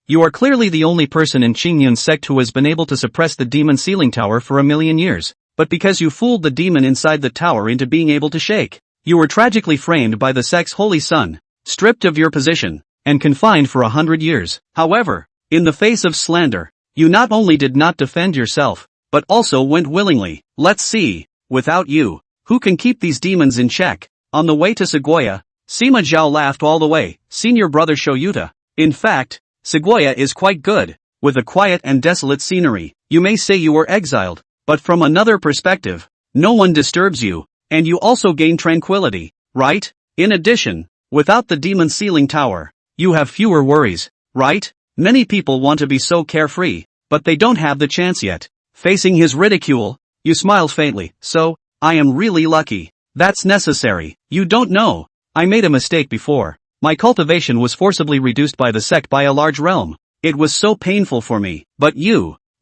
You are clearly the only person in Qingyun's sect who has been able to suppress the demon ceiling tower for 1,000,000 years. But because you fooled the demon inside the tower into being able to shake, you were tragically framed by the sect's holy son, stripped of your position, and confined for 100 years. However, in the face of slander, you not only did not defend yourself, but also went willingly. Let's see, without you, who can keep these demons in check? On the way to Sagoya, Sima Zhao laughed all the way. Senior brother Shoyuta. In fact, Sagoya is quite good, with a quiet and desolate scenery. You may say you were exiled, but from another perspective, no one disturbs you, and you also gain tranquility, right? In addition, without the demon ceiling tower, you have fewer worries, right? Many people want to be so carefree, but they don't have the chance yet. Facing his ridicule, you smiled faintly. So, I am really lucky. That's necessary. You don't know. I made a mistake before. My cultivation was forcibly reduced by the sect by a large realm. It was so painful for me. But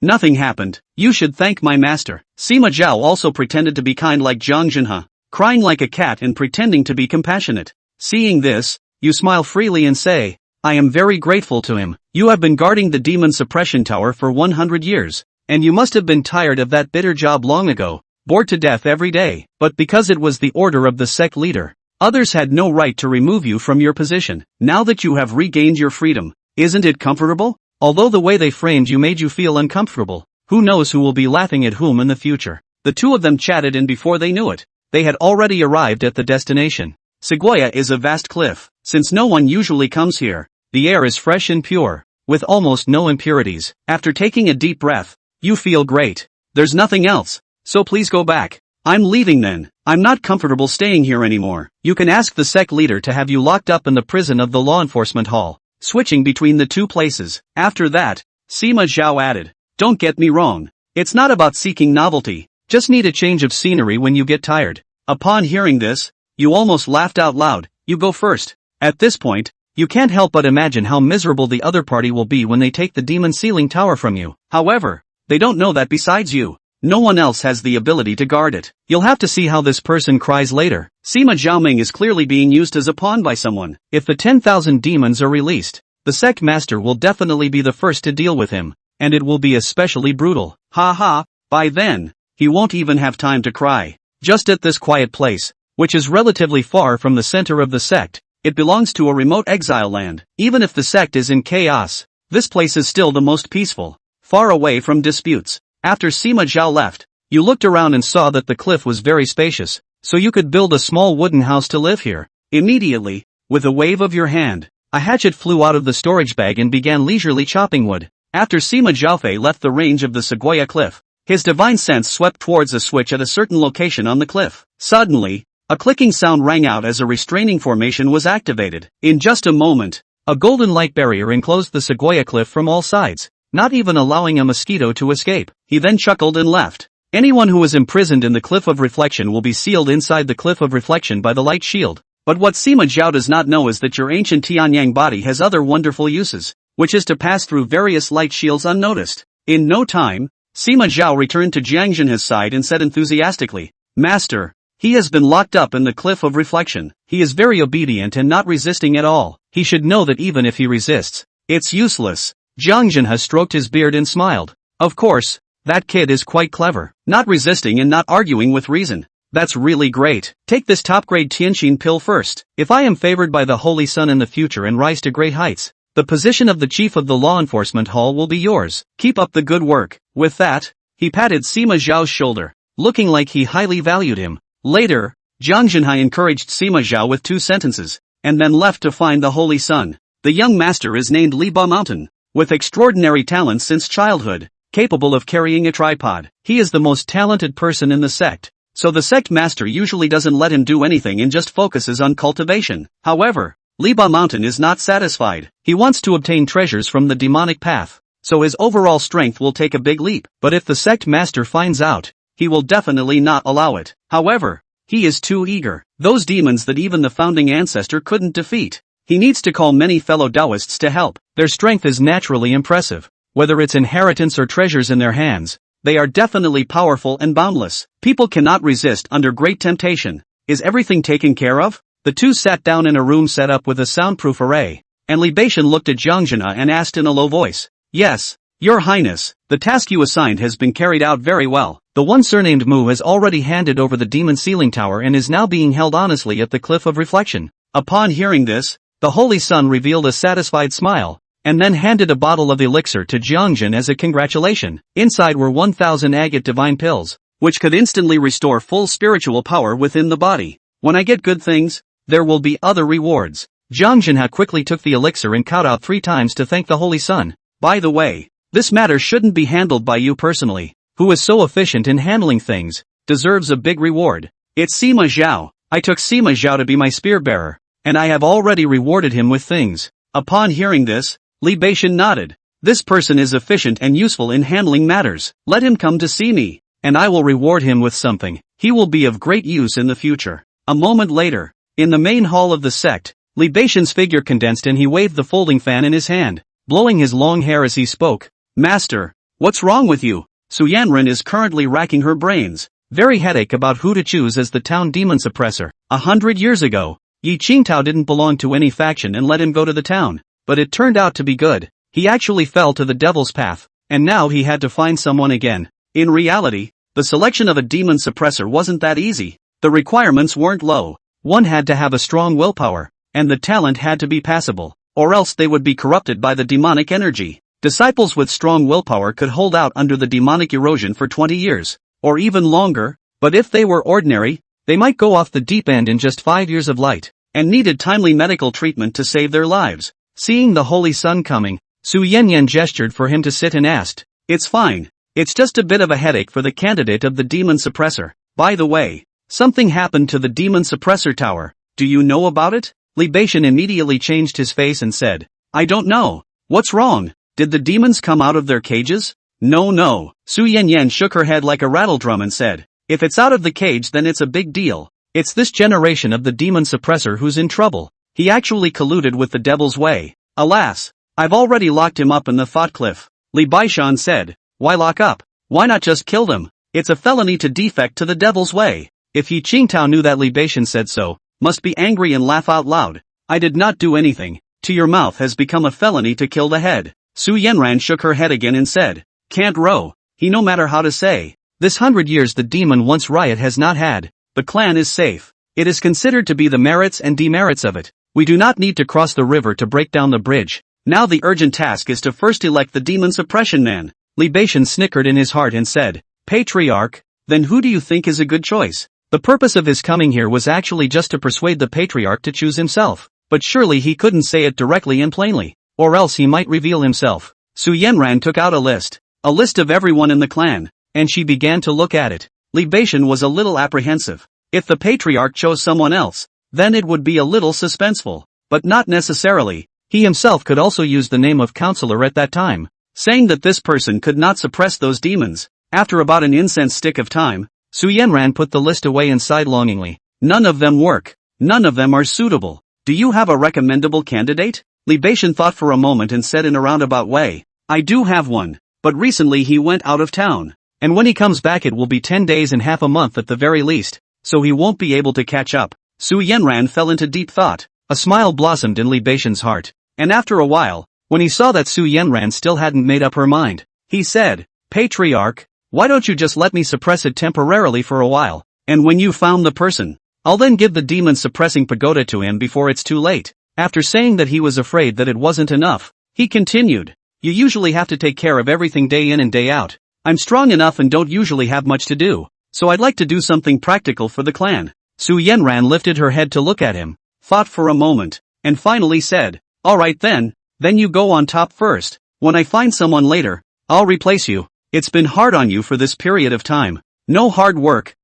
nothing happened. You should thank my master. Sima Zhao also pretended to be kind like Zhang Zhenhe, crying like a cat and pretending to be compassionate. Seeing this, you smile freely and say, I am very grateful to him. You have been guarding the demon suppression tower for 100 years, and you must have been tired of that bitter job long ago, bored to death every day. But because it was the order of the sect leader, others had no right to remove you from your position. Now that you have regained your freedom, isn't it comfortable? Although the way they framed you made you feel uncomfortable, who knows who will be laughing at whom in the future. The two of them chatted, and before they knew it, they had already arrived at the destination. Sagoya is a vast cliff. Since no one usually comes here, the air is fresh and pure, with almost no impurities. After taking a deep breath, you feel great. There's nothing else, so please go back. I'm leaving then. I'm not comfortable staying here anymore. You can ask the sect leader to have you locked up in the prison of the law enforcement hall, switching between the two places. After that, Sima Zhao added, don't get me wrong. It's not about seeking novelty, just need a change of scenery when you get tired. Upon hearing this, you almost laughed out loud. You go first. At this point, you can't help but imagine how miserable the other party will be when they take the demon ceiling tower from you. However, they don't know that besides you, no one else has the ability to guard it. You'll have to see how this person cries later. Sima Zhaoming is clearly being used as a pawn by someone. If the 10,000 demons are released, the sect master will definitely be the first to deal with him, and it will be especially brutal. By then, he won't even have time to cry. Just at this quiet place, which is relatively far from the center of the sect, it belongs to a remote exile land. Even if the sect is in chaos, this place is still the most peaceful, far away from disputes. After Sima Zhao left, you looked around and saw that the cliff was very spacious, so you could build a small wooden house to live here. Immediately, with a wave of your hand, a hatchet flew out of the storage bag and began leisurely chopping wood. After Sima Zhaofei left the range of the Sagoya cliff, his divine sense swept towards a switch at a certain location on the cliff. Suddenly, a clicking sound rang out as a restraining formation was activated. In just a moment, a golden light barrier enclosed the Sagoya cliff from all sides, not even allowing a mosquito to escape. He then chuckled and left. Anyone who is imprisoned in the Cliff of Reflection will be sealed inside the Cliff of Reflection by the light shield. But what Sima Zhao does not know is that your ancient Tianyang body has other wonderful uses, which is to pass through various light shields unnoticed. In no time, Sima Zhao returned to Jiang Zhenhe's side and said enthusiastically, Master, he has been locked up in the Cliff of Reflection. He is very obedient and not resisting at all. He should know that even if he resists, it's useless. Jiang Zhenhe stroked his beard and smiled. Of course, that kid is quite clever, not resisting and not arguing with reason. That's really great. Take this top-grade Tianxin pill first. If I am favored by the Holy Sun in the future and rise to great heights, the position of the chief of the law enforcement hall will be yours. Keep up the good work. With that, he patted Sima Zhao's shoulder, looking like he highly valued him. Later, Jiang Zhenhe encouraged Sima Zhao with 2 sentences, and then left to find the Holy Sun. The young master is named Liba Mountain, with extraordinary talents since childhood, capable of carrying a tripod. He is the most talented person in the sect, so the sect master usually doesn't let him do anything and just focuses on cultivation. However, Liba Mountain is not satisfied. He wants to obtain treasures from the demonic path, so his overall strength will take a big leap. But if the sect master finds out, he will definitely not allow it. However, he is too eager. Those demons that even the founding ancestor couldn't defeat. He needs to call many fellow Taoists to help. Their strength is naturally impressive. Whether it's inheritance or treasures in their hands, they are definitely powerful and boundless. People cannot resist under great temptation. Is everything taken care of? The two sat down in a room set up with a soundproof array. and Li Beishan looked at Jiang Jina and asked in a low voice. Yes, Your Highness, the task you assigned has been carried out very well. The one surnamed Mu has already handed over the demon sealing tower and is now being held honestly at the Cliff of Reflection. Upon hearing this, the Holy Sun revealed a satisfied smile, and then handed a bottle of elixir to Jiangjin as a congratulation. Inside were 1,000 agate divine pills, which could instantly restore full spiritual power within the body. When I get good things, there will be other rewards. Jiang Jinha quickly took the elixir and kowed out 3 times to thank the Holy Sun. By the way, this matter shouldn't be handled by you personally, who is so efficient in handling things, deserves a big reward. It's Sima Zhao. I took Sima Zhao to be my spear bearer, and I have already rewarded him with things. Upon hearing this, Li Beishan nodded. This person is efficient and useful in handling matters. Let him come to see me, and I will reward him with something. He will be of great use in the future. A moment later, in the main hall of the sect, Li Beishan's figure condensed and he waved the folding fan in his hand, blowing his long hair as he spoke. Master, what's wrong with you? Su Yanren is currently racking her brains, very headache about who to choose as the town demon suppressor. 100 years ago, Yi Qingtao didn't belong to any faction and let him go to the town, but it turned out to be good. He actually fell to the devil's path, and now he had to find someone again. In reality, the selection of a demon suppressor wasn't that easy. The requirements weren't low. One had to have a strong willpower, and the talent had to be passable, or else they would be corrupted by the demonic energy. Disciples with strong willpower could hold out under the demonic erosion for 20 years, or even longer, but if they were ordinary, they might go off the deep end in just 5 years of light, and needed timely medical treatment to save their lives. Seeing the Holy Sun coming, Su Yanyan gestured for him to sit and asked, It's fine. It's just a bit of a headache for the candidate of the demon suppressor. By the way, something happened to the demon suppressor tower. Do you know about it? Li Beishan immediately changed his face and said, I don't know. What's wrong? Did the demons come out of their cages? No. Su Yanyan shook her head like a rattledrum and said, If it's out of the cage then it's a big deal. It's this generation of the demon suppressor who's in trouble. He actually colluded with the devil's way. Alas, I've already locked him up in the thought cliff. Li Baishan said, Why lock up? Why not just kill them? It's a felony to defect to the devil's way. If Yi Qingtao knew that Li Baishan said so, must be angry and laugh out loud. I did not do anything. To your mouth has become a felony to kill the head. Su Yanran shook her head again and said, Can't row. He no matter how to say. This 100 years the demon once riot has not had. The clan is safe. It is considered to be the merits and demerits of it. We do not need to cross the river to break down the bridge. Now the urgent task is to first elect the demon suppression man. Li Beishan snickered in his heart and said, Patriarch, then who do you think is a good choice? The purpose of his coming here was actually just to persuade the patriarch to choose himself. But surely he couldn't say it directly and plainly, or else he might reveal himself. Su Yanran took out a list of everyone in the clan, and she began to look at it. Li Beishan was a little apprehensive. If the patriarch chose someone else, then it would be a little suspenseful, but not necessarily. He himself could also use the name of counselor at that time, saying that this person could not suppress those demons. After about an incense stick of time, Su Yanran put the list away and sighed longingly. None of them work. None of them are suitable. Do you have a recommendable candidate? Li Beishan thought for a moment and said in a roundabout way, I do have one, but recently he went out of town, and when he comes back it will be 10 days and half a month at the very least, so he won't be able to catch up. Su Yanran fell into deep thought. A smile blossomed in Li Beishan's heart, and after a while, when he saw that Su Yanran still hadn't made up her mind, he said, Patriarch, why don't you just let me suppress it temporarily for a while, and when you found the person, I'll then give the demon suppressing pagoda to him before it's too late. After saying that he was afraid that it wasn't enough, he continued, You usually have to take care of everything day in and day out. I'm strong enough and don't usually have much to do, so I'd like to do something practical for the clan. Su Yanran lifted her head to look at him, thought for a moment, and finally said, Alright then you go on top first. When I find someone later, I'll replace you. It's been hard on you for this period of time. No hard work.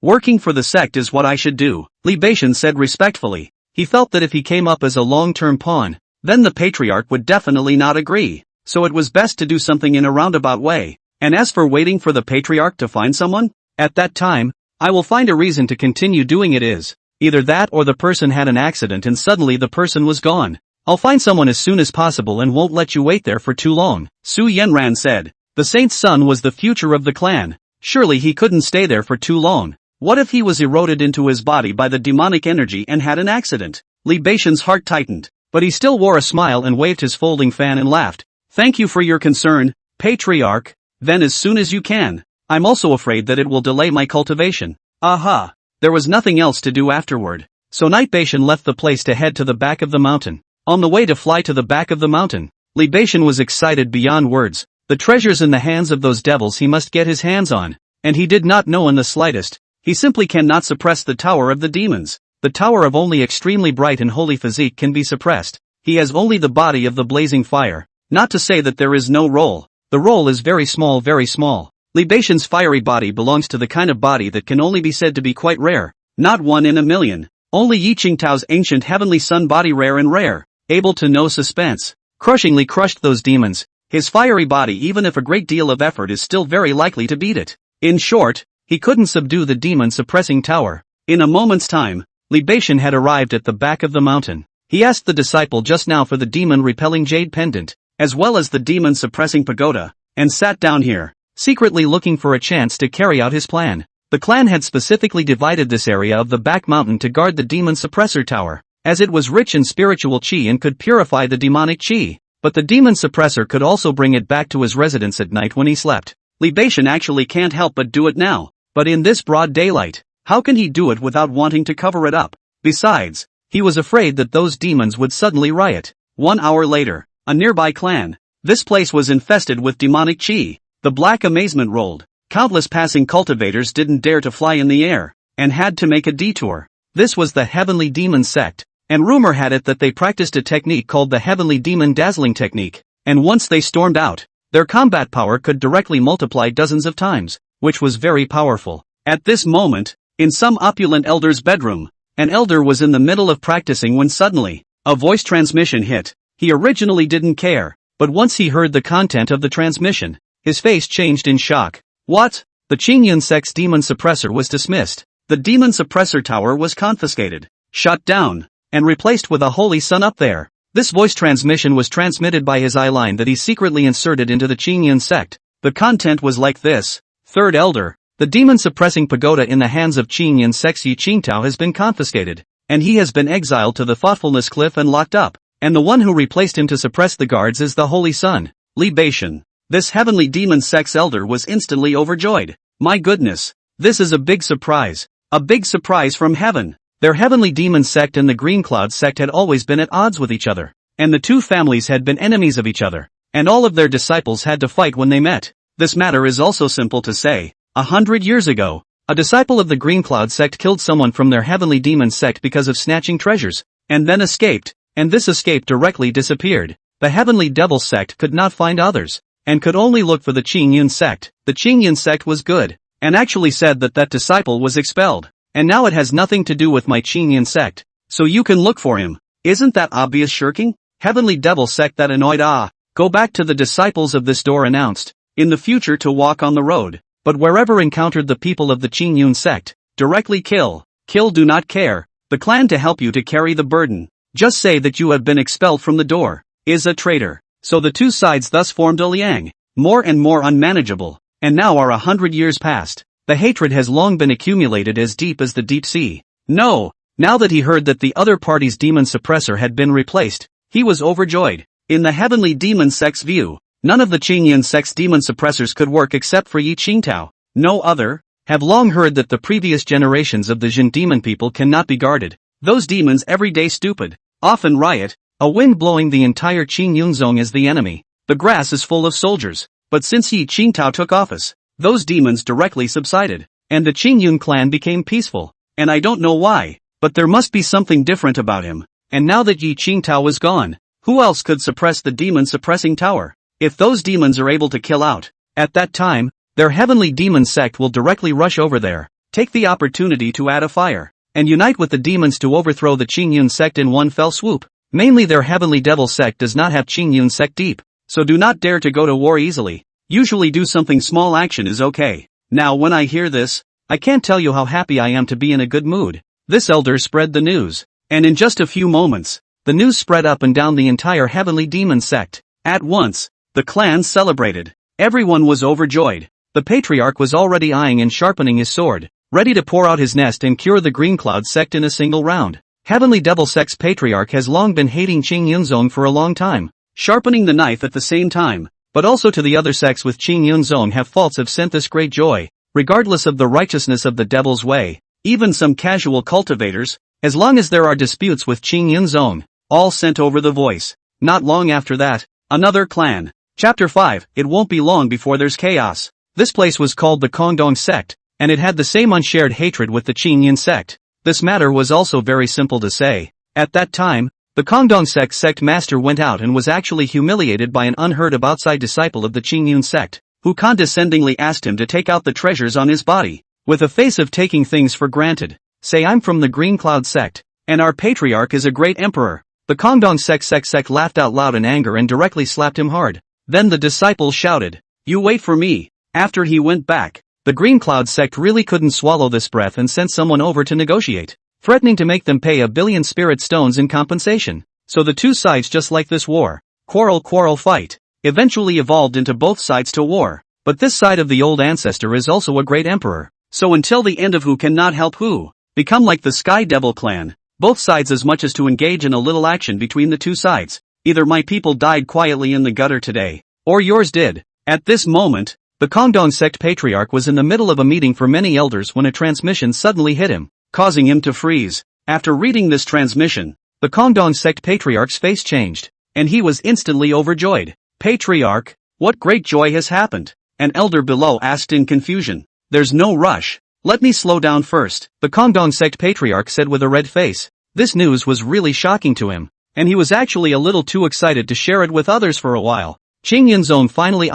Working for the sect is what I should do. Li Beishan said respectfully. He felt that if he came up as a long-term pawn, then the patriarch would definitely not agree, so it was best to do something in a roundabout way. And as for waiting for the patriarch to find someone, at that time, I will find a reason to continue doing it is. Either that or the person had an accident and suddenly the person was gone. I'll find someone as soon as possible and won't let you wait there for too long. Su Yanran said. The saint's son was the future of the clan. Surely he couldn't stay there for too long. What if he was eroded into his body by the demonic energy and had an accident? Li Beishan's heart tightened. but he still wore a smile and waved his folding fan and laughed. "Thank you for your concern, patriarch. Then as soon as you can. I'm also afraid that it will delay my cultivation." Aha! There was nothing else to do afterward. So Nightbation left the place to head to the back of the mountain. On the way to fly to the back of the mountain, Libation was excited beyond words. The treasures in the hands of those devils he must get his hands on. And he did not know in the slightest. He simply cannot suppress the tower of the demons. The tower of only extremely bright and holy physique can be suppressed. He has only the body of the blazing fire. Not to say that there is no role. The role is very small, very small. Libation's fiery body belongs to the kind of body that can only be said to be quite rare. Not one in a million. Only Yi Qingtao's ancient heavenly sun body rare and rare. Able to know suspense. Crushingly crushed those demons. His fiery body, even if a great deal of effort, is still very likely to beat it. In short, he couldn't subdue the demon-suppressing tower. In a moment's time, Libation had arrived at the back of the mountain. He asked the disciple just now for the demon-repelling jade pendant, as well as the demon-suppressing pagoda, and sat down here, secretly looking for a chance to carry out his plan. The clan had specifically divided this area of the back mountain to guard the demon-suppressor tower, as it was rich in spiritual chi and could purify the demonic chi. But the demon-suppressor could also bring it back to his residence at night when he slept. Libation actually can't help but do it now. But in this broad daylight, how can he do it without wanting to cover it up? Besides, he was afraid that those demons would suddenly riot. 1 hour later, a nearby clan. This place was infested with demonic chi. The black amazement rolled. Countless passing cultivators didn't dare to fly in the air, and had to make a detour. This was the Heavenly Demon sect, and rumor had it that they practiced a technique called the Heavenly Demon Dazzling Technique, and once they stormed out, their combat power could directly multiply dozens of times, which was very powerful. At this moment, in some opulent elder's bedroom, an elder was in the middle of practicing when suddenly, a voice transmission hit. He originally didn't care, but once he heard the content of the transmission, his face changed in shock. What? The Qingyun sect's demon suppressor was dismissed. The demon suppressor tower was confiscated, shut down, and replaced with a holy sun up there. This voice transmission was transmitted by his eyeline that he secretly inserted into the Qingyun sect. The content was like this. Third Elder, the demon-suppressing pagoda in the hands of Qingyun sect's Yi Qingtao has been confiscated, and he has been exiled to the Thoughtfulness Cliff and locked up, and the one who replaced him to suppress the guards is the Holy Sun, Libation. This heavenly demon sect's elder was instantly overjoyed. My goodness, this is a big surprise from heaven. Their heavenly demon sect and the Green Cloud sect had always been at odds with each other, and the two families had been enemies of each other, and all of their disciples had to fight when they met. This matter is also simple to say. 100 years ago, a disciple of the Green Cloud sect killed someone from their heavenly demon sect because of snatching treasures, and then escaped, and this escape directly disappeared. The heavenly devil sect could not find others, and could only look for the Qingyun sect. The Qingyun sect was good, and actually said that that disciple was expelled, and now it has nothing to do with my Qingyun sect, so you can look for him. Isn't that obvious shirking? Heavenly devil sect that annoyed. Go back to the disciples of this door announced, in the future to walk on the road, but wherever encountered the people of the Qingyun sect, directly kill, do not care, the clan to help you to carry the burden. Just say that you have been expelled from the door, is a traitor. So the two sides thus formed a liang, more and more unmanageable, and now are 100 years past. The hatred has long been accumulated as deep as the deep sea. No, now that he heard that the other party's demon suppressor had been replaced, he was overjoyed. In the heavenly demon sect's view, none of the Qingyun sect's demon suppressors could work except for Yi Qingtao. No other, have long heard that the previous generations of the Jin demon people cannot be guarded. Those demons every day stupid, often riot, a wind blowing the entire Qingyun zone as the enemy. The grass is full of soldiers, but since Yi Qingtao took office, those demons directly subsided, and the Qingyun clan became peaceful, and I don't know why, but there must be something different about him, and now that Yi Qingtao is gone, who else could suppress the demon-suppressing tower? If those demons are able to kill out, at that time, their heavenly demon sect will directly rush over there, take the opportunity to add a fire, and unite with the demons to overthrow the Qingyun sect in one fell swoop. Mainly their heavenly devil sect does not have Qingyun sect deep, so do not dare to go to war easily. Usually do something small, action is okay. Now when I hear this, I can't tell you how happy I am to be in a good mood. This elder spread the news, and in just a few moments, the news spread up and down the entire heavenly demon sect. At once, the clan celebrated. Everyone was overjoyed. The patriarch was already eyeing and sharpening his sword, ready to pour out his nest and cure the Green Cloud sect in a single round. Heavenly Devil Sect's patriarch has long been hating Qing Yunzong for a long time, sharpening the knife at the same time. But also to the other sects with Qing Yunzong have faults have sent this great joy, regardless of the righteousness of the devil's way. Even some casual cultivators, as long as there are disputes with Qing Yunzong, all sent over the voice. Not long after that, another clan. Chapter 5, it won't be long before there's chaos. This place was called the Kongdong sect, and it had the same unshared hatred with the Qing Yun sect. This matter was also very simple to say. At that time, the Kongdong sect master went out and was actually humiliated by an unheard-of outside disciple of the Qing Yun sect, who condescendingly asked him to take out the treasures on his body, with a face of taking things for granted. Say, I'm from the Green Cloud sect, and our patriarch is a great emperor. The Kongdong sect laughed out loud in anger and directly slapped him hard. Then the disciple shouted, "You wait for me." After he went back, the Green Cloud sect really couldn't swallow this breath and sent someone over to negotiate, threatening to make them pay 1 billion spirit stones in compensation. So the two sides, just like this war, quarrel fight, eventually evolved into both sides to war. But this side of the old ancestor is also a great emperor. So until the end of Who Cannot Help Who, become like the Sky Devil clan, both sides as much as to engage in a little action between the two sides. Either my people died quietly in the gutter today, or yours did. At this moment, the Kongdong sect patriarch was in the middle of a meeting for many elders when a transmission suddenly hit him, causing him to freeze. After reading this transmission, the Kongdong sect patriarch's face changed, and he was instantly overjoyed. "Patriarch, what great joy has happened?" An elder below asked in confusion. "There's no rush. Let me slow down first," the Kongdong sect patriarch said with a red face. This news was really shocking to him, and he was actually a little too excited to share it with others for a while. Qing Yunzong finally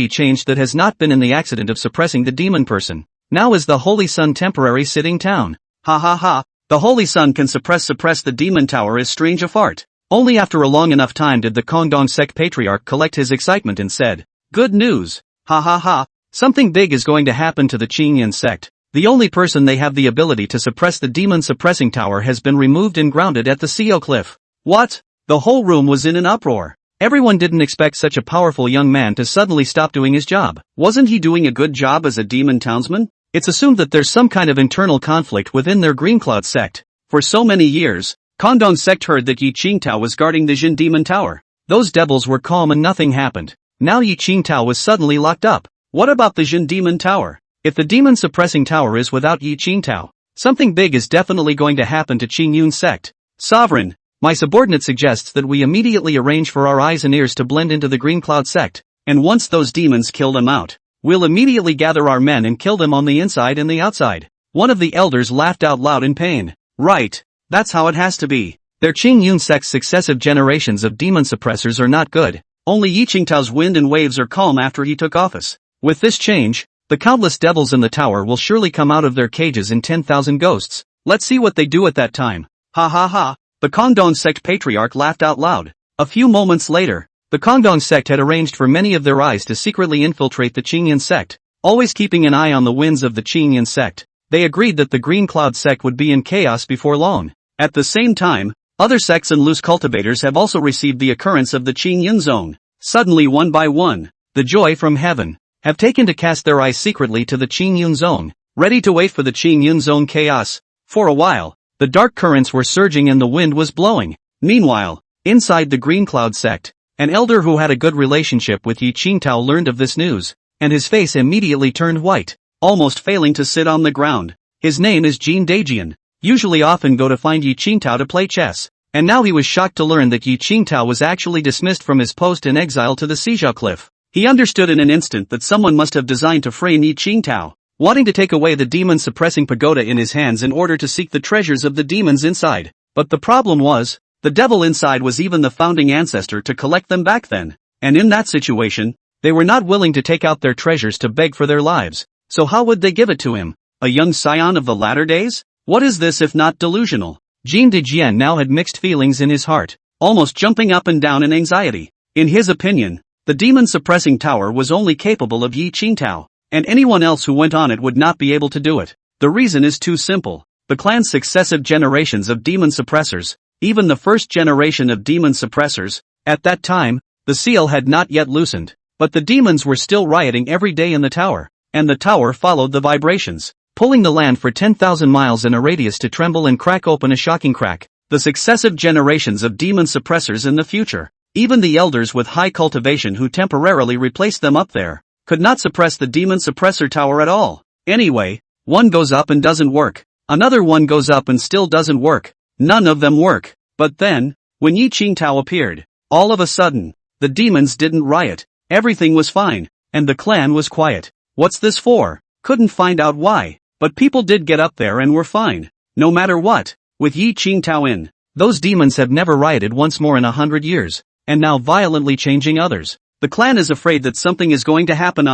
changed that has not been in the accident of suppressing the demon person. Now is the Holy Sun temporary sitting town. Ha ha ha, the Holy Sun can suppress the demon tower is strange a fart. Only after a long enough time did the Kongdong sect patriarch collect his excitement and said, "Good news. Ha ha ha, something big is going to happen to the Qing Yun sect. The only person they have the ability to suppress the demon suppressing tower has been removed and grounded at the Seal Cliff." What? The whole room was in an uproar. Everyone didn't expect such a powerful young man to suddenly stop doing his job. Wasn't he doing a good job as a demon townsman? It's assumed that there's some kind of internal conflict within their Green Cloud sect. For so many years, Kongdong sect heard that Yi Qingtao was guarding the Jin Demon Tower. Those devils were calm and nothing happened. Now Yi Qingtao was suddenly locked up. What about the Jin Demon Tower? If the demon suppressing tower is without Yi Qingtao, something big is definitely going to happen to Qing Yun sect. Sovereign, my subordinate suggests that we immediately arrange for our eyes and ears to blend into the Green Cloud sect, and once those demons kill them out, we'll immediately gather our men and kill them on the inside and the outside. One of the elders laughed out loud in pain. Right, that's how it has to be. Their Qing Yun sect's successive generations of demon suppressors are not good. Only Yi Qingtao's wind and waves are calm after he took office. With this change, the countless devils in the tower will surely come out of their cages in 10,000 ghosts. Let's see what they do at that time. Ha ha ha. The Kongdong sect patriarch laughed out loud. A few moments later, the Kongdong sect had arranged for many of their eyes to secretly infiltrate the Qing Yun sect, always keeping an eye on the winds of the Qing Yun sect. They agreed that the Green Cloud sect would be in chaos before long. At the same time, other sects and loose cultivators have also received the occurrence of the Qing Yun zone. Suddenly, one by one, the joy from heaven have taken to cast their eyes secretly to the Qing Yun zone, ready to wait for the Qing Yun zone chaos. For a while, the dark currents were surging and the wind was blowing. Meanwhile, inside the Green Cloud sect, an elder who had a good relationship with Yi Qingtao learned of this news, and his face immediately turned white, almost failing to sit on the ground. His name is Jin Dajian. Usually often go to find Yi Qingtao to play chess, and now he was shocked to learn that Yi Qingtao was actually dismissed from his post and exiled to the Sijia Cliff. He understood in an instant that someone must have designed to frame Yi Qingtao, wanting to take away the demon-suppressing pagoda in his hands in order to seek the treasures of the demons inside. But the problem was, the devil inside was even the founding ancestor to collect them back then. And in that situation, they were not willing to take out their treasures to beg for their lives. So how would they give it to him? A young scion of the latter days? What is this if not delusional? Jin Dejian now had mixed feelings in his heart, almost jumping up and down in anxiety. In his opinion, the demon-suppressing tower was only capable of Yi Qingtao, and anyone else who went on it would not be able to do it. The reason is too simple. The clan's successive generations of demon suppressors, even the first generation of demon suppressors, at that time, the seal had not yet loosened, but the demons were still rioting every day in the tower, and the tower followed the vibrations, pulling the land for 10,000 miles in a radius to tremble and crack open a shocking crack. the successive generations of demon suppressors in the future. Even the elders with high cultivation who temporarily replaced them up there could not suppress the demon suppressor tower at all. Anyway, one goes up and doesn't work. Another one goes up and still doesn't work. None of them work. But then, when Yi Qingtao appeared, all of a sudden, the demons didn't riot. Everything was fine, and the clan was quiet. What's this for? Couldn't find out why. But people did get up there and were fine. No matter what. With Yi Qingtao in, those demons have never rioted once more in 100 years, and now violently changing others. The clan is afraid that something is going to happen.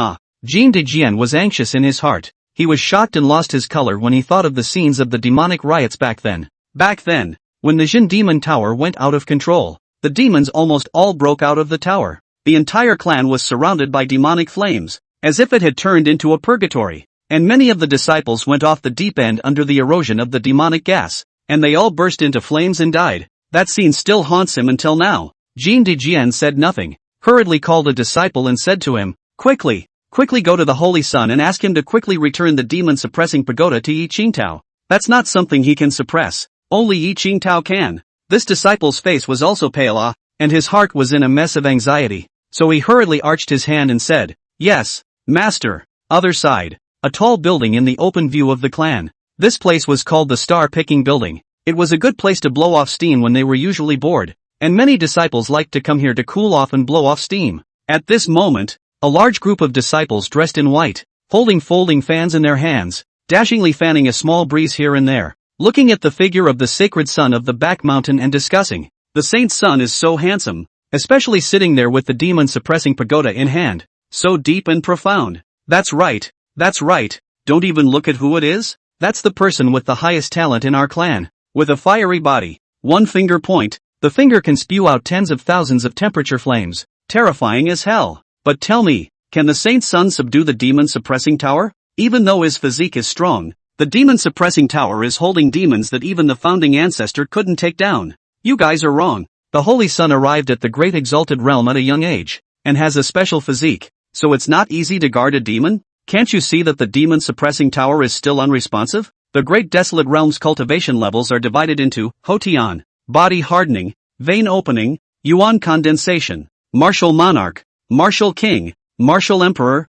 Jin Dejian was anxious in his heart. He was shocked and lost his color when he thought of the scenes of the demonic riots back then. Back then, when the Jin Demon Tower went out of control, the demons almost all broke out of the tower. The entire clan was surrounded by demonic flames, as if it had turned into a purgatory, and many of the disciples went off the deep end under the erosion of the demonic gas, and they all burst into flames and died. That scene still haunts him until now. Jin Dejian said nothing, hurriedly called a disciple and said to him, Quickly go to the Holy Sun and ask him to quickly return the demon-suppressing pagoda to Yi Qingtao. That's not something he can suppress. Only Yi Qingtao can. This disciple's face was also pale, and his heart was in a mess of anxiety. So he hurriedly arched his hand and said, Yes, Master. Other side. A tall building in the open view of the clan. This place was called the Star-Picking Building. It was a good place to blow off steam when they were usually bored, and many disciples liked to come here to cool off and blow off steam. At this moment, a large group of disciples dressed in white, holding folding fans in their hands, dashingly fanning a small breeze here and there, looking at the figure of the sacred son of the back mountain and discussing, the saint's son is so handsome, especially sitting there with the demon-suppressing pagoda in hand, so deep and profound. That's right, don't even look at who it is? That's the person with the highest talent in our clan, with a fiery body, one finger point, the finger can spew out tens of thousands of temperature flames, terrifying as hell. But tell me, can the saint's son subdue the demon-suppressing tower? Even though his physique is strong, the demon-suppressing tower is holding demons that even the founding ancestor couldn't take down. You guys are wrong. The Holy Sun arrived at the great exalted realm at a young age, and has a special physique, so it's not easy to guard a demon? Can't you see that the demon-suppressing tower is still unresponsive? The great desolate realm's cultivation levels are divided into Hotian, body hardening, vein opening, Yuan condensation, martial monarch, martial king, martial emperor,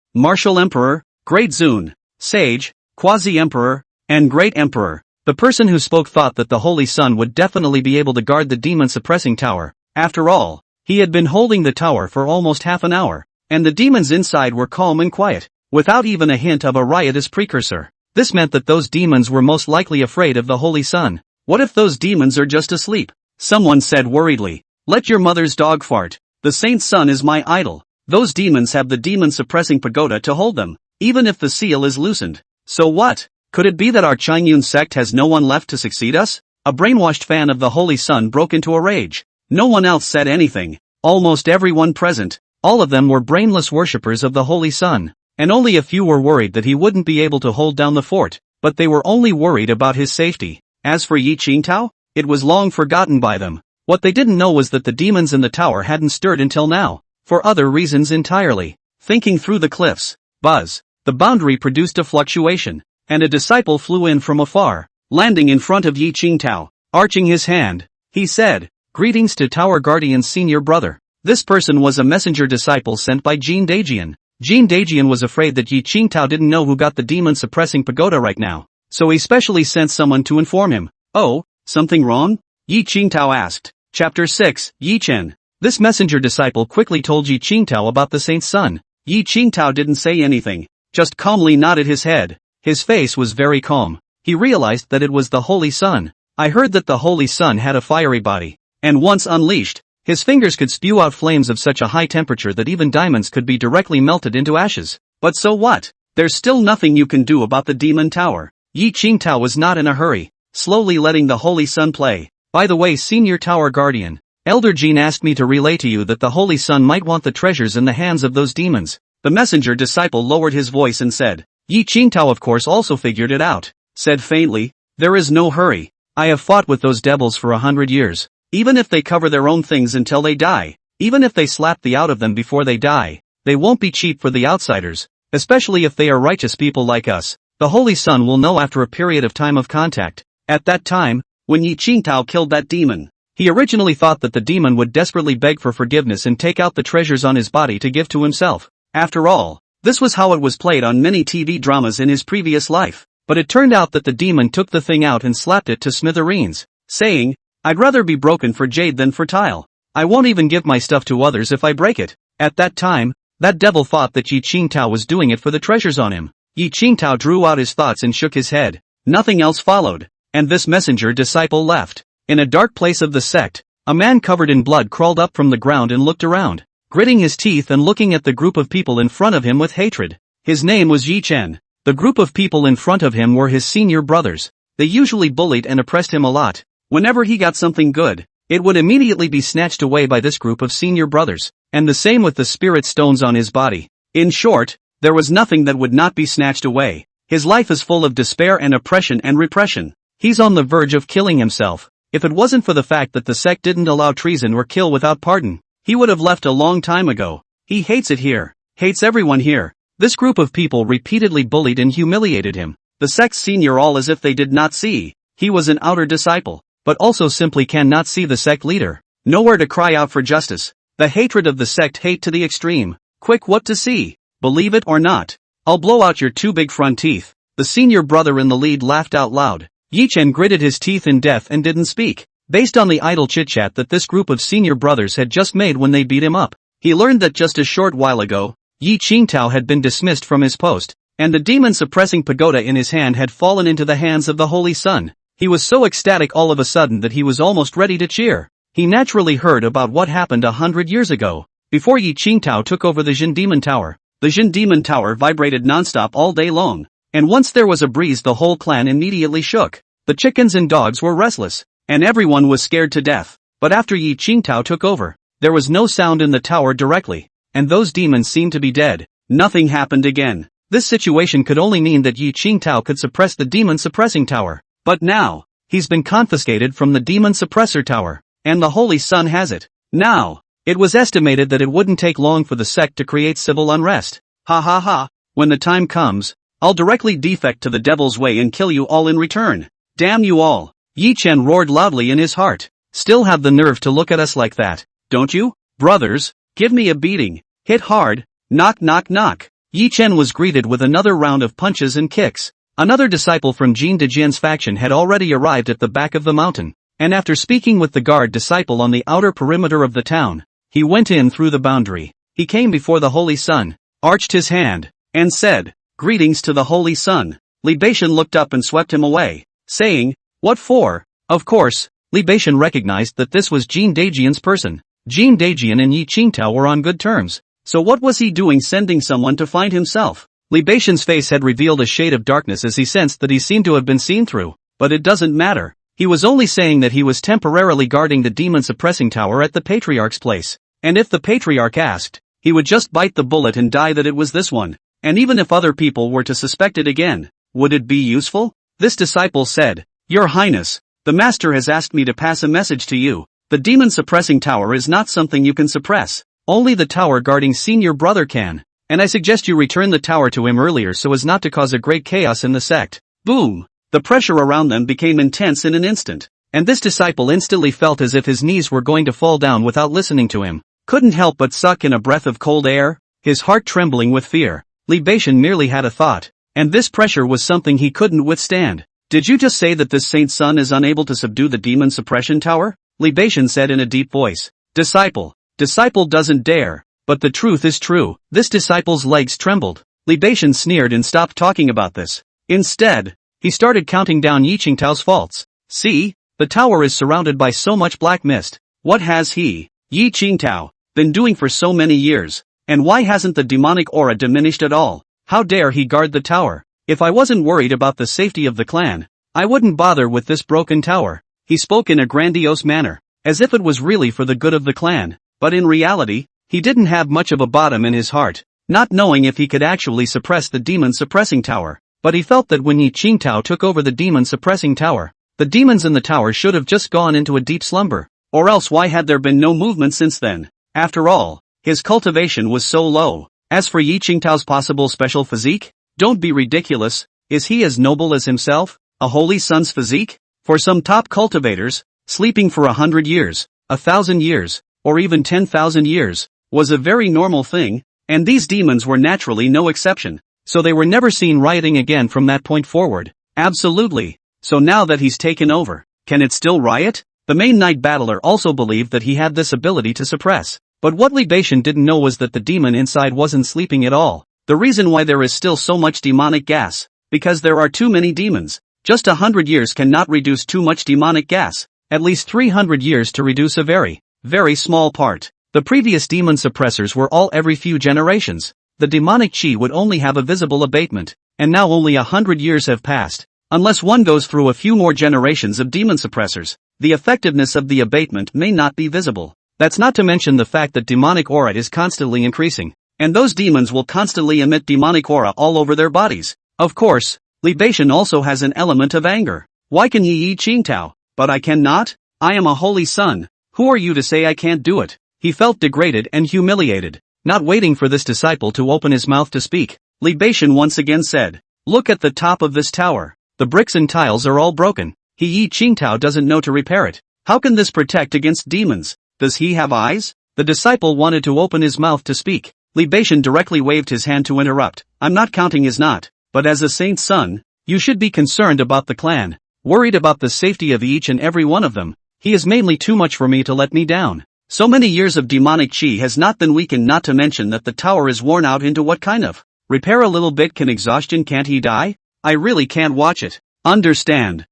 great Zun, sage, quasi-emperor, and great emperor. The person who spoke thought that the Holy Sun would definitely be able to guard the demon-suppressing tower. After all, he had been holding the tower for almost half an hour, and the demons inside were calm and quiet, without even a hint of a riotous precursor. This meant that those demons were most likely afraid of the Holy Sun. What if those demons are just asleep? Someone said worriedly, Let your mother's dog fart. The saint's son is my idol. Those demons have the demon-suppressing pagoda to hold them, even if the seal is loosened. So what? Could it be that our Qingyun sect has no one left to succeed us? A brainwashed fan of the Holy Sun broke into a rage. No one else said anything. Almost everyone present, all of them were brainless worshippers of the Holy Sun, and only a few were worried that he wouldn't be able to hold down the fort, but they were only worried about his safety. As for Yi Qingtao, it was long forgotten by them. What they didn't know was that the demons in the tower hadn't stirred until now, for other reasons entirely. Thinking through the cliffs, buzz, the boundary produced a fluctuation, and a disciple flew in from afar, landing in front of Yi Qingtao. Arching his hand, he said, Greetings to Tower Guardian's senior brother. This person was a messenger disciple sent by Jin Dejian. Jin Dejian was afraid that Yi Qingtao didn't know who got the demon-suppressing pagoda right now, so he specially sent someone to inform him. Oh, something wrong? Yi Qingtao asked. Chapter 6, Yi Chen. This messenger disciple quickly told Yi Qingtao about the saint's son. Yi Qingtao didn't say anything, just calmly nodded his head. His face was very calm. He realized that it was the Holy Sun. I heard that the Holy Sun had a fiery body, and once unleashed, his fingers could spew out flames of such a high temperature that even diamonds could be directly melted into ashes. But so what? There's still nothing you can do about the demon tower. Yi Qingtao was not in a hurry, slowly letting the Holy Sun play. By the way, Senior Tower Guardian, Elder Jin asked me to relay to you that the Holy Sun might want the treasures in the hands of those demons. The messenger disciple lowered his voice and said. Yi Qingtao of course also figured it out, said faintly, There is no hurry. I have fought with those devils for 100 years. Even if they cover their own things until they die, even if they slap the out of them before they die, they won't be cheap for the outsiders, especially if they are righteous people like us. The Holy Sun will know after a period of time of contact. At that time, when Yi Qingtao killed that demon. He originally thought that the demon would desperately beg for forgiveness and take out the treasures on his body to give to himself. After all, this was how it was played on many TV dramas in his previous life. But it turned out that the demon took the thing out and slapped it to smithereens, saying, "I'd rather be broken for jade than for tile. I won't even give my stuff to others if I break it." At that time, that devil thought that Yi Qingtao was doing it for the treasures on him. Yi Qingtao drew out his thoughts and shook his head. Nothing else followed, and this messenger disciple left. In a dark place of the sect, a man covered in blood crawled up from the ground and looked around, gritting his teeth and looking at the group of people in front of him with hatred. His name was Yi Chen. The group of people in front of him were his senior brothers. They usually bullied and oppressed him a lot. Whenever he got something good, it would immediately be snatched away by this group of senior brothers, and the same with the spirit stones on his body. In short, there was nothing that would not be snatched away. His life is full of despair and oppression and repression. He's on the verge of killing himself. If it wasn't for the fact that the sect didn't allow treason or kill without pardon, he would have left a long time ago. He hates it here. Hates everyone here. This group of people repeatedly bullied and humiliated him. The sect's senior all as if they did not see. He was an outer disciple, but also simply cannot see the sect leader. Nowhere to cry out for justice. The hatred of the sect hate to the extreme. Quick, what to see? Believe it or not. I'll blow out your two big front teeth. The senior brother in the lead laughed out loud. Yi Chen gritted his teeth in death and didn't speak. Based on the idle chit-chat that this group of senior brothers had just made when they beat him up, he learned that just a short while ago, Yi Qingtao had been dismissed from his post, and the demon-suppressing pagoda in his hand had fallen into the hands of the Holy Sun. He was so ecstatic all of a sudden that he was almost ready to cheer. He naturally heard about what happened 100 years ago, before Yi Qingtao took over the Jin Demon Tower. The Jin Demon Tower vibrated non-stop all day long, and once there was a breeze the whole clan immediately shook. The chickens and dogs were restless, and everyone was scared to death. But after Yi Qingtao took over, there was no sound in the tower directly, and those demons seemed to be dead. Nothing happened again. This situation could only mean that Yi Qingtao could suppress the demon-suppressing tower. But now, he's been confiscated from the demon-suppressor tower, and the Holy Sun has it. Now, it was estimated that it wouldn't take long for the sect to create civil unrest. Ha ha ha, when the time comes, I'll directly defect to the devil's way and kill you all in return. Damn you all. Yi Chen roared loudly in his heart. Still have the nerve to look at us like that, don't you? Brothers, give me a beating. Hit hard. Knock knock knock. Yi Chen was greeted with another round of punches and kicks. Another disciple from Jin Dejian's faction had already arrived at the back of the mountain, and after speaking with the guard disciple on the outer perimeter of the town, he went in through the boundary. He came before the Holy Sun, arched his hand, and said, "Greetings to the Holy Sun." Li Beishan looked up and swept him away, saying, "What for?" Of course, Li Beishan recognized that this was Jin Dejian's person. Jin Dejian and Yi Qingtao were on good terms, so what was he doing sending someone to find himself? Li Beishan's face had revealed a shade of darkness as he sensed that he seemed to have been seen through, but it doesn't matter. He was only saying that he was temporarily guarding the demon-suppressing tower at the Patriarch's place, and if the Patriarch asked, he would just bite the bullet and die that it was this one, and even if other people were to suspect it again, would it be useful? This disciple said, "Your Highness, the Master has asked me to pass a message to you. The demon-suppressing tower is not something you can suppress. Only the tower guarding senior brother can, and I suggest you return the tower to him earlier so as not to cause a great chaos in the sect." Boom! The pressure around them became intense in an instant, and this disciple instantly felt as if his knees were going to fall down without listening to him. Couldn't help but suck in a breath of cold air, his heart trembling with fear. Li Beishan merely had a thought, and this pressure was something he couldn't withstand. "Did you just say that this Saint Sun is unable to subdue the demon suppression tower?" Li Beishan said in a deep voice. Disciple doesn't dare, but the truth is true." This disciple's legs trembled. Li Beishan sneered and stopped talking about this. Instead, he started counting down Yi Qingtao's faults. "See, the tower is surrounded by so much black mist. What has he, Yi Qingtao, been doing for so many years? And why hasn't the demonic aura diminished at all? How dare he guard the tower? If I wasn't worried about the safety of the clan, I wouldn't bother with this broken tower." He spoke in a grandiose manner, as if it was really for the good of the clan, but in reality, he didn't have much of a bottom in his heart, not knowing if he could actually suppress the demon-suppressing tower. But he felt that when Yi Qingtao took over the demon-suppressing tower, the demons in the tower should have just gone into a deep slumber, or else why had there been no movement since then? After all, his cultivation was so low. As for Yi Qingtao's possible special physique, don't be ridiculous. Is he as noble as himself? A Holy Sun's physique? For some top cultivators, sleeping for 100 years, 1,000 years, or even 10,000 years, was a very normal thing, and these demons were naturally no exception. So they were never seen rioting again from that point forward. Absolutely. So now that he's taken over, can it still riot? The main Night Battler also believed that he had this ability to suppress. But what Libation didn't know was that the demon inside wasn't sleeping at all. The reason why there is still so much demonic gas, because there are too many demons. Just 100 years cannot reduce too much demonic gas. At least 300 years to reduce a very, very small part. The previous demon suppressors were all every few generations. The demonic chi would only have a visible abatement, and now only 100 years have passed. Unless one goes through a few more generations of demon suppressors, the effectiveness of the abatement may not be visible. That's not to mention the fact that demonic aura is constantly increasing, and those demons will constantly emit demonic aura all over their bodies. Of course, Libation also has an element of anger. Why can he eat Qingtao, but I cannot? I am a holy son. Who are you to say I can't do it? He felt degraded and humiliated. Not waiting for this disciple to open his mouth to speak, Libation once again said, "Look at the top of this tower. The bricks and tiles are all broken. He Yi Qingtao doesn't know to repair it. How can this protect against demons? Does he have eyes?" The disciple wanted to open his mouth to speak. Libation directly waved his hand to interrupt. "I'm not counting his not, but as a saint's son, you should be concerned about the clan, worried about the safety of each and every one of them. He is mainly too much for me to let me down. So many years of demonic chi has not been weakened, not to mention that the tower is worn out into what kind of repair a little bit can exhaustion. Can't he die? I really can't watch it. Understand.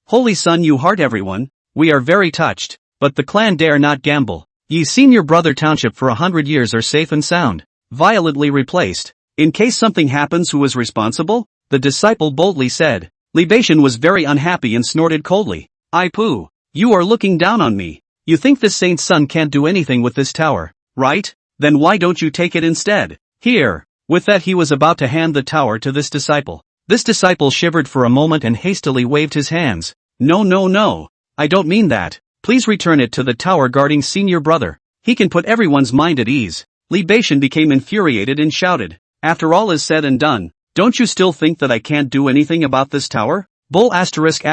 Holy son, you heart everyone. We are very touched, but the clan dare not gamble. Ye senior brother township for 100 years are safe and sound. Violently replaced. In case something happens, who is responsible?" The disciple boldly said. Libation was very unhappy and snorted coldly. "I poo. You are looking down on me. You think this saint's son can't do anything with this tower, right? Then why don't you take it instead? Here." With that, he was about to hand the tower to this disciple. This disciple shivered for a moment and hastily waved his hands. No. I don't mean that. Please return it to the tower guarding senior brother. He can put everyone's mind at ease." Libation became infuriated and shouted, "After all is said and done, don't you still think that I can't do anything about this tower? Bull asterisk.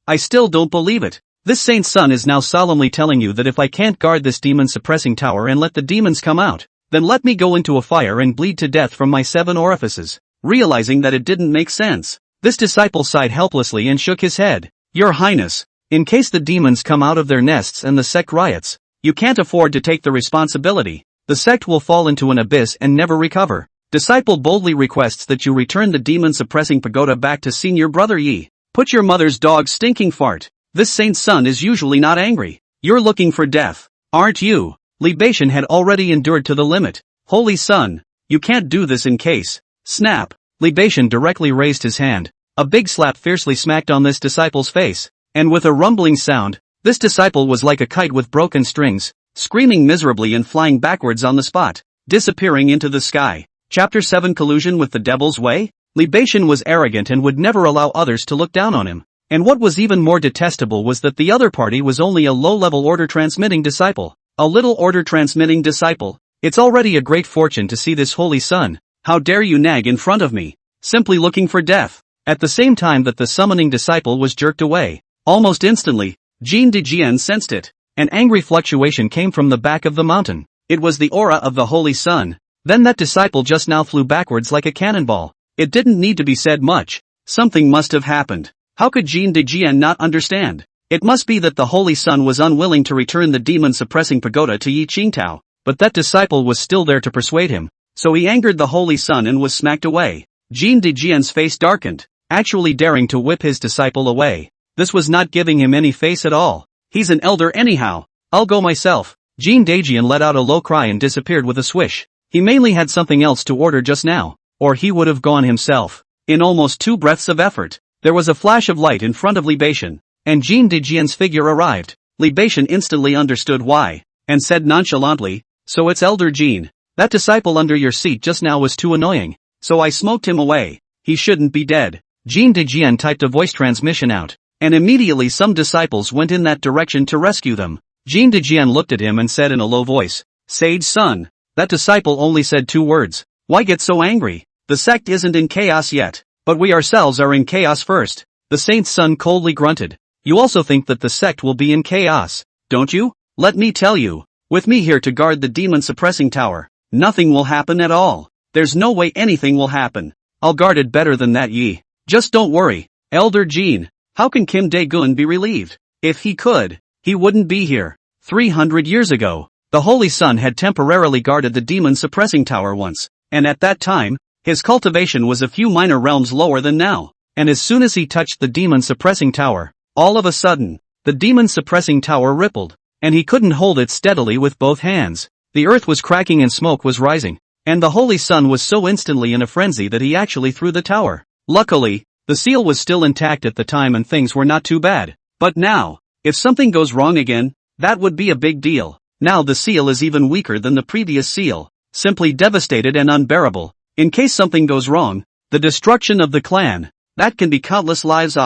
I still don't believe it. This saint's son is now solemnly telling you that if I can't guard this demon-suppressing tower and let the demons come out, then let me go into a fire and bleed to death from my 7 orifices. Realizing that it didn't make sense, this disciple sighed helplessly and shook his head. "Your Highness, in case the demons come out of their nests and the sect riots, you can't afford to take the responsibility. The sect will fall into an abyss and never recover. Disciple boldly requests that you return the demon-suppressing pagoda back to senior brother Yi. Put your mother's dog's stinking fart. This saint's son is usually not angry. You're looking for death, aren't you?" Libation had already endured to the limit. "Holy son, you can't do this in case." Snap! Libation directly raised his hand. A big slap fiercely smacked on this disciple's face, and with a rumbling sound, this disciple was like a kite with broken strings, screaming miserably and flying backwards on the spot, disappearing into the sky. Chapter 7: Collusion with the Devil's Way? Libation was arrogant and would never allow others to look down on him. And what was even more detestable was that the other party was only a low-level order-transmitting disciple. A little order-transmitting disciple. It's already a great fortune to see this holy son. How dare you nag in front of me? Simply looking for death. At the same time that the summoning disciple was jerked away, almost instantly, Jean de Jian sensed it. An angry fluctuation came from the back of the mountain. It was the aura of the holy son. Then that disciple just now flew backwards like a cannonball. It didn't need to be said much. Something must have happened. How could Jean de Jian not understand? It must be that the holy son was unwilling to return the demon-suppressing pagoda to Yi Qingtao, but that disciple was still there to persuade him, so he angered the holy son and was smacked away. Jean de Jian's face darkened, actually daring to whip his disciple away. This was not giving him any face at all. He's an elder anyhow. I'll go myself. Jean de Jian let out a low cry and disappeared with a swish. He mainly had something else to order just now, or he would have gone himself. In almost 2 breaths of effort, there was a flash of light in front of Libation, and Jean de Jian's figure arrived. Libation instantly understood why, and said nonchalantly, "So it's Elder Jean. That disciple under your seat just now was too annoying, so I smoked him away. He shouldn't be dead." Jean de Jian typed a voice transmission out, and immediately some disciples went in that direction to rescue them. Jean de Jian looked at him and said in a low voice, "Sage son." That disciple only said 2 words. "Why get so angry? The sect isn't in chaos yet, but we ourselves are in chaos first." The saint's son coldly grunted. You also think that the sect will be in chaos, don't you? Let me tell you. With me here to guard the demon-suppressing tower, nothing will happen at all. There's no way anything will happen. I'll guard it better than that, Yi. Just don't worry. Elder Jean, how can Kim Dae-gun be relieved? If he could, he wouldn't be here. 300 years ago, the Holy Sun had temporarily guarded the demon-suppressing tower once, and at that time, his cultivation was a few minor realms lower than now. And as soon as he touched the demon-suppressing tower, all of a sudden, the demon-suppressing tower rippled, and he couldn't hold it steadily with both hands. The earth was cracking and smoke was rising, and the Holy Sun was so instantly in a frenzy that he actually threw the tower. Luckily, the seal was still intact at the time and things were not too bad. But now, if something goes wrong again, that would be a big deal. Now the seal is even weaker than the previous seal, simply devastated and unbearable. In case something goes wrong, the destruction of the clan, that can be countless lives.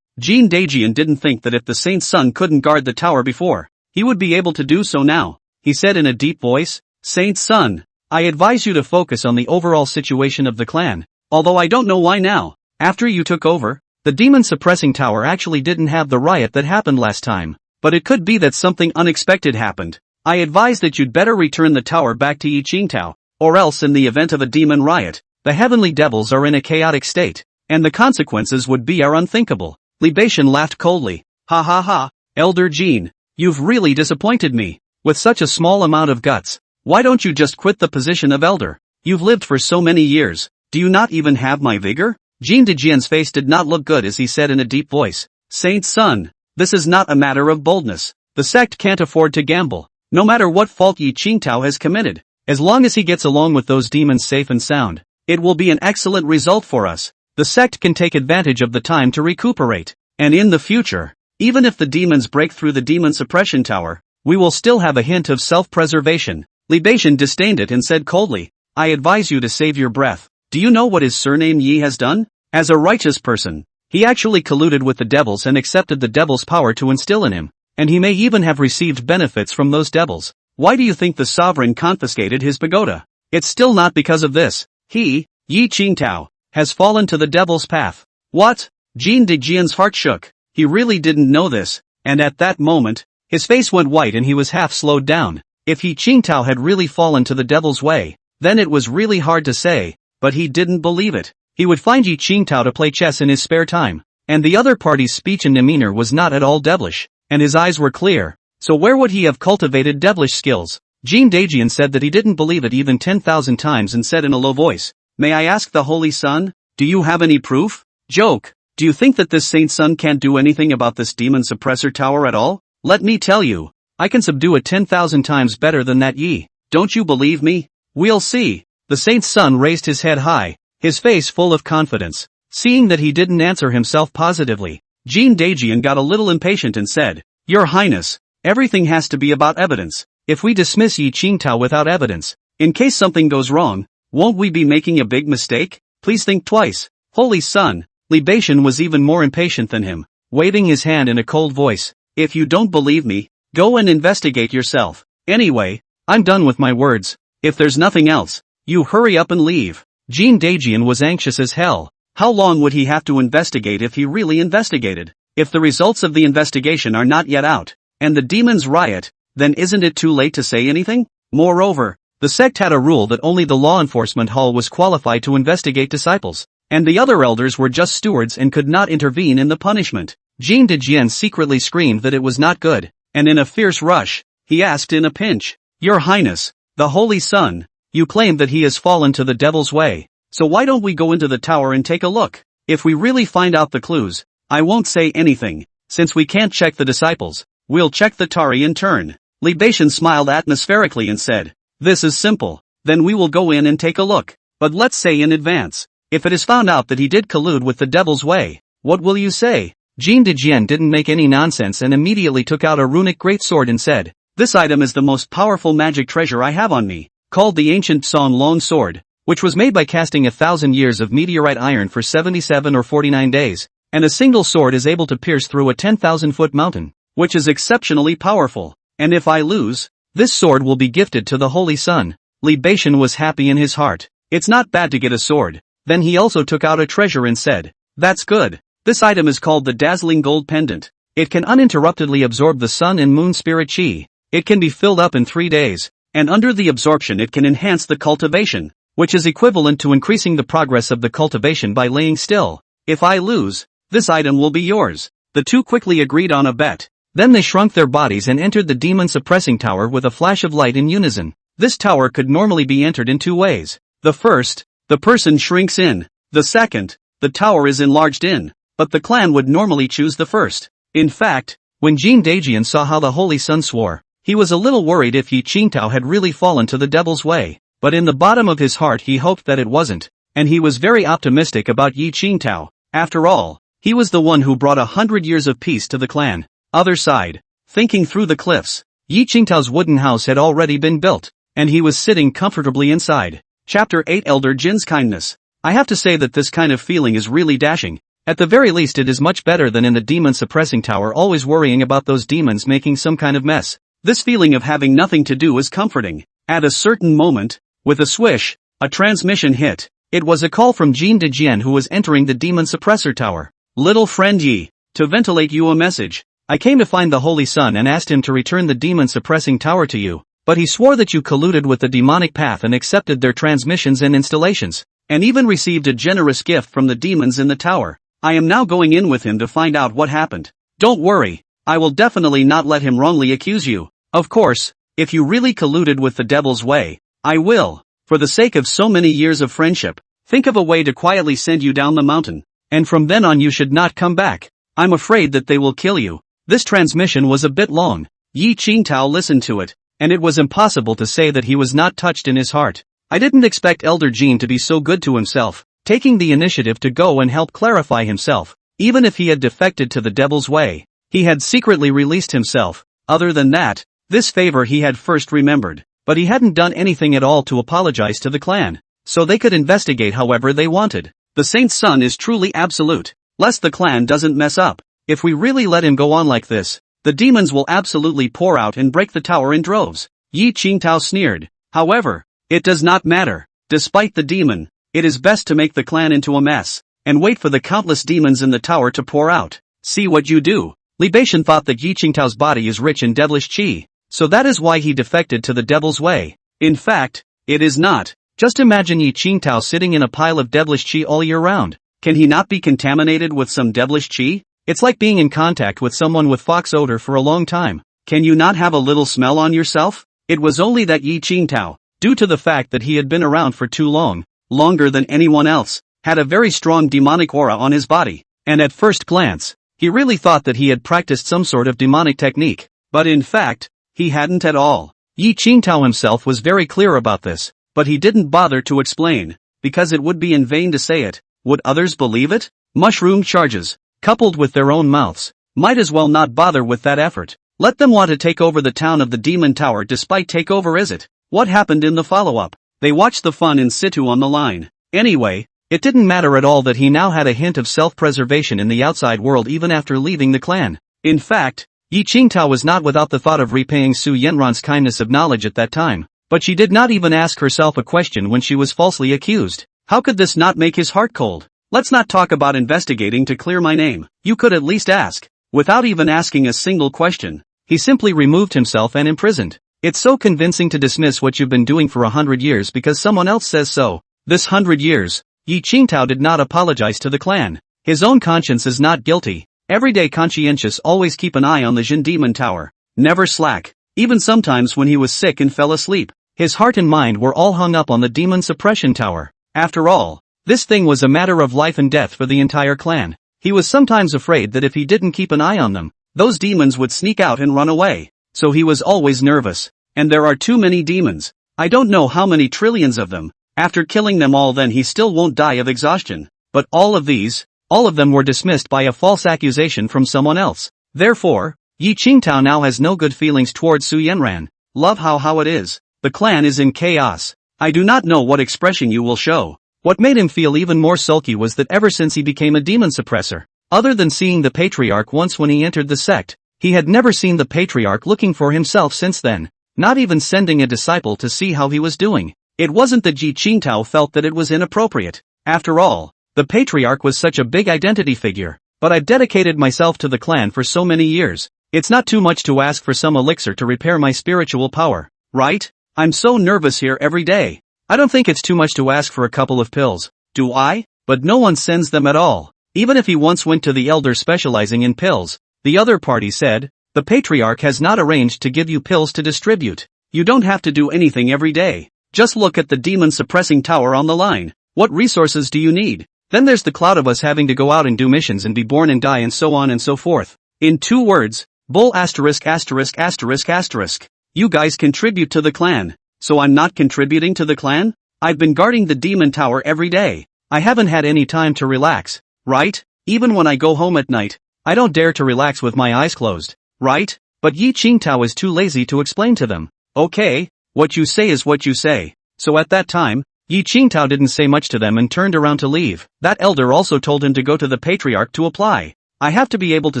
Jean Daejian didn't think that if the saint's son couldn't guard the tower before, he would be able to do so now. He said in a deep voice, Saint's son, I advise you to focus on the overall situation of the clan, although I don't know why now. After you took over, the demon-suppressing tower actually didn't have the riot that happened last time, but it could be that something unexpected happened. I advise that you'd better return the tower back to Yi Qingtao, or else in the event of a demon riot, the heavenly devils are in a chaotic state, and the consequences would be unthinkable. Li Beishan laughed coldly. Ha ha ha, Elder Jean, you've really disappointed me. With such a small amount of guts, why don't you just quit the position of elder? You've lived for so many years, do you not even have my vigor? Jean Daejian's face did not look good as he said in a deep voice, Saint's son, this is not a matter of boldness. The sect can't afford to gamble, no matter what fault Yi Qingtao has committed. As long as he gets along with those demons safe and sound, it will be an excellent result for us. The sect can take advantage of the time to recuperate, and in the future, even if the demons break through the demon suppression tower, we will still have a hint of self-preservation. Li Beishan disdained it and said coldly, I advise you to save your breath. Do you know what his surname Yi has done? As a righteous person, he actually colluded with the devils and accepted the devils' power to instill in him, and he may even have received benefits from those devils. Why do you think the sovereign confiscated his pagoda? It's still not because of this. He, Yi Qingtao, has fallen to the devil's path. What? Jean Daejian's heart shook. He really didn't know this, and at that moment, his face went white and he was half slowed down. If Yi Qingtao had really fallen to the devil's way, then it was really hard to say, but he didn't believe it. He would find Yi Qingtao to play chess in his spare time, and the other party's speech and demeanor was not at all devilish, and his eyes were clear, so where would he have cultivated devilish skills? Jean Daejian said that he didn't believe it even 10,000 times and said in a low voice, May I ask the Holy Sun, do you have any proof? Joke. Do you think that this saint's son can't do anything about this demon suppressor tower at all? Let me tell you, I can subdue it 10,000 times better than that Yi. Don't you believe me? We'll see. The saint's son raised his head high, his face full of confidence. Seeing that he didn't answer himself positively, Jean Daejian got a little impatient and said, Your Highness, everything has to be about evidence. If we dismiss Yi Qingtao without evidence, in case something goes wrong, won't we be making a big mistake? Please think twice. Holy Son. Li Beishan was even more impatient than him, waving his hand in a cold voice. If you don't believe me, go and investigate yourself. Anyway, I'm done with my words. If there's nothing else, you hurry up and leave. Jean Daejian was anxious as hell. How long would he have to investigate if he really investigated? If the results of the investigation are not yet out, and the demons riot, then isn't it too late to say anything? Moreover, the sect had a rule that only the law enforcement hall was qualified to investigate disciples, and the other elders were just stewards and could not intervene in the punishment. Jean Daejian secretly screamed that it was not good, and in a fierce rush, he asked in a pinch, Your Highness, the Holy Sun, you claim that he has fallen to the devil's way, so why don't we go into the tower and take a look? If we really find out the clues, I won't say anything. Since we can't check the disciples, we'll check the Tari in turn. Li Beishan smiled atmospherically and said, This is simple. Then we will go in and take a look. But let's say in advance, if it is found out that he did collude with the devil's way, what will you say? Jean Daejian didn't make any nonsense and immediately took out a runic greatsword and said, This item is the most powerful magic treasure I have on me, called the ancient Song Lone Sword, which was made by casting 1,000 years of meteorite iron for 77 or 49 days, and a single sword is able to pierce through a 10,000-foot mountain, which is exceptionally powerful, and if I lose, this sword will be gifted to the Holy Sun. Li Beishan was happy in his heart. It's not bad to get a sword. Then he also took out a treasure and said, That's good. This item is called the dazzling gold pendant. It can uninterruptedly absorb the sun and moon spirit chi. It can be filled up in 3 days, and under the absorption it can enhance the cultivation, which is equivalent to increasing the progress of the cultivation by laying still. If I lose, this item will be yours. The two quickly agreed on a bet. Then they shrunk their bodies and entered the demon suppressing tower with a flash of light in unison. This tower could normally be entered in 2 ways. The first, the person shrinks in. The second, the tower is enlarged in. But the clan would normally choose the first. In fact, when Jin Daejian saw how the Holy Sun swore, he was a little worried if Yi Qingtao had really fallen to the devil's way. But in the bottom of his heart he hoped that it wasn't, and he was very optimistic about Yi Qingtao. After all, he was the one who brought 100 years of peace to the clan. Other side, thinking through the cliffs, Yi Qingtao's wooden house had already been built, and he was sitting comfortably inside. Chapter 8 Elder Jin's Kindness. I have to say that this kind of feeling is really dashing. At the very least it is much better than in the demon suppressing tower always worrying about those demons making some kind of mess. This feeling of having nothing to do is comforting. At a certain moment, with a swish, a transmission hit. It was a call from Jin Daejian who was entering the demon suppressor tower. Little friend Yi, to ventilate you a message. I came to find the Holy Sun and asked him to return the demon suppressing tower to you, but he swore that you colluded with the demonic path and accepted their transmissions and installations, and even received a generous gift from the demons in the tower. I am now going in with him to find out what happened. Don't worry, I will definitely not let him wrongly accuse you. Of course, if you really colluded with the devil's way, I will, for the sake of so many years of friendship, think of a way to quietly send you down the mountain, and from then on you should not come back. I'm afraid that they will kill you. This transmission was a bit long. Yi Qingtao listened to it, and it was impossible to say that he was not touched in his heart. I didn't expect Elder Jin to be so good to himself, taking the initiative to go and help clarify himself. Even if he had defected to the devil's way, he had secretly released himself. Other than that, this favor he had first remembered, but he hadn't done anything at all to apologize to the clan, so they could investigate however they wanted. The Saint's son is truly absolute, lest the clan doesn't mess up. If we really let him go on like this, the demons will absolutely pour out and break the tower in droves. Yi Qingtao sneered. However, it does not matter. Despite the demon, it is best to make the clan into a mess, and wait for the countless demons in the tower to pour out. See what you do. Li Baishan thought that Yi Qingtao's body is rich in devilish qi, so that is why he defected to the devil's way. In fact, it is not. Just imagine Yi Qingtao sitting in a pile of devilish qi all year round. Can he not be contaminated with some devilish qi? It's like being in contact with someone with fox odor for a long time. Can you not have a little smell on yourself? It was only that Yi Qingtao, due to the fact that he had been around for too long, longer than anyone else, had a very strong demonic aura on his body, and at first glance, he really thought that he had practiced some sort of demonic technique, but in fact, he hadn't at all. Yi Qingtao himself was very clear about this, but he didn't bother to explain, because it would be in vain to say it. Would others believe it? Mushroom charges, coupled with their own mouths, might as well not bother with that effort. Let them want to take over the town of the Demon Tower despite takeover is it? What happened in the follow-up? They watched the fun in situ on the line. Anyway, it didn't matter at all that he now had a hint of self-preservation in the outside world even after leaving the clan. In fact, Yi Qingtao was not without the thought of repaying Su Yanran's kindness of knowledge at that time, but she did not even ask herself a question when she was falsely accused. How could this not make his heart cold? Let's not talk about investigating to clear my name. You could at least ask. Without even asking a single question, he simply removed himself and imprisoned. It's so convincing to dismiss what you've been doing for 100 years because someone else says so. This 100 years, Yi Qingtao did not apologize to the clan. His own conscience is not guilty. Everyday conscientious always keep an eye on the Jin Demon Tower. Never slack. Even sometimes when he was sick and fell asleep, his heart and mind were all hung up on the Demon Suppression Tower. After all, this thing was a matter of life and death for the entire clan. He was sometimes afraid that if he didn't keep an eye on them, those demons would sneak out and run away. So he was always nervous. And there are too many demons. I don't know how many trillions of them. After killing them all then he still won't die of exhaustion. But all of them were dismissed by a false accusation from someone else. Therefore, Yi Qingtao now has no good feelings towards Su Yanran. Love how it is. The clan is in chaos. I do not know what expression you will show. What made him feel even more sulky was that ever since he became a demon suppressor, other than seeing the patriarch once when he entered the sect, he had never seen the patriarch looking for himself since then, not even sending a disciple to see how he was doing. It wasn't that Yi Qingtao felt that it was inappropriate. After all, the patriarch was such a big identity figure, but I've dedicated myself to the clan for so many years. It's not too much to ask for some elixir to repair my spiritual power, right? I'm so nervous here every day. I don't think it's too much to ask for a couple of pills, do I? But no one sends them at all. Even if he once went to the elder specializing in pills, the other party said, the patriarch has not arranged to give you pills to distribute. You don't have to do anything every day. Just look at the demon suppressing tower on the line. What resources do you need? Then there's the cloud of us having to go out and do missions and be born and die and so on and so forth. In 2 words, bull asterisk asterisk asterisk asterisk. You guys contribute to the clan. So I'm not contributing to the clan? I've been guarding the demon tower every day. I haven't had any time to relax, right? Even when I go home at night, I don't dare to relax with my eyes closed, right? But Yi Qingtao is too lazy to explain to them. Okay, what you say is what you say. So at that time, Yi Qingtao didn't say much to them and turned around to leave. That elder also told him to go to the patriarch to apply. I have to be able to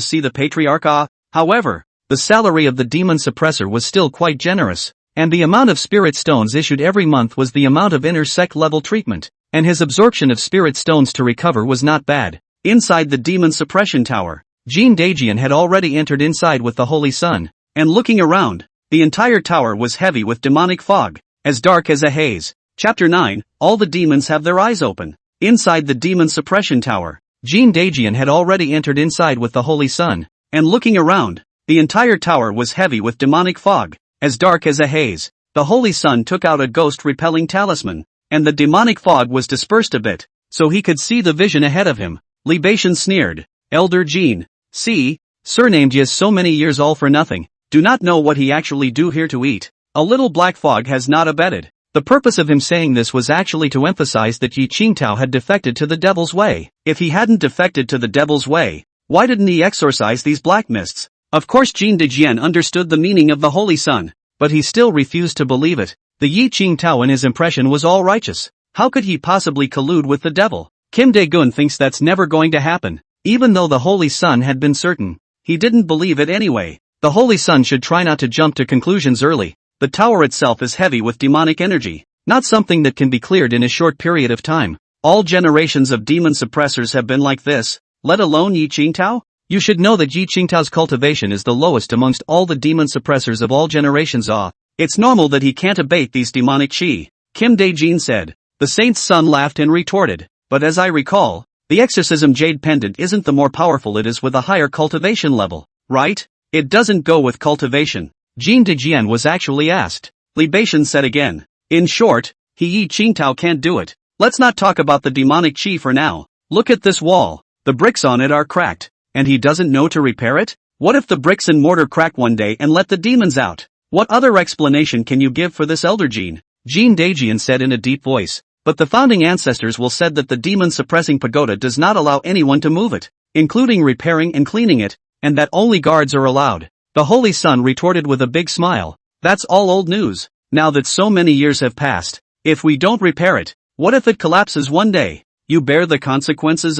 see the patriarch. However, the salary of the demon suppressor was still quite generous, and the amount of spirit stones issued every month was the amount of inner sect level treatment, and his absorption of spirit stones to recover was not bad. Inside the demon suppression tower, Jin Dajian had already entered inside with the Holy Sun, and looking around, the entire tower was heavy with demonic fog, as dark as a haze. Chapter 9, all the demons have their eyes open. Inside the demon suppression tower, Jin Dajian had already entered inside with the Holy Sun, and looking around, the entire tower was heavy with demonic fog, as dark as a haze. The Holy Sun took out a ghost-repelling talisman, and the demonic fog was dispersed a bit, so he could see the vision ahead of him. Libation sneered, Elder Jin, see, surnamed yes so many years all for nothing, do not know what he actually do here to eat. A little black fog has not abated. The purpose of him saying this was actually to emphasize that Yi Qingtao had defected to the devil's way. If he hadn't defected to the devil's way, why didn't he exorcise these black mists? Of course Jin Dajian understood the meaning of the Holy Sun, but he still refused to believe it. The Yi Qingtao in his impression was all righteous. How could he possibly collude with the devil? Kim Dae-gun thinks that's never going to happen. Even though the Holy Sun had been certain, he didn't believe it anyway. The Holy Sun should try not to jump to conclusions early. The tower itself is heavy with demonic energy, not something that can be cleared in a short period of time. All generations of demon suppressors have been like this, let alone Yi Qingtao? You should know that Yi Qingtao's cultivation is the lowest amongst all the demon suppressors of all generations. It's normal that he can't abate these demonic chi. Kim Dae-jin said. The saint's son laughed and retorted, but as I recall, the exorcism jade pendant isn't the more powerful it is with a higher cultivation level, right? It doesn't go with cultivation. Jin Dajian was actually asked. Libation said again. In short, Yi Qingtao can't do it. Let's not talk about the demonic chi for now. Look at this wall. The bricks on it are cracked, and he doesn't know to repair it? What if the bricks and mortar crack one day and let the demons out? What other explanation can you give for this, Elder Jin? Jin Dajian said in a deep voice. But the founding ancestors will said that the demon-suppressing pagoda does not allow anyone to move it, including repairing and cleaning it, and that only guards are allowed. The Holy Sun retorted with a big smile. That's all old news, now that so many years have passed. If we don't repair it, what if it collapses one day? You bear the consequences.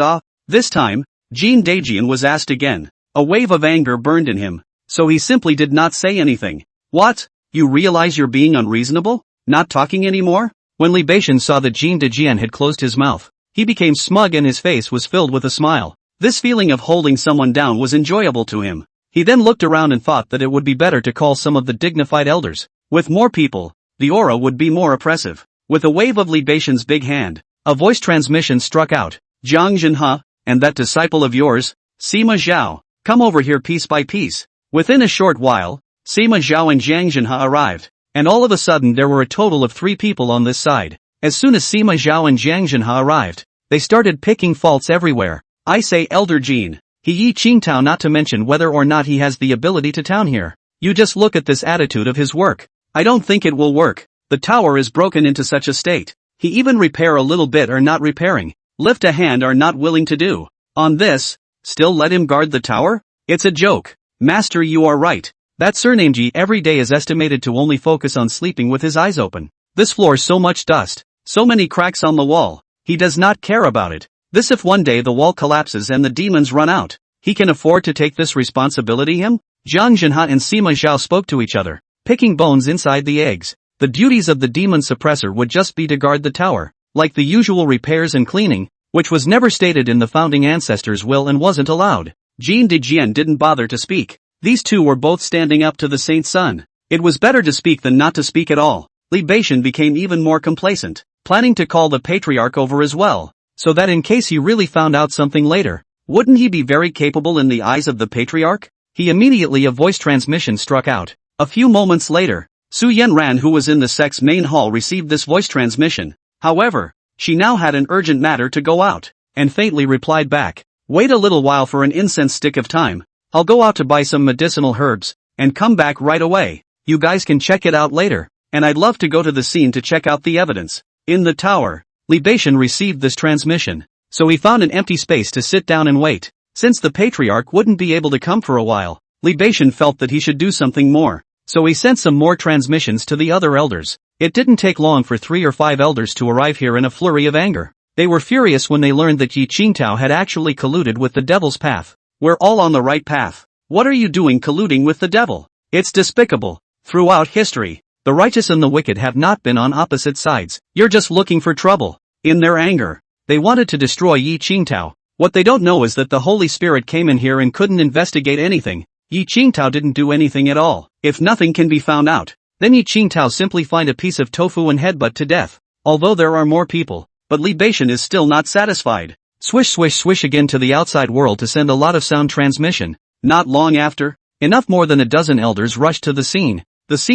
This time, Jin Dajian was asked again. A wave of anger burned in him, so he simply did not say anything. What? You realize you're being unreasonable? Not talking anymore? When Libation saw that Jin Dajian had closed his mouth, he became smug and his face was filled with a smile. This feeling of holding someone down was enjoyable to him. He then looked around and thought that it would be better to call some of the dignified elders. With more people, the aura would be more oppressive. With a wave of Libation's big hand, a voice transmission struck out. Jiang Zhenhe, and that disciple of yours, Sima Zhao, come over here piece by piece. Within a short while, Sima Zhao and Jiang Zhenhe arrived. And all of a sudden there were a total of 3 people on this side. As soon as Sima Zhao and Jiang Zhenhe arrived, they started picking faults everywhere. I say, Elder Jin, Yi Qingtao, not to mention whether or not he has the ability to town here. You just look at this attitude of his work. I don't think it will work. The tower is broken into such a state. He even repair a little bit or not repairing. Lift a hand are not willing to do. On this, still let him guard the tower? It's a joke. Master, you are right. That surname G every day is estimated to only focus on sleeping with his eyes open. This floor so much dust, so many cracks on the wall, he does not care about it. This if one day the wall collapses and the demons run out, he can afford to take this responsibility him? Jiang Zhenhe and Sima Zhao spoke to each other, picking bones inside the eggs. The duties of the demon suppressor would just be to guard the tower, like the usual repairs and cleaning, which was never stated in the founding ancestors' will and wasn't allowed. Jin de Jian didn't bother to speak. These two were both standing up to the Saint Sun. It was better to speak than not to speak at all. Li Beishan became even more complacent, planning to call the patriarch over as well, so that in case he really found out something later, wouldn't he be very capable in the eyes of the patriarch? A voice transmission struck out. A few moments later, Su Yanran, who was in the sect's main hall, received this voice transmission. However, she now had an urgent matter to go out, and faintly replied back, "Wait a little while for an incense stick of time. I'll go out to buy some medicinal herbs, and come back right away. You guys can check it out later, and I'd love to go to the scene to check out the evidence." In the tower, Li Beishan received this transmission, so he found an empty space to sit down and wait. Since the patriarch wouldn't be able to come for a while, Li Beishan felt that he should do something more, so he sent some more transmissions to the other elders. It didn't take long for 3 or 5 elders to arrive here in a flurry of anger. They were furious when they learned that Yi Qingtao had actually colluded with the devil's path. "We're all on the right path. What are you doing colluding with the devil? It's despicable. Throughout history, the righteous and the wicked have not been on opposite sides. You're just looking for trouble." In their anger, they wanted to destroy Yi Qingtao. What they don't know is that the Holy Spirit came in here and couldn't investigate anything. Yi Qingtao didn't do anything at all. If nothing can be found out, then Yi Qingtao simply find a piece of tofu and headbutt to death. Although there are more people, but Li Beishan is still not satisfied. Swish swish swish again to the outside world to send a lot of sound transmission. Not long after, enough more than a dozen elders rushed to the scene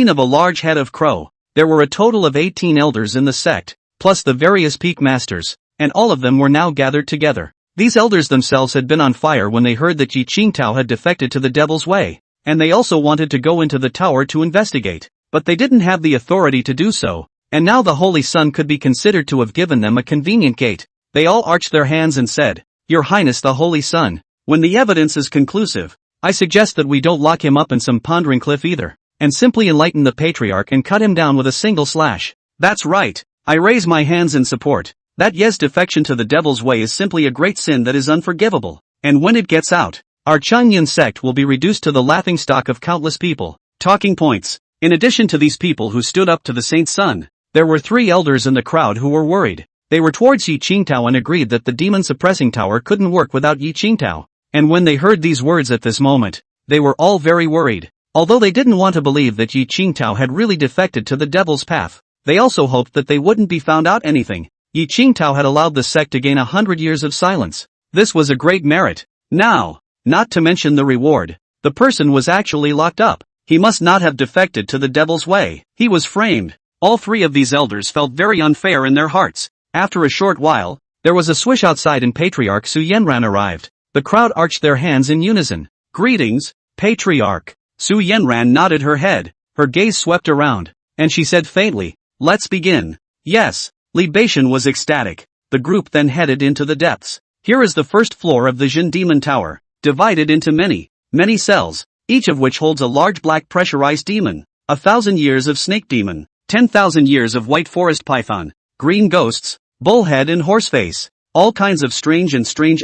of a large head of crow. There were a total of 18 elders in the sect, plus the various peak masters, and all of them were now gathered together. These elders themselves had been on fire when they heard that Yi Qingtao had defected to the devil's way, and they also wanted to go into the tower to investigate, but they didn't have the authority to do so, and now the Holy Sun could be considered to have given them a convenient gate. They all arched their hands and said, "Your Highness the Holy Sun, when the evidence is conclusive, I suggest that we don't lock him up in some pondering cliff either, and simply enlighten the patriarch and cut him down with a single slash." "That's right. I raise my hands in support. That Ye's defection to the devil's way is simply a great sin that is unforgivable, and when it gets out, our Changyan sect will be reduced to the laughingstock of countless people." Talking points. In addition to these people who stood up to the Saint Sun, there were 3 elders in the crowd who were worried. They were towards Yi Qingtao and agreed that the demon suppressing tower couldn't work without Yi Qingtao. And when they heard these words at this moment, they were all very worried. Although they didn't want to believe that Yi Qingtao had really defected to the devil's path, they also hoped that they wouldn't be found out anything. Yi Qingtao had allowed the sect to gain 100 years of silence. This was a great merit. Now, not to mention the reward, the person was actually locked up. He must not have defected to the devil's way. He was framed. All 3 of these elders felt very unfair in their hearts. After a short while, there was a swish outside and Patriarch Su Yanran arrived. The crowd arched their hands in unison. "Greetings, Patriarch." Su Yanran nodded her head. Her gaze swept around, and she said faintly, "Let's begin." Yes. Li Beishan was ecstatic. The group then headed into the depths. Here is the first floor of the Jin Demon Tower, divided into many cells, each of which holds a large black pressurized demon, 1,000 years of snake demon, 10,000 years of white forest python, green ghosts, bullhead and horseface, all kinds of strange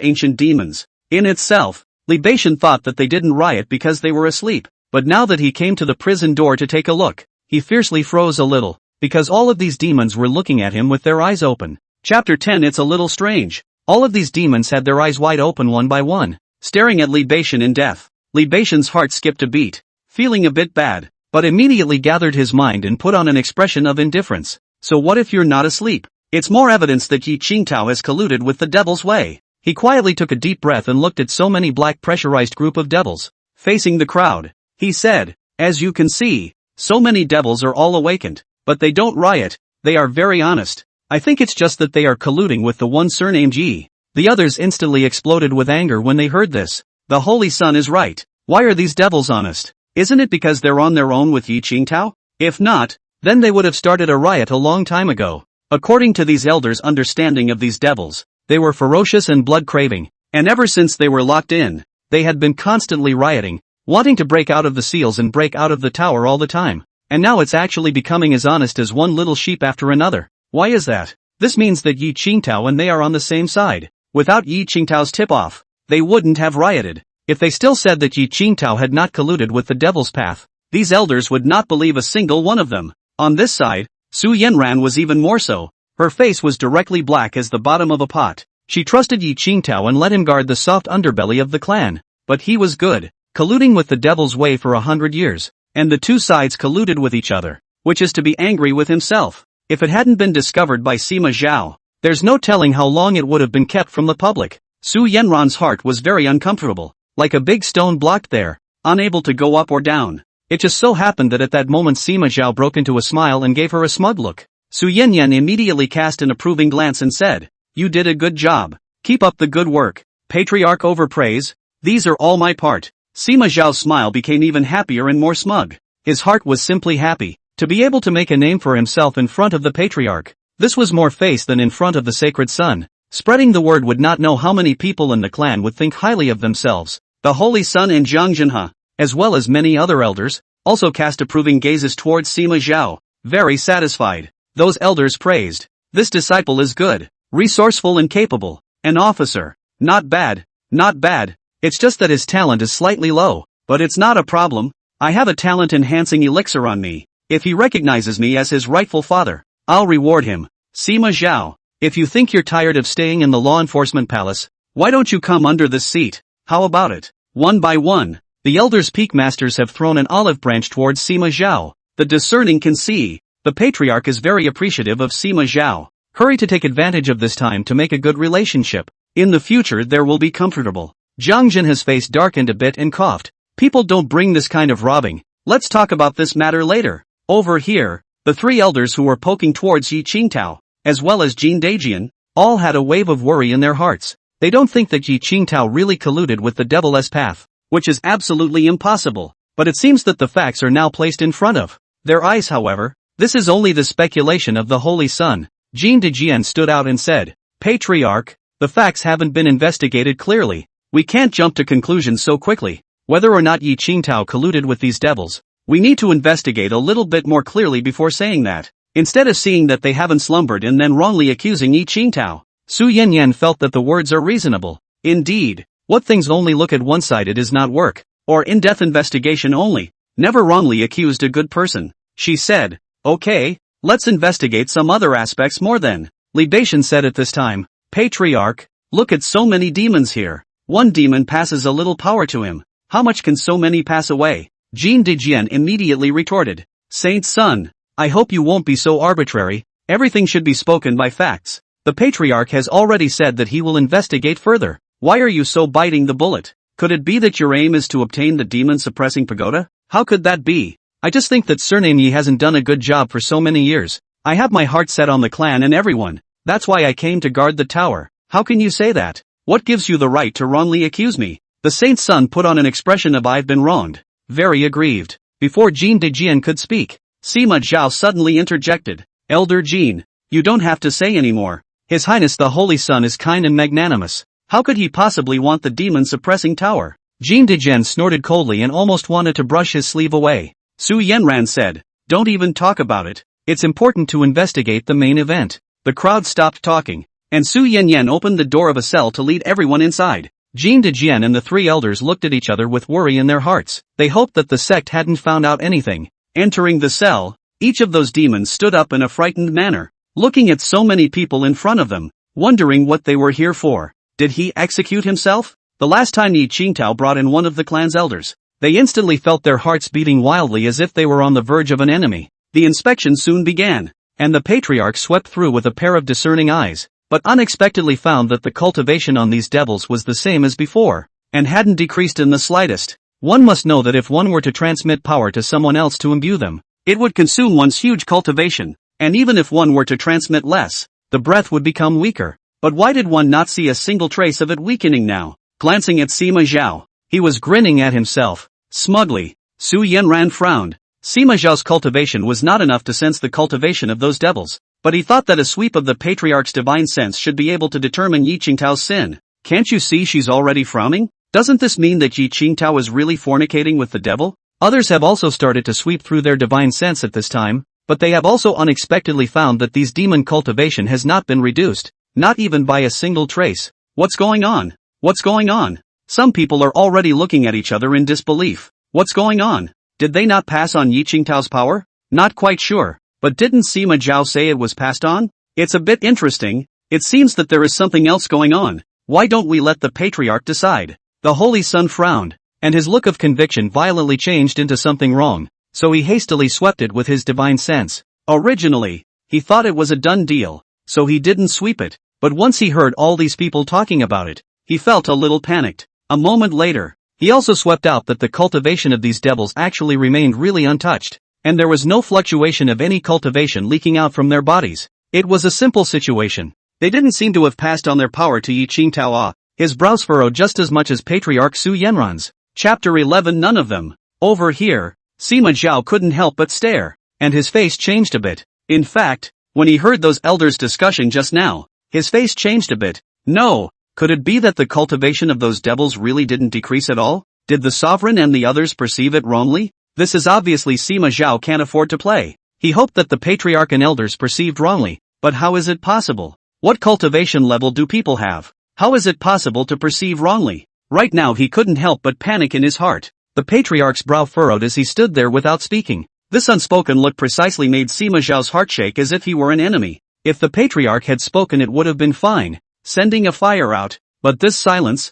ancient demons. In itself, Li Beishan thought that they didn't riot because they were asleep, but now that he came to the prison door to take a look, he fiercely froze a little, because all of these demons were looking at him with their eyes open. Chapter 10. It's a little strange. All of these demons had their eyes wide open one by one, staring at Li Beishan in death. Li Beishan's heart skipped a beat, feeling a bit bad, but immediately gathered his mind and put on an expression of indifference. So what if you're not asleep? It's more evidence that Yi Qingtao has colluded with the devil's way. He quietly took a deep breath and looked at so many black pressurized group of devils, facing the crowd. He said, "As you can see, so many devils are all awakened, but they don't riot, they are very honest. I think it's just that they are colluding with the one surnamed Yi." The others instantly exploded with anger when they heard this. The Holy Sun is right. Why are these devils honest? Isn't it because they're on their own with Yi Qingtao? If not, then they would have started a riot a long time ago. According to these elders' understanding of these devils, they were ferocious and blood-craving, and ever since they were locked in, they had been constantly rioting, wanting to break out of the seals and break out of the tower all the time. And now it's actually becoming as honest as one little sheep after another. Why is that? This means that Yi Qingtao and they are on the same side. Without Yi Qingtao's tip-off, they wouldn't have rioted. If they still said that Yi Qingtao had not colluded with the devil's path, these elders would not believe a single one of them. On this side, Su Yanran was even more so. Her face was directly black as the bottom of a pot. She trusted Yi Qingtao and let him guard the soft underbelly of the clan. But he was good, colluding with the devil's way for 100 years. And the two sides colluded with each other, which is to be angry with himself. If it hadn't been discovered by Sima Zhao, there's no telling how long it would have been kept from the public. Su Yanran's heart was very uncomfortable, like a big stone blocked there, unable to go up or down. It just so happened that at that moment Sima Zhao broke into a smile and gave her a smug look. Su Yanyan immediately cast an approving glance and said, "You did a good job. Keep up the good work. Patriarch over praise. These are all my part." Sima Zhao's smile became even happier and more smug. His heart was simply happy to be able to make a name for himself in front of the patriarch. This was more face than in front of the sacred sun. Spreading the word would not know how many people in the clan would think highly of themselves. The Holy Sun and Zhang Zhenhe, as well as many other elders, also cast approving gazes towards Sima Zhao, very satisfied. Those elders praised, "This disciple is good, resourceful and capable, an officer. Not bad, not bad. It's just that his talent is slightly low, but it's not a problem. I have a talent-enhancing elixir on me. If he recognizes me as his rightful father, I'll reward him." Sima Zhao, if you think you're tired of staying in the law enforcement palace, why don't you come under this seat? How about it? One by one, the elders' peak masters have thrown an olive branch towards Sima Zhao. The discerning can see. The patriarch is very appreciative of Sima Zhao. Hurry to take advantage of this time to make a good relationship. In the future there will be comfortable. Zhang Zhenhe's face darkened a bit and coughed. People don't bring this kind of robbing. Let's talk about this matter later. Over here, the three elders who were poking towards Yi Qingtao, as well as Jin Daijian, all had a wave of worry in their hearts. They don't think that Yi Qingtao really colluded with the devil's path, which is absolutely impossible, but it seems that the facts are now placed in front of their eyes. However, this is only the speculation of the Holy Sun. Jin Daijian stood out and said, "Patriarch, the facts haven't been investigated clearly. We can't jump to conclusions so quickly. Whether or not Yi Qingtao colluded with these devils, we need to investigate a little bit more clearly before saying that." Instead of seeing that they haven't slumbered and then wrongly accusing Yi Qingtao, Su Yanyan felt that the words are reasonable. Indeed, what things only look at one side it is not work, or in-depth investigation only, never wrongly accused a good person. She said, "Okay, let's investigate some other aspects more then." Li Baishan said at this time, "Patriarch, look at so many demons here. One demon passes a little power to him. How much can so many pass away?" Jin Daijian immediately retorted, "Saint's son, I hope you won't be so arbitrary. Everything should be spoken by facts. The patriarch has already said that he will investigate further. Why are you so biting the bullet? Could it be that your aim is to obtain the demon-suppressing pagoda? How could that be? I just think that Surname Yi hasn't done a good job for so many years. I have my heart set on the clan and everyone. That's why I came to guard the tower. How can you say that? What gives you the right to wrongly accuse me?" The saint's son put on an expression of "I've been wronged," very aggrieved. Before Jin Daijian could speak, Sima Zhao suddenly interjected, "Elder Jin, you don't have to say anymore. His Highness the Holy Sun is kind and magnanimous. How could he possibly want the demon-suppressing tower?" Jin Daijian snorted coldly and almost wanted to brush his sleeve away. Su Yanran said, "Don't even talk about it. It's important to investigate the main event." The crowd stopped talking, and Su Yanyan opened the door of a cell to lead everyone inside. Jin Daijian and the three elders looked at each other with worry in their hearts. They hoped that the sect hadn't found out anything. Entering the cell, each of those demons stood up in a frightened manner, looking at so many people in front of them, wondering what they were here for. Did he execute himself? The last time Yi Qingtao brought in one of the clan's elders, they instantly felt their hearts beating wildly as if they were on the verge of an enemy. The inspection soon began, and the patriarch swept through with a pair of discerning eyes, but unexpectedly found that the cultivation on these devils was the same as before, and hadn't decreased in the slightest. One must know that if one were to transmit power to someone else to imbue them, it would consume one's huge cultivation, and even if one were to transmit less, the breath would become weaker. But why did one not see a single trace of it weakening now? Glancing at Sima Zhao, he was grinning at himself, smugly. Su Yanran frowned. Sima Zhao's cultivation was not enough to sense the cultivation of those devils, but he thought that a sweep of the patriarch's divine sense should be able to determine Yi Qingtao's sin. Can't you see she's already frowning? Doesn't this mean that Yi Qingtao is really fornicating with the devil? Others have also started to sweep through their divine sense at this time, but they have also unexpectedly found that these demon cultivation has not been reduced, not even by a single trace. What's going on? What's going on? Some people are already looking at each other in disbelief. What's going on? Did they not pass on Yi Qingtao's power? Not quite sure, but didn't Sima Zhao say it was passed on? It's a bit interesting. It seems that there is something else going on. Why don't we let the patriarch decide? The Holy Son frowned, and his look of conviction violently changed into something wrong, so he hastily swept it with his divine sense. Originally, he thought it was a done deal, so he didn't sweep it, but once he heard all these people talking about it, he felt a little panicked. A moment later, he also swept out that the cultivation of these devils actually remained really untouched, and there was no fluctuation of any cultivation leaking out from their bodies. It was a simple situation. They didn't seem to have passed on their power to Yi Qingtao. His brows furrowed just as much as Patriarch Su Yanran's. Chapter 11. None of them. Over here, Sima Zhao couldn't help but stare, and his face changed a bit. In fact, when he heard those elders' discussion just now, his face changed a bit. No, could it be that the cultivation of those devils really didn't decrease at all? Did the sovereign and the others perceive it wrongly? This is obviously Sima Zhao can't afford to play. He hoped that the patriarch and elders perceived wrongly, but how is it possible? What cultivation level do people have? How is it possible to perceive wrongly? Right now he couldn't help but panic in his heart. The patriarch's brow furrowed as he stood there without speaking. This unspoken look precisely made Sima Zhao's heart shake as if he were an enemy. If the patriarch had spoken it would have been fine, sending a fire out, but this silence,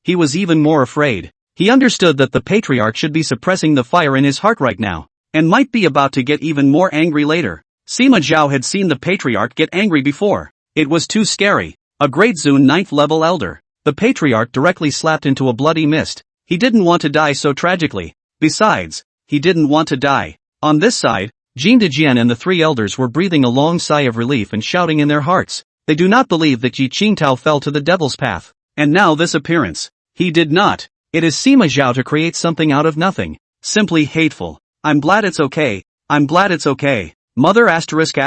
he was even more afraid. He understood that the patriarch should be suppressing the fire in his heart right now, and might be about to get even more angry later. Sima Zhao had seen the patriarch get angry before. It was too scary. A Great Zune 9th level elder. The patriarch directly slapped into a bloody mist. He didn't want to die so tragically. Besides, he didn't want to die. On this side, Jin Dejian and the three elders were breathing a long sigh of relief and shouting in their hearts. They do not believe that Yi Qingtao fell to the devil's path. And now this appearance. He did not. It is Sima Zhao to create something out of nothing. Simply hateful. I'm glad it's okay. Mother asterisk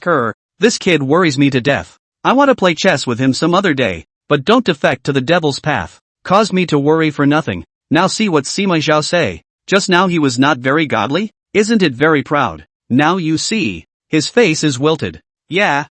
her. This kid worries me to death. I want to play chess with him some other day, but don't defect to the devil's path. Caused me to worry for nothing. Now see what Sima Zhao say. Just now he was not very godly? Isn't it very proud? Now you see. His face is wilted. Yeah,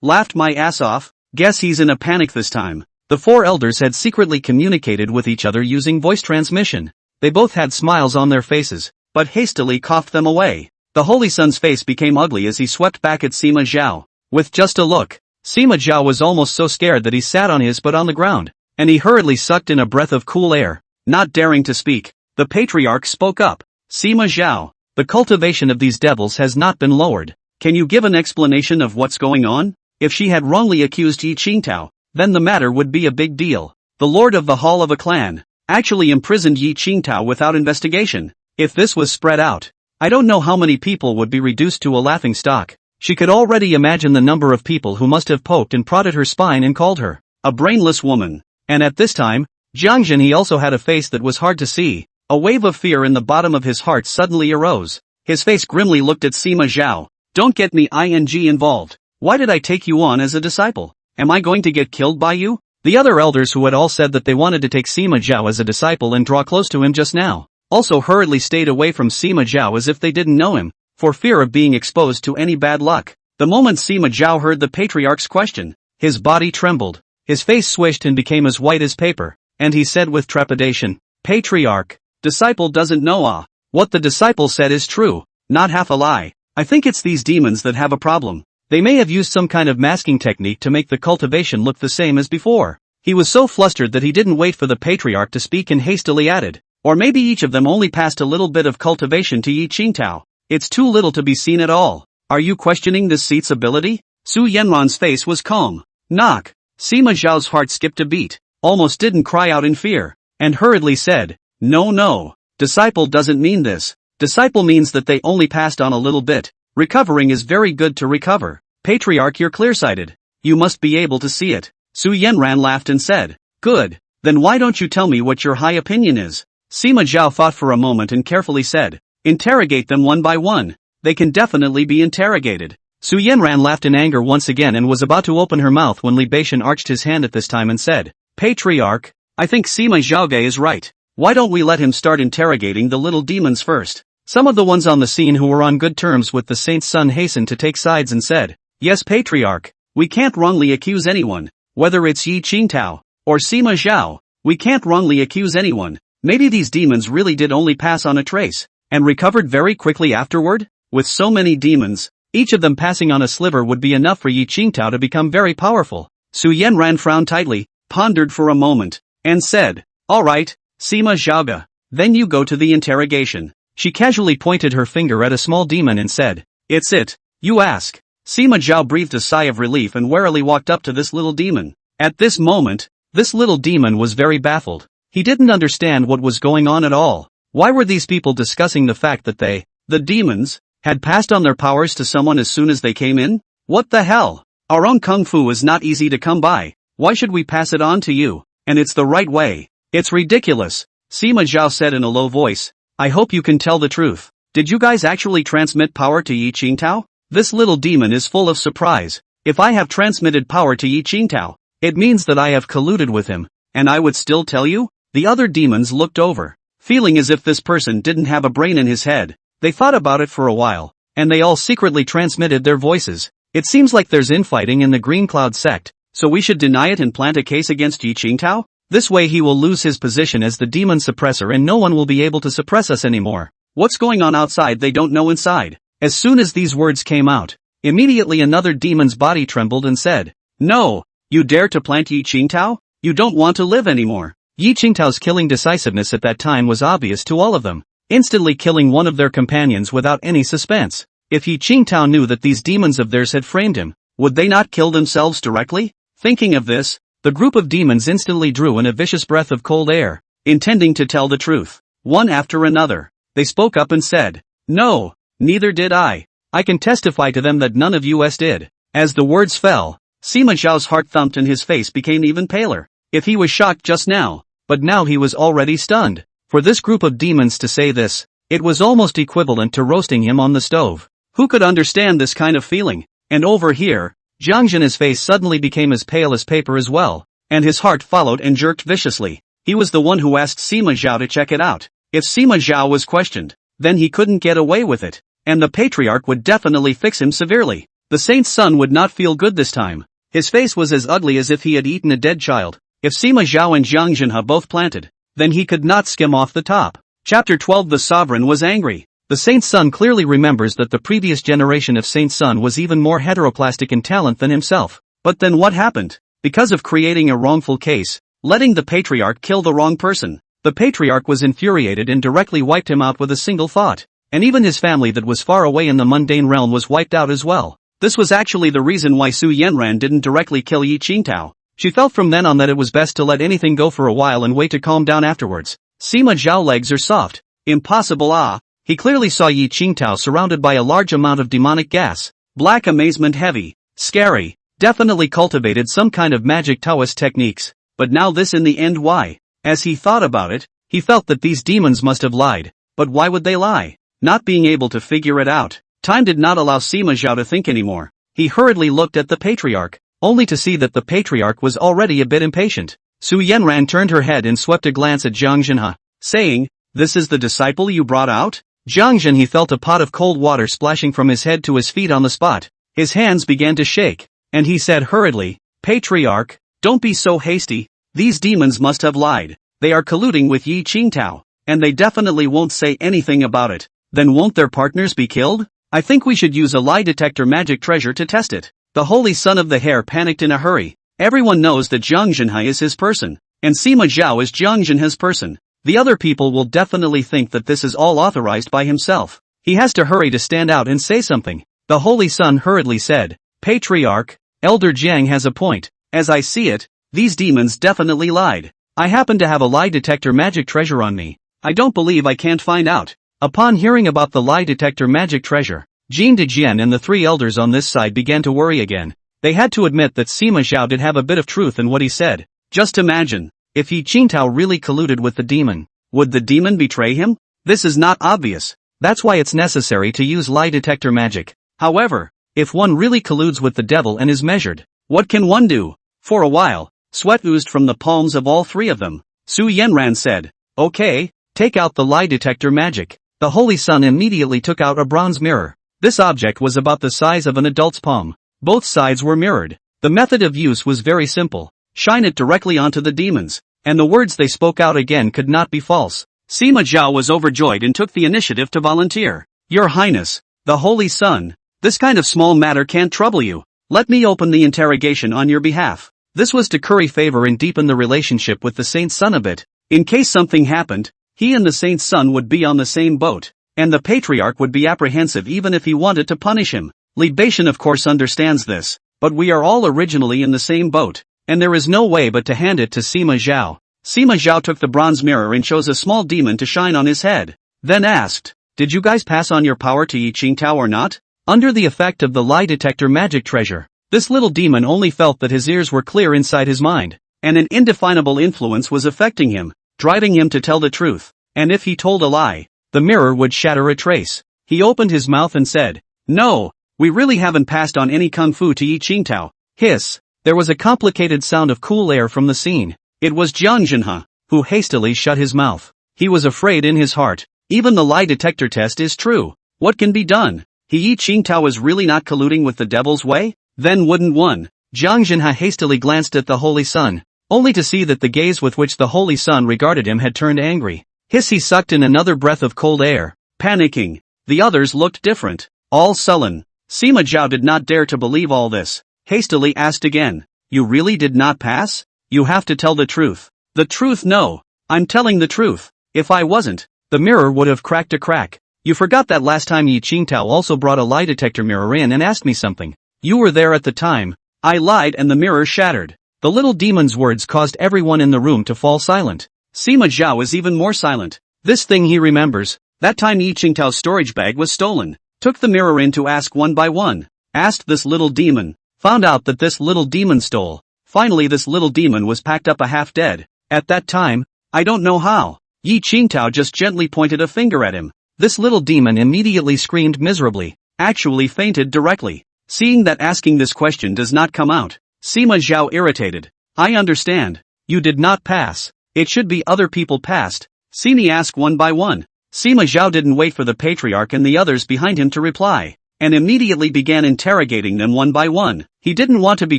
laughed my ass off. Guess he's in a panic this time. The four elders had secretly communicated with each other using voice transmission. They both had smiles on their faces, but hastily coughed them away. The Holy Son's face became ugly as he swept back at Sima Zhao. With just a look, Sima Zhao was almost so scared that he sat on his butt on the ground, and he hurriedly sucked in a breath of cool air. Not daring to speak, the patriarch spoke up. Sima Zhao, the cultivation of these devils has not been lowered. Can you give an explanation of what's going on? If she had wrongly accused Yi Qingtao, then the matter would be a big deal. The lord of the Hall of a Clan actually imprisoned Yi Qingtao without investigation. If this was spread out, I don't know how many people would be reduced to a laughingstock. She could already imagine the number of people who must have poked and prodded her spine and called her a brainless woman. And at this time, Jiang Jin also had a face that was hard to see. A wave of fear in the bottom of his heart suddenly arose. His face grimly looked at Sima Zhao. Don't get me involved. Why did I take you on as a disciple? Am I going to get killed by you? The other elders who had all said that they wanted to take Sima Zhao as a disciple and draw close to him just now, also hurriedly stayed away from Sima Zhao as if they didn't know him, for fear of being exposed to any bad luck. The moment Sima Zhao heard the patriarch's question, his body trembled, his face swished and became as white as paper, and he said with trepidation, Patriarch, disciple doesn't know what the disciple said is true, not half a lie. I think it's these demons that have a problem. They may have used some kind of masking technique to make the cultivation look the same as before. He was so flustered that he didn't wait for the patriarch to speak and hastily added, or maybe each of them only passed a little bit of cultivation to Yi Qingtao. It's too little to be seen at all. Are you questioning this seat's ability? Su Yanran's face was calm. Knock. Sima Zhao's heart skipped a beat, almost didn't cry out in fear, and hurriedly said, No. Disciple doesn't mean this. Disciple means that they only passed on a little bit. Recovering is very good to recover. Patriarch, you're clear-sighted. You must be able to see it. Su Yanran laughed and said, Good. Then why don't you tell me what your high opinion is? Sima Zhao thought for a moment and carefully said, Interrogate them one by one. They can definitely be interrogated. Su Yanran laughed in anger once again and was about to open her mouth when Li Beishan arched his hand at this time and said, Patriarch, I think Sima Zhaoge is right. Why don't we let him start interrogating the little demons first? Some of the ones on the scene who were on good terms with the saint's son hastened to take sides and said, Yes, Patriarch, we can't wrongly accuse anyone, whether it's Yi Qingtao or Sima Zhao. We can't wrongly accuse anyone. Maybe these demons really did only pass on a trace and recovered very quickly afterward? With so many demons, Each of them passing on a sliver would be enough for Yi Qingtao to become very powerful. Su Yanran frowned tightly, pondered for a moment, and said, "Alright, Sima Zhaoga. Then you go to the interrogation." She casually pointed her finger at a small demon and said, "It's it, you ask." Sima Zhao breathed a sigh of relief and warily walked up to this little demon. At this moment, this little demon was very baffled. He didn't understand what was going on at all. Why were these people discussing the fact that they, the demons, had passed on their powers to someone as soon as they came in? What the hell? Our own kung fu is not easy to come by. Why should we pass it on to you? And it's the right way. It's ridiculous. Sima Zhao said in a low voice. I hope you can tell the truth. Did you guys actually transmit power to Yi Qingtao? This little demon is full of surprise. If I have transmitted power to Yi Qingtao, it means that I have colluded with him, and I would still tell you? The other demons looked over, feeling as if this person didn't have a brain in his head. They thought about it for a while, and they all secretly transmitted their voices. It seems like there's infighting in the Green Cloud sect, so we should deny it and plant a case against Yi Qingtao? This way he will lose his position as the demon suppressor and no one will be able to suppress us anymore. What's going on outside they don't know inside. As soon as these words came out, immediately another demon's body trembled and said, "No, you dare to plant Yi Qingtao? You don't want to live anymore." Yi Qingtao's killing decisiveness at that time was obvious to all of them, instantly killing one of their companions without any suspense. If Yi Qingtao knew that these demons of theirs had framed him, would they not kill themselves directly? Thinking of this, the group of demons instantly drew in a vicious breath of cold air, intending to tell the truth. One after another, they spoke up and said, "No, neither did I. I can testify to them that none of us did." As the words fell, Sima Zhao's heart thumped and his face became even paler. If he was shocked just now, but now he was already stunned. For this group of demons to say this, it was almost equivalent to roasting him on the stove. Who could understand this kind of feeling? And over here, Jiang Zhen's face suddenly became as pale as paper as well, and his heart followed and jerked viciously. He was the one who asked Sima Zhao to check it out. If Sima Zhao was questioned, then he couldn't get away with it, and the patriarch would definitely fix him severely. The saint's son would not feel good this time. His face was as ugly as if he had eaten a dead child. If Sima Zhao and Jiang Zhenhe both planted, then he could not skim off the top. Chapter 12. The sovereign was angry. The saint's son clearly remembers that the previous generation of saint's son was even more heteroplastic in talent than himself. But then what happened? Because of creating a wrongful case, letting the patriarch kill the wrong person, the patriarch was infuriated and directly wiped him out with a single thought. And even his family that was far away in the mundane realm was wiped out as well. This was actually the reason why Su Yanran didn't directly kill Yi Qingtao. She felt from then on that it was best to let anything go for a while and wait to calm down afterwards. Sima Zhao legs are soft. Impossible. He clearly saw Yi Qingtao surrounded by a large amount of demonic gas. Black amazement, heavy, scary, definitely cultivated some kind of magic Taoist techniques. But now this in the end, why? As he thought about it, he felt that these demons must have lied. But why would they lie? Not being able to figure it out. Time did not allow Sima Zhao to think anymore. He hurriedly looked at the patriarch, only to see that the patriarch was already a bit impatient. Su Yanran turned her head and swept a glance at Jiang Zhenhe, saying, "This is the disciple you brought out?" Jiang Zhenhe felt a pot of cold water splashing from his head to his feet on the spot. His hands began to shake, and he said hurriedly, "Patriarch, don't be so hasty. These demons must have lied. They are colluding with Yi Qingtao, and they definitely won't say anything about it. Then won't their partners be killed? I think we should use a lie detector magic treasure to test it." The holy son of the hare panicked in a hurry. Everyone knows that Jiang Zhenhe is his person, and Sima Zhao is Jiang Zhenhe's person. The other people will definitely think that this is all authorized by himself. He has to hurry to stand out and say something. The holy son hurriedly said, "Patriarch, Elder Jiang has a point. As I see it, these demons definitely lied. I happen to have a lie detector magic treasure on me. I don't believe I can't find out." Upon hearing about the lie detector magic treasure, Jin Dejian and the three elders on this side began to worry again. They had to admit that Sima Zhao did have a bit of truth in what he said. Just imagine, if Yi Qingtao really colluded with the demon, would the demon betray him? This is not obvious. That's why it's necessary to use lie detector magic. However, if one really colludes with the devil and is measured, what can one do? For a while, sweat oozed from the palms of all three of them. Su Yanran said, "Okay, take out the lie detector magic." The holy son immediately took out a bronze mirror. This object was about the size of an adult's palm. Both sides were mirrored. The method of use was very simple. Shine it directly onto the demons, and the words they spoke out again could not be false. Sima Zhao was overjoyed and took the initiative to volunteer. "Your Highness, the Holy Son, This kind of small matter can't trouble you. Let me open the interrogation on your behalf. This was to curry favor and deepen the relationship with the saint's son a bit. In case something happened, he and the saint's son would be on the same boat, and the patriarch would be apprehensive even if he wanted to punish him. Libation of course understands this, but we are all originally in the same boat, and there is no way but to hand it to Sima Zhao. Sima Zhao took the bronze mirror and chose a small demon to shine on his head, then asked, "Did you guys pass on your power to Yi Qingtao or not?" Under the effect of the lie detector magic treasure, this little demon only felt that his ears were clear inside his mind, and an indefinable influence was affecting him, driving him to tell the truth, and if he told a lie, the mirror would shatter a trace. He opened his mouth and said, "No, we really haven't passed on any kung fu to Yi Qingtao." Hiss! There was a complicated sound of cool air from the scene. It was Jiang Zhenhe, who hastily shut his mouth. He was afraid in his heart. Even the lie detector test is true. What can be done? Yi Qingtao is really not colluding with the devil's way? Then wouldn't one? Jiang Zhenhe hastily glanced at the Holy Sun, only to see that the gaze with which the Holy Sun regarded him had turned angry. Hiss! He sucked in another breath of cold air, panicking. The others looked different, all sullen. Sima Zhao did not dare to believe all this, hastily asked again, "You really did not pass? You have to tell the truth." "The truth? No. I'm telling the truth. If I wasn't, the mirror would have cracked a crack. You forgot that last time Yi Qingtao also brought a lie detector mirror in and asked me something. You were there at the time. I lied and the mirror shattered." The little demon's words caused everyone in the room to fall silent. Sima Zhao is even more silent. This thing he remembers. That time Yi Qingtao's storage bag was stolen. Took the mirror in to ask one by one. Asked this little demon. Found out that this little demon stole. Finally this little demon was packed up a half dead. At that time, I don't know how. Yi Qingtao just gently pointed a finger at him. This little demon immediately screamed miserably. Actually fainted directly. Seeing that asking this question does not come out, Sima Zhao irritated. "I understand. You did not pass. It should be other people passed. See me ask one by one." Sima Zhao didn't wait for the patriarch and the others behind him to reply, and immediately began interrogating them one by one. He didn't want to be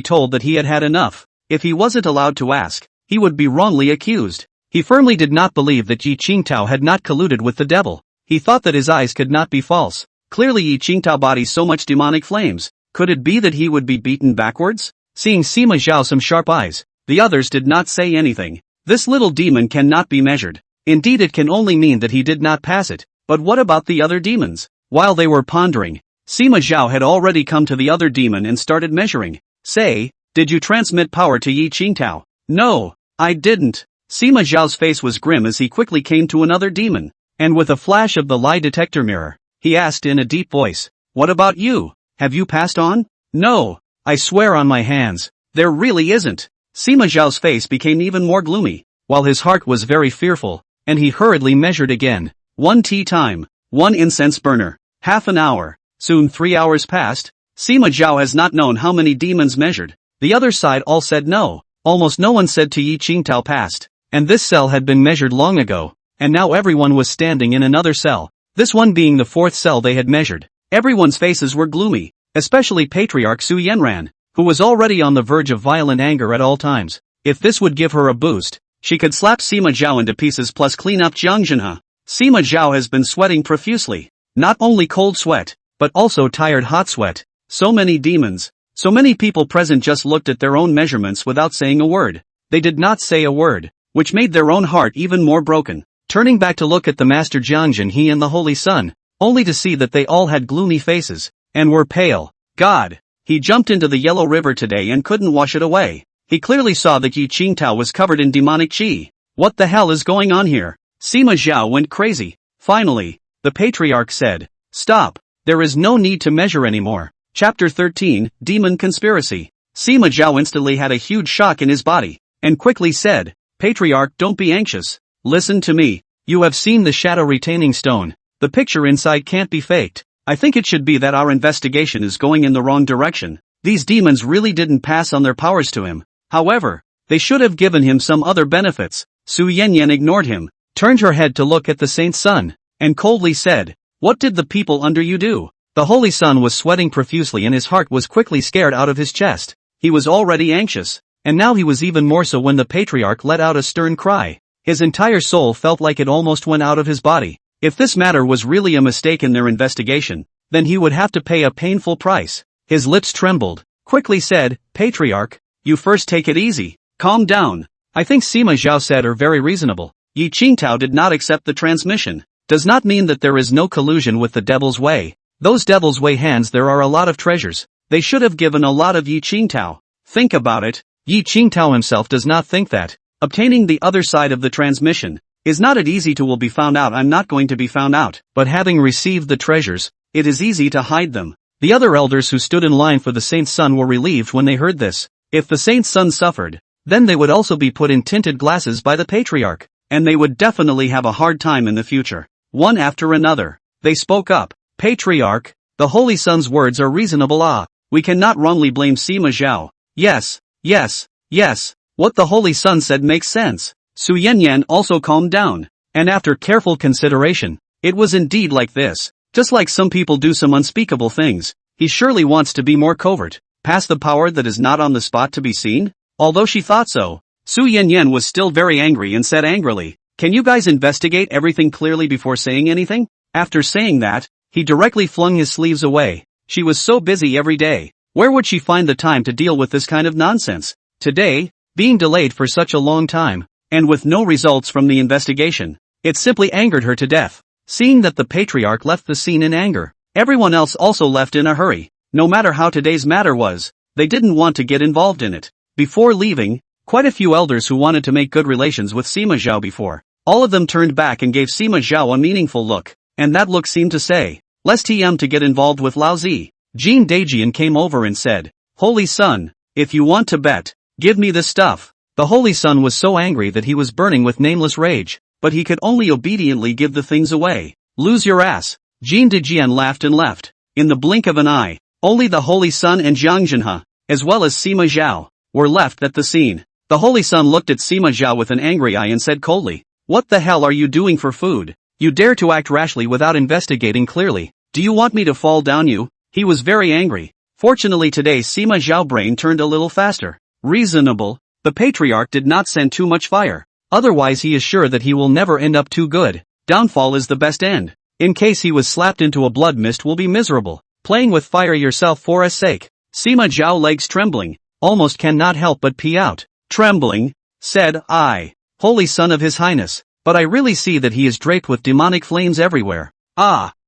told that he had had enough. If he wasn't allowed to ask, he would be wrongly accused. He firmly did not believe that Yi Qingtao had not colluded with the devil. He thought that his eyes could not be false. Clearly Yi Qingtao bodies so much demonic flames. Could it be that he would be beaten backwards? Seeing Sima Zhao some sharp eyes, the others did not say anything. This little demon cannot be measured. Indeed it can only mean that he did not pass it. But what about the other demons? While they were pondering, Sima Zhao had already come to the other demon and started measuring. "Say, did you transmit power to Yi Qingtao?" "No, I didn't." Sima Zhao's face was grim as he quickly came to another demon, and with a flash of the lie detector mirror, he asked in a deep voice, "What about you? Have you passed on?" "No, I swear on my hands, there really isn't." Sima Zhao's face became even more gloomy, while his heart was very fearful, and he hurriedly measured again. 1 tea time, 1 incense burner, half an hour, soon 3 hours passed. Sima Zhao has not known how many demons measured. The other side all said no. Almost no one said to Yi Qingtao passed, and this cell had been measured long ago, and now everyone was standing in another cell, this one being the 4th cell they had measured. Everyone's faces were gloomy, especially Patriarch Su Yanran, who was already on the verge of violent anger at all times. If this would give her a boost, she could slap Sima Zhao into pieces plus clean up Jiang Zhenhe. Sima Zhao has been sweating profusely. Not only cold sweat, but also tired hot sweat. So many demons. So many people present just looked at their own measurements without saying a word. They did not say a word, which made their own heart even more broken. Turning back to look at the Master Jiang Zhenhe and the Holy Sun, only to see that they all had gloomy faces, and were pale. God! He jumped into the Yellow River today and couldn't wash it away. He clearly saw that Yi Qingtao was covered in demonic qi. What the hell is going on here? Sima Zhao went crazy. Finally, the Patriarch said, "Stop, there is no need to measure anymore." Chapter 13, Demon Conspiracy. Sima Zhao instantly had a huge shock in his body, and quickly said, "Patriarch, don't be anxious. Listen to me. You have seen the shadow retaining stone. The picture inside can't be faked. I think it should be that our investigation is going in the wrong direction. These demons really didn't pass on their powers to him. However, they should have given him some other benefits." Su Yanyan ignored him, turned her head to look at the Saint's son, and coldly said, "What did the people under you do?" The Holy Son was sweating profusely and his heart was quickly scared out of his chest. He was already anxious, and now he was even more so when the Patriarch let out a stern cry. His entire soul felt like it almost went out of his body. If this matter was really a mistake in their investigation, then he would have to pay a painful price. His lips trembled, quickly said, Patriarch, you first take it easy, calm down. I think Sima Zhao said are very reasonable. Yi Qingtao did not accept the transmission. Does not mean that there is no collusion with the Devil's Way. Those Devil's Way hands, there are a lot of treasures. They should have given a lot of Yi Qingtao. Think about it. Yi Qingtao himself does not think that obtaining the other side of the transmission is not it easy to will be found out. I'm not going to be found out. But having received the treasures, it is easy to hide them. The other elders who stood in line for the saint's son were relieved when they heard this. If the saint's son suffered, then they would also be put in tinted glasses by the patriarch, and they would definitely have a hard time in the future. One after another, they spoke up. Patriarch, the Holy Son's words are reasonable. We cannot wrongly blame Sima Zhao. Yes, yes, yes, what the Holy Son said makes sense. Su Yanyan also calmed down, and after careful consideration, it was indeed like this. Just like some people do some unspeakable things, he surely wants to be more covert, past the power that is not on the spot to be seen. Although she thought so, Su Yanyan was still very angry and said angrily, can you guys investigate everything clearly before saying anything? After saying that, he directly flung his sleeves away. She was so busy every day. Where would she find the time to deal with this kind of nonsense? Today, being delayed for such a long time, and with no results from the investigation, it simply angered her to death. Seeing that the patriarch left the scene in anger, everyone else also left in a hurry. No matter how today's matter was, they didn't want to get involved in it. Before leaving, quite a few elders who wanted to make good relations with Sima Zhao before, all of them turned back and gave Sima Zhao a meaningful look, and that look seemed to say, less TM to get involved with Lao Zi. Jin Daijian came over and said, Holy Son, if you want to bet, give me this stuff. The Holy Son was so angry that he was burning with nameless rage, but he could only obediently give the things away. Lose your ass. Jin Daijian laughed and left. In the blink of an eye, only the Holy Son and Jiang Zhenhe, as well as Sima Zhao, were left at the scene. The Holy Son looked at Sima Zhao with an angry eye and said coldly, what the hell are you doing for food? You dare to act rashly without investigating clearly. Do you want me to fall down you? He was very angry. Fortunately today Sima Zhao brain turned a little faster. Reasonable. The patriarch did not send too much fire. Otherwise he is sure that he will never end up too good. Downfall is the best end. In case he was slapped into a blood mist will be miserable. Playing with fire yourself for a sake. Sima Zhao legs trembling, almost cannot help but pee out. Trembling, said I, Holy Son of His Highness, but I really see that he is draped with demonic flames everywhere.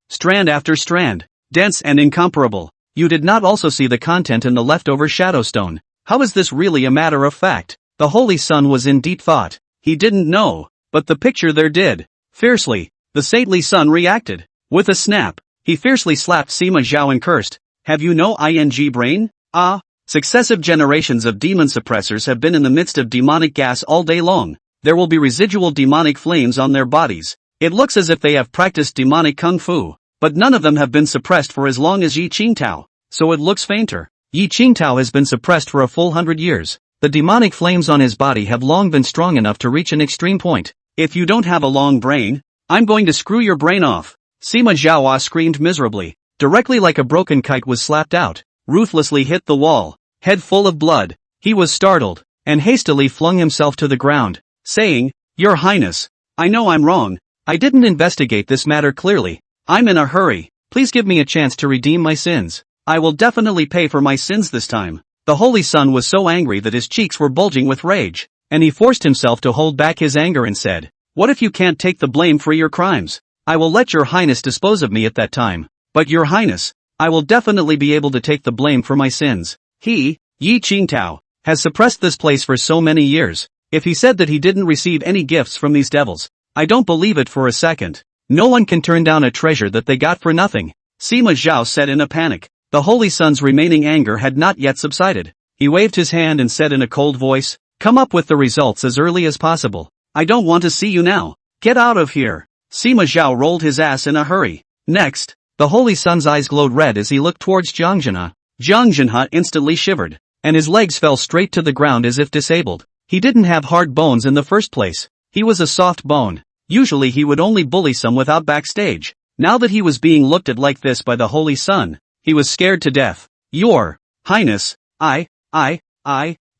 Strand after strand, dense and incomparable. You did not also see the content in the leftover shadow stone. How is this really a matter of fact? The Holy Son was in deep thought. He didn't know, but the picture there did. Fiercely, the saintly son reacted. With a snap, he fiercely slapped Sima Zhao and cursed, have you no ing brain? Successive generations of demon suppressors have been in the midst of demonic gas all day long. There will be residual demonic flames on their bodies. It looks as if they have practiced demonic kung fu, but none of them have been suppressed for as long as Yi Qingtao, so it looks fainter. Yi Qingtao has been suppressed for a full 100 years. The demonic flames on his body have long been strong enough to reach an extreme point. If you don't have a long brain, I'm going to screw your brain off. Sima Zhao screamed miserably. Directly like a broken kite was slapped out, ruthlessly hit the wall, head full of blood. He was startled, and hastily flung himself to the ground, saying, Your Highness, I know I'm wrong. I didn't investigate this matter clearly. I'm in a hurry. Please give me a chance to redeem my sins. I will definitely pay for my sins this time. The Holy Son was so angry that his cheeks were bulging with rage, and he forced himself to hold back his anger and said, What if you can't take the blame for your crimes? I will let Your Highness dispose of me at that time. But Your Highness, I will definitely be able to take the blame for my sins. He, Yi Qingtao, has suppressed this place for so many years. If he said that he didn't receive any gifts from these devils, I don't believe it for a second. No one can turn down a treasure that they got for nothing. Sima Zhao said in a panic. The Holy Son's remaining anger had not yet subsided. He waved his hand and said in a cold voice, Come up with the results as early as possible. I don't want to see you now. Get out of here. Sima Zhao rolled his ass in a hurry. Next, the Holy Son's eyes glowed red as he looked towards Jiang Zhenhe. Jiang Zhenhe instantly shivered, and his legs fell straight to the ground as if disabled. He didn't have hard bones in the first place. He was a soft bone. Usually he would only bully some without backstage. Now that he was being looked at like this by the Holy Son, he was scared to death. Your Highness,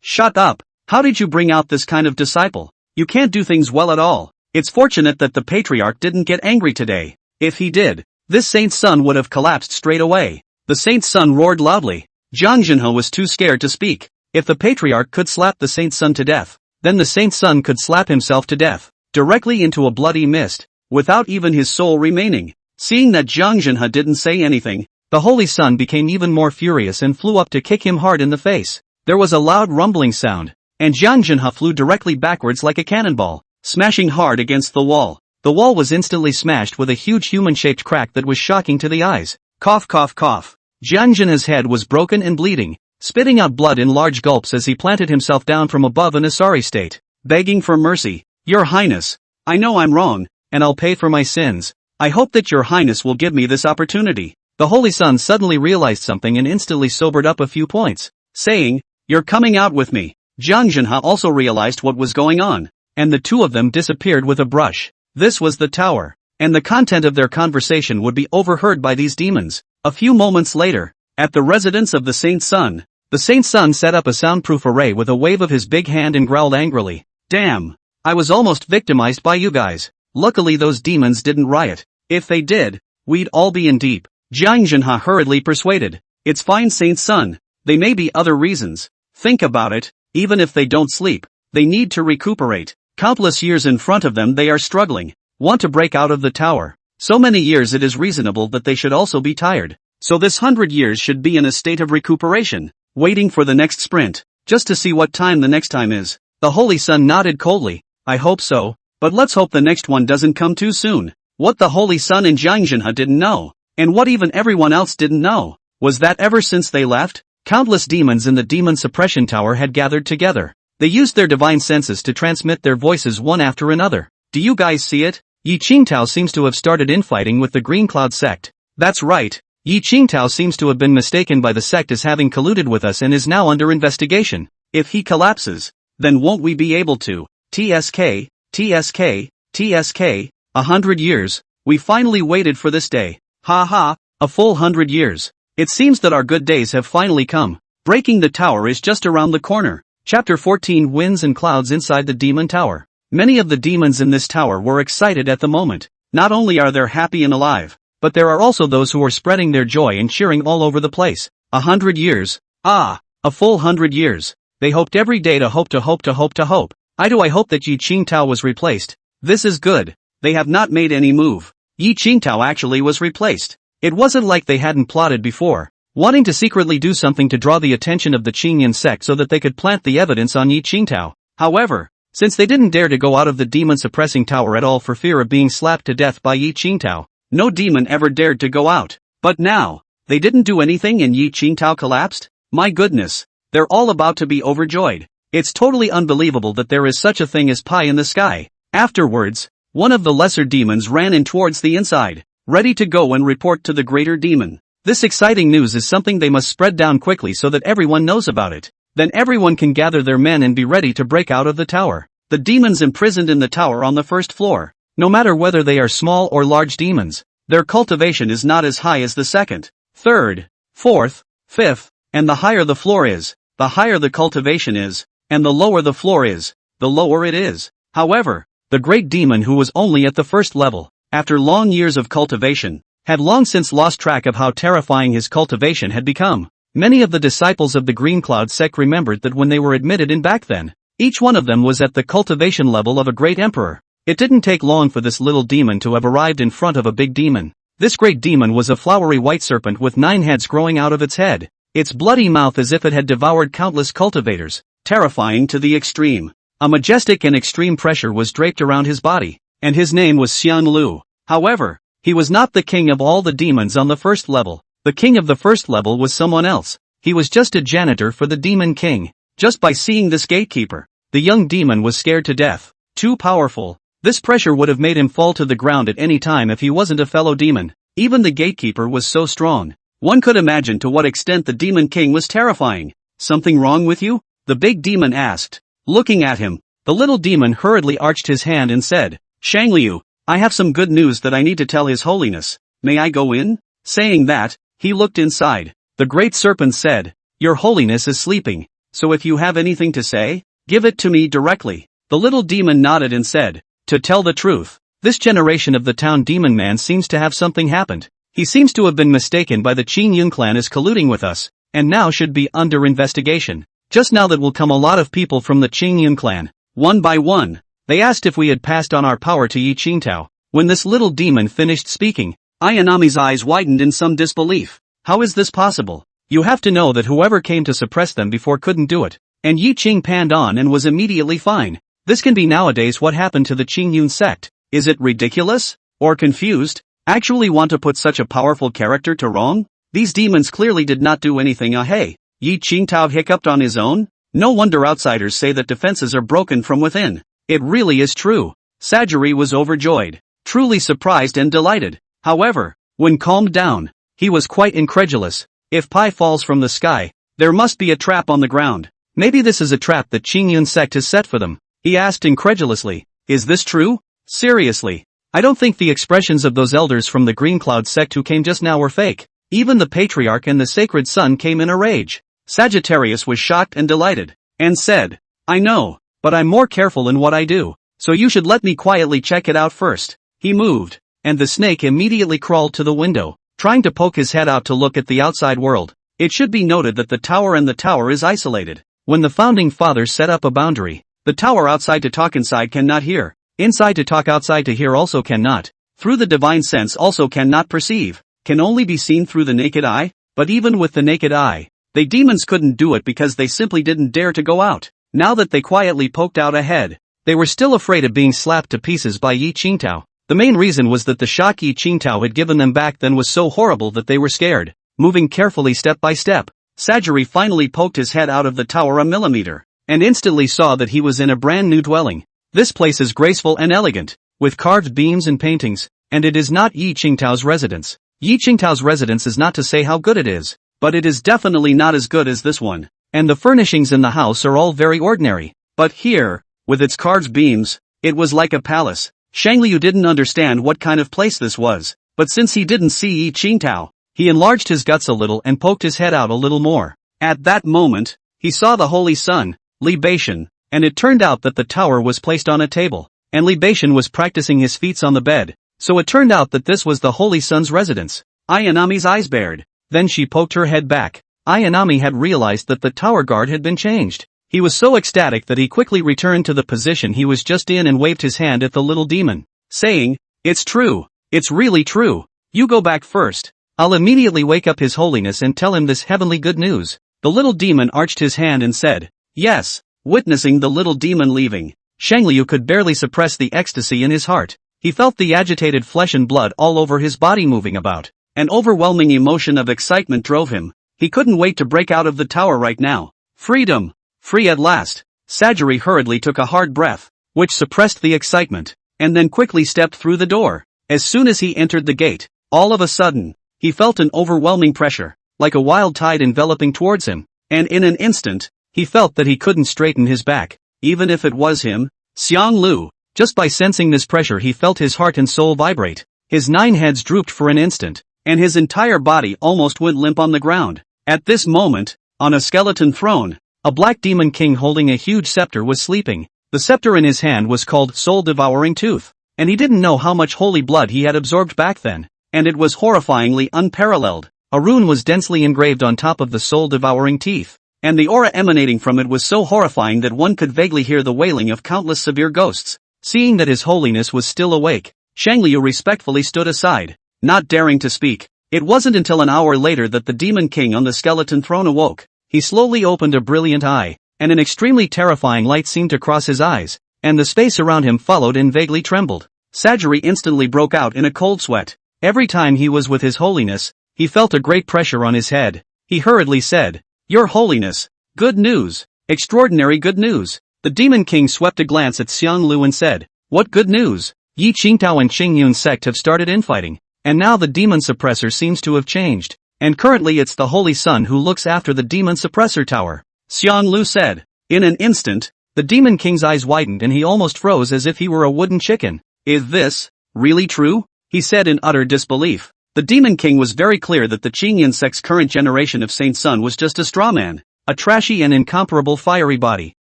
shut up. How did you bring out this kind of disciple? You can't do things well at all. It's fortunate that the patriarch didn't get angry today. If he did, this saint's son would have collapsed straight away. The saint's son roared loudly. Jiang Junhe was too scared to speak. If the patriarch could slap the saint's son to death, then the saint's son could slap himself to death, directly into a bloody mist, without even his soul remaining. Seeing that Jiang Junhe didn't say anything, the holy son became even more furious and flew up to kick him hard in the face. There was a loud rumbling sound, and Jiang Junhe flew directly backwards like a cannonball, smashing hard against the wall. The wall was instantly smashed with a huge human-shaped crack that was shocking to the eyes. Cough cough cough. Jiang Junhe's head was broken and bleeding, spitting out blood in large gulps as he planted himself down from above in a sorry state, begging for mercy. Your Highness, I know I'm wrong, and I'll pay for my sins. I hope that your Highness will give me this opportunity. The holy son suddenly realized something and instantly sobered up a few points, saying, You're coming out with me. Jiang Junhe also realized what was going on, and the two of them disappeared with a brush. This was the tower, and the content of their conversation would be overheard by these demons. A few moments later, at the residence of the saint's son, the saint's son set up a soundproof array with a wave of his big hand and growled angrily. Damn! I was almost victimized by you guys. Luckily those demons didn't riot. If they did, we'd all be in deep. Jiang Junhe hurriedly persuaded. It's fine, saint's son. They may be other reasons. Think about it, even if they don't sleep, they need to recuperate. Countless years in front of them they are struggling, want to break out of the tower. So many years it is reasonable that they should also be tired. So this 100 years should be in a state of recuperation, waiting for the next sprint, just to see what time the next time is. The holy son nodded coldly. I hope so, but let's hope the next one doesn't come too soon. What the holy son and Jiang Junhe didn't know, and what even everyone else didn't know, was that ever since they left, countless demons in the demon suppression tower had gathered together. They used their divine senses to transmit their voices one after another. Do you guys see it? Yi Qingtao seems to have started infighting with the Green Cloud sect. That's right, Yi Qingtao seems to have been mistaken by the sect as having colluded with us and is now under investigation. If he collapses, then won't we be able to? TSK, TSK, TSK, 100 years, we finally waited for this day. Ha ha, a full 100 years. It seems that our good days have finally come. Breaking the tower is just around the corner. Chapter 14 Winds and Clouds Inside the Demon Tower. Many of the demons in this tower were excited at the moment. Not only are they happy and alive, but there are also those who are spreading their joy and cheering all over the place. 100 years. Ah, a full 100 years. They hoped every day to hope. I hope that Yi Qingtao was replaced. This is good. They have not made any move. Yi Qingtao actually was replaced. It wasn't like they hadn't plotted before, wanting to secretly do something to draw the attention of the Qingyan sect so that they could plant the evidence on Yi Qingtao. However, since they didn't dare to go out of the demon-suppressing tower at all for fear of being slapped to death by Yi Qingtao, no demon ever dared to go out. But now, they didn't do anything and Yi Qingtao collapsed? My goodness, they're all about to be overjoyed. It's totally unbelievable that there is such a thing as pie in the sky. Afterwards, one of the lesser demons ran in towards the inside, ready to go and report to the greater demon. This exciting news is something they must spread down quickly so that everyone knows about it. Then everyone can gather their men and be ready to break out of the tower. The demons imprisoned in the tower on the first floor, no matter whether they are small or large demons, their cultivation is not as high as the second, third, fourth, fifth, and the higher the floor is, the higher the cultivation is, and the lower the floor is, the lower it is. However, the great demon who was only at the first level, after long years of cultivation, had long since lost track of how terrifying his cultivation had become. Many of the disciples of the Green Cloud sect remembered that when they were admitted in back then, each one of them was at the cultivation level of a great emperor. It didn't take long for this little demon to have arrived in front of a big demon. This great demon was a flowery white serpent with 9 heads growing out of its head, its bloody mouth as if it had devoured countless cultivators, terrifying to the extreme. A majestic and extreme pressure was draped around his body, and his name was Xian Lu. However, he was not the king of all the demons on the first level. The king of the first level was someone else. He was just a janitor for the demon king. Just by seeing this gatekeeper, the young demon was scared to death. Too powerful. This pressure would have made him fall to the ground at any time if he wasn't a fellow demon. Even the gatekeeper was so strong. One could imagine to what extent the demon king was terrifying. Something wrong with you? The big demon asked. Looking at him, the little demon hurriedly arched his hand and said, Shangliu, I have some good news that I need to tell His Holiness. May I go in? Saying that, he looked inside. The great serpent said, Your Holiness is sleeping, so if you have anything to say, give it to me directly. The little demon nodded and said, To tell the truth, this generation of the town demon man seems to have something happened. He seems to have been mistaken by the Qingyun clan as colluding with us, and now should be under investigation. Just now that will come a lot of people from the Qingyun clan. One by one, they asked if we had passed on our power to Yi Qingtao. When this little demon finished speaking, Ayanami's eyes widened in some disbelief. How is this possible? You have to know that whoever came to suppress them before couldn't do it. And Yi Qing panned on and was immediately fine. This can be nowadays what happened to the Qingyun sect. Is it ridiculous? Or confused? Actually want to put such a powerful character to wrong? These demons clearly did not do anything. Hey, Yi Qingtao hiccuped on his own? No wonder outsiders say that defenses are broken from within. It really is true. Sajiri was overjoyed, truly surprised and delighted. However, when calmed down, he was quite incredulous. If pie falls from the sky, there must be a trap on the ground. Maybe this is a trap that Qingyun sect has set for them. He asked incredulously, is this true? Seriously, I don't think the expressions of those elders from the Green Cloud sect who came just now were fake. Even the patriarch and the sacred son came in a rage. Sagittarius was shocked and delighted, and said, I know, but I'm more careful in what I do, so you should let me quietly check it out first. He moved, and the snake immediately crawled to the window, trying to poke his head out to look at the outside world. It should be noted that the tower is isolated. When the founding fathers set up a boundary, the tower outside to talk inside cannot hear, inside to talk outside to hear also cannot, through the divine sense also cannot perceive, can only be seen through the naked eye. But even with the naked eye, they demons couldn't do it because they simply didn't dare to go out. Now that they quietly poked out a head, they were still afraid of being slapped to pieces by Yi Qingtao. The main reason was that the shock Yi Qingtao had given them back then was so horrible that they were scared. Moving carefully step by step, Sajiri finally poked his head out of the tower a millimeter, and instantly saw that he was in a brand new dwelling. This place is graceful and elegant, with carved beams and paintings, and it is not Yi Qingtao's residence. Yi Qingtao's residence is not to say how good it is, but it is definitely not as good as this one, and the furnishings in the house are all very ordinary. But here, with its carved beams, it was like a palace. Shang Liu didn't understand what kind of place this was, but since he didn't see Yi Qingtao, he enlarged his guts a little and poked his head out a little more. At that moment, he saw the holy sun, libation, and it turned out that the tower was placed on a table, and libation was practicing his feats on the bed, so it turned out that this was the holy sun's residence. Ayanami's eyes bared. Then she poked her head back. Ayanami had realized that the tower guard had been changed. He was so ecstatic that he quickly returned to the position he was just in and waved his hand at the little demon, saying, it's true, it's really true. You go back first. I'll immediately wake up His Holiness and tell him this heavenly good news. The little demon arched his hand and said, yes. Witnessing the little demon leaving, Shang Liu could barely suppress the ecstasy in his heart. He felt the agitated flesh and blood all over his body moving about. An overwhelming emotion of excitement drove him. He couldn't wait to break out of the tower right now. Freedom! Free at last! Sajiri hurriedly took a hard breath, which suppressed the excitement, and then quickly stepped through the door. As soon as he entered the gate, all of a sudden, he felt an overwhelming pressure, like a wild tide enveloping towards him, and in an instant, he felt that he couldn't straighten his back, even if it was him, Xiang Lu. Just by sensing this pressure he felt his heart and soul vibrate. His 9 heads drooped for an instant, and his entire body almost went limp on the ground. At this moment, on a skeleton throne, a black demon king holding a huge scepter was sleeping. The scepter in his hand was called Soul-Devouring Tooth, and he didn't know how much holy blood he had absorbed back then, and it was horrifyingly unparalleled. A rune was densely engraved on top of the soul-devouring teeth, and the aura emanating from it was so horrifying that one could vaguely hear the wailing of countless severe ghosts. Seeing that His Holiness was still awake, Shang Liu respectfully stood aside, not daring to speak. It wasn't until an hour later that the demon king on the skeleton throne awoke. He slowly opened a brilliant eye, and an extremely terrifying light seemed to cross his eyes, and the space around him followed and vaguely trembled. Sajiri instantly broke out in a cold sweat. Every time he was with His Holiness, he felt a great pressure on his head. He hurriedly said, Your Holiness, good news, extraordinary good news. The demon king swept a glance at Xiang Lu and said, what good news? Yi Qingtao and Qingyun sect have started infighting, and now the demon suppressor seems to have changed, and currently it's the Holy Sun who looks after the demon suppressor tower. Xiang Lu said. In an instant, the demon king's eyes widened and he almost froze as if he were a wooden chicken. Is this really true? He said in utter disbelief. The demon king was very clear that the Qingyun sect's current generation of Saint Sun was just a straw man, a trashy and incomparable fiery body.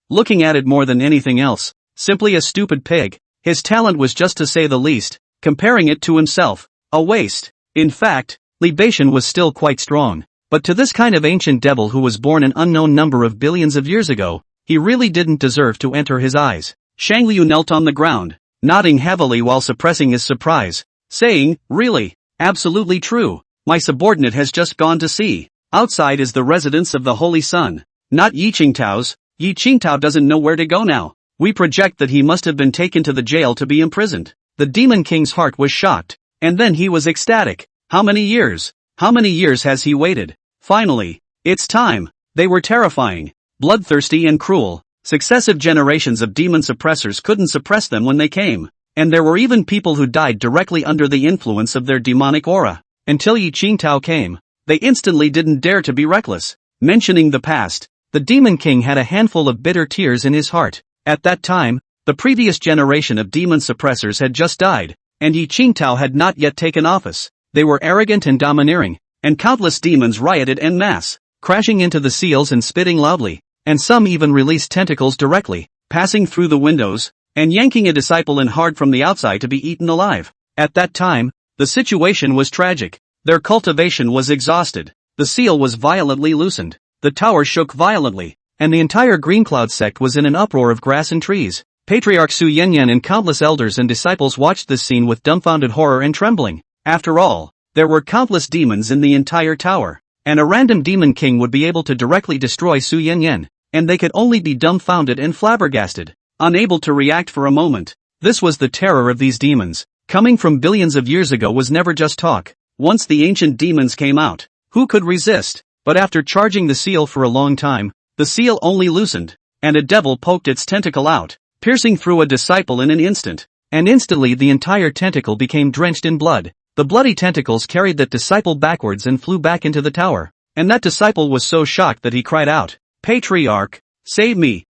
Looking at it more than anything else, simply a stupid pig. His talent was, just to say the least, comparing it to himself, a waste. In fact, libation was still quite strong. But to this kind of ancient devil who was born an unknown number of billions of years ago, he really didn't deserve to enter his eyes. Shang Liu knelt on the ground, nodding heavily while suppressing his surprise, saying, "Really? Absolutely true. My subordinate has just gone to see. Outside is the residence of the Holy Sun, not Yi Qingtao's. Yi Qingtao doesn't know where to go now. We project that he must have been taken to the jail to be imprisoned." The Demon King's heart was shocked, and then he was ecstatic. How many years? How many years has he waited? Finally, it's time. They were terrifying, bloodthirsty and cruel. Successive generations of demon suppressors couldn't suppress them when they came, and there were even people who died directly under the influence of their demonic aura. Until Yi Qingtao came, they instantly didn't dare to be reckless. Mentioning the past, the Demon King had a handful of bitter tears in his heart. At that time, the previous generation of demon suppressors had just died, and Yi Qingtao had not yet taken office. They were arrogant and domineering, and countless demons rioted en masse, crashing into the seals and spitting loudly, and some even released tentacles directly, passing through the windows, and yanking a disciple in hard from the outside to be eaten alive. At that time, the situation was tragic. Their cultivation was exhausted, the seal was violently loosened, the tower shook violently, and the entire Green Cloud sect was in an uproar of grass and trees. Patriarch Su Yanyan and countless elders and disciples watched this scene with dumbfounded horror and trembling. After all, there were countless demons in the entire tower, and a random demon king would be able to directly destroy Su Yanyan, and they could only be dumbfounded and flabbergasted, unable to react for a moment. This was the terror of these demons. Coming from billions of years ago was never just talk. Once the ancient demons came out, who could resist? But after charging the seal for a long time, the seal only loosened, and a devil poked its tentacle out, piercing through a disciple in an instant, and instantly the entire tentacle became drenched in blood. The bloody tentacles carried that disciple backwards and flew back into the tower, and that disciple was so shocked that he cried out, "Patriarch, save me,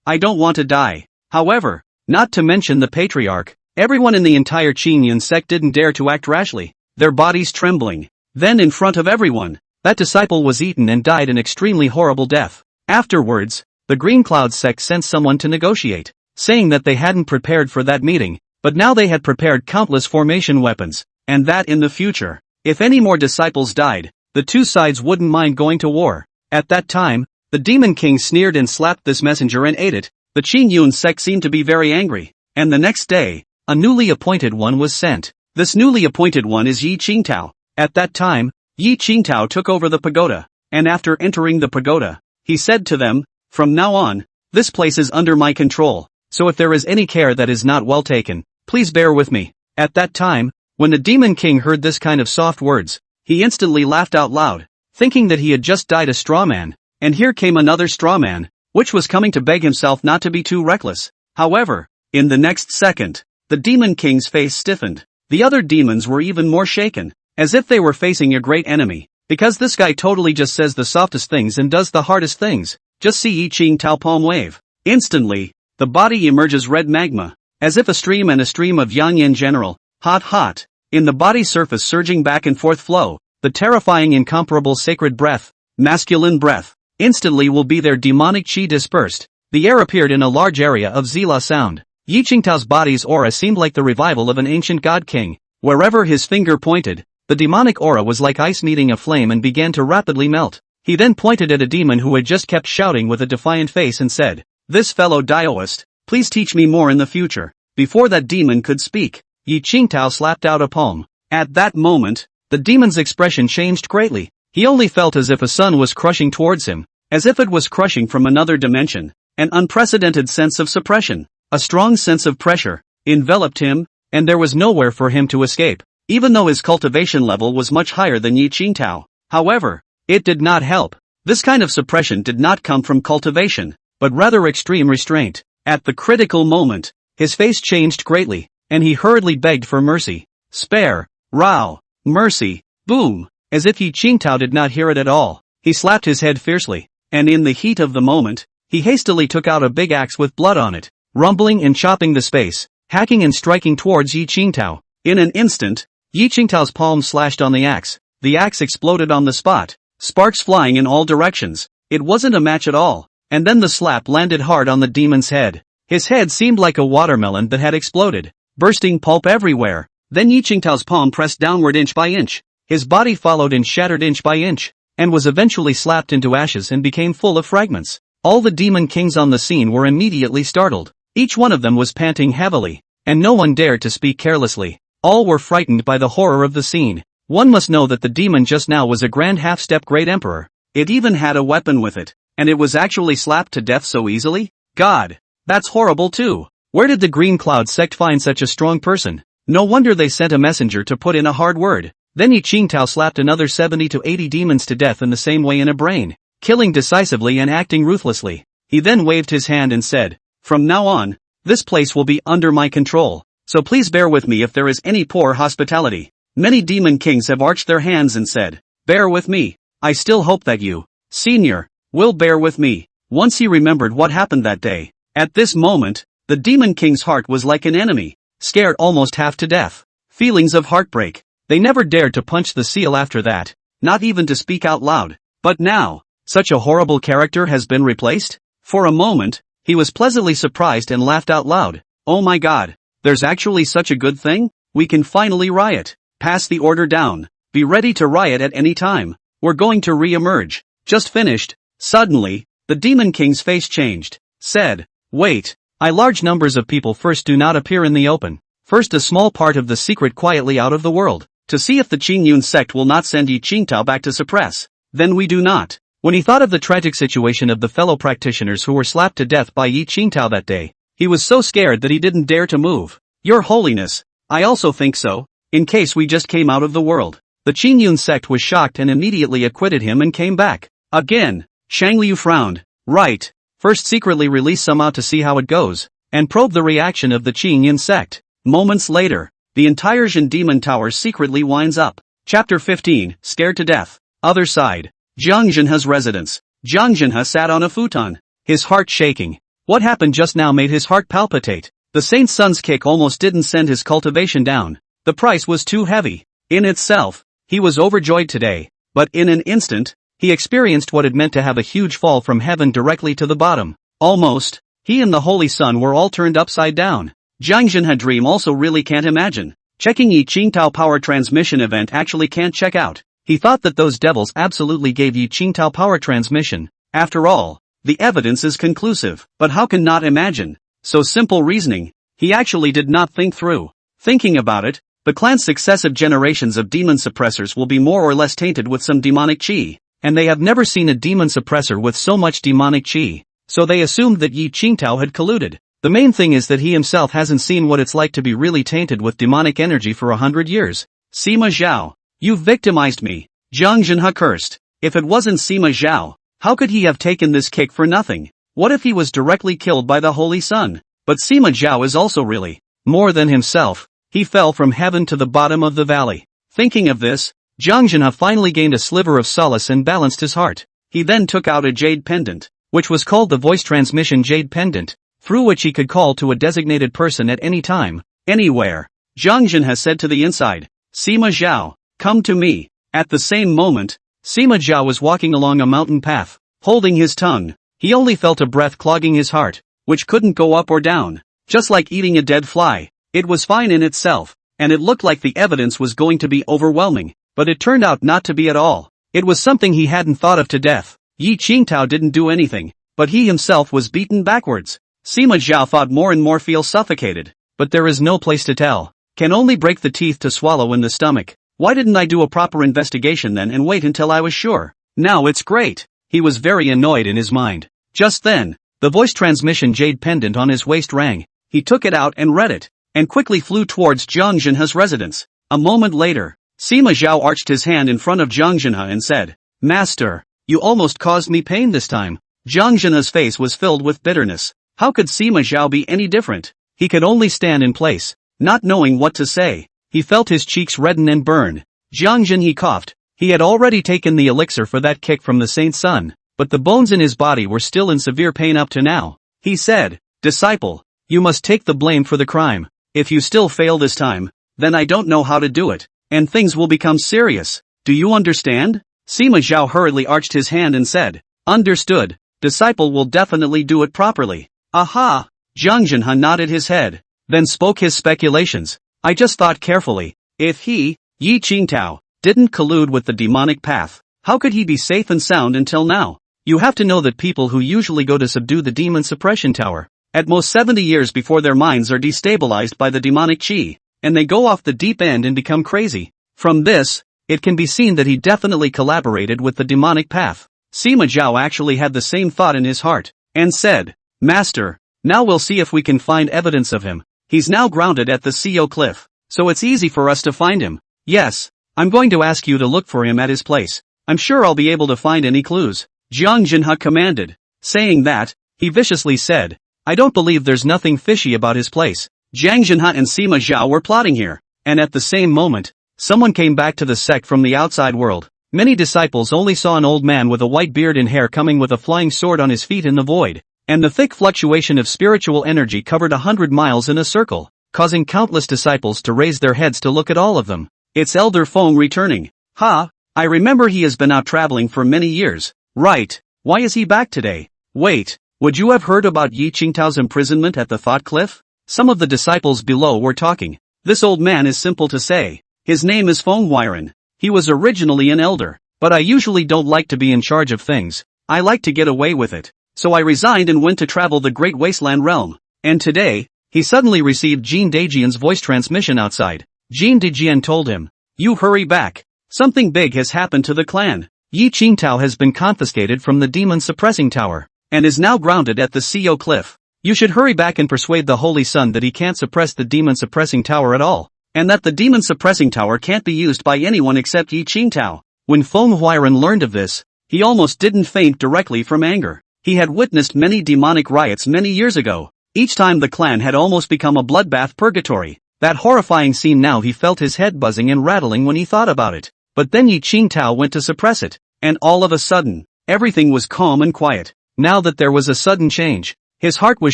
I don't want to die." However, not to mention the patriarch, everyone in the entire Qingyun sect didn't dare to act rashly, their bodies trembling. Then in front of everyone, that disciple was eaten and died an extremely horrible death. Afterwards, the Green Cloud sect sent someone to negotiate, saying that they hadn't prepared for that meeting, but now they had prepared countless formation weapons, and that in the future, if any more disciples died, the two sides wouldn't mind going to war. At that time, the Demon King sneered and slapped this messenger and ate it. The Qingyun sect seemed to be very angry, and the next day, a newly appointed one was sent. This newly appointed one is Yi Qingtao. At that time, Yi Qingtao took over the pagoda, and after entering the pagoda, he said to them, "From now on, this place is under my control, so if there is any care that is not well taken, please bear with me." At that time, when the Demon King heard this kind of soft words, he instantly laughed out loud, thinking that he had just died a straw man, and here came another straw man, which was coming to beg himself not to be too reckless. However, in the next second, the Demon King's face stiffened. The other demons were even more shaken, as if they were facing a great enemy, because this guy totally just says the softest things and does the hardest things. Just see Yi Qingtao palm wave. Instantly, the body emerges red magma, as if a stream and a stream of yang-yin general, hot, in the body surface surging back and forth flow, the terrifying incomparable sacred breath, masculine breath, instantly will be their demonic chi dispersed. The air appeared in a large area of Zila sound. Yi Qingtao's body's aura seemed like the revival of an ancient god king. Wherever his finger pointed, the demonic aura was like ice meeting a flame and began to rapidly melt. He then pointed at a demon who had just kept shouting with a defiant face and said, "This fellow Daoist, please teach me more in the future." Before that demon could speak, Yi Qingtao slapped out a palm. At that moment, the demon's expression changed greatly. He only felt as if a sun was crushing towards him, as if it was crushing from another dimension. An unprecedented sense of suppression, a strong sense of pressure, enveloped him, and there was nowhere for him to escape, even though his cultivation level was much higher than Yi Qingtao. However, it did not help. This kind of suppression did not come from cultivation, but rather extreme restraint. At the critical moment, his face changed greatly, and he hurriedly begged for mercy. "Spare, Rao, mercy." Boom! As if Yi Qingtao did not hear it at all, he slapped his head fiercely, and in the heat of the moment, he hastily took out a big axe with blood on it, rumbling and chopping the space, hacking and striking towards Yi Qingtao. In an instant, Yi Qingtao's palm slashed on the axe exploded on the spot, sparks flying in all directions. It wasn't a match at all, and then the slap landed hard on the demon's head. His head seemed like a watermelon that had exploded, bursting pulp everywhere. Then Yi Qingtao's palm pressed downward inch by inch. His body followed and shattered inch by inch, and was eventually slapped into ashes and became full of fragments. All the demon kings on the scene were immediately startled. Each one of them was panting heavily, and no one dared to speak carelessly. All were frightened by the horror of the scene. One must know that the demon just now was a grand half-step great emperor. It even had a weapon with it, and it was actually slapped to death so easily? God, that's horrible too. Where did the Green Cloud sect find such a strong person? No wonder they sent a messenger to put in a hard word. Then Yi Qingtao slapped another 70 to 80 demons to death in the same way in a brain, killing decisively and acting ruthlessly. He then waved his hand and said, "From now on, this place will be under my control, so please bear with me if there is any poor hospitality." Many demon kings have arched their hands and said, "Bear with me. I still hope that you, Senior, will bear with me." Once he remembered what happened that day. At this moment, the demon king's heart was like an enemy, scared almost half to death. Feelings of heartbreak. They never dared to punch the seal after that, not even to speak out loud. But now, such a horrible character has been replaced? For a moment, he was pleasantly surprised and laughed out loud. Oh my God, there's actually such a good thing? We can finally riot. Pass the order down. Be ready to riot at any time. We're going to re-emerge. Just finished. Suddenly, the demon king's face changed. Said, "Wait. Large numbers of people first do not appear in the open. First a small part of the secret quietly out of the world, to see if the Qingyun sect will not send Yi Qingtao back to suppress. Then we do not." When he thought of the tragic situation of the fellow practitioners who were slapped to death by Yi Qingtao that day, he was so scared that he didn't dare to move. "Your Holiness, I also think so. In case we just came out of the world." The Qingyun sect was shocked and immediately acquitted him and came back. Again, Shang Liu frowned. Right. First secretly release some out to see how it goes, and probe the reaction of the Qingyun sect. Moments later, the entire Zhen Demon Tower secretly winds up. Chapter 15, Scared to Death. Other side. Zhang Zhenhe's residence. Zhang Zhenhe sat on a futon, his heart shaking. What happened just now made his heart palpitate. The Saint's son's kick almost didn't send his cultivation down. The price was too heavy. In itself, he was overjoyed today, but in an instant, he experienced what it meant to have a huge fall from heaven directly to the bottom. Almost, he and the Holy Sun were all turned upside down. Zhang Zhenhe dream also really can't imagine. Checking Yi Qingtao power transmission event actually can't check out. He thought that those devils absolutely gave Yi Qingtao power transmission. After all, the evidence is conclusive. But how can not imagine? So simple reasoning, he actually did not think through. Thinking about it, the clan's successive generations of demon suppressors will be more or less tainted with some demonic qi, and they have never seen a demon suppressor with so much demonic qi, so they assumed that Yi Qingtao had colluded. The main thing is that he himself hasn't seen what it's like to be really tainted with demonic energy for 100 years. Sima Zhao, you've victimized me. Zhang Zhenhe cursed. If it wasn't Sima Zhao, how could he have taken this kick for nothing? What if he was directly killed by the Holy Sun? But Sima Zhao is also really more than himself. He fell from heaven to the bottom of the valley. Thinking of this, Zhang Zhenhe finally gained a sliver of solace and balanced his heart. He then took out a jade pendant, which was called the voice transmission jade pendant, through which he could call to a designated person at any time, anywhere. Zhang Zhenhe said to the inside, "Sima Zhao, come to me." At the same moment, Sima Zhao was walking along a mountain path, holding his tongue. He only felt a breath clogging his heart, which couldn't go up or down, just like eating a dead fly. It was fine in itself, and it looked like the evidence was going to be overwhelming, but it turned out not to be at all. It was something he hadn't thought of to death. Yi Qingtao didn't do anything, but he himself was beaten backwards. Sima Zhao thought more and more feel suffocated, but there is no place to tell. Can only break the teeth to swallow in the stomach. Why didn't I do a proper investigation then and wait until I was sure? Now it's great. He was very annoyed in his mind. Just then, the voice transmission jade pendant on his waist rang. He took it out and read it, and quickly flew towards Zhang Zhenhe's residence. A moment later, Sima Zhao arched his hand in front of Zhang Zhenhe and said, "Master, you almost caused me pain this time." Zhang Zhenhe's face was filled with bitterness. How could Sima Zhao be any different? He could only stand in place, not knowing what to say. He felt his cheeks redden and burn. Zhang Zhenhe coughed. He had already taken the elixir for that kick from the Saint's son, but the bones in his body were still in severe pain up to now. He said, "Disciple, you must take the blame for the crime. If you still fail this time, then I don't know how to do it, and things will become serious. Do you understand?" Sima Zhao hurriedly arched his hand and said, "Understood. Disciple will definitely do it properly." Aha! Zhang Zhenhe nodded his head, then spoke his speculations. I just thought carefully. If he, Yi Qingtao, didn't collude with the demonic path, how could he be safe and sound until now? You have to know that people who usually go to subdue the demon suppression tower, at most 70 years before their minds are destabilized by the demonic qi, and they go off the deep end and become crazy. From this, it can be seen that he definitely collaborated with the demonic path. Sima Zhao actually had the same thought in his heart, and said, Master, now we'll see if we can find evidence of him. He's now grounded at the CO cliff, so it's easy for us to find him. Yes, I'm going to ask you to look for him at his place. I'm sure I'll be able to find any clues. Jiang Jinhe commanded. Saying that, he viciously said, I don't believe there's nothing fishy about his place. Jiang Jinhe and Sima Zhao were plotting here, and at the same moment, someone came back to the sect from the outside world. Many disciples only saw an old man with a white beard and hair coming with a flying sword on his feet in the void, and the thick fluctuation of spiritual energy covered 100 miles in a circle, causing countless disciples to raise their heads to look at all of them. It's Elder Feng returning. Ha! I remember he has been out traveling for many years. Right, why is he back today? Wait, would you have heard about Yi Qingtao's imprisonment at the Thought Cliff? Some of the disciples below were talking. This old man is simple to say. His name is Feng Huairen. He was originally an elder, but I usually don't like to be in charge of things. I like to get away with it. So I resigned and went to travel the Great Wasteland Realm. And today, he suddenly received Jin Dajian's voice transmission outside. Jin Dajian told him, You hurry back. Something big has happened to the clan. Yi Qingtao has been confiscated from the demon suppressing tower, and is now grounded at the CO cliff. You should hurry back and persuade the Holy Sun that he can't suppress the demon suppressing tower at all, and that the demon suppressing tower can't be used by anyone except Yi Qingtao. When Feng Huairen learned of this, he almost didn't faint directly from anger. He had witnessed many demonic riots many years ago. Each time the clan had almost become a bloodbath purgatory. That horrifying scene, now he felt his head buzzing and rattling when he thought about it. But then Yi Qingtao went to suppress it, and all of a sudden, everything was calm and quiet. Now that there was a sudden change, his heart was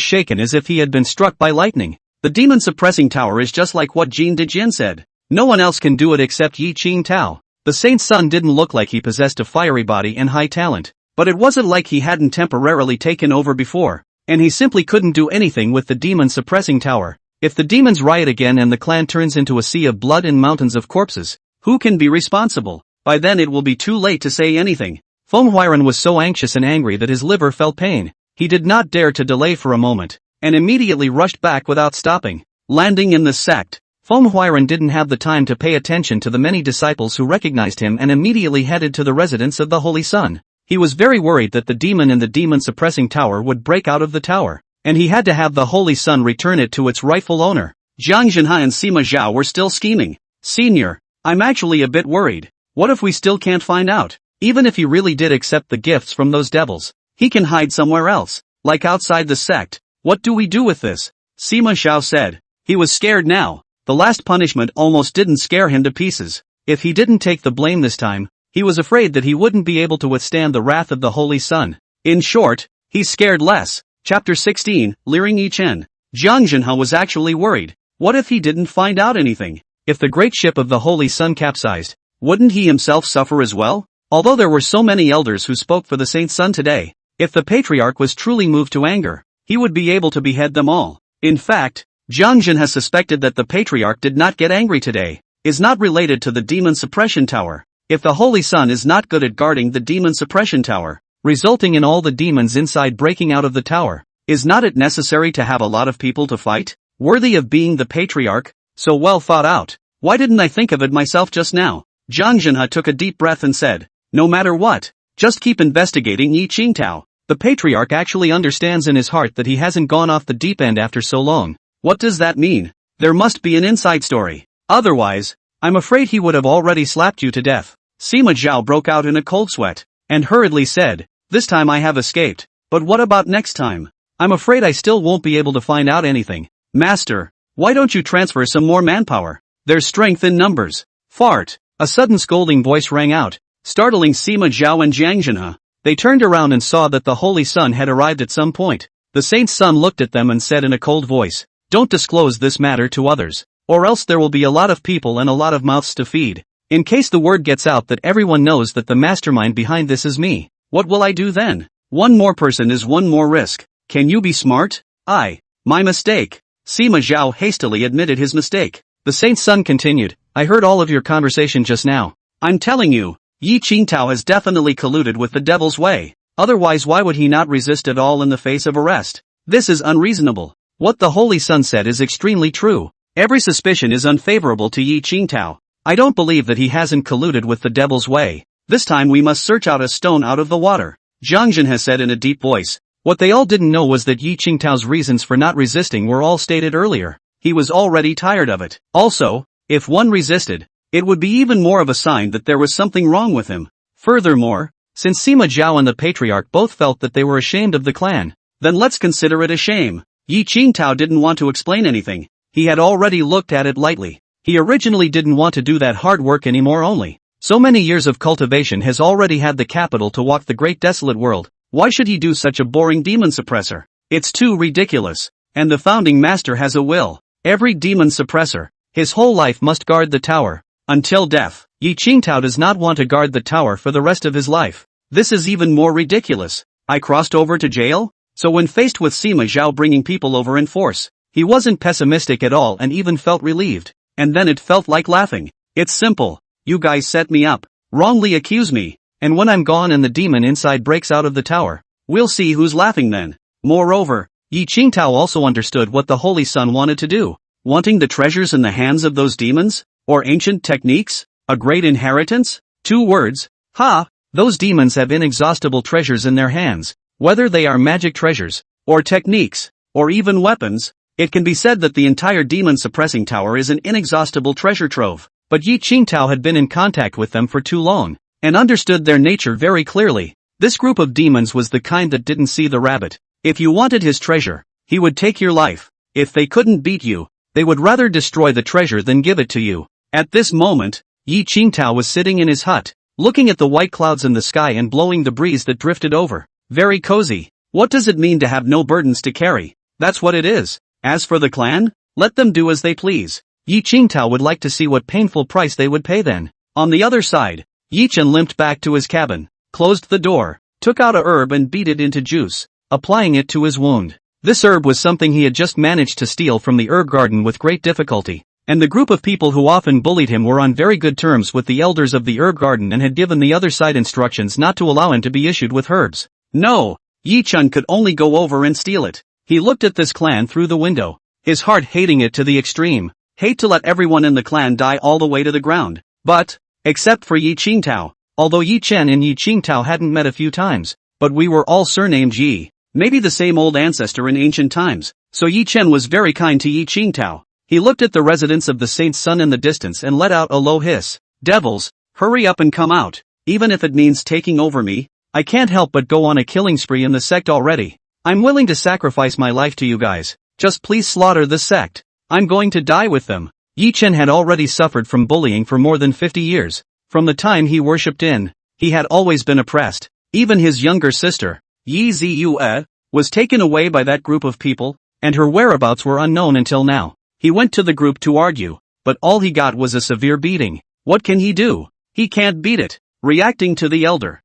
shaken as if he had been struck by lightning. The demon suppressing tower is just like what Jin Dajian said. No one else can do it except Yi Qingtao. The saint's son didn't look like he possessed a fiery body and high talent, but it wasn't like he hadn't temporarily taken over before, and he simply couldn't do anything with the demon suppressing tower. If the demons riot again and the clan turns into a sea of blood and mountains of corpses, who can be responsible? By then it will be too late to say anything. Feng Huairen was so anxious and angry that his liver felt pain. He did not dare to delay for a moment, and immediately rushed back without stopping. Landing in the sect, Feng Huairen didn't have the time to pay attention to the many disciples who recognized him and immediately headed to the residence of the Holy Sun. He was very worried that the demon in the demon suppressing tower would break out of the tower, and he had to have the Holy Sun return it to its rightful owner. Jiang Jinhe and Sima Zhao were still scheming. Senior, I'm actually a bit worried. What if we still can't find out? Even if he really did accept the gifts from those devils, he can hide somewhere else, like outside the sect. What do we do with this? Sima Zhao said. He was scared now. The last punishment almost didn't scare him to pieces. If he didn't take the blame this time, he was afraid that he wouldn't be able to withstand the wrath of the Holy Sun. In short, he's scared less. Chapter 16, Leering Yi Chen. Jiang Jinhe was actually worried. What if he didn't find out anything? If the great ship of the Holy Sun capsized, wouldn't he himself suffer as well? Although there were so many elders who spoke for the Saint Sun today, if the Patriarch was truly moved to anger, he would be able to behead them all. In fact, Jiang Jinhe suspected that the Patriarch did not get angry today, is not related to the Demon Suppression Tower. If the Holy Sun is not good at guarding the Demon Suppression Tower, resulting in all the demons inside breaking out of the tower, is not it necessary to have a lot of people to fight, worthy of being the Patriarch? So well thought out. Why didn't I think of it myself just now? Jiang Jinhe took a deep breath and said, no matter what, just keep investigating Yi Qingtao. The Patriarch actually understands in his heart that he hasn't gone off the deep end after so long. What does that mean? There must be an inside story. Otherwise, I'm afraid he would have already slapped you to death. Sima Zhao broke out in a cold sweat, and hurriedly said, this time I have escaped, but what about next time? I'm afraid I still won't be able to find out anything. Master, why don't you transfer some more manpower? There's strength in numbers. Fart. A sudden scolding voice rang out, startling Sima Zhao and Jiang Jinhe. They turned around and saw that the Holy Sun had arrived at some point. The Saint's son looked at them and said in a cold voice, don't disclose this matter to others, or else there will be a lot of people and a lot of mouths to feed. In case the word gets out that everyone knows that the mastermind behind this is me, what will I do then? One more person is one more risk. Can you be smart? My mistake. Sima Zhao hastily admitted his mistake. The saint's son continued, I heard all of your conversation just now. I'm telling you, Yi Qingtao has definitely colluded with the devil's way. Otherwise why would he not resist at all in the face of arrest? This is unreasonable. What the Holy Sun said is extremely true. Every suspicion is unfavorable to Yi Qingtao. I don't believe that he hasn't colluded with the devil's way. This time we must search out a stone out of the water. Zhang Jin has said in a deep voice. What they all didn't know was that Yi Qingtao's reasons for not resisting were all stated earlier. He was already tired of it. Also, if one resisted, it would be even more of a sign that there was something wrong with him. Furthermore, since Sima Zhao and the patriarch both felt that they were ashamed of the clan, then let's consider it a shame. Yi Qingtao didn't want to explain anything. He had already looked at it lightly. He originally didn't want to do that hard work anymore only. So many years of cultivation has already had the capital to walk the great desolate world. Why should he do such a boring demon suppressor? It's too ridiculous. And the founding master has a will. Every demon suppressor, his whole life must guard the tower. Until death. Yi Qingtao does not want to guard the tower for the rest of his life. This is even more ridiculous. I crossed over to jail? So when faced with Sima Zhao bringing people over in force, he wasn't pessimistic at all and even felt relieved. And then it felt like laughing. It's simple. You guys set me up, wrongly accuse me, and when I'm gone and the demon inside breaks out of the tower, we'll see who's laughing then. Moreover, Yi Qingtao also understood what the Holy Sun wanted to do. Wanting the treasures in the hands of those demons? Or ancient techniques? A great inheritance? 2 words. Ha! Those demons have inexhaustible treasures in their hands. Whether they are magic treasures, or techniques, or even weapons, it can be said that the entire demon suppressing tower is an inexhaustible treasure trove. But Yi Qingtao had been in contact with them for too long, and understood their nature very clearly. This group of demons was the kind that didn't see the rabbit. If you wanted his treasure, he would take your life. If they couldn't beat you, they would rather destroy the treasure than give it to you. At this moment, Yi Qingtao was sitting in his hut, looking at the white clouds in the sky and blowing the breeze that drifted over. Very cozy. What does it mean to have no burdens to carry? That's what it is. As for the clan, let them do as they please. Yi Qingtao would like to see what painful price they would pay then. On the other side, Yi Chen limped back to his cabin, closed the door, took out a herb and beat it into juice, applying it to his wound. This herb was something he had just managed to steal from the herb garden with great difficulty, and the group of people who often bullied him were on very good terms with the elders of the herb garden and had given the other side instructions not to allow him to be issued with herbs. No, Yi Chen could only go over and steal it. He looked at this clan through the window, his heart hating it to the extreme. Hate to let everyone in the clan die all the way to the ground. But, except for Yi Qingtao, although Yi Chen and Yi Qingtao hadn't met a few times, but we were all surnamed Yi, maybe the same old ancestor in ancient times, so Yi Chen was very kind to Yi Qingtao. He looked at the residence of the saint's son in the distance and let out a low hiss. Devils, hurry up and come out, even if it means taking over me. I can't help but go on a killing spree in the sect already. I'm willing to sacrifice my life to you guys. Just please slaughter the sect. I'm going to die with them. Yi Chen had already suffered from bullying for more than 50 years. From the time he worshipped in, he had always been oppressed. Even his younger sister, Yi Ziyue, was taken away by that group of people, and her whereabouts were unknown until now. He went to the group to argue, but all he got was a severe beating. What can he do? He can't beat it. Reacting to the elder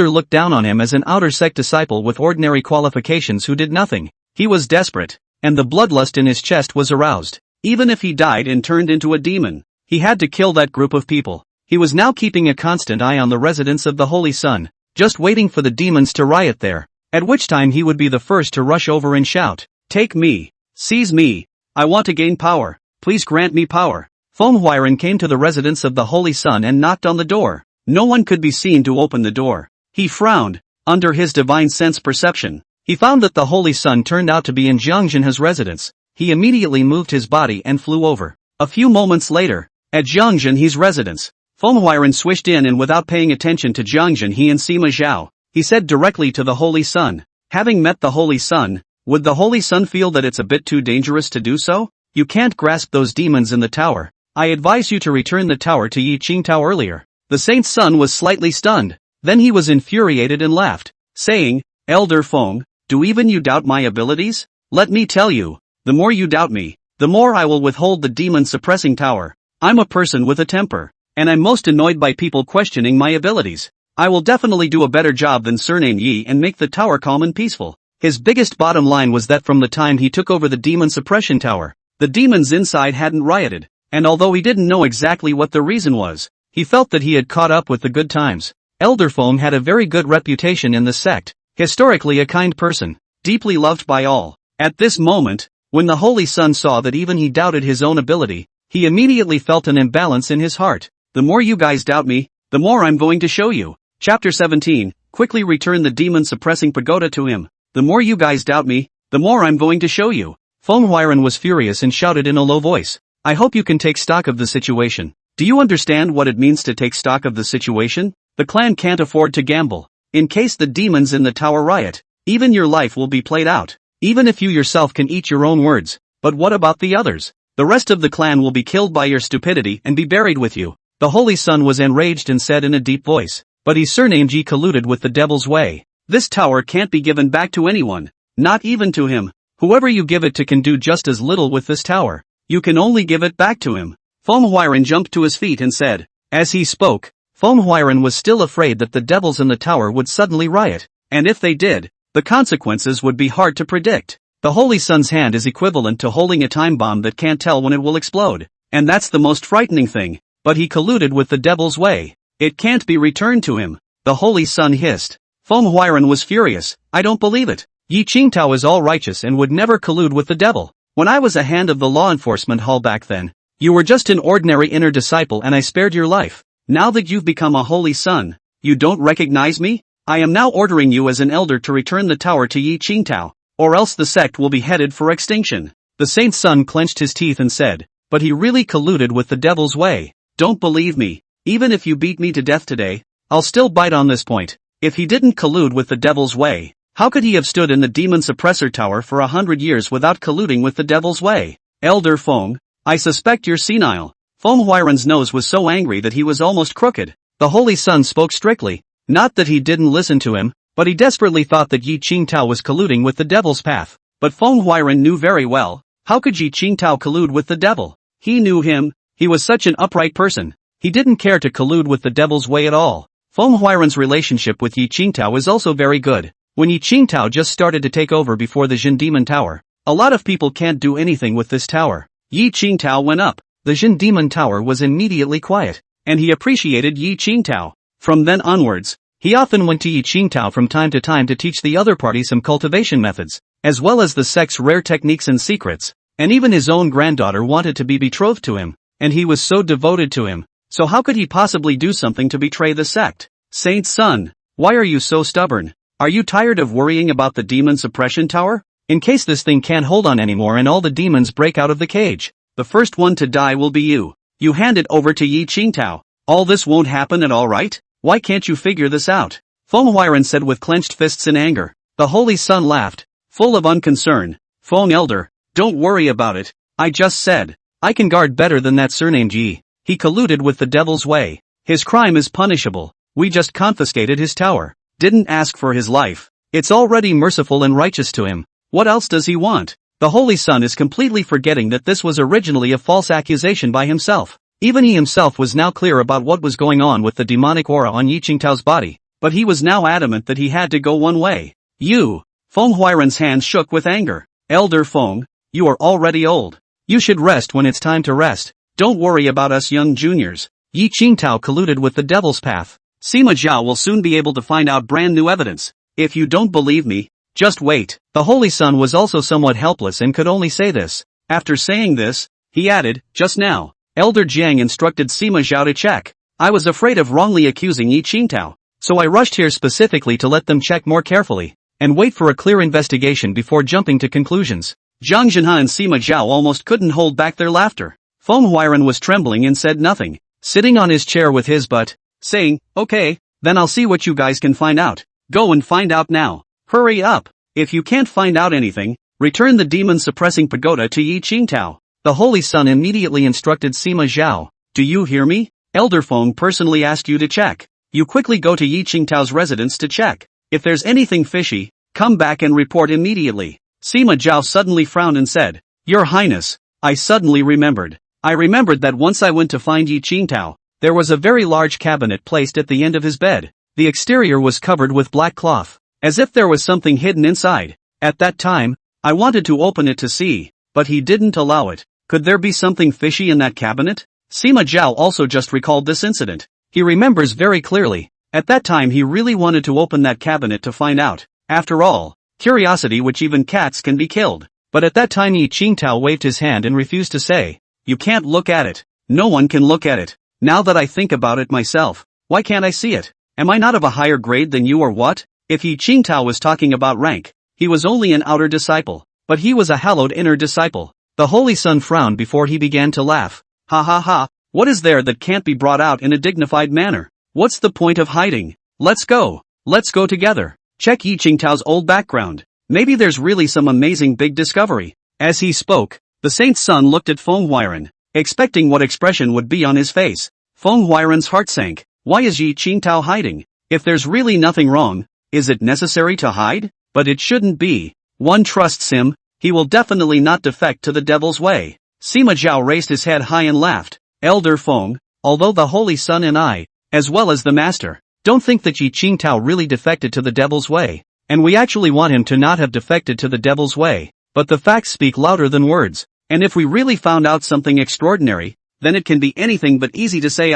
looked down on him as an outer sect disciple with ordinary qualifications who did nothing. He was desperate, and the bloodlust in his chest was aroused. Even if he died and turned into a demon, he had to kill that group of people. He was now keeping a constant eye on the residence of the Holy Sun, just waiting for the demons to riot there, at which time he would be the first to rush over and shout, "Take me! Seize me! I want to gain power! Please grant me power!" Manhwa came to the residence of the Holy Sun and knocked on the door. No one could be seen to open the door. He frowned. Under his divine sense perception, he found that the Holy Sun turned out to be in Zhang Jin's residence. He immediately moved his body and flew over. A few moments later, at Zhang Jin's residence, Manhwa swished in and without paying attention to Zhang Jin and Sima Zhao, he said directly to the Holy Sun, "Having met the Holy Sun, would the Holy Sun feel that it's a bit too dangerous to do so? You can't grasp those demons in the tower. I advise you to return the tower to Yi Qingtao earlier." The saint's son was slightly stunned. Then he was infuriated and laughed, saying, "Elder Feng, do even you doubt my abilities? Let me tell you, the more you doubt me, the more I will withhold the demon-suppressing tower. I'm a person with a temper, and I'm most annoyed by people questioning my abilities. I will definitely do a better job than surname Yi and make the tower calm and peaceful." His biggest bottom line was that from the time he took over the demon suppression tower, the demons inside hadn't rioted. and although he didn't know exactly what the reason was, he felt that he had caught up with the good times. Elder Feng had a very good reputation in the sect, historically a kind person, deeply loved by all. At this moment, when the Holy Son saw that even he doubted his own ability, he immediately felt an imbalance in his heart. The more you guys doubt me, the more I'm going to show you. Chapter 17, quickly return the demon-suppressing pagoda to him. The more you guys doubt me, the more I'm going to show you. Feng Huairan was furious and shouted in a low voice. I hope you can take stock of the situation. Do you understand what it means to take stock of the situation? The clan can't afford to gamble. In case the demons in the tower riot, even your life will be played out. Even if you yourself can eat your own words. But what about the others? The rest of the clan will be killed by your stupidity and be buried with you. The Holy Son was enraged and said in a deep voice. But he surnamed Yi colluded with the devil's way. This tower can't be given back to anyone. Not even to him. Whoever you give it to can do just as little with this tower. You can only give it back to him. Feng Huairan jumped to his feet and said. As he spoke, Feng Huairan was still afraid that the devils in the tower would suddenly riot, and if they did, the consequences would be hard to predict. The Holy Son's hand is equivalent to holding a time bomb that can't tell when it will explode, and that's the most frightening thing. But he colluded with the devil's way. It can't be returned to him. The Holy Son hissed. Feng Huairan was furious. I don't believe it. Yi Qingtao is all righteous and would never collude with the devil. When I was a hand of the law enforcement hall back then, you were just an ordinary inner disciple and I spared your life. Now that you've become a Holy Son, you don't recognize me? I am now ordering you as an elder to return the tower to Yi Qingtao, or else the sect will be headed for extinction. The saint's son clenched his teeth and said, but he really colluded with the devil's way. Don't believe me. Even if you beat me to death today, I'll still bite on this point. If he didn't collude with the devil's way, how could he have stood in the demon suppressor tower for 100 years without colluding with the devil's way? Elder Feng, I suspect you're senile. Feng Huairan's nose was so angry that he was almost crooked. The Holy Son spoke strictly. Not that he didn't listen to him, but he desperately thought that Yi Qingtao was colluding with the devil's path. But Feng Huairan knew very well, how could Yi Qingtao collude with the devil? He knew him, he was such an upright person. He didn't care to collude with the devil's way at all. Feng Huairan's relationship with Yi Qingtao is also very good. When Yi Qingtao just started to take over before the Jin Demon Tower, a lot of people can't do anything with this tower. Yi Qingtao went up. The Jin Demon Tower was immediately quiet, and he appreciated Yi Qingtao. From then onwards, he often went to Yi Qingtao from time to time to teach the other party some cultivation methods, as well as the sect's rare techniques and secrets, and even his own granddaughter wanted to be betrothed to him, and he was so devoted to him, so how could he possibly do something to betray the sect? Saint's son, why are you so stubborn? Are you tired of worrying about the demon suppression tower? In case this thing can't hold on anymore and all the demons break out of the cage, the first one to die will be you. You hand it over to Yi Qingtao. All this won't happen at all, right? Why can't you figure this out? Feng Huairan said with clenched fists in anger. The Holy Son laughed, full of unconcern. Feng Elder, don't worry about it. I just said, I can guard better than that surnamed Yi. He colluded with the devil's way. His crime is punishable. We just confiscated his tower. Didn't ask for his life. It's already merciful and righteous to him. What else does he want? The Holy Son is completely forgetting that this was originally a false accusation by himself. Even he himself was now clear about what was going on with the demonic aura on Yi Qingtao's body, but he was now adamant that he had to go one way. You! Feng Huairan's hands shook with anger. Elder Feng, you are already old. You should rest when it's time to rest. Don't worry about us young juniors. Yi Qingtao colluded with the devil's path. Sima Zhao will soon be able to find out brand new evidence. If you don't believe me, just wait. The Holy Son was also somewhat helpless and could only say this. After saying this, he added, just now, Elder Jiang instructed Sima Zhao to check. I was afraid of wrongly accusing Yi Qingtao, so I rushed here specifically to let them check more carefully, and wait for a clear investigation before jumping to conclusions. Zhang Zhenhe and Sima Zhao almost couldn't hold back their laughter. Feng Huairan was trembling and said nothing, sitting on his chair with his butt, saying, okay, then I'll see what you guys can find out. Go and find out now. Hurry up. If you can't find out anything, return the demon-suppressing pagoda to Yi Qingtao. The Holy Son immediately instructed Sima Zhao. Do you hear me? Elder Feng personally asked you to check. You quickly go to Yi Qingtao's residence to check. If there's anything fishy, come back and report immediately. Sima Zhao suddenly frowned and said, Your Highness, I suddenly remembered. I remembered that once I went to find Yi Qingtao, there was a very large cabinet placed at the end of his bed. The exterior was covered with black cloth, as if there was something hidden inside. At that time, I wanted to open it to see, but he didn't allow it. Could there be something fishy in that cabinet? Sima Zhao also just recalled this incident. He remembers very clearly. At that time he really wanted to open that cabinet to find out. After all, curiosity which even cats can be killed. But at that time Yi Qingtao waved his hand and refused to say. You can't look at it. No one can look at it. Now that I think about it myself, why can't I see it? Am I not of a higher grade than you or what? If Yi Qingtao was talking about rank, he was only an outer disciple, but he was a hallowed inner disciple. The Holy Sun frowned before he began to laugh. Ha ha ha, what is there that can't be brought out in a dignified manner? What's the point of hiding? Let's go together. Check Yi Qingtao's old background. Maybe there's really some amazing big discovery. As he spoke, the saint's son looked at Feng Huairan, expecting what expression would be on his face. Feng Huairan's heart sank. Why is Yi Qingtao hiding? If there's really nothing wrong, is it necessary to hide? But it shouldn't be. One trusts him, he will definitely not defect to the devil's way. Sima Zhao raised his head high and laughed. Elder Feng, although the Holy Sun and I, as well as the Master, don't think that Yi Qingtao really defected to the devil's way, and we actually want him to not have defected to the devil's way, but the facts speak louder than words, and if we really found out something extraordinary, then it can be anything but easy to say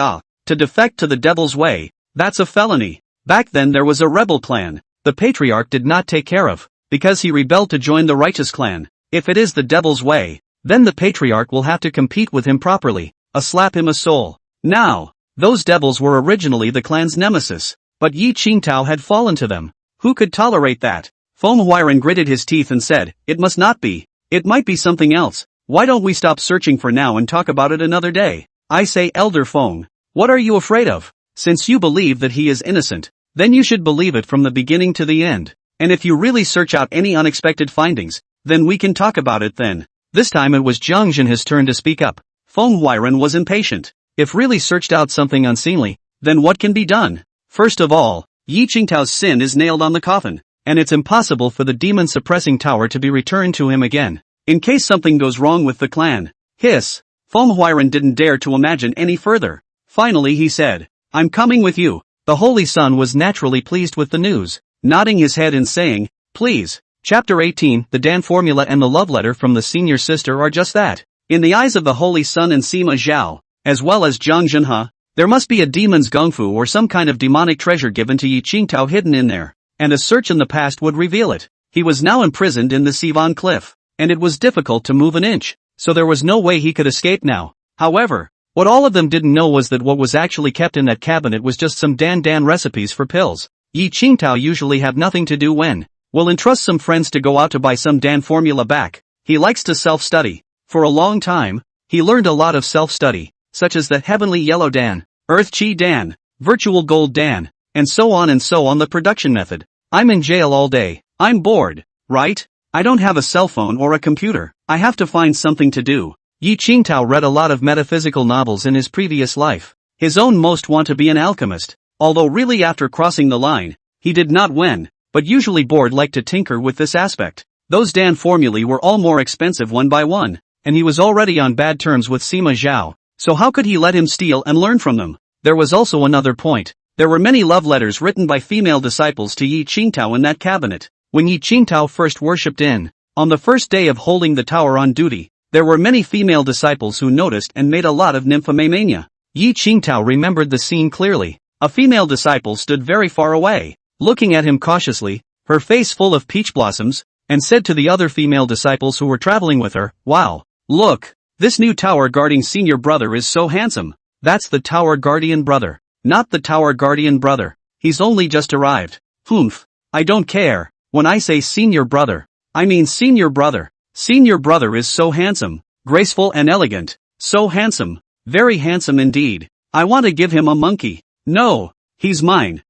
to defect to the devil's way, that's a felony. Back then there was a rebel clan, the patriarch did not take care of, because he rebelled to join the righteous clan. If it is the devil's way, then the patriarch will have to compete with him properly, slap him a soul. Now, those devils were originally the clan's nemesis, but Yi Qingtao had fallen to them. Who could tolerate that? Feng Huairan gritted his teeth and said, it must not be. It might be something else. Why don't we stop searching for now and talk about it another day? I say, Elder Feng, what are you afraid of? Since you believe that he is innocent, then you should believe it from the beginning to the end. And if you really search out any unexpected findings, then we can talk about it then. This time it was Jiang Zhen's turn to speak up. Feng Huairan was impatient. If really searched out something unseemly, then what can be done? First of all, Yi Qingtao's sin is nailed on the coffin, and it's impossible for the demon-suppressing tower to be returned to him again. In case something goes wrong with the clan. Hiss. Feng Huairan didn't dare to imagine any further. Finally he said, I'm coming with you. The Holy Sun was naturally pleased with the news, nodding his head and saying, please. Chapter 18, the Dan formula and the love letter from the senior sister are just that. In the eyes of the Holy Sun and Sima Zhao, as well as Jiang Zhenhe, there must be a demon's gungfu or some kind of demonic treasure given to Yi Qingtao hidden in there, and a search in the past would reveal it. He was now imprisoned in the Sivan cliff, and it was difficult to move an inch, so there was no way he could escape now. However, what all of them didn't know was that what was actually kept in that cabinet was just some Dan recipes for pills. Yi Qingtao usually have nothing to do when will entrust some friends to go out to buy some Dan formula back. He likes to self-study. For a long time, he learned a lot of self-study, such as the Heavenly Yellow Dan, Earth Chi Dan, Virtual Gold Dan, and so on the production method. I'm in jail all day. I'm bored, right? I don't have a cell phone or a computer. I have to find something to do. Yi Qingtao read a lot of metaphysical novels in his previous life. His own most want to be an alchemist, although really after crossing the line, he did not win, but usually bored like to tinker with this aspect. Those Dan formulae were all more expensive one by one, and he was already on bad terms with Sima Zhao, so how could he let him steal and learn from them? There was also another point. There were many love letters written by female disciples to Yi Qingtao in that cabinet. When Yi Qingtao first worshipped on the first day of holding the tower on duty, there were many female disciples who noticed and made a lot of nymphomania. Yi Qingtao remembered the scene clearly. A female disciple stood very far away, looking at him cautiously, her face full of peach blossoms, and said to the other female disciples who were traveling with her, wow, look, this new tower guarding senior brother is so handsome. That's the tower guardian brother, not the tower guardian brother. He's only just arrived. Humph, I don't care. When I say senior brother, I mean senior brother. Senior brother is so handsome, graceful and elegant, so handsome, very handsome indeed. I want to give him a monkey. No, he's mine,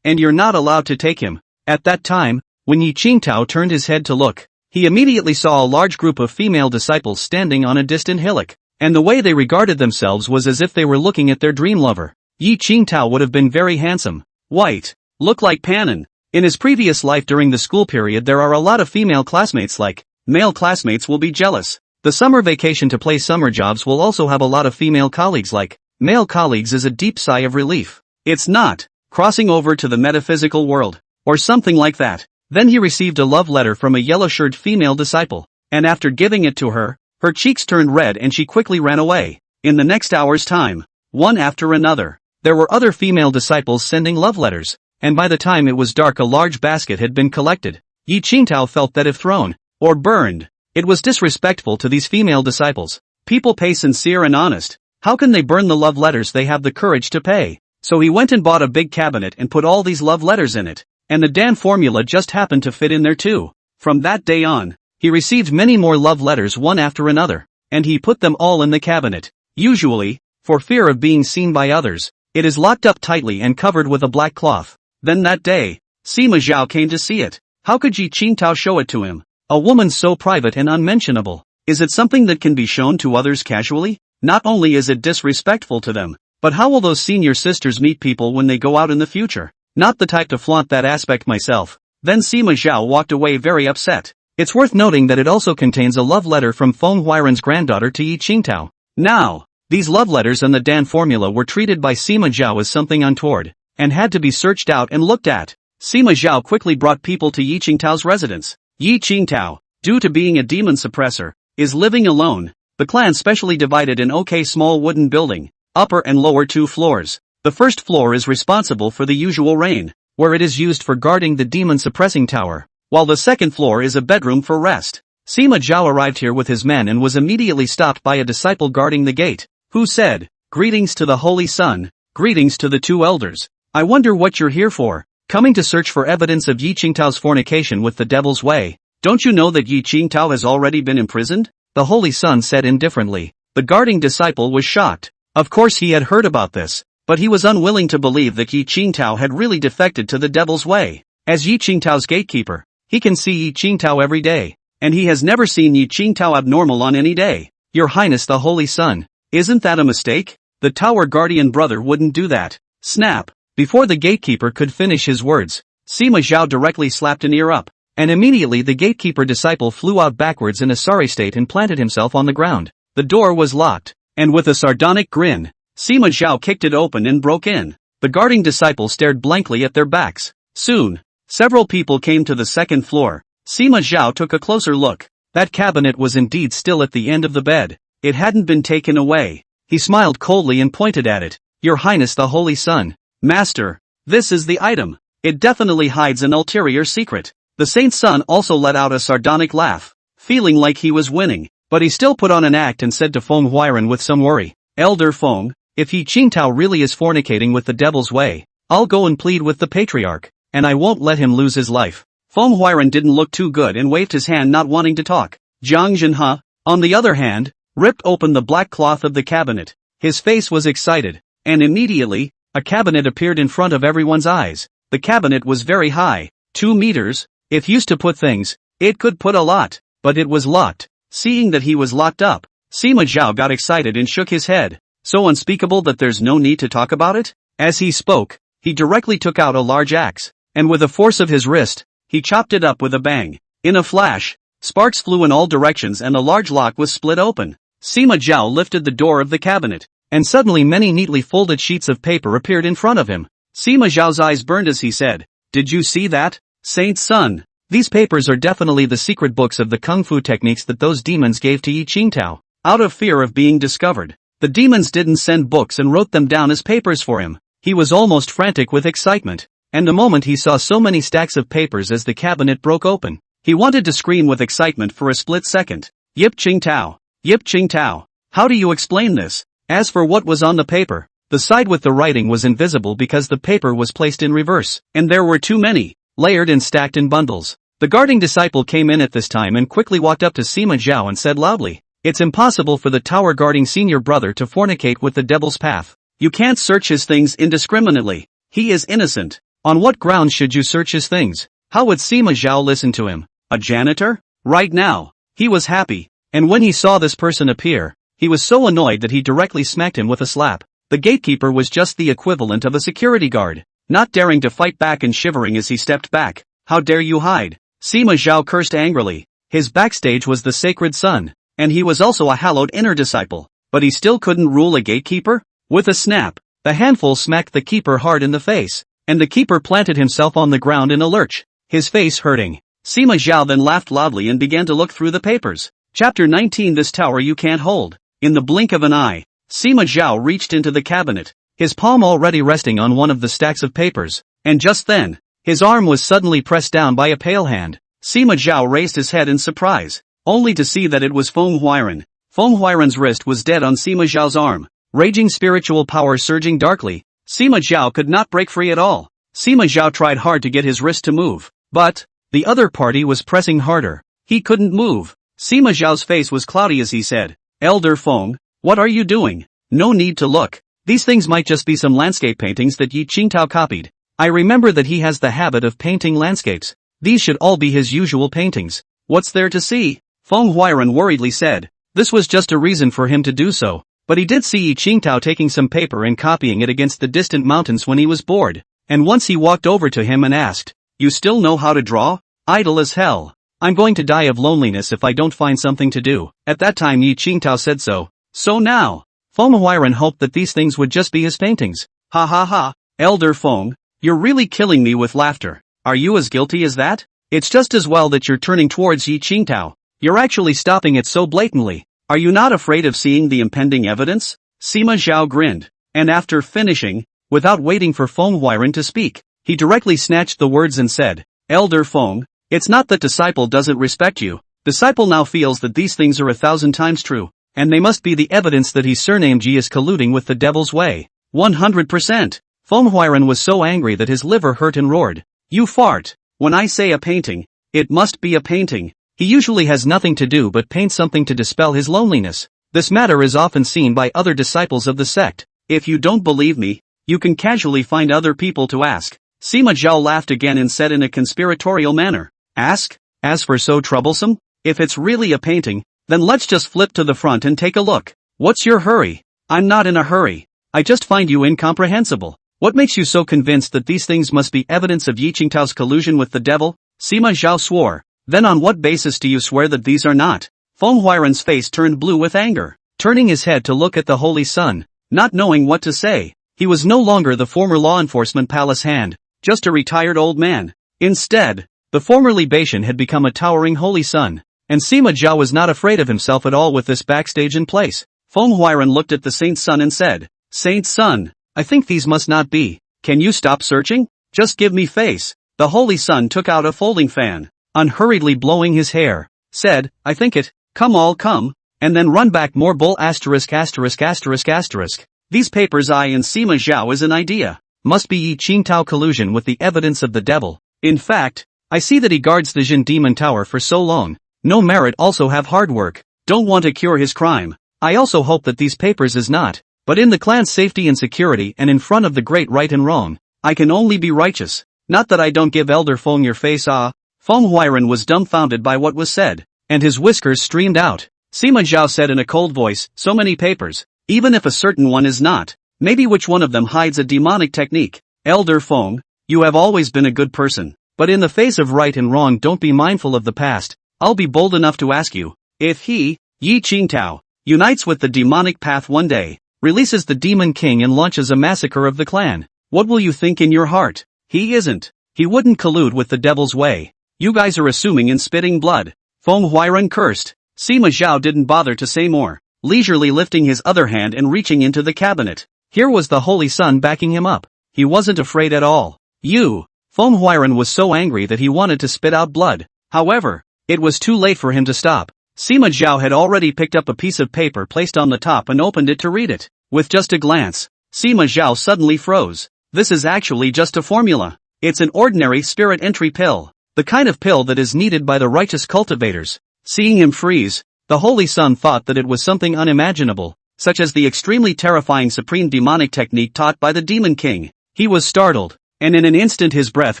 and you're not allowed to take him. At that time, when Yi Qingtao turned his head to look, he immediately saw a large group of female disciples standing on a distant hillock, and the way they regarded themselves was as if they were looking at their dream lover. Yi Qingtao would have been very handsome, white, look like Panin. In his previous life during the school period there are a lot of female classmates like, male classmates will be jealous. The summer vacation to play summer jobs will also have a lot of female colleagues like, male colleagues is a deep sigh of relief. It's not, crossing over to the metaphysical world, or something like that. Then he received a love letter from a yellow-shirted female disciple, and after giving it to her, Her cheeks turned red and she quickly ran away. In the next hour's time, one after another, there were other female disciples sending love letters, and by the time it was dark a large basket had been collected. Yi Qingtao felt that if thrown, or burned, it was disrespectful to these female disciples. People pay sincere and honest. How can they burn the love letters they have the courage to pay? So he went and bought a big cabinet and put all these love letters in it, and the Dan formula just happened to fit in there too. From that day on, he received many more love letters one after another, and he put them all in the cabinet. Usually, for fear of being seen by others, it is locked up tightly and covered with a black cloth. Then that day, Sima Zhao came to see it. How could Yi Qingtao show it to him? A woman so private and unmentionable. Is it something that can be shown to others casually? Not only is it disrespectful to them, but how will those senior sisters meet people when they go out in the future? Not the type to flaunt that aspect myself. Then Sima Zhao walked away very upset. It's worth noting that it also contains a love letter from Feng Huairan's granddaughter to Yi Qingtao. Now, these love letters and the Dan formula were treated by Sima Zhao as something untoward, and had to be searched out and looked at. Sima Zhao quickly brought people to Yi Qingtao's residence. Yi Qingtao, due to being a demon suppressor, is living alone. The clan specially divided an small wooden building, upper and lower 2 floors. The first floor is responsible for the usual rain, where it is used for guarding the demon suppressing tower, while the second floor is a bedroom for rest. Sima Zhao arrived here with his men and was immediately stopped by a disciple guarding the gate, who said, "Greetings to the Holy Sun, greetings to the 2 elders. I wonder what you're here for, coming to search for evidence of Yi Qingtao's fornication with the devil's way. Don't you know that Yi Qingtao has already been imprisoned?" The Holy Sun said indifferently. The guarding disciple was shocked. Of course he had heard about this, but he was unwilling to believe that Yi Qingtao had really defected to the devil's way. As Yi Qingtao's gatekeeper, he can see Yi Qingtao every day, and he has never seen Yi Qingtao abnormal on any day. Your Highness the Holy Sun, isn't that a mistake? The tower guardian brother wouldn't do that. Snap! Before the gatekeeper could finish his words, Sima Zhao directly slapped an ear up, and immediately the gatekeeper disciple flew out backwards in a sorry state and planted himself on the ground. The door was locked, and with a sardonic grin, Sima Zhao kicked it open and broke in. The guarding disciple stared blankly at their backs. Soon, several people came to the second floor. Sima Zhao took a closer look. That cabinet was indeed still at the end of the bed. It hadn't been taken away. He smiled coldly and pointed at it. Your Highness the Holy Sun, Master, this is the item. It definitely hides an ulterior secret. The Saint's son also let out a sardonic laugh, feeling like he was winning, but he still put on an act and said to Feng Huairan with some worry, Elder Feng, if Yi Qingtao really is fornicating with the devil's way, I'll go and plead with the patriarch, and I won't let him lose his life. Feng Huairan didn't look too good and waved his hand not wanting to talk. Jiang Zhenhe, on the other hand, ripped open the black cloth of the cabinet. His face was excited, and immediately, a cabinet appeared in front of everyone's eyes. The cabinet was very high, 2 meters. If used to put things, it could put a lot, but it was locked. Seeing that he was locked up, Sima Zhao got excited and shook his head. So unspeakable that there's no need to talk about it? As he spoke, he directly took out a large axe, and with the force of his wrist, he chopped it up with a bang. In a flash, sparks flew in all directions and the large lock was split open. Sima Zhao lifted the door of the cabinet, and suddenly many neatly folded sheets of paper appeared in front of him. Sima Zhao's eyes burned as he said, Did you see that, Saint's son? These papers are definitely the secret books of the kung fu techniques that those demons gave to Yi Qingtao. Out of fear of being discovered, the demons didn't send books and wrote them down as papers for him. He was almost frantic with excitement, and the moment he saw so many stacks of papers as the cabinet broke open, he wanted to scream with excitement for a split second. Yip Qingtao, Yip Qingtao, how do you explain this? As for what was on the paper, the side with the writing was invisible because the paper was placed in reverse, and there were too many, layered and stacked in bundles. The guarding disciple came in at this time and quickly walked up to Sima Zhao and said loudly, It's impossible for the tower guarding senior brother to fornicate with the devil's path. You can't search his things indiscriminately. He is innocent. On what grounds should you search his things? How would Sima Zhao listen to him? A janitor? Right now, he was happy, and when he saw this person appear, he was so annoyed that he directly smacked him with a slap. The gatekeeper was just the equivalent of a security guard, not daring to fight back and shivering as he stepped back. How dare you hide? Sima Zhao cursed angrily. His backstage was the sacred sun, and he was also a hallowed inner disciple, but he still couldn't rule a gatekeeper? With a snap, the handful smacked the keeper hard in the face, and the keeper planted himself on the ground in a lurch, his face hurting. Sima Zhao then laughed loudly and began to look through the papers. Chapter 19 This tower you can't hold. In the blink of an eye, Sima Zhao reached into the cabinet, his palm already resting on one of the stacks of papers, and just then, his arm was suddenly pressed down by a pale hand. Sima Zhao raised his head in surprise, only to see that it was Feng Huiran. Feng Huiran's wrist was dead on Sima Zhao's arm, raging spiritual power surging darkly. Sima Zhao could not break free at all. Sima Zhao tried hard to get his wrist to move, but the other party was pressing harder. He couldn't move. Sima Zhao's face was cloudy as he said, "Elder Feng, what are you doing? No need to look. These things might just be some landscape paintings that Yi Qingtao copied. I remember that he has the habit of painting landscapes. These should all be his usual paintings. What's there to see?" Feng Huiran worriedly said. This was just a reason for him to do so, but he did see Yi Qingtao taking some paper and copying it against the distant mountains when he was bored, and once he walked over to him and asked, "You still know how to draw? Idle as hell. I'm going to die of loneliness if I don't find something to do." At that time Yi Qingtao said so. So now, Feng Huiran hoped that these things would just be his paintings. Ha ha ha, Elder Feng, you're really killing me with laughter. Are you as guilty as that? It's just as well that you're turning towards Yi Qingtao. You're actually stopping it so blatantly. Are you not afraid of seeing the impending evidence? Sima Zhao grinned, and after finishing, without waiting for Feng Huiran to speak, he directly snatched the words and said, "Elder Feng, it's not that disciple doesn't respect you. Disciple now feels that these things are 1,000 times true, and they must be the evidence that he's surnamed Yi is colluding with the devil's way. 100%. Feng Huiran was so angry that his liver hurt and roared, "You fart. When I say a painting, it must be a painting." He usually has nothing to do but paint something to dispel his loneliness. This matter is often seen by other disciples of the sect. If you don't believe me, you can casually find other people to ask. Sima Zhao laughed again and said in a conspiratorial manner, "Ask? As for so troublesome? If it's really a painting, then let's just flip to the front and take a look. What's your hurry?" "I'm not in a hurry. I just find you incomprehensible. What makes you so convinced that these things must be evidence of Yi Qingtao's collusion with the devil?" Sima Zhao swore. "Then on what basis do you swear that these are not?" Feng Huiran's face turned blue with anger, turning his head to look at the Holy Sun, not knowing what to say. He was no longer the former law enforcement palace hand, just a retired old man. Instead, the former libation had become a towering Holy Sun, and Sima Zhao was not afraid of himself at all with this backstage in place. Feng Huiran looked at the Saint Sun and said, "Saint Sun, I think these must not be. Can you stop searching? Just give me face." The Holy Sun took out a folding fan, unhurriedly blowing his hair, said, "I think it, come all come, and then run back more bull asterisk asterisk asterisk asterisk. These papers I and Sima Zhao is an idea. Must be Yi Qingtao collusion with the evidence of the devil. In fact, I see that he guards the Jin Demon Tower for so long. No merit also have hard work. Don't want to cure his crime. I also hope that these papers is not, but in the clan's safety and security and in front of the great right and wrong, I can only be righteous. Not that I don't give Elder Feng your face ah." Feng Huiran was dumbfounded by what was said, and his whiskers streamed out. Sima Zhao said in a cold voice, "So many papers, even if a certain one is not, maybe which one of them hides a demonic technique? Elder Feng, you have always been a good person, but in the face of right and wrong don't be mindful of the past. I'll be bold enough to ask you, if he, Yi Qingtao, unites with the demonic path one day, releases the Demon King and launches a massacre of the clan, what will you think in your heart? He isn't. He wouldn't collude with the devil's way. You guys are assuming and spitting blood." Feng Huiran cursed. Sima Zhao didn't bother to say more, leisurely lifting his other hand and reaching into the cabinet. Here was the Holy Sun backing him up. He wasn't afraid at all. "You!" Feng Huiran was so angry that he wanted to spit out blood. However, it was too late for him to stop. Sima Zhao had already picked up a piece of paper placed on the top and opened it to read it. With just a glance, Sima Zhao suddenly froze. This is actually just a formula. It's an ordinary spirit entry pill. The kind of pill that is needed by the righteous cultivators. Seeing him freeze, the Holy Sun thought that it was something unimaginable, such as the extremely terrifying supreme demonic technique taught by the Demon King. He was startled, and in an instant his breath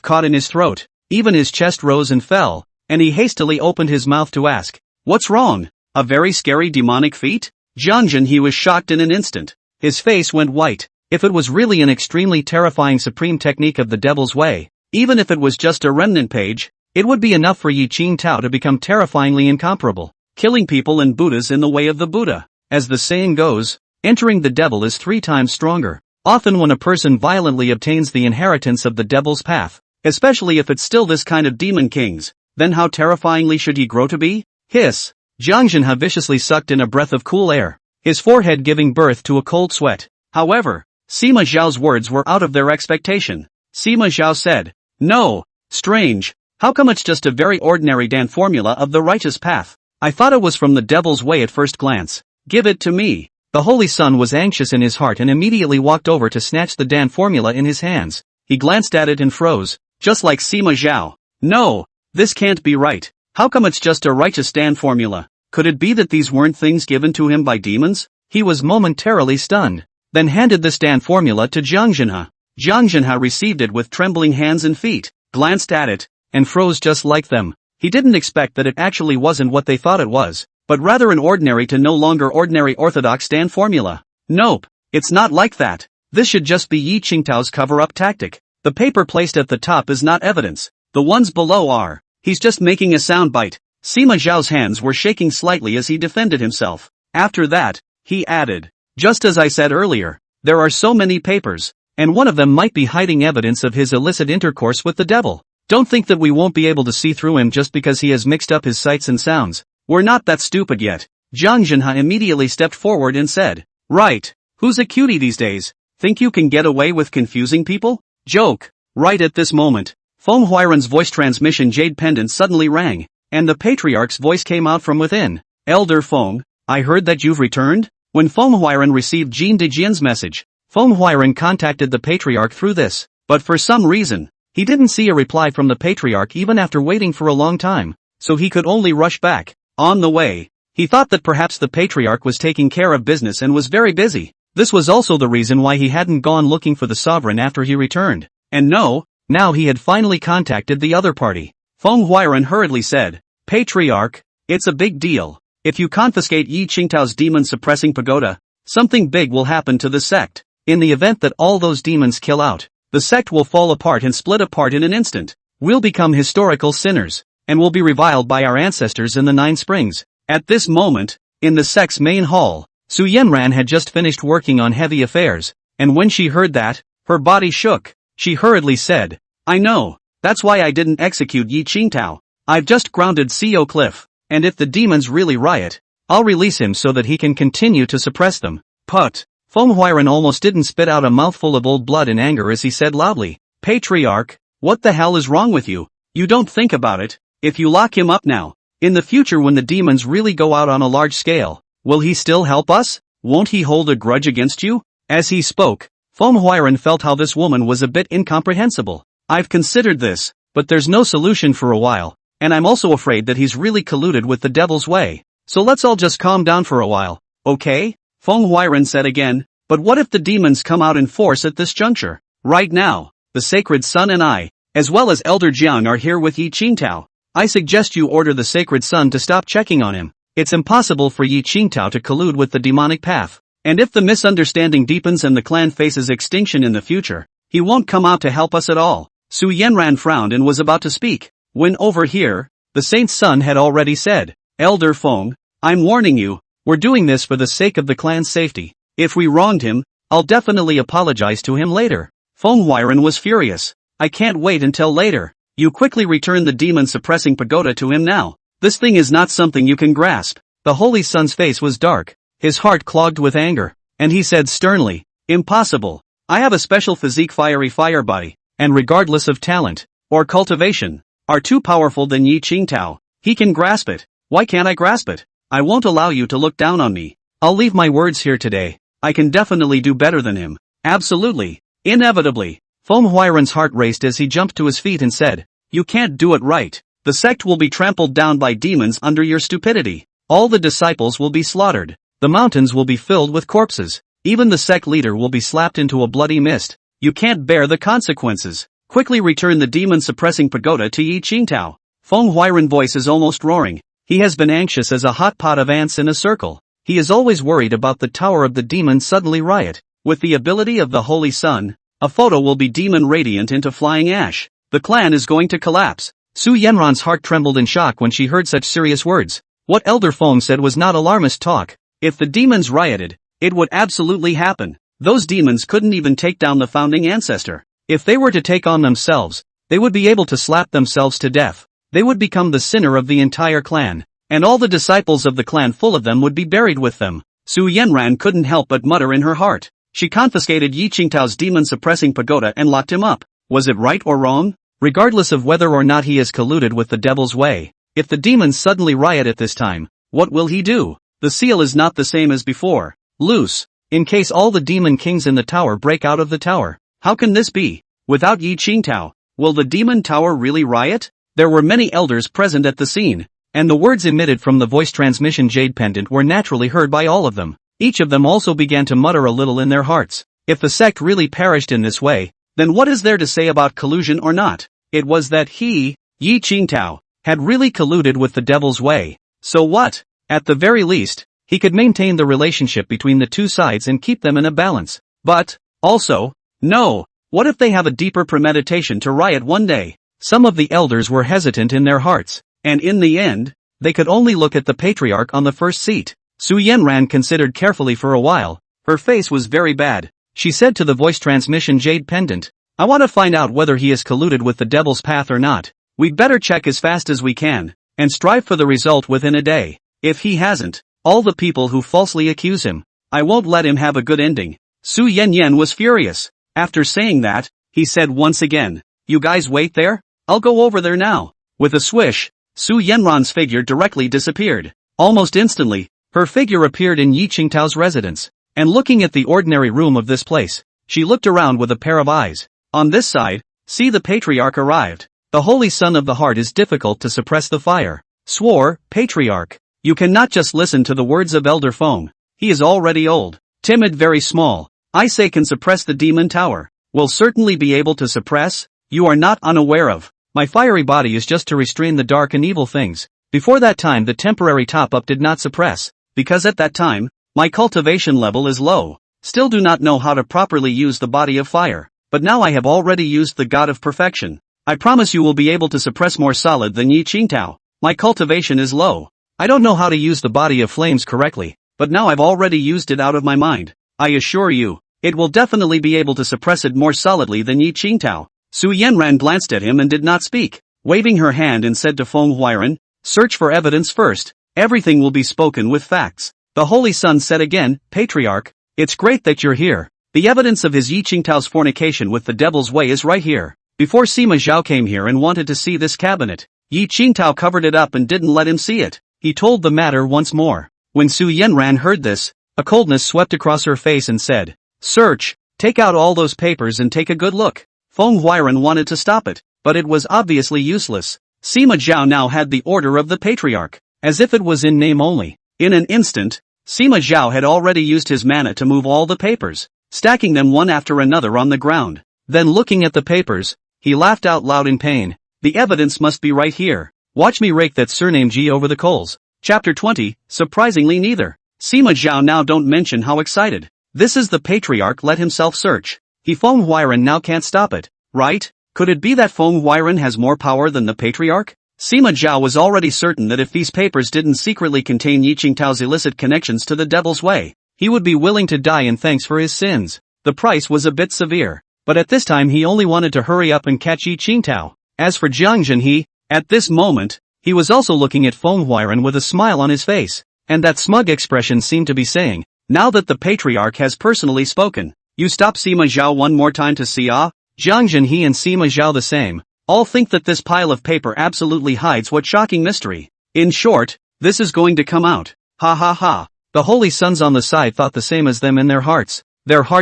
caught in his throat, even his chest rose and fell, and he hastily opened his mouth to ask, "What's wrong? A very scary demonic feat?" Jianjin he was shocked in an instant. His face went white. If it was really an extremely terrifying supreme technique of the devil's way, even if it was just a remnant page, it would be enough for Yi Qingtao to become terrifyingly incomparable, killing people and Buddhas in the way of the Buddha. As the saying goes, entering the devil is 3 times stronger. Often when a person violently obtains the inheritance of the devil's path, especially if it's still this kind of demon kings, then how terrifyingly should he grow to be? Hiss! Jiang Jinha viciously sucked in a breath of cool air, his forehead giving birth to a cold sweat. However, Sima Zhao's words were out of their expectation. Sima Zhao said, "No, strange, how come it's just a very ordinary Dan formula of the righteous path? I thought it was from the devil's way at first glance. Give it to me." The Holy Son was anxious in his heart and immediately walked over to snatch the Dan formula in his hands. He glanced at it and froze, just like Sima Zhao. "No, this can't be right. How come it's just a righteous Dan formula? Could it be that these weren't things given to him by demons?" He was momentarily stunned, then handed the Dan formula to Jiang Jinha. Jiang Jinha received it with trembling hands and feet, glanced at it, and froze just like them. He didn't expect that it actually wasn't what they thought it was, but rather an ordinary to no longer ordinary orthodox Dan formula. Nope, it's not like that. This should just be Yi Qingtao's cover-up tactic. The paper placed at the top is not evidence. The ones below are. He's just making a soundbite. Sima Zhao's hands were shaking slightly as he defended himself. After that, he added, "Just as I said earlier, there are so many papers, and one of them might be hiding evidence of his illicit intercourse with the devil. Don't think that we won't be able to see through him just because he has mixed up his sights and sounds. We're not that stupid yet." Jiang Jinha immediately stepped forward and said, "Right, who's a cutie these days? Think you can get away with confusing people? Joke." Right at this moment, Feng Huairen's voice transmission jade pendant suddenly rang, and the patriarch's voice came out from within. "Elder Feng, I heard that you've returned?" When Feng Huairen received Jin Dejian's message, Feng Huairen contacted the patriarch through this, but for some reason, he didn't see a reply from the patriarch even after waiting for a long time, so he could only rush back. On the way, he thought that perhaps the patriarch was taking care of business and was very busy. This was also the reason why he hadn't gone looking for the sovereign after he returned. And no, now he had finally contacted the other party. Feng Huairen hurriedly said, "Patriarch, it's a big deal. If you confiscate Yi Qingtao's demon-suppressing pagoda, something big will happen to the sect. In the event that all those demons kill out, the sect will fall apart and split apart in an instant. We'll become historical sinners, and will be reviled by our ancestors in the 9 springs." At this moment, in the sect's main hall, Su Yanran had just finished working on heavy affairs, and when she heard that, her body shook. She hurriedly said, "I know, that's why I didn't execute Yi Qingtao. I've just grounded Co Cliff, and if the demons really riot, I'll release him so that he can continue to suppress them." But Feng Huairen almost didn't spit out a mouthful of old blood in anger as he said loudly, "Patriarch, what the hell is wrong with you? You don't think about it. If you lock him up now, in the future when the demons really go out on a large scale, will he still help us? Won't he hold a grudge against you?" As he spoke, Feng Huairen felt how this woman was a bit incomprehensible. "I've considered this, but there's no solution for a while, and I'm also afraid that he's really colluded with the devil's way. So let's all just calm down for a while, okay?" Feng Huairen said again, "But what if the demons come out in force at this juncture? Right now, the Sacred Sun and I, as well as Elder Jiang are here with Yi Qingtao. I suggest you order the Sacred Sun to stop checking on him. It's impossible for Yi Qingtao to collude with the demonic path. And if the misunderstanding deepens and the clan faces extinction in the future, he won't come out to help us at all." Su Yanran frowned and was about to speak, when over here, the Saint's son had already said, "Elder Feng, I'm warning you, we're doing this for the sake of the clan's safety. If we wronged him, I'll definitely apologize to him later." Feng Huairen was furious. "I can't wait until later. You quickly return the demon-suppressing pagoda to him now. This thing is not something you can grasp." The Holy Son's face was dark, his heart clogged with anger, and he said sternly, "Impossible. I have a special physique, fiery fire body, and regardless of talent, or cultivation, are too powerful than Yi Qingtao. He can grasp it. Why can't I grasp it? I won't allow you to look down on me. I'll leave my words here today. I can definitely do better than him. Absolutely. Inevitably." Feng Huairen's heart raced as he jumped to his feet and said, "You can't do it right. The sect will be trampled down by demons under your stupidity. All the disciples will be slaughtered. The mountains will be filled with corpses. Even the sect leader will be slapped into a bloody mist. You can't bear the consequences. Quickly return the demon-suppressing pagoda to Yi Qingtao." Feng Huairen's voice is almost roaring. He has been anxious as a hot pot of ants in a circle. He is always worried about the tower of the demon suddenly riot. With the ability of the Holy Sun, a photo will be demon radiant into flying ash. The clan is going to collapse. Su Yanran's heart trembled in shock when she heard such serious words. What Elder Feng said was not alarmist talk. If the demons rioted, it would absolutely happen. Those demons couldn't even take down the founding ancestor. If they were to take on themselves, they would be able to slap themselves to death. They would become the sinner of the entire clan. and all the disciples of the clan full of them would be buried with them. Su Yanran couldn't help but mutter in her heart. She confiscated Yi Qingtao's demon-suppressing pagoda and locked him up. Was it right or wrong? Regardless of whether or not he is colluded with the devil's way, if the demons suddenly riot at this time, what will he do? The seal is not the same as before. Loose. In case all the demon kings in the tower break out of the tower. How can this be? Without Yi Qingtao, will the demon tower really riot? There were many elders present at the scene, and the words emitted from the voice transmission jade pendant were naturally heard by all of them. Each of them also began to mutter a little in their hearts. If the sect really perished in this way, then what is there to say about collusion or not? It was that he, Yi Qingtao, had really colluded with the devil's way. So what? At the very least, he could maintain the relationship between the two sides and keep them in a balance. But, also, no, what if they have a deeper premeditation to riot one day? Some of the elders were hesitant in their hearts, and in the end, they could only look at the patriarch on the first seat. Su Yanran considered carefully for a while. Her face was very bad. She said to the voice transmission jade pendant, I want to find out whether he is colluded with the devil's path or not. We'd better check as fast as we can, and strive for the result within a day. If he hasn't, all the people who falsely accuse him, I won't let him have a good ending. Su Yanyan was furious. After saying that, he said once again, You guys wait there? I'll go over there now. With a swish, Su Yanran's figure directly disappeared. Almost instantly, her figure appeared in Yi Qingtao's residence, and looking at the ordinary room of this place, she looked around with a pair of eyes. On this side, see the patriarch arrived. The holy son of the heart is difficult to suppress the fire. Swore, patriarch. You cannot just listen to the words of Elder Feng. He is already old, timid, very small. I say can suppress the demon tower. Will certainly be able to suppress? You are not unaware of. My fiery body is just to restrain the dark and evil things. Before that time the temporary top-up did not suppress, because at that time, my cultivation level is low. Still do not know how to properly use the body of fire. But now I have already used the God of perfection. I promise you will be able to suppress more solid than Yi Qingtao. My cultivation is low. I don't know how to use the body of flames correctly, but now I've already used it out of my mind. I assure you, it will definitely be able to suppress it more solidly than Yi Qingtao. Su Yanran glanced at him and did not speak, waving her hand and said to Feng Huairan, Search for evidence first. Everything will be spoken with facts. The Holy Son said again, Patriarch, it's great that you're here. The evidence of his Yi Qingtao's fornication with the devil's way is right here. Before Sima Zhao came here and wanted to see this cabinet, Yi Qingtao covered it up and didn't let him see it. He told the matter once more. When Su Yanran heard this, a coldness swept across her face and said, Search, take out all those papers and take a good look. Feng Huairan wanted to stop it, but it was obviously useless. Sima Zhao now had the order of the patriarch, as if it was in name only. In an instant, Sima Zhao had already used his mana to move all the papers, stacking them one after another on the ground. Then looking at the papers, he laughed out loud in pain. The evidence must be right here. Watch me rake that surname G over the coals. Chapter 20, surprisingly neither. Sima Zhao now don't mention how excited. This is the patriarch let himself search. Feng Huairan now can't stop it, right? Could it be that Feng Huairan has more power than the patriarch? Sima Zhao was already certain that if these papers didn't secretly contain Yi Qingtao's illicit connections to the devil's way, he would be willing to die in thanks for his sins. The price was a bit severe, but at this time he only wanted to hurry up and catch Yi Qingtao. As for Jiang Zhenhe, at this moment, he was also looking at Feng Huairan with a smile on his face, and that smug expression seemed to be saying, now that the patriarch has personally spoken, you stop Sima Zhao one more time to see ah? Jiang Zhenhe and Sima Zhao the same. All think that this pile of paper absolutely hides what shocking mystery. In short, this is going to come out. Ha ha ha. The holy sons on the side thought the same as them in their hearts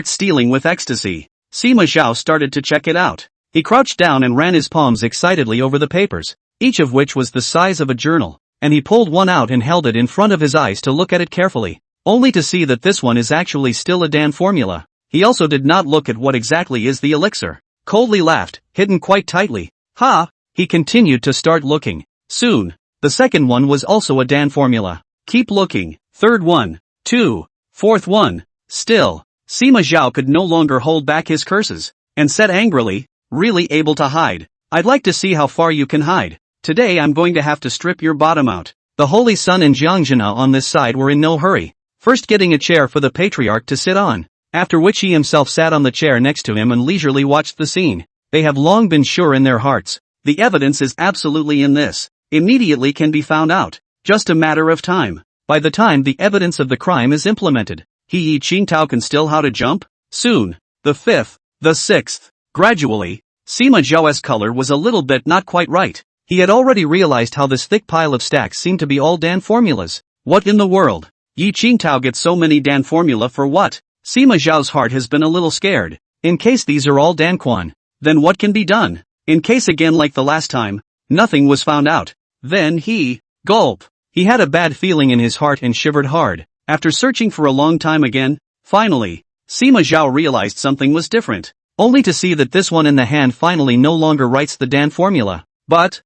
stealing with ecstasy. Sima Zhao started to check it out. He crouched down and ran his palms excitedly over the papers, each of which was the size of a journal, and he pulled one out and held it in front of his eyes to look at it carefully, only to see that this one is actually still a Dan formula. He also did not look at what exactly is the elixir. Coldly laughed, hidden quite tightly. Ha! He continued to start looking. Soon, the second one was also a Dan formula. Keep looking. Third one. 2. Fourth one. Still. Sima Zhao could no longer hold back his curses, and said angrily, really able to hide. I'd like to see how far you can hide. Today I'm going to have to strip your bottom out. The Holy Sun and Jiang Zhenhe on this side were in no hurry, first getting a chair for the patriarch to sit on, after which he himself sat on the chair next to him and leisurely watched the scene. They have long been sure in their hearts. The evidence is absolutely in this. Immediately can be found out. just a matter of time. By the time the evidence of the crime is implemented, Yi Qingtao can still how to jump? Soon. The 5th, the 6th. Gradually, Sima Zhao's color was a little bit not quite right. He had already realized how this thick pile of stacks seemed to be all Dan formulas. What in the world? Yi Qingtao gets so many Dan formula for what? Sima Zhao's heart has been a little scared. In case these are all Dan Quan, then what can be done? In case again like the last time, nothing was found out. Then he, gulp. He had a bad feeling in his heart and shivered hard. After searching for a long time again, finally, Sima Zhao realized something was different. Only to see that this one in the hand finally no longer writes the Dan formula. But,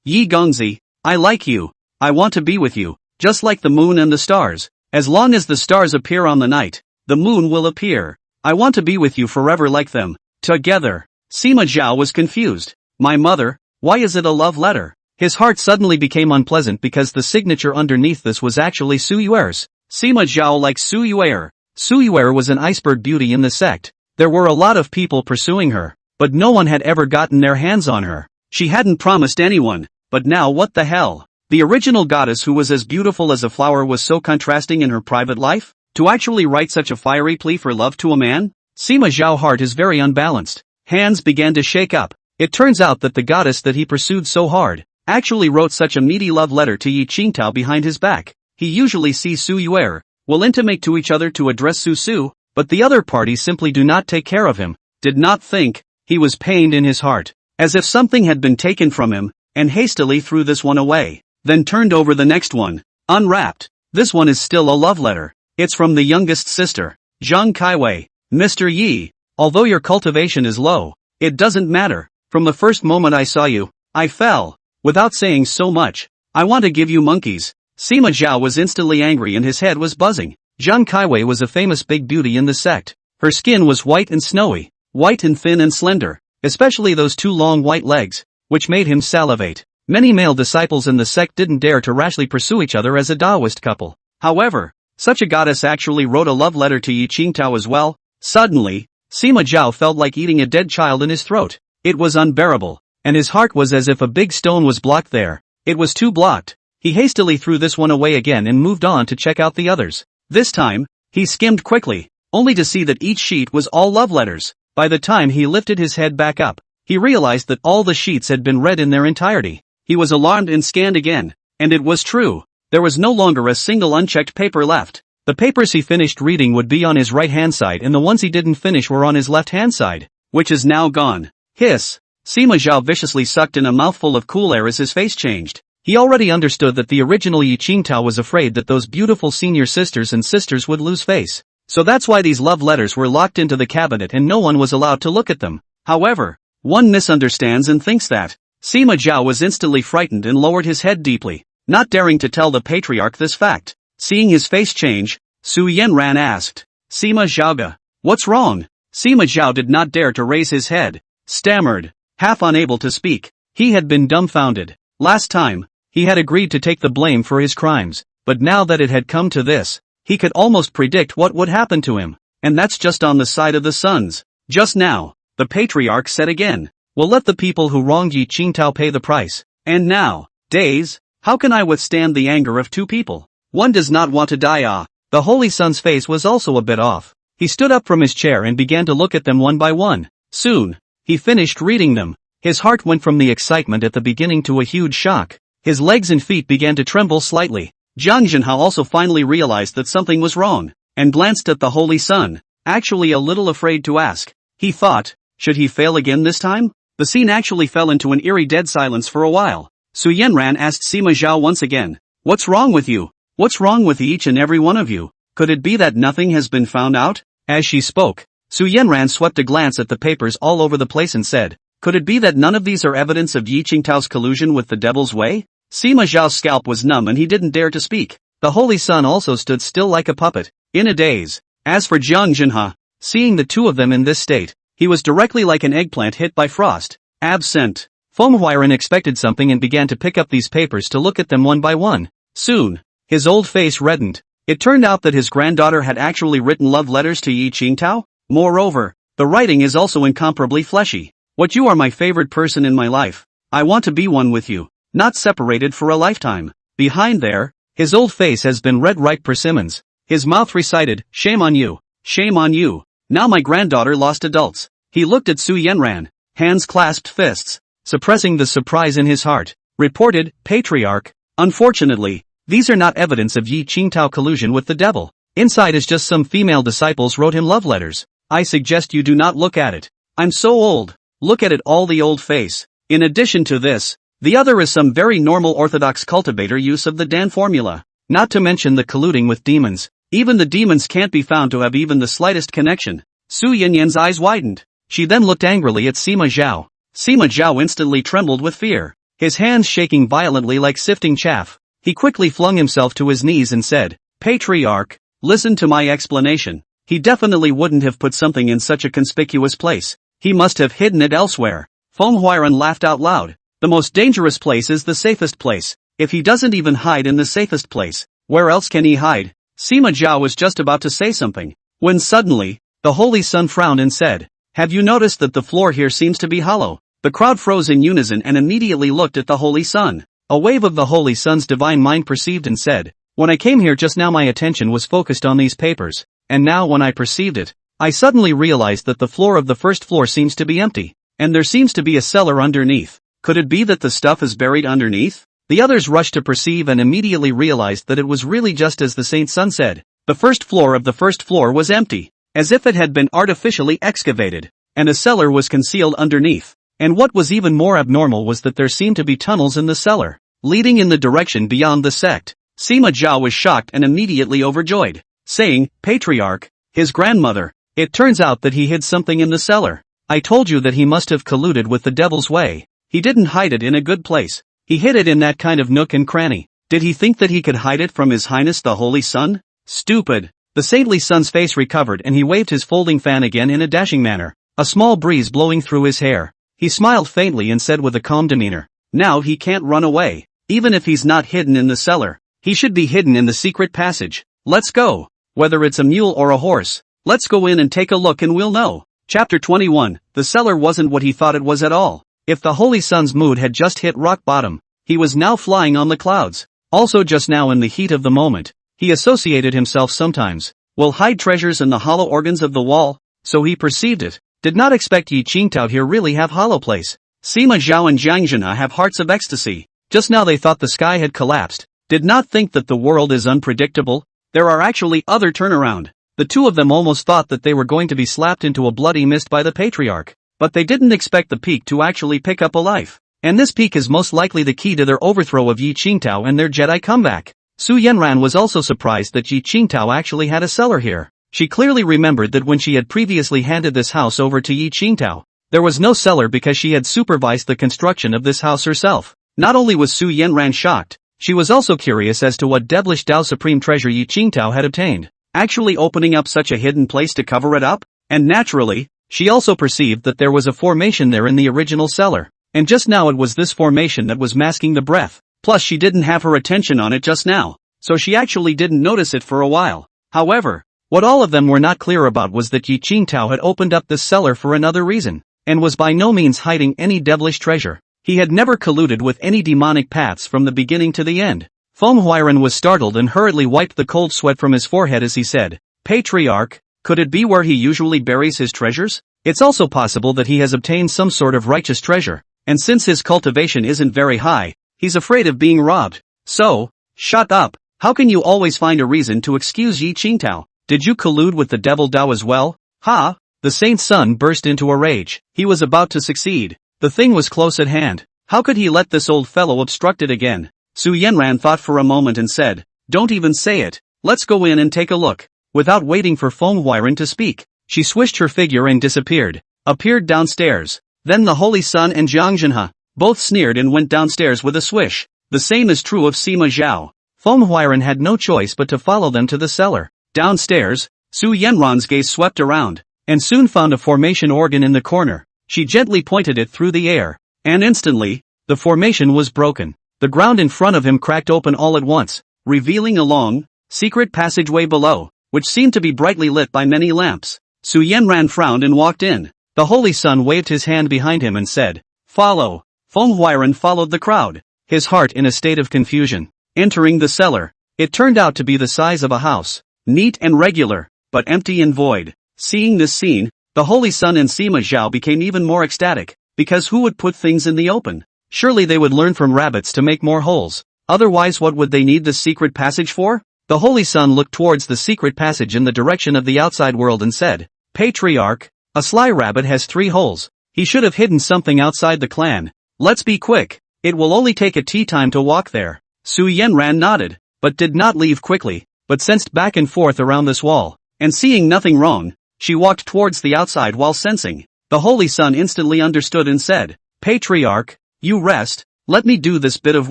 Yi Gongzi, I like you. I want to be with you, just like the moon and the stars. As long as the stars appear on the night, the moon will appear. I want to be with you forever like them. Together. Sima Zhao was confused. My mother, why is it a love letter? His heart suddenly became unpleasant because the signature underneath this was actually Su Yuer's. Sima Zhao likes Su Yuer. Su Yuer was an iceberg beauty in the sect. There were a lot of people pursuing her, but no one had ever gotten their hands on her. She hadn't promised anyone, but now what the hell? The original goddess who was as beautiful as a flower was so contrasting in her private life? To actually write such a fiery plea for love to a man? Sima Zhao's heart is very unbalanced. Hands began to shake up. It turns out that the goddess that he pursued so hard actually wrote such a meaty love letter to Yi Qingtao behind his back. He usually sees Su Yuer will intimate to each other to address Su, but the other parties simply do not take care of him. Did not think. He was pained in his heart, as if something had been taken from him, and hastily threw this one away. Then turned over the next one. Unwrapped. This one is still a love letter. It's from the youngest sister, Zhang Kaiwei. Mr. Yi, although your cultivation is low, it doesn't matter. From the first moment I saw you, I fell. Without saying so much, I want to give you monkeys. Sima Zhao was instantly angry and his head was buzzing. Zhang Kaiwei was a famous big beauty in the sect. Her skin was white and snowy, white and thin and slender, especially those 2 long white legs, which made him salivate. Many male disciples in the sect didn't dare to rashly pursue each other as a Taoist couple. However, such a goddess actually wrote a love letter to Yi Qingtao as well. Suddenly, Sima Zhao felt like eating a dead child in his throat. It was unbearable, and his heart was as if a big stone was blocked there. It was too blocked. He hastily threw this one away again and moved on to check out the others. This time, he skimmed quickly, only to see that each sheet was all love letters. By the time he lifted his head back up, he realized that all the sheets had been read in their entirety. He was alarmed and scanned again, and it was true. There was no longer a single unchecked paper left. The papers he finished reading would be on his right-hand side and the ones he didn't finish were on his left-hand side, which is now gone. Hiss! Sima Zhao viciously sucked in a mouthful of cool air as his face changed. He already understood that the original Yi Qingtao was afraid that those beautiful senior sisters and sisters would lose face. So that's why these love letters were locked into the cabinet and no one was allowed to look at them. However, one misunderstands and thinks that. Sima Zhao was instantly frightened and lowered his head deeply, not daring to tell the patriarch this fact. Seeing his face change, Su Yanran asked, Sima Zhaoga, what's wrong? Sima Zhao did not dare to raise his head, stammered, half unable to speak. He had been dumbfounded. Last time, he had agreed to take the blame for his crimes, but now that it had come to this, he could almost predict what would happen to him, and that's just on the side of the sons. Just now, the patriarch said again, we'll let the people who wronged Yi Qingtao pay the price. And now, days, how can I withstand the anger of 2 people? One does not want to die. The holy son's face was also a bit off. He stood up from his chair and began to look at them one by one. Soon, he finished reading them. His heart went from the excitement at the beginning to a huge shock. His legs and feet began to tremble slightly. Jiang Zhenhao also finally realized that something was wrong, and glanced at the holy son, actually a little afraid to ask. He thought, should he fail again this time? The scene actually fell into an eerie dead silence for a while. Su Yanran asked Sima Zhao once again, what's wrong with you? What's wrong with each and every one of you? Could it be that nothing has been found out? As she spoke, Su Yanran swept a glance at the papers all over the place and said, could it be that none of these are evidence of Yi Qingtao's collusion with the devil's way? Sima Zhao's scalp was numb and he didn't dare to speak. The holy son also stood still like a puppet, in a daze. As for Jiang Zhenhe, seeing the 2 of them in this state, he was directly like an eggplant hit by frost. Absent. Fenghuiren expected something and began to pick up these papers to look at them one by one. Soon, his old face reddened. It turned out that his granddaughter had actually written love letters to Yi Qingtao. Moreover, the writing is also incomparably fleshy. What you are my favorite person in my life. I want to be one with you, not separated for a lifetime. Behind there, his old face has been red ripe persimmons. His mouth recited, shame on you. Shame on you. Now my granddaughter lost adults. He looked at Su Yenran, hands clasped fists, suppressing the surprise in his heart. Reported, Patriarch. Unfortunately, these are not evidence of Yi Qingtao collusion with the devil. Inside is just some female disciples wrote him love letters. I suggest you do not look at it. I'm so old. Look at it, all the old face. In addition to this, the other is some very normal orthodox cultivator use of the Dan formula. Not to mention the colluding with demons. Even the demons can't be found to have even the slightest connection. Su Yanyan's eyes widened. She then looked angrily at Sima Zhao. Sima Zhao instantly trembled with fear. His hands shaking violently like sifting chaff. He quickly flung himself to his knees and said, Patriarch, listen to my explanation. He definitely wouldn't have put something in such a conspicuous place. He must have hidden it elsewhere. Feng Huairan laughed out loud. The most dangerous place is the safest place. If he doesn't even hide in the safest place, where else can he hide? Sima Zhao was just about to say something, when suddenly, the Holy Sun frowned and said, have you noticed that the floor here seems to be hollow? The crowd froze in unison and immediately looked at the Holy Sun. A wave of the Holy Sun's divine mind perceived and said, when I came here just now my attention was focused on these papers, and now when I perceived it, I suddenly realized that the floor of the first floor seems to be empty, and there seems to be a cellar underneath. Could it be that the stuff is buried underneath? The others rushed to perceive and immediately realized that it was really just as the Saint Sun said. The first floor of the first floor was empty, as if it had been artificially excavated, and a cellar was concealed underneath. And what was even more abnormal was that there seemed to be tunnels in the cellar, leading in the direction beyond the sect. Sima Zhao was shocked and immediately overjoyed, saying, Patriarch, his grandmother, it turns out that he hid something in the cellar. I told you that he must have colluded with the devil's way. He didn't hide it in a good place. He hid it in that kind of nook and cranny. Did he think that he could hide it from His Highness the Holy Sun? Stupid. The saintly Sun's face recovered and he waved his folding fan again in a dashing manner, a small breeze blowing through his hair. He smiled faintly and said with a calm demeanor, now he can't run away. Even if he's not hidden in the cellar, he should be hidden in the secret passage. Let's go. Whether it's a mule or a horse, let's go in and take a look and we'll know. Chapter 21. The cellar wasn't what he thought it was at all. If the Holy Sun's mood had just hit rock bottom, he was now flying on the clouds. Also just now in the heat of the moment, he associated himself sometimes, will hide treasures in the hollow organs of the wall, so he perceived it. Did not expect Yi Qingtao here really have hollow place. Sima Zhao and Jiang Zhena have hearts of ecstasy. Just now they thought the sky had collapsed. Did not think that the world is unpredictable. There are actually other turnaround. The two of them almost thought that they were going to be slapped into a bloody mist by the Patriarch. But they didn't expect the peak to actually pick up a life. And this peak is most likely the key to their overthrow of Yi Qingtao and their Jedi comeback. Su Yenran was also surprised that Yi Qingtao actually had a cellar here. She clearly remembered that when she had previously handed this house over to Yi Qingtao, there was no cellar because she had supervised the construction of this house herself. Not only was Su Yenran shocked, she was also curious as to what devilish Tao Supreme treasure Yi Qingtao had obtained, actually opening up such a hidden place to cover it up, and naturally, she also perceived that there was a formation there in the original cellar, and just now it was this formation that was masking the breath. Plus she didn't have her attention on it just now, so she actually didn't notice it for a while. However, what all of them were not clear about was that Yi Qingtao had opened up this cellar for another reason, and was by no means hiding any devilish treasure. He had never colluded with any demonic paths from the beginning to the end. Feng Huairan was startled and hurriedly wiped the cold sweat from his forehead as he said, Patriarch, could it be where he usually buries his treasures? It's also possible that he has obtained some sort of righteous treasure, and since his cultivation isn't very high, he's afraid of being robbed. So, shut up. How can you always find a reason to excuse Yi Qingtao? Did you collude with the devil Dao as well? Ha! The Saint's son burst into a rage. He was about to succeed. The thing was close at hand. How could he let this old fellow obstruct it again? Su Yenran thought for a moment and said, don't even say it. Let's go in and take a look. Without waiting for Feng Huairan to speak, she swished her figure and disappeared. Appeared downstairs. Then the Holy Sun and Jiang Zhenhe both sneered and went downstairs with a swish. The same is true of Sima Zhao. Feng Huairan had no choice but to follow them to the cellar. Downstairs, Su Yenran's gaze swept around, and soon found a formation organ in the corner. She gently pointed it through the air, and instantly, the formation was broken. The ground in front of him cracked open all at once, revealing a long, secret passageway below, which seemed to be brightly lit by many lamps. Su Yenran frowned and walked in. The Holy Sun waved his hand behind him and said, follow. Feng Huairan followed the crowd, his heart in a state of confusion. entering the cellar. It turned out to be the size of a house. Neat and regular, but empty and void. Seeing this scene, the Holy Sun and Sima Zhao became even more ecstatic, because who would put things in the open? Surely they would learn from rabbits to make more holes. Otherwise what would they need the secret passage for? The Holy Sun looked towards the secret passage in the direction of the outside world and said, Patriarch, a sly rabbit has 3 holes. He should have hidden something outside the clan. Let's be quick. It will only take a tea time to walk there. Su Yanran nodded, but did not leave quickly, but sensed back and forth around this wall, and seeing nothing wrong, she walked towards the outside while sensing. The Holy Sun instantly understood and said, Patriarch, you rest, let me do this bit of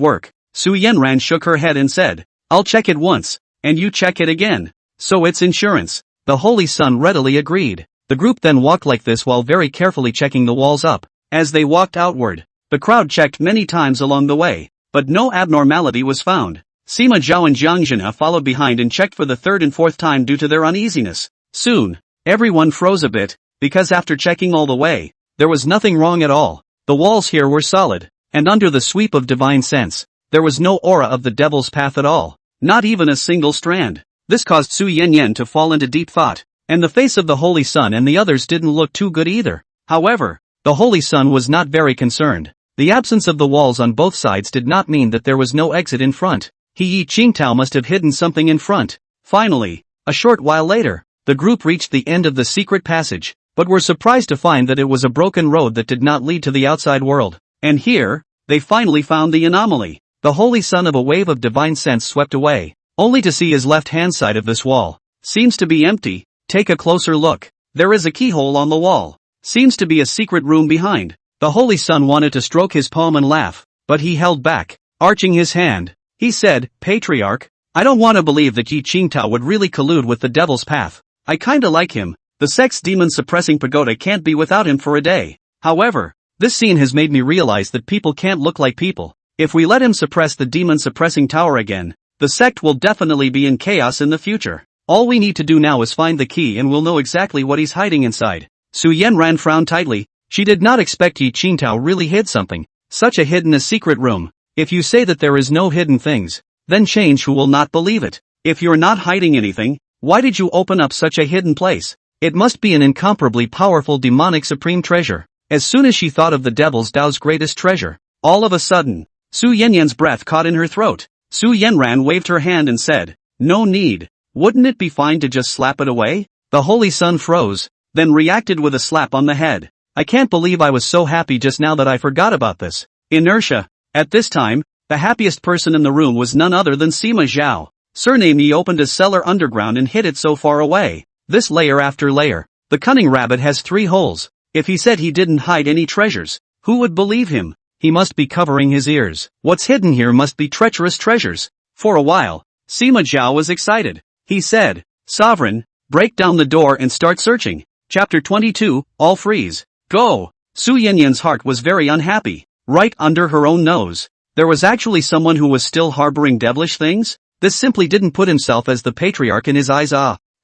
work. Su Yanran shook her head and said, I'll check it once, and you check it again. So it's insurance. The Holy Sun readily agreed. The group then walked like this while very carefully checking the walls up. As they walked outward, the crowd checked many times along the way, but no abnormality was found. Sima Zhao and Jiang Jinhe followed behind and checked for the 3rd and 4th time due to their uneasiness. Soon, everyone froze a bit, because after checking all the way, there was nothing wrong at all. The walls here were solid, and under the sweep of divine sense, there was no aura of the devil's path at all, not even a single strand. This caused Su Yanyan to fall into deep thought, and the face of the Holy Sun and the others didn't look too good either. However, the Holy Sun was not very concerned. The absence of the walls on both sides did not mean that there was no exit in front. Yi Qingtao must have hidden something in front. Finally, a short while later, the group reached the end of the secret passage, but were surprised to find that it was a broken road that did not lead to the outside world. And here, they finally found the anomaly. The Holy Sun of a wave of divine sense swept away, only to see his left-hand side of this wall. Seems to be empty. Take a closer look. There is a keyhole on the wall. Seems to be a secret room behind. The Holy Sun wanted to stroke his palm and laugh, but he held back, arching his hand. He said, Patriarch, I don't want to believe that Yi Qingtao would really collude with the devil's path. I kinda like him. The sect's demon-suppressing pagoda can't be without him for a day. However, this scene has made me realize that people can't look like people. If we let him suppress the demon-suppressing tower again, the sect will definitely be in chaos in the future. All we need to do now is find the key and we'll know exactly what he's hiding inside. Su Yanran frowned tightly. She did not expect Yi Qingtao really hid something. Such a hidden secret room. If you say that there is no hidden things, then change who will not believe it. If you're not hiding anything, why did you open up such a hidden place? It must be an incomparably powerful demonic supreme treasure. As soon as she thought of the devil's Tao's greatest treasure, all of a sudden, Su Yanyan's breath caught in her throat. Su Yanran waved her hand and said, No need. Wouldn't it be fine to just slap it away? The Holy Sun froze, then reacted with a slap on the head. I can't believe I was so happy just now that I forgot about this. Inertia. At this time, the happiest person in the room was none other than Sima Zhao. Surname Yi opened a cellar underground and hid it so far away. This layer after layer. The cunning rabbit has 3 holes. If he said he didn't hide any treasures, who would believe him? He must be covering his ears. What's hidden here must be treacherous treasures. For a while, Sima Zhao was excited. He said, Sovereign, break down the door and start searching. Chapter 22, All Freeze. Go! Su Yanyan's heart was very unhappy. Right under her own nose, there was actually someone who was still harboring devilish things? This simply didn't put himself as the patriarch in his eyes.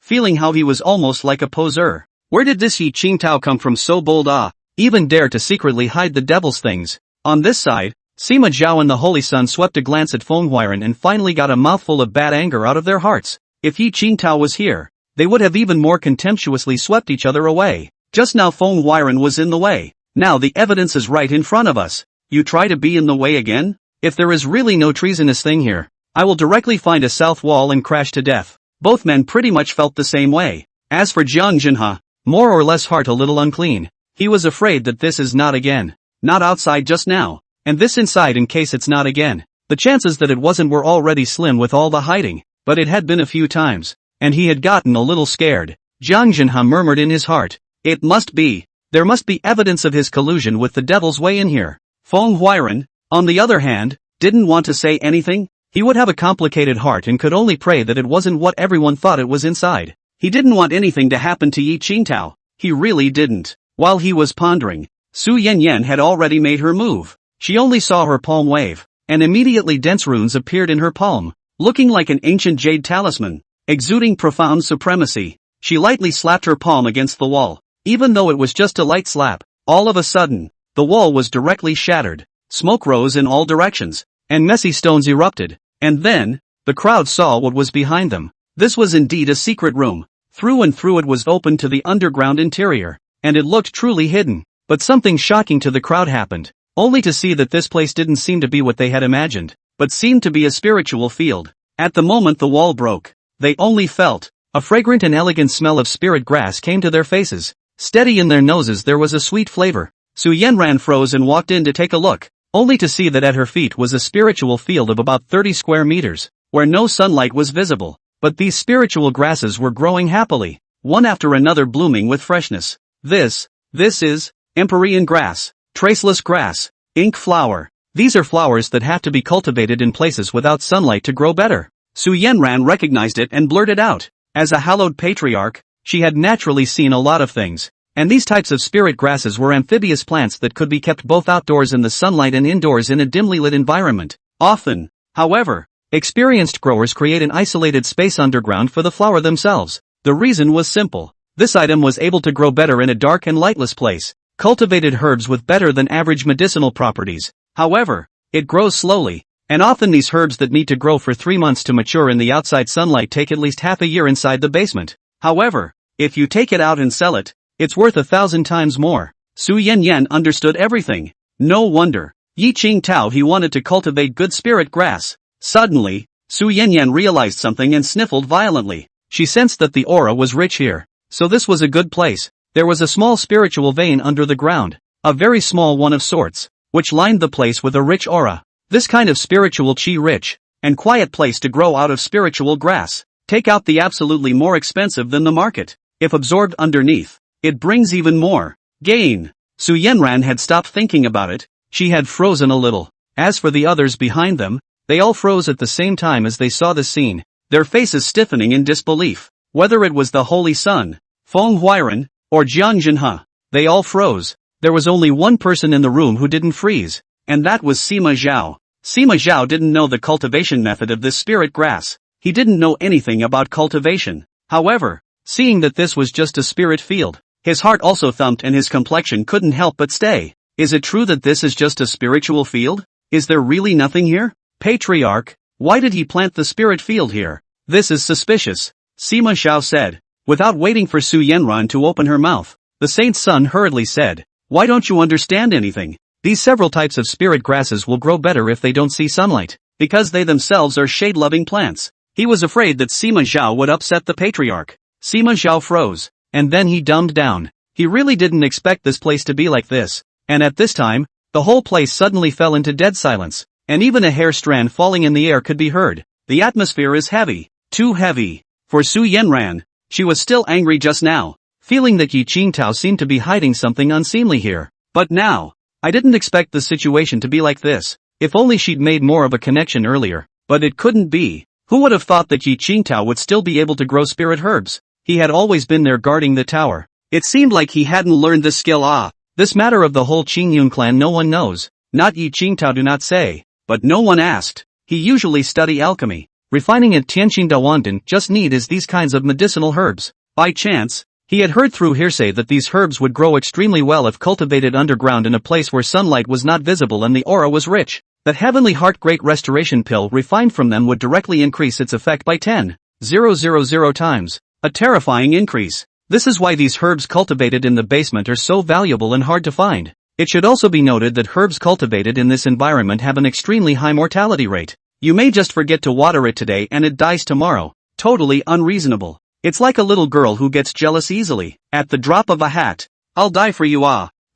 Feeling how he was almost like a poser. Where did this Yi Qingtao come from so bold? Even dare to secretly hide the devil's things? On this side, Sima Zhao and the Holy Sun swept a glance at Fenghuiren and finally got a mouthful of bad anger out of their hearts. If Yi Qingtao was here, they would have even more contemptuously swept each other away. Just now Fenghuiren was in the way. Now the evidence is right in front of us. You try to be in the way again? If there is really no treasonous thing here, I will directly find a south wall and crash to death. Both men pretty much felt the same way. As for Jiang Jinhe, more or less heart a little unclean. He was afraid that this is not again. Not outside just now, and this inside in case it's not again. The chances that it wasn't were already slim with all the hiding, but it had been a few times, and he had gotten a little scared. Jiang Jinhe murmured in his heart, it must be. There must be evidence of his collusion with the devil's way in here. Fenghuiren, on the other hand, didn't want to say anything. He would have a complicated heart and could only pray that it wasn't what everyone thought it was inside. He didn't want anything to happen to Yi Qingtao. He really didn't. While he was pondering, Su Yanyan had already made her move. She only saw her palm wave, and immediately dense runes appeared in her palm, looking like an ancient jade talisman, exuding profound supremacy. She lightly slapped her palm against the wall. Even though it was just a light slap, all of a sudden, the wall was directly shattered. Smoke rose in all directions, and messy stones erupted. And then, the crowd saw what was behind them. This was indeed a secret room. Through and through it was open to the underground interior, and it looked truly hidden. But something shocking to the crowd happened, only to see that this place didn't seem to be what they had imagined, but seemed to be a spiritual field. At the moment the wall broke, they only felt a fragrant and elegant smell of spirit grass came to their faces. Steady in their noses there was a sweet flavor. Su Yenran froze and walked in to take a look, only to see that at her feet was a spiritual field of about 30 square meters, where no sunlight was visible. But these spiritual grasses were growing happily, one after another blooming with freshness. This is Empyrean grass, traceless grass, ink flower. These are flowers that have to be cultivated in places without sunlight to grow better. Su Yenran recognized it and blurted out. As a hallowed patriarch, she had naturally seen a lot of things, and these types of spirit grasses were amphibious plants that could be kept both outdoors in the sunlight and indoors in a dimly lit environment. Often, however, experienced growers create an isolated space underground for the flower themselves. The reason was simple. This item was able to grow better in a dark and lightless place. Cultivated herbs with better than average medicinal properties. However, it grows slowly, and often these herbs that need to grow for 3 months to mature in the outside sunlight take at least half a year inside the basement. However, if you take it out and sell it, it's worth 1,000 times more. Su Yenyan understood everything. No wonder. Yi Qing Tao he wanted to cultivate good spirit grass. Suddenly, Su Yenyan realized something and sniffled violently. She sensed that the aura was rich here. So this was a good place. There was a small spiritual vein under the ground. A very small one of sorts, which lined the place with a rich aura. This kind of spiritual chi-rich and quiet place to grow out of spiritual grass. Take out the absolutely more expensive than the market. If absorbed underneath, it brings even more gain. Su Yenran had stopped thinking about it. She had frozen a little. As for the others behind them, they all froze at the same time as they saw the scene, their faces stiffening in disbelief. Whether it was the Holy Sun, Feng Huiran, or Jiang Jinhe, they all froze. There was only one person in the room who didn't freeze, and that was Sima Zhao. Sima Zhao didn't know the cultivation method of this spirit grass. He didn't know anything about cultivation. However, seeing that this was just a spirit field, his heart also thumped and his complexion couldn't help but stay. Is it true that this is just a spiritual field? Is there really nothing here? Patriarch, why did he plant the spirit field here? This is suspicious, Sima Zhao said. Without waiting for Su Yenran to open her mouth, the saint's son hurriedly said, "Why don't you understand anything? These several types of spirit grasses will grow better if they don't see sunlight, because they themselves are shade-loving plants." He was afraid that Sima Zhao would upset the patriarch. Sima Zhao froze, and then he dumbed down. He really didn't expect this place to be like this, and at this time, the whole place suddenly fell into dead silence, and even a hair strand falling in the air could be heard. The atmosphere is heavy, too heavy, for Su Yenran. She was still angry just now, feeling that Yi Qing Tao seemed to be hiding something unseemly here. But now, I didn't expect the situation to be like this. If only she'd made more of a connection earlier, but it couldn't be. Who would have thought that Yi Qing Tao would still be able to grow spirit herbs? He had always been there guarding the tower. It seemed like he hadn't learned this skill. This matter of the whole Qingyun clan no one knows. Not Yi Qing Tao do not say, but no one asked. He usually study alchemy. Refining at Tianqin Dawandan just need is these kinds of medicinal herbs. By chance, he had heard through hearsay that these herbs would grow extremely well if cultivated underground in a place where sunlight was not visible and the aura was rich. That heavenly heart great restoration pill refined from them would directly increase its effect by 10,000 times. A terrifying increase. This is why these herbs cultivated in the basement are so valuable and hard to find. It should also be noted that herbs cultivated in this environment have an extremely high mortality rate. You may just forget to water it today and it dies tomorrow. Totally unreasonable. It's like a little girl who gets jealous easily. At the drop of a hat. I'll die for you.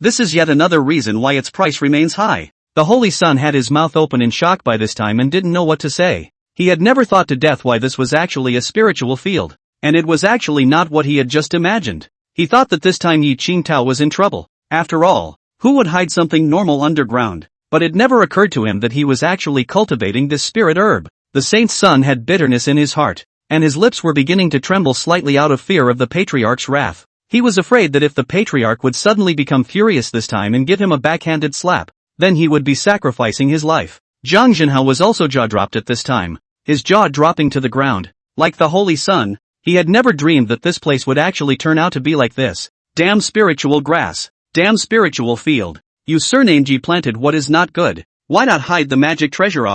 This is yet another reason why its price remains high. The Holy Son had his mouth open in shock by this time and didn't know what to say. He had never thought to death why this was actually a spiritual field. And it was actually not what he had just imagined. He thought that this time Yi Qing Tao was in trouble. After all, who would hide something normal underground? But it never occurred to him that he was actually cultivating this spirit herb. The saint's son had bitterness in his heart, and his lips were beginning to tremble slightly out of fear of the patriarch's wrath. He was afraid that if the patriarch would suddenly become furious this time and give him a backhanded slap, then he would be sacrificing his life. Jiang Jinhe was also jaw-dropped at this time, his jaw dropping to the ground. Like the Holy Son, he had never dreamed that this place would actually turn out to be like this. Damn spiritual grass. Damn spiritual field. You surnamed ye planted what is not good. Why not hide the magic treasure?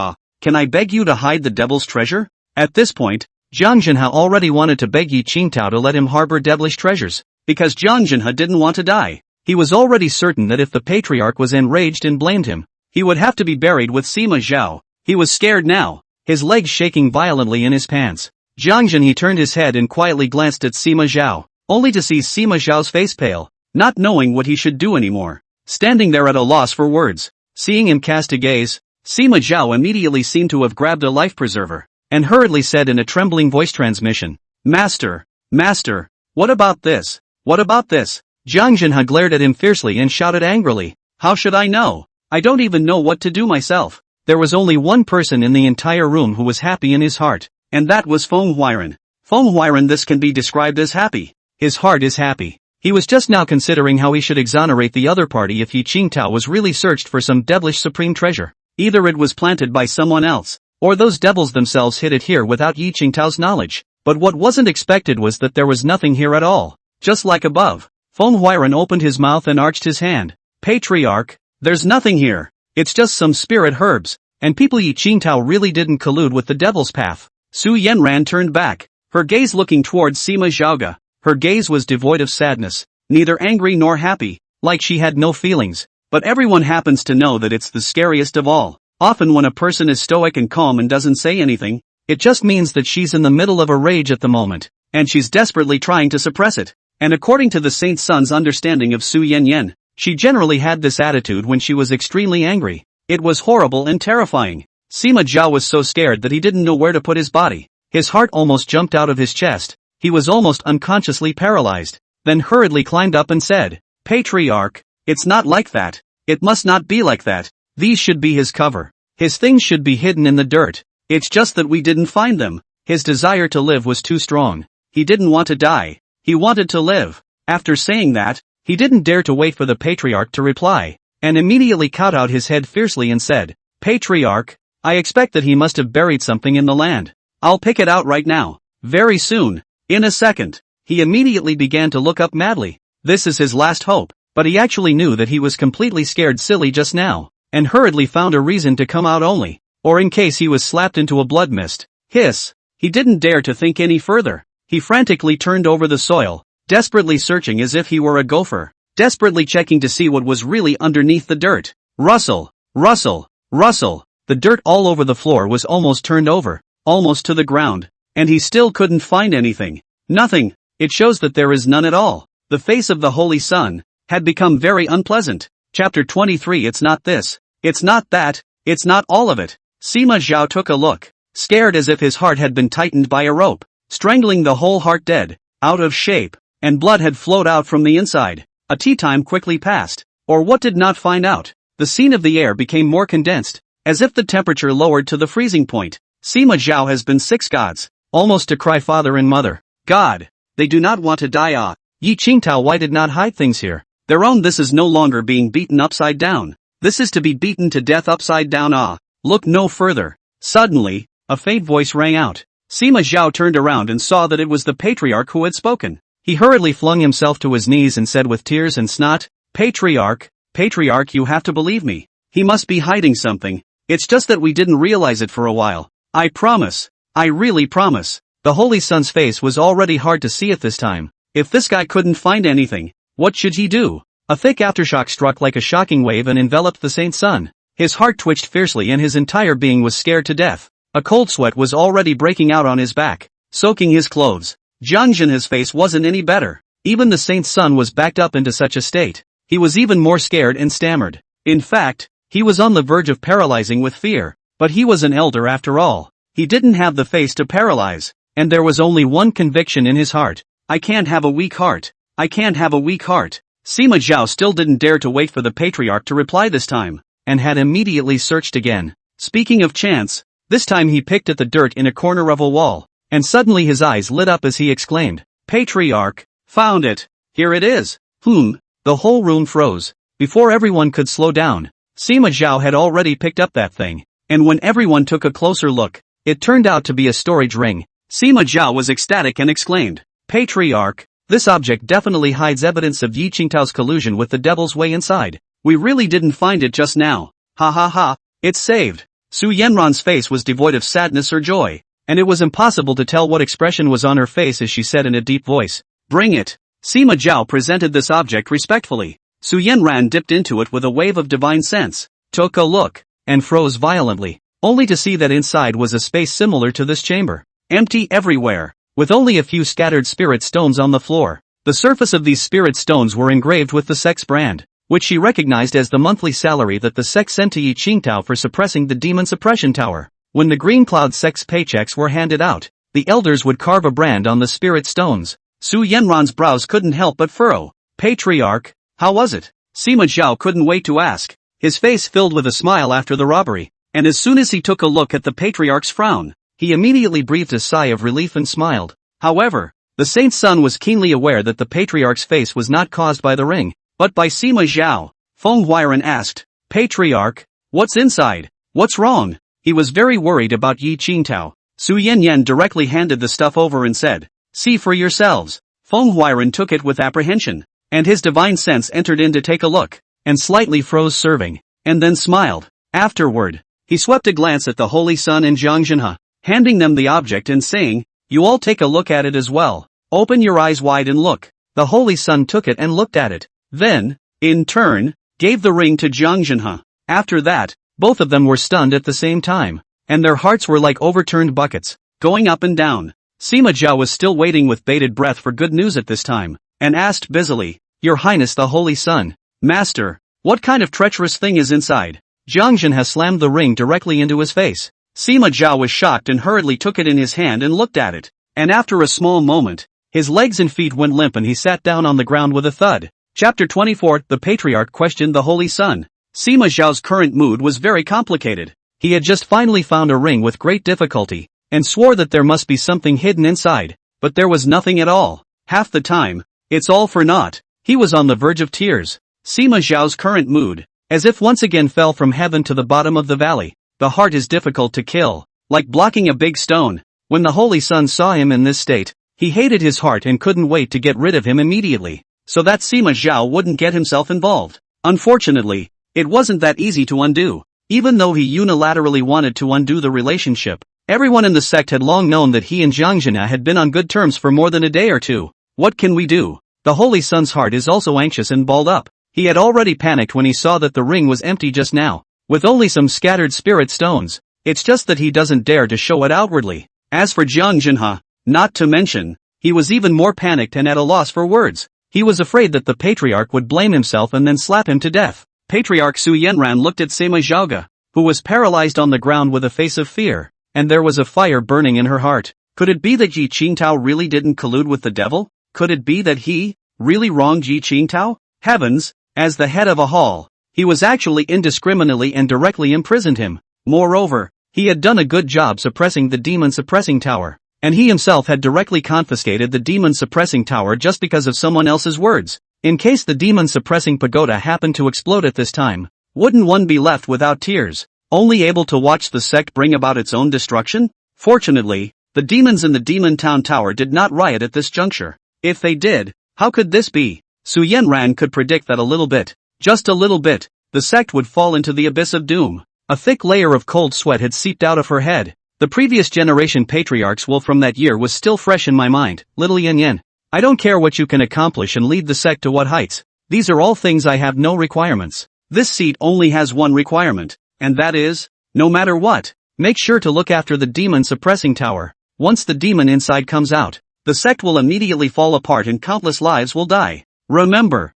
can I beg you to hide the devil's treasure? At this point, Jiang Jinha already wanted to beg Yi Qingtao to let him harbor devilish treasures, because Jiang Jinha didn't want to die. He was already certain that if the patriarch was enraged and blamed him, he would have to be buried with Sima Zhao. He was scared now, his legs shaking violently in his pants. Jiang Jinhe turned his head and quietly glanced at Sima Zhao, only to see Sima Zhao's face pale, not knowing what he should do anymore. Standing there at a loss for words, seeing him cast a gaze, Sima Zhao immediately seemed to have grabbed a life preserver, and hurriedly said in a trembling voice transmission, Master, Master, what about this? What about this? Jiang Jinhe glared at him fiercely and shouted angrily, how should I know? I don't even know what to do myself. There was only one person in the entire room who was happy in his heart, and that was Feng Huairan. Feng Huairan, this can be described as happy. His heart is happy. He was just now considering how he should exonerate the other party if Yi Qingtao was really searched for some devilish supreme treasure. Either it was planted by someone else, or those devils themselves hid it here without Yi Qingtao's knowledge. But what wasn't expected was that there was nothing here at all. Just like above, Feng Huairan opened his mouth and arched his hand. Patriarch, there's nothing here. It's just some spirit herbs, and people. Yi Qingtao really didn't collude with the devil's path. Su Yanran turned back, her gaze looking towards Sima Zhaoga. Her gaze was devoid of sadness, neither angry nor happy, like she had no feelings. But everyone happens to know that it's the scariest of all. Often when a person is stoic and calm and doesn't say anything, it just means that she's in the middle of a rage at the moment, and she's desperately trying to suppress it. And according to the Saint Sun's understanding of Su Yanyan, she generally had this attitude when she was extremely angry. It was horrible and terrifying. Sima Zhao was so scared that he didn't know where to put his body. His heart almost jumped out of his chest. He was almost unconsciously paralyzed, then hurriedly climbed up and said, Patriarch, it's not like that. It must not be like that. These should be his cover. His things should be hidden in the dirt. It's just that we didn't find them. His desire to live was too strong. He didn't want to die. He wanted to live. After saying that, he didn't dare to wait for the patriarch to reply, and immediately cowed his head fiercely and said, Patriarch, I expect that he must have buried something in the land. I'll pick it out right now. Very soon. In a second. He immediately began to look up madly. This is his last hope, but he actually knew that he was completely scared silly just now, and hurriedly found a reason to come out only, or in case he was slapped into a blood mist. Hiss. He didn't dare to think any further. He frantically turned over the soil, desperately searching as if he were a gopher, desperately checking to see what was really underneath the dirt. Rustle, rustle, rustle. The dirt all over the floor was almost turned over, almost to the ground, and he still couldn't find anything. Nothing. It shows that there is none at all. The face of the Holy Sun had become very unpleasant. Chapter 23. It's not this. It's not that. It's not all of it. Sima Zhao took a look, scared as if his heart had been tightened by a rope, strangling the whole heart dead, out of shape, and blood had flowed out from the inside. A tea time quickly passed, or what did not find out. The scene of the air became more condensed, as if the temperature lowered to the freezing point. Sima Zhao has been 6 gods, almost to cry father and mother. God, they do not want to die. Ah, Yi Qingtao, why did not hide things here? Their own. This is no longer being beaten upside down. This is to be beaten to death upside down. Ah, look no further. Suddenly, a faint voice rang out. Sima Zhao turned around and saw that it was the patriarch who had spoken. He hurriedly flung himself to his knees and said with tears and snot, Patriarch, Patriarch, you have to believe me. He must be hiding something. It's just that we didn't realize it for a while. I promise. I really promise. The Holy Sun's face was already hard to see at this time. If this guy couldn't find anything, what should he do? A thick aftershock struck like a shocking wave and enveloped the Saint Sun. His heart twitched fiercely and his entire being was scared to death. A cold sweat was already breaking out on his back, soaking his clothes. Jiang Jin's face wasn't any better. Even the Saint Sun was backed up into such a state. He was even more scared and stammered. In fact, he was on the verge of paralyzing with fear. But he was an elder after all. He didn't have the face to paralyze, and there was only one conviction in his heart. I can't have a weak heart. I can't have a weak heart. Sima Zhao still didn't dare to wait for the patriarch to reply this time, and had immediately searched again. Speaking of chance, this time he picked at the dirt in a corner of a wall, and suddenly his eyes lit up as he exclaimed, Patriarch, found it. Here it is. The whole room froze. Before everyone could slow down, Sima Zhao had already picked up that thing, and when everyone took a closer look, it turned out to be a storage ring. Sima Zhao was ecstatic and exclaimed, Patriarch, this object definitely hides evidence of Yi Qingtao's collusion with the devil's way inside. We really didn't find it just now. Ha ha ha, it's saved. Su Yanran's face was devoid of sadness or joy, and it was impossible to tell what expression was on her face as she said in a deep voice, "Bring it." Sima Zhao presented this object respectfully. Su Yanran dipped into it with a wave of divine sense, took a look, and froze violently, only to see that inside was a space similar to this chamber. Empty everywhere, with only a few scattered spirit stones on the floor. The surface of these spirit stones were engraved with the sect's brand, which she recognized as the monthly salary that the sect sent to Yi Qingtao for suppressing the demon suppression tower. When the Green Cloud sect's paychecks were handed out, the elders would carve a brand on the spirit stones. Su Yanran's brows couldn't help but furrow. "Patriarch, how was it?" Sima Zhao couldn't wait to ask. His face filled with a smile after the robbery, and as soon as he took a look at the patriarch's frown, he immediately breathed a sigh of relief and smiled. However, the saint's son was keenly aware that the patriarch's face was not caused by the ring, but by Sima Zhao. Feng Huairan asked, "Patriarch, what's inside? What's wrong?" He was very worried about Yi Qingtao. Su Yanyan directly handed the stuff over and said, "See for yourselves." Feng Huairan took it with apprehension, and his divine sense entered in to take a look, and slightly froze serving, and then smiled. Afterward, he swept a glance at the Holy Sun and Zhang Zhenhe, handing them the object and saying, "You all take a look at it as well. Open your eyes wide and look." The Holy Sun took it and looked at it. Then, in turn, gave the ring to Zhang Zhenhe. After that, both of them were stunned at the same time, and their hearts were like overturned buckets, going up and down. Sima Zhao was still waiting with bated breath for good news at this time, and asked busily, "Your Highness the Holy Sun, Master, what kind of treacherous thing is inside?" Zhang Zhenhe slammed the ring directly into his face. Sima Zhao was shocked and hurriedly took it in his hand and looked at it, and after a small moment, his legs and feet went limp and he sat down on the ground with a thud. Chapter 24. The Patriarch questioned the Holy Sun. Sima Zhao's current mood was very complicated. He had just finally found a ring with great difficulty, and swore that there must be something hidden inside, but there was nothing at all. Half the time, it's all for naught. He was on the verge of tears. Sima Zhao's current mood, as if once again fell from heaven to the bottom of the valley. The heart is difficult to kill, like blocking a big stone. When the Holy Sun saw him in this state, he hated his heart and couldn't wait to get rid of him immediately, so that Sima Zhao wouldn't get himself involved. Unfortunately, it wasn't that easy to undo. Even though he unilaterally wanted to undo the relationship, everyone in the sect had long known that he and Zhang Zhenhe had been on good terms for more than a day or two. What can we do? The Holy Sun's heart is also anxious and balled up. He had already panicked when he saw that the ring was empty just now, with only some scattered spirit stones. It's just that he doesn't dare to show it outwardly. As for Zhang Zhenhe, not to mention, he was even more panicked and at a loss for words. He was afraid that the Patriarch would blame himself and then slap him to death. Patriarch Su Yanran looked at Sima Zhao, who was paralyzed on the ground with a face of fear, and there was a fire burning in her heart. Could it be that Yi Qingtao really didn't collude with the devil? Could it be that he really wronged Yi Qingtao? Heavens, as the head of a hall, he was actually indiscriminately and directly imprisoned him. Moreover, he had done a good job suppressing the demon suppressing tower, and he himself had directly confiscated the demon suppressing tower just because of someone else's words. In case the demon suppressing pagoda happened to explode at this time, wouldn't one be left without tears, only able to watch the sect bring about its own destruction? Fortunately, the demons in the Demon Town Tower did not riot at this juncture. If they did, how could this be? Su Yanran could predict that a little bit, just a little bit, the sect would fall into the abyss of doom. A thick layer of cold sweat had seeped out of her head. The previous generation patriarch's will from that year was still fresh in my mind. Little Yan Yan, I don't care what you can accomplish and lead the sect to what heights. These are all things I have no requirements. This seat only has one requirement, and that is, no matter what, make sure to look after the demon suppressing tower. Once the demon inside comes out, the sect will immediately fall apart and countless lives will die. Remember.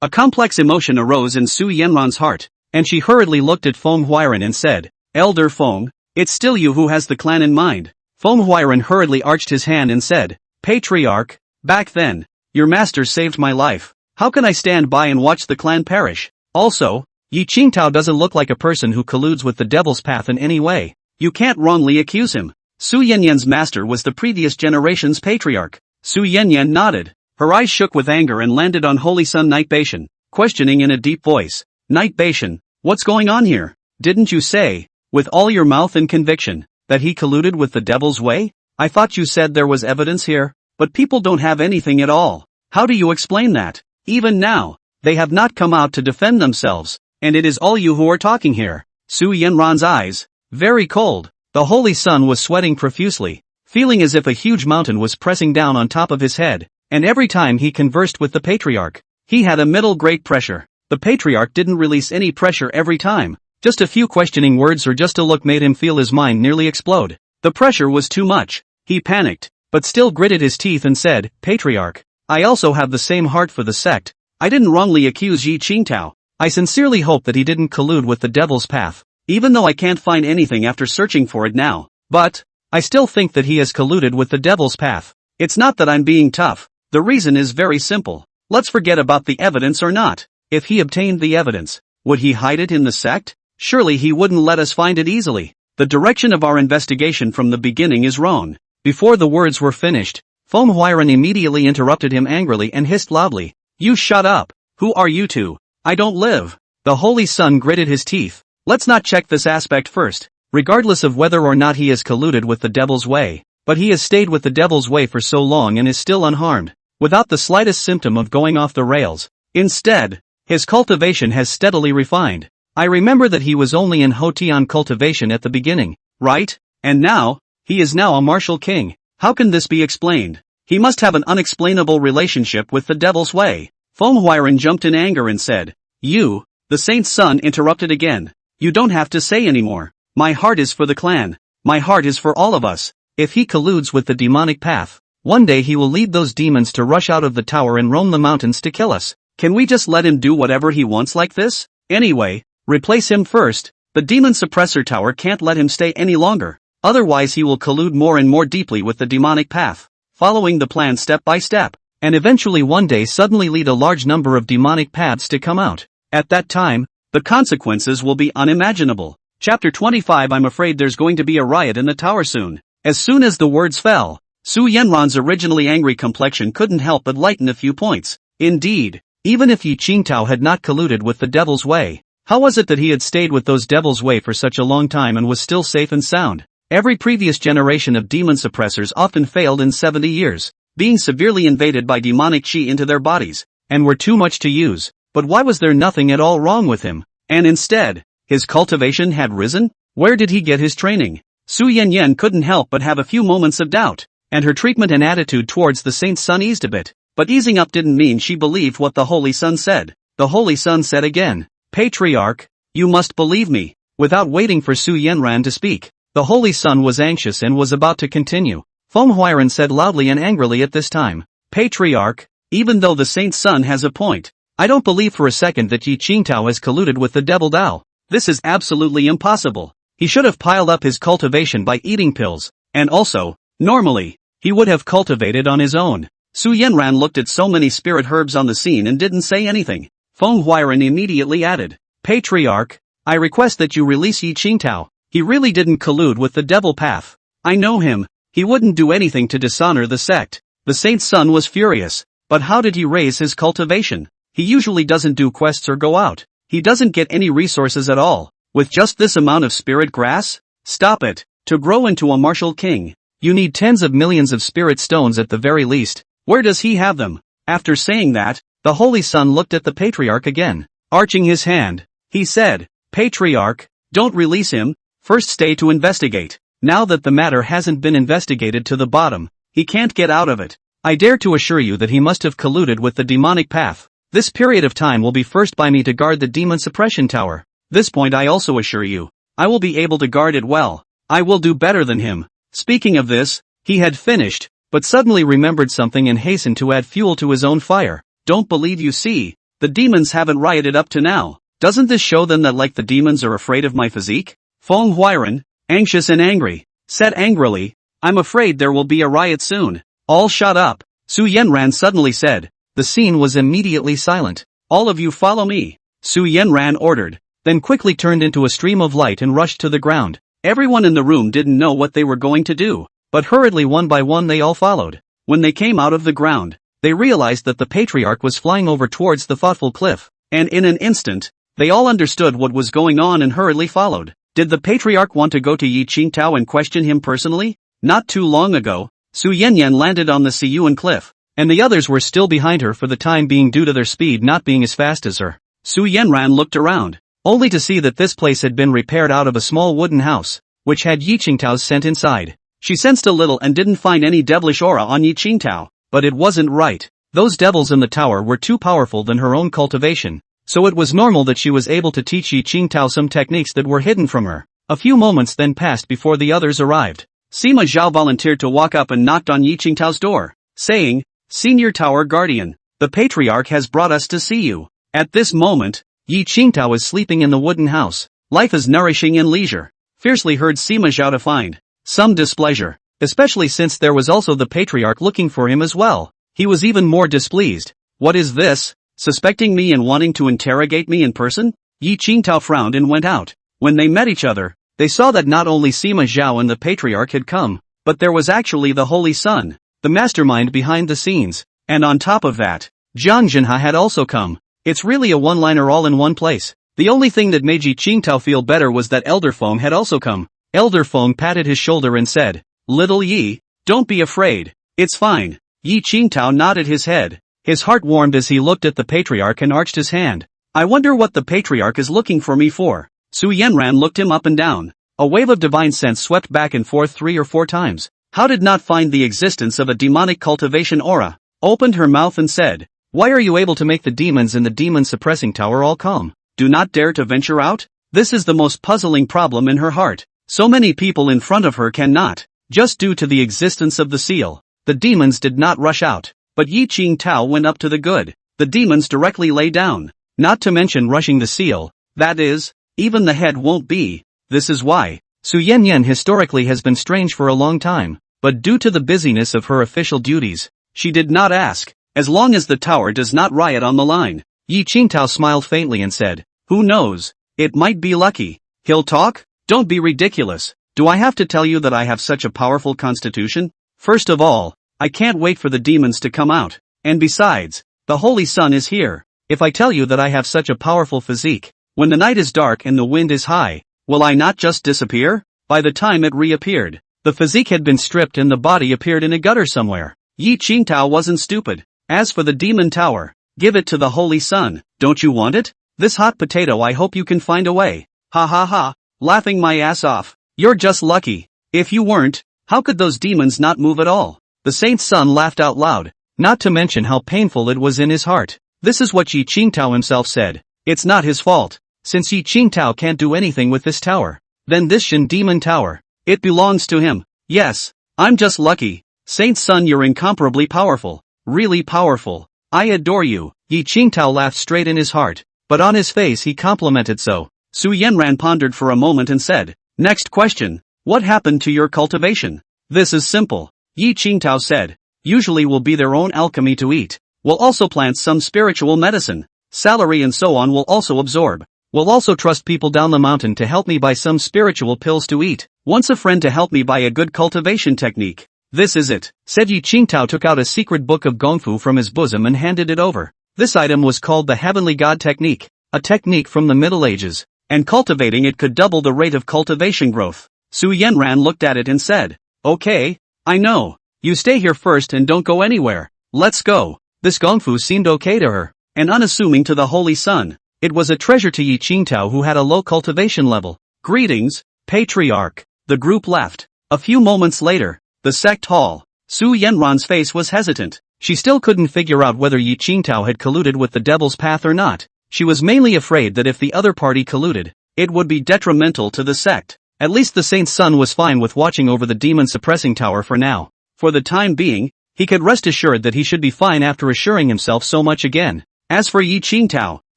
A complex emotion arose in Su Yanran's heart, and she hurriedly looked at Feng Huairan and said, "Elder Feng, it's still you who has the clan in mind." Feng Huairan hurriedly arched his hand and said, "Patriarch, back then, your master saved my life. How can I stand by and watch the clan perish? Also, Yi Qingtao doesn't look like a person who colludes with the devil's path in any way. You can't wrongly accuse him." Su Yanyan's master was the previous generation's patriarch. Su Yanyan nodded. Her eyes shook with anger and landed on Holy Sun Knight Bashan, questioning in a deep voice. "Knight Bashan, what's going on here? Didn't you say, with all your mouth and conviction, that he colluded with the devil's way? I thought you said there was evidence here, but people don't have anything at all. How do you explain that? Even now, they have not come out to defend themselves, and it is all you who are talking here." Su Yanran's eyes, very cold. The holy sun was sweating profusely, feeling as if a huge mountain was pressing down on top of his head, and every time he conversed with the patriarch, he had a middle great pressure. The patriarch didn't release any pressure every time, just a few questioning words or just a look made him feel his mind nearly explode. The pressure was too much. He panicked, but still gritted his teeth and said, "Patriarch, I also have the same heart for the sect. I didn't wrongly accuse Yi Qingtao. I sincerely hope that he didn't collude with the devil's path, even though I can't find anything after searching for it now. But I still think that he has colluded with the devil's path. It's not that I'm being tough. The reason is very simple. Let's forget about the evidence or not. If he obtained the evidence, would he hide it in the sect? Surely he wouldn't let us find it easily. The direction of our investigation from the beginning is wrong." Before the words were finished, Manhwa immediately interrupted him angrily and hissed loudly, "You shut up! Who are you two? I don't live." The holy sun gritted his teeth. "Let's not check this aspect first. Regardless of whether or not he has colluded with the devil's way, but he has stayed with the devil's way for so long and is still unharmed, without the slightest symptom of going off the rails. Instead, his cultivation has steadily refined. I remember that he was only in Hotian cultivation at the beginning, right? And now, he is now a martial king. How can this be explained? He must have an unexplainable relationship with the devil's way." Manhwa jumped in anger and said, "You," the saint's son interrupted again. "You don't have to say anymore. My heart is for the clan. My heart is for all of us. If he colludes with the demonic path, one day he will lead those demons to rush out of the tower and roam the mountains to kill us. Can we just let him do whatever he wants like this? Anyway, replace him first. The demon suppressor tower can't let him stay any longer. Otherwise he will collude more and more deeply with the demonic path, following the plan step by step, and eventually one day suddenly lead a large number of demonic paths to come out. At that time, the consequences will be unimaginable." Chapter 25. I'm afraid there's going to be a riot in the tower soon. As soon as the words fell, Su Yanran's originally angry complexion couldn't help but lighten a few points. Indeed, even if Yi Qingtao had not colluded with the devil's way, how was it that he had stayed with those devil's way for such a long time and was still safe and sound? Every previous generation of demon suppressors often failed in 70 years, being severely invaded by demonic chi into their bodies, and were too much to use. But why was there nothing at all wrong with him? And instead, his cultivation had risen? Where did he get his training? Su Yanyan couldn't help but have a few moments of doubt, and her treatment and attitude towards the saint's son eased a bit. But easing up didn't mean she believed what the holy sun said. The holy sun said again, "Patriarch, you must believe me." Without waiting for Su Yanran to speak, the holy sun was anxious and was about to continue. Manhwa said loudly and angrily at this time, "Patriarch, even though the saint's son has a point, I don't believe for a second that Yi Qingtao has colluded with the devil Dao. This is absolutely impossible. He should have piled up his cultivation by eating pills, and also, normally, he would have cultivated on his own." Su Yanran looked at so many spirit herbs on the scene and didn't say anything. Manhwa immediately added, "Patriarch, I request that you release Yi Qingtao. He really didn't collude with the devil path. I know him. He wouldn't do anything to dishonor the sect." The saint's son was furious. But how did he raise his cultivation? He usually doesn't do quests or go out. He doesn't get any resources at all. With just this amount of spirit grass? Stop it. To grow into a martial king, you need tens of millions of spirit stones at the very least. Where does he have them? After saying that, the holy sun looked at the patriarch again. Arching his hand, he said, "Patriarch, don't release him. First stay to investigate. Now that the matter hasn't been investigated to the bottom, he can't get out of it. I dare to assure you that he must have colluded with the demonic path. This period of time will be first by me to guard the demon suppression tower. This point I also assure you, I will be able to guard it well. I will do better than him." Speaking of this, he had finished, but suddenly remembered something and hastened to add fuel to his own fire. "Don't believe you see. The demons haven't rioted up to now. Doesn't this show them that like the demons are afraid of my physique?" Manhwa, anxious and angry, said angrily, "I'm afraid there will be a riot soon." "All shut up," Su Yanran suddenly said. The scene was immediately silent. "All of you follow me," Su Yanran ordered, then quickly turned into a stream of light and rushed to the ground. Everyone in the room didn't know what they were going to do, but hurriedly one by one they all followed. When they came out of the ground, they realized that the patriarch was flying over towards the thoughtful cliff, and in an instant, they all understood what was going on and hurriedly followed. Did the patriarch want to go to Yi Qingtao and question him personally? Not too long ago, Su Yanyan landed on the Siyuan cliff, and the others were still behind her for the time being due to their speed not being as fast as her. Su Yanran looked around. only to see that this place had been repaired out of a small wooden house, which had Yi Qingtao's scent inside. She sensed a little and didn't find any devilish aura on Yi Qingtao, but it wasn't right. Those devils in the tower were too powerful than her own cultivation, so it was normal that she was able to teach Yi Qingtao some techniques that were hidden from her. A few moments then passed before the others arrived. Sima Zhao volunteered to walk up and knocked on Yi Qingtao's door, saying, "Senior Tower Guardian, the Patriarch has brought us to see you." At this moment, Yi Qingtao is sleeping in the wooden house. Life is nourishing and leisure. Fiercely heard Sima Zhao to find some displeasure, especially since there was also the Patriarch looking for him as well. He was even more displeased. "What is this? Suspecting me and wanting to interrogate me in person?" Yi Qingtao frowned and went out. When they met each other, they saw that not only Sima Zhao and the Patriarch had come, but there was actually the Holy Sun, the mastermind behind the scenes, and on top of that, Jiang Jinha had also come. It's really a one-liner all in one place. The only thing that made Yi Qingtao feel better was that Elder Feng had also come. Elder Feng patted his shoulder and said, "Little Yi, don't be afraid. It's fine." Yi Qingtao nodded his head. His heart warmed as he looked at the Patriarch and arched his hand. "I wonder what the Patriarch is looking for me for." Su Yanran looked him up and down. A wave of divine sense swept back and forth 3 or 4 times. How did not find the existence of a demonic cultivation aura? Opened her mouth and said, "Why are you able to make the demons in the demon suppressing tower all calm? Do not dare to venture out?" This is the most puzzling problem in her heart. So many people in front of her cannot, just due to the existence of the seal. The demons did not rush out, but Yi Qingtao went up to the good. The demons directly lay down, not to mention rushing the seal, that is, even the head won't be. This is why Su Yanyan historically has been strange for a long time, but due to the busyness of her official duties, she did not ask, as long as the tower does not riot on the line. Yi Qingtao smiled faintly and said, "Who knows? It might be lucky." "He'll talk? Don't be ridiculous. Do I have to tell you that I have such a powerful constitution? First of all, I can't wait for the demons to come out, and besides, the Holy Sun is here. If I tell you that I have such a powerful physique, when the night is dark and the wind is high, will I not just disappear?" By the time it reappeared, the physique had been stripped and the body appeared in a gutter somewhere. Yi Qingtao wasn't stupid. As for the demon tower, give it to the Holy Sun. Don't you want it? This hot potato, I hope you can find a way. Ha ha ha, laughing my ass off. You're just lucky. If you weren't, how could those demons not move at all? The saint's son laughed out loud, not to mention how painful it was in his heart. This is what Yi Qingtao himself said. It's not his fault. Since Yi Qingtao can't do anything with this tower, then this Shen demon tower, it belongs to him. Yes, I'm just lucky. Saint's son, you're incomparably powerful. Really powerful. I adore you. Yi Qingtao laughed straight in his heart, but on his face he complimented so. Su Yanran pondered for a moment and said, "Next question. What happened to your cultivation?" "This is simple," Yi Qingtao said. "Usually will be their own alchemy to eat. We'll also plant some spiritual medicine. Salary and so on will also absorb. We'll also trust people down the mountain to help me buy some spiritual pills to eat. Once a friend to help me buy a good cultivation technique. This is it," said Yi Qingtao, took out a secret book of Gongfu from his bosom and handed it over. This item was called the Heavenly God Technique, a technique from the Middle Ages, and cultivating it could double the rate of cultivation growth. Su Yanran looked at it and said, "Okay, I know. You stay here first and don't go anywhere. Let's go." This Gongfu seemed okay to her, and unassuming to the Holy Sun. It was a treasure to Yi Qingtao, who had a low cultivation level. "Greetings, Patriarch." The group left. A few moments later, the sect hall. Su Yanran's face was hesitant. She still couldn't figure out whether Yi Qingtao had colluded with the Devil's Path or not. She was mainly afraid that if the other party colluded, it would be detrimental to the sect. At least the Saint's son was fine with watching over the demon suppressing tower for now. For the time being, he could rest assured that he should be fine after assuring himself so much again. As for Yi Qingtao,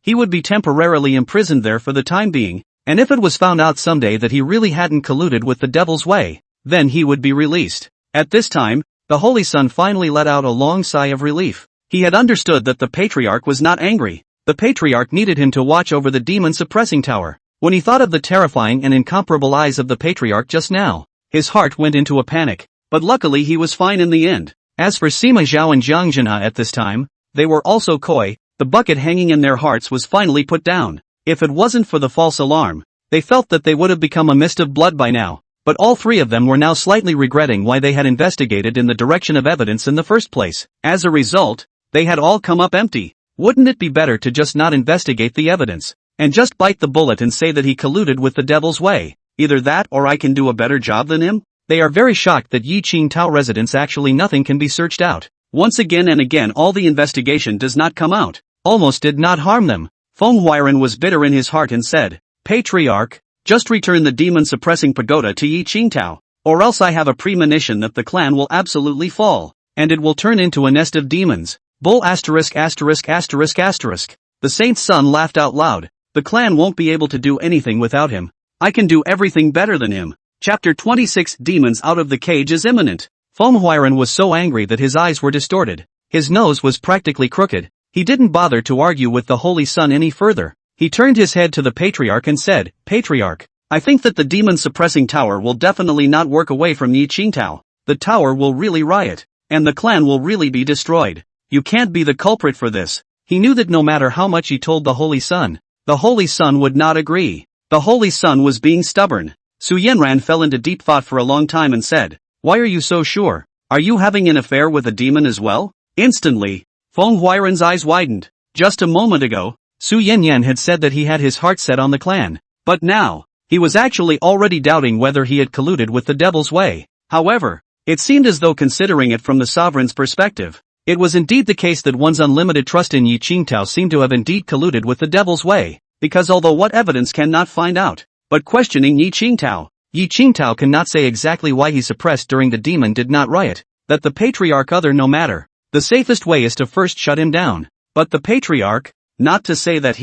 he would be temporarily imprisoned there for the time being, and if it was found out someday that he really hadn't colluded with the Devil's Way, then he would be released. At this time, the Holy Sun finally let out a long sigh of relief. He had understood that the Patriarch was not angry. The Patriarch needed him to watch over the demon suppressing tower. When he thought of the terrifying and incomparable eyes of the Patriarch just now, his heart went into a panic. But luckily he was fine in the end. As for Sima Zhao and Jiang Jinha at this time, they were also coy. The bucket hanging in their hearts was finally put down. If it wasn't for the false alarm, they felt that they would have become a mist of blood by now. But all three of them were now slightly regretting why they had investigated in the direction of evidence in the first place. As a result, they had all come up empty. Wouldn't it be better to just not investigate the evidence? and just bite the bullet and say that he colluded with the devil's way. Either that or I can do a better job than him? They are very shocked that Yi Qingtao residence actually nothing can be searched out. Once again and again all the investigation does not come out. Almost did not harm them. Feng Huairan was bitter in his heart and said, Patriarch, just return the demon-suppressing pagoda to Yi Qingtao, or else I have a premonition that the clan will absolutely fall, and it will turn into a nest of demons. Bull asterisk asterisk asterisk asterisk. The saint's son laughed out loud. The clan won't be able to do anything without him. I can do everything better than him. Chapter 26 Demons out of the cage is imminent. Feng Huairan was so angry that his eyes were distorted. His nose was practically crooked. He didn't bother to argue with the Holy Sun any further. He turned his head to the Patriarch and said, Patriarch, I think that the demon-suppressing tower will definitely not work away from Yi Qingtao. The tower will really riot, and the clan will really be destroyed. You can't be the culprit for this. He knew that no matter how much he told the Holy Sun, the Holy Sun would not agree. The Holy Sun was being stubborn. Su Yanran fell into deep thought for a long time and said, Why are you so sure? Are you having an affair with a demon as well? Instantly, Feng Huairan's eyes widened. Just a moment ago, Su Yanyan had said that he had his heart set on the clan. But now, he was actually already doubting whether he had colluded with the devil's way. However, it seemed as though considering it from the sovereign's perspective, it was indeed the case that one's unlimited trust in Yi Qingtao seemed to have indeed colluded with the devil's way, because although what evidence cannot find out, but questioning Yi Qingtao cannot say exactly why he suppressed during the demon did not riot, that the Patriarch other no matter. The safest way is to first shut him down. But the Patriarch, not to say that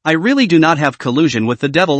I really do not have collusion with the devil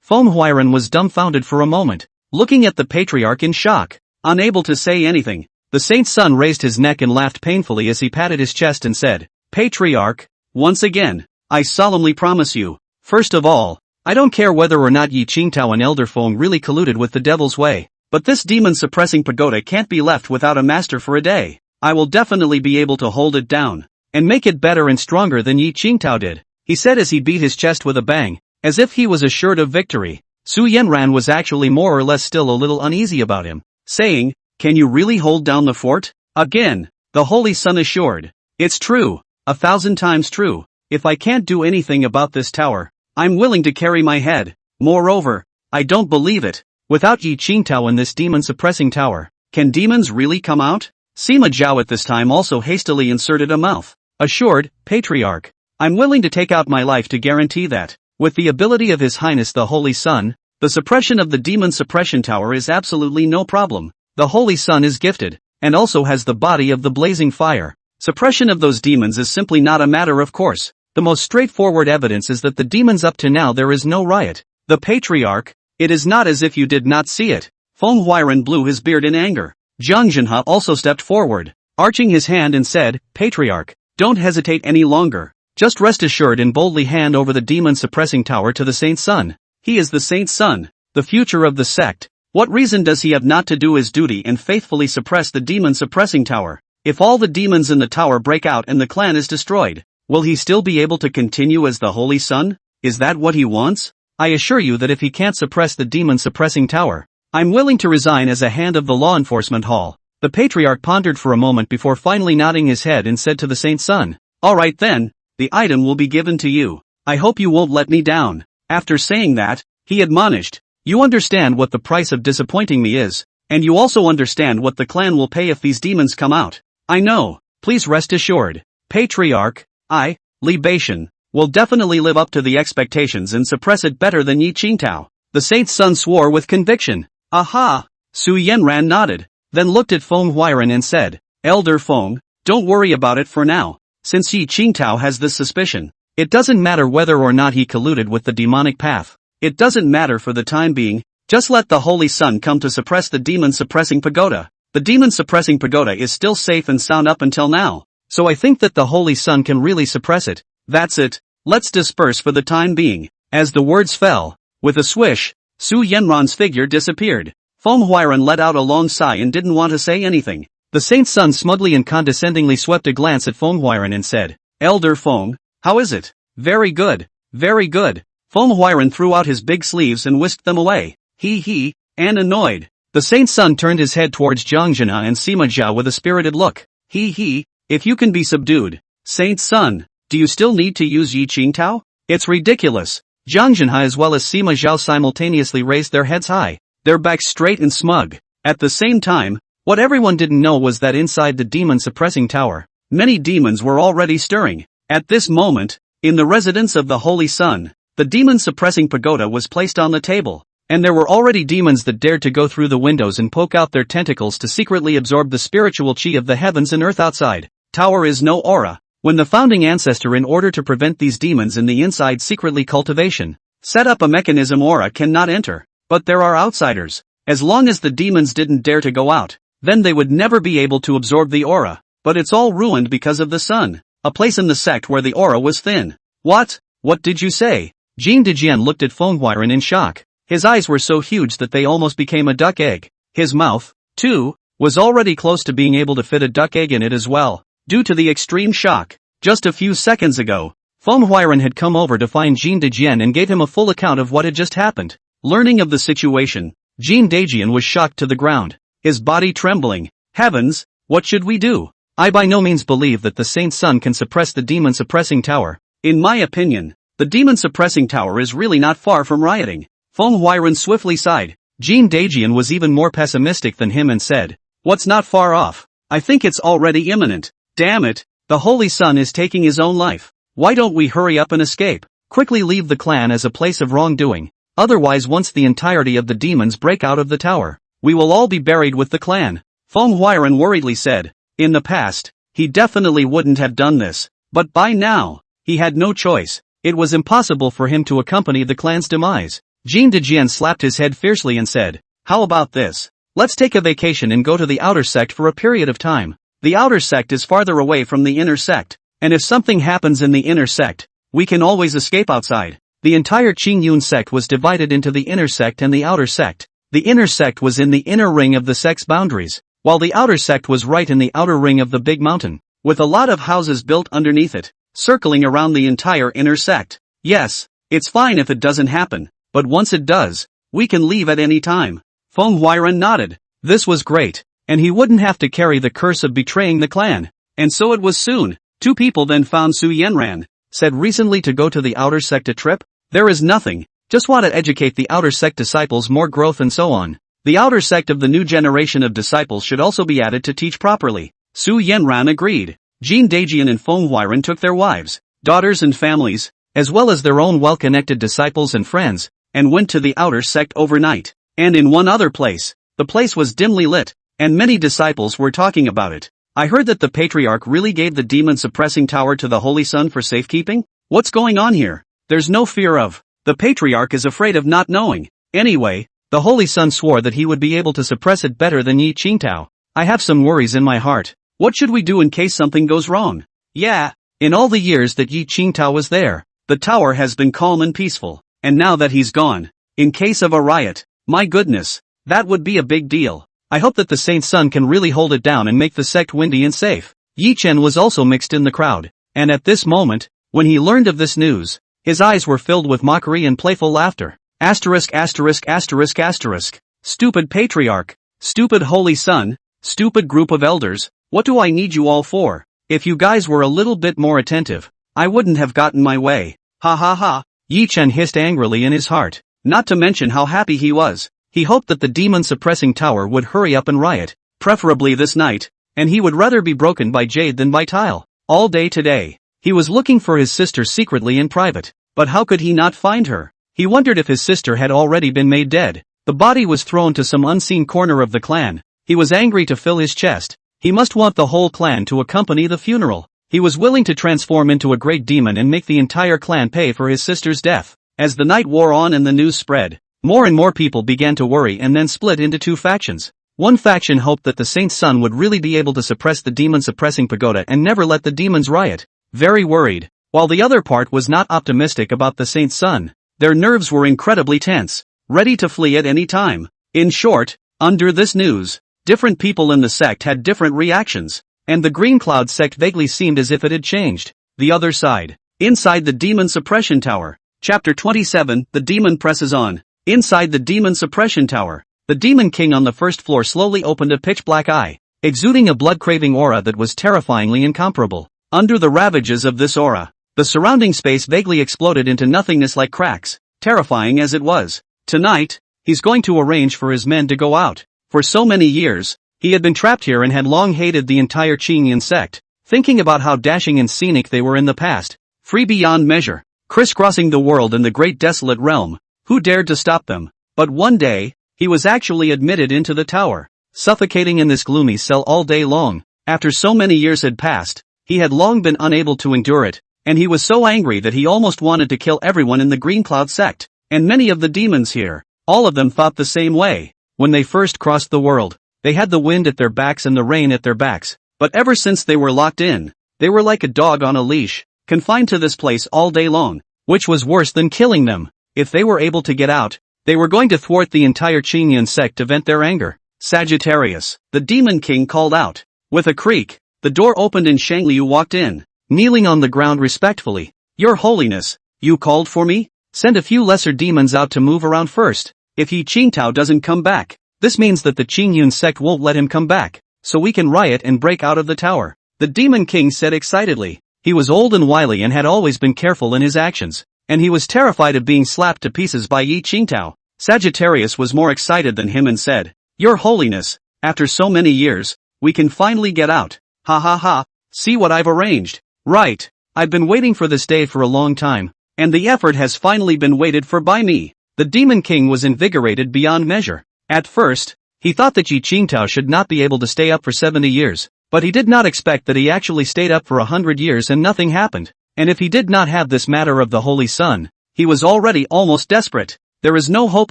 Feng Huairan was dumbfounded for a moment, looking at the Patriarch in shock, unable to say anything. The saint's son raised his neck and laughed painfully as he patted his chest and said, Patriarch, once again, I solemnly promise you, first of all, I don't care whether or not Yi Qingtao and Elder Feng really colluded with the devil's way, but this demon-suppressing pagoda can't be left without a master for a day. I will definitely be able to hold it down, and make it better and stronger than Yi Qingtao did, he said as he beat his chest with a bang, as if he was assured of victory. Su Yanran was actually more or less still a little uneasy about him, saying, Can you really hold down the fort? Again, the Holy Sun assured, It's true, 1,000 times true. If I can't do anything about this tower, I'm willing to carry my head. Moreover, I don't believe it. Without Yi Qingtao in this demon-suppressing tower, can demons really come out? Sima Zhao at this time also hastily inserted a mouth. Assured, Patriarch, I'm willing to take out my life to guarantee that, with the ability of His Highness the Holy Sun, the suppression of the demon suppression tower is absolutely no problem. The Holy Sun is gifted, and also has the body of the blazing fire. Suppression of those demons is simply not a matter of course. The most straightforward evidence is that the demons up to now there is no riot. The Patriarch, it is not as if you did not see it. Feng Huairan blew his beard in anger. Zhang Zhenhe also stepped forward, arching his hand and said, Patriarch, don't hesitate any longer. Just rest assured and boldly hand over the demon-suppressing tower to the Saint's Son. He is the Saint's Son, the future of the sect. What reason does he have not to do his duty and faithfully suppress the demon-suppressing tower? If all the demons in the tower break out and the clan is destroyed, will he still be able to continue as the Holy Sun? Is that what he wants? I assure you that if he can't suppress the demon-suppressing tower, I'm willing to resign as a hand of the law enforcement hall. The Patriarch pondered for a moment before finally nodding his head and said to the Saint's Son, All right then, the item will be given to you. I hope you won't let me down. After saying that, he admonished, You understand what the price of disappointing me is, and you also understand what the clan will pay if these demons come out. I know, please rest assured. Patriarch, I, Li Baishan, will definitely live up to the expectations and suppress it better than Yi Qingtao. The Saint's Son swore with conviction. Aha! Su Yanran nodded, then looked at Feng Huairan and said, Elder Feng, don't worry about it for now. Since Yi Qingtao has this suspicion, it doesn't matter whether or not he colluded with the demonic path. It doesn't matter for the time being, just let the Holy Sun come to suppress the demon-suppressing pagoda. The demon-suppressing pagoda is still safe and sound up until now, so I think that the Holy Sun can really suppress it. That's it, let's disperse for the time being. As the words fell, with a swish, Su Yanran's figure disappeared. Feng Huairan let out a long sigh and didn't want to say anything. The Saint's Son smugly and condescendingly swept a glance at Feng Huairan and said, Elder Feng, how is it? Very good, very good. Feng Huairan threw out his big sleeves and whisked them away. And annoyed. The Saint's Son turned his head towards Zhang Zhenhe and Sima Zhao with a spirited look. If you can be subdued, Saint's Son, do you still need to use Yi Qingtao? It's ridiculous. Jiang Junhai as well as Sima Zhao simultaneously raised their heads high, their backs straight and smug. At the same time, what everyone didn't know was that inside the demon-suppressing tower, many demons were already stirring. At this moment, in the residence of the Holy Sun, the demon-suppressing pagoda was placed on the table, and there were already demons that dared to go through the windows and poke out their tentacles to secretly absorb the spiritual chi of the heavens and earth outside. Tower is no aura. When the founding ancestor, in order to prevent these demons in the inside secretly cultivation, set up a mechanism aura cannot enter, but there are outsiders. As long as the demons didn't dare to go out, then they would never be able to absorb the aura, but it's all ruined because of the sun, a place in the sect where the aura was thin. What? What did you say? Jean Dejian looked at Feng Huairen in shock. His eyes were so huge that they almost became a duck egg. His mouth, too, was already close to being able to fit a duck egg in it as well, due to the extreme shock. Just a few seconds ago, Feng Huairen had come over to find Jean Dejian and gave him a full account of what had just happened. Learning of the situation, Jean Dejian was shocked to the ground, his body trembling. Heavens, what should we do? I by no means believe that the Saint Sun can suppress the demon-suppressing tower. In my opinion, the demon-suppressing tower is really not far from rioting. Feng Huairen swiftly sighed. Jean Dejian was even more pessimistic than him and said, "What's not far off? I think it's already imminent. Damn it, the Holy Sun is taking his own life. Why don't we hurry up and escape? Quickly leave the clan as a place of wrongdoing. Otherwise, once the entirety of the demons break out of the tower, we will all be buried with the clan." Feng Huairen worriedly said. In the past, he definitely wouldn't have done this, but by now, he had no choice. It was impossible for him to accompany the clan's demise. Jean Dejian slapped his head fiercely and said, "How about this? Let's take a vacation and go to the outer sect for a period of time. The outer sect is farther away from the inner sect, and if something happens in the inner sect, we can always escape outside." The entire Qingyun sect was divided into the inner sect and the outer sect. The inner sect was in the inner ring of the sect's boundaries, while the outer sect was right in the outer ring of the big mountain, with a lot of houses built underneath it, circling around the entire inner sect. Yes, it's fine if it doesn't happen, but once it does, we can leave at any time. Feng Huairen nodded. This was great, and he wouldn't have to carry the curse of betraying the clan. And so it was soon. Two people then found Su Yanran, said recently to go to the outer sect a trip. There is nothing, just want to educate the outer sect disciples, more growth and so on. The outer sect of the new generation of disciples should also be added to teach properly. Su Yanran agreed. Jean Dejian and Feng Huairen took their wives, daughters and families, as well as their own well-connected disciples and friends, and went to the outer sect overnight. And in one other place, the place was dimly lit, and many disciples were talking about it. I heard that the patriarch really gave the demon-suppressing tower to the Holy Sun for safekeeping? What's going on here? There's no fear of. The patriarch is afraid of not knowing. Anyway, the Holy Sun swore that he would be able to suppress it better than Yi Qingtao. I have some worries in my heart. What should we do in case something goes wrong? Yeah, in all the years that Yi Qingtao was there, the tower has been calm and peaceful, and now that he's gone, in case of a riot, my goodness, that would be a big deal. I hope that the Saint Sun can really hold it down and make the sect windy and safe. Yi Chen was also mixed in the crowd, and at this moment, when he learned of this news, his eyes were filled with mockery and playful laughter. Asterisk asterisk asterisk asterisk. Stupid patriarch, stupid Holy Sun, stupid group of elders, what do I need you all for? If you guys were a little bit more attentive, I wouldn't have gotten my way. Ha ha ha. Yi Chen hissed angrily in his heart, not to mention how happy he was. He hoped that the demon-suppressing tower would hurry up and riot, preferably this night, and he would rather be broken by jade than by tile. All day today, he was looking for his sister secretly in private, but how could he not find her? He wondered if his sister had already been made dead. The body was thrown to some unseen corner of the clan. He was angry to fill his chest. He must want the whole clan to accompany the funeral. He was willing to transform into a great demon and make the entire clan pay for his sister's death. As the night wore on and the news spread, more and more people began to worry and then split into two factions. One faction hoped that the Saint Sun would really be able to suppress the demon-suppressing pagoda and never let the demons riot. Very worried. While the other part was not optimistic about the Saint Sun. Their nerves were incredibly tense, ready to flee at any time. In short, under this news, different people in the sect had different reactions, and the Green Cloud sect vaguely seemed as if it had changed. The other side. Inside the Demon Suppression Tower. Chapter 27, The Demon Presses On. Inside the Demon Suppression Tower, the Demon King on the first floor slowly opened a pitch-black eye, exuding a blood-craving aura that was terrifyingly incomparable. Under the ravages of this aura, The surrounding space vaguely exploded into nothingness like cracks, terrifying as it was. Tonight, he's going to arrange for his men to go out. For so many years, he had been trapped here and had long hated the entire Qingyan sect, thinking about how dashing and scenic they were in the past, free beyond measure, crisscrossing the world in the great desolate realm. Who dared to stop them? But one day, he was actually admitted into the tower, suffocating in this gloomy cell all day long. After so many years had passed, he had long been unable to endure it, and he was so angry that he almost wanted to kill everyone in the Green Cloud sect, and many of the demons here. All of them thought the same way. When they first crossed the world, they had the wind at their backs and the rain at their backs, but ever since they were locked in, they were like a dog on a leash, confined to this place all day long, which was worse than killing them. If they were able to get out, they were going to thwart the entire Qingyan sect to vent their anger. Sagittarius, the demon king, called out. With a creak, the door opened and Shang Liu walked in, kneeling on the ground respectfully. Your Holiness, you called for me? Send a few lesser demons out to move around first. If Yi Qingtao doesn't come back, this means that the Qingyun sect won't let him come back, so we can riot and break out of the tower. The demon king said excitedly. He was old and wily and had always been careful in his actions, and he was terrified of being slapped to pieces by Yi Qingtao. Sagittarius was more excited than him and said, Your Holiness, after so many years, we can finally get out. Ha ha ha, see what I've arranged. Right, I've been waiting for this day for a long time, and the effort has finally been waited for by me. The demon king was invigorated beyond measure. At first, he thought that Yi Qingtao should not be able to stay up for 70 years, but he did not expect that he actually stayed up for 100 years and nothing happened. And if he did not have this matter of the Holy Sun, he was already almost desperate. There is no hope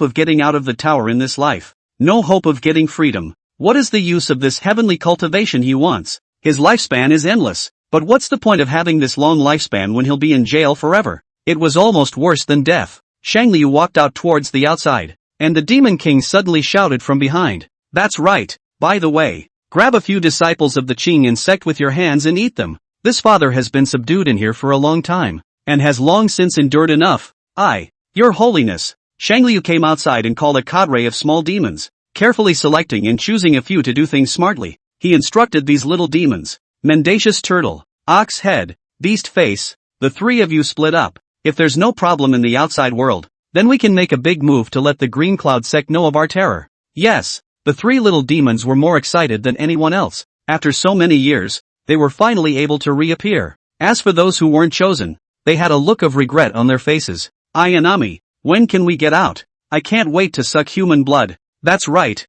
of getting out of the tower in this life. No hope of getting freedom. What is the use of this heavenly cultivation he wants? His lifespan is endless. But what's the point of having this long lifespan when he'll be in jail forever? It was almost worse than death. Shang Liu walked out towards the outside, and the demon king suddenly shouted from behind. That's right. By the way, grab a few disciples of the Qingyan sect with your hands and eat them. This father has been subdued in here for a long time, and has long since endured enough. Your Holiness. Shang Liu came outside and called a cadre of small demons, carefully selecting and choosing a few to do things smartly. He instructed these little demons, Mendacious Turtle, Ox Head, Beast Face, the three of you split up. If there's no problem in the outside world, then we can make a big move to let the Green Cloud sect know of our terror. Yes, the three little demons were more excited than anyone else. After so many years, they were finally able to reappear. As for those who weren't chosen, they had a look of regret on their faces. Ayanami, when can we get out? I can't wait to suck human blood. That's right.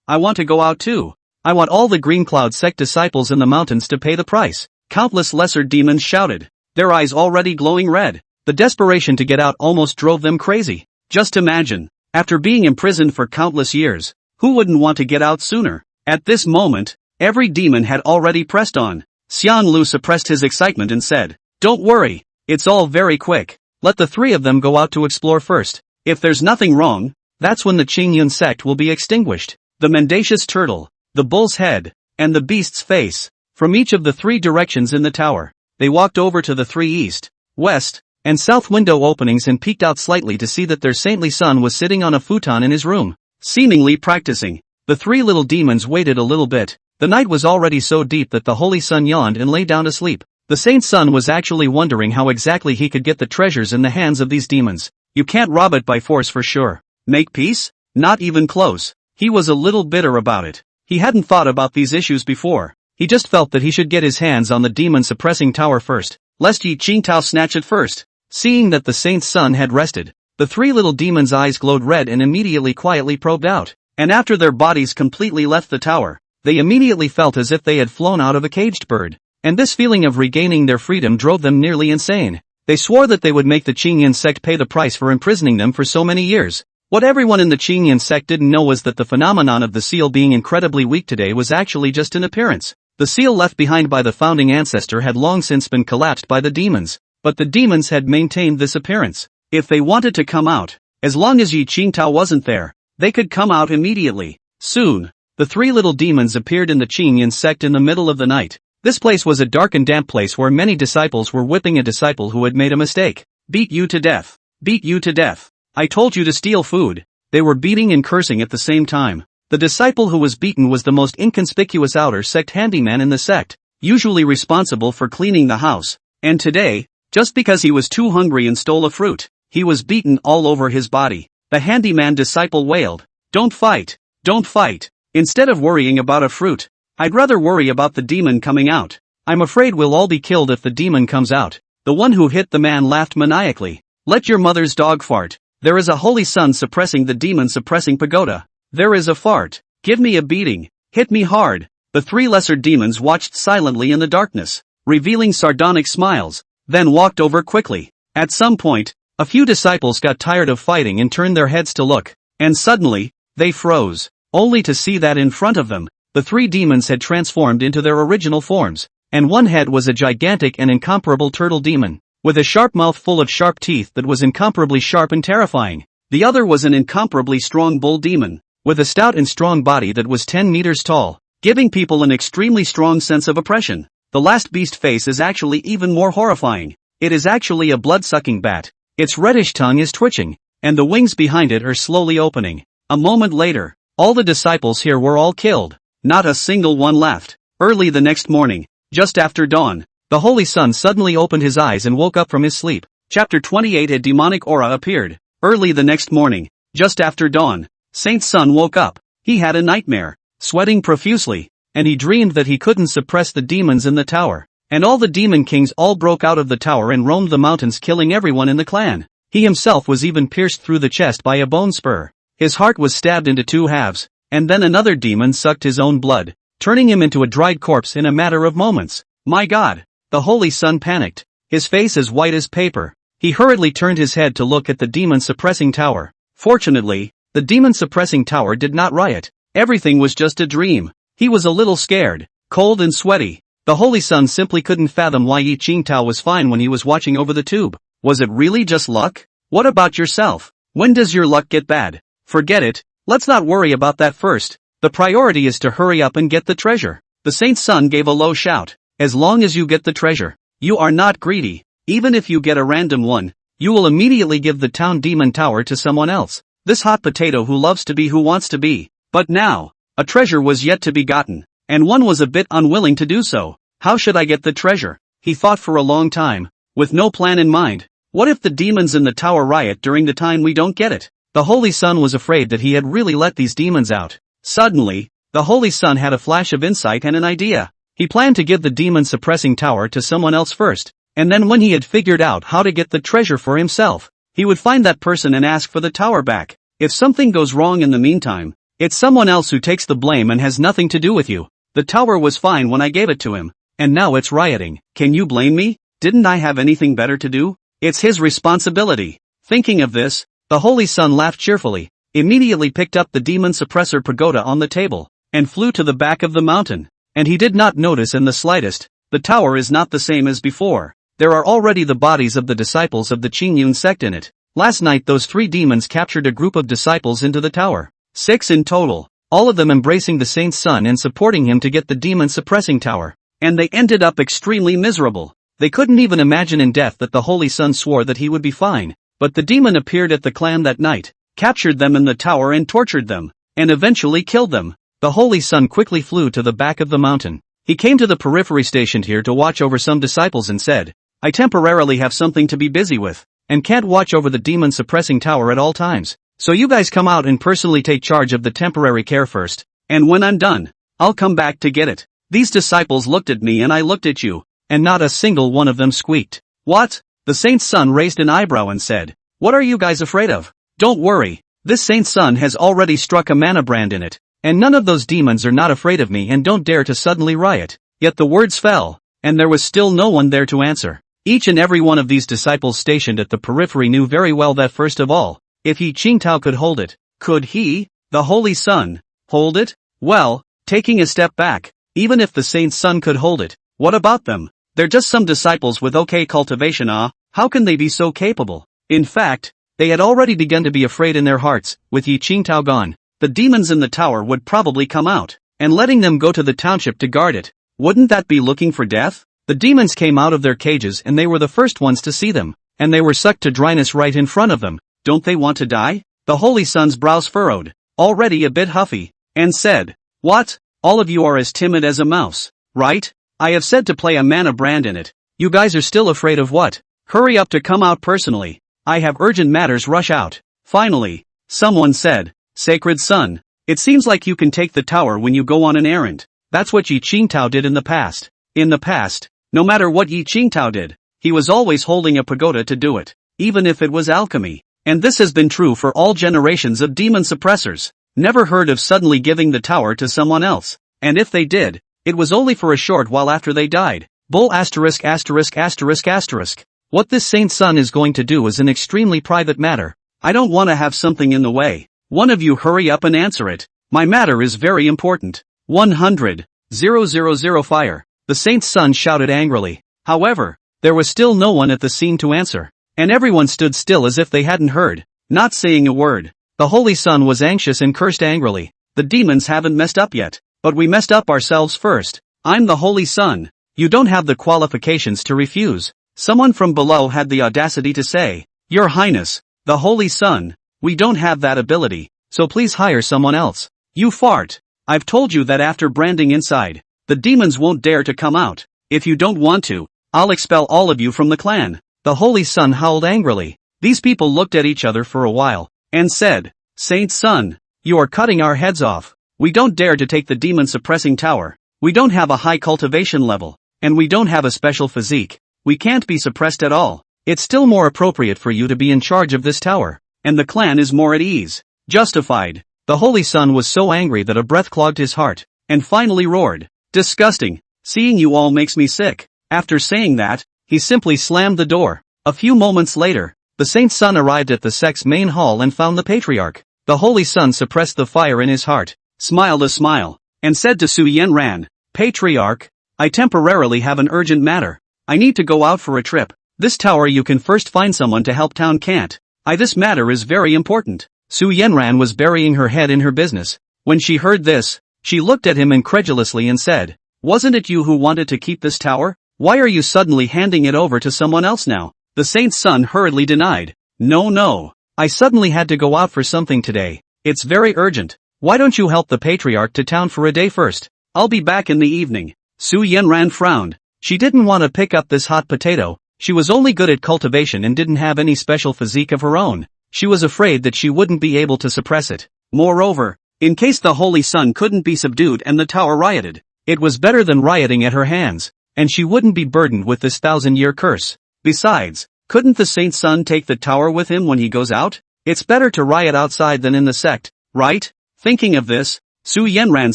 I want to go out too. I want all the Green Cloud sect disciples in the mountains to pay the price. Countless lesser demons shouted, their eyes already glowing red. The desperation to get out almost drove them crazy. Just imagine, after being imprisoned for countless years, who wouldn't want to get out sooner? At this moment, every demon had already pressed on. Xian Lu suppressed his excitement and said, Don't worry, it's all very quick. Let the three of them go out to explore first. If there's nothing wrong, that's when the Qingyun sect will be extinguished. The Mendacious Turtle, the Bull's Head, and the Beast's Face, from each of the three directions in the tower, they walked over to the three east, west, and south window openings and peeked out slightly to see that their saintly son was sitting on a futon in his room, seemingly practicing. The three little demons waited a little bit. The night was already so deep that the Holy Sun yawned and lay down to sleep. The Saint's son was actually wondering how exactly he could get the treasures in the hands of these demons. You can't rob it by force for sure. Make peace? Not even close. He was a little bitter about it. He hadn't thought about these issues before. He just felt that he should get his hands on the demon-suppressing tower first, lest Yi Qingtao snatch it first. Seeing that the Saint's son had rested, the three little demons' eyes glowed red and immediately quietly probed out. And after their bodies completely left the tower, they immediately felt as if they had flown out of a caged bird. And this feeling of regaining their freedom drove them nearly insane. They swore that they would make the Qingyan sect pay the price for imprisoning them for so many years. What everyone in the Qingyan sect didn't know was that the phenomenon of the seal being incredibly weak today was actually just an appearance. The seal left behind by the founding ancestor had long since been collapsed by the demons, but the demons had maintained this appearance. If they wanted to come out, as long as Yi Qingtao wasn't there, they could come out immediately. Soon, the three little demons appeared in the Qingyan sect in the middle of the night. This place was a dark and damp place where many disciples were whipping a disciple who had made a mistake. Beat you to death. Beat you to death. I told you to steal food. They were beating and cursing at the same time. The disciple who was beaten was the most inconspicuous outer sect handyman in the sect, usually responsible for cleaning the house, And today, just because he was too hungry and stole a fruit, he was beaten all over his body. The handyman disciple wailed, "Don't fight, don't fight. Instead of worrying about a fruit, I'd rather worry about the demon coming out. I'm afraid we'll all be killed if the demon comes out." The one who hit the man laughed maniacally. "Let your mother's dog fart. There is a holy sun suppressing the demon suppressing pagoda. There is a fart. Give me a beating. Hit me hard." The three lesser demons watched silently in the darkness, revealing sardonic smiles, then walked over quickly. At some point, a few disciples got tired of fighting and turned their heads to look, and suddenly, they froze, only to see that in front of them, the three demons had transformed into their original forms, and one head was a gigantic and incomparable turtle demon, with a sharp mouth full of sharp teeth that was incomparably sharp and terrifying. The other was an incomparably strong bull demon, with a stout and strong body that was 10 meters tall, giving people an extremely strong sense of oppression. The last beast face is actually even more horrifying. It is actually a blood-sucking bat. Its reddish tongue is twitching, and the wings behind it are slowly opening. A moment later, all the disciples here were all killed. Not a single one left. Early the next morning, just after dawn, the Holy Sun suddenly opened his eyes and woke up from his sleep. Chapter 28. A demonic aura appeared. Early the next morning, just after dawn, Saint Sun woke up. He had a nightmare, sweating profusely, and he dreamed that he couldn't suppress the demons in the tower. And all the demon kings all broke out of the tower and roamed the mountains, killing everyone in the clan. He himself was even pierced through the chest by a bone spur. His heart was stabbed into two halves, and then another demon sucked his own blood, turning him into a dried corpse in a matter of moments. My God! The Holy Sun panicked, his face as white as paper. He hurriedly turned his head to look at the demon-suppressing tower. Fortunately, the demon-suppressing tower did not riot. Everything was just a dream. He was a little scared, cold and sweaty. The Holy Sun simply couldn't fathom why Yi Qingtao was fine when he was watching over the tube. Was it really just luck? What about yourself? When does your luck get bad? Forget it, let's not worry about that first. The priority is to hurry up and get the treasure. The Saint Sun gave a low shout. As long as you get the treasure, you are not greedy. Even if you get a random one, you will immediately give the town demon tower to someone else. This hot potato who loves to be who wants to be. But now, a treasure was yet to be gotten, and one was a bit unwilling to do so. How should I get the treasure? He thought for a long time, with no plan in mind. What if the demons in the tower riot during the time we don't get it? The Holy Sun was afraid that he had really let these demons out. Suddenly, the Holy Sun had a flash of insight and an idea. He planned to give the demon-suppressing tower to someone else first, and then when he had figured out how to get the treasure for himself, he would find that person and ask for the tower back. If something goes wrong in the meantime, it's someone else who takes the blame and has nothing to do with you. The tower was fine when I gave it to him, and now it's rioting. Can you blame me? Didn't I have anything better to do? It's his responsibility. Thinking of this, the Holy Sun laughed cheerfully, immediately picked up the demon suppressor pagoda on the table, and flew to the back of the mountain. And he did not notice in the slightest, the tower is not the same as before. There are already the bodies of the disciples of the Qingyun sect in it. Last night those three demons captured a group of disciples into the tower. 6 in total, all of them embracing the Saint Sun and supporting him to get the demon-suppressing tower. And they ended up extremely miserable. They couldn't even imagine in death that the Holy Sun swore that he would be fine. But the demon appeared at the clan that night, captured them in the tower and tortured them, and eventually killed them. The Holy Sun quickly flew to the back of the mountain. He came to the periphery stationed here to watch over some disciples and said, I temporarily have something to be busy with, and can't watch over the demon-suppressing tower at all times. So you guys come out and personally take charge of the temporary care first, and when I'm done, I'll come back to get it. These disciples looked at me and I looked at you, and not a single one of them squeaked. What? The Saint Sun raised an eyebrow and said, What are you guys afraid of? Don't worry, this Saint Sun has already struck a mana brand in it, and none of those demons are not afraid of me and don't dare to suddenly riot. Yet the words fell, and there was still no one there to answer. Each and every one of these disciples stationed at the periphery knew very well that first of all, if Yi Qingtao could hold it, could he, the Holy Sun, hold it? Well, taking a step back, even if the Saint Sun could hold it, what about them? They're just some disciples with okay cultivation. How can they be so capable? In fact, they had already begun to be afraid in their hearts. With Yi Qingtao gone, the demons in the tower would probably come out, and letting them go to the township to guard it. Wouldn't that be looking for death? The demons came out of their cages and they were the first ones to see them, and they were sucked to dryness right in front of them. Don't they want to die? The Holy Sun's brows furrowed, already a bit huffy, and said, What? All of you are as timid as a mouse, right? I have said to play a mana brand in it, You guys are still afraid of what? Hurry up to come out personally. I have urgent matters, rush out. Finally, someone said, Sacred Son, it seems like you can take the tower when you go on an errand. That's what Yi Qingtao did in the past. In the past, no matter what Yi Qingtao did, he was always holding a pagoda to do it, even if it was alchemy. And this has been true for all generations of demon suppressors. Never heard of suddenly giving the tower to someone else. And if they did, it was only for a short while after they died. Bull asterisk asterisk asterisk asterisk. What this saint's son is going to do is an extremely private matter. I don't want to have something in the way. One of you hurry up and answer it. My matter is very important. 100,000 fire. The saint's son shouted angrily. However, there was still no one at the scene to answer. And everyone stood still as if they hadn't heard, not saying a word. The Holy Son was anxious and cursed angrily. The demons haven't messed up yet, but we messed up ourselves first. I'm the Holy Son. You don't have the qualifications to refuse. Someone from below had the audacity to say, Your Highness, the Holy Son, we don't have that ability, so please hire someone else. You fart. I've told you that after branding inside, the demons won't dare to come out. If you don't want to, I'll expel all of you from the clan. The Holy Son howled angrily. These people looked at each other for a while, and said, Saint's son, you are cutting our heads off. We don't dare to take the demon-suppressing tower. We don't have a high cultivation level, and we don't have a special physique. We can't be suppressed at all. It's still more appropriate for you to be in charge of this tower, and the clan is more at ease. Justified. The Holy Son was so angry that a breath clogged his heart, and finally roared, Disgusting. Seeing you all makes me sick. After saying that, he simply slammed the door. A few moments later, the saint's son arrived at the sect's main hall and found the patriarch. The Holy Son suppressed the fire in his heart, smiled a smile, and said to Su Yanran, Patriarch, I temporarily have an urgent matter. I need to go out for a trip. This tower you can first find someone to help, town can't. This matter is very important. Su Yanran was burying her head in her business. When she heard this, she looked at him incredulously and said, Wasn't it you who wanted to keep this tower? Why are you suddenly handing it over to someone else now? The saint's son hurriedly denied. No. I suddenly had to go out for something today. It's very urgent. Why don't you help the patriarch to town for a day first? I'll be back in the evening. Su Yanran frowned. She didn't want to pick up this hot potato. She was only good at cultivation and didn't have any special physique of her own. She was afraid that she wouldn't be able to suppress it. Moreover, in case the Holy Son couldn't be subdued and the tower rioted, it was better than rioting at her hands, and she wouldn't be burdened with this 1,000-year curse. Besides, couldn't the saint's son take the tower with him when he goes out? It's better to riot outside than in the sect, right? Thinking of this, Su Yanran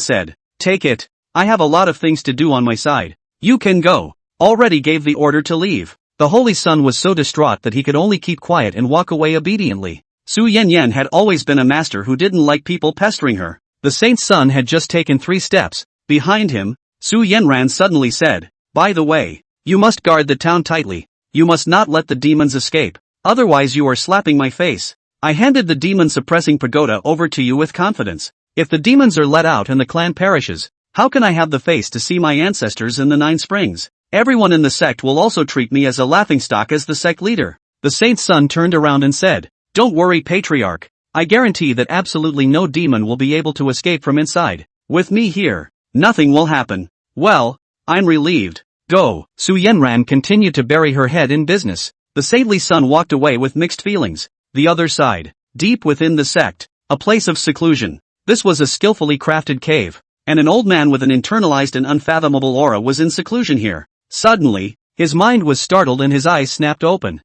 said, Take it. I have a lot of things to do on my side. You can go. Already gave the order to leave. The Holy Son was so distraught that he could only keep quiet and walk away obediently. Su Yanyan had always been a master who didn't like people pestering her. The saint's son had just taken 3 steps. Behind him, Su Yanran suddenly said, By the way, you must guard the town tightly. You must not let the demons escape. Otherwise you are slapping my face. I handed the demon-suppressing pagoda over to you with confidence. If the demons are let out and the clan perishes, how can I have the face to see my ancestors in the 9 springs? Everyone in the sect will also treat me as a laughingstock as the sect leader. The saint's son turned around and said, Don't worry, Patriarch. I guarantee that absolutely no demon will be able to escape from inside. With me here, nothing will happen. Well, I'm relieved. Go. Su Yanran continued to bury her head in business. The saintly son walked away with mixed feelings. The other side, deep within the sect, a place of seclusion. This was a skillfully crafted cave, and an old man with an internalized and unfathomable aura was in seclusion here. Suddenly, his mind was startled and his eyes snapped open.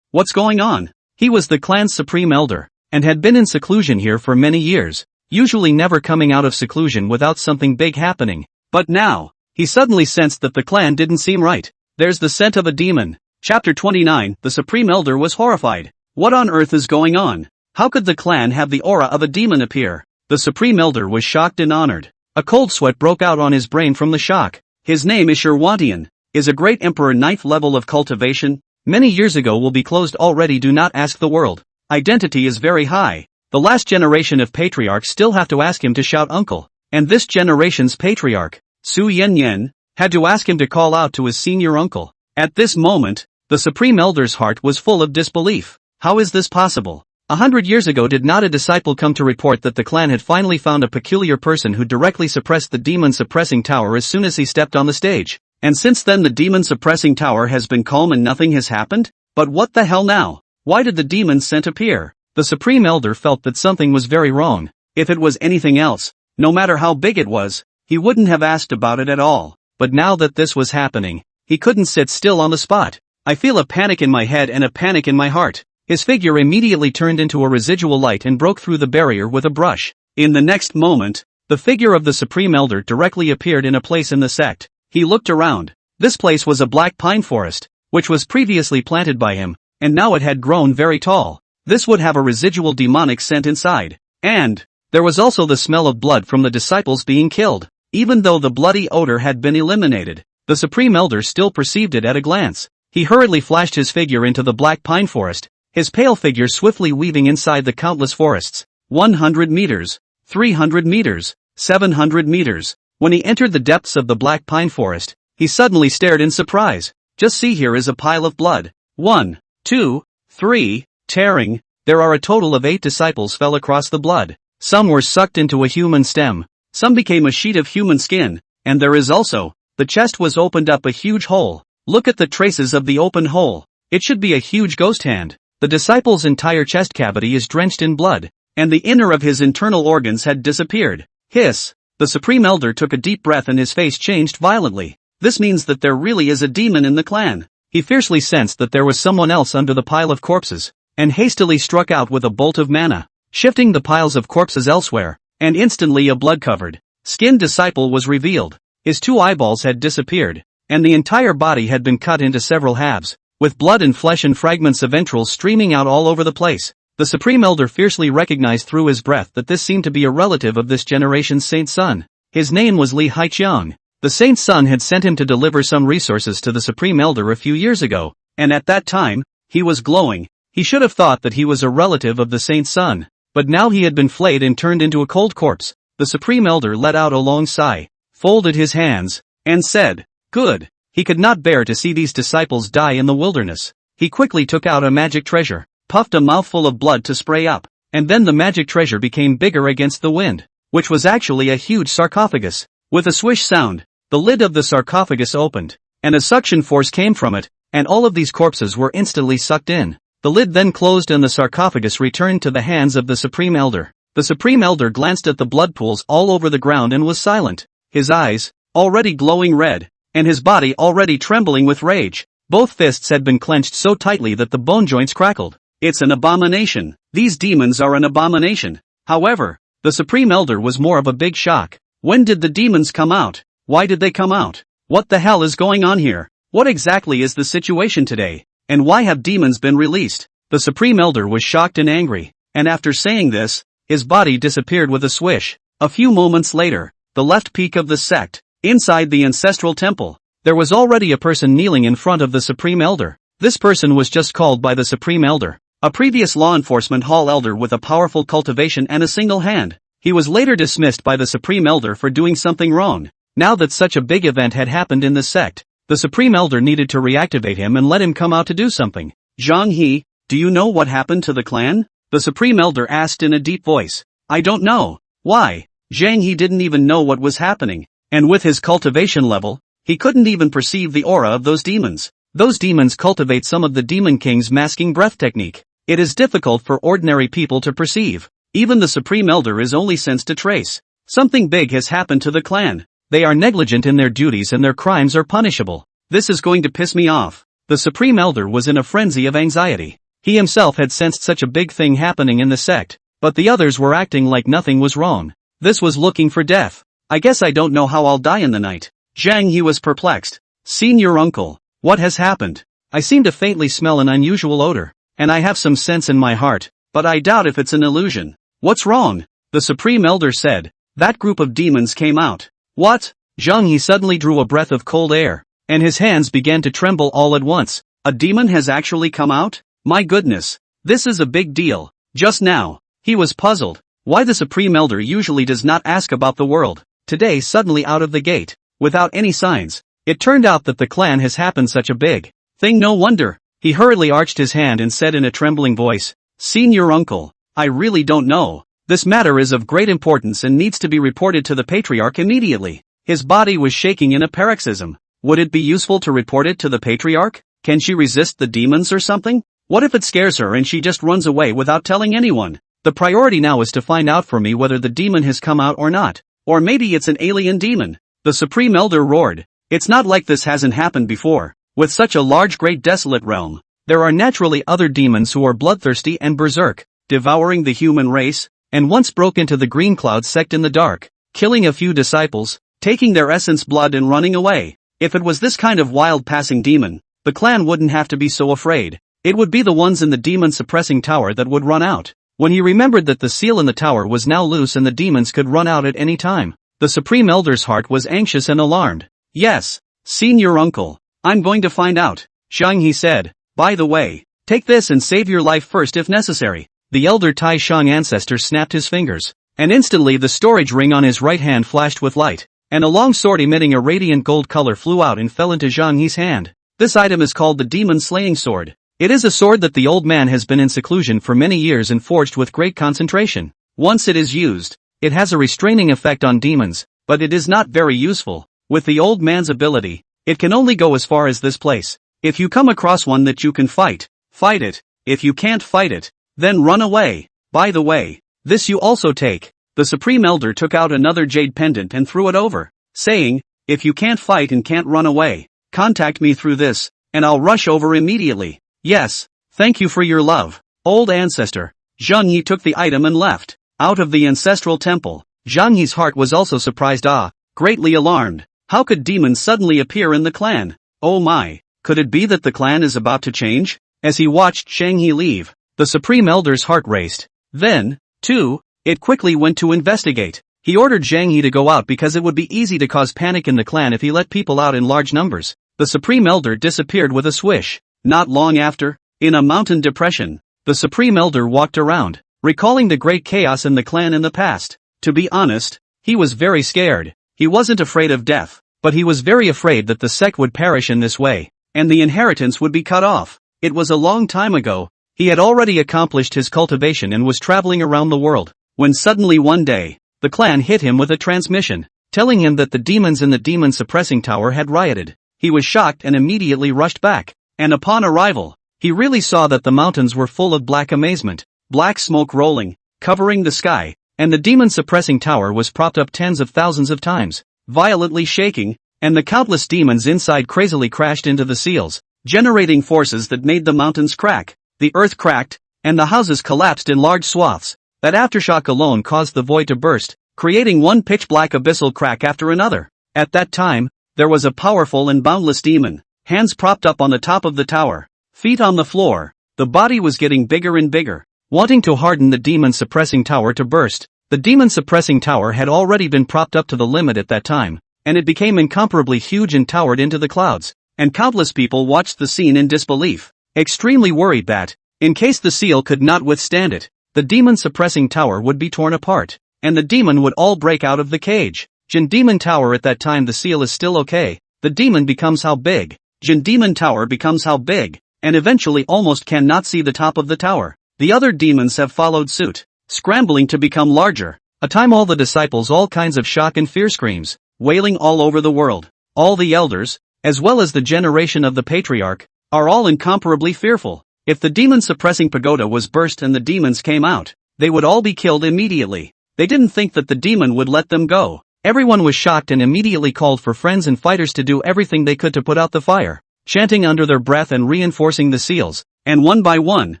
What's going on? He was the clan's supreme elder, and had been in seclusion here for many years, usually never coming out of seclusion without something big happening. But now, he suddenly sensed that the clan didn't seem right. There's the scent of a demon. Chapter 29. The supreme elder was horrified. What on earth is going on? How could the clan have the aura of a demon appear? The supreme elder was shocked and honored. A cold sweat broke out on his brain from the shock. His name is Sherwantian, is a great emperor, 9th level of cultivation, many years ago, will be closed already, do not ask the world. Identity is very high. The last generation of patriarchs still have to ask him to shout uncle, and this generation's patriarch, Su Yanyan, had to ask him to call out to his senior uncle. At this moment, the supreme elder's heart was full of disbelief. How is this possible? 100 years ago did not a disciple come to report that the clan had finally found a peculiar person who directly suppressed the demon-suppressing tower as soon as he stepped on the stage? And since then the demon suppressing tower has been calm and nothing has happened? But what the hell now? Why did the demon scent appear? The Supreme Elder felt that something was very wrong. If it was anything else, no matter how big it was, he wouldn't have asked about it at all. But now that this was happening, he couldn't sit still on the spot. I feel a panic in my head and a panic in my heart. His figure immediately turned into a residual light and broke through the barrier with a brush. In the next moment, the figure of the Supreme Elder directly appeared in a place in the sect. He looked around. This place was a black pine forest, which was previously planted by him, and now it had grown very tall. This would have a residual demonic scent inside. And there was also the smell of blood from the disciples being killed. Even though the bloody odor had been eliminated, the Supreme Elder still perceived it at a glance. He hurriedly flashed his figure into the black pine forest, his pale figure swiftly weaving inside the countless forests. 100 meters, 300 meters, 700 meters. When he entered the depths of the black pine forest, he suddenly stared in surprise. Just see, here is a pile of blood. 1, 2, 3, tearing. There are a total of 8 disciples fell across the blood. Some were sucked into a human stem. Some became a sheet of human skin. And there is also, the chest was opened up a huge hole. Look at the traces of the open hole. It should be a huge ghost hand. The disciple's entire chest cavity is drenched in blood, and the inner of his internal organs had disappeared. Hiss! The Supreme Elder took a deep breath and his face changed violently. This means that there really is a demon in the clan. He fiercely sensed that there was someone else under the pile of corpses, and hastily struck out with a bolt of mana, shifting the piles of corpses elsewhere, and instantly a blood-covered, skinned disciple was revealed. His 2 eyeballs had disappeared, and the entire body had been cut into several halves, with blood and flesh and fragments of entrails streaming out all over the place. The Supreme Elder fiercely recognized through his breath that this seemed to be a relative of this generation's saint's son. His name was Li Haiqiang. The saint's son had sent him to deliver some resources to the Supreme Elder a few years ago, and at that time, he was glowing. He should have thought that he was a relative of the saint's son, but now he had been flayed and turned into a cold corpse. The Supreme Elder let out a long sigh, folded his hands, and said, "Good." He could not bear to see these disciples die in the wilderness. He quickly took out a magic treasure, puffed a mouthful of blood to spray up, and then the magic treasure became bigger against the wind, which was actually a huge sarcophagus. With a swish sound, the lid of the sarcophagus opened, and a suction force came from it, and all of these corpses were instantly sucked in. The lid then closed and the sarcophagus returned to the hands of the Supreme Elder. The Supreme Elder glanced at the blood pools all over the ground and was silent. His eyes, already glowing red, and his body already trembling with rage. Both fists had been clenched so tightly that the bone joints crackled. It's an abomination. These demons are an abomination. However, the Supreme Elder was more of a big shock. When did the demons come out? Why did they come out? What the hell is going on here? What exactly is the situation today? And why have demons been released? The Supreme Elder was shocked and angry, and after saying this, his body disappeared with a swish. A few moments later, the left peak of the sect, inside the ancestral temple, there was already a person kneeling in front of the Supreme Elder. This person was just called by the Supreme Elder, a previous law enforcement hall elder with a powerful cultivation and a single hand. He was later dismissed by the Supreme Elder for doing something wrong. Now that such a big event had happened in the sect, the Supreme Elder needed to reactivate him and let him come out to do something. Zhang He, do you know what happened to the clan? The Supreme Elder asked in a deep voice. I don't know. Why? Zhang He didn't even know what was happening, and with his cultivation level, he couldn't even perceive the aura of those demons. Those demons cultivate some of the Demon King's masking breath technique. It is difficult for ordinary people to perceive. Even the Supreme Elder is only sensed to trace. Something big has happened to the clan. They are negligent in their duties and their crimes are punishable. This is going to piss me off. The Supreme Elder was in a frenzy of anxiety. He himself had sensed such a big thing happening in the sect, but the others were acting like nothing was wrong. This was looking for death. I guess I don't know how I'll die in the night. Zhang He was perplexed. Senior uncle, what has happened? I seem to faintly smell an unusual odor, and I have some sense in my heart, but I doubt if it's an illusion. What's wrong? The Supreme Elder said. That group of demons came out. What? Zhang He suddenly drew a breath of cold air, and his hands began to tremble all at once. A demon has actually come out? My goodness. This is a big deal. Just now, he was puzzled. Why the Supreme Elder usually does not ask about the world. Today suddenly out of the gate, without any signs. It turned out that the clan has happened such a big thing. No wonder. He hurriedly arched his hand and said in a trembling voice, Senior uncle, I really don't know. This matter is of great importance and needs to be reported to the Patriarch immediately. His body was shaking in a paroxysm. Would it be useful to report it to the patriarch? Can she resist the demons or something? What if it scares her and she just runs away without telling anyone? The priority now is to find out for me whether the demon has come out or not. Or maybe it's an alien demon. The Supreme Elder roared. It's not like this hasn't happened before. With such a large great desolate realm, there are naturally other demons who are bloodthirsty and berserk, devouring the human race, and once broke into the Green Cloud sect in the dark, killing a few disciples, taking their essence blood and running away. If it was this kind of wild passing demon, the clan wouldn't have to be so afraid. It would be the ones in the demon suppressing tower that would run out. When he remembered that the seal in the tower was now loose and the demons could run out at any time, the Supreme Elder's heart was anxious and alarmed. Yes, Senior Uncle, I'm going to find out, Shang he said. By the way, take this and save your life first if necessary. The Elder Tai Shang ancestor snapped his fingers, and instantly the storage ring on his right hand flashed with light, and a long sword emitting a radiant gold color flew out and fell into Zhang Yi's hand. This item is called the Demon Slaying Sword. It is a sword that the old man has been in seclusion for many years and forged with great concentration. Once it is used, it has a restraining effect on demons, but it is not very useful. With the old man's ability, it can only go as far as this place. If you come across one that you can fight, fight it. If you can't fight it, then run away. By the way, this you also take. The Supreme Elder took out another jade pendant and threw it over, saying, if you can't fight and can't run away, contact me through this, and I'll rush over immediately. Yes, thank you for your love, old ancestor. Zhang Yi took the item and left. Out of the ancestral temple, Zhang Yi's heart was also surprised, greatly alarmed. How could demons suddenly appear in the clan? Oh my, could it be that the clan is about to change? As he watched Shang Yi leave, the Supreme Elder's heart raced. Then, too, it quickly went to investigate. He ordered Zhang Yi to go out because it would be easy to cause panic in the clan if he let people out in large numbers. The Supreme Elder disappeared with a swish. Not long after, in a mountain depression, the Supreme Elder walked around, recalling the great chaos in the clan in the past. To be honest, he was very scared. He wasn't afraid of death, but he was very afraid that the sect would perish in this way, and the inheritance would be cut off. It was a long time ago. He had already accomplished his cultivation and was traveling around the world, when suddenly one day, the clan hit him with a transmission, telling him that the demons in the demon suppressing tower had rioted. He was shocked and immediately rushed back. And upon arrival, he really saw that the mountains were full of black amazement, black smoke rolling, covering the sky, and the demon-suppressing tower was propped up tens of thousands of times, violently shaking, and the countless demons inside crazily crashed into the seals, generating forces that made the mountains crack, the earth cracked, and the houses collapsed in large swaths. That aftershock alone caused the void to burst, creating one pitch-black abyssal crack after another. At that time, there was a powerful and boundless demon. Hands propped up on the top of the tower, feet on the floor, the body was getting bigger and bigger, wanting to harden the demon-suppressing tower to burst. The demon-suppressing tower had already been propped up to the limit at that time, and it became incomparably huge and towered into the clouds, and countless people watched the scene in disbelief, extremely worried that, in case the seal could not withstand it, the demon-suppressing tower would be torn apart, and the demon would all break out of the cage. Jin Demon Tower. At that time the seal is still okay, the demon becomes how big? Jin Demon Tower becomes how big, and eventually almost cannot see the top of the tower. The other demons have followed suit, scrambling to become larger. A time all the disciples, all kinds of shock and fear screams, wailing all over the world. All the elders, as well as the generation of the patriarch, are all incomparably fearful. If the demon-suppressing pagoda was burst and the demons came out, they would all be killed immediately. They didn't think that the demon would let them go. Everyone was shocked and immediately called for friends and fighters to do everything they could to put out the fire, chanting under their breath and reinforcing the seals, and one by one,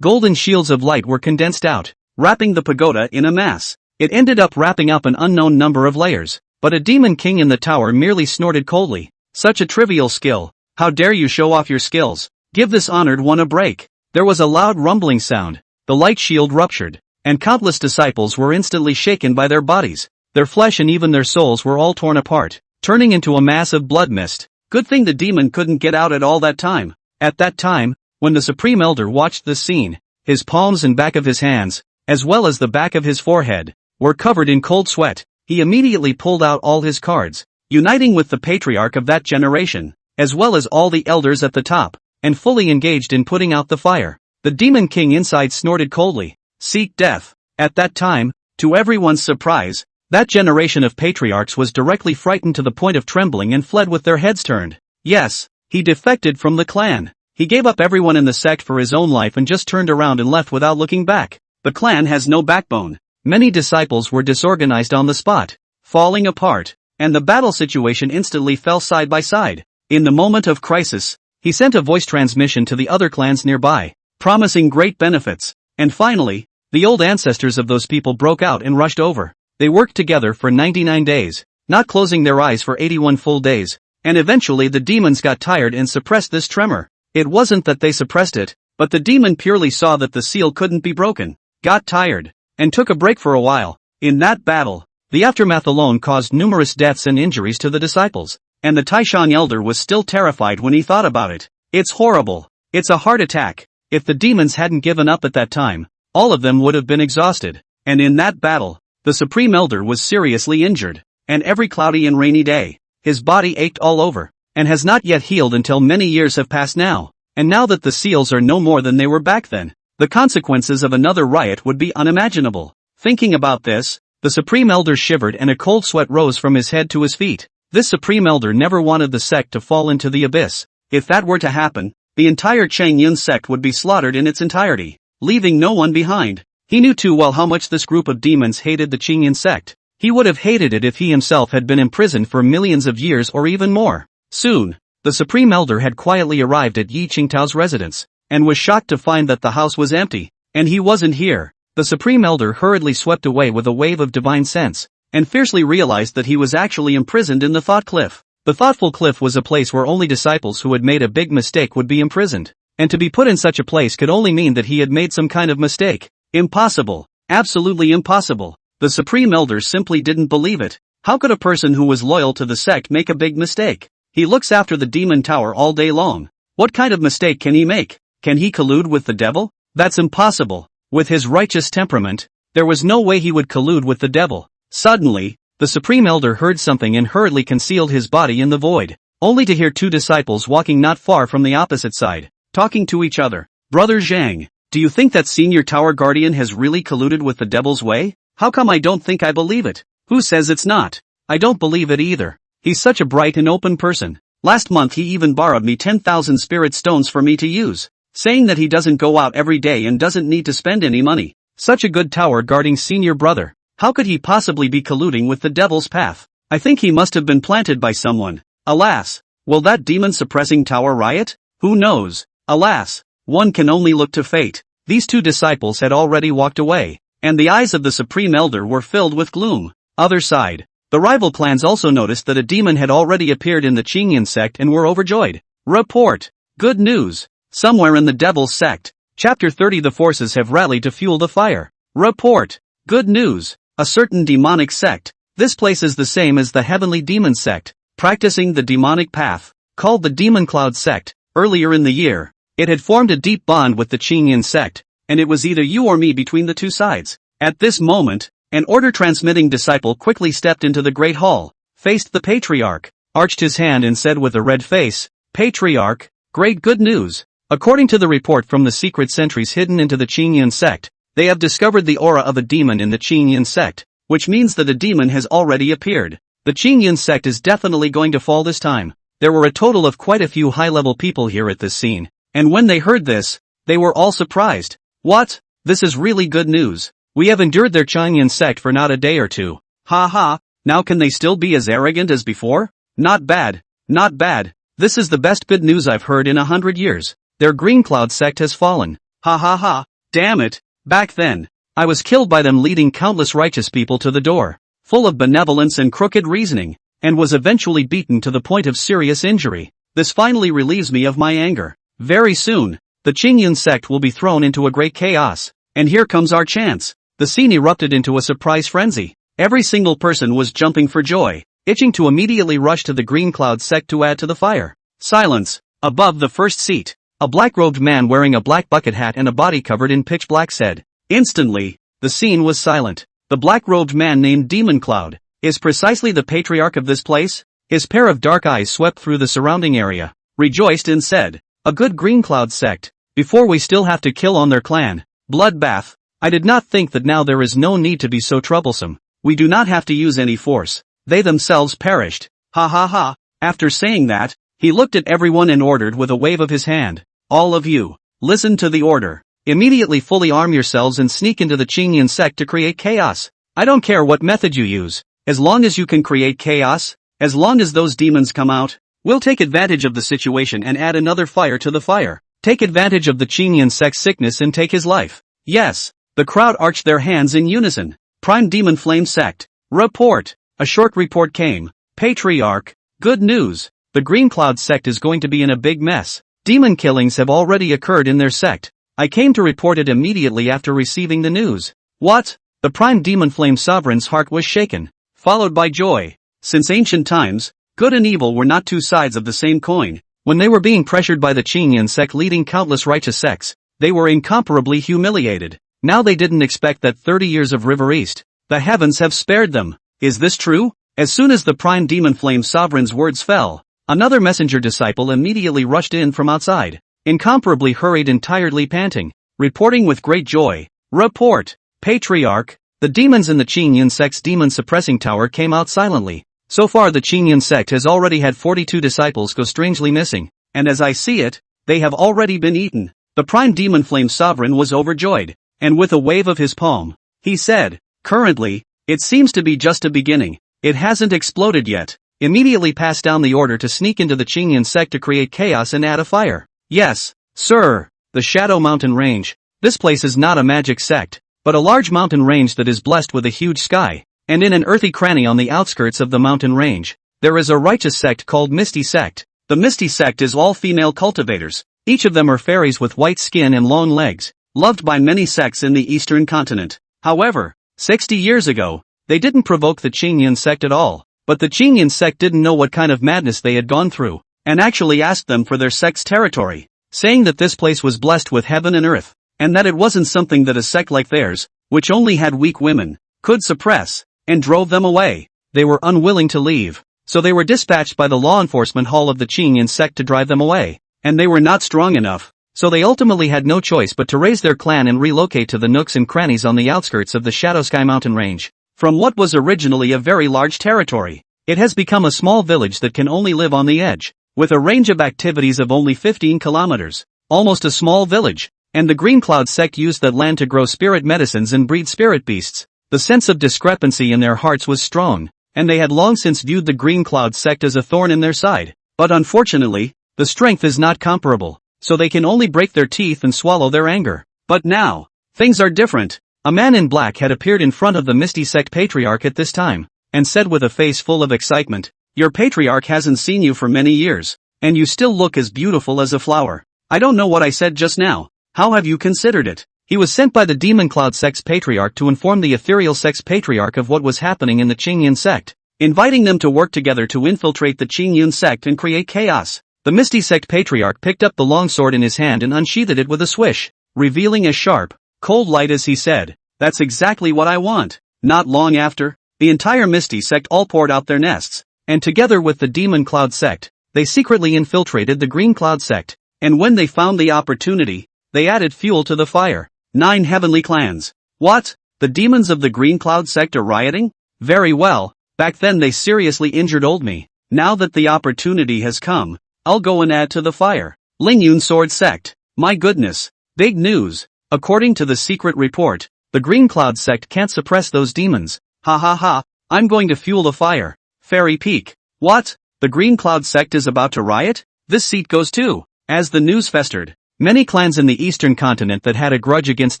golden shields of light were condensed out, wrapping the pagoda in a mass. It ended up wrapping up an unknown number of layers, but a demon king in the tower merely snorted coldly. Such a trivial skill, how dare you show off your skills? Give this honored one a break. There was a loud rumbling sound, the light shield ruptured, and countless disciples were instantly shaken by their bodies. Their flesh and even their souls were all torn apart, turning into a mass of blood mist. Good thing the demon couldn't get out at all that time. At that time, when the Supreme Elder watched this scene, his palms and back of his hands, as well as the back of his forehead, were covered in cold sweat. He immediately pulled out all his cards, uniting with the patriarch of that generation, as well as all the elders at the top, and fully engaged in putting out the fire. The demon king inside snorted coldly, "Seek death." At that time, to everyone's surprise, that generation of patriarchs was directly frightened to the point of trembling and fled with their heads turned. Yes, he defected from the clan. He gave up everyone in the sect for his own life and just turned around and left without looking back. The clan has no backbone. Many disciples were disorganized on the spot, falling apart, and the battle situation instantly fell side by side. In the moment of crisis, he sent a voice transmission to the other clans nearby, promising great benefits. And finally, the old ancestors of those people broke out and rushed over. They worked together for 99 days, not closing their eyes for 81 full days, and eventually the demons got tired and suppressed this tremor. It wasn't that they suppressed it, but the demon purely saw that the seal couldn't be broken, got tired, and took a break for a while. In that battle, the aftermath alone caused numerous deaths and injuries to the disciples, and the Taishan elder was still terrified when he thought about it. It's horrible. It's a heart attack. If the demons hadn't given up at that time, all of them would have been exhausted. And in that battle, the Supreme Elder was seriously injured, and every cloudy and rainy day, his body ached all over, and has not yet healed until many years have passed now. And now that the seals are no more than they were back then, the consequences of another riot would be unimaginable. Thinking about this, the Supreme Elder shivered and a cold sweat rose from his head to his feet. This Supreme Elder never wanted the sect to fall into the abyss. If that were to happen, the entire Changyun sect would be slaughtered in its entirety, leaving no one behind. He knew too well how much this group of demons hated the Changyun sect. He would have hated it if he himself had been imprisoned for millions of years or even more. Soon, the Supreme Elder had quietly arrived at Yi Qingtao's residence, and was shocked to find that the house was empty, and he wasn't here. The Supreme Elder hurriedly swept away with a wave of divine sense, and fiercely realized that he was actually imprisoned in the Thought Cliff. The Thoughtful Cliff was a place where only disciples who had made a big mistake would be imprisoned, and to be put in such a place could only mean that he had made some kind of mistake. Impossible. Absolutely impossible. The Supreme Elder simply didn't believe it. How could a person who was loyal to the sect make a big mistake? He looks after the demon tower all day long. What kind of mistake can he make? Can he collude with the devil? That's impossible. With his righteous temperament, there was no way he would collude with the devil. Suddenly, the Supreme Elder heard something and hurriedly concealed his body in the void, only to hear two disciples walking not far from the opposite side, talking to each other. Brother Zhang, do you think that senior tower guardian has really colluded with the devil's way? How come I don't think I believe it? Who says it's not? I don't believe it either. He's such a bright and open person. Last month he even borrowed me 10,000 spirit stones for me to use, saying that he doesn't go out every day and doesn't need to spend any money. Such a good tower guarding senior brother. How could he possibly be colluding with the devil's path? I think he must have been planted by someone. Alas, will that demon suppressing tower riot? Who knows? Alas, one can only look to fate. These two disciples had already walked away, and the eyes of the Supreme Elder were filled with gloom. Other side, the rival clans also noticed that a demon had already appeared in the Qingyan sect and were overjoyed. Report. Good news. Somewhere in the devil's sect. Chapter 30. The forces have rallied to fuel the fire. Report. Good news. A certain demonic sect. This place is the same as the heavenly demon sect, practicing the demonic path, called the Demon Cloud sect. Earlier in the year, it had formed a deep bond with the Qingyan sect, and it was either you or me between the two sides. At this moment, an order-transmitting disciple quickly stepped into the great hall, faced the patriarch, arched his hand and said with a red face, "Patriarch, great good news. According to the report from the secret sentries hidden into the Qingyan sect, they have discovered the aura of a demon in the Qingyan sect, which means that a demon has already appeared. The Qingyan sect is definitely going to fall this time." There were a total of quite a few high-level people here at this scene, and when they heard this, they were all surprised. What? This is really good news. We have endured their Qingyan sect for not a day or two. Ha ha, now can they still be as arrogant as before? Not bad, not bad. This is the best good news I've heard in 100 years. Their Green Cloud sect has fallen. Ha ha ha, damn it. Back then, I was killed by them leading countless righteous people to the door, full of benevolence and crooked reasoning, and was eventually beaten to the point of serious injury. This finally relieves me of my anger. Very soon, the Qingyan sect will be thrown into a great chaos, and here comes our chance. The scene erupted into a surprise frenzy. Every single person was jumping for joy, itching to immediately rush to the Green Cloud sect to add to the fire. Silence. Above the first seat, a black-robed man wearing a black bucket hat and a body covered in pitch black said. Instantly, the scene was silent. The black-robed man named Demon Cloud is precisely the patriarch of this place. His pair of dark eyes swept through the surrounding area, rejoiced and said, "A good Green Cloud sect. Before we still have to kill on their clan. Bloodbath. I did not think that now there is no need to be so troublesome. We do not have to use any force. They themselves perished." Ha ha ha. After saying that, He looked at everyone and ordered with a wave of his hand. All of you, listen to the order. Immediately fully arm yourselves and sneak into the Qingyan sect to create chaos. I don't care what method you use, as long as you can create chaos, as long as those demons come out, we'll take advantage of the situation and add another fire to the fire. Take advantage of the Qingyan sect's sickness and take his life. Yes. The crowd arched their hands in unison. Prime Demon Flame Sect. Report. A short report came. Patriarch. Good news. The Green Cloud sect is going to be in a big mess. Demon killings have already occurred in their sect. I came to report it immediately after receiving the news. What? The Prime Demon Flame Sovereign's heart was shaken, followed by joy. Since ancient times, good and evil were not two sides of the same coin. When they were being pressured by the Qingyan sect leading countless righteous sects, they were incomparably humiliated. Now they didn't expect that 30 years of River East. The heavens have spared them. Is this true? As soon as the Prime Demon Flame Sovereign's words fell, another messenger disciple immediately rushed in from outside, incomparably hurried and tiredly panting, reporting with great joy. Report. Patriarch. The demons in the Qingyan sect's demon suppressing tower came out silently. So far the Qingyan sect has already had 42 disciples go strangely missing, and as I see it, they have already been eaten. The Prime Demon Flame Sovereign was overjoyed. And with a wave of his palm, he said, currently, it seems to be just a beginning. It hasn't exploded yet. Immediately pass down the order to sneak into the Qingyan sect to create chaos and add a fire. Yes, sir. The Shadow Mountain Range. This place is not a magic sect, but a large mountain range that is blessed with a huge sky. And in an earthy cranny on the outskirts of the mountain range, there is a righteous sect called Misty Sect. The Misty Sect is all female cultivators. Each of them are fairies with white skin and long legs. Loved by many sects in the eastern continent. However, 60 years ago, they didn't provoke the Qingyan sect at all, but the Qingyan sect didn't know what kind of madness they had gone through, and actually asked them for their sect's territory, saying that this place was blessed with heaven and earth, and that it wasn't something that a sect like theirs, which only had weak women, could suppress, and drove them away. They were unwilling to leave, so they were dispatched by the law enforcement hall of the Qingyan sect to drive them away, and they were not strong enough. So they ultimately had no choice but to raise their clan and relocate to the nooks and crannies on the outskirts of the Shadow Sky Mountain Range. From what was originally a very large territory, it has become a small village that can only live on the edge, with a range of activities of only 15 kilometers. Almost a small village, and the Green Cloud sect used that land to grow spirit medicines and breed spirit beasts. The sense of discrepancy in their hearts was strong, and they had long since viewed the Green Cloud sect as a thorn in their side. But unfortunately, the strength is not comparable. So they can only break their teeth and swallow their anger. But now, things are different. A man in black had appeared in front of the Misty Sect Patriarch at this time, and said with a face full of excitement, "Your Patriarch hasn't seen you for many years, and you still look as beautiful as a flower. I don't know what I said just now. How have you considered it?" He was sent by the Demon Cloud sect's Patriarch to inform the Ethereal sect's Patriarch of what was happening in the Qingyan sect, inviting them to work together to infiltrate the Qingyan sect and create chaos. The Misty Sect Patriarch picked up the long sword in his hand and unsheathed it with a swish, revealing a sharp, cold light as he said, "That's exactly what I want." Not long after, the entire Misty Sect all poured out their nests, and together with the Demon Cloud sect, they secretly infiltrated the Green Cloud sect, and when they found the opportunity, they added fuel to the fire. 9 heavenly clans. What? The demons of the Green Cloud sect are rioting? Very well, back then they seriously injured old me. Now that the opportunity has come, I'll go and add to the fire. Lingyun Sword Sect. My goodness. Big news. According to the secret report, the Green Cloud sect can't suppress those demons. Ha ha ha. I'm going to fuel the fire. Fairy Peak. What? The Green Cloud sect is about to riot? This seat goes too. As the news festered, many clans in the eastern continent that had a grudge against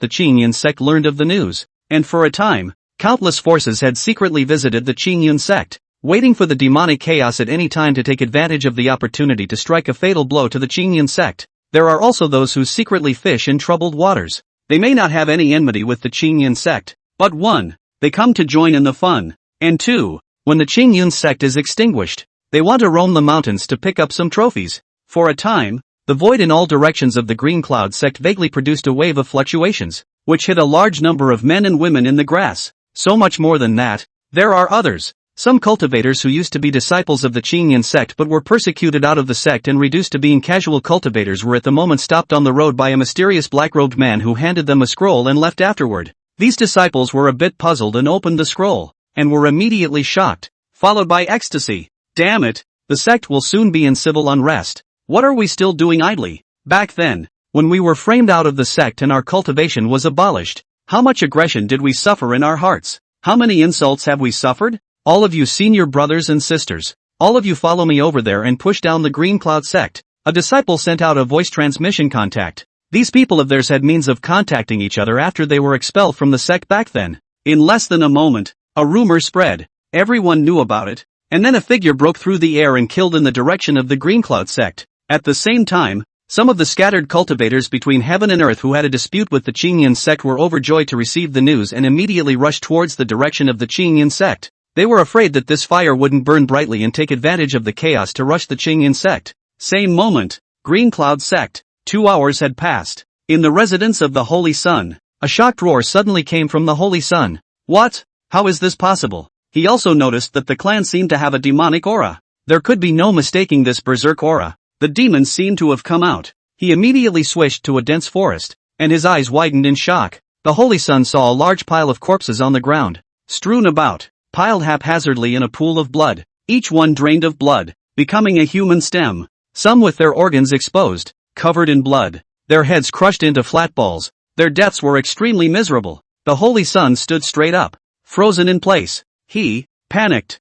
the Qingyan sect learned of the news, and for a time, countless forces had secretly visited the Qingyan sect, waiting for the demonic chaos at any time to take advantage of the opportunity to strike a fatal blow to the Qingyan sect. There are also those who secretly fish in troubled waters. They may not have any enmity with the Qingyan sect, but 1. They come to join in the fun, and 2. When the Qingyan sect is extinguished, they want to roam the mountains to pick up some trophies. For a time, the void in all directions of the Green Cloud sect vaguely produced a wave of fluctuations, which hit a large number of men and women in the grass. So much more than that, there are others. Some cultivators who used to be disciples of the Qingyan sect but were persecuted out of the sect and reduced to being casual cultivators were at the moment stopped on the road by a mysterious black-robed man who handed them a scroll and left afterward. These disciples were a bit puzzled and opened the scroll, and were immediately shocked, followed by ecstasy. Damn it, The sect will soon be in civil unrest. What are we still doing idly? Back then, when we were framed out of the sect and our cultivation was abolished, how much aggression did we suffer in our hearts? How many insults have we suffered? All of you senior brothers and sisters, all of you follow me over there and push down the Green Cloud sect. A disciple sent out a voice transmission contact. These people of theirs had means of contacting each other after they were expelled from the sect back then. In less than a moment, a rumor spread. Everyone knew about it. And then a figure broke through the air and killed in the direction of the Green Cloud sect. At the same time, some of the scattered cultivators between heaven and earth who had a dispute with the Qingyan sect were overjoyed to receive the news and immediately rushed towards the direction of the Qingyan sect. They were afraid that this fire wouldn't burn brightly and take advantage of the chaos to rush the Qingyan sect. Same moment, Green Cloud sect. 2 hours had passed. In the residence of the Holy Sun, a shocked roar suddenly came from the Holy Sun. What? How is this possible? He also noticed that the clan seemed to have a demonic aura. There could be no mistaking this berserk aura. The demons seemed to have come out. He immediately switched to a dense forest, and his eyes widened in shock. The Holy Sun saw a large pile of corpses on the ground, strewn about, piled haphazardly in a pool of blood, each one drained of blood, becoming a human stem. Some with their organs exposed, covered in blood, their heads crushed into flat balls. Their deaths were extremely miserable. The Holy Sun stood straight up, frozen in place. He panicked.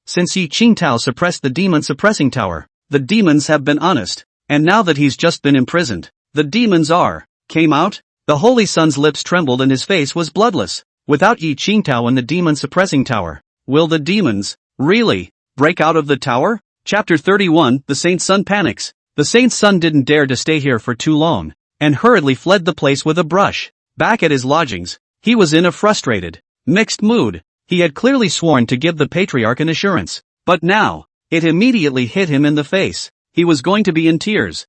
Since Yi Qingtao suppressed the demon suppressing tower, the demons have been honest, and now that he's just been imprisoned, the demons came out? The Holy Sun's lips trembled and his face was bloodless. Without Yi Qingtao and the demon suppressing tower, will the demons really break out of the tower? Chapter 31, The Saint's Son Panics. The Saint's son didn't dare to stay here for too long, and hurriedly fled the place with a brush. Back at his lodgings, he was in a frustrated, mixed mood. He had clearly sworn to give the patriarch an assurance, but now, it immediately hit him in the face. He was going to be in tears.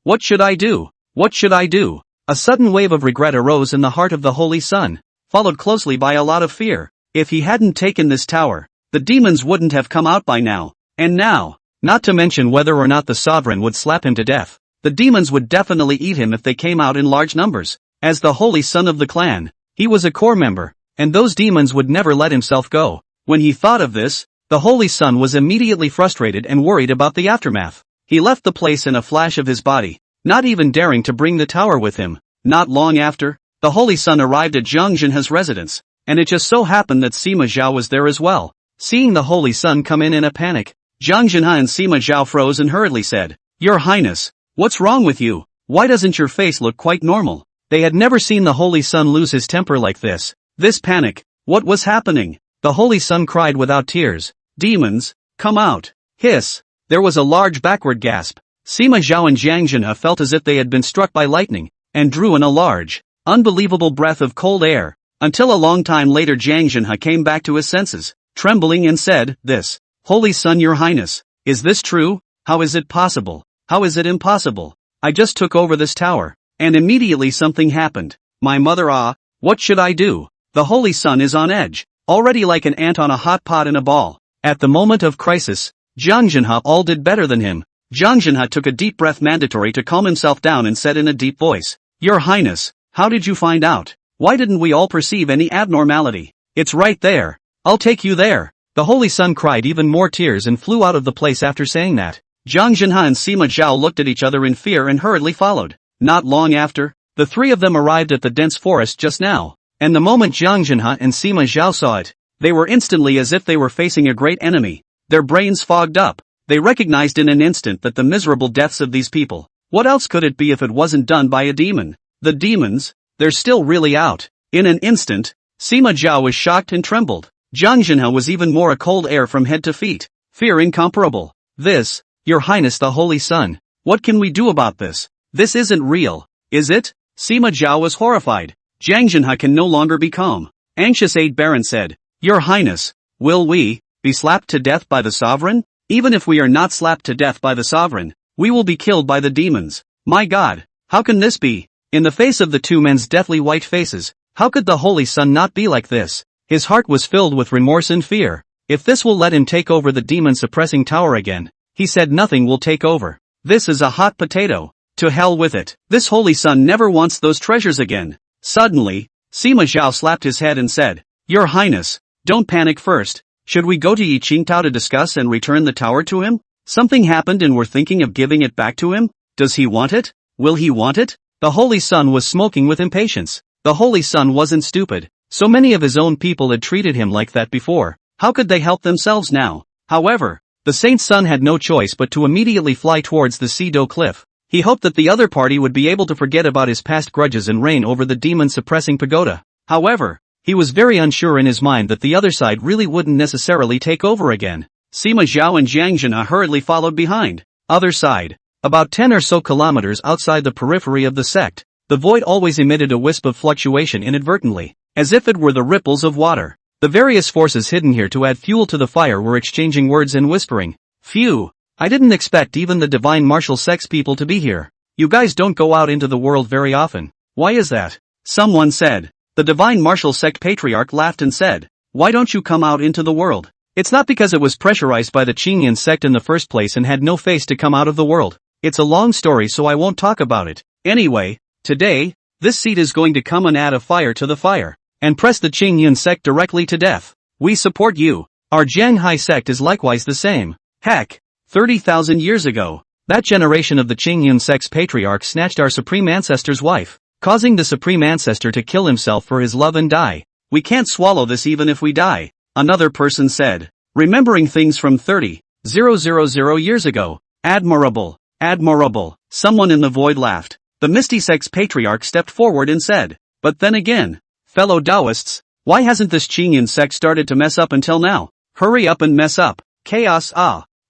What should I do? What should I do? A sudden wave of regret arose in the heart of the Holy Sun, followed closely by a lot of fear. If he hadn't taken this tower, the demons wouldn't have come out by now. And now, not to mention whether or not the sovereign would slap him to death, the demons would definitely eat him if they came out in large numbers. As the Holy Son of the clan, he was a core member, and those demons would never let himself go. When he thought of this, the Holy Son was immediately frustrated and worried about the aftermath. He left the place in a flash of his body, not even daring to bring the tower with him. Not long after, the Holy Son arrived at Zhang Zhenhe's residence, and it just so happened that Sima Zhao was there as well. Seeing the Holy Son come in a panic, Zhang Zhenhe and Sima Zhao froze and hurriedly said, "Your Highness, what's wrong with you? Why doesn't your face look quite normal?" They had never seen the Holy Son lose his temper like this. This panic, what was happening? The Holy Son cried without tears, "Demons, come out!" Hiss! There was a large backward gasp. Sima Zhao and Zhang Zhenhe felt as if they had been struck by lightning, and drew in a large, unbelievable breath of cold air. Until a long time later Zhang Zhenhe came back to his senses, trembling and said, "This, Holy Son, your Highness, is this true? How is it possible? How is it impossible? I just took over this tower, and immediately something happened. My mother, what should I do?" The Holy Son is on edge, already like an ant on a hot pot in a ball. At the moment of crisis, Zhang Zhenhe all did better than him. Zhang Zhenhe took a deep breath mandatory to calm himself down and said in a deep voice, "Your Highness, how did you find out? Why didn't we all perceive any abnormality? It's right there. I'll take you there." The Holy Son cried even more tears and flew out of the place after saying that. Zhang Zhenhe and Sima Zhao looked at each other in fear and hurriedly followed. Not long after, the three of them arrived at the dense forest just now, and the moment Zhang Zhenhe and Sima Zhao saw it, they were instantly as if they were facing a great enemy. Their brains fogged up. They recognized in an instant that the miserable deaths of these people, what else could it be if it wasn't done by a demon? The demons, they're still really out. In an instant, Sima Zhao was shocked and trembled. Zhang Zhenhe was even more a cold air from head to feet. Fear incomparable. "This, Your Highness the Holy Son, what can we do about this? This isn't real, is it?" Sima Zhao was horrified. Zhang Zhenhe can no longer be calm. Anxious Aide Baron said, "Your Highness, will we be slapped to death by the sovereign? Even if we are not slapped to death by the sovereign, we will be killed by the demons. My God, how can this be?" In the face of the two men's deathly white faces, how could the Holy Son not be like this? His heart was filled with remorse and fear. If this will let him take over the demon-suppressing tower again, he said nothing will take over. This is a hot potato. To hell with it. This Holy Son never wants those treasures again. Suddenly, Sima Zhao slapped his head and said, "Your Highness, don't panic first. Should we go to Yi Qingtao to discuss and return the tower to him? Something happened and we're thinking of giving it back to him? Does he want it? Will he want it? The Holy Sun was smoking with impatience. The Holy Sun wasn't stupid. So many of his own people had treated him like that before. How could they help themselves now? However, the Saint's son had no choice but to immediately fly towards the Sido cliff. He hoped that the other party would be able to forget about his past grudges and reign over the demon-suppressing pagoda. However, he was very unsure in his mind that the other side really wouldn't necessarily take over again. Sima Zhao and Jiang Zhena hurriedly followed behind. Other side. About 10 or so kilometers outside the periphery of the sect, the void always emitted a wisp of fluctuation inadvertently, as if it were the ripples of water. The various forces hidden here to add fuel to the fire were exchanging words and whispering. Phew! I didn't expect even the divine martial sect's people to be here. You guys don't go out into the world very often. Why is that? Someone said. The divine martial sect patriarch laughed and said, why don't you come out into the world? It's not because it was pressurized by the Qingyan sect in the first place and had no face to come out of the world. It's a long story so I won't talk about it. Anyway, today, this seed is going to come and add a fire to the fire, and press the Qingyan sect directly to death. We support you. Our Jianghai sect is likewise the same. Heck, 30,000 years ago, that generation of the Qingyan sect's patriarch snatched our supreme ancestor's wife, causing the supreme ancestor to kill himself for his love and die. We can't swallow this even if we die, another person said. Remembering things from 30,000 years ago. Admirable, admirable, someone in the void laughed. The Misty sect's patriarch stepped forward and said, but then again, fellow Taoists, why hasn't this Qingyan sect started to mess up until now? Hurry up and mess up. Chaos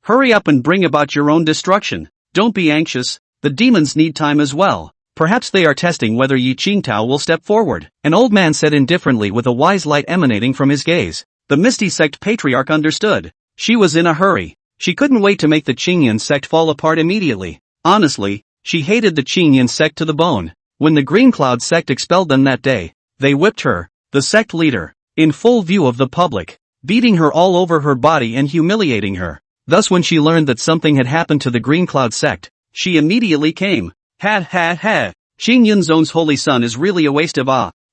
Hurry up and bring about your own destruction. Don't be anxious, the demons need time as well. Perhaps they are testing whether Yi Qingtao will step forward. An old man said indifferently with a wise light emanating from his gaze. The Misty sect patriarch understood. She was in a hurry. She couldn't wait to make the Qingyan sect fall apart immediately. Honestly, she hated the Qingyan sect to the bone. When the Green Cloud sect expelled them that day, they whipped her, the sect leader, in full view of the public, beating her all over her body and humiliating her. Thus when she learned that something had happened to the Green Cloud sect, she immediately came. Ha. Qingyan Zone's holy son is really a waste of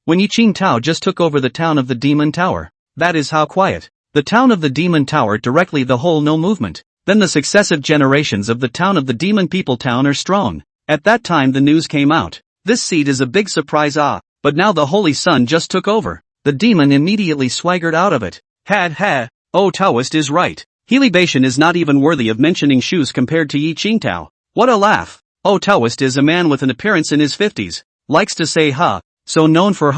When Yi Qingtao just took over the town of the Demon Tower, that is how quiet. The town of the Demon Tower directly the whole no movement. Then the successive generations of the town of the Demon People Town are strong. At that time the news came out. This seed is a big surprise but now the holy son just took over. The demon immediately swaggered out of it. Ha. Oh, Taoist is right. Helibation is not even worthy of mentioning shoes compared to Yi Qingtao. What a laugh. Oh, Taoist is a man with an appearance in his 50s. Likes to say so known for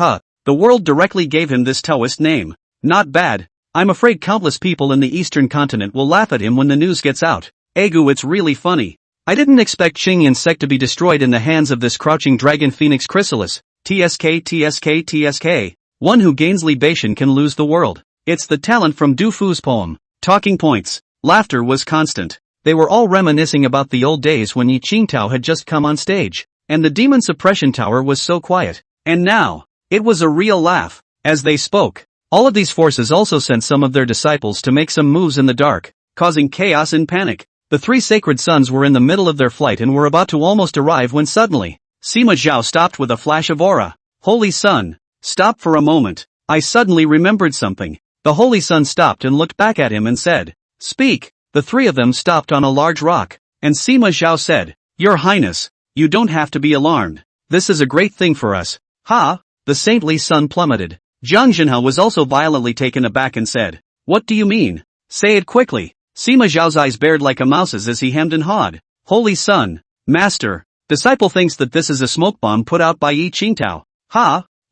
The world directly gave him this Taoist name. Not bad. I'm afraid countless people in the eastern continent will laugh at him when the news gets out. Egu, it's really funny. I didn't expect Qingyan sect to be destroyed in the hands of this crouching dragon phoenix chrysalis. TSK. One who gains libation can lose the world. It's the talent from Du Fu's poem. Talking points. Laughter was constant. They were all reminiscing about the old days when Yi Qingtao had just come on stage, and the demon suppression tower was so quiet. And now, it was a real laugh. As they spoke, all of these forces also sent some of their disciples to make some moves in the dark, causing chaos and panic. The three sacred sons were in the middle of their flight and were about to almost arrive when suddenly, Sima Zhao stopped with a flash of aura. Holy Sun, stop for a moment. I suddenly remembered something. The Holy Sun stopped and looked back at him and said, speak. The three of them stopped on a large rock, and Sima Zhao said, Your Highness, you don't have to be alarmed. This is a great thing for us. The saintly sun plummeted. Jiang Zhenhe was also violently taken aback and said, What do you mean? Say it quickly. Sima Zhao's eyes bared like a mouse's as he hemmed and hawed. Holy Sun, Master, disciple thinks that this is a smoke bomb put out by Yi Qingtao.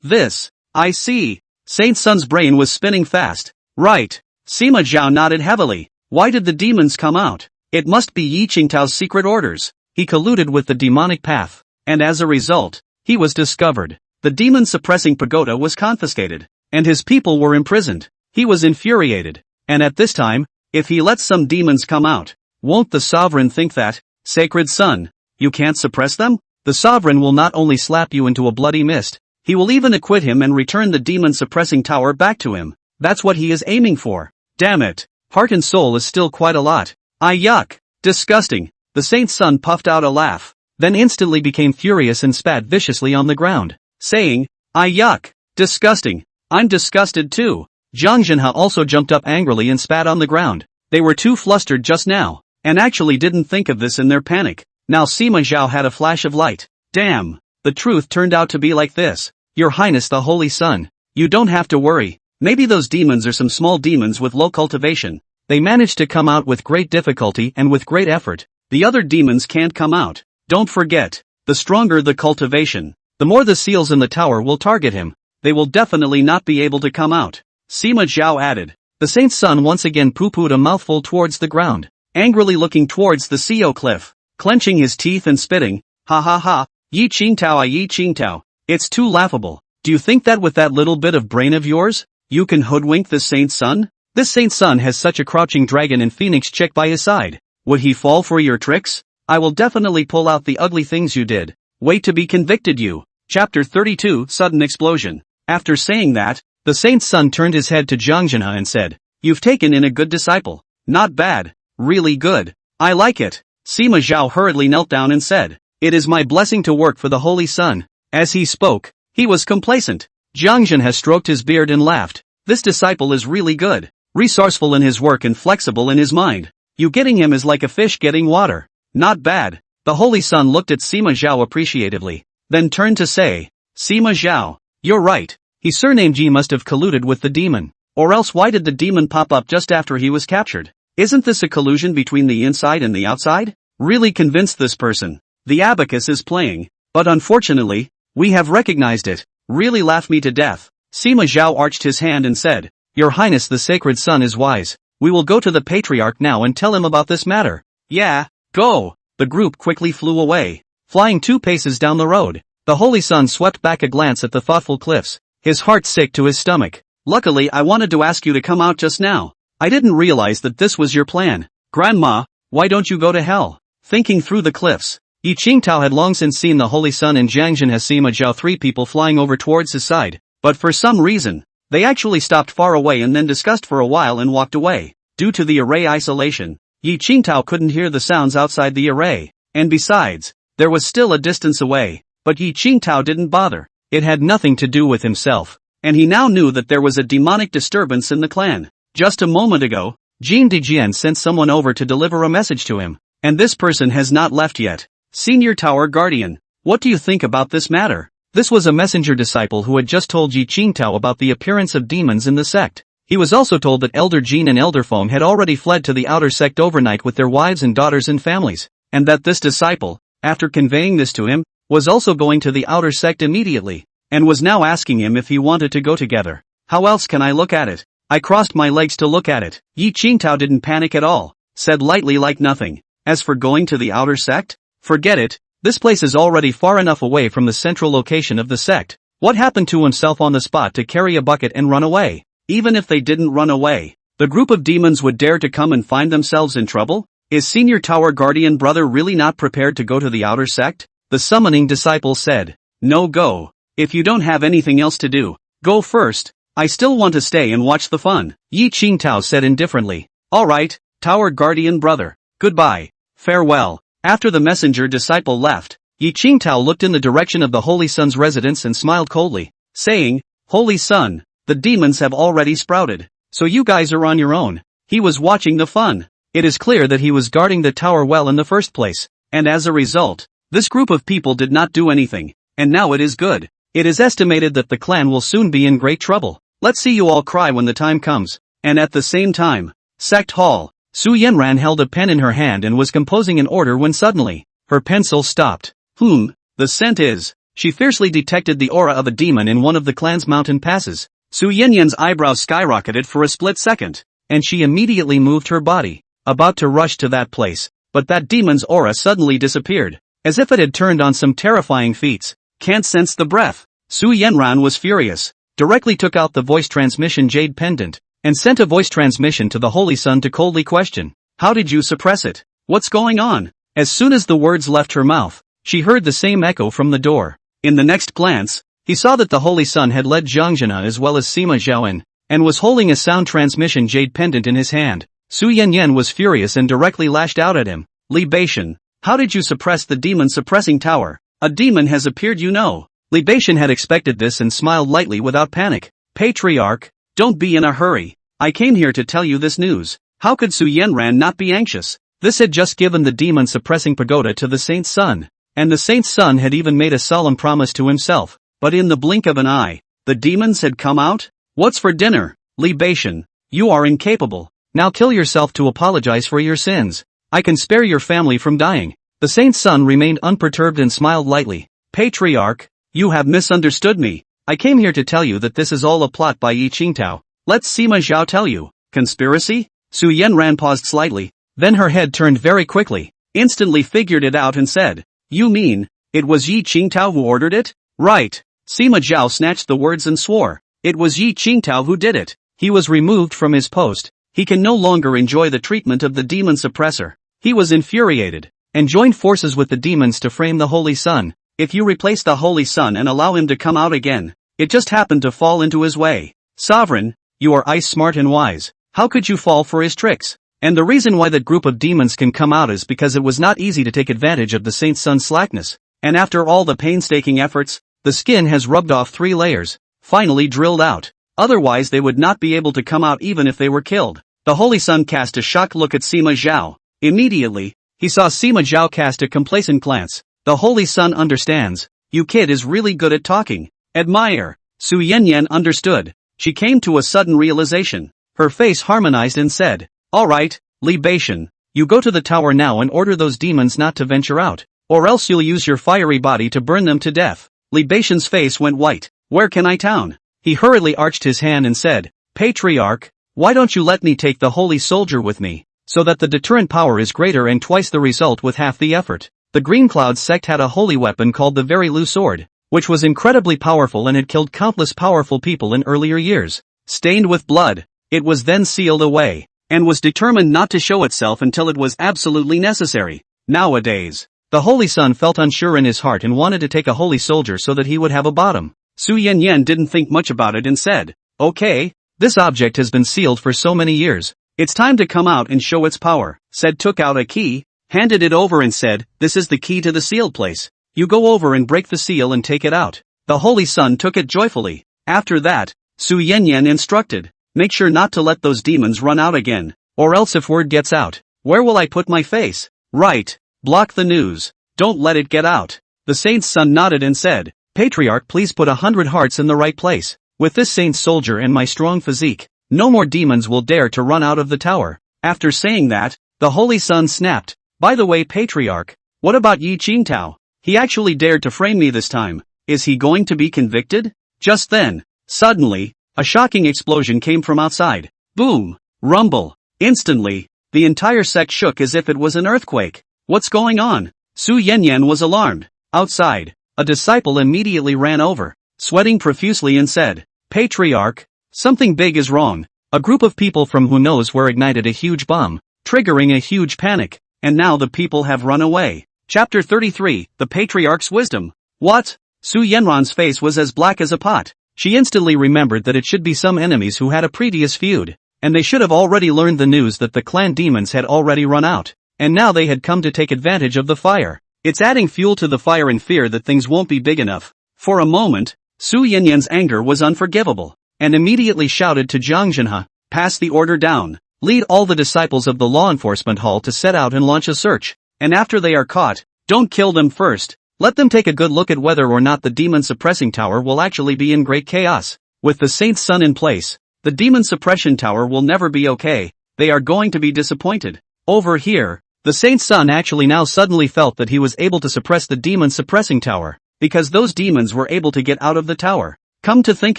This, I see. Saint Sun's brain was spinning fast. Right. Sima Zhao nodded heavily. Why did the demons come out? It must be Yi Qingtao's secret orders. He colluded with the demonic path, and as a result, he was discovered. The demon-suppressing pagoda was confiscated, and his people were imprisoned. He was infuriated, and at this time, if he lets some demons come out, won't the sovereign think that, Sacred Son, you can't suppress them? The sovereign will not only slap you into a bloody mist, he will even acquit him and return the demon-suppressing tower back to him. That's what he is aiming for. Damn it. Heart and soul is still quite a lot. Yuck. Disgusting. The saint's son puffed out a laugh, then instantly became furious and spat viciously on the ground, saying, Yuck. Disgusting. I'm disgusted too. Zhang Zhenhe also jumped up angrily and spat on the ground. They were too flustered just now, and actually didn't think of this in their panic. Now Sima Zhao had a flash of light. Damn, the truth turned out to be like this. Your Highness the Holy Sun, you don't have to worry. Maybe those demons are some small demons with low cultivation. They managed to come out with great difficulty and with great effort. The other demons can't come out. Don't forget, the stronger the cultivation, the more the seals in the tower will target him. They will definitely not be able to come out. Sima Zhao added. The saint's son once again poo-pooed a mouthful towards the ground, angrily looking towards the CO cliff, clenching his teeth and spitting. Ha ha ha, Yi Qingtao Yi Qingtao. It's too laughable. Do you think that with that little bit of brain of yours, you can hoodwink the saint's son? This saint's son has such a crouching dragon and phoenix chick by his side. Would he fall for your tricks? I will definitely pull out the ugly things you did. Wait to be convicted you. Chapter 32 Sudden Explosion. After saying that, the saint's son turned his head to Zhang Zhenhe and said, You've taken in a good disciple. Not bad. Really good. I like it. Sima Zhao hurriedly knelt down and said, It is my blessing to work for the Holy Sun. As he spoke, he was complacent. Zhang Zhenhe stroked his beard and laughed. This disciple is really good. Resourceful in his work and flexible in his mind. You getting him is like a fish getting water. Not bad. The Holy Sun looked at Sima Zhao appreciatively, then turned to say, Sima Zhao, you're right. He surnamed Ji must have colluded with the demon. Or else why did the demon pop up just after he was captured? Isn't this a collusion between the inside and the outside? Really convinced this person. The abacus is playing. But unfortunately, we have recognized it. Really laughed me to death. Sima Zhao arched his hand and said, Your Highness the Sacred Sun is wise. We will go to the Patriarch now and tell him about this matter. Yeah, go. The group quickly flew away. Flying 2 paces down the road, the Holy Sun swept back a glance at the thoughtful cliffs, his heart sick to his stomach. Luckily I wanted to ask you to come out just now. I didn't realize that this was your plan. Grandma, why don't you go to hell? Thinking through the cliffs, Yi Qingtao had long since seen the Holy Sun and Zhang Zhenhe Sima Zhao 3 people flying over towards his side, but for some reason, they actually stopped far away and then discussed for a while and walked away. Due to the array isolation, Yi Qingtao couldn't hear the sounds outside the array, and besides, there was still a distance away, but Yi Qingtao didn't bother. It had nothing to do with himself, and he now knew that there was a demonic disturbance in the clan. Just a moment ago, Jin Dijian sent someone over to deliver a message to him, and this person has not left yet. Senior Tower Guardian, what do you think about this matter? This was a messenger disciple who had just told Yi Qingtao about the appearance of demons in the sect. He was also told that Elder Jin and Elder Foam had already fled to the outer sect overnight with their wives and daughters and families, and that this disciple, after conveying this to him, was also going to the outer sect immediately, and was now asking him if he wanted to go together. How else can I look at it? I crossed my legs to look at it. Yi Qingtao didn't panic at all, said lightly like nothing. As for going to the outer sect? Forget it, this place is already far enough away from the central location of the sect. What happened to himself on the spot to carry a bucket and run away? Even if they didn't run away, the group of demons would dare to come and find themselves in trouble? Is Senior Tower Guardian Brother really not prepared to go to the outer sect? The summoning disciple said. No go. If you don't have anything else to do, go first. I still want to stay and watch the fun. Yi Qingtao said indifferently. Alright, Tower Guardian Brother. Goodbye. Farewell. After the messenger disciple left, Yi Qingtao looked in the direction of the Holy Sun's residence and smiled coldly, saying, Holy Sun, the demons have already sprouted, so you guys are on your own. He was watching the fun. It is clear that he was guarding the tower well in the first place, and as a result, this group of people did not do anything, and now it is good. It is estimated that the clan will soon be in great trouble. Let's see you all cry when the time comes. And at the same time, Sect Hall, Su Yanran held a pen in her hand and was composing an order when suddenly, her pencil stopped. The scent is. She fiercely detected the aura of a demon in one of the clan's mountain passes. Su Yanyan's eyebrows skyrocketed for a split second, and she immediately moved her body, about to rush to that place, but that demon's aura suddenly disappeared, as if it had turned on some terrifying feats. Can't sense the breath. Su Yanran was furious, directly took out the voice transmission jade pendant, and sent a voice transmission to the Holy Sun to coldly question, how did you suppress it? What's going on? As soon as the words left her mouth, she heard the same echo from the door. In the next glance, he saw that the Holy Sun had led Zhang Zhenhe as well as Sima Zhao in, and was holding a sound transmission jade pendant in his hand. Su Yanyan was furious and directly lashed out at him. Libation, how did you suppress the demon-suppressing tower? A demon has appeared, you know. Libation had expected this and smiled lightly without panic. Patriarch, Don't be in a hurry. I came here to tell you this news. How could Su Yenran not be anxious? This had just given the demon-suppressing pagoda to the saint's son. And the saint's son had even made a solemn promise to himself. But in the blink of an eye, the demons had come out? What's for dinner? Libation. You are incapable. Now kill yourself to apologize for your sins. I can spare your family from dying. The saint's son remained unperturbed and smiled lightly. Patriarch, you have misunderstood me. I came here to tell you that this is all a plot by Yi Qingtao. Let Sima Zhao tell you. Conspiracy? Su Yenran paused slightly, then her head turned very quickly, instantly figured it out and said, You mean, it was Yi Qingtao who ordered it? Right. Sima Zhao snatched the words and swore. It was Yi Qingtao who did it. He was removed from his post. He can no longer enjoy the treatment of the demon suppressor. He was infuriated, and joined forces with the demons to frame the Holy Sun. If you replace the Holy Sun and allow him to come out again, it just happened to fall into his way. Sovereign, you are ice smart and wise. How could you fall for his tricks? And the reason why that group of demons can come out is because it was not easy to take advantage of the saint's son's slackness. And after all the painstaking efforts, the skin has rubbed off 3 layers, finally drilled out. Otherwise they would not be able to come out even if they were killed. The Holy Sun cast a shocked look at Sima Zhao. Immediately, he saw Sima Zhao cast a complacent glance. The Holy Sun understands. You kid is really good at talking. Admire. Su Yenyan understood. She came to a sudden realization. Her face harmonized and said, Alright, Libation, you go to the tower now and order those demons not to venture out, or else you'll use your fiery body to burn them to death. Libation's face went white. Where can I town? He hurriedly arched his hand and said, Patriarch, why don't you let me take the holy soldier with me, so that the deterrent power is greater and twice the result with half the effort. The Green Cloud sect had a holy weapon called the Very Lu Sword, which was incredibly powerful and had killed countless powerful people in earlier years. Stained with blood, it was then sealed away, and was determined not to show itself until it was absolutely necessary. Nowadays, the Holy Sun felt unsure in his heart and wanted to take a holy soldier so that he would have a bottom. Su Yenyan didn't think much about it and said, Okay, this object has been sealed for so many years. It's time to come out and show its power. Said took out a key, handed it over and said, This is the key to the sealed place. You go over and break the seal and take it out. The Holy Sun took it joyfully. After that, Su Yenyan instructed, Make sure not to let those demons run out again, or else if word gets out, where will I put my face? Right. Block the news. Don't let it get out. The saint's son nodded and said, Patriarch, please put 100 hearts in the right place. With this saint's soldier and my strong physique, no more demons will dare to run out of the tower. After saying that, the Holy Sun snapped, By the way, Patriarch, what about Yi Qingtao? He actually dared to frame me this time. Is he going to be convicted? Just then, suddenly, a shocking explosion came from outside. Boom! Rumble! Instantly, the entire sect shook as if it was an earthquake. What's going on? Su Yenyan was alarmed. Outside, a disciple immediately ran over, sweating profusely and said, Patriarch, something big is wrong. A group of people from who knows where ignited a huge bomb, triggering a huge panic, and now the people have run away. Chapter 33, The Patriarch's Wisdom. What? Su Yenran's face was as black as a pot. She instantly remembered that it should be some enemies who had a previous feud, and they should have already learned the news that the clan demons had already run out, and now they had come to take advantage of the fire. It's adding fuel to the fire and fear that things won't be big enough. For a moment, Su Yenyan's anger was unforgivable, and immediately shouted to Zhang Zhenhe, Pass the order down. Lead all the disciples of the law enforcement hall to set out and launch a search, and after they are caught, don't kill them first. Let them take a good look at whether or not the demon suppressing tower will actually be in great chaos. With the saint's son in place, the demon suppression tower will never be okay. They are going to be disappointed. Over here, the saint's son actually now suddenly felt that he was able to suppress the demon suppressing tower, because those demons were able to get out of the tower. Come to think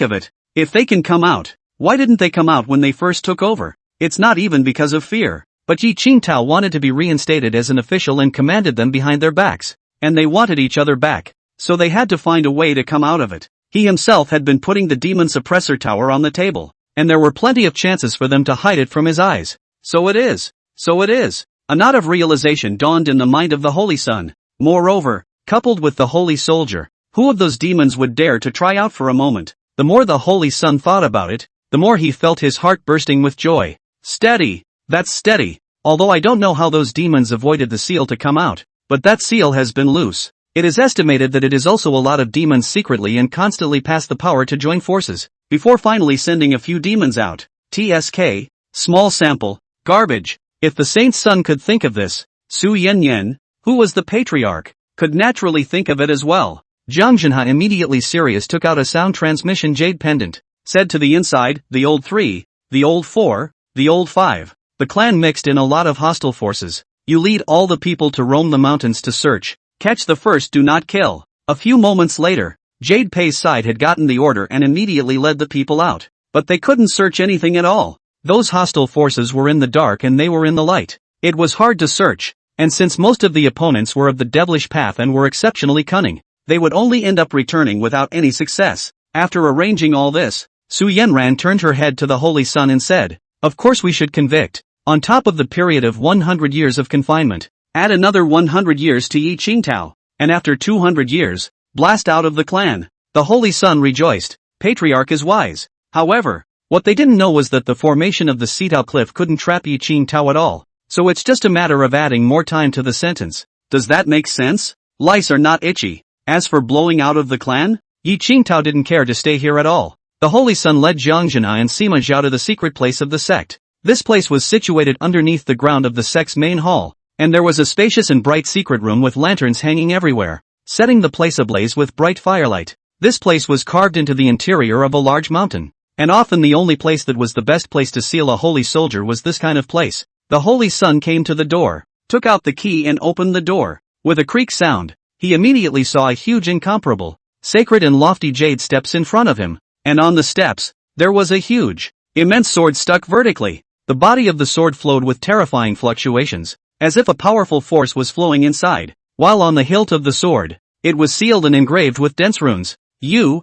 of it, if they can come out, why didn't they come out when they first took over? It's not even because of fear, but Yi Qingtao wanted to be reinstated as an official and commanded them behind their backs. And they wanted each other back, so they had to find a way to come out of it. He himself had been putting the demon suppressor tower on the table, and there were plenty of chances for them to hide it from his eyes. So it is. A knot of realization dawned in the mind of the Holy Sun. Moreover, coupled with the holy soldier, who of those demons would dare to try out for a moment? The more the Holy Sun thought about it, the more he felt his heart bursting with joy. Steady. That's steady. Although I don't know how those demons avoided the seal to come out. But that seal has been loose. It is estimated that it is also a lot of demons secretly and constantly pass the power to join forces. before finally sending a few demons out. TSK, small sample, garbage. If the saint's son could think of this, Su Yen, who was the patriarch, could naturally think of it as well. Zhang Zhenhe, immediately serious, took out a sound transmission jade pendant, said to the inside, the old 3, the old 4, the old 5. The clan mixed in a lot of hostile forces. You lead all the people to roam the mountains to search, catch the first, do not kill. A few moments later, Jade Pei's side had gotten the order and immediately led the people out. But they couldn't search anything at all. Those hostile forces were in the dark and they were in the light. It was hard to search, and since most of the opponents were of the devilish path and were exceptionally cunning, they would only end up returning without any success. After arranging all this, Su Yenran turned her head to the Holy Sun and said, "Of course we should convict. On top of the period of 100 years of confinement, add another 100 years to Yi Qingtao, and after 200 years, blast out of the clan." The Holy Sun rejoiced. Patriarch is wise. However, what they didn't know was that the formation of the Sitao cliff couldn't trap Yi Qingtao at all, so it's just a matter of adding more time to the sentence. Does that make sense? Lice are not itchy. As for blowing out of the clan, Yi Qingtao didn't care to stay here at all. The Holy Sun led Zhang Zhenhe and Sima Zhao to the secret place of the sect. This place was situated underneath the ground of the sect's main hall, and there was a spacious and bright secret room with lanterns hanging everywhere, setting the place ablaze with bright firelight. This place was carved into the interior of a large mountain, and often the only place that was the best place to seal a holy soldier was this kind of place. The Holy Sun came to the door, took out the key and opened the door. With a creak sound, he immediately saw a huge, incomparable, sacred and lofty jade steps in front of him, and on the steps, there was a huge, immense sword stuck vertically. The body of the sword flowed with terrifying fluctuations, as if a powerful force was flowing inside, while on the hilt of the sword, it was sealed and engraved with dense runes. U,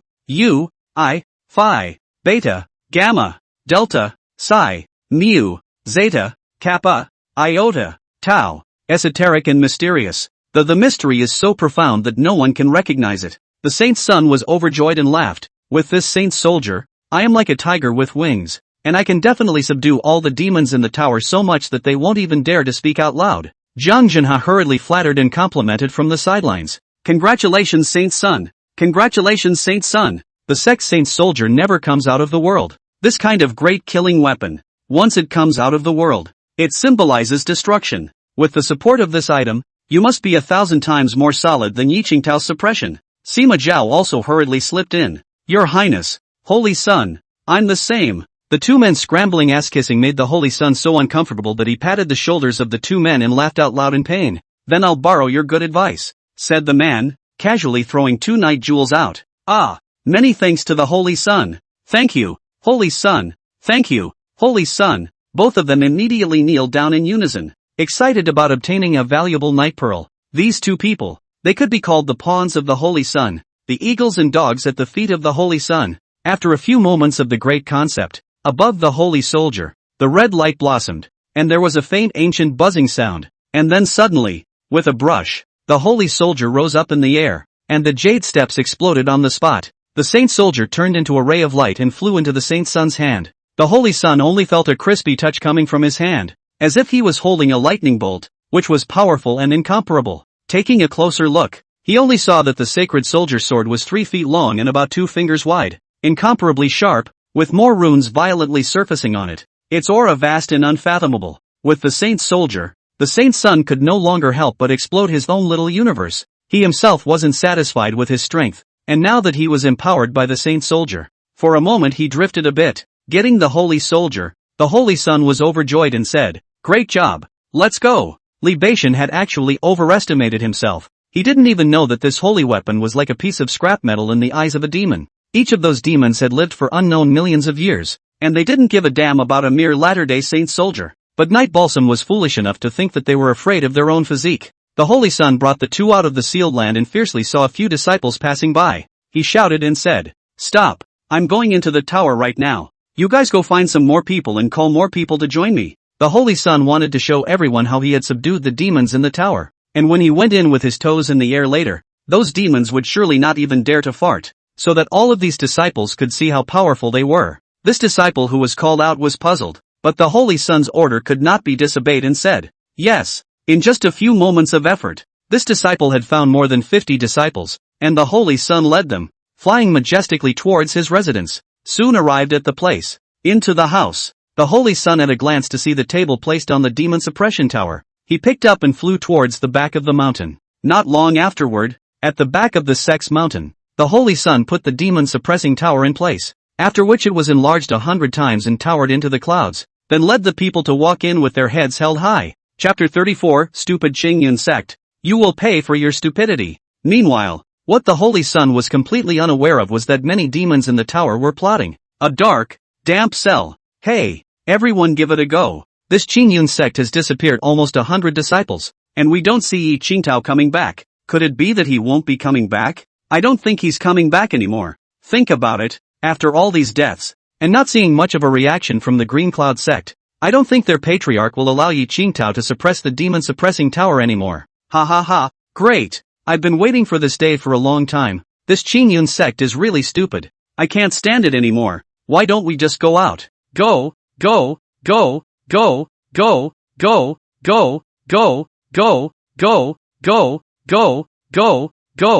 I, Phi, Beta, Gamma, Delta, Psi, Mu, Zeta, Kappa, Iota, Tau, esoteric and mysterious. The mystery is so profound that no one can recognize it. The saint's son was overjoyed and laughed. With this saint's soldier, I am like a tiger with wings, and I can definitely subdue all the demons in the tower so much that they won't even dare to speak out loud. Zhang Zhenhe hurriedly flattered and complimented from the sidelines. Congratulations, saint's son. Congratulations, saint's son. The sect saint's soldier never comes out of the world. This kind of great killing weapon, once it comes out of the world, it symbolizes destruction. With the support of this item, you must be 1,000 times more solid than Yi Qingtao's suppression. Sima Zhao also hurriedly slipped in. Your Highness, Holy Sun, I'm the same. The two men scrambling ass-kissing made the Holy Sun so uncomfortable that he patted the shoulders of the two men and laughed out loud in pain. Then I'll borrow your good advice, said the man, casually throwing 2 night jewels out. Ah, many thanks to the Holy Sun. Thank you, Holy Sun. Thank you, Holy Sun. Both of them immediately kneeled down in unison, excited about obtaining a valuable night pearl. These two people, they could be called the pawns of the Holy Sun, the eagles and dogs at the feet of the Holy Sun. After a few moments of the great concept, above the holy soldier, the red light blossomed, and there was a faint ancient buzzing sound, and then suddenly, with a brush, the holy soldier rose up in the air, and the jade steps exploded on the spot. The saint soldier turned into a ray of light and flew into the saint's son's hand. The Holy Sun only felt a crispy touch coming from his hand, as if he was holding a lightning bolt, which was powerful and incomparable. Taking a closer look, he only saw that the sacred soldier's sword was 3 feet long and about 2 fingers wide, incomparably sharp, with more runes violently surfacing on it. Its aura vast and unfathomable. With the saint's soldier, the saint's son could no longer help but explode his own little universe. He himself wasn't satisfied with his strength, and now that he was empowered by the saint soldier, for a moment he drifted a bit. Getting the holy soldier, the Holy Sun was overjoyed and said, "Great job, let's go." Li Beixian had actually overestimated himself. He didn't even know that this holy weapon was like a piece of scrap metal in the eyes of a demon. Each of those demons had lived for unknown millions of years, and they didn't give a damn about a mere latter-day saint soldier. But Night Balsam was foolish enough to think that they were afraid of their own physique. The Holy Sun brought the two out of the sealed land and fiercely saw a few disciples passing by. He shouted and said, "Stop, I'm going into the tower right now. You guys go find some more people and call more people to join me." The Holy Sun wanted to show everyone how he had subdued the demons in the tower, and when he went in with his toes in the air later, those demons would surely not even dare to fart, so that all of these disciples could see how powerful they were. This disciple who was called out was puzzled, but the Holy Sun's order could not be disobeyed and said, "Yes." In just a few moments of effort, this disciple had found more than 50 disciples, and the Holy Sun led them, flying majestically towards his residence. soon arrived at the place. Into the house. The Holy Sun at a glance to see the table placed on the demon suppression tower. He picked up and flew towards the back of the mountain. Not long afterward, at the back of the sect's mountain, the Holy Sun put the demon suppressing tower in place, after which it was enlarged 100 times and towered into the clouds, then led the people to walk in with their heads held high. Chapter 34, Stupid Qingyun Sect. You will pay for your stupidity. Meanwhile, what the Holy Sun was completely unaware of was that many demons in the tower were plotting a dark, damp cell. Hey, everyone give it a go. This Qingyun sect has disappeared almost 100 disciples, and we don't see Yi Qingtao coming back. Could it be that he won't be coming back? I don't think he's coming back anymore. Think about it, after all these deaths, and not seeing much of a reaction from the Green Cloud sect, I don't think their patriarch will allow Yi Qingtao to suppress the demon suppressing tower anymore. Ha ha ha, great! I've been waiting for this day for a long time. This Qingyun sect is really stupid. I can't stand it anymore. Why don't we just go out? Go, go, go, go, go, go, go, go, go, go, go, go, go, go,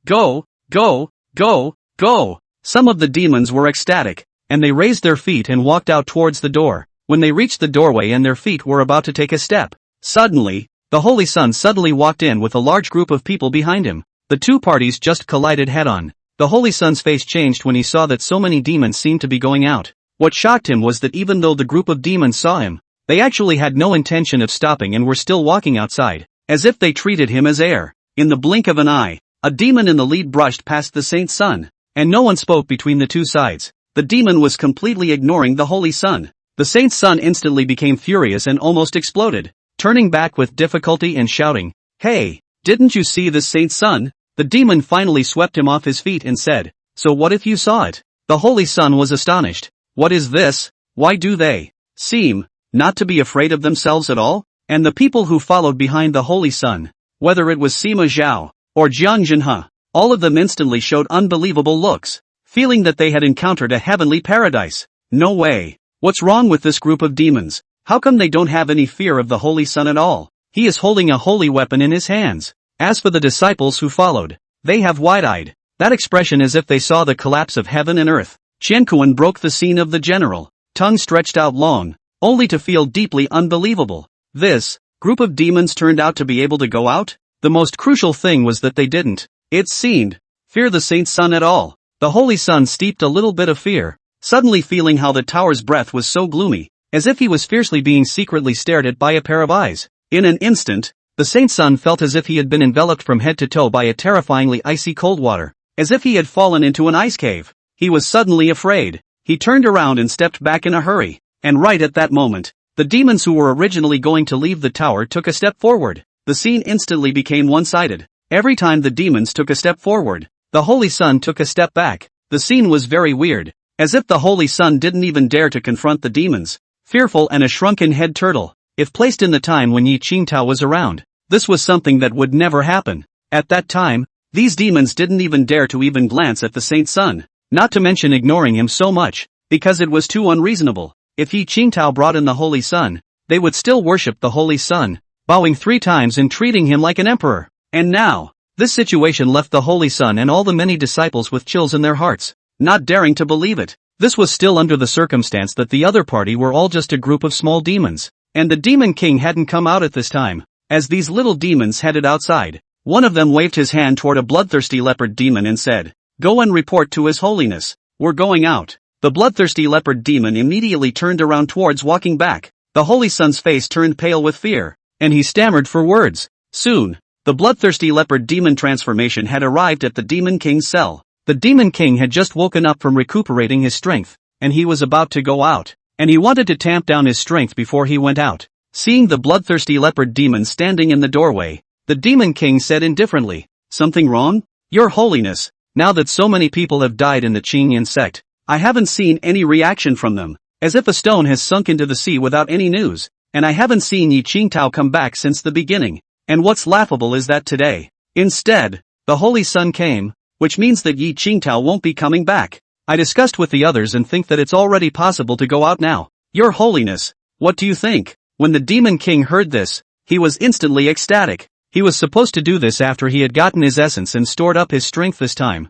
go, go, go, go. Some of the demons were ecstatic, and they raised their feet and walked out towards the door. When they reached the doorway and their feet were about to take a step, suddenly, the Holy Sun suddenly walked in with a large group of people behind him. The two parties just collided head-on. The Holy Sun's face changed when he saw that so many demons seemed to be going out. What shocked him was that even though the group of demons saw him, they actually had no intention of stopping and were still walking outside, as if they treated him as air. In the blink of an eye, a demon in the lead brushed past the Saint's son, and no one spoke between the two sides. The demon was completely ignoring the Holy Sun. The Saint's son instantly became furious and almost exploded, turning back with difficulty and shouting, "Hey, didn't you see this Saint's son?" The demon finally swept him off his feet and said, "So what if you saw it?" The Holy Sun was astonished. What is this? Why do they seem not to be afraid of themselves at all? And the people who followed behind the Holy Sun, whether it was Sima Zhao or Jiang Zhenhe, all of them instantly showed unbelievable looks, feeling that they had encountered a heavenly paradise. No way. What's wrong with this group of demons? How come they don't have any fear of the Holy Sun at all? He is holding a holy weapon in his hands. As for the disciples who followed, they have wide-eyed that expression as if they saw the collapse of heaven and earth. Qianquan broke the scene of the general, tongue stretched out long, only to feel deeply unbelievable. This group of demons turned out to be able to go out? The most crucial thing was that they didn't, it seemed, fear the Saint's son at all. The Holy Sun steeped a little bit of fear, suddenly feeling how the tower's breath was so gloomy, as if he was fiercely being secretly stared at by a pair of eyes. In an instant, the Saint's son felt as if he had been enveloped from head to toe by a terrifyingly icy cold water, as if he had fallen into an ice cave. He was suddenly afraid. He turned around and stepped back in a hurry, and right at that moment, the demons who were originally going to leave the tower took a step forward. The scene instantly became one-sided. Every time the demons took a step forward, the Holy Sun took a step back. The scene was very weird, as if the Holy Sun didn't even dare to confront the demons. Fearful and a shrunken head turtle, if placed in the time when Yi Qingtao was around, this was something that would never happen. At that time, these demons didn't even dare to even glance at the Saint's son, not to mention ignoring him so much, because it was too unreasonable. If Yi Qingtao brought in the Holy Sun, they would still worship the Holy Sun, bowing 3 times and treating him like an emperor. And now, this situation left the Holy Sun and all the many disciples with chills in their hearts, not daring to believe it. This was still under the circumstance that the other party were all just a group of small demons, and the Demon King hadn't come out at this time. As these little demons headed outside, one of them waved his hand toward a bloodthirsty leopard demon and said, "Go and report to His Holiness. We're going out." The bloodthirsty leopard demon immediately turned around towards walking back. The Holy Sun's face turned pale with fear, and he stammered for words. Soon, the bloodthirsty leopard demon transformation had arrived at the Demon King's cell. The Demon King had just woken up from recuperating his strength, and he was about to go out, and he wanted to tamp down his strength before he went out. Seeing the bloodthirsty leopard demon standing in the doorway, the Demon King said indifferently, "Something wrong? Your Holiness, now that so many people have died in the Qingyun sect, I haven't seen any reaction from them, as if a stone has sunk into the sea without any news, and I haven't seen Yi Qingtao come back since the beginning, and what's laughable is that today, instead, the Holy Sun came, which means that Yi Qingtao won't be coming back. I discussed with the others and think that it's already possible to go out now. Your Holiness, what do you think?" When the Demon King heard this, he was instantly ecstatic. He was supposed to do this after he had gotten his essence and stored up his strength this time.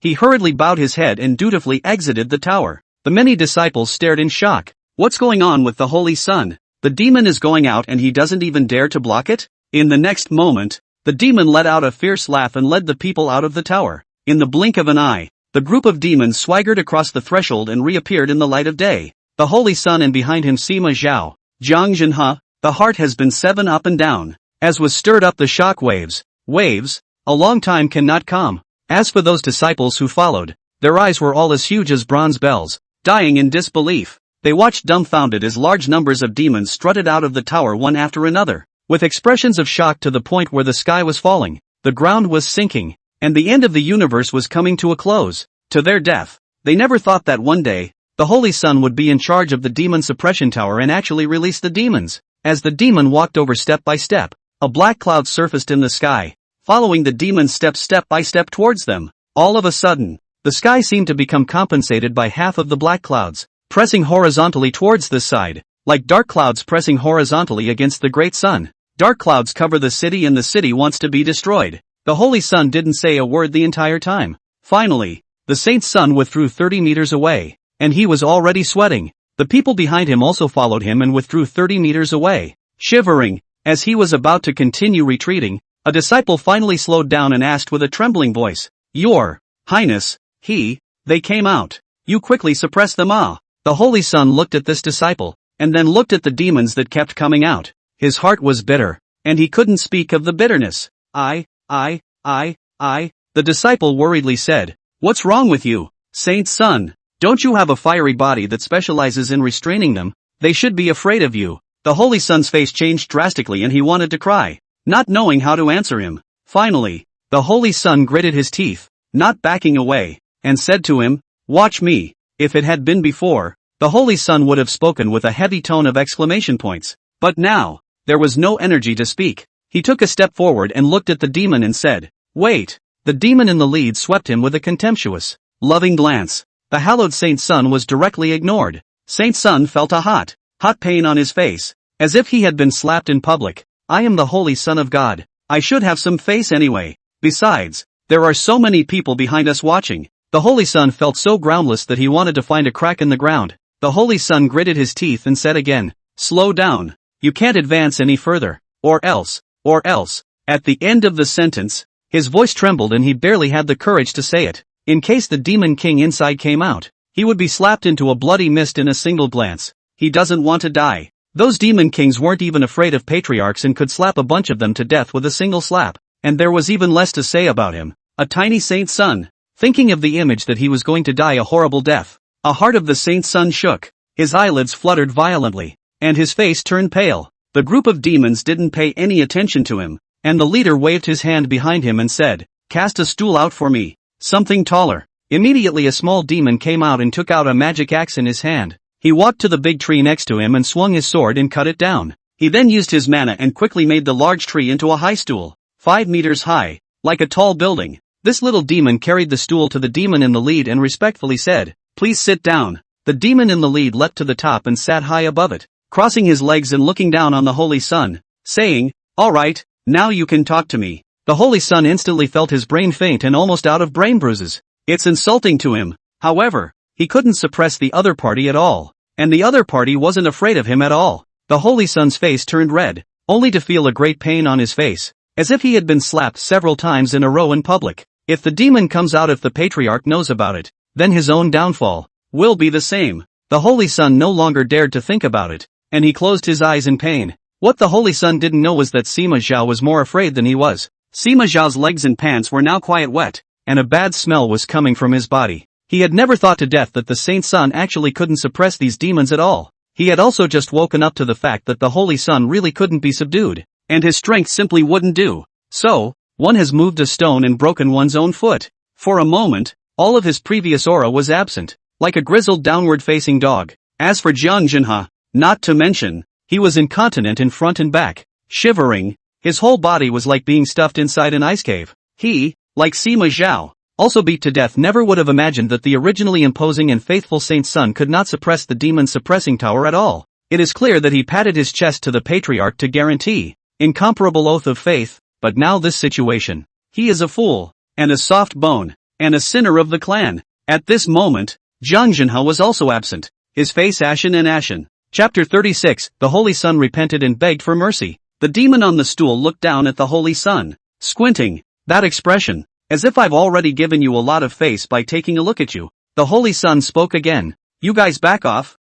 He hurriedly bowed his head and dutifully exited the tower. The many disciples stared in shock. What's going on with the Holy Sun? The demon is going out and he doesn't even dare to block it? In the next moment, the demon let out a fierce laugh and led the people out of the tower. In the blink of an eye, the group of demons swaggered across the threshold and reappeared in the light of day. The Holy Sun and behind him Sima Zhao, Jiang Zhenhe, the heart has been 7 up and down. As was stirred up the shock waves, a long time cannot calm. As for those disciples who followed, their eyes were all as huge as bronze bells, dying in disbelief. They watched dumbfounded as large numbers of demons strutted out of the tower one after another, with expressions of shock to the point where the sky was falling, the ground was sinking, and the end of the universe was coming to a close. To their death, they never thought that one day, the Holy Sun would be in charge of the demon suppression tower and actually release the demons. As the demon walked over step by step, a black cloud surfaced in the sky, following the demon step by step towards them. All of a sudden, the sky seemed to become compensated by half of the black clouds, pressing horizontally towards this side, like dark clouds pressing horizontally against the great sun. Dark clouds cover the city and the city wants to be destroyed. The Holy Sun didn't say a word the entire time. Finally, the saint's son withdrew 30 meters away, and he was already sweating. The people behind him also followed him and withdrew 30 meters away. Shivering, as he was about to continue retreating, a disciple finally slowed down and asked with a trembling voice, "Your Highness, they came out. You quickly suppressed them all." The Holy Sun looked at this disciple, and then looked at the demons that kept coming out. His heart was bitter, and he couldn't speak of the bitterness. The disciple worriedly said, "What's wrong with you, Saint's son? Don't you have a fiery body that specializes in restraining them? They should be afraid of you." The Holy Sun's face changed drastically and he wanted to cry, not knowing how to answer him. Finally, the Holy Sun gritted his teeth, not backing away, and said to him, "Watch me." If it had been before, the Holy Sun would have spoken with a heavy tone of exclamation points. But now, there was no energy to speak. He took a step forward and looked at the demon and said, "Wait." The demon in the lead swept him with a contemptuous, loving glance. The hallowed Saint Sun was directly ignored. Saint Sun felt a hot pain on his face, as if he had been slapped in public. "I am the Holy Son of God. I should have some face anyway. Besides, there are so many people behind us watching." The Holy Sun felt so groundless that he wanted to find a crack in the ground. The Holy Sun gritted his teeth and said again, "Slow down. You can't advance any further. Or else. At the end of the sentence, his voice trembled and he barely had the courage to say it. In case the demon king inside came out, he would be slapped into a bloody mist in a single glance. He doesn't want to die. Those demon kings weren't even afraid of patriarchs and could slap a bunch of them to death with a single slap. And there was even less to say about him. A tiny saint son. Thinking of the image that he was going to die a horrible death, a heart of the saint's son shook, his eyelids fluttered violently, and his face turned pale. The group of demons didn't pay any attention to him, and the leader waved his hand behind him and said, "Cast a stool out for me. Something taller." Immediately a small demon came out and took out a magic axe in his hand. He walked to the big tree next to him and swung his sword and cut it down. He then used his mana and quickly made the large tree into a high stool, 5 meters high, like a tall building. This little demon carried the stool to the demon in the lead and respectfully said, "Please sit down." The demon in the lead leapt to the top and sat high above it, crossing his legs and looking down on the Holy Sun, saying, "All right, now you can talk to me." The Holy Sun instantly felt his brain faint and almost out of brain bruises. It's insulting to him. However, he couldn't suppress the other party at all, and the other party wasn't afraid of him at all. The Holy Sun's face turned red, only to feel a great pain on his face, as if he had been slapped several times in a row in public. If the demon comes out, if the patriarch knows about it, then his own downfall will be the same. The Holy Sun no longer dared to think about it, and he closed his eyes in pain. What the Holy Sun didn't know was that Sima Zhao was more afraid than he was. Sima Zhao's legs and pants were now quite wet, and a bad smell was coming from his body. He had never thought to death that the Saint Sun actually couldn't suppress these demons at all. He had also just woken up to the fact that the Holy Sun really couldn't be subdued, and his strength simply wouldn't do. So, one has moved a stone and broken one's own foot. For a moment, all of his previous aura was absent, like a grizzled downward-facing dog. As for Jiang Zhenhe, not to mention, he was incontinent in front and back, shivering. His whole body was like being stuffed inside an ice cave. He, like Sima Zhao, also beat to death, never would have imagined that the originally imposing and faithful Saint's son could not suppress the demon suppressing tower at all. It is clear that he patted his chest to the patriarch to guarantee incomparable oath of faith, but now this situation. He is a fool, and a soft bone. and a sinner of the clan. At this moment, Zhang Zhenhao was also absent, his face ashen and ashen. Chapter 36, The Holy Sun repented and begged for mercy. The demon on the stool looked down at the Holy Sun, squinting. That expression, as if I've already given you a lot of face by taking a look at you. The Holy Sun spoke again. You guys back off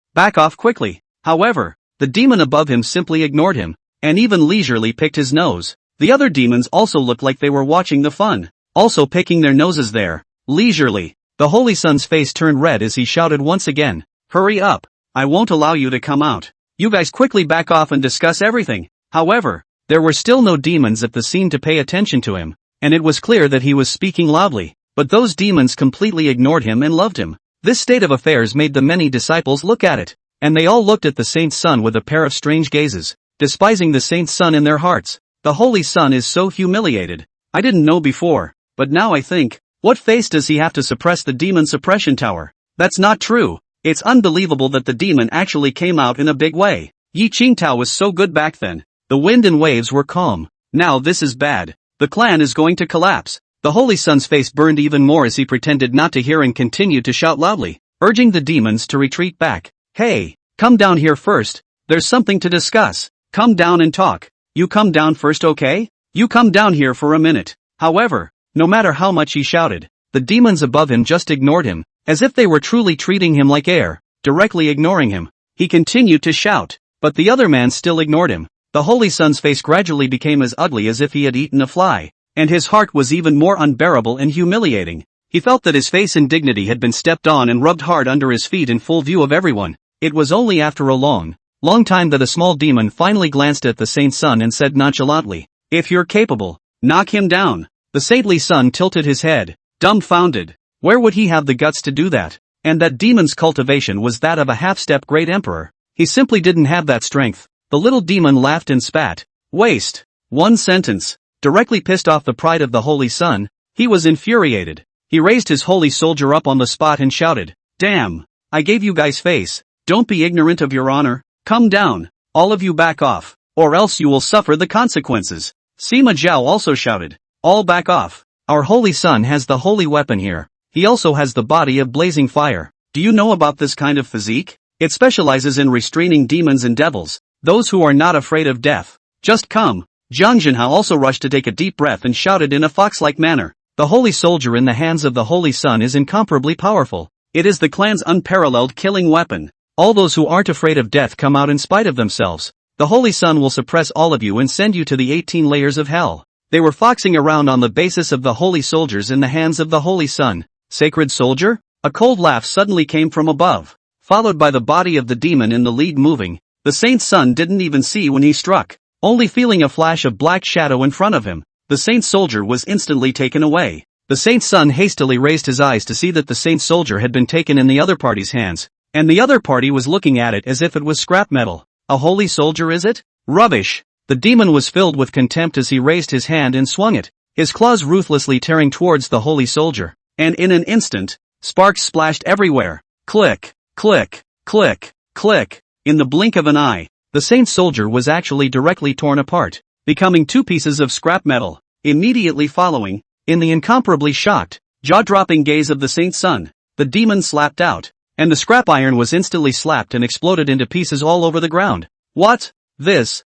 quickly. However, the demon above him simply ignored him, and even leisurely picked his nose. The other demons also looked like they were watching the fun, also picking their noses there, leisurely. The Holy Sun's face turned red as he shouted once again, hurry up, I won't allow you to come out. You guys quickly back off and discuss everything. However, there were still no demons at the scene to pay attention to him, and it was clear that he was speaking loudly, but those demons completely ignored him and loved him. This state of affairs made the many disciples look at it, and they all looked at the saint's son with a pair of strange gazes, despising the saint's son in their hearts. The Holy Sun is so humiliated. I didn't know before, but now I think, what face does he have to suppress the demon suppression tower? That's not true. It's unbelievable that the demon actually came out in a big way. Yi Qingtao was so good back then. The wind and waves were calm. Now this is bad. The clan is going to collapse. The Holy Sun's face burned even more as he pretended not to hear and continued to shout loudly, urging the demons to retreat back. Hey, come down here first. There's something to discuss. Come down and talk. You come down first, okay? You come down here for a minute. However, no matter how much he shouted, the demons above him just ignored him, as if they were truly treating him like air, directly ignoring him. He continued to shout, but the other man still ignored him. The Holy Sun's face gradually became as ugly as if he had eaten a fly, and his heart was even more unbearable and humiliating. He felt that his face and dignity had been stepped on and rubbed hard under his feet in full view of everyone. It was only after a long time that a small demon finally glanced at the saint's son and said nonchalantly, if you're capable, knock him down. The saintly son tilted his head, dumbfounded. Where would he have the guts to do that? And that demon's cultivation was that of a half-step great emperor. He simply didn't have that strength. The little demon laughed and spat. Waste. One sentence. Directly pissed off the pride of the Holy Sun, he was infuriated. He raised his holy soldier up on the spot and shouted, damn, I gave you guys face. Don't be ignorant of your honor. Come down. All of you back off, or else you will suffer the consequences. Sima Zhao also shouted. All back off. Our Holy Sun has the holy weapon here. He also has the body of blazing fire. Do you know about this kind of physique? It specializes in restraining demons and devils, those who are not afraid of death. Just come. Zhang Zhenhao also rushed to take a deep breath and shouted in a fox-like manner. The holy soldier in the hands of the Holy Sun is incomparably powerful. It is the clan's unparalleled killing weapon. All those who aren't afraid of death come out in spite of themselves. The Holy Sun will suppress all of you and send you to the 18 layers of hell. They were foxing around on the basis of the holy soldiers in the hands of the Holy Sun. Sacred soldier? A cold laugh suddenly came from above, followed by the body of the demon in the lead moving. The saint's son didn't even see when he struck, only feeling a flash of black shadow in front of him. The saint's soldier was instantly taken away. The saint's son hastily raised his eyes to see that the saint's soldier had been taken in the other party's hands, and the other party was looking at it as if it was scrap metal. A holy soldier, is it? Rubbish! The demon was filled with contempt as he raised his hand and swung it, his claws ruthlessly tearing towards the holy soldier. And in an instant, sparks splashed everywhere. Click, click, click, click. In the blink of an eye, the saint's soldier was actually directly torn apart, becoming two pieces of scrap metal. Immediately following, in the incomparably shocked, jaw-dropping gaze of the saint's son, the demon slapped out, and the scrap iron was instantly slapped and exploded into pieces all over the ground. What? This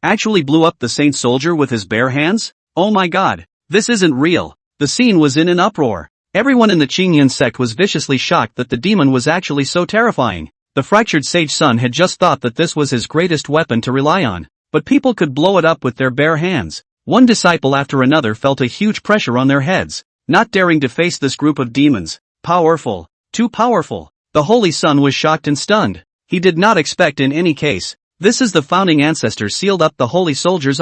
actually blew up the saint's soldier with his bare hands? Oh my god, this isn't real. The scene was in an uproar. Everyone in the Qingyun sect was viciously shocked that the demon was actually so terrifying. The fractured sage son had just thought that this was his greatest weapon to rely on, but people could blow it up with their bare hands. One disciple after another felt a huge pressure on their heads, not daring to face this group of demons. Powerful. Too powerful. The Holy Sun was shocked and stunned. He did not expect in any case. This is the founding ancestor sealed up the holy soldier's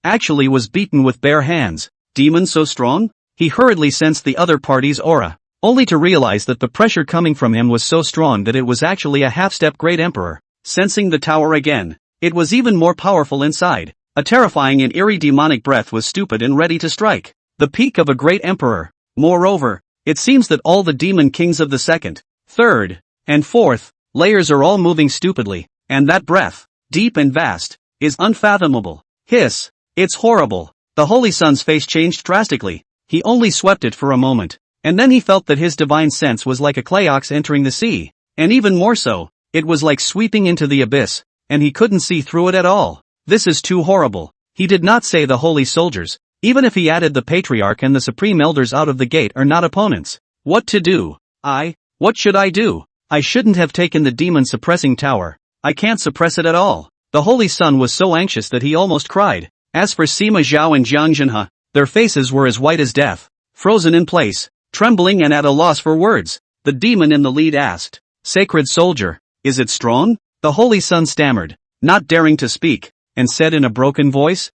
actually was beaten with bare hands. Demon so strong? He hurriedly sensed the other party's aura, only to realize that the pressure coming from him was so strong that it was actually a half-step great emperor. Sensing the tower again, it was even more powerful inside. A terrifying and eerie demonic breath was stupid and ready to strike. The peak of a great emperor. Moreover, it seems that all the demon kings of the second, third, and fourth layers are all moving stupidly, and that breath, deep and vast, is unfathomable. Hiss. It's horrible. The Holy Sun's face changed drastically. He only swept it for a moment, and then he felt that his divine sense was like a clay ox entering the sea, and even more so, it was like sweeping into the abyss, and he couldn't see through it at all. This is too horrible. He did not say the holy soldiers, even if he added the patriarch and the supreme elders out of the gate are not opponents. What to do? What should I do? I shouldn't have taken the demon suppressing tower. I can't suppress it at all. The holy son was so anxious that he almost cried. As for Sima Zhao and Jiang Jinhe, their faces were as white as death, frozen in place, trembling and at a loss for words. The demon in the lead asked, "Sacred soldier, is it strong?" The holy son stammered, not daring to speak, and said in a broken voice,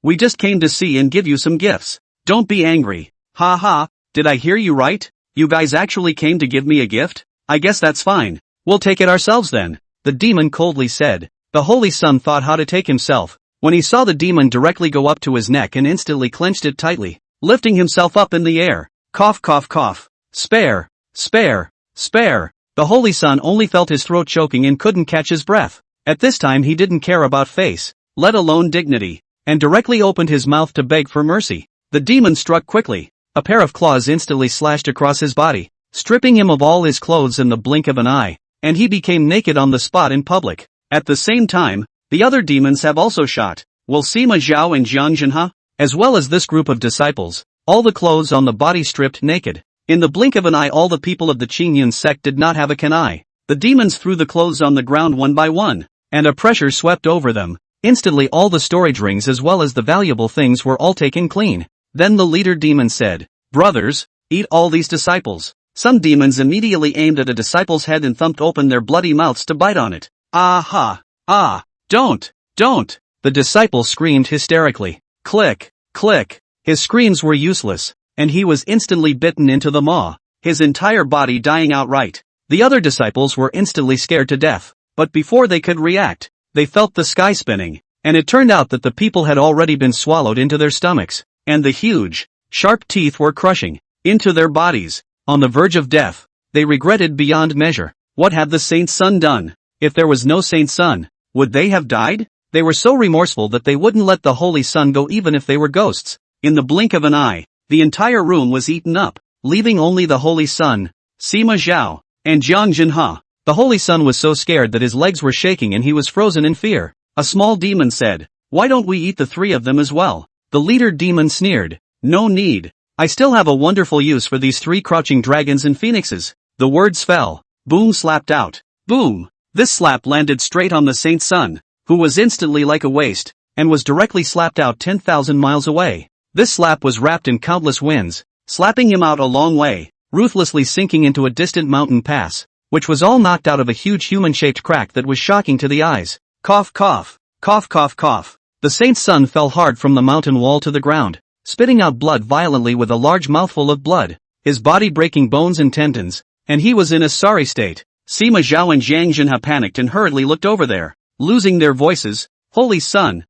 "We just came to see and give you some gifts. Don't be angry." "Ha ha, did I hear you right? You guys actually came to give me a gift? I guess that's fine. We'll take it ourselves then," the demon coldly said. The holy son thought how to take himself, when he saw the demon directly go up to his neck and instantly clenched it tightly, lifting himself up in the air. Cough cough cough. Spare, spare, spare. The holy son only felt his throat choking and couldn't catch his breath. At this time he didn't care about face, let alone dignity, and directly opened his mouth to beg for mercy. The demon struck quickly. A pair of claws instantly slashed across his body, stripping him of all his clothes in the blink of an eye, and he became naked on the spot in public. At the same time, the other demons have also shot. Will Sima Zhao and Jiang Jinhe, as well as this group of disciples, all the clothes on the body stripped naked. In the blink of an eye all the people of the Qingyun sect did not have a kunai. The demons threw the clothes on the ground one by one, and a pressure swept over them. Instantly all the storage rings as well as the valuable things were all taken clean. Then the leader demon said, "Brothers, eat all these disciples." Some demons immediately aimed at a disciple's head and thumped open their bloody mouths to bite on it. Don't. The disciple screamed hysterically. Click, click. His screams were useless, and he was instantly bitten into the maw, his entire body dying outright. The other disciples were instantly scared to death, but before they could react, they felt the sky spinning, and it turned out that the people had already been swallowed into their stomachs, and the huge, sharp teeth were crushing into their bodies. On the verge of death, they regretted beyond measure. What had the saint's son done? If there was no saint's son, would they have died? They were so remorseful that they wouldn't let the holy son go even if they were ghosts. In the blink of an eye, the entire room was eaten up, leaving only the holy son, Sima Zhao, and Jiang Jinhe. The holy son was so scared that his legs were shaking and he was frozen in fear. A small demon said, "Why don't we eat the three of them as well?" The leader demon sneered, "No need. I still have a wonderful use for these three crouching dragons and phoenixes." The words fell. Boom slapped out. Boom. This slap landed straight on the saint's son, who was instantly like a waste, and was directly slapped out 10,000 miles away. This slap was wrapped in countless winds, slapping him out a long way, ruthlessly sinking into a distant mountain pass, which was all knocked out of a huge human-shaped crack that was shocking to the eyes. Cough cough. Cough cough cough. The saint's son fell hard from the mountain wall to the ground, spitting out blood violently with a large mouthful of blood, his body breaking bones and tendons, and he was in a sorry state. Sima Zhao and Jiang Jinhe panicked and hurriedly looked over there, losing their voices. Holy son,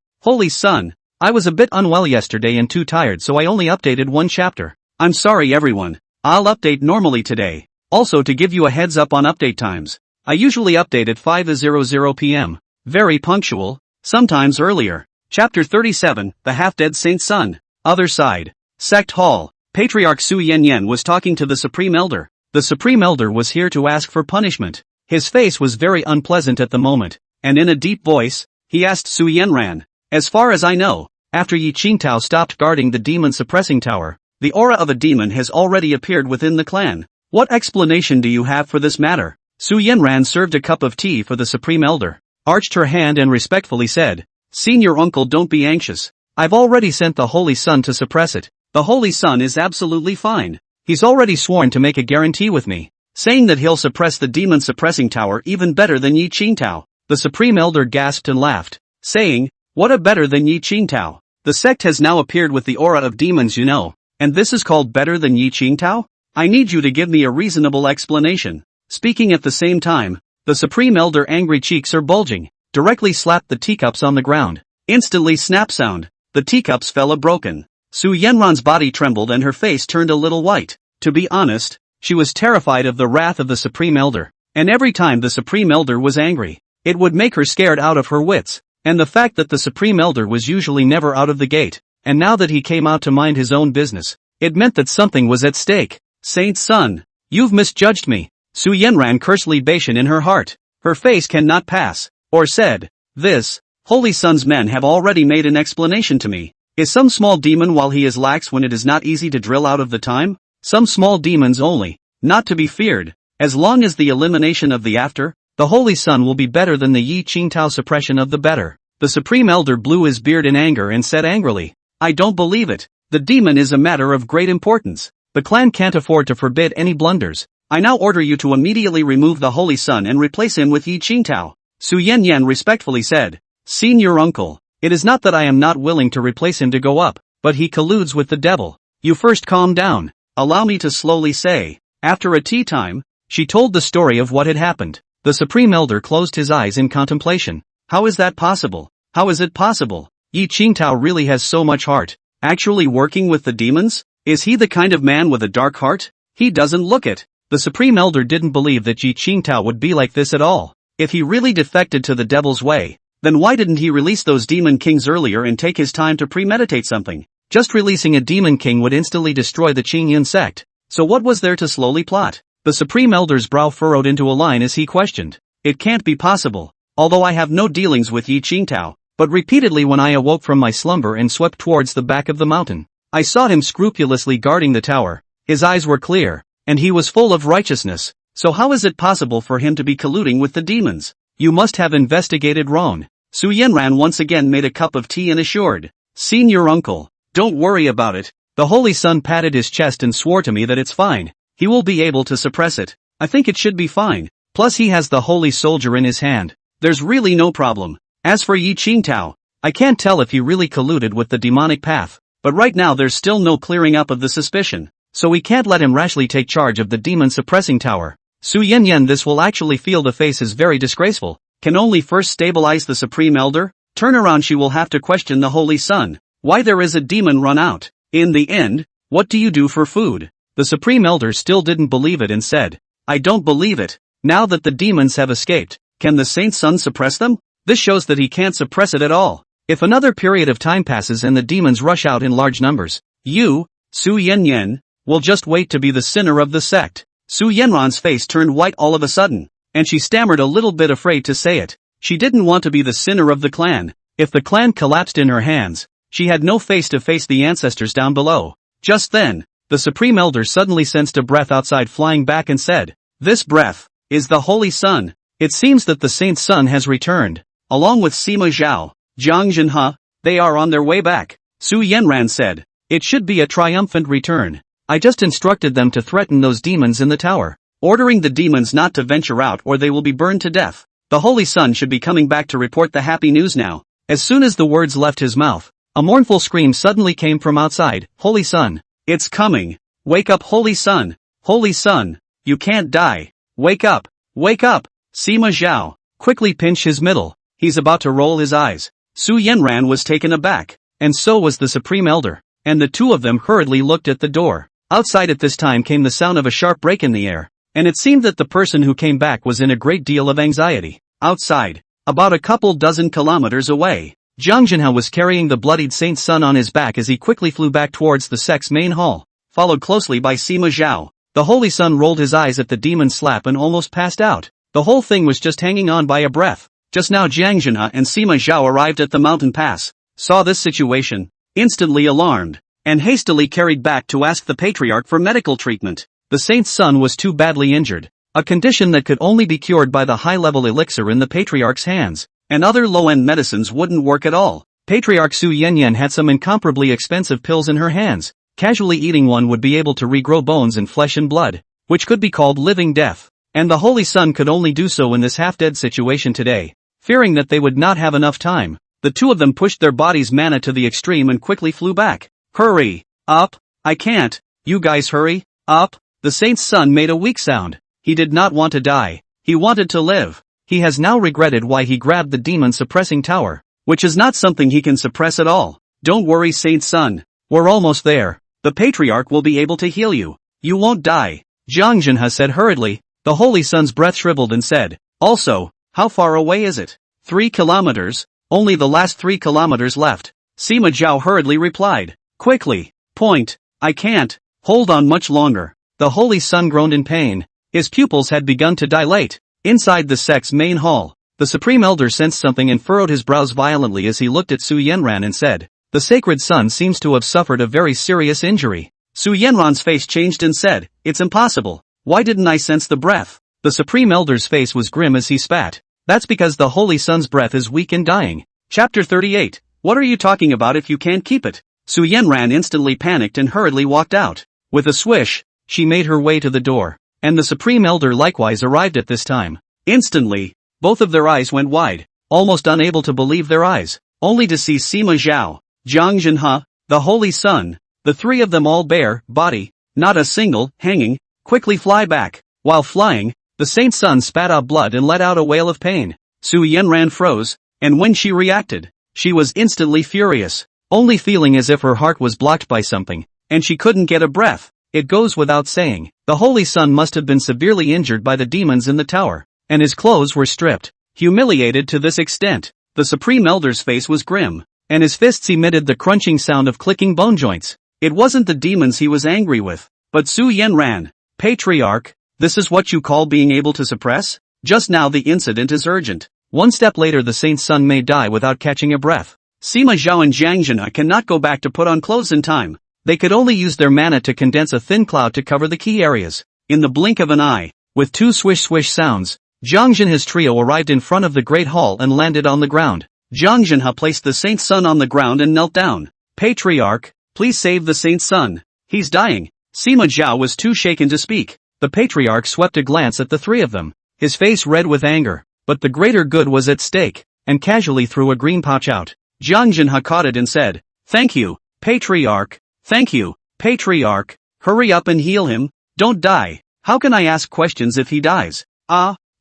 I was a bit unwell yesterday and too tired so I only updated one chapter. I'm sorry everyone, I'll update normally today. Also to give you a heads up on update times, I usually update at 5:00 p.m. Very punctual, sometimes earlier. Chapter 37, The Half-Dead Saint's Son. Other side. Sect Hall. Patriarch Su Yanyan was talking to the Supreme Elder. The Supreme Elder was here to ask for punishment. His face was very unpleasant at the moment, and in a deep voice, he asked Su Yanran, "As far as I know, after Yi Qingtao stopped guarding the demon suppressing tower, the aura of a demon has already appeared within the clan. What explanation do you have for this matter?" Su Yanran served a cup of tea for the Supreme Elder, arched her hand and respectfully said, "Senior uncle, don't be anxious. I've already sent the Holy Son to suppress it. The Holy Son is absolutely fine. He's already sworn to make a guarantee with me, saying that he'll suppress the demon suppressing tower even better than Yi Qingtao." The Supreme Elder gasped and laughed, saying, "What a better than Yi Qingtao? The sect has now appeared with the aura of demons, you know, and this is called better than Yi Qingtao? I need you to give me a reasonable explanation." Speaking at the same time, the Supreme Elder angry cheeks are bulging, directly slapped the teacups on the ground. Instantly snap sound, the teacups fell a broken. Su Yanran's body trembled and her face turned a little white. To be honest, she was terrified of the wrath of the Supreme Elder, and every time the Supreme Elder was angry, it would make her scared out of her wits, and the fact that the Supreme Elder was usually never out of the gate, and now that he came out to mind his own business, it meant that something was at stake. Saint Sun, you've misjudged me. Su Yanran cursed libation in her heart. Her face cannot pass. Or said, this, Holy Sun's men have already made an explanation to me. Is some small demon while he is lax when it is not easy to drill out of the time? Some small demons only, not to be feared. As long as the elimination of the after, the Holy Sun will be better than the Yi Qingtao suppression of the better. The Supreme Elder blew his beard in anger and said angrily, I don't believe it. The demon is a matter of great importance. The clan can't afford to forbid any blunders. I now order you to immediately remove the Holy Sun and replace him with Yi Qingtao. Su Yanyan respectfully said, Senior uncle, it is not that I am not willing to replace him to go up, but he colludes with the devil. You first calm down. Allow me to slowly say. After a tea time, she told the story of what had happened. The Supreme Elder closed his eyes in contemplation. How is that possible? How is it possible? Yi Qingtao really has so much heart. Actually working with the demons? Is he the kind of man with a dark heart? He doesn't look it. The Supreme Elder didn't believe that Yi Qingtao would be like this at all. If he really defected to the devil's way, then why didn't he release those demon kings earlier and take his time to premeditate something? Just releasing a demon king would instantly destroy the Qingyun sect. So what was there to slowly plot? The Supreme Elder's brow furrowed into a line as he questioned. It can't be possible. Although I have no dealings with Yi Qingtao, but repeatedly when I awoke from my slumber and swept towards the back of the mountain, I saw him scrupulously guarding the tower. His eyes were clear, and he was full of righteousness. So how is it possible for him to be colluding with the demons? You must have investigated wrong. Su Yanran once again made a cup of tea and assured, Senior uncle, don't worry about it. The Holy Sun patted his chest and swore to me that it's fine. He will be able to suppress it. I think it should be fine. Plus he has the holy soldier in his hand. There's really no problem. As for Yi Qingtao, I can't tell if he really colluded with the demonic path, but right now there's still no clearing up of the suspicion, so we can't let him rashly take charge of the demon suppressing tower. Su Yanyan, this will actually feel the face is very disgraceful. Can only first stabilize the Supreme Elder? Turn around, she will have to question the Holy Sun. Why there is a demon run out? In the end, what do you do for food? The Supreme Elder still didn't believe it and said, I don't believe it. Now that the demons have escaped, can the Saint Sun suppress them? This shows that he can't suppress it at all. If another period of time passes and the demons rush out in large numbers, you, Su Yanyan, will just wait to be the sinner of the sect. Su Yanran's face turned white all of a sudden, and she stammered a little bit afraid to say it. She didn't want to be the sinner of the clan. If the clan collapsed in her hands, she had no face to face the ancestors down below. Just then, the Supreme Elder suddenly sensed a breath outside flying back and said, This breath is the Holy Sun. It seems that the Saint Sun has returned. Along with Sima Zhao, Jiang Zhenhe, they are on their way back. Su Yanran said, It should be a triumphant return. I just instructed them to threaten those demons in the tower, ordering the demons not to venture out or they will be burned to death. The Holy Sun should be coming back to report the happy news now. As soon as the words left his mouth, a mournful scream suddenly came from outside. Holy Sun, it's coming. Wake up, Holy Sun. Holy Sun, you can't die. Wake up. Wake up. Sima Zhao quickly pinched his middle. He's about to roll his eyes. Su Yanran was taken aback, and so was the Supreme Elder, and the two of them hurriedly looked at the door. Outside at this time came the sound of a sharp break in the air, and it seemed that the person who came back was in a great deal of anxiety. Outside, about a couple dozen kilometers away, Jiang Zhenhe was carrying the bloodied Saint Sun on his back as he quickly flew back towards the sect's main hall, followed closely by Sima Zhao. The Holy Sun rolled his eyes at the demon's slap and almost passed out. The whole thing was just hanging on by a breath. Just now Jiang Zhenhe and Sima Zhao arrived at the mountain pass, saw this situation, instantly alarmed, and hastily carried back to ask the patriarch for medical treatment. The Saint's son was too badly injured, a condition that could only be cured by the high-level elixir in the patriarch's hands, and other low-end medicines wouldn't work at all. Patriarch Su Yanyan had some incomparably expensive pills in her hands. Casually eating one would be able to regrow bones and flesh and blood, which could be called living death, and the Holy Sun could only do so in this half-dead situation today. Fearing that they would not have enough time, the two of them pushed their body's mana to the extreme and quickly flew back. Hurry up, I can't, you guys hurry up. The Saint's son made a weak sound. He did not want to die, he wanted to live. He has now regretted why he grabbed the demon-suppressing tower, which is not something he can suppress at all. Don't worry, Saint's son, we're almost there. The patriarch will be able to heal you. You won't die, Jiang Zhenhe said hurriedly. The Holy Sun's breath shriveled and said, Also, how far away is it? 3 kilometers, only the last 3 kilometers left. Sima Zhao hurriedly replied, Quickly, point, I can't hold on much longer. The The Holy Sun groaned in pain. His pupils had begun to dilate. Inside the sect's main hall, the Supreme Elder sensed something and furrowed his brows violently as he looked at Su Yenran and said, "The sacred sun seems to have suffered a very serious injury." Su Yenran's face changed and said, "It's impossible. Why didn't I sense the breath?" The Supreme Elder's face was grim as he spat. "That's because the Holy Sun's breath is weak and dying." Chapter 38. What are you talking about if you can't keep it? Su Yenran instantly panicked and hurriedly walked out. With a swish, she made her way to the door. And the Supreme Elder likewise arrived at this time. Instantly, both of their eyes went wide, almost unable to believe their eyes, only to see Sima Zhao, Jiang Zhenhe, the Holy Sun, the three of them all bare, body, not a single, hanging, quickly fly back. While flying, the Saint Sun spat out blood and let out a wail of pain. Su Yenran froze, and when she reacted, she was instantly furious, only feeling as if her heart was blocked by something, and she couldn't get a breath. It goes without saying, the Holy Sun must have been severely injured by the demons in the tower, and his clothes were stripped. Humiliated to this extent, the Supreme Elder's face was grim, and his fists emitted the crunching sound of clicking bone joints. It wasn't the demons he was angry with, but Su Yenran. Patriarch, this is what you call being able to suppress? Just now the incident is urgent. One step later the Saint's son may die without catching a breath. Sima Zhao and Jiang Zhenhe cannot go back to put on clothes in time. They could only use their mana to condense a thin cloud to cover the key areas. In the blink of an eye, with two swish-swish sounds, Jiang Zhenhe's trio arrived in front of the Great Hall and landed on the ground. Jiang Zhenhe placed the Saint's son on the ground and knelt down. Patriarch, please save the Saint's son. He's dying. Sima Zhao was too shaken to speak. The Patriarch swept a glance at the three of them, his face red with anger, but the greater good was at stake, and casually threw a green pouch out. Jiang Zhenhe caught it and said, "Thank you, Patriarch. Thank you, Patriarch. Hurry up and heal him. Don't die. How can I ask questions if he dies?"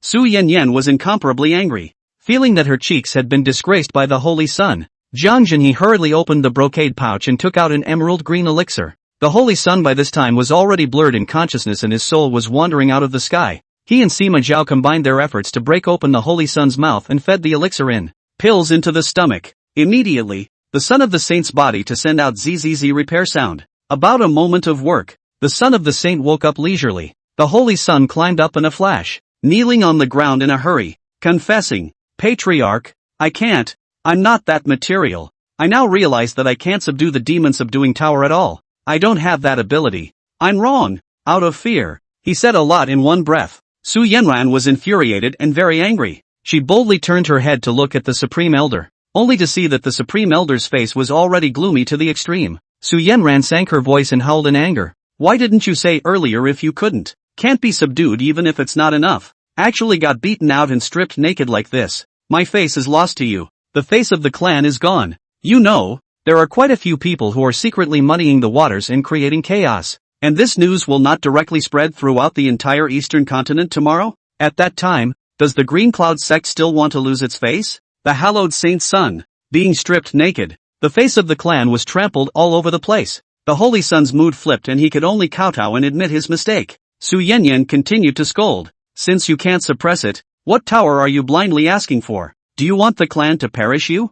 Su Yanyan was incomparably angry. Feeling that her cheeks had been disgraced by the Holy Sun, Jiang Zhenhe hurriedly opened the brocade pouch and took out an emerald green elixir. The Holy Sun by this time was already blurred in consciousness and his soul was wandering out of the sky. He and Sima Zhao combined their efforts to break open the Holy Sun's mouth and fed the elixir in pills into the stomach. Immediately, the son of the saint's body to send out zzz repair sound. About a moment of work, the son of the saint woke up leisurely. The Holy Sun climbed up in a flash, kneeling on the ground in a hurry, confessing, "Patriarch, I can't, I'm not that material. I now realize that I can't subdue the demon subduing tower at all. I don't have that ability. I'm wrong." Out of fear, he said a lot in one breath. Su Yenran was infuriated and very angry. She boldly turned her head to look at the Supreme Elder, only to see that the Supreme Elder's face was already gloomy to the extreme. Su Yenran sank her voice and howled in anger. "Why didn't you say earlier if you couldn't? Can't be subdued even if it's not enough. Actually got beaten out and stripped naked like this. My face is lost to you. The face of the clan is gone. You know, there are quite a few people who are secretly muddying the waters and creating chaos. And this news will not directly spread throughout the entire eastern continent tomorrow? At that time, does the Green Cloud sect still want to lose its face? The hallowed Saint's son, being stripped naked. The face of the clan was trampled all over the place. The Holy Sun's mood flipped and he could only kowtow and admit his mistake. Su Yanyan continued to scold. "Since you can't suppress it, what tower are you blindly asking for? Do you want the clan to perish you?"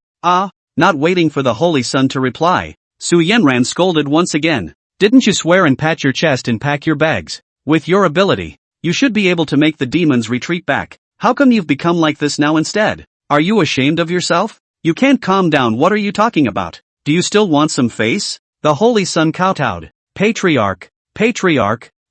Not waiting for the Holy Sun to reply, Su Yenran scolded once again. "Didn't you swear and pat your chest and pack your bags? With your ability, you should be able to make the demons retreat back. How come you've become like this now instead? Are you ashamed of yourself? You can't calm down. What are you talking about? Do you still want some face?" The Holy Sun kowtowed. Patriarch,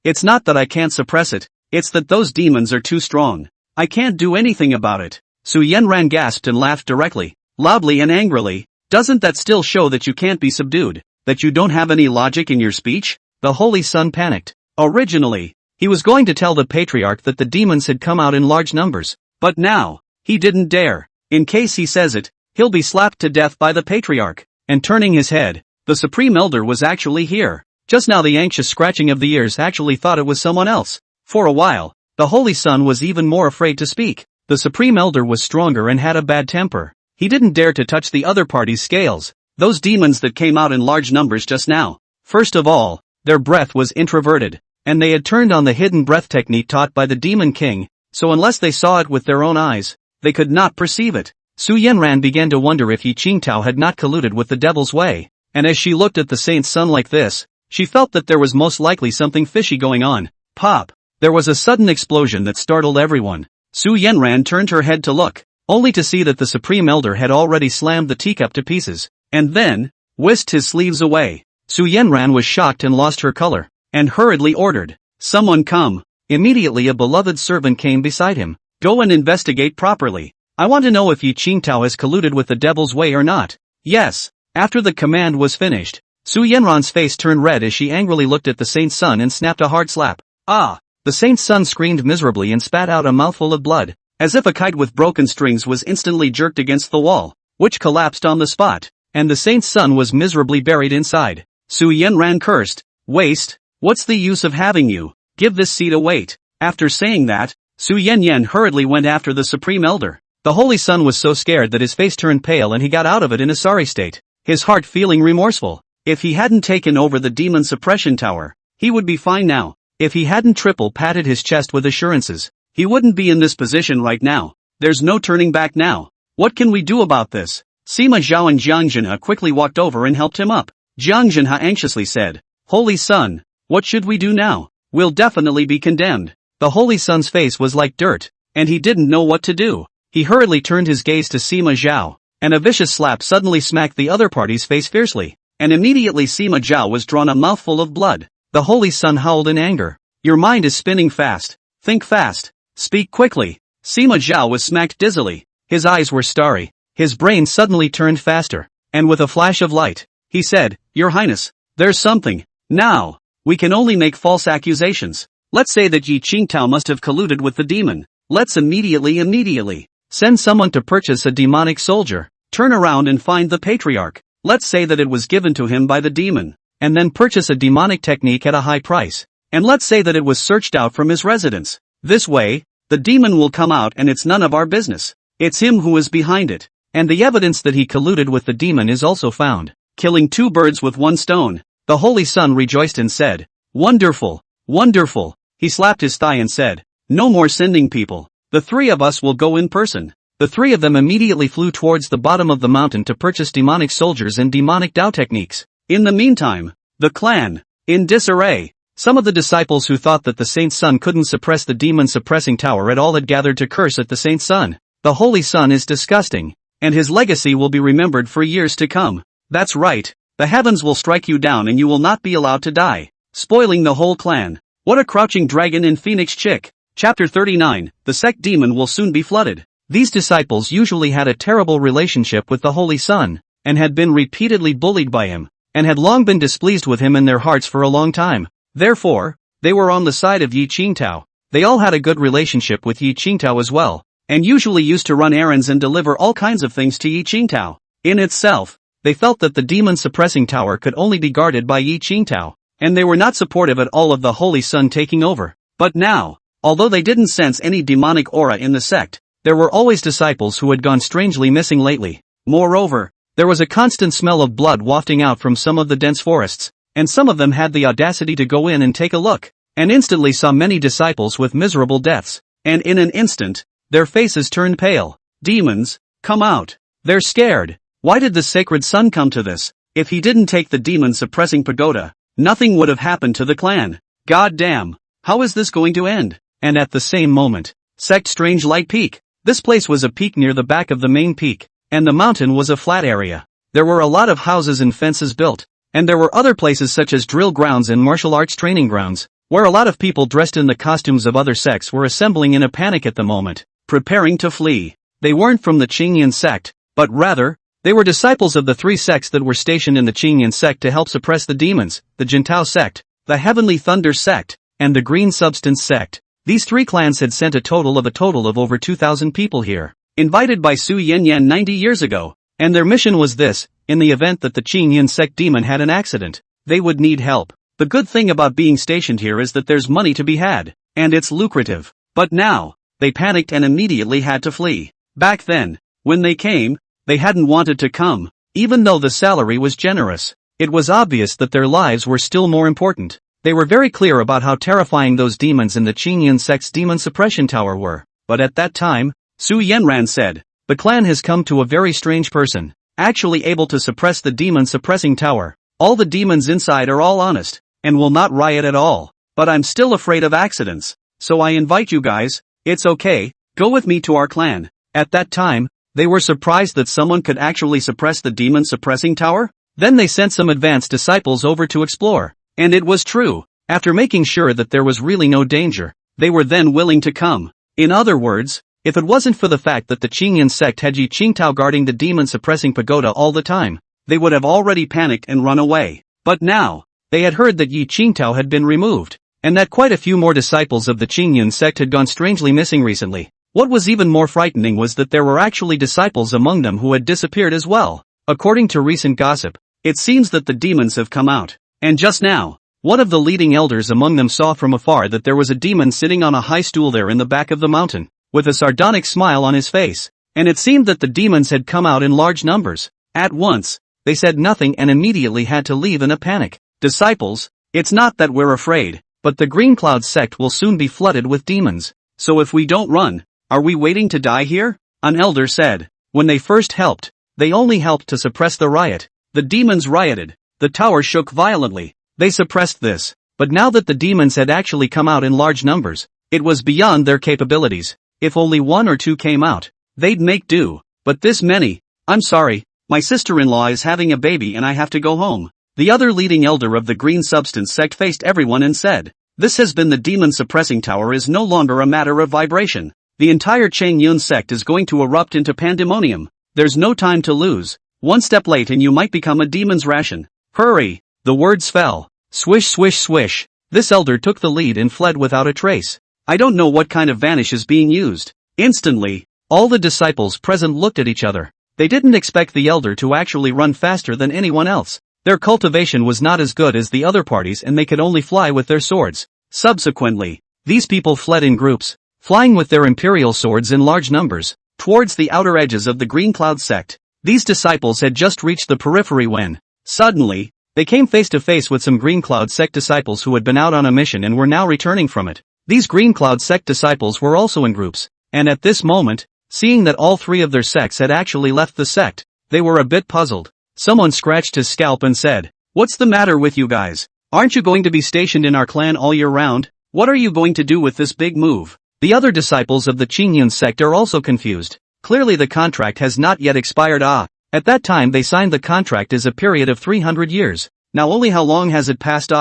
it's not that I can't suppress it, it's that those demons are too strong. I can't do anything about it." Su Yenran gasped and laughed directly, loudly and angrily. "Doesn't that still show that you can't be subdued? That you don't have any logic in your speech?" The Holy Sun panicked. Originally, he was going to tell the Patriarch that the demons had come out in large numbers, but now, he didn't dare. In case he says it, he'll be slapped to death by the Patriarch. And turning his head, the Supreme Elder was actually here. Just now the anxious scratching of the ears actually thought it was someone else. For a while, the Holy Sun was even more afraid to speak. The Supreme Elder was stronger and had a bad temper. He didn't dare to touch the other party's scales. Those demons that came out in large numbers just now. First of all, their breath was introverted, and they had turned on the hidden breath technique taught by the Demon King, so unless they saw it with their own eyes, they could not perceive it. Su Yenran began to wonder if Yi Qingtao had not colluded with the Devil's Way, and as she looked at the Saint's son like this, She felt that there was most likely something fishy going on. Pop! There was a sudden explosion that startled everyone. Su Yenran turned her head to look, only to see that the Supreme Elder had already slammed the teacup to pieces, and then whisked his sleeves away. Su Yenran was shocked and lost her color, and hurriedly ordered, "Someone come." Immediately a beloved servant came beside him. "Go and investigate properly. I want to know if Yi Qingtao has colluded with the devil's way or not." "Yes." After the command was finished, Su Yenran's face turned red as she angrily looked at the saint's son and snapped a hard slap. "Ah!" The saint's son screamed miserably and spat out a mouthful of blood, as if a kite with broken strings was instantly jerked against the wall, which collapsed on the spot, and the saint's son was miserably buried inside. Su Yenran cursed, "Waste, what's the use of having you? Give this seed a weight." After saying that, Su Yenyan hurriedly went after the Supreme Elder. The Holy Son was so scared that his face turned pale and he got out of it in a sorry state, his heart feeling remorseful. If he hadn't taken over the demon suppression tower, he would be fine now. If he hadn't triple patted his chest with assurances, he wouldn't be in this position right now. There's no turning back now. What can we do about this? Sima Zhao and Jiang Zhenhe quickly walked over and helped him up. Jiang Zhenhe anxiously said, "Holy Son, what should we do now? We'll definitely be condemned." The Holy Son's face was like dirt, and he didn't know what to do. He hurriedly turned his gaze to Sima Zhao, and a vicious slap suddenly smacked the other party's face fiercely, and immediately Sima Zhao was drawn a mouthful of blood. The Holy Son howled in anger. "Your mind is spinning fast. Think fast. Speak quickly." Sima Zhao was smacked dizzily. His eyes were starry. His brain suddenly turned faster, and with a flash of light, he said, "Your Highness, there's something. Now, we can only make false accusations. Let's say that Yi Qingtao must have colluded with the demon. Let's immediately send someone to purchase a demonic soldier, turn around and find the patriarch. Let's say that it was given to him by the demon, and then purchase a demonic technique at a high price. And let's say that it was searched out from his residence. This way, the demon will come out and it's none of our business. It's him who is behind it. And the evidence that he colluded with the demon is also found. Killing two birds with one stone." The Holy Son rejoiced and said, "Wonderful, wonderful." He slapped his thigh and said, "No more sending people. The three of us will go in person." The three of them immediately flew towards the bottom of the mountain to purchase demonic soldiers and demonic Dao techniques. In the meantime, the clan, in disarray. Some of the disciples who thought that the Saint's Son couldn't suppress the demon-suppressing tower at all had gathered to curse at the Saint's Son. The Holy Son is disgusting, and his legacy will be remembered for years to come. That's right, the heavens will strike you down and you will not be allowed to die, spoiling the whole clan. What a crouching dragon and phoenix chick. Chapter 39, the sect demon will soon be flooded. These disciples usually had a terrible relationship with the Holy Son, and had been repeatedly bullied by him, and had long been displeased with him in their hearts for a long time. Therefore, they were on the side of Yi Qingtao. They all had a good relationship with Yi Qingtao as well, and usually used to run errands and deliver all kinds of things to Yi Qingtao. In itself, they felt that the demon-suppressing tower could only be guarded by Yi Qingtao, and they were not supportive at all of the Holy Son taking over. But now, although they didn't sense any demonic aura in the sect, there were always disciples who had gone strangely missing lately. Moreover, there was a constant smell of blood wafting out from some of the dense forests, and some of them had the audacity to go in and take a look, and instantly saw many disciples with miserable deaths, and in an instant, their faces turned pale. Demons, come out. They're scared. Why did the sacred son come to this? If he didn't take the demon-suppressing pagoda, nothing would have happened to the clan. God damn, how is this going to end? And at the same moment, Sect Strange Light Peak. This place was a peak near the back of the main peak, and the mountain was a flat area. There were a lot of houses and fences built, and there were other places such as drill grounds and martial arts training grounds, where a lot of people dressed in the costumes of other sects were assembling in a panic at the moment, preparing to flee. They weren't from the Qingyan sect, but rather, they were disciples of the three sects that were stationed in the Qingyan sect to help suppress the demons, the Jintao sect, the Heavenly Thunder sect, and the Green Substance sect. These three clans had sent a total of over 2,000 people here, invited by Su Yanyan 90 years ago, and their mission was this: in the event that the Qingyan sect demon had an accident, they would need help. The good thing about being stationed here is that there's money to be had, and it's lucrative. But now, they panicked and immediately had to flee. Back then, when they came, they hadn't wanted to come, even though the salary was generous. It was obvious that their lives were still more important. They were very clear about how terrifying those demons in the Qingyan sect's demon suppression tower were. But at that time, Su Yenran said, "The clan has come to a very strange person, actually able to suppress the demon suppressing tower. All the demons inside are all honest, and will not riot at all. But I'm still afraid of accidents. So I invite you guys, it's okay, go with me to our clan. At that time, they were surprised that someone could actually suppress the demon suppressing tower. Then they sent some advanced disciples over to explore. And it was true. After making sure that there was really no danger, they were then willing to come. In other words, if it wasn't for the fact that the Qingyan sect had Yi Qingtao guarding the demon-suppressing pagoda all the time, they would have already panicked and run away. But now, they had heard that Yi Qingtao had been removed, and that quite a few more disciples of the Qingyan sect had gone strangely missing recently. What was even more frightening was that there were actually disciples among them who had disappeared as well. According to recent gossip, it seems that the demons have come out. And just now, one of the leading elders among them saw from afar that there was a demon sitting on a high stool there in the back of the mountain, with a sardonic smile on his face, and it seemed that the demons had come out in large numbers. At once, they said nothing and immediately had to leave in a panic. Disciples, it's not that we're afraid, but the Green Cloud sect will soon be flooded with demons. So if we don't run, are we waiting to die here? An elder said. When they first helped, they only helped to suppress the riot. The demons rioted. The tower shook violently. They suppressed this, but now that the demons had actually come out in large numbers, it was beyond their capabilities. If only one or two came out, they'd make do. But this many, I'm sorry, my sister-in-law is having a baby and I have to go home. The other leading elder of the Green Substance sect faced everyone and said, this has been the demon-suppressing tower is no longer a matter of vibration. The entire Qingyun sect is going to erupt into pandemonium. There's no time to lose. One step late and you might become a demon's ration. Hurry! The words fell. Swish swish swish. This elder took the lead and fled without a trace. I don't know what kind of vanish is being used. Instantly, all the disciples present looked at each other. They didn't expect the elder to actually run faster than anyone else. Their cultivation was not as good as the other parties and they could only fly with their swords. Subsequently, these people fled in groups, flying with their imperial swords in large numbers, towards the outer edges of the Green Cloud sect. These disciples had just reached the periphery when, suddenly, they came face to face with some Green Cloud sect disciples who had been out on a mission and were now returning from it. These Green Cloud sect disciples were also in groups, and at this moment, seeing that all three of their sects had actually left the sect, they were a bit puzzled. Someone scratched his scalp and said, "What's the matter with you guys? Aren't you going to be stationed in our clan all year round? What are you going to do with this big move?" The other disciples of the Qingyan sect are also confused. Clearly the contract has not yet expired. At that time they signed the contract as a period of 300 years. Now only how long has it passed?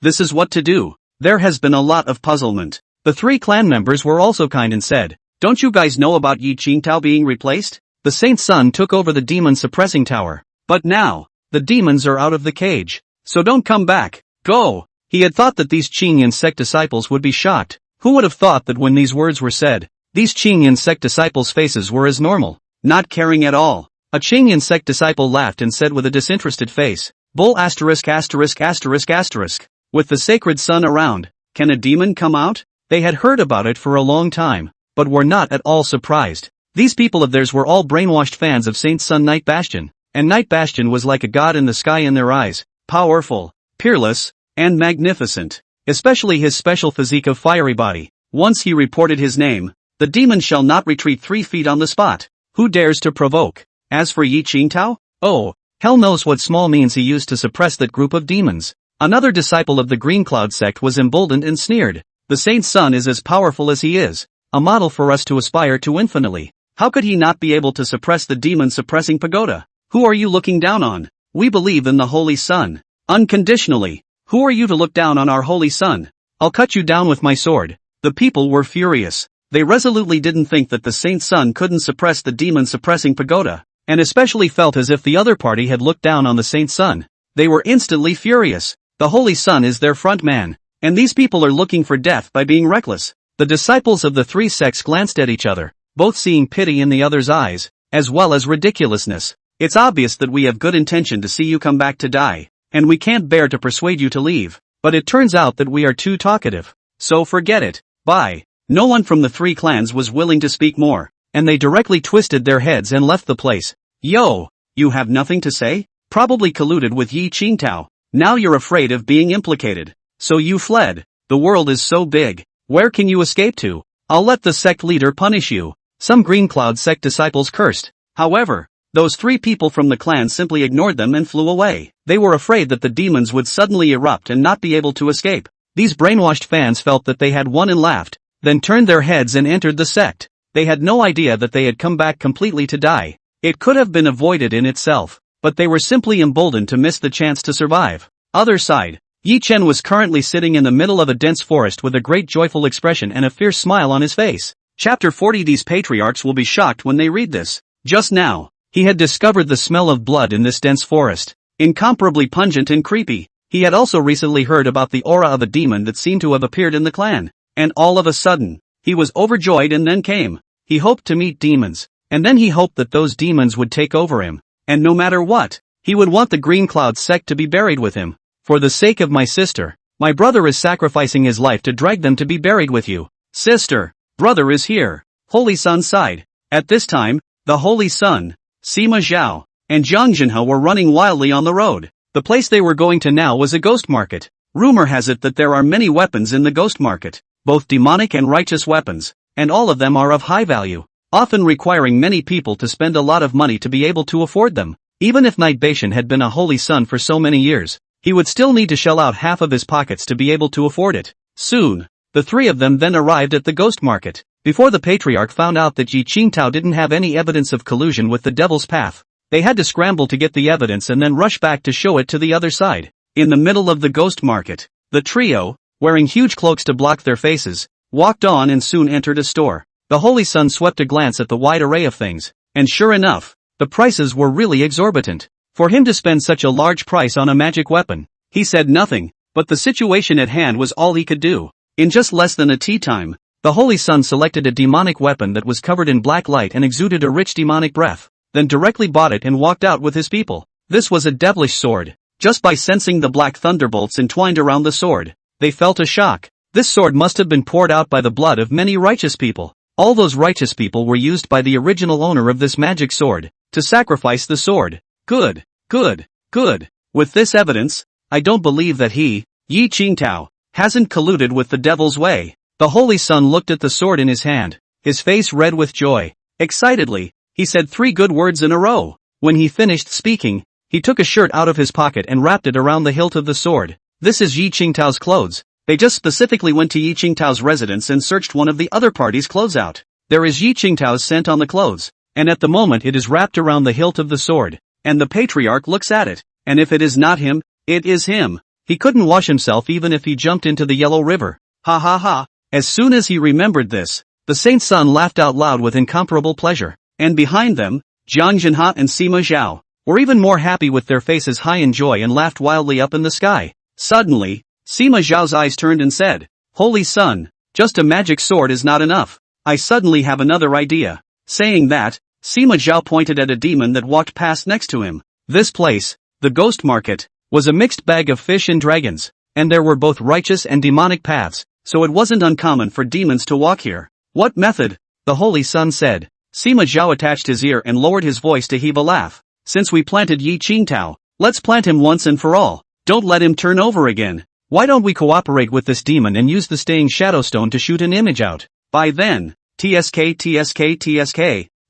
This is what to do. There has been a lot of puzzlement. The three clan members were also kind and said, "Don't you guys know about Yi Qingtao being replaced? The Saint's son took over the demon suppressing tower. But now, the demons are out of the cage. So don't come back. Go." He had thought that these Qingyan sect disciples would be shocked. Who would have thought that when these words were said, these Qingyan sect disciples' faces were as normal, not caring at all. A Qingyan sect disciple laughed and said with a disinterested face, "Bull asterisk asterisk asterisk asterisk. With the sacred sun around, can a demon come out?" They had heard about it for a long time, but were not at all surprised. These people of theirs were all brainwashed fans of Saint Sun Night Bastion, and Night Bastion was like a god in the sky in their eyes, powerful, peerless, and magnificent, especially his special physique of fiery body. Once he reported his name, the demon shall not retreat 3 feet on the spot. Who dares to provoke? As for Yi Qingtao? Oh, hell knows what small means he used to suppress that group of demons. Another disciple of the Green Cloud sect was emboldened and sneered. The Saint's son is as powerful as he is, a model for us to aspire to infinitely. How could he not be able to suppress the demon-suppressing pagoda? Who are you looking down on? We believe in the Holy Sun. Unconditionally. Who are you to look down on our Holy Sun? I'll cut you down with my sword. The people were furious. They resolutely didn't think that the Saint's son couldn't suppress the demon-suppressing pagoda, and especially felt as if the other party had looked down on the Saint's son. They were instantly furious. The Holy Sun is their front man, and these people are looking for death by being reckless. The disciples of the three sects glanced at each other, both seeing pity in the other's eyes, as well as ridiculousness. It's obvious that we have good intention to see you come back to die, and we can't bear to persuade you to leave, but it turns out that we are too talkative. So forget it. Bye. No one from the three clans was willing to speak more, and they directly twisted their heads and left the place. Yo, you have nothing to say? Probably colluded with Yi Qingtao. Now you're afraid of being implicated. So you fled. The world is so big. Where can you escape to? I'll let the sect leader punish you. Some Green Cloud sect disciples cursed. However, Those 3 people from the clan simply ignored them and flew away. They were afraid that the demons would suddenly erupt and not be able to escape. These brainwashed fans felt that they had won and laughed, then turned their heads and entered the sect. They had no idea that they had come back completely to die. It could have been avoided in itself, but they were simply emboldened to miss the chance to survive. Other side. Yi Chen was currently sitting in the middle of a dense forest with a great joyful expression and a fierce smile on his face. Chapter 40. These patriarchs will be shocked when they read this. Just now, he had discovered the smell of blood in this dense forest. Incomparably pungent and creepy. He had also recently heard about the aura of a demon that seemed to have appeared in the clan. And all of a sudden, he was overjoyed and then came. He hoped to meet demons. And then he hoped that those demons would take over him. And no matter what, he would want the Green Cloud sect to be buried with him. For the sake of my sister, my brother is sacrificing his life to drag them to be buried with you. Sister, brother is here. Holy Sun sighed. At this time, the Holy Sun, Sima Zhao, and Jiang Jinhe were running wildly on the road. The place they were going to now was a ghost market. Rumor has it that there are many weapons in the ghost market, both demonic and righteous weapons, and all of them are of high value, often requiring many people to spend a lot of money to be able to afford them. Even if Knight Beishan had been a holy son for so many years, he would still need to shell out half of his pockets to be able to afford it. Soon, the 3 of them then arrived at the ghost market. Before the patriarch found out that Yi Qingtao didn't have any evidence of collusion with the Devil's Path, they had to scramble to get the evidence and then rush back to show it to the other side. In the middle of the ghost market, the trio, wearing huge cloaks to block their faces, walked on and soon entered a store. The Holy Sun swept a glance at the wide array of things, and sure enough, the prices were really exorbitant. For him to spend such a large price on a magic weapon, he said nothing, but the situation at hand was all he could do. In just less than a tea time, the Holy Sun selected a demonic weapon that was covered in black light and exuded a rich demonic breath, then directly bought it and walked out with his people. This was a devilish sword. Just by sensing the black thunderbolts entwined around the sword, they felt a shock. This sword must have been poured out by the blood of many righteous people. All those righteous people were used by the original owner of this magic sword, to sacrifice the sword. Good, good, good. With this evidence, I don't believe that he, Yi Qingtao, hasn't colluded with the devil's way. The Holy Sun looked at the sword in his hand, his face red with joy. Excitedly, he said 3 good words in a row. When he finished speaking, he took a shirt out of his pocket and wrapped it around the hilt of the sword. This is Yi Qingtao's clothes. They just specifically went to Yi Qingtao's residence and searched one of the other party's clothes out. There is Yi Qingtao's scent on the clothes, and at the moment it is wrapped around the hilt of the sword. And the patriarch looks at it, and if it is not him, it is him. He couldn't wash himself even if he jumped into the Yellow River. Ha ha ha. As soon as he remembered this, the Saint Sun laughed out loud with incomparable pleasure. And behind them, Jiang Jinhe and Sima Zhao were even more happy with their faces high in joy and laughed wildly up in the sky. Suddenly, Sima Zhao's eyes turned and said, Holy Sun, just a magic sword is not enough. I suddenly have another idea. Saying that, Sima Zhao pointed at a demon that walked past next to him. This place, the ghost market, was a mixed bag of fish and dragons, and there were both righteous and demonic paths, so it wasn't uncommon for demons to walk here. What method? The Holy Sun said. Sima Zhao attached his ear and lowered his voice to heave a laugh. Since we planted Yi Qingtao, let's plant him once and for all. Don't let him turn over again. Why don't we cooperate with this demon and use the staying shadow stone to shoot an image out? By then, TSK.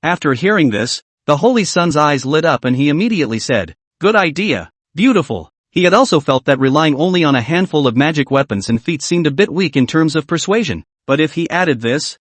After hearing this, the Holy Sun's eyes lit up and he immediately said, good idea. Beautiful. He had also felt that relying only on a handful of magic weapons and feats seemed a bit weak in terms of persuasion. But if he added this,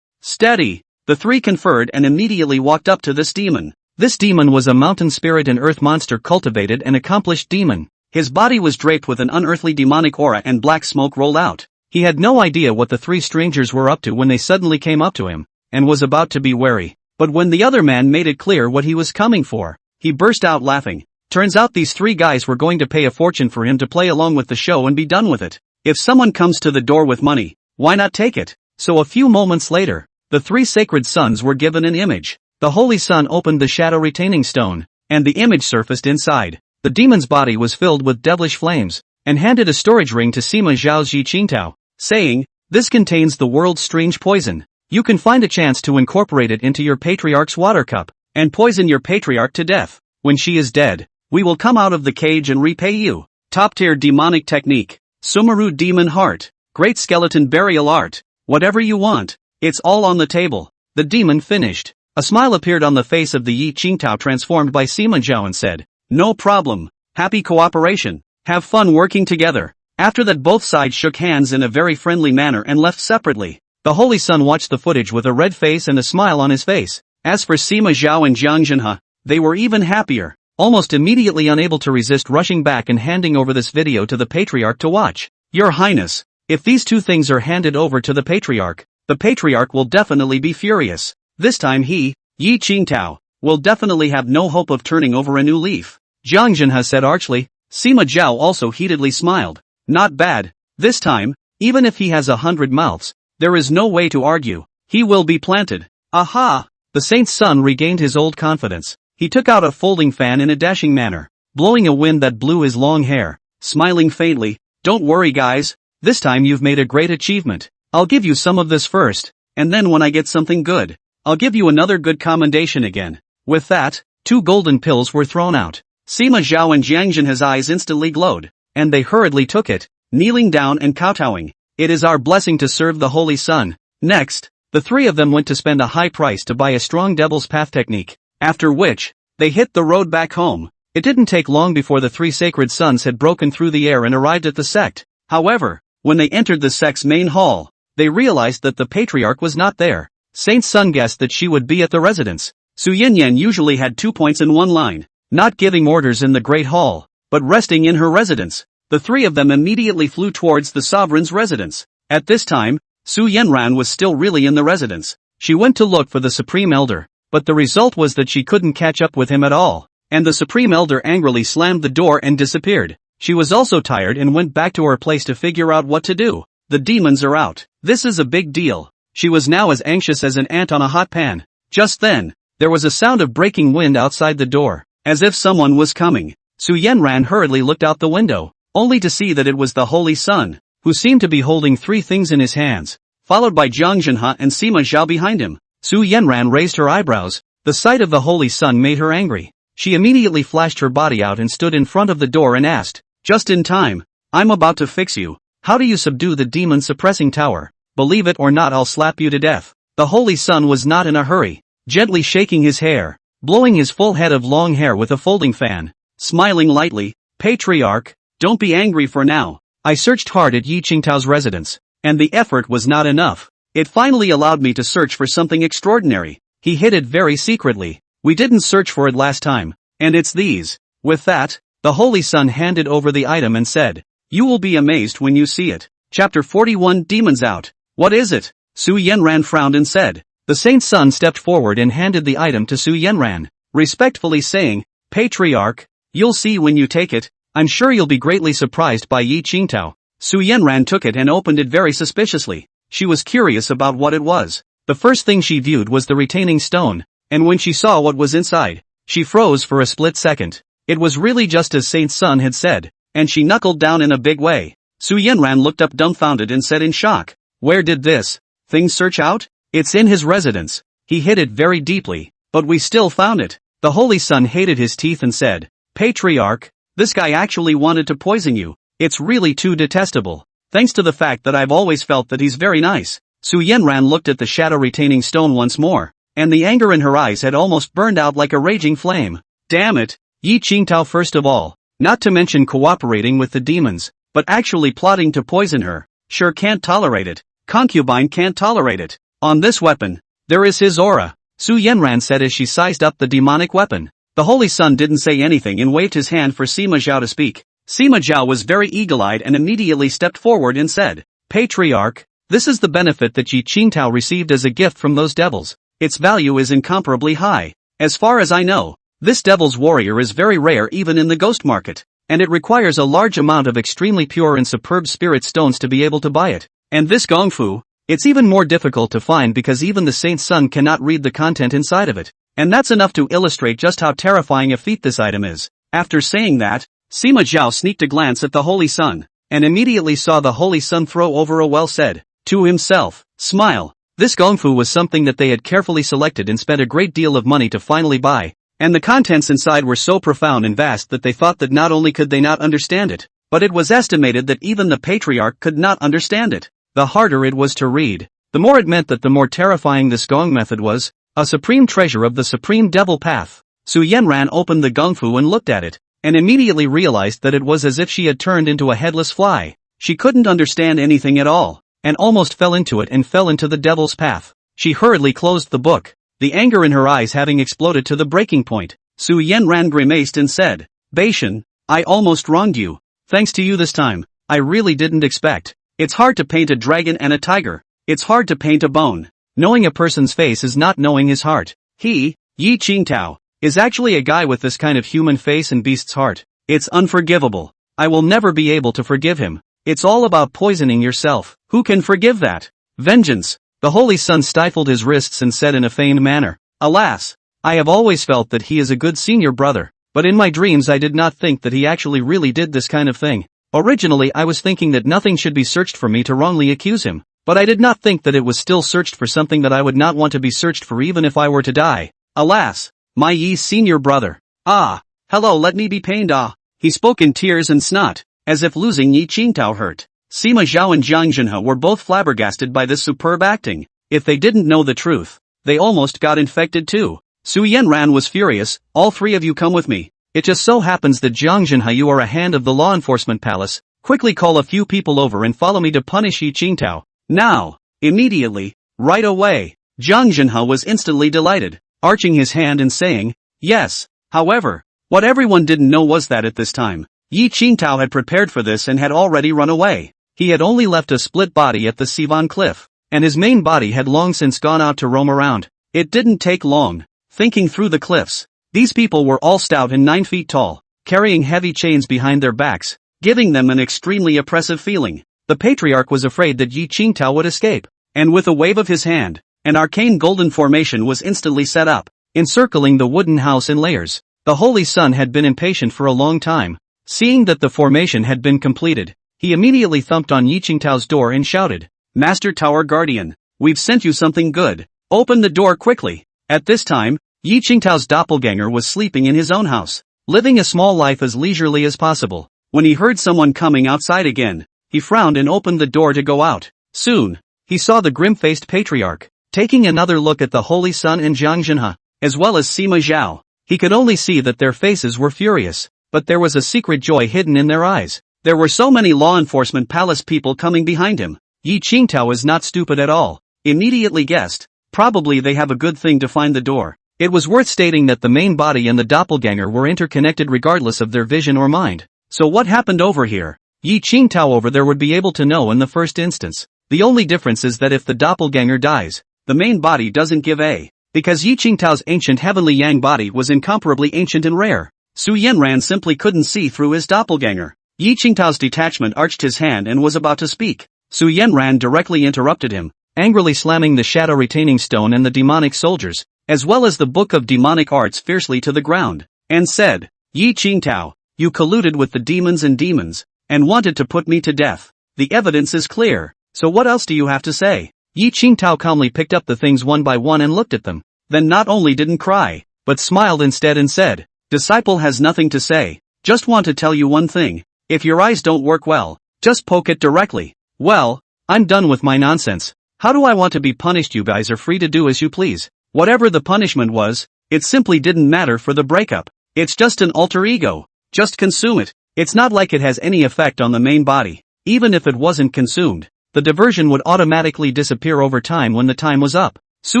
steady. The 3 conferred and immediately walked up to this demon. This demon was a mountain spirit and earth monster, cultivated and accomplished demon. His body was draped with an unearthly demonic aura and black smoke rolled out. He had no idea what the 3 strangers were up to when they suddenly came up to him, and was about to be wary. But when the other man made it clear what he was coming for, he burst out laughing. Turns out these 3 guys were going to pay a fortune for him to play along with the show and be done with it. If someone comes to the door with money, why not take it? So a few moments later, the 3 sacred sons were given an image. The Holy Sun opened the shadow retaining stone, and the image surfaced inside. The demon's body was filled with devilish flames, and handed a storage ring to Sima Zhao's Yi Qingtao, saying, this contains the world's strange poison. You can find a chance to incorporate it into your patriarch's water cup, and poison your patriarch to death. When she is dead, we will come out of the cage and repay you. Top tier demonic technique. Sumeru demon heart. Great skeleton burial art. Whatever you want. It's all on the table. The demon finished. A smile appeared on the face of the Yi Qingtao transformed by Sima Zhao and said, "No problem. Happy cooperation. Have fun working together." After that both sides shook hands in a very friendly manner and left separately. The Holy Sun watched the footage with a red face and a smile on his face. As for Sima Zhao and Jiang Jinhe, they were even happier, almost immediately unable to resist rushing back and handing over this video to the Patriarch to watch. "Your Highness, if these two things are handed over to the Patriarch will definitely be furious. This time he, Yi Qingtao, will definitely have no hope of turning over a new leaf." Jiang Jinhe said archly. Sima Zhao also heatedly smiled. "Not bad. This time, even if he has 100 mouths, there is no way to argue. He will be planted." Aha! The saint's son regained his old confidence. He took out a folding fan in a dashing manner, blowing a wind that blew his long hair, smiling faintly. "Don't worry guys, this time you've made a great achievement. I'll give you some of this first, and then when I get something good, I'll give you another good commendation again." With that, 2 golden pills were thrown out. Sima Zhao and Jiang Jinhe's eyes instantly glowed, and they hurriedly took it, kneeling down and kowtowing. "It is our blessing to serve the Holy Sun." Next, the 3 of them went to spend a high price to buy a strong Devil's Path technique, after which, they hit the road back home. It didn't take long before the 3 sacred sons had broken through the air and arrived at the sect. However, when they entered the sect's main hall, they realized that the Patriarch was not there. Saint's son guessed that she would be at the residence. Su Yinyan usually had 2 points in one line, not giving orders in the Great Hall, but resting in her residence. The 3 of them immediately flew towards the sovereign's residence. At this time, Su Yanran was still really in the residence. She went to look for the Supreme Elder, but the result was that she couldn't catch up with him at all, and the Supreme Elder angrily slammed the door and disappeared. She was also tired and went back to her place to figure out what to do. The demons are out. This is a big deal. She was now as anxious as an ant on a hot pan. Just then, there was a sound of breaking wind outside the door, as if someone was coming. Su Yanran hurriedly looked out the window, only to see that it was the Holy Sun, who seemed to be holding 3 things in his hands, followed by Jiang Jinhe and Sima Zhao behind him. Su Yanran raised her eyebrows. The sight of the Holy Sun made her angry. She immediately flashed her body out and stood in front of the door and asked, "Just in time. I'm about to fix you. How do you subdue the demon suppressing tower? Believe it or not, I'll slap you to death." The Holy Sun was not in a hurry, gently shaking his hair, blowing his full head of long hair with a folding fan, smiling lightly. "Patriarch, don't be angry for now. I searched hard at Yi Qingtao's residence, and the effort was not enough. It finally allowed me to search for something extraordinary. He hid it very secretly. We didn't search for it last time, and it's these." With that, the Holy Sun handed over the item and said, "You will be amazed when you see it." Chapter 41 Demons Out. "What is it?" Su Yanran frowned and said. The Saint's son stepped forward and handed the item to Su Yanran, respectfully saying, "Patriarch, you'll see when you take it. I'm sure you'll be greatly surprised by Yi Qingtao." Su Yanran took it and opened it very suspiciously. She was curious about what it was. The first thing she viewed was the retaining stone, and when she saw what was inside, she froze for a split second. It was really just as Saint's son had said, and she knuckled down in a big way. Su Yanran looked up dumbfounded and said in shock, "Where did this thing search out?" "It's in his residence. He hid it very deeply, but we still found it." The Holy Sun hated his teeth and said, "Patriarch, this guy actually wanted to poison you. It's really too detestable. Thanks to the fact that I've always felt that he's very nice." Su Yanran looked at the shadow retaining stone once more, and the anger in her eyes had almost burned out like a raging flame. Damn it, Yi Qingtao first of all, not to mention cooperating with the demons, but actually plotting to poison her. Sure can't tolerate it. Concubine can't tolerate it. On this weapon, there is his aura, Su Yanran said as she sized up the demonic weapon. The Holy Sun didn't say anything and waved his hand for Sima Zhao to speak. Sima Zhao was very eagle-eyed and immediately stepped forward and said, "Patriarch, this is the benefit that Yi Qingtao received as a gift from those devils. Its value is incomparably high. As far as I know, this devil's warrior is very rare even in the ghost market, and it requires a large amount of extremely pure and superb spirit stones to be able to buy it. And this gongfu, it's even more difficult to find because even the Saint's son cannot read the content inside of it. And that's enough to illustrate just how terrifying a feat this item is." After saying that, Sima Zhao sneaked a glance at the Holy Sun, and immediately saw the Holy Sun throw over a well-said, to himself, smile. This gongfu was something that they had carefully selected and spent a great deal of money to finally buy, and the contents inside were so profound and vast that they thought that not only could they not understand it, but it was estimated that even the Patriarch could not understand it. The harder it was to read, the more it meant that the more terrifying this gong method was. a supreme treasure of the supreme devil path. Su Yanran opened the gungfu and looked at it, and immediately realized that it was as if she had turned into a headless fly. She couldn't understand anything at all, and almost fell into it and fell into the devil's path. She hurriedly closed the book, the anger in her eyes having exploded to the breaking point. Su Yanran grimaced and said, Beishan, I almost wronged you. Thanks to you this time, I really didn't expect. It's hard to paint a dragon and a tiger. It's hard to paint a bone. Knowing a person's face is not knowing his heart. He, Yi Qingtao, is actually a guy with this kind of human face and beast's heart. It's unforgivable. I will never be able to forgive him. It's all about poisoning yourself. Who can forgive that? Vengeance. The Holy Son stifled his wrists and said in a feigned manner, Alas! I have always felt that he is a good senior brother, but in my dreams I did not think that he actually really did this kind of thing. Originally I was thinking that nothing should be searched for me to wrongly accuse him, but I did not think that it was still searched for something that I would not want to be searched for even if I were to die. Alas! My Yi's senior brother. Ah! Hello, let me be pained. Ah! He spoke in tears and snot, as if losing Yi Qingtao hurt. Sima Zhao and Jiang Zhenhe were both flabbergasted by this superb acting. If they didn't know the truth, they almost got infected too. Su Yanran was furious. All three of you come with me. It just so happens that Jiang Zhenhe, you are a hand of the law enforcement palace. Quickly call a few people over and follow me to punish Yi Qingtao. Now! Immediately! Right away! Jiang Zhenhe was instantly delighted, arching his hand and saying, Yes. However, what everyone didn't know was that at this time, Yi Qingtao had prepared for this and had already run away. He had only left a split body at the Sivan cliff, and his main body had long since gone out to roam around. It didn't take long. Thinking through the cliffs, these people were all stout and 9 feet tall, carrying heavy chains behind their backs, giving them an extremely oppressive feeling. The patriarch was afraid that Yi Qingtao would escape, and with a wave of his hand, an arcane golden formation was instantly set up, encircling the wooden house in layers. The Holy Son had been impatient for a long time. Seeing that the formation had been completed, he immediately thumped on Yi Qingtao's door and shouted, Master Tower Guardian, we've sent you something good. Open the door quickly. At this time, Yi Qingtao's doppelganger was sleeping in his own house, living a small life as leisurely as possible. When he heard someone coming outside again, he frowned and opened the door to go out. Soon, he saw the grim-faced patriarch, taking another look at the Holy Son and Jiang Zhenhe, as well as Sima Zhao. He could only see that their faces were furious, but there was a secret joy hidden in their eyes. There were so many law enforcement palace people coming behind him. Yi Qingtao is not stupid at all. Immediately guessed, probably they have a good thing to find the door. It was worth stating that the main body and the doppelganger were interconnected regardless of their vision or mind. So what happened over here? Yi Qingtao over there would be able to know in the first instance. The only difference is that if the doppelganger dies, the main body doesn't give a. Because Yi Qingtao's ancient heavenly yang body was incomparably ancient and rare, Su Yanran simply couldn't see through his doppelganger. Yi Qingtao's detachment arched his hand and was about to speak. Su Yanran directly interrupted him, angrily slamming the shadow retaining stone and the demonic soldiers, as well as the book of demonic arts fiercely to the ground, and said, Yi Qingtao, you colluded with the demons and wanted to put me to death. The evidence is clear, so what else do you have to say? Yi Qingtao calmly picked up the things one by one and looked at them, then not only didn't cry, but smiled instead and said, Disciple has nothing to say, just want to tell you one thing, if your eyes don't work well, just poke it directly. Well, I'm done with my nonsense. How do I want to be punished? You guys are free to do as you please. Whatever the punishment was, it simply didn't matter for the breakup. It's just an alter ego. Just consume it. It's not like it has any effect on the main body. Even if it wasn't consumed, the diversion would automatically disappear over time when the time was up. Su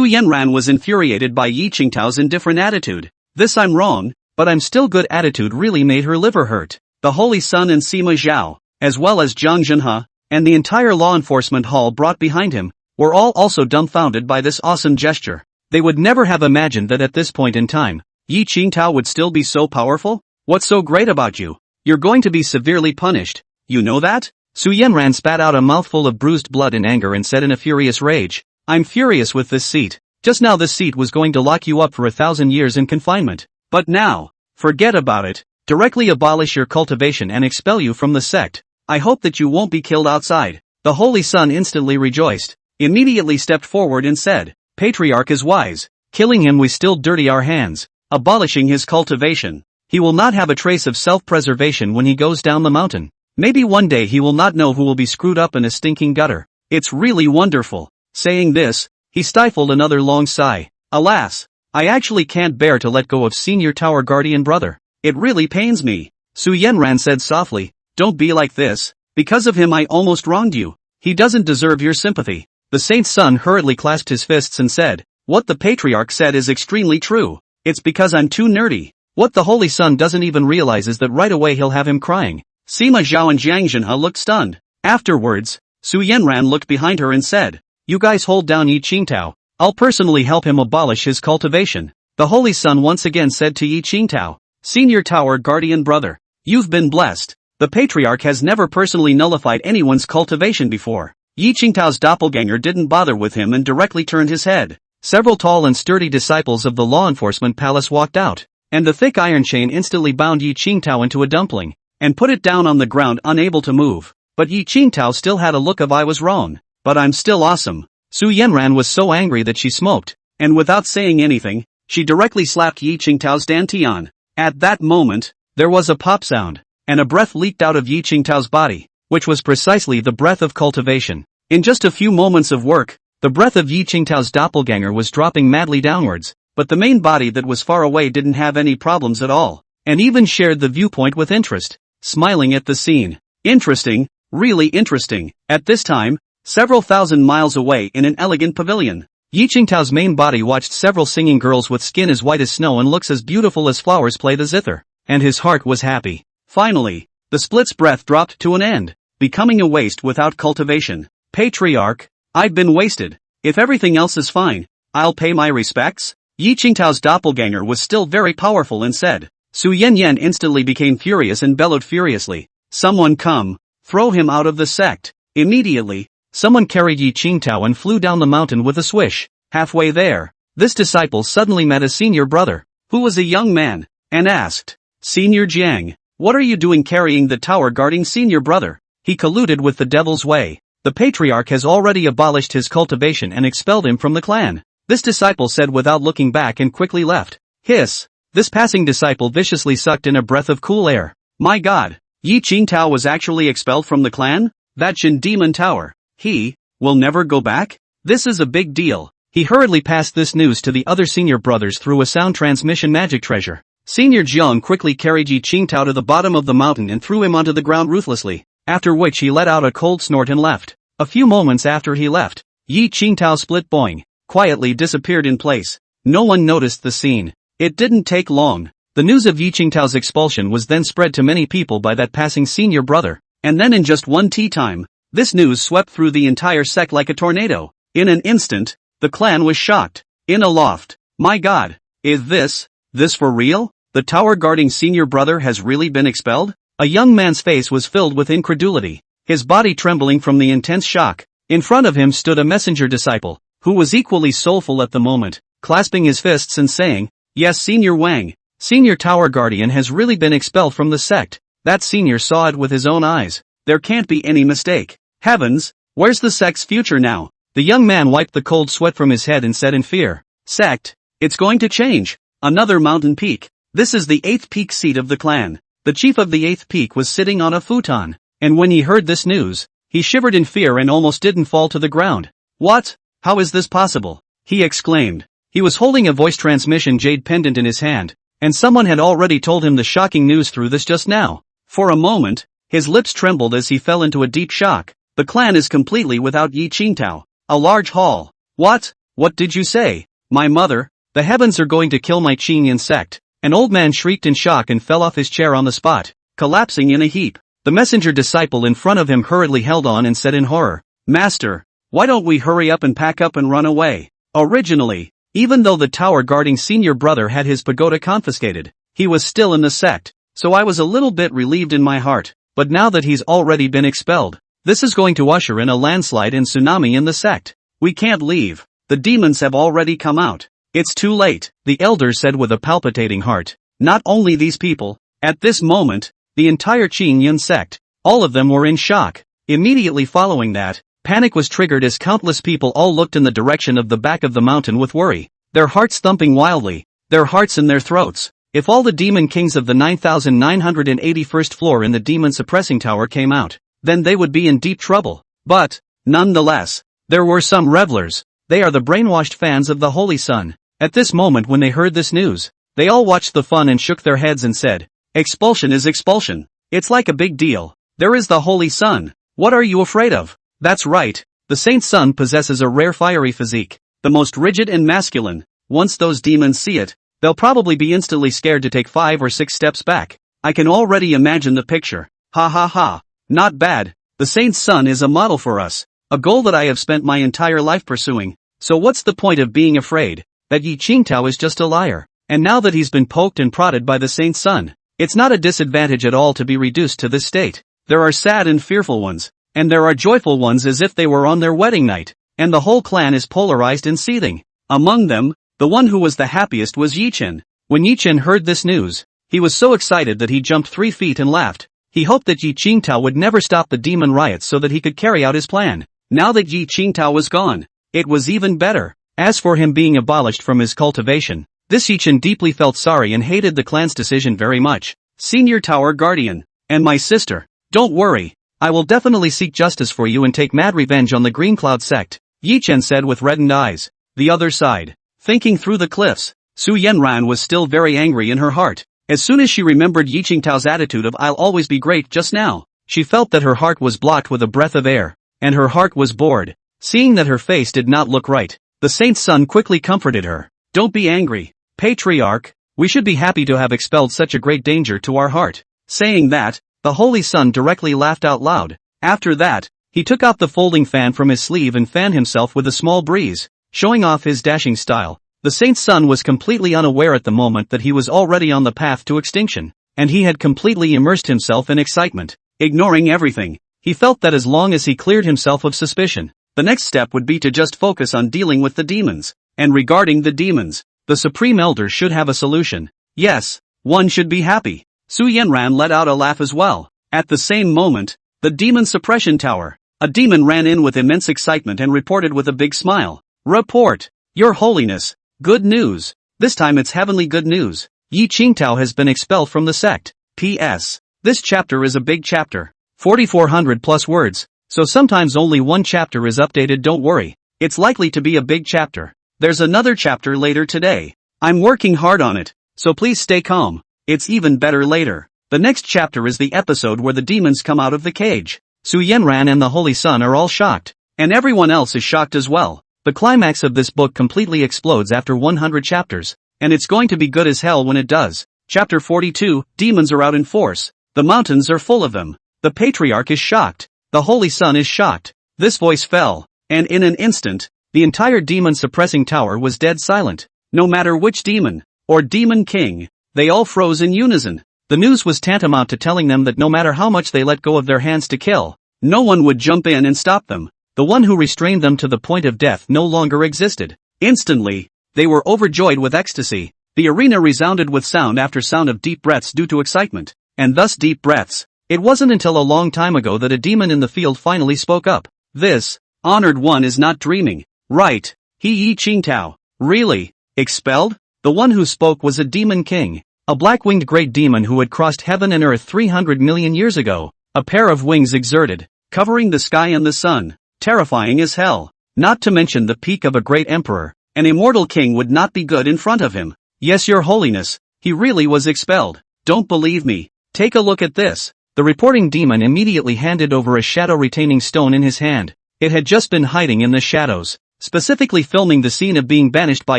Yanran was infuriated by Yi Qingtao's indifferent attitude. This I'm wrong, but I'm still good attitude really made her liver hurt. The Holy Son and Sima Zhao, as well as Jiang Zhenhe, and the entire law enforcement hall brought behind him, were all also dumbfounded by this awesome gesture. They would never have imagined that at this point in time, Yi Qingtao would still be so powerful. What's so great about you? You're going to be severely punished. You know that? Su Yanran spat out a mouthful of bruised blood in anger and said in a furious rage, I'm furious with this seat. Just now this seat was going to lock you up for 1,000 years in confinement. But now, forget about it. Directly abolish your cultivation and expel you from the sect. I hope that you won't be killed outside. The Holy Son instantly rejoiced, immediately stepped forward and said, Patriarch is wise. Killing him we still dirty our hands. Abolishing his cultivation. He will not have a trace of self-preservation when he goes down the mountain. Maybe one day he will not know who will be screwed up in a stinking gutter. It's really wonderful. Saying this, he stifled another long sigh. Alas, I actually can't bear to let go of senior tower guardian brother. It really pains me. Su Yenran said softly, don't be like this. Because of him I almost wronged you. He doesn't deserve your sympathy. The saint's son hurriedly clasped his fists and said, what the patriarch said is extremely true. It's because I'm too nerdy. What the holy son doesn't even realize is that right away he'll have him crying. Sima Zhao and Jiang Zhenhe looked stunned. Afterwards, Su Yenran looked behind her and said, you guys hold down Yi Qingtao. I'll personally help him abolish his cultivation. The holy son once again said to Yi Qingtao, senior tower guardian brother, you've been blessed. The patriarch has never personally nullified anyone's cultivation before. Yi Qingtao's doppelganger didn't bother with him and directly turned his head. Several tall and sturdy disciples of the law enforcement palace walked out, and the thick iron chain instantly bound Yi Qingtao into a dumpling, and put it down on the ground unable to move. But Yi Qingtao still had a look of I was wrong, but I'm still awesome. Su Yenran was so angry that she smoked, and without saying anything, she directly slapped Yi Qingtao's dantian. At that moment, there was a pop sound, and a breath leaked out of Yi Qingtao's body, which was precisely the breath of cultivation. In just a few moments of work, the breath of Yi Qingtao's doppelganger was dropping madly downwards, but the main body that was far away didn't have any problems at all, and even shared the viewpoint with interest, smiling at the scene. Interesting, really interesting. At this time, several thousand miles away in an elegant pavilion, Yi Qingtao's main body watched several singing girls with skin as white as snow and looks as beautiful as flowers play the zither, and his heart was happy. Finally, the split's breath dropped to an end, becoming a waste without cultivation. Patriarch, I've been wasted. If everything else is fine, I'll pay my respects. Yi Qingtao's doppelganger was still very powerful and said. Su Yanyan instantly became furious and bellowed furiously, someone come, throw him out of the sect. Immediately, someone carried Yi Qingtao and flew down the mountain with a swish. Halfway there, this disciple suddenly met a senior brother, who was a young man, and asked, Senior Jiang, what are you doing carrying the tower guarding senior brother? He colluded with the devil's way. The patriarch has already abolished his cultivation and expelled him from the clan. This disciple said without looking back and quickly left. Hiss. This passing disciple viciously sucked in a breath of cool air. My god, Yi Qingtao was actually expelled from the clan? That Jin Demon Tower. He will never go back? This is a big deal. He hurriedly passed this news to the other senior brothers through a sound transmission magic treasure. Senior Jiang quickly carried Yi Qingtao to the bottom of the mountain and threw him onto the ground ruthlessly, after which he let out a cold snort and left. A few moments after he left, Yi Qingtao split boing, quietly disappeared in place. No one noticed the scene. It didn't take long. The news of Yi Qingtao's expulsion was then spread to many people by that passing senior brother, and then in just one tea time, this news swept through the entire sect like a tornado. In an instant, the clan was shocked. In a loft, my god, is this for real? The tower guarding senior brother has really been expelled? A young man's face was filled with incredulity, his body trembling from the intense shock. In front of him stood a messenger disciple, who was equally soulful at the moment, clasping his fists and saying, yes, Senior Wang, senior tower guardian has really been expelled from the sect. That senior saw it with his own eyes. There can't be any mistake. Heavens, where's the sect's future now? The young man wiped the cold sweat from his head and said in fear, sect, it's going to change. Another mountain peak. This is the 8th peak seat of the clan. The chief of the 8th peak was sitting on a futon, and when he heard this news, he shivered in fear and almost didn't fall to the ground. What? How is this possible? He exclaimed. He was holding a voice transmission jade pendant in his hand, and someone had already told him the shocking news through this just now. For a moment, his lips trembled as he fell into a deep shock. The clan is completely without Yi Qingtao. A large hall. What? What did you say? My mother? The heavens are going to kill my Qingyan sect. An old man shrieked in shock and fell off his chair on the spot, collapsing in a heap. The messenger disciple in front of him hurriedly held on and said in horror, Master, why don't we hurry up and pack up and run away? Originally, even though the tower guarding senior brother had his pagoda confiscated, he was still in the sect, so I was a little bit relieved in my heart, but now that he's already been expelled, this is going to usher in a landslide and tsunami in the sect. We can't leave. The demons have already come out. It's too late, the elder said with a palpitating heart. Not only these people, at this moment, the entire Qingyun sect, all of them were in shock. Immediately following that, panic was triggered as countless people all looked in the direction of the back of the mountain with worry, their hearts thumping wildly, their hearts in their throats. If all the demon kings of the 9,981st floor in the demon suppressing tower came out, then they would be in deep trouble. But, nonetheless, there were some revelers. They are the brainwashed fans of the Holy Sun. At this moment when they heard this news, they all watched the fun and shook their heads and said, "Expulsion is expulsion. It's like a big deal. There is the Holy Sun. What are you afraid of?" That's right. The Saint Sun possesses a rare fiery physique, the most rigid and masculine. Once those demons see it, they'll probably be instantly scared to take 5 or 6 steps back. I can already imagine the picture. Ha ha ha. Not bad. The Saint's Sun is a model for us. A goal that I have spent my entire life pursuing. So what's the point of being afraid? That Yi Qingtao is just a liar. And now that he's been poked and prodded by the Saint's Sun, it's not a disadvantage at all to be reduced to this state. There are sad and fearful ones, and there are joyful ones as if they were on their wedding night, and the whole clan is polarized and seething. Among them, the one who was the happiest was Yichen. When Yichen heard this news, he was so excited that he jumped 3 feet and laughed. He hoped that Yi Qingtao would never stop the demon riots so that he could carry out his plan. Now that Yi Qingtao was gone, it was even better. As for him being abolished from his cultivation, this Yichen deeply felt sorry and hated the clan's decision very much. Senior Tower Guardian, and my sister, don't worry, I will definitely seek justice for you and take mad revenge on the Green Cloud sect, Yichen said with reddened eyes. The other side, thinking through the cliffs, Su Yanran was still very angry in her heart. As soon as she remembered Yi Qingtao's attitude of "I'll always be great" just now, she felt that her heart was blocked with a breath of air, and her heart was bored. Seeing that her face did not look right, the Saint's Son quickly comforted her. Don't be angry, Patriarch, we should be happy to have expelled such a great danger to our heart. Saying that, the Holy Sun directly laughed out loud. After that, he took out the folding fan from his sleeve and fanned himself with a small breeze, showing off his dashing style. The Saint's Son was completely unaware at the moment that he was already on the path to extinction, and he had completely immersed himself in excitement. Ignoring everything, he felt that as long as he cleared himself of suspicion, the next step would be to just focus on dealing with the demons. And regarding the demons, the Supreme Elder should have a solution. Yes, one should be happy. Su Yanran let out a laugh as well. At the same moment, the Demon Suppression Tower, a demon ran in with immense excitement and reported with a big smile. Report, Your Holiness. Good news. This time it's heavenly good news. Yi Qingtao has been expelled from the sect. P.S. This chapter is a big chapter. 4,400 plus words. So sometimes only one chapter is updated, don't worry. It's likely to be a big chapter. There's another chapter later today. I'm working hard on it, so please stay calm. It's even better later. The next chapter is the episode where the demons come out of the cage. Su Yanran and the Holy Sun are all shocked. And everyone else is shocked as well. The climax of this book completely explodes after 100 chapters. And it's going to be good as hell when it does. Chapter 42, Demons are out in force. The mountains are full of them. The Patriarch is shocked. The Holy Sun is shocked. This voice fell, and in an instant, the entire demon suppressing tower was dead silent. No matter which demon, or demon king, they all froze in unison. The news was tantamount to telling them that no matter how much they let go of their hands to kill, no one would jump in and stop them. The one who restrained them to the point of death no longer existed. Instantly, they were overjoyed with ecstasy. The arena resounded with sound after sound of deep breaths due to excitement, and thus deep breaths. It wasn't until a long time ago that a demon in the field finally spoke up. This, honored one is not dreaming. Right, Yi Qingtao. Really? Expelled? The one who spoke was a demon king. A black-winged great demon who had crossed heaven and earth 300 million years ago. A pair of wings exerted, covering the sky and the sun. Terrifying as hell. Not to mention the peak of a great emperor. An immortal king would not be good in front of him. Yes, Your Holiness, he really was expelled. Don't believe me? Take a look at this. The reporting demon immediately handed over a shadow-retaining stone in his hand. It had just been hiding in the shadows, specifically filming the scene of being banished by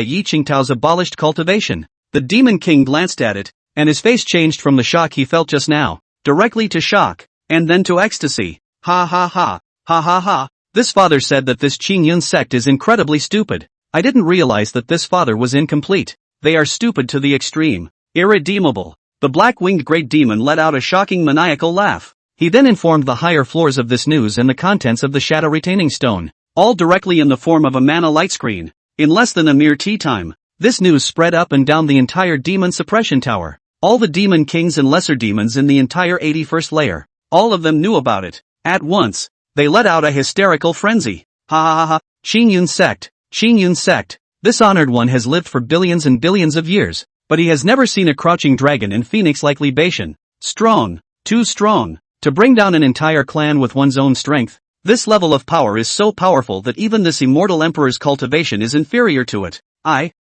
Yi Qingtao's abolished cultivation. The demon king glanced at it, and his face changed from the shock he felt just now, directly to shock, and then to ecstasy. Ha ha ha, ha ha ha. This father said that this Qingyun sect is incredibly stupid. I didn't realize that this father was incomplete. They are stupid to the extreme. Irredeemable. The black-winged great demon let out a shocking maniacal laugh. He then informed the higher floors of this news and the contents of the shadow-retaining stone, all directly in the form of a mana light screen. In less than a mere tea time, this news spread up and down the entire demon suppression tower. All the demon kings and lesser demons in the entire 81st layer, all of them knew about it. At once, they let out a hysterical frenzy. Ha ha ha ha, Qingyun sect, Qingyun sect. This honored one has lived for billions and billions of years, but he has never seen a crouching dragon and phoenix-like libation. Strong, too strong, to bring down an entire clan with one's own strength. This level of power is so powerful that even this immortal emperor's cultivation is inferior to it.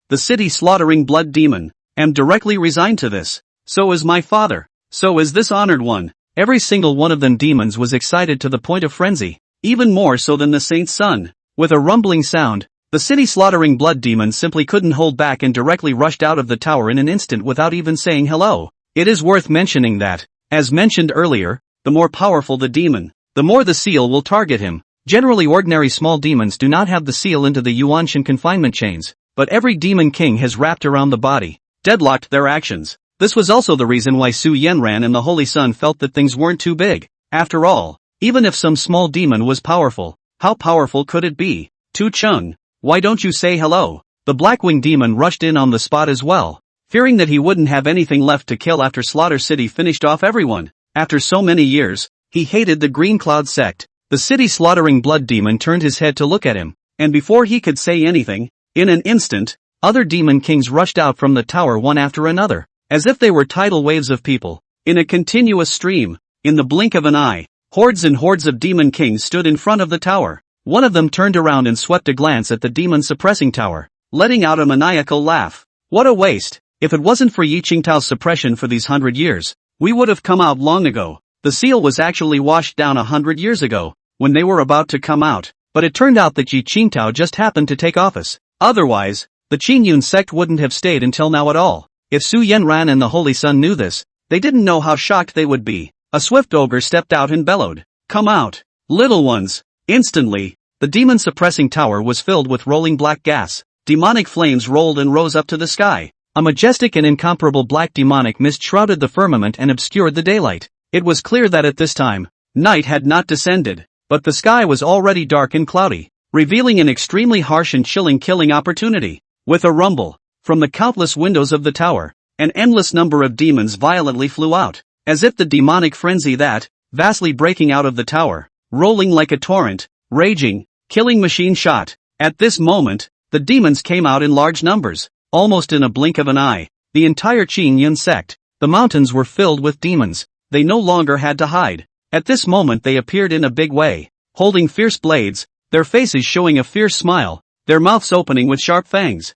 the city slaughtering blood demon, am directly resigned to this. So is my father. So is this honored one. Every single one of them demons was excited to the point of frenzy, even more so than the saint's son. With a rumbling sound, the city slaughtering blood demon simply couldn't hold back and directly rushed out of the tower in an instant without even saying hello. It is worth mentioning that, as mentioned earlier, the more powerful the demon, the more the seal will target him. Generally ordinary small demons do not have the seal into the Yuanshan confinement chains, but every demon king has wrapped around the body, deadlocked their actions. This was also the reason why Su Yenran and the Holy Sun felt that things weren't too big. After all, even if some small demon was powerful, how powerful could it be? Tu Chung, why don't you say hello? The Blackwing demon rushed in on the spot as well, fearing that he wouldn't have anything left to kill after Slaughter City finished off everyone. After so many years, he hated the Green Cloud sect. The city slaughtering blood demon turned his head to look at him, and before he could say anything, in an instant, other demon kings rushed out from the tower one after another, as if they were tidal waves of people, in a continuous stream. In the blink of an eye, hordes and hordes of demon kings stood in front of the tower. One of them turned around and swept a glance at the demon suppressing tower, letting out a maniacal laugh. What a waste! If it wasn't for Yi Qingtao's suppression for these 100 years, we would have come out long ago. The seal was actually washed down 100 years ago, when they were about to come out, but it turned out that Yi Qingtao just happened to take office. Otherwise, the Qingyun sect wouldn't have stayed until now at all. If Su Yenran and the Holy Sun knew this, they didn't know how shocked they would be. A swift ogre stepped out and bellowed, "Come out, little ones!" Instantly, the demon-suppressing tower was filled with rolling black gas. Demonic flames rolled and rose up to the sky. A majestic and incomparable black demonic mist shrouded the firmament and obscured the daylight. It was clear that at this time, night had not descended, but the sky was already dark and cloudy, revealing an extremely harsh and chilling killing opportunity. With a rumble, from the countless windows of the tower, an endless number of demons violently flew out, as if the demonic frenzy that, vastly breaking out of the tower, rolling like a torrent, raging, killing machine shot. At this moment, the demons came out in large numbers, almost in a blink of an eye. The entire Qingyun sect, the mountains were filled with demons. They no longer had to hide. At this moment they appeared in a big way, holding fierce blades, their faces showing a fierce smile, their mouths opening with sharp fangs.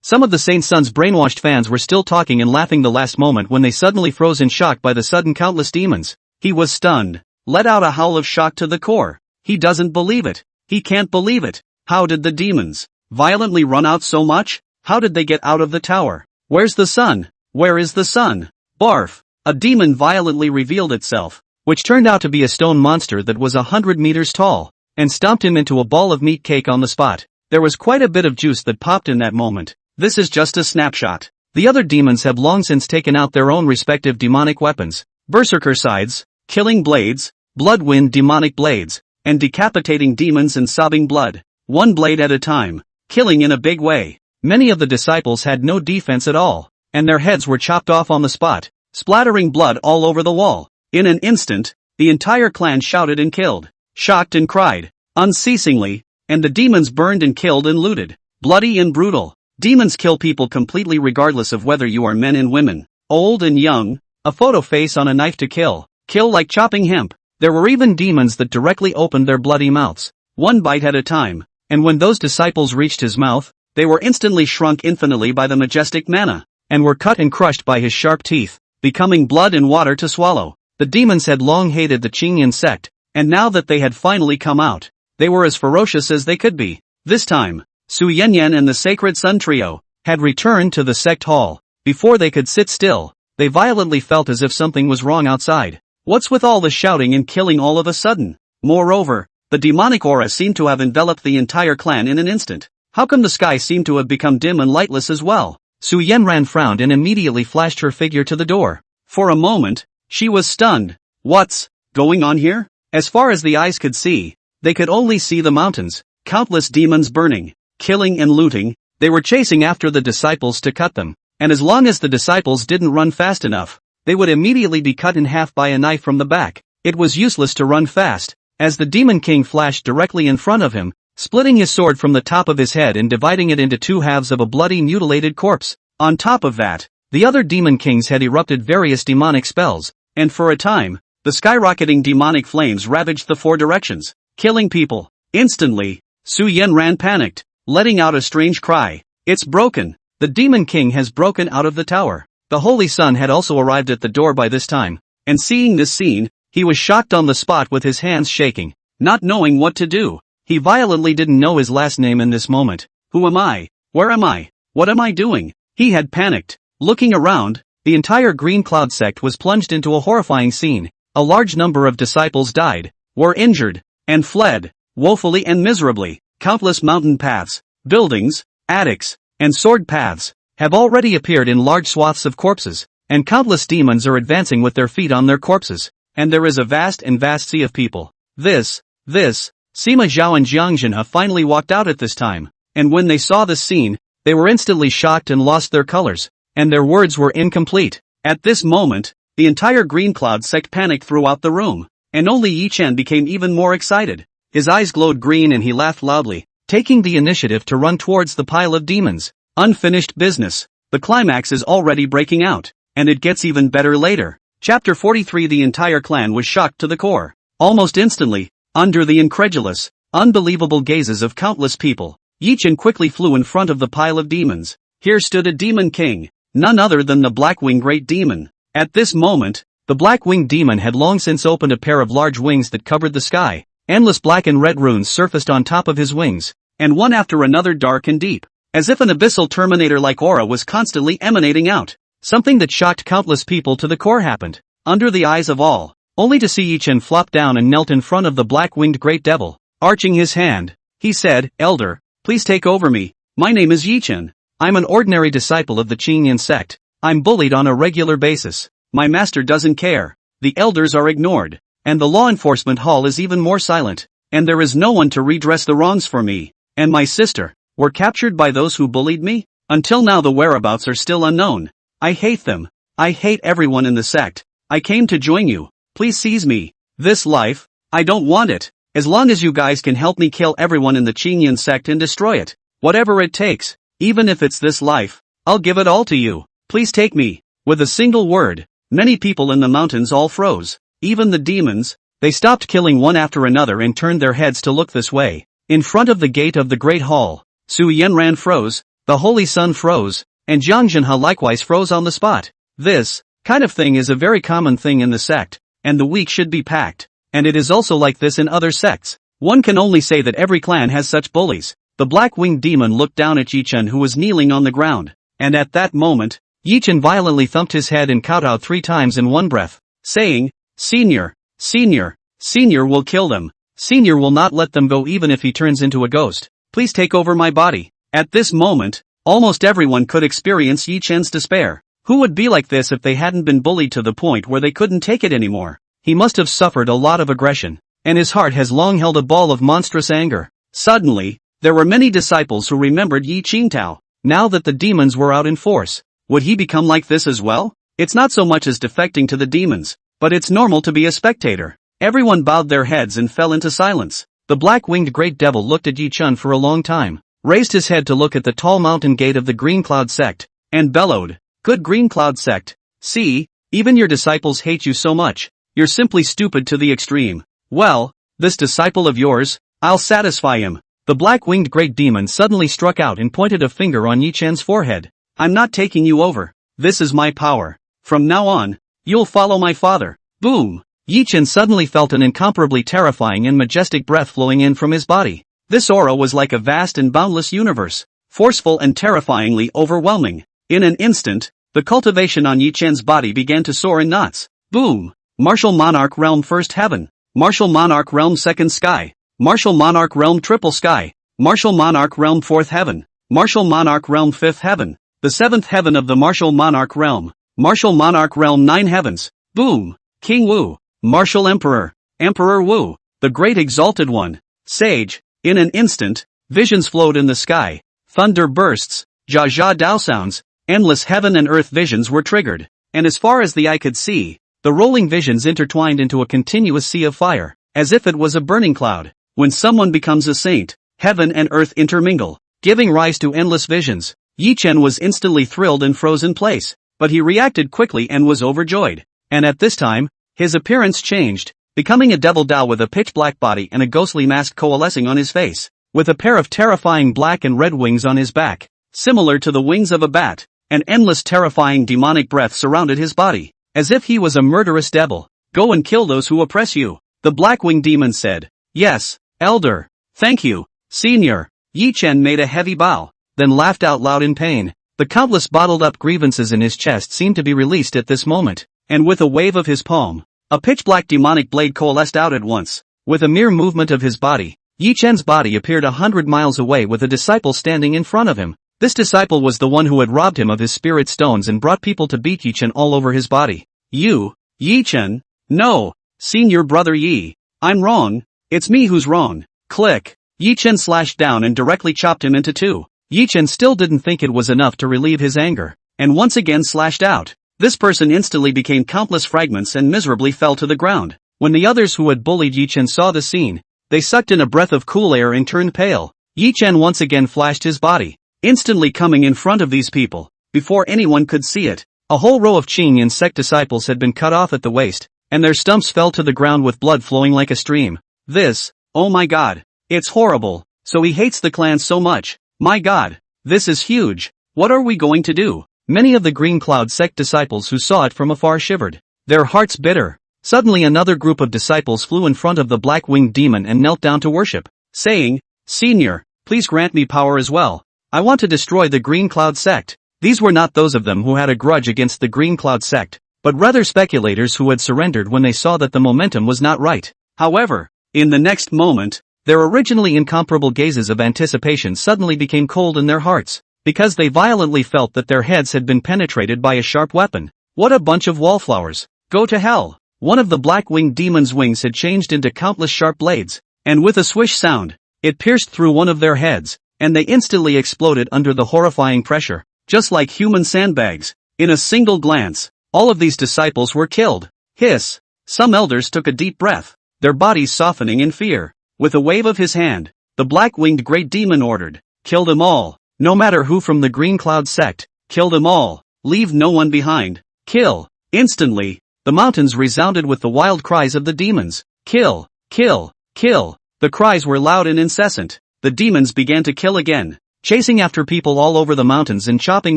Some of the Saint Sun's brainwashed fans were still talking and laughing the last moment when they suddenly froze in shock by the sudden countless demons. He was stunned, let out a howl of shock to the core. He doesn't believe it. He can't believe it. How did the demons violently run out so much? How did they get out of the tower? Where's the sun? Where is the sun? Barf! A demon violently revealed itself, which turned out to be a stone monster that was 100 meters tall, and stomped him into a ball of meat cake on the spot. There was quite a bit of juice that popped in that moment. This is just a snapshot. The other demons have long since taken out their own respective demonic weapons, berserker sides, killing blades, bloodwind demonic blades, and decapitating demons and sobbing blood, one blade at a time, killing in a big way. Many of the disciples had no defense at all, and their heads were chopped off on the spot, splattering blood all over the wall. In an instant, the entire clan shouted and killed, shocked and cried, unceasingly, and the demons burned and killed and looted. Bloody and brutal. Demons kill people completely regardless of whether you are men and women, old and young, a photo face on a knife to kill like chopping hemp. There were even demons that directly opened their bloody mouths, one bite at a time, and when those disciples reached his mouth, they were instantly shrunk infinitely by the majestic manna, and were cut and crushed by his sharp teeth, becoming blood and water to swallow. The demons had long hated the Qingyun sect, and now that they had finally come out, they were as ferocious as they could be. This time, Su Yanyan and the Sacred Sun Trio had returned to the sect hall. Before they could sit still, they violently felt as if something was wrong outside. What's with all the shouting and killing all of a sudden? Moreover, the demonic aura seemed to have enveloped the entire clan in an instant. How come the sky seemed to have become dim and lightless as well? Su Yanran frowned and immediately flashed her figure to the door. For a moment, she was stunned. What's going on here? As far as the eyes could see, they could only see the mountains, countless demons burning, killing and looting. They were chasing after the disciples to cut them, and as long as the disciples didn't run fast enough, they would immediately be cut in half by a knife from the back. It was useless to run fast, as the Demon King flashed directly in front of him, splitting his sword from the top of his head and dividing it into two halves of a bloody mutilated corpse. On top of that, the other Demon Kings had erupted various demonic spells, and for a time, the skyrocketing demonic flames ravaged the four directions, killing people. Instantly, Su Yanran panicked, letting out a strange cry. It's broken. The Demon King has broken out of the tower. The Holy Sun had also arrived at the door by this time, and seeing this scene, he was shocked on the spot with his hands shaking, not knowing what to do. He violently didn't know his last name in this moment. Who am I? Where am I? What am I doing? He had panicked. Looking around, the entire Green Cloud sect was plunged into a horrifying scene. A large number of disciples died, were injured, and fled, woefully and miserably. Countless mountain paths, buildings, attics, and sword paths have already appeared in large swaths of corpses, and countless demons are advancing with their feet on their corpses, and there is a vast sea of people. This, Sima Zhao and Jiang Zhenhe finally walked out at this time, and when they saw this scene, they were instantly shocked and lost their colors, and their words were incomplete. At this moment, the entire Green Cloud sect panicked throughout the room, and only Yi Chen became even more excited. His eyes glowed green and he laughed loudly, taking the initiative to run towards the pile of demons. Unfinished business. The climax is already breaking out, and it gets even better later. Chapter 43. The entire clan was shocked to the core. Almost instantly, under the incredulous, unbelievable gazes of countless people, Yi Chen quickly flew in front of the pile of demons. Here stood a demon king, none other than the Black-Winged Great Demon. At this moment, the Black-Winged Demon had long since opened a pair of large wings that covered the sky. Endless black and red runes surfaced on top of his wings, and one after another dark and deep, as if an abyssal Terminator-like aura was constantly emanating out. Something that shocked countless people to the core happened, under the eyes of all, only to see Yi Chen flop down and knelt in front of the Black-Winged Great Devil. Arching his hand, he said, "Elder, please take over me. My name is Yi Chen. I'm an ordinary disciple of the Qingyan sect. I'm bullied on a regular basis. My master doesn't care. The elders are ignored, and the law enforcement hall is even more silent, and there is no one to redress the wrongs for me, and my sister were captured by those who bullied me. Until now the whereabouts are still unknown. I hate them. I hate everyone in the sect. I came to join you. Please seize me. This life, I don't want it. As long as you guys can help me kill everyone in the Qingyan sect and destroy it. Whatever it takes, even if it's this life, I'll give it all to you. Please take me." With a single word, many people in the mountains all froze. Even the demons, they stopped killing one after another and turned their heads to look this way. In front of the gate of the Great Hall, Su Yanran froze, the Holy Sun froze, and Jiang Zhenhe likewise froze on the spot. This kind of thing is a very common thing in the sect, and the weak should be packed, and it is also like this in other sects. One can only say that every clan has such bullies. The Black-Winged Demon looked down at Yi Chen who was kneeling on the ground, and at that moment, Yi Chen violently thumped his head and kowtowed 3 times in one breath, saying, Senior will kill them. Senior will not let them go even if he turns into a ghost. Please take over my body." At this moment, almost everyone could experience Yi Chen's despair. Who would be like this if they hadn't been bullied to the point where they couldn't take it anymore? He must have suffered a lot of aggression, and his heart has long held a ball of monstrous anger. Suddenly, there were many disciples who remembered Yi Qingtao. Now that the demons were out in force, would he become like this as well? It's not so much as defecting to the demons, but it's normal to be a spectator. Everyone bowed their heads and fell into silence. The Black-Winged Great Devil looked at Yi Chen for a long time, raised his head to look at the tall mountain gate of the Green Cloud sect, and bellowed, "Good Green Cloud sect. See, even your disciples hate you so much. You're simply stupid to the extreme. Well, this disciple of yours, I'll satisfy him." The Black-Winged Great Demon suddenly struck out and pointed a finger on Yi Chen's forehead. "I'm not taking you over. This is my power. From now on, you'll follow my father." Boom! Yi Chen suddenly felt an incomparably terrifying and majestic breath flowing in from his body. This aura was like a vast and boundless universe, forceful and terrifyingly overwhelming. In an instant, the cultivation on Yi Chen's body began to soar in knots. Boom! Martial Monarch Realm First Heaven. Martial Monarch Realm Second Sky. Martial Monarch Realm Triple Sky. Martial Monarch Realm Fourth Heaven. Martial Monarch Realm Fifth Heaven. The Seventh Heaven of the Martial Monarch Realm. Martial Monarch Realm 9 Heavens. Boom! King Wu. Martial Emperor. Emperor Wu. The Great Exalted One. Sage. In an instant, visions flowed in the sky. Thunder bursts. Jia Dao sounds. Endless heaven and earth visions were triggered. And as far as the eye could see, the rolling visions intertwined into a continuous sea of fire, as if it was a burning cloud. When someone becomes a saint, heaven and earth intermingle, giving rise to endless visions. Yi Chen was instantly thrilled and froze in place, but he reacted quickly and was overjoyed. And at this time, his appearance changed, becoming a devil Dao with a pitch-black body and a ghostly mask coalescing on his face, with a pair of terrifying black and red wings on his back. similar to the wings of a bat. An endless terrifying demonic breath surrounded his body, as if he was a murderous devil. Go and kill those who oppress you, the black-winged demon said. Yes, elder. Thank you, senior. Yi Chen made a heavy bow, then laughed out loud in pain. The countless bottled-up grievances in his chest seemed to be released at this moment, and with a wave of his palm, a pitch-black demonic blade coalesced out at once. With a mere movement of his body, Yi Chen's body appeared 100 miles away with a disciple standing in front of him. This disciple was the one who had robbed him of his spirit stones and brought people to beat Yi Chen all over his body. You, Yi Chen? No, senior brother Yi. I'm wrong. It's me who's wrong. Click. Yi Chen slashed down and directly chopped him into two. Yi Chen still didn't think it was enough to relieve his anger, and once again slashed out. This person instantly became countless fragments and miserably fell to the ground. When the others who had bullied Yi Chen saw the scene, they sucked in a breath of cool air and turned pale. Yi Chen once again flashed his body, instantly coming in front of these people. Before anyone could see it, a whole row of Qingyan sect disciples had been cut off at the waist, and their stumps fell to the ground with blood flowing like a stream. This, oh my god, it's horrible. So he hates the clan so much. My god, this is huge. What are we going to do? Many of the Green Cloud sect disciples who saw it from afar shivered, their hearts bitter. Suddenly another group of disciples flew in front of the black-winged demon and knelt down to worship, saying, Senior, please grant me power as well. I want to destroy the Green Cloud sect. These were not those of them who had a grudge against the Green Cloud sect, but rather speculators who had surrendered when they saw that the momentum was not right. However, in the next moment, their originally incomparable gazes of anticipation suddenly became cold in their hearts, because they violently felt that their heads had been penetrated by a sharp weapon. What a bunch of wallflowers. Go to hell. One of the black-winged demon's wings had changed into countless sharp blades, and with a swish sound, it pierced through one of their heads, and they instantly exploded under the horrifying pressure, just like human sandbags. In a single glance, all of these disciples were killed. Hiss. Some elders took a deep breath, their bodies softening in fear. With a wave of his hand, the black-winged great demon ordered, kill them all. No matter who from the Green Cloud sect, kill them all. Leave no one behind. Kill. Instantly, the mountains resounded with the wild cries of the demons. Kill, kill, kill. The cries were loud and incessant. The demons began to kill again, chasing after people all over the mountains and chopping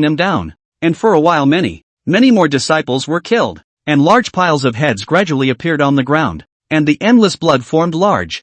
them down. And for a while many more disciples were killed, and large piles of heads gradually appeared on the ground, and the endless blood formed large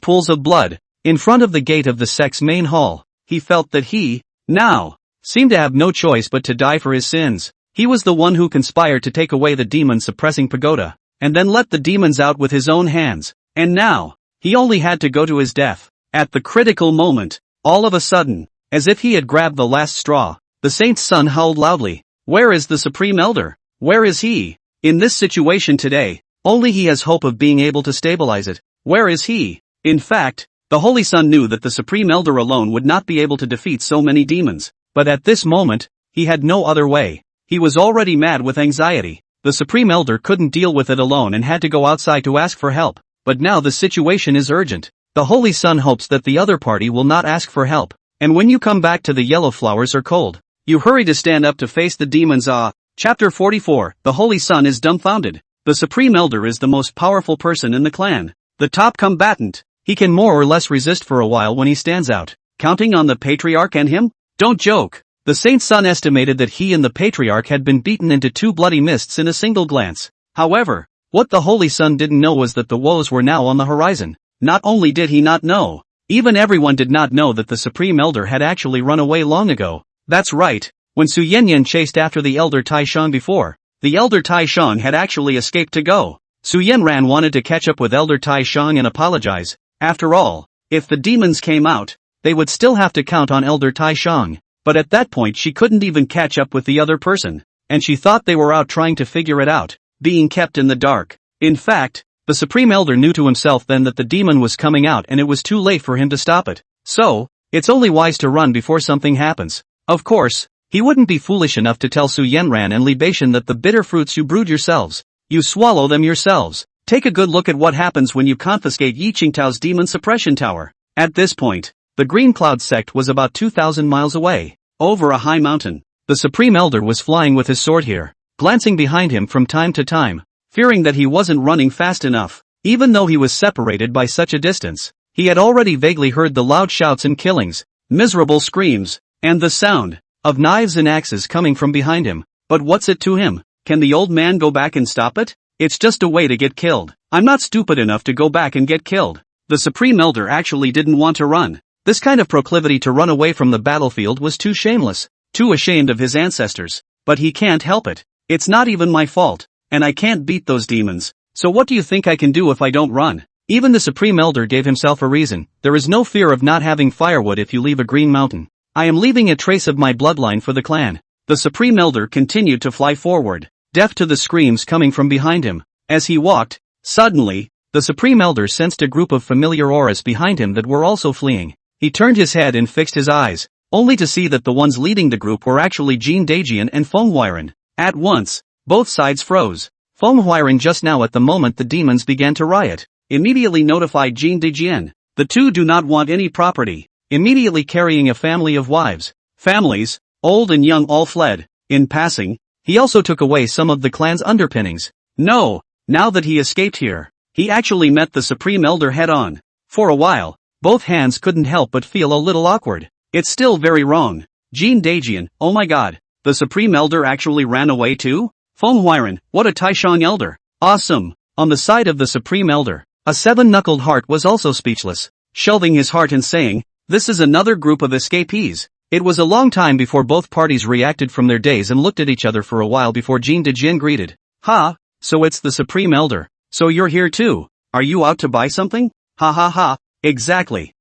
pools of blood. In front of the gate of the sect's main hall, he felt that he, now, seemed to have no choice but to die for his sins. He was the one who conspired to take away the demon-suppressing pagoda, and then let the demons out with his own hands, and now, he only had to go to his death. At the critical moment, all of a sudden, as if he had grabbed the last straw, the saint's son howled loudly, "Where is the Supreme Elder? Where is he? In this situation today, only he has hope of being able to stabilize it. Where is he?" In fact, the Holy Son knew that the Supreme Elder alone would not be able to defeat so many demons, but at this moment, he had no other way. He was already mad with anxiety. The Supreme Elder couldn't deal with it alone and had to go outside to ask for help, but now the situation is urgent. The Holy Son hopes that the other party will not ask for help, and when you come back to the yellow flowers are cold, you hurry to stand up to face the demons. Chapter 44, The Holy Son is dumbfounded. The Supreme Elder is the most powerful person in the clan, the top combatant. He can more or less resist for a while when he stands out, counting on the Patriarch and him? Don't joke. The Saint's son estimated that he and the Patriarch had been beaten into two bloody mists in a single glance. However, what the Holy Son didn't know was that the woes were now on the horizon. Not only did he not know, even everyone did not know that the Supreme Elder had actually run away long ago. That's right, when Su Yanyan chased after the Elder Taishang before, the Elder Taishang had actually escaped to go. Su Yanran wanted to catch up with Elder Taishang and apologize. After all, if the demons came out, they would still have to count on Elder Taishang. But at that point she couldn't even catch up with the other person, and she thought they were out trying to figure it out, being kept in the dark. In fact, the Supreme Elder knew to himself then that the demon was coming out and it was too late for him to stop it. So, it's only wise to run before something happens. Of course, he wouldn't be foolish enough to tell Su Yanran and Li Beishan that the bitter fruits you brewed yourselves, you swallow them yourselves. Take a good look at what happens when you confiscate Yi Qingtao's demon suppression tower. At this point, the Green Cloud sect was about 2,000 miles away, over a high mountain. The Supreme Elder was flying with his sword here, glancing behind him from time to time, fearing that he wasn't running fast enough. Even though he was separated by such a distance, he had already vaguely heard the loud shouts and killings, miserable screams, and the sound of knives and axes coming from behind him. But what's it to him? Can the old man go back and stop it? It's just a way to get killed. I'm not stupid enough to go back and get killed. The Supreme Elder actually didn't want to run. This kind of proclivity to run away from the battlefield was too shameless, too ashamed of his ancestors. But he can't help it. It's not even my fault, and I can't beat those demons. So what do you think I can do if I don't run? Even the Supreme Elder gave himself a reason. There is no fear of not having firewood if you leave a green mountain. I am leaving a trace of my bloodline for the clan. The Supreme Elder continued to fly forward, deaf to the screams coming from behind him. As he walked, suddenly, the Supreme Elder sensed a group of familiar auras behind him that were also fleeing. He turned his head and fixed his eyes, only to see that the ones leading the group were actually Jean Dajian and manhwa. At once, both sides froze. Manhwa just now at the moment the demons began to riot, immediately notified Jean Dajian. The two do not want any property, immediately carrying a family of wives. Families, old and young, all fled. In passing, he also took away some of the clan's underpinnings. No, now that he escaped here, he actually met the Supreme Elder head-on. For a while, both hands couldn't help but feel a little awkward. It's still very wrong. Jean Dajian, oh my god, the Supreme Elder actually ran away too? Manhwa, what a Taishang Elder. Awesome. On the side of the Supreme Elder, a seven-knuckled heart was also speechless, shelving his heart and saying, this is another group of escapees. It was a long time before both parties reacted from their daze and looked at each other for a while before Jean Dajian greeted. Ha, so it's the Supreme Elder. So you're here too. Are you out to buy something? Ha ha ha. Exactly.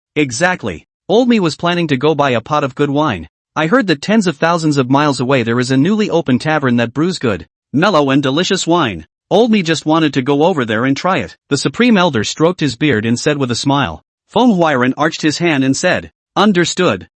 Old me was planning to go buy a pot of good wine. I heard that tens of thousands of miles away there is a newly opened tavern that brews good, mellow and delicious wine. Old me just wanted to go over there and try it. The Supreme Elder stroked his beard and said with a smile. Manhwa arched his hand and said, understood.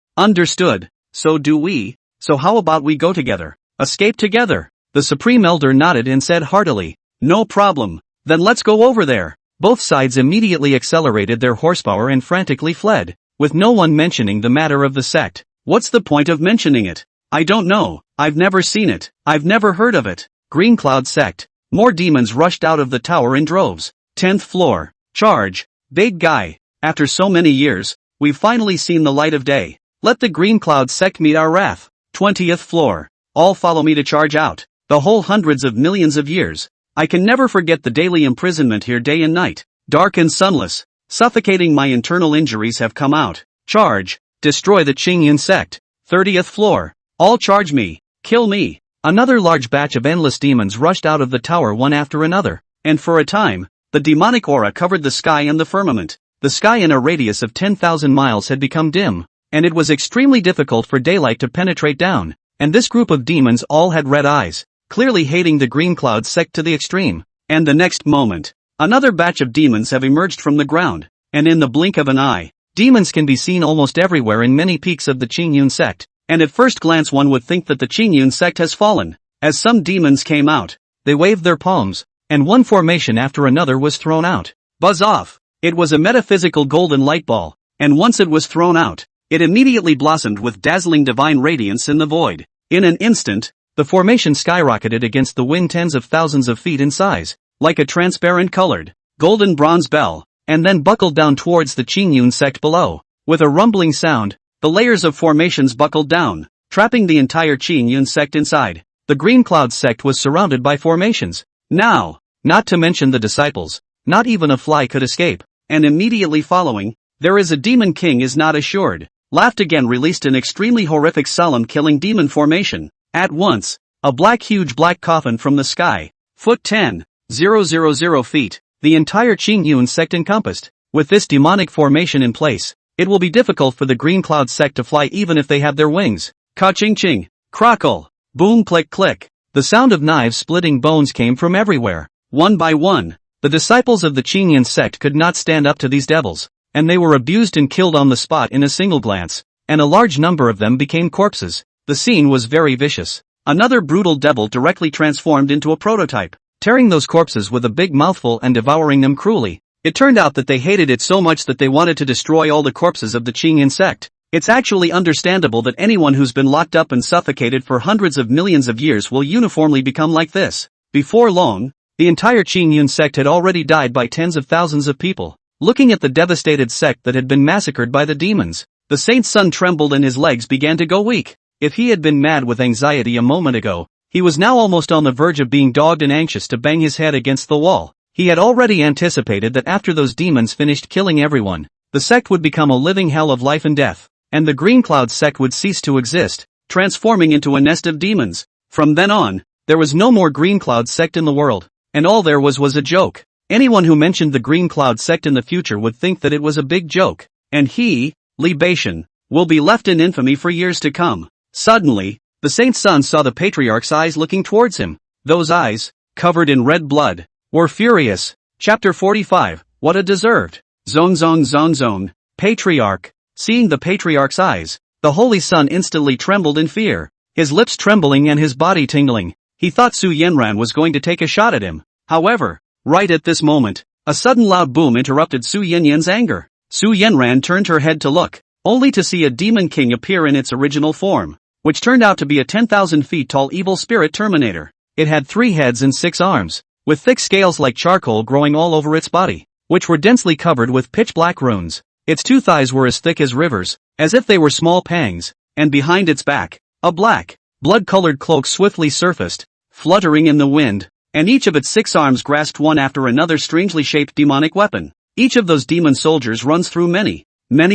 So do we. So how about we go together? Escape together. The Supreme Elder nodded and said heartily, no problem. Then let's go over there. Both sides immediately accelerated their horsepower and frantically fled, with no one mentioning the matter of the sect. What's the point of mentioning it? I don't know. I've never seen it. I've never heard of it. Green Cloud Sect. More demons rushed out of the tower in droves. 10th floor. Charge. Big guy. After so many years, we've finally seen the light of day. Let the Green Cloud Sect meet our wrath. 20th floor. All follow me to charge out. The whole hundreds of millions of years. I can never forget the daily imprisonment here day and night. Dark and sunless. Suffocating, my internal injuries have come out. Charge. Destroy the Qingyun sect. 30th floor. All charge me. Kill me. Another large batch of endless demons rushed out of the tower one after another, and for a time, the demonic aura covered the sky and the firmament. The sky in a radius of 10,000 miles had become dim, and it was extremely difficult for daylight to penetrate down, and this group of demons all had red eyes, clearly hating the Green Cloud sect to the extreme. And the next moment, another batch of demons have emerged from the ground, and in the blink of an eye, demons can be seen almost everywhere in many peaks of the Qingyun sect, and at first glance one would think that the Qingyun sect has fallen. As some demons came out, they waved their palms, and one formation after another was thrown out. Buzz off! It was a metaphysical golden light ball, and once it was thrown out, it immediately blossomed with dazzling divine radiance in the void. In an instant, the formation skyrocketed against the wind tens of thousands of feet in size, like a transparent colored, golden bronze bell, and then buckled down towards the Qingyun sect below. With a rumbling sound, the layers of formations buckled down, trapping the entire Qingyun sect inside. The Green Cloud sect was surrounded by formations. Now, not to mention the disciples, not even a fly could escape. And immediately following, there is a demon king is not assured. Laughed again released an extremely horrific solemn killing demon formation. At once, a huge black coffin from the sky, foot 10,000 feet, the entire Qingyun sect encompassed. With this demonic formation in place, it will be difficult for the Green Cloud sect to fly even if they have their wings. Ka-ching-ching, crackle, boom click click. The sound of knives splitting bones came from everywhere. One by one, the disciples of the Qingyun sect could not stand up to these devils, and they were abused and killed on the spot in a single glance, and a large number of them became corpses. The scene was very vicious. Another brutal devil directly transformed into a prototype, tearing those corpses with a big mouthful and devouring them cruelly. It turned out that they hated it so much that they wanted to destroy all the corpses of the Qingyun sect. It's actually understandable that anyone who's been locked up and suffocated for hundreds of millions of years will uniformly become like this. Before long, the entire Qingyun sect had already died by tens of thousands of people. Looking at the devastated sect that had been massacred by the demons, The saint's son trembled and his legs began to go weak. If he had been mad with anxiety a moment ago, he was now almost on the verge of being dogged and anxious to bang his head against the wall. He had already anticipated that after those demons finished killing everyone, the sect would become a living hell of life and death, and the Green Cloud sect would cease to exist, transforming into a nest of demons. From then on, there was no more Green Cloud sect in the world, and all there was a joke. Anyone who mentioned the Green Cloud sect in the future would think that it was a big joke, and he, libation, will be left in infamy for years to come. Suddenly, the saint's son saw the patriarch's eyes looking towards him. Those eyes, covered in red blood, were furious. Chapter 45, What a Deserved. Zone. Patriarch. Seeing the patriarch's eyes, the holy son instantly trembled in fear, his lips trembling and his body tingling. He thought Su Yenran was going to take a shot at him. However, right at this moment, a sudden loud boom interrupted Su Yenyan's anger. Su Yenran turned her head to look, only to see a demon king appear in its original form, which turned out to be a 10,000 feet tall evil spirit Terminator. It had 3 heads and 6 arms, with thick scales like charcoal growing all over its body, which were densely covered with pitch-black runes. Its 2 thighs were as thick as rivers, as if they were small pangs, and behind its back, a black, blood-colored cloak swiftly surfaced, fluttering in the wind, and each of its 6 arms grasped one after another strangely shaped demonic weapon. Each of those demon soldiers runs through many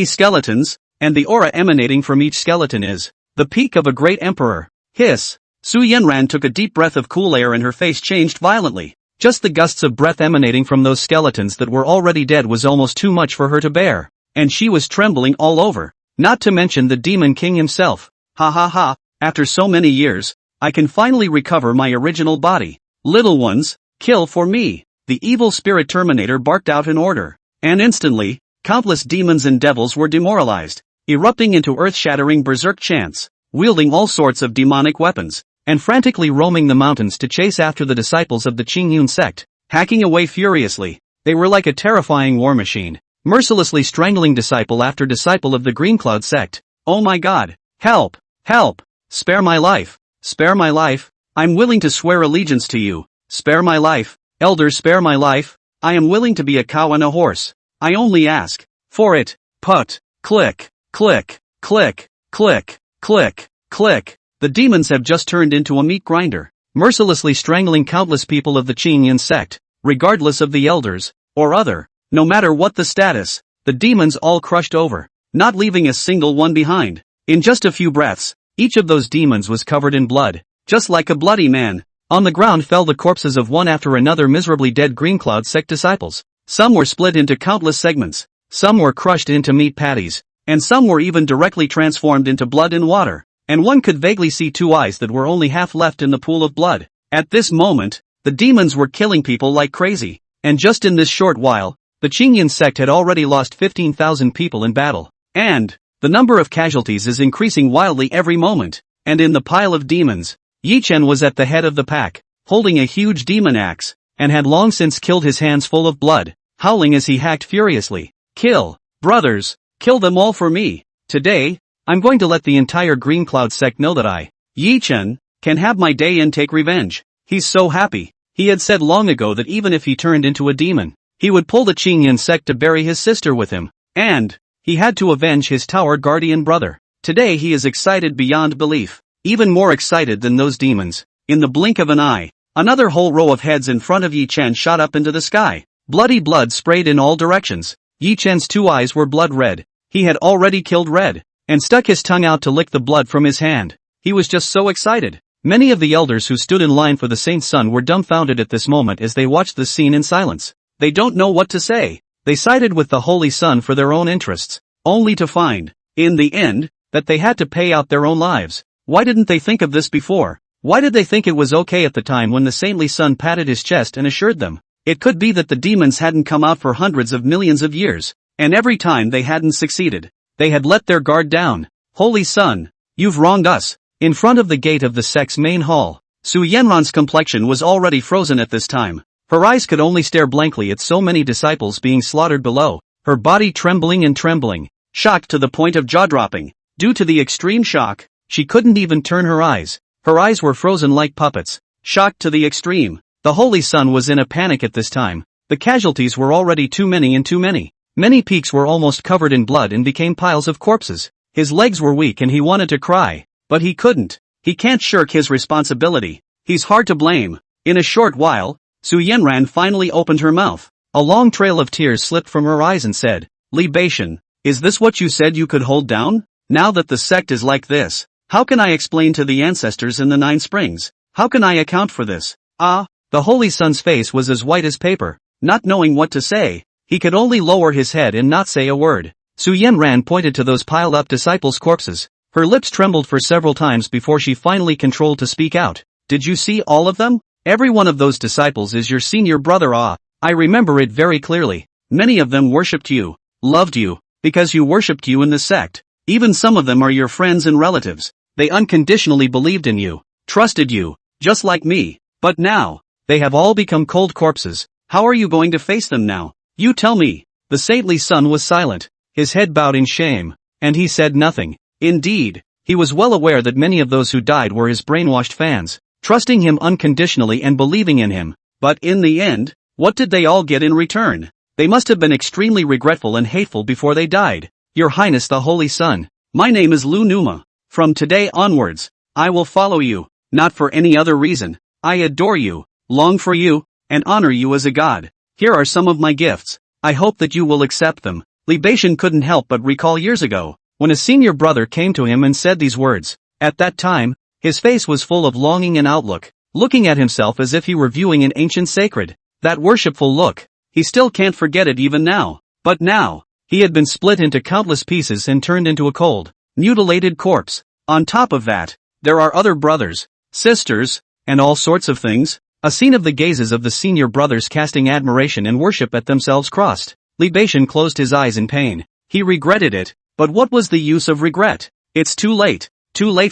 skeletons, and the aura emanating from each skeleton is the peak of a great emperor. Hiss! Su Yenran took a deep breath of cool air and her face changed violently. Just the gusts of breath emanating from those skeletons that were already dead was almost too much for her to bear, and she was trembling all over. Not to mention the demon king himself. Ha, after so many years, I can finally recover my original body. Little ones, kill for me. The evil spirit Terminator barked out an order, and instantly, countless demons and devils were demoralized, erupting into earth-shattering berserk chants, wielding all sorts of demonic weapons, and frantically roaming the mountains to chase after the disciples of the Qingyun sect, hacking away furiously. They were like a terrifying war machine, mercilessly strangling disciple after disciple of the Green Cloud sect. Oh my God! Help! Help! Spare my life! Spare my life! I'm willing to swear allegiance to you. Spare my life! Elders, spare my life! I am willing to be a cow and a horse. I only ask for it. Put. Click. Click. Click. Click. Click. Click. The demons have just turned into a meat grinder, mercilessly strangling countless people of the Qingyun sect, regardless of the elders, or other. No matter what the status, the demons all crushed over, not leaving a single one behind. In just a few breaths, each of those demons was covered in blood, just like a bloody man. On the ground fell the corpses of one after another miserably dead Green Cloud sect disciples. Some were split into countless segments, some were crushed into meat patties, and some were even directly transformed into blood and water, and one could vaguely see 2 eyes that were only half left in the pool of blood. At this moment, the demons were killing people like crazy, and just in this short while, the Qingyun sect had already lost 15,000 people in battle, and the number of casualties is increasing wildly every moment. And in the pile of demons, Yi Chen was at the head of the pack, holding a huge demon axe, and had long since killed his hands full of blood, howling as he hacked furiously. Kill, brothers, kill them all for me. Today, I'm going to let the entire Green Cloud sect know that I, Yi Chen, can have my day and take revenge. He's so happy. He had said long ago that even if he turned into a demon, he would pull the Qingyun sect to bury his sister with him, and he had to avenge his tower guardian brother. Today he is excited beyond belief, even more excited than those demons. In the blink of an eye, another whole row of heads in front of Yi Chen shot up into the sky. Bloody blood sprayed in all directions. Yi Chen's 2 eyes were blood red. He had already killed Red, and stuck his tongue out to lick the blood from his hand. He was just so excited. Many of the elders who stood in line for the saint's son were dumbfounded at this moment as they watched the scene in silence. They don't know what to say. They sided with the Holy Son for their own interests, only to find, in the end, that they had to pay out their own lives. Why didn't they think of this before? Why did they think it was okay at the time when the saintly son patted his chest and assured them? It could be that the demons hadn't come out for hundreds of millions of years, and every time they hadn't succeeded, they had let their guard down. Holy Son, you've wronged us. In front of the gate of the sect's main hall, Su Yenran's complexion was already frozen at this time. Her eyes could only stare blankly at so many disciples being slaughtered below, her body trembling and trembling, shocked to the point of jaw-dropping. Due to the extreme shock, she couldn't even turn her eyes. Her eyes were frozen like puppets, shocked to the extreme. The Holy Son was in a panic at this time. The casualties were already too many and too many. Many peaks were almost covered in blood and became piles of corpses. His legs were weak and he wanted to cry, but he couldn't. He can't shirk his responsibility. He's hard to blame. In a short while, Su Yanran finally opened her mouth. A long trail of tears slipped from her eyes and said, "Libation, is this what you said you could hold down? Now that the sect is like this, how can I explain to the ancestors in the 9 springs? How can I account for this?" The Holy Son's face was as white as paper. Not knowing what to say, he could only lower his head and not say a word. Su Yanran pointed to those piled up disciples' corpses. Her lips trembled for several times before she finally controlled to speak out. "Did you see all of them? Every one of those disciples is your senior brother. I remember it very clearly. Many of them worshipped you, loved you, because you worshipped you in the sect. Even some of them are your friends and relatives. They unconditionally believed in you, trusted you, just like me. But now, they have all become cold corpses. How are you going to face them now? You tell me." The saintly son was silent, his head bowed in shame, and he said nothing. Indeed, he was well aware that many of those who died were his brainwashed fans, trusting him unconditionally and believing in him. But in the end, what did they all get in return? They must have been extremely regretful and hateful before they died. "Your Highness the Holy Son, my name is Lu Numa. From today onwards, I will follow you, not for any other reason. I adore you, long for you, and honor you as a god. Here are some of my gifts. I hope that you will accept them." Libation couldn't help but recall years ago, when a senior brother came to him and said these words. At that time, his face was full of longing and outlook, looking at himself as if he were viewing an ancient sacred. That worshipful look, he still can't forget it even now. But now, he had been split into countless pieces and turned into a cold, mutilated corpse. On top of that, there are other brothers, sisters, and all sorts of things. A scene of the gazes of the senior brothers casting admiration and worship at themselves crossed. Libation closed his eyes in pain. He regretted it, but what was the use of regret? It's too late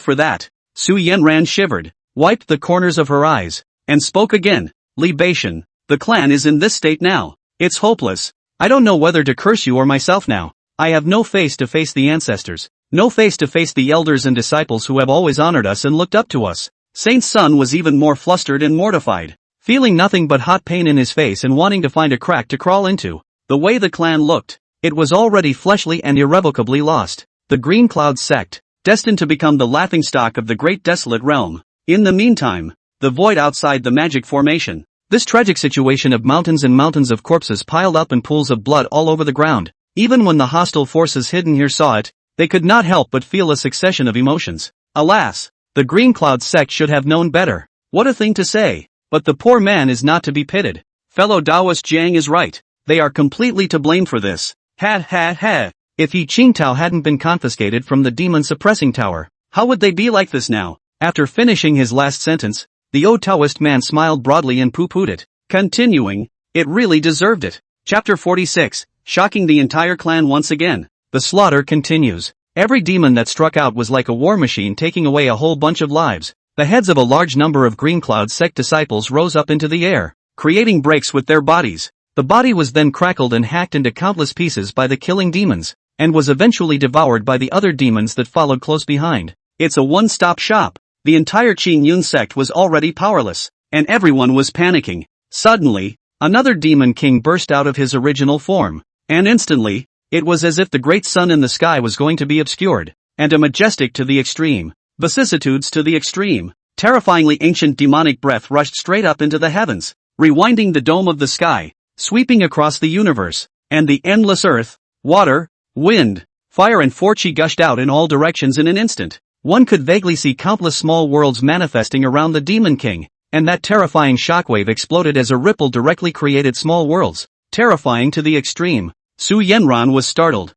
for that. Su Yanran shivered, wiped the corners of her eyes, and spoke again. "Libation, the clan is in this state now. It's hopeless. I don't know whether to curse you or myself now. I have no face to face the ancestors, no face to face the elders and disciples who have always honored us and looked up to us." Saint's son was even more flustered and mortified, feeling nothing but hot pain in his face and wanting to find a crack to crawl into. The way the clan looked, it was already fleshly and irrevocably lost. The Green Cloud sect, destined to become the laughingstock of the great desolate realm. In the meantime, the void outside the magic formation. This tragic situation of mountains and mountains of corpses piled up and pools of blood all over the ground. Even when the hostile forces hidden here saw it, they could not help but feel a succession of emotions. Alas, the Green Cloud sect should have known better. What a thing to say. But the poor man is not to be pitied. Fellow Taoist Jiang is right. They are completely to blame for this. Ha ha ha. If Yi Qingtao hadn't been confiscated from the demon suppressing tower, how would they be like this now? After finishing his last sentence, the old Taoist man smiled broadly and poo-pooed it, continuing, "It really deserved it." Chapter 46, shocking the entire clan once again. The slaughter continues. Every demon that struck out was like a war machine taking away a whole bunch of lives. The heads of a large number of Green Cloud sect disciples rose up into the air, creating breaks with their bodies. The body was then crackled and hacked into countless pieces by the killing demons, and was eventually devoured by the other demons that followed close behind. It's a one-stop shop. The entire Qingyun sect was already powerless, and everyone was panicking. Suddenly, another demon king burst out of his original form, and instantly, it was as if the great sun in the sky was going to be obscured, and a majestic to the extreme, vicissitudes to the extreme, terrifyingly ancient demonic breath rushed straight up into the heavens, rewinding the dome of the sky, sweeping across the universe, and the endless earth, water, wind, fire and forchi gushed out in all directions in an instant. One could vaguely see countless small worlds manifesting around the Demon King, and that terrifying shockwave exploded as a ripple directly created small worlds, terrifying to the extreme. Su Yanran was startled,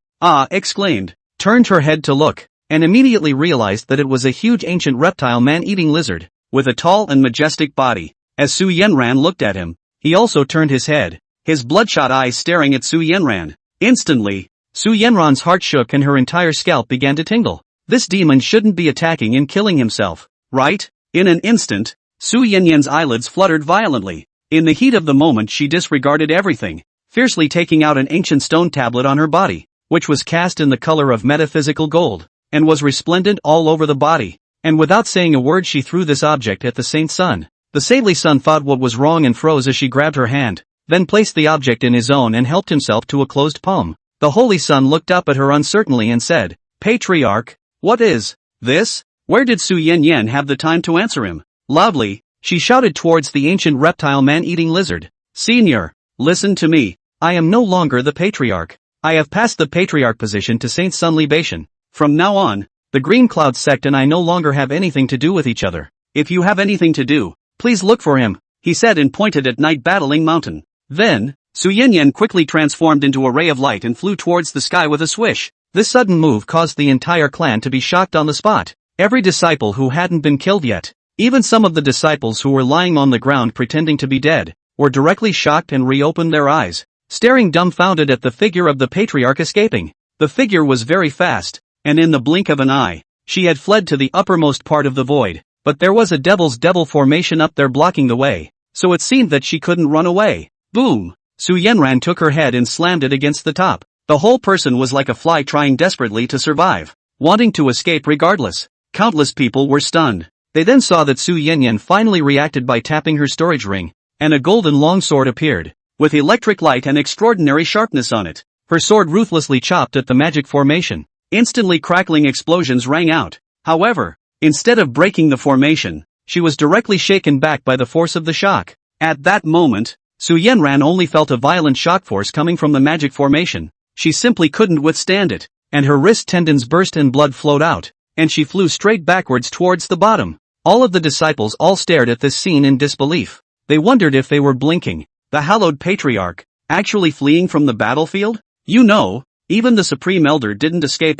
exclaimed, turned her head to look, and immediately realized that it was a huge ancient reptile man-eating lizard, with a tall and majestic body. As Su Yanran looked at him, he also turned his head, his bloodshot eyes staring at Su Yanran. Instantly, Su Yanran's heart shook and her entire scalp began to tingle. This demon shouldn't be attacking and killing himself, right? In an instant, Su Yanyan's eyelids fluttered violently. In the heat of the moment she disregarded everything, fiercely taking out an ancient stone tablet on her body, which was cast in the color of metaphysical gold, and was resplendent all over the body. And without saying a word she threw this object at the saint's son. The saintly son thought what was wrong and froze as she grabbed her hand, then placed the object in his own and helped himself to a closed palm. The Holy Son looked up at her uncertainly and said, "Patriarch, what is this?" Where did Su Yanyan have the time to answer him? Loudly, she shouted towards the ancient reptile man-eating lizard. "Senior, listen to me. I am no longer the patriarch. I have passed the patriarch position to Saint Sun Libation. From now on, the Green Cloud sect and I no longer have anything to do with each other. If you have anything to do, please look for him," he said and pointed at Night Battling Mountain. Then, Su Yanyan quickly transformed into a ray of light and flew towards the sky with a swish. This sudden move caused the entire clan to be shocked on the spot. Every disciple who hadn't been killed yet, even some of the disciples who were lying on the ground pretending to be dead, were directly shocked and reopened their eyes, staring dumbfounded at the figure of the patriarch escaping. The figure was very fast, and in the blink of an eye, she had fled to the uppermost part of the void, but there was a devil's devil formation up there blocking the way, so it seemed that she couldn't run away. Boom! Su Yanran took her head and slammed it against the top. The whole person was like a fly trying desperately to survive, wanting to escape regardless. Countless people were stunned. They then saw that Su Yanyan finally reacted by tapping her storage ring, and a golden longsword appeared, with electric light and extraordinary sharpness on it. Her sword ruthlessly chopped at the magic formation. Instantly crackling explosions rang out. However, instead of breaking the formation, she was directly shaken back by the force of the shock. At that moment, Su Yanran only felt a violent shock force coming from the magic formation. She simply couldn't withstand it, and her wrist tendons burst and blood flowed out, and she flew straight backwards towards the bottom. All of the disciples all stared at this scene in disbelief. They wondered if they were blinking. The hallowed patriarch, actually fleeing from the battlefield? You know, even the Supreme Elder didn't escape.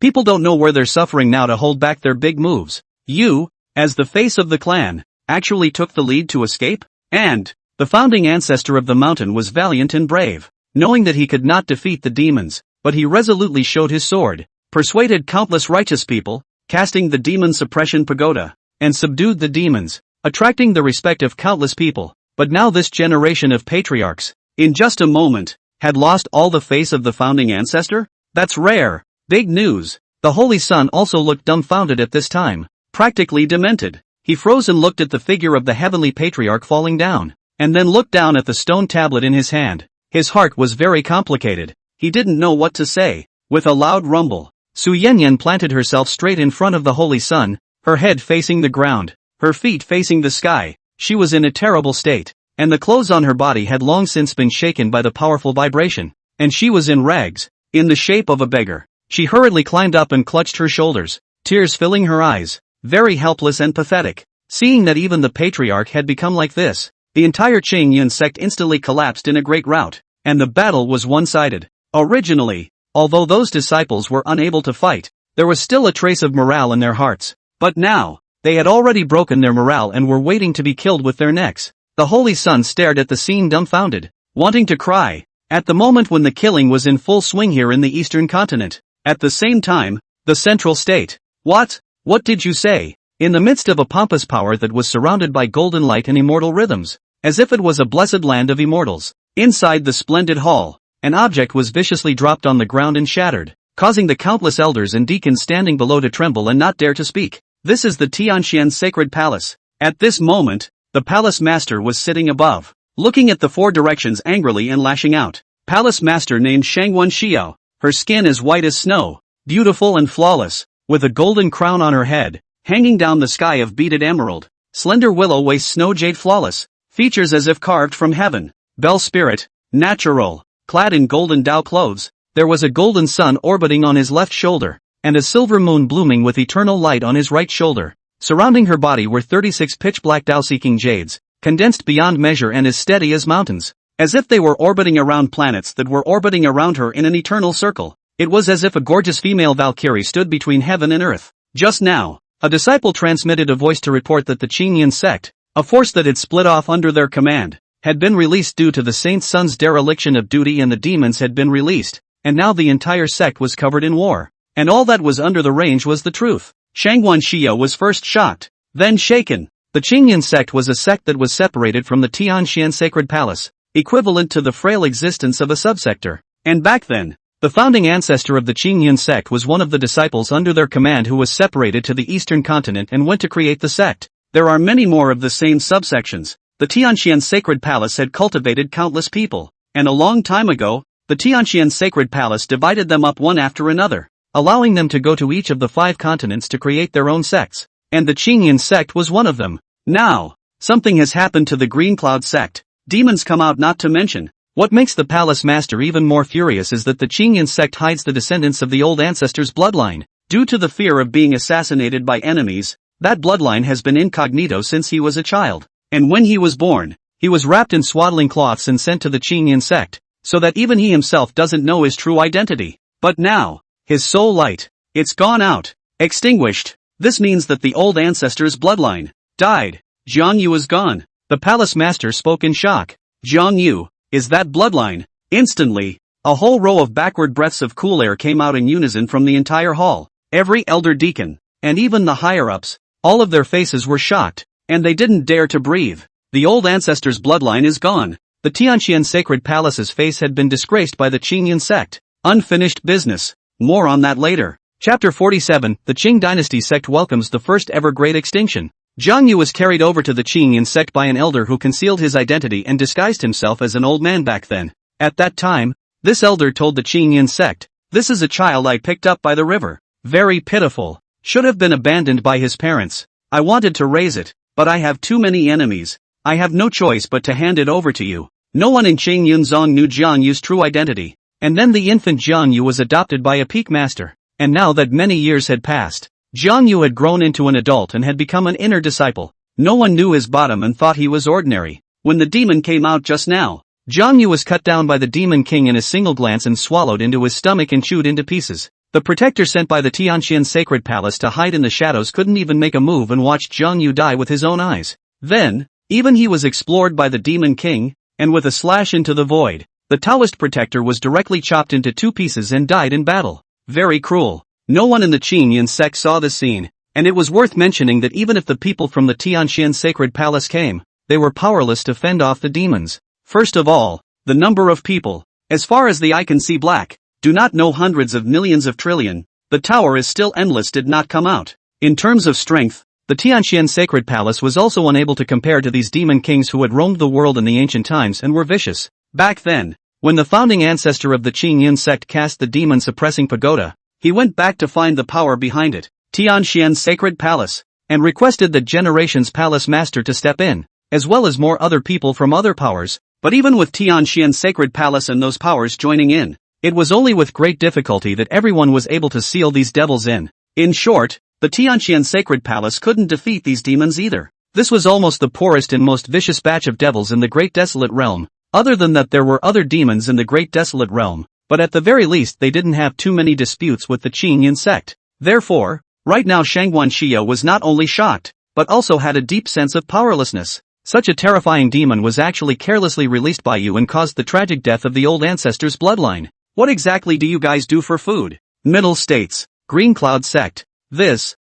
People don't know where they're suffering now to hold back their big moves. You, as the face of the clan, actually took the lead to escape? And, the founding ancestor of the mountain was valiant and brave, knowing that he could not defeat the demons, but he resolutely showed his sword, persuaded countless righteous people, casting the demon suppression pagoda, and subdued the demons, attracting the respect of countless people. But now this generation of patriarchs, in just a moment, had lost all the face of the founding ancestor? That's rare. Big news. The Holy Son also looked dumbfounded at this time, practically demented. He froze and looked at the figure of the heavenly patriarch falling down, and then looked down at the stone tablet in his hand. His heart was very complicated. He didn't know what to say. With a loud rumble, Su Yanyan planted herself straight in front of the Holy Son, her head facing the ground, her feet facing the sky. She was in a terrible state, and the clothes on her body had long since been shaken by the powerful vibration, and she was in rags, in the shape of a beggar. She hurriedly climbed up and clutched her shoulders, tears filling her eyes, very helpless and pathetic. Seeing that even the patriarch had become like this, the entire Qingyun sect instantly collapsed in a great rout, and the battle was one-sided. Originally, although those disciples were unable to fight, there was still a trace of morale in their hearts. But now, they had already broken their morale and were waiting to be killed with their necks. The Holy Son stared at the scene dumbfounded, wanting to cry, at the moment when the killing was in full swing here in the eastern continent. At the same time, the central state. What? What did you say? In the midst of a pompous power that was surrounded by golden light and immortal rhythms, as if it was a blessed land of immortals, inside the splendid hall, an object was viciously dropped on the ground and shattered, causing the countless elders and deacons standing below to tremble and not dare to speak. This is the Tianxian sacred palace. At this moment, the palace master was sitting above, looking at the four directions angrily and lashing out. Palace master named Shangwan Xiao. Her skin is white as snow, beautiful and flawless, with a golden crown on her head, hanging down the sky of beaded emerald, slender willow waist snow jade flawless, features as if carved from heaven. Bell spirit, natural, clad in golden Dao clothes, there was a golden sun orbiting on his left shoulder, and a silver moon blooming with eternal light on his right shoulder. Surrounding her body were 36 pitch-black Dao-seeking jades, condensed beyond measure and as steady as mountains, as if they were orbiting around planets that were orbiting around her in an eternal circle. It was as if a gorgeous female Valkyrie stood between heaven and earth. Just now, a disciple transmitted a voice to report that the Qingyun sect, a force that had split off under their command, had been released due to the Saint Sun's dereliction of duty, and the demons had been released, and now the entire sect was covered in war. And all that was under the range was the truth. Shangwan Xiao was first shocked, then shaken. The Qingyun sect was a sect that was separated from the Tianxian sacred palace, equivalent to the frail existence of a subsector. And back then, the founding ancestor of the Qingyun sect was one of the disciples under their command who was separated to the eastern continent and went to create the sect. There are many more of the same subsections, the Tianxian sacred palace had cultivated countless people, and a long time ago, the Tianxian sacred palace divided them up one after another, allowing them to go to each of the 5 continents to create their own sects, and the Qingyan sect was one of them. Now, something has happened to the Green Cloud sect. Demons come out, not to mention. What makes the palace master even more furious is that the Qingyan sect hides the descendants of the old ancestors' bloodline. Due to the fear of being assassinated by enemies, that bloodline has been incognito since he was a child, and when he was born, he was wrapped in swaddling cloths and sent to the Qingyan sect, so that even he himself doesn't know his true identity. But now, his soul light, it's gone out, extinguished. This means that the old ancestors' bloodline died. Jiang Yu is gone. The palace master spoke in shock. Jiang Yu, is that bloodline? Instantly, a whole row of backward breaths of cool air came out in unison from the entire hall. Every elder deacon, and even the higher-ups, all of their faces were shocked, and they didn't dare to breathe. The old ancestors' bloodline is gone. The Tianxian sacred palace's face had been disgraced by the Qingyan sect. Unfinished business. More on that later. Chapter 47, the Qing dynasty sect welcomes the first ever great extinction. Jiang Yu was carried over to the Qingyan sect by an elder who concealed his identity and disguised himself as an old man back then. At that time, this elder told the Qingyan sect, "This is a child I picked up by the river. Very pitiful. Should have been abandoned by his parents. I wanted to raise it, but I have too many enemies. I have no choice but to hand it over to you." No one in Qingyunzong knew Jiang Yu's true identity. And then the infant Jiang Yu was adopted by a peak master. And now that many years had passed, Jiang Yu had grown into an adult and had become an inner disciple. No one knew his bottom and thought he was ordinary. When the demon came out just now, Jiang Yu was cut down by the demon king in a single glance and swallowed into his stomach and chewed into pieces. The protector sent by the Tianxian sacred palace to hide in the shadows couldn't even make a move and watched Jiang Yu die with his own eyes. Then, even he was explored by the demon king, and with a slash into the void, the Taoist protector was directly chopped into 2 pieces and died in battle. Very cruel. No one in the Qingyan sect saw the scene, and it was worth mentioning that even if the people from the Tianxian sacred palace came, they were powerless to fend off the demons. First of all, the number of people, as far as the eye can see black, do not know hundreds of millions of trillion. The tower is still endless did not come out. In terms of strength, the Tianxian sacred palace was also unable to compare to these demon kings who had roamed the world in the ancient times and were vicious. Back then, when the founding ancestor of the Qingyan sect cast the demon-suppressing pagoda, he went back to find the power behind it, Tianxian's sacred palace, and requested the generation's palace master to step in, as well as more other people from other powers. But even with Tianxian's sacred palace and those powers joining in, it was only with great difficulty that everyone was able to seal these devils in. In short, the Tianxian sacred palace couldn't defeat these demons either. This was almost the poorest and most vicious batch of devils in the Great Desolate Realm. Other than that, there were other demons in the Great Desolate Realm, but at the very least they didn't have too many disputes with the Qingyan sect. Therefore, right now Shangguan Xia was not only shocked, but also had a deep sense of powerlessness. Such a terrifying demon was actually carelessly released by you and caused the tragic death of the old ancestors' bloodline. What exactly do you guys do for food? Middle states, Green Cloud sect. This.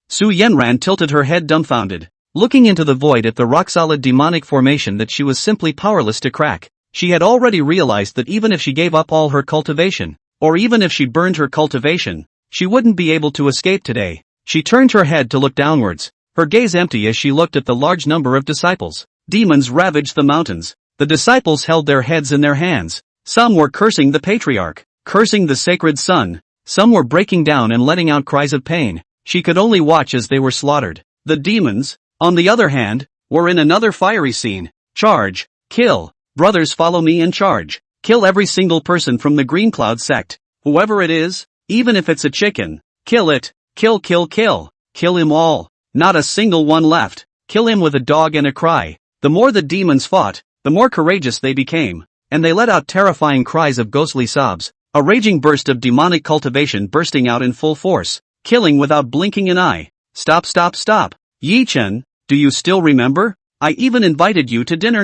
Su Yanran tilted her head dumbfounded, looking into the void at the rock-solid demonic formation that she was simply powerless to crack. She had already realized that even if she gave up all her cultivation, or even if she burned her cultivation, she wouldn't be able to escape today. She turned her head to look downwards, her gaze empty as she looked at the large number of disciples. Demons ravaged the mountains. The disciples held their heads in their hands. Some were cursing the patriarch, cursing the sacred sun. Some were breaking down and letting out cries of pain. She could only watch as they were slaughtered. The demons, on the other hand, were in another fiery scene. Charge, kill, brothers, follow me and charge. Kill every single person from the Green Cloud sect. Whoever it is, even if it's a chicken. Kill it, kill. Kill him all. Not a single one left. Kill him with a dog and a cry. The more the demons fought, the more courageous they became, and they let out terrifying cries of ghostly sobs. A raging burst of demonic cultivation bursting out in full force, killing without blinking an eye. Stop. Yi Chen, do you still remember? I even invited you to dinner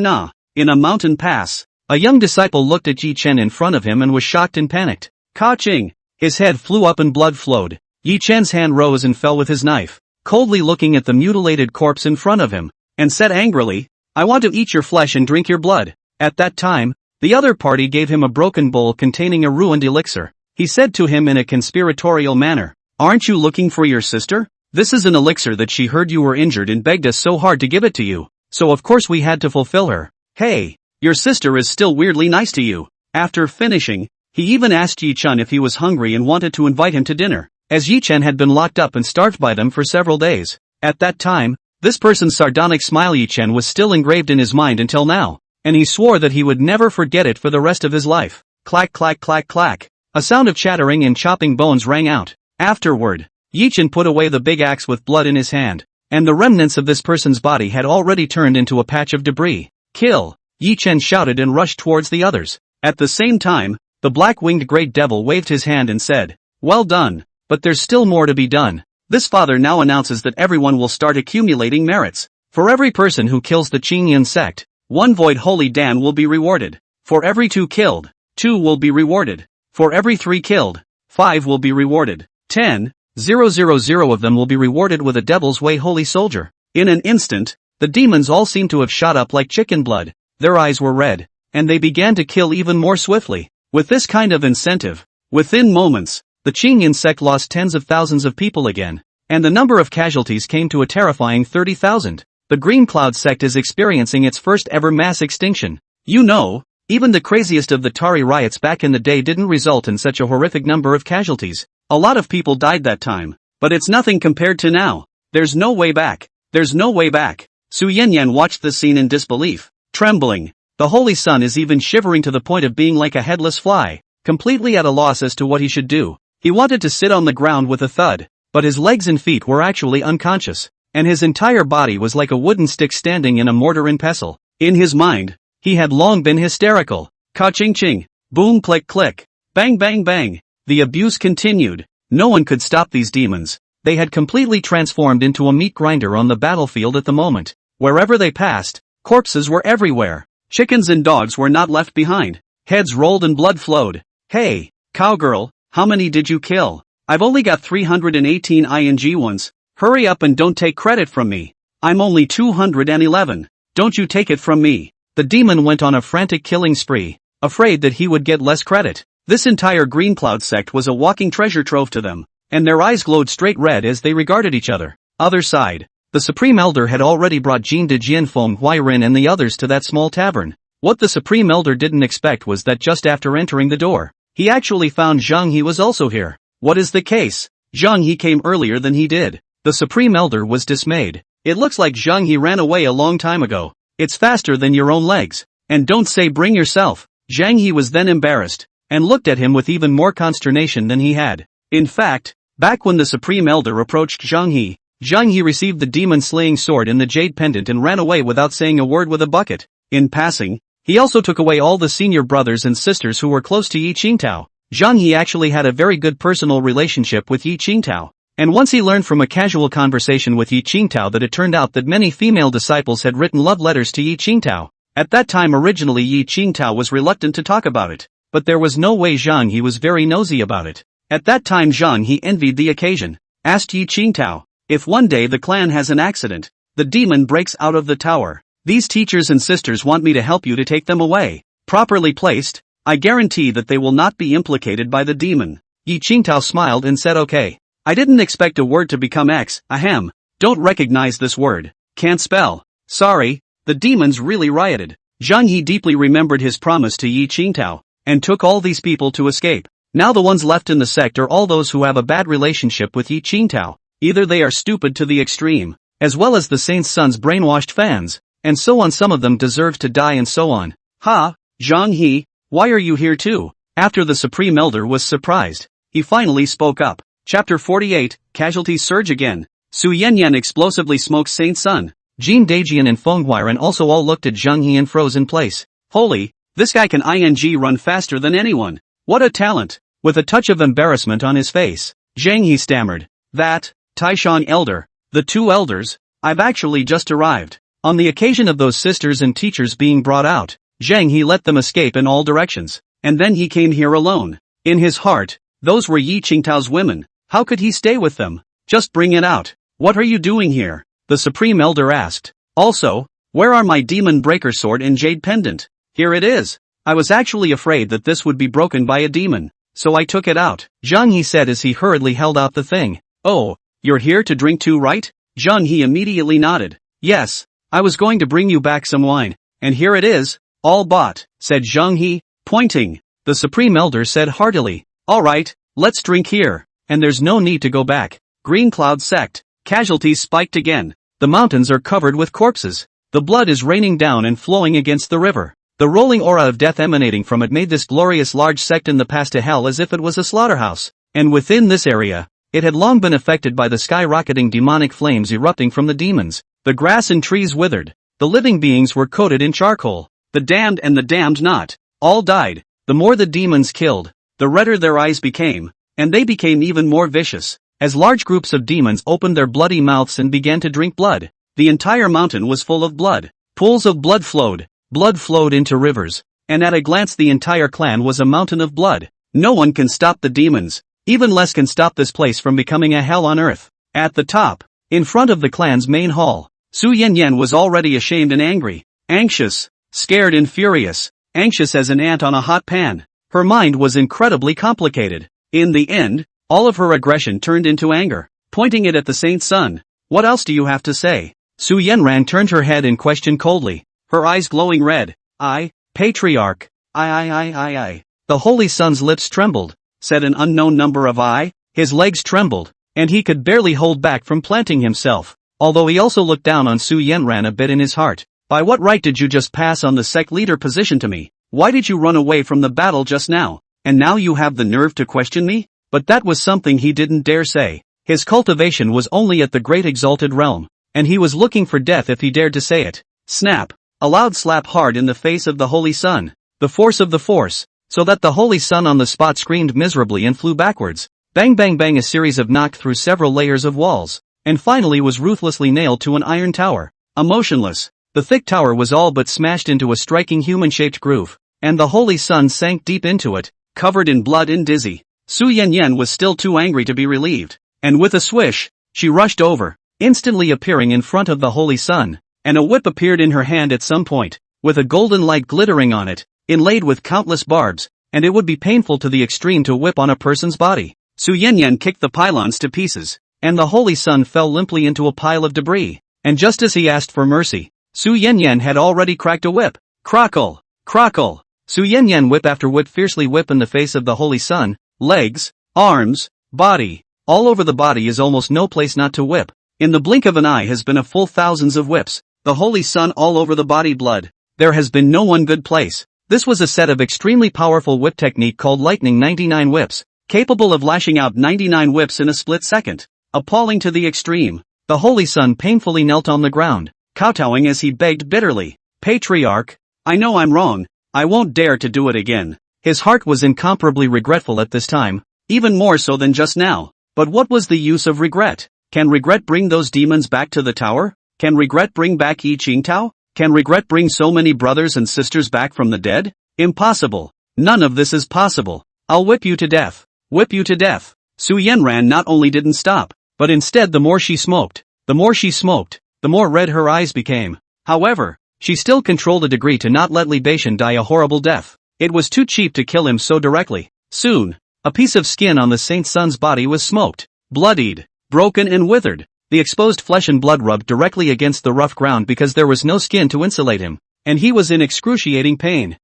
in a mountain pass. A young disciple looked at Yi Chen in front of him and was shocked and panicked. Ka-ching! His head flew up and blood flowed. Yi Chen's hand rose and fell with his knife, coldly looking at the mutilated corpse in front of him, and said angrily, I want to eat your flesh and drink your blood. At that time, the other party gave him a broken bowl containing a ruined elixir. He said to him in a conspiratorial manner, aren't you looking for your sister? This is an elixir that she heard you were injured and begged us so hard to give it to you. so of course we had to fulfill her. Hey, your sister is still weirdly nice to you. After finishing, he even asked Yi-chan if he was hungry and wanted to invite him to dinner, as Yi-chan had been locked up and starved by them for several days. At that time, this person's sardonic smile Yi-chan was still engraved in his mind until now, and he swore that he would never forget it for the rest of his life. Clack clack clack clack. A sound of chattering and chopping bones rang out. Afterward, Yi-chan put away the big axe with blood in his hand, and the remnants of this person's body had already turned into a patch of debris. Kill! Yi-chan shouted and rushed towards the others. At the same time, the black-winged great devil waved his hand and said, "Well done, but there's still more to be done." This father now announces that everyone will start accumulating merits. For every person who kills the Qingyan sect, 1 void holy Dan will be rewarded. For every 2 killed, 2 will be rewarded. For every 3 killed, 5 will be rewarded. 10,000 of them will be rewarded with a Devil's Way holy soldier. In an instant, the demons all seemed to have shot up like chicken blood. Their eyes were red, and they began to kill even more swiftly. With this kind of incentive, within moments, the Qingyan sect lost tens of thousands of people again, and the number of casualties came to a terrifying 30,000. The Green Cloud sect is experiencing its first ever mass extinction. You know, even the craziest of the Tari riots back in the day didn't result in such a horrific number of casualties. A lot of people died that time, but it's nothing compared to now. There's no way back. There's no way back. Su Yanyan watched the scene in disbelief, trembling. The Holy Sun is even shivering to the point of being like a headless fly, completely at a loss as to what he should do. He wanted to sit on the ground with a thud, but his legs and feet were actually unconscious, and his entire body was like a wooden stick standing in a mortar and pestle. In his mind, he had long been hysterical. Ka-ching-ching, boom click click, bang bang bang. The abuse continued. No one could stop these demons. They had completely transformed into a meat grinder on the battlefield at the moment. Wherever they passed, corpses were everywhere. Chickens and dogs were not left behind. Heads rolled and blood flowed. Hey, cowgirl, how many did you kill? I've only got 318 ing ones. Hurry up and don't take credit from me. I'm only 211. Don't you take it from me. The demon went on a frantic killing spree, afraid that he would get less credit. This entire Green Cloud sect was a walking treasure trove to them, and their eyes glowed straight red as they regarded each other. Other side, the Supreme Elder had already brought Jin de Jian Feng Huiren and the others to that small tavern. What the Supreme Elder didn't expect was that just after entering the door, he actually found Zhang He was also here. What is the case? Zhang He came earlier than he did. The Supreme Elder was dismayed. It looks like Zhang He ran away a long time ago. It's faster than your own legs. And don't say bring yourself. Zhang He was then embarrassed, and looked at him with even more consternation than he had. In fact, back when the Supreme Elder approached Zhang He received the demon-slaying sword and the jade pendant and ran away without saying a word with a bucket. In passing, he also took away all the senior brothers and sisters who were close to Yi Qingtao. Zhang He actually had a very good personal relationship with Yi Qingtao. And once he learned from a casual conversation with Yi Qingtao that it turned out that many female disciples had written love letters to Yi Qingtao. At that time originally Yi Qingtao was reluctant to talk about it, but there was no way Zhang He was very nosy about it. At that time Zhang He envied the occasion, asked Yi Qingtao, if one day the clan has an accident, the demon breaks out of the tower, these teachers and sisters want me to help you to take them away. Properly placed, I guarantee that they will not be implicated by the demon. Yi Qingtao smiled and said okay. I didn't expect a word to become X, ahem. Don't recognize this word. Can't spell. Sorry, the demons really rioted. Zhang He deeply remembered his promise to Yi Qingtao, and took all these people to escape. Now the ones left in the sect are all those who have a bad relationship with Yi Qingtao. Either they are stupid to the extreme, as well as the saint's son's brainwashed fans, and so on. Some of them deserve to die and so on. Ha, Zhang He, why are you here too? After the Supreme Elder was surprised, he finally spoke up. Chapter 48, Casualties surge again. Su Yanyan explosively smokes Saint Sun. Jin Dajian and Feng Huiren also all looked at Zhang He and froze in place. Holy, this guy can run faster than anyone. What a talent. With a touch of embarrassment on his face, Zhang He stammered, that, Taishan Elder, the 2 elders, I've actually just arrived. On the occasion of those sisters and teachers being brought out, Zhang He let them escape in all directions, and then he came here alone. In his heart, those were Yi Qingtao's women. How could he stay with them? Just bring it out. What are you doing here? The Supreme Elder asked. Also, where are my demon breaker sword and jade pendant? Here it is. I was actually afraid that this would be broken by a demon, so I took it out. Zhang He said as he hurriedly held out the thing. Oh, you're here to drink too, right? Zhang He immediately nodded. Yes, I was going to bring you back some wine, and here it is, all bought, said Zhang He, pointing. The Supreme Elder said heartily, alright, let's drink here, and there's no need to go back. Green Cloud Sect. Casualties spiked again. The mountains are covered with corpses. The blood is raining down and flowing against the river. The rolling aura of death emanating from it made this glorious large sect in the path to hell as if it was a slaughterhouse. And within this area, it had long been affected by the skyrocketing demonic flames erupting from the demons. The grass and trees withered. The living beings were coated in charcoal. The damned and the damned not, all died. The more the demons killed, the redder their eyes became, and they became even more vicious. As large groups of demons opened their bloody mouths and began to drink blood, the entire mountain was full of blood. Pools of blood flowed into rivers, and at a glance the entire clan was a mountain of blood. No one can stop the demons, even less can stop this place from becoming a hell on earth. At the top, in front of the clan's main hall, Su Yanyan was already ashamed and angry, anxious, scared and furious, anxious as an ant on a hot pan. Her mind was incredibly complicated. In the end, all of her aggression turned into anger, pointing it at the Saint's son. What else do you have to say? Su Yanran turned her head and questioned coldly, her eyes glowing red. Patriarch. I. The Holy Son's lips trembled, said an unknown number of I. His legs trembled, and he could barely hold back from planting himself, although he also looked down on Su Yanran a bit in his heart. By what right did you just pass on the sect leader position to me? Why did you run away from the battle just now? And now you have the nerve to question me? But that was something he didn't dare say. His cultivation was only at the great exalted realm, and he was looking for death if he dared to say it. Snap! A loud slap hard in the face of the Holy Son. The force of the force, so that the Holy Son on the spot screamed miserably and flew backwards. Bang bang bang, a series of knocked through several layers of walls, and finally was ruthlessly nailed to an iron tower. Motionless. The thick tower was all but smashed into a striking human-shaped groove, and the Holy Son sank deep into it, covered in blood and dizzy. Su Yanyan was still too angry to be relieved, and with a swish, she rushed over, instantly appearing in front of the Holy Son, and a whip appeared in her hand at some point, with a golden light glittering on it, inlaid with countless barbs, and it would be painful to the extreme to whip on a person's body. Su Yanyan kicked the pylons to pieces, and the Holy Son fell limply into a pile of debris, and just as he asked for mercy, Su Yanyan had already cracked a whip. Crackle! Crackle! Su Yanyan whip after whip fiercely whip in the face of the Holy Son, legs, arms, body. All over the body is almost no place not to whip. In the blink of an eye has been a full thousands of whips. The Holy Son all over the body blood. There has been no one good place. This was a set of extremely powerful whip technique called Lightning 99 whips, capable of lashing out 99 whips in a split second. Appalling to the extreme. The Holy Son painfully knelt on the ground, kowtowing as he begged bitterly, Patriarch, I know I'm wrong, I won't dare to do it again. His heart was incomparably regretful at this time, even more so than just now. But what was the use of regret? Can regret bring those demons back to the tower? Can regret bring back Yi Qingtao? Can regret bring so many brothers and sisters back from the dead? Impossible. None of this is possible. I'll whip you to death. Whip you to death. Su Yanran not only didn't stop, but instead the more she smoked, the more red her eyes became. However, she still controlled a degree to not let Li Beishan die a horrible death. It was too cheap to kill him so directly. Soon, a piece of skin on the Saint's son's body was smoked, bloodied, broken and withered. The exposed flesh and blood rubbed directly against the rough ground because there was no skin to insulate him, and he was in excruciating pain.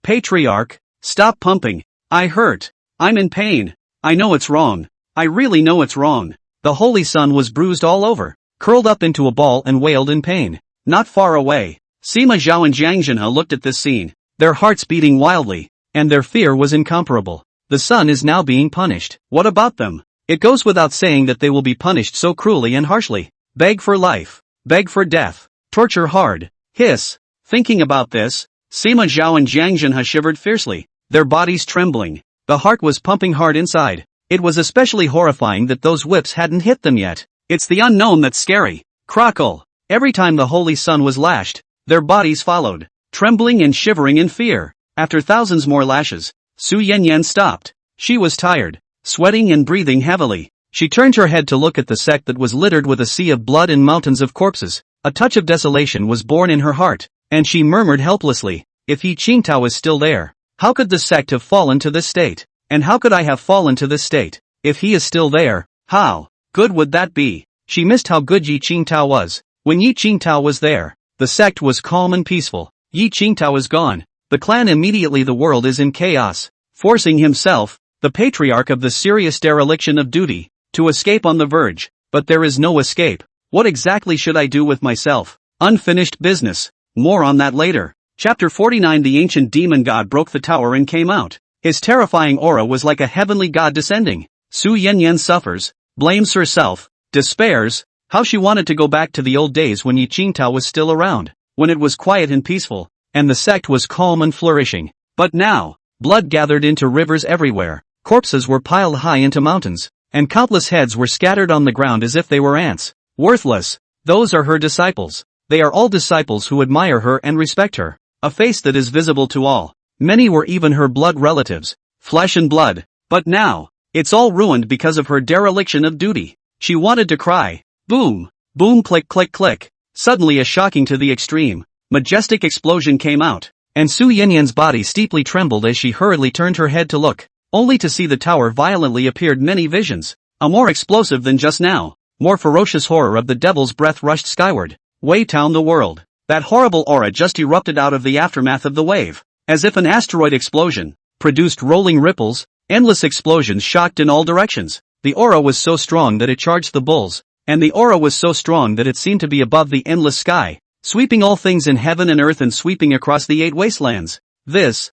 Patriarch, stop pumping. I hurt. I'm in pain. I know it's wrong. I really know it's wrong. The Holy Son was bruised all over, curled up into a ball and wailed in pain. Not far away, Sima Zhao and Jiang Zhenhe looked at this scene, their hearts beating wildly, and their fear was incomparable. The son is now being punished. What about them? It goes without saying that they will be punished so cruelly and harshly. Beg for life. Beg for death. Torture hard. Hiss. Thinking about this, Sima Zhao and Jiang Zhenhe shivered fiercely, their bodies trembling. The heart was pumping hard inside. It was especially horrifying that those whips hadn't hit them yet. It's the unknown that's scary. Crackle. Every time the Holy Son was lashed, their bodies followed, trembling and shivering in fear. After thousands more lashes, Su Yanyan stopped. She was tired, sweating and breathing heavily. She turned her head to look at the sect that was littered with a sea of blood and mountains of corpses. A touch of desolation was born in her heart, and she murmured helplessly, if Yi Qingtao is still there, how could the sect have fallen to this state? And how could I have fallen to this state? If he is still there, how good would that be? She missed how good Yi Qingtao was. When Yi Qingtao was there, the sect was calm and peaceful. Yi Qingtao is gone. The clan immediately the world is in chaos, forcing himself, the patriarch of the serious dereliction of duty, to escape on the verge, but there is no escape. What exactly should I do with myself? Unfinished business. More on that later. Chapter 49. The ancient demon god broke the tower and came out. His terrifying aura was like a heavenly god descending. Su Yanyan suffers, blames herself, despairs, how she wanted to go back to the old days when Yi Qingtao was still around, when it was quiet and peaceful, and the sect was calm and flourishing. But now, blood gathered into rivers everywhere, corpses were piled high into mountains, and countless heads were scattered on the ground as if they were ants. Worthless. Those are her disciples. They are all disciples who admire her and respect her. A face that is visible to all. Many were even her blood relatives. Flesh and blood. But now, it's all ruined because of her dereliction of duty. She wanted to cry. Boom. Boom, click click click. Suddenly a shocking to the extreme, majestic explosion came out, and Su Yanyan's body steeply trembled as she hurriedly turned her head to look, only to see the tower violently appeared many visions. A more explosive than just now, more ferocious horror of the devil's breath rushed skyward. Webtoon the world. That horrible aura just erupted out of the aftermath of the wave, as if an asteroid explosion, produced rolling ripples, endless explosions shocked in all directions. The aura was so strong that it charged the bulls, and the aura was so strong that it seemed to be above the endless sky, sweeping all things in heaven and earth and sweeping across the 8 wastelands. This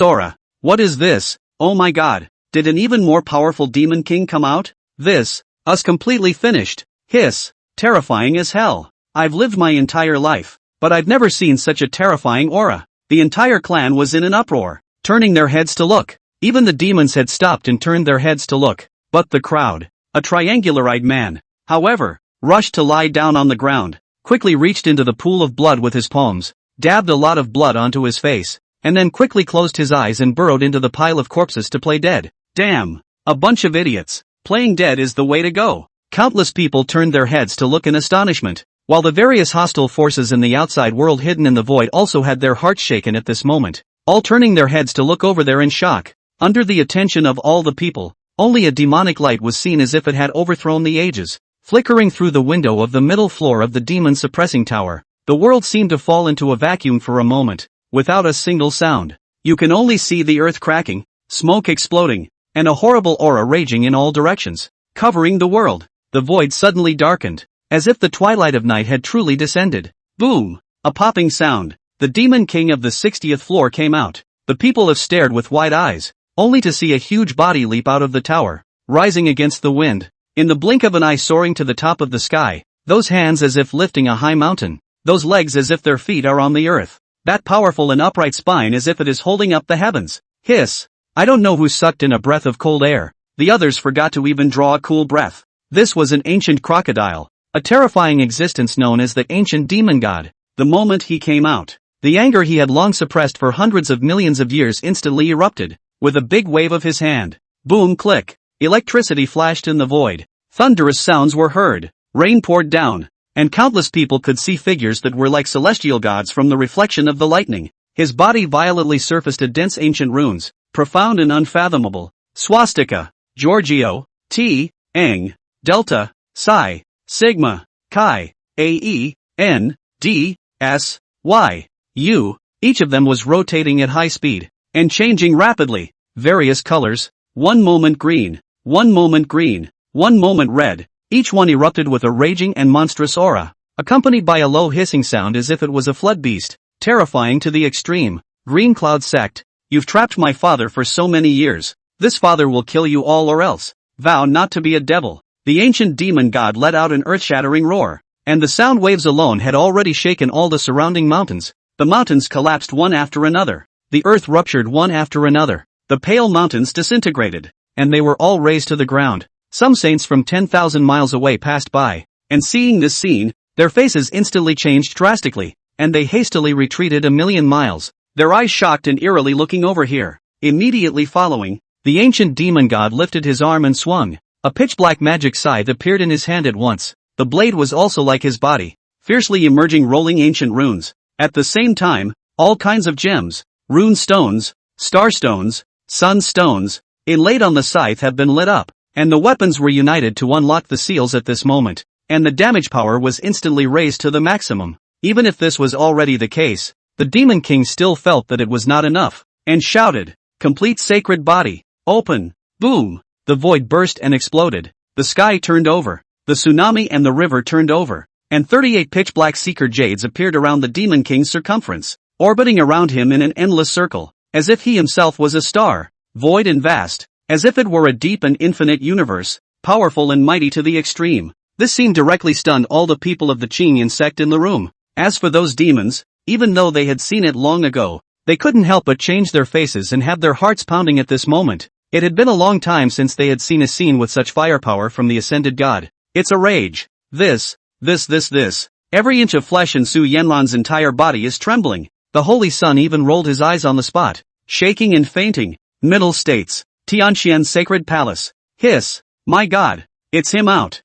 aura. What is this? Oh my god. Did an even more powerful demon king come out? Us completely finished. Hiss. Terrifying as hell. I've lived my entire life, but I've never seen such a terrifying aura. The entire clan was in an uproar, turning their heads to look. Even the demons had stopped and turned their heads to look. But the crowd, a triangular-eyed man, however, rushed to lie down on the ground, quickly reached into the pool of blood with his palms, dabbed a lot of blood onto his face, and then quickly closed his eyes and burrowed into the pile of corpses to play dead. Damn! A bunch of idiots. Playing dead is the way to go. Countless people turned their heads to look in astonishment, while the various hostile forces in the outside world hidden in the void also had their hearts shaken at this moment, all turning their heads to look over there in shock. Under the attention of all the people, only a demonic light was seen as if it had overthrown the ages, flickering through the window of the middle floor of the demon-suppressing tower. The world seemed to fall into a vacuum for a moment, without a single sound. You can only see the earth cracking, smoke exploding, and a horrible aura raging in all directions, covering the world. The void suddenly darkened, as if the twilight of night had truly descended. Boom! A popping sound. The demon king of the 60th floor came out. The people have stared with wide eyes, only to see a huge body leap out of the tower, rising against the wind, in the blink of an eye soaring to the top of the sky, those hands as if lifting a high mountain, those legs as if their feet are on the earth, that powerful and upright spine as if it is holding up the heavens. Hiss! I don't know who sucked in a breath of cold air. The others forgot to even draw a cool breath. This was an ancient crocodile, a terrifying existence known as the ancient demon god. The moment he came out, the anger he had long suppressed for hundreds of millions of years instantly erupted, with a big wave of his hand. Boom click. Electricity flashed in the void. Thunderous sounds were heard. Rain poured down, and countless people could see figures that were like celestial gods from the reflection of the lightning. His body violently surfaced a dense ancient runes, profound and unfathomable. Swastika, Giorgio, T, Eng, Delta, Psi, Sigma, Chi, AE, N, D, S, Y, U. Each of them was rotating at high speed, and changing rapidly. Various colors, one moment green, one moment green, one moment red. Each one erupted with a raging and monstrous aura, accompanied by a low hissing sound as if it was a flood beast, terrifying to the extreme. Green Cloud sect, you've trapped my father for so many years. This father will kill you all or else. Vow not to be a devil. The ancient demon god let out an earth-shattering roar, and the sound waves alone had already shaken all the surrounding mountains. The mountains collapsed one after another. The earth ruptured one after another. The pale mountains disintegrated, and they were all razed to the ground. Some saints from 10,000 miles away passed by, and seeing this scene, their faces instantly changed drastically, and they hastily retreated a million miles, their eyes shocked and eerily looking over here. Immediately following, the ancient demon god lifted his arm and swung. A pitch-black magic scythe appeared in his hand at once. The blade was also like his body, fiercely emerging rolling ancient runes. At the same time, all kinds of gems, rune stones, star stones, sun stones, inlaid on the scythe have been lit up, and the weapons were united to unlock the seals at this moment. and the damage power was instantly raised to the maximum. Even if this was already the case, the Demon King still felt that it was not enough, and shouted, "Complete sacred body, open!" Boom! The void burst and exploded. The sky turned over, the tsunami and the river turned over, and 38 pitch-black seeker jades appeared around the Demon King's circumference, orbiting around him in an endless circle, as if he himself was a star, void and vast, as if it were a deep and infinite universe, powerful and mighty to the extreme. This scene directly stunned all the people of the Qingyan sect in the room. As for those demons, even though they had seen it long ago, they couldn't help but change their faces and have their hearts pounding at this moment. It had been a long time since they had seen a scene with such firepower from the ascended god. It's a rage. This. Every inch of flesh in Su Yanlan's entire body is trembling. The Holy Sun even rolled his eyes on the spot, shaking and fainting. Middle states. Tianqian Sacred Palace. Hiss. My god. It's him out.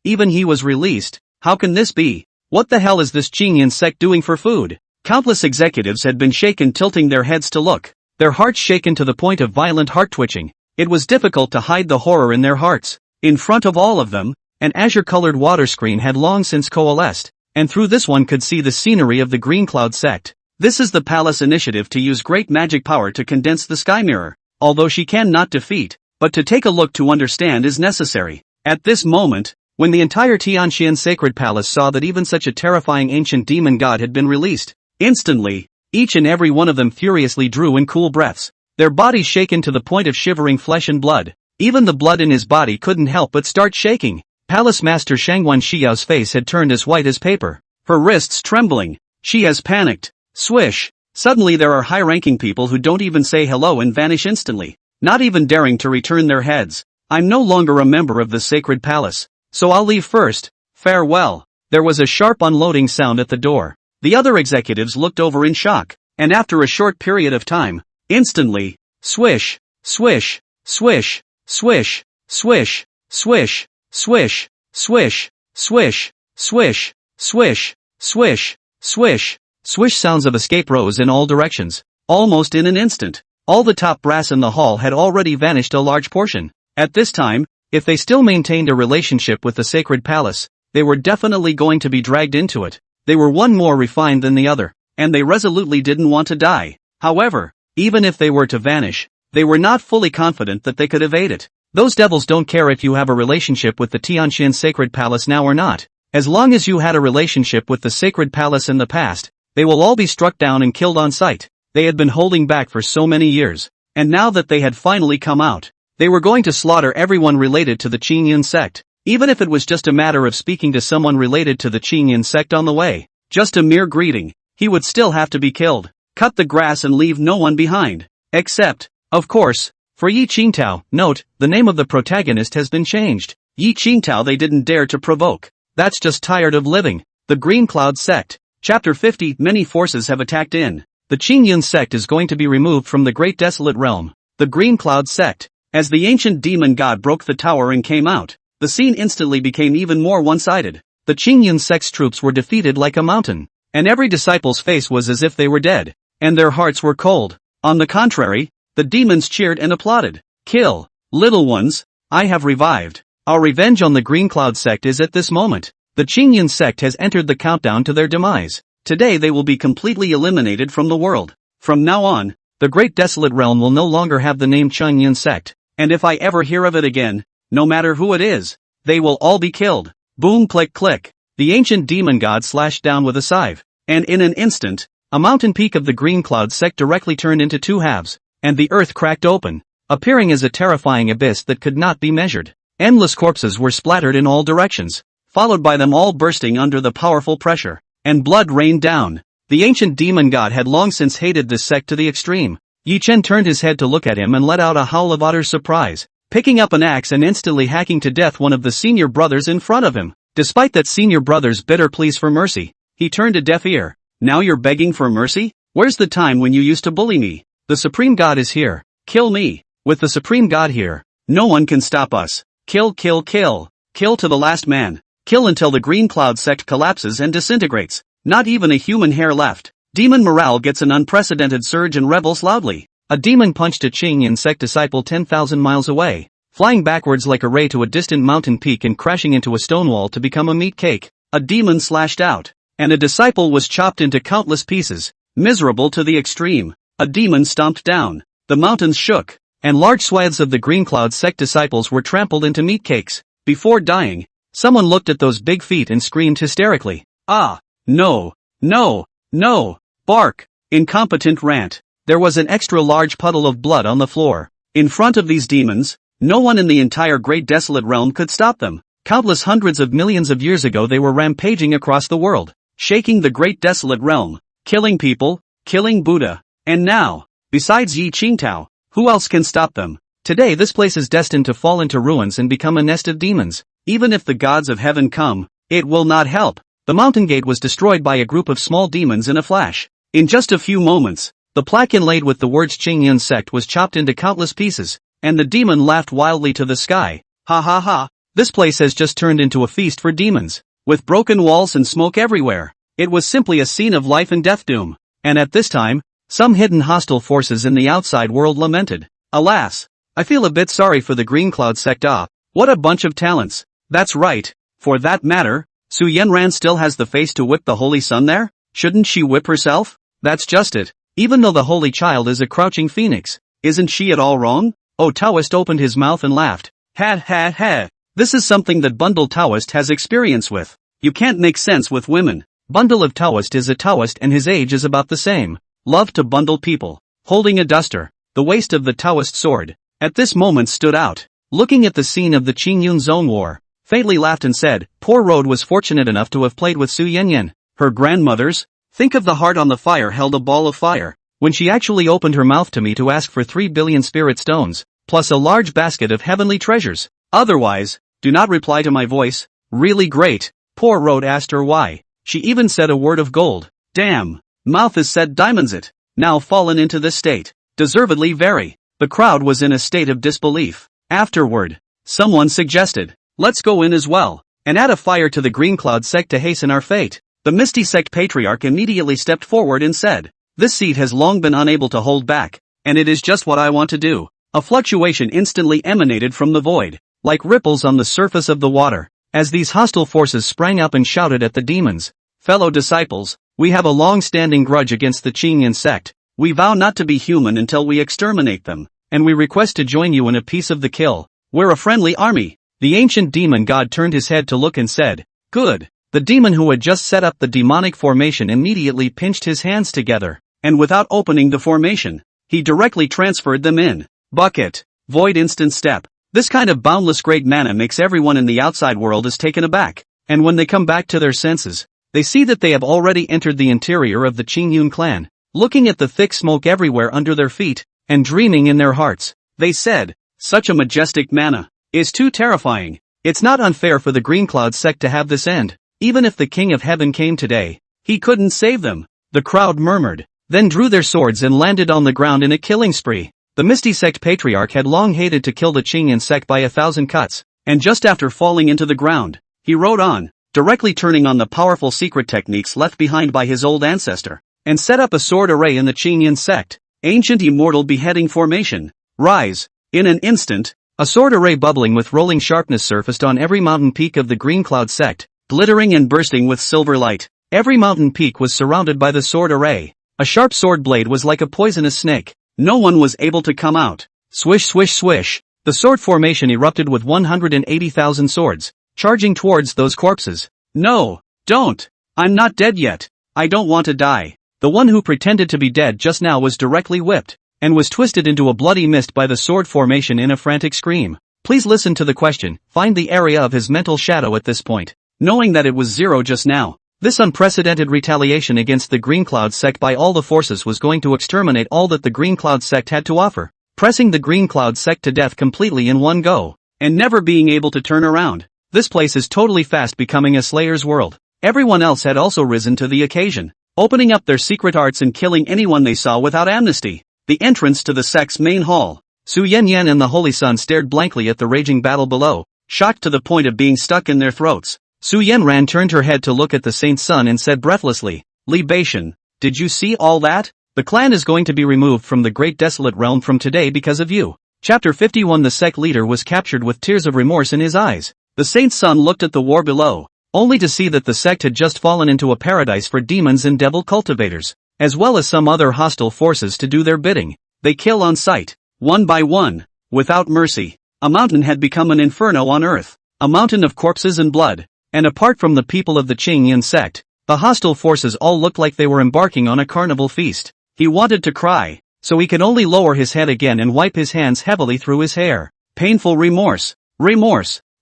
Even he was released. How can this be? What the hell is this Qingyan sect doing for food? Countless executives had been shaken, tilting their heads to look, their hearts shaken to the point of violent heart twitching. It was difficult to hide the horror in their hearts. In front of all of them, an azure-colored water screen had long since coalesced, and through this one could see the scenery of the Green Cloud sect. This is the palace initiative to use great magic power to condense the sky mirror. Although she cannot defeat, but to take a look to understand is necessary. At this moment, when the entire Tianqian Sacred Palace saw that even such a terrifying ancient demon god had been released, instantly, each and every one of them furiously drew in cool breaths, their bodies shaken to the point of shivering flesh and blood. Even the blood in his body couldn't help but start shaking. Palace Master Shangwan Xiao's face had turned as white as paper, her wrists trembling. She has panicked. Swish! Suddenly there are high-ranking people who don't even say hello and vanish instantly, not even daring to return their heads. I'm no longer a member of the Sacred Palace, so I'll leave first. Farewell. There was a sharp unloading sound at the door. The other executives looked over in shock, and after a short period of time, instantly, swish, swish, swish, swish, swish, swish, swish, swish, swish, swish, swish, swish, swish, swish sounds of escape rose in all directions. Almost in an instant, all the top brass in the hall had already vanished a large portion. At this time, if they still maintained a relationship with the Sacred Palace, they were definitely going to be dragged into it. They were one more refined than the other, and they resolutely didn't want to die. However, even if they were to vanish, they were not fully confident that they could evade it. Those devils don't care if you have a relationship with the Tianqian Sacred Palace now or not. As long as you had a relationship with the Sacred Palace in the past, they will all be struck down and killed on sight. They had been holding back for so many years, and now that they had finally come out, they were going to slaughter everyone related to the Qingyan sect. Even if it was just a matter of speaking to someone related to the Qingyan sect on the way, just a mere greeting, he would still have to be killed. Cut the grass and leave no one behind. Except, of course, for Yi Qingtao. Note, the name of the protagonist has been changed. Yi Qingtao they didn't dare to provoke. That's just tired of living. The Green Cloud sect. Chapter 50. Many forces have attacked in. The Qingyan sect is going to be removed from the Great Desolate Realm. The Green Cloud sect. As the ancient demon god broke the tower and came out, the scene instantly became even more one-sided. The Qingyan sect's troops were defeated like a mountain, and every disciple's face was as if they were dead, and their hearts were cold. On the contrary, the demons cheered and applauded. Kill, little ones, I have revived. Our revenge on the Green Cloud sect is at this moment. The Qingyan sect has entered the countdown to their demise. Today they will be completely eliminated from the world. From now on, the Great Desolate Realm will no longer have the name Qingyan sect, and if I ever hear of it again, no matter who it is, they will all be killed. Boom click click. The ancient demon god slashed down with a scythe, and in an instant, a mountain peak of the Green Cloud sect directly turned into two halves, and the earth cracked open, appearing as a terrifying abyss that could not be measured. Endless corpses were splattered in all directions, followed by them all bursting under the powerful pressure, and blood rained down. The ancient demon god had long since hated this sect to the extreme. Yi Chen turned his head to look at him and let out a howl of utter surprise, picking up an axe and instantly hacking to death one of the senior brothers in front of him. Despite that senior brother's bitter pleas for mercy, he turned a deaf ear. Now you're begging for mercy? Where's the time when you used to bully me? The Supreme God is here. Kill me. With the Supreme God here, no one can stop us. Kill, kill, kill. Kill to the last man. Kill until the Green Cloud sect collapses and disintegrates. Not even a human hair left. Demon morale gets an unprecedented surge and rebels loudly. A demon punched a Qingyan sect disciple 10,000 miles away. flying backwards like a ray to a distant mountain peak and crashing into a stone wall to become a meat cake. A demon slashed out, and a disciple was chopped into countless pieces. Miserable to the extreme, a demon stomped down. The mountains shook, and large swathes of the Green Cloud sect disciples were trampled into meat cakes. Before dying, someone looked at those big feet and screamed hysterically, "Ah! No! No! No! Bark!" Incompetent rant. There was an extra large puddle of blood on the floor. In front of these demons, no one in the entire great desolate realm could stop them. Countless hundreds of millions of years ago they were rampaging across the world, shaking the great desolate realm, killing people, killing Buddha. And now, besides Yi Qingtao, who else can stop them? Today this place is destined to fall into ruins and become a nest of demons. Even if the gods of heaven come, it will not help. The mountain gate was destroyed by a group of small demons in a flash. In just a few moments, the plaque inlaid with the words Qingyun sect was chopped into countless pieces, and the demon laughed wildly to the sky. Ha ha ha, this place has just turned into a feast for demons, with broken walls and smoke everywhere. It was simply a scene of life and death doom. And at this time, some hidden hostile forces in the outside world lamented. Alas, I feel a bit sorry for the Green Cloud sect. What a bunch of talents. That's right. For that matter, Su Yanran still has the face to whip the Holy Sun there? Shouldn't she whip herself? That's just it. Even though the Holy Child is a crouching phoenix, isn't she at all wrong? Oh, Taoist opened his mouth and laughed. Ha ha ha. This is something that Bundle Taoist has experience with. You can't make sense with women. Bundle of Taoist is a Taoist and his age is about the same. Love to bundle people. Holding a duster, the waist of the Taoist sword, at this moment stood out. Looking at the scene of the Qingyun Zone War, faintly laughed and said, poor Road was fortunate enough to have played with Su Yanyan. Her grandmother's? Think of the heart on the fire held a ball of fire. When she actually opened her mouth to me to ask for 3 billion spirit stones, plus a large basket of heavenly treasures. Otherwise, do not reply to my voice. Really great. Poor Road asked her why. She even said a word of gold. Damn. Mouth is said diamonds it. Now fallen into this state. Deservedly very. The crowd was in a state of disbelief. Afterward, someone suggested, let's go in as well, and add a fire to the Green Cloud sect to hasten our fate. The Misty Sect Patriarch immediately stepped forward and said, this seat has long been unable to hold back, and it is just what I want to do. A fluctuation instantly emanated from the void, like ripples on the surface of the water, as these hostile forces sprang up and shouted at the demons. Fellow disciples, we have a long-standing grudge against the Qingyun sect. We vow not to be human until we exterminate them, and we request to join you in a piece of the kill. We're a friendly army. The ancient demon god turned his head to look and said, good. The demon who had just set up the demonic formation immediately pinched his hands together, and without opening the formation, he directly transferred them in. Bucket. Void instant step. This kind of boundless great mana makes everyone in the outside world is taken aback, and when they come back to their senses, they see that they have already entered the interior of the Qingyun clan. Looking at the thick smoke everywhere under their feet, and dreaming in their hearts, they said, such a majestic mana is too terrifying. It's not unfair for the Green Cloud sect to have this end. Even if the King of Heaven came today, he couldn't save them. The crowd murmured, then drew their swords and landed on the ground in a killing spree. The Misty Sect Patriarch had long hated to kill the Qingyun sect by 1,000 cuts, and just after falling into the ground, he rode on, directly turning on the powerful secret techniques left behind by his old ancestor, and set up a sword array in the Qingyun sect. Ancient immortal beheading formation. Rise. In an instant, a sword array bubbling with rolling sharpness surfaced on every mountain peak of the Green Cloud sect, glittering and bursting with silver light. Every mountain peak was surrounded by the sword array. A sharp sword blade was like a poisonous snake. No one was able to come out. Swish swish swish. The sword formation erupted with 180,000 swords, charging towards those corpses. No, don't. I'm not dead yet. I don't want to die. The one who pretended to be dead just now was directly whipped, and was twisted into a bloody mist by the sword formation in a frantic scream. Please listen to the question. Find the area of his mental shadow at this point. Knowing that it was zero just now, this unprecedented retaliation against the Green Cloud sect by all the forces was going to exterminate all that the Green Cloud sect had to offer, pressing the Green Cloud sect to death completely in one go, and never being able to turn around. This place is totally fast becoming a slayer's world. Everyone else had also risen to the occasion, opening up their secret arts and killing anyone they saw without amnesty. The entrance to the sect's main hall. Su Yanyan and the Holy Sun stared blankly at the raging battle below, shocked to the point of being stuck in their throats. Su Yanran turned her head to look at the Saint's son and said breathlessly, Libation, did you see all that? The clan is going to be removed from the great desolate realm from today because of you. Chapter 51. The sect leader was captured with tears of remorse in his eyes. The saint's son looked at the war below, only to see that the sect had just fallen into a paradise for demons and devil cultivators, as well as some other hostile forces to do their bidding. They kill on sight, one by one, without mercy. A mountain had become an inferno on earth, a mountain of corpses and blood. And apart from the people of the Qingyun sect, the hostile forces all looked like they were embarking on a carnival feast. He wanted to cry, so he could only lower his head again and wipe his hands heavily through his hair. Painful remorse,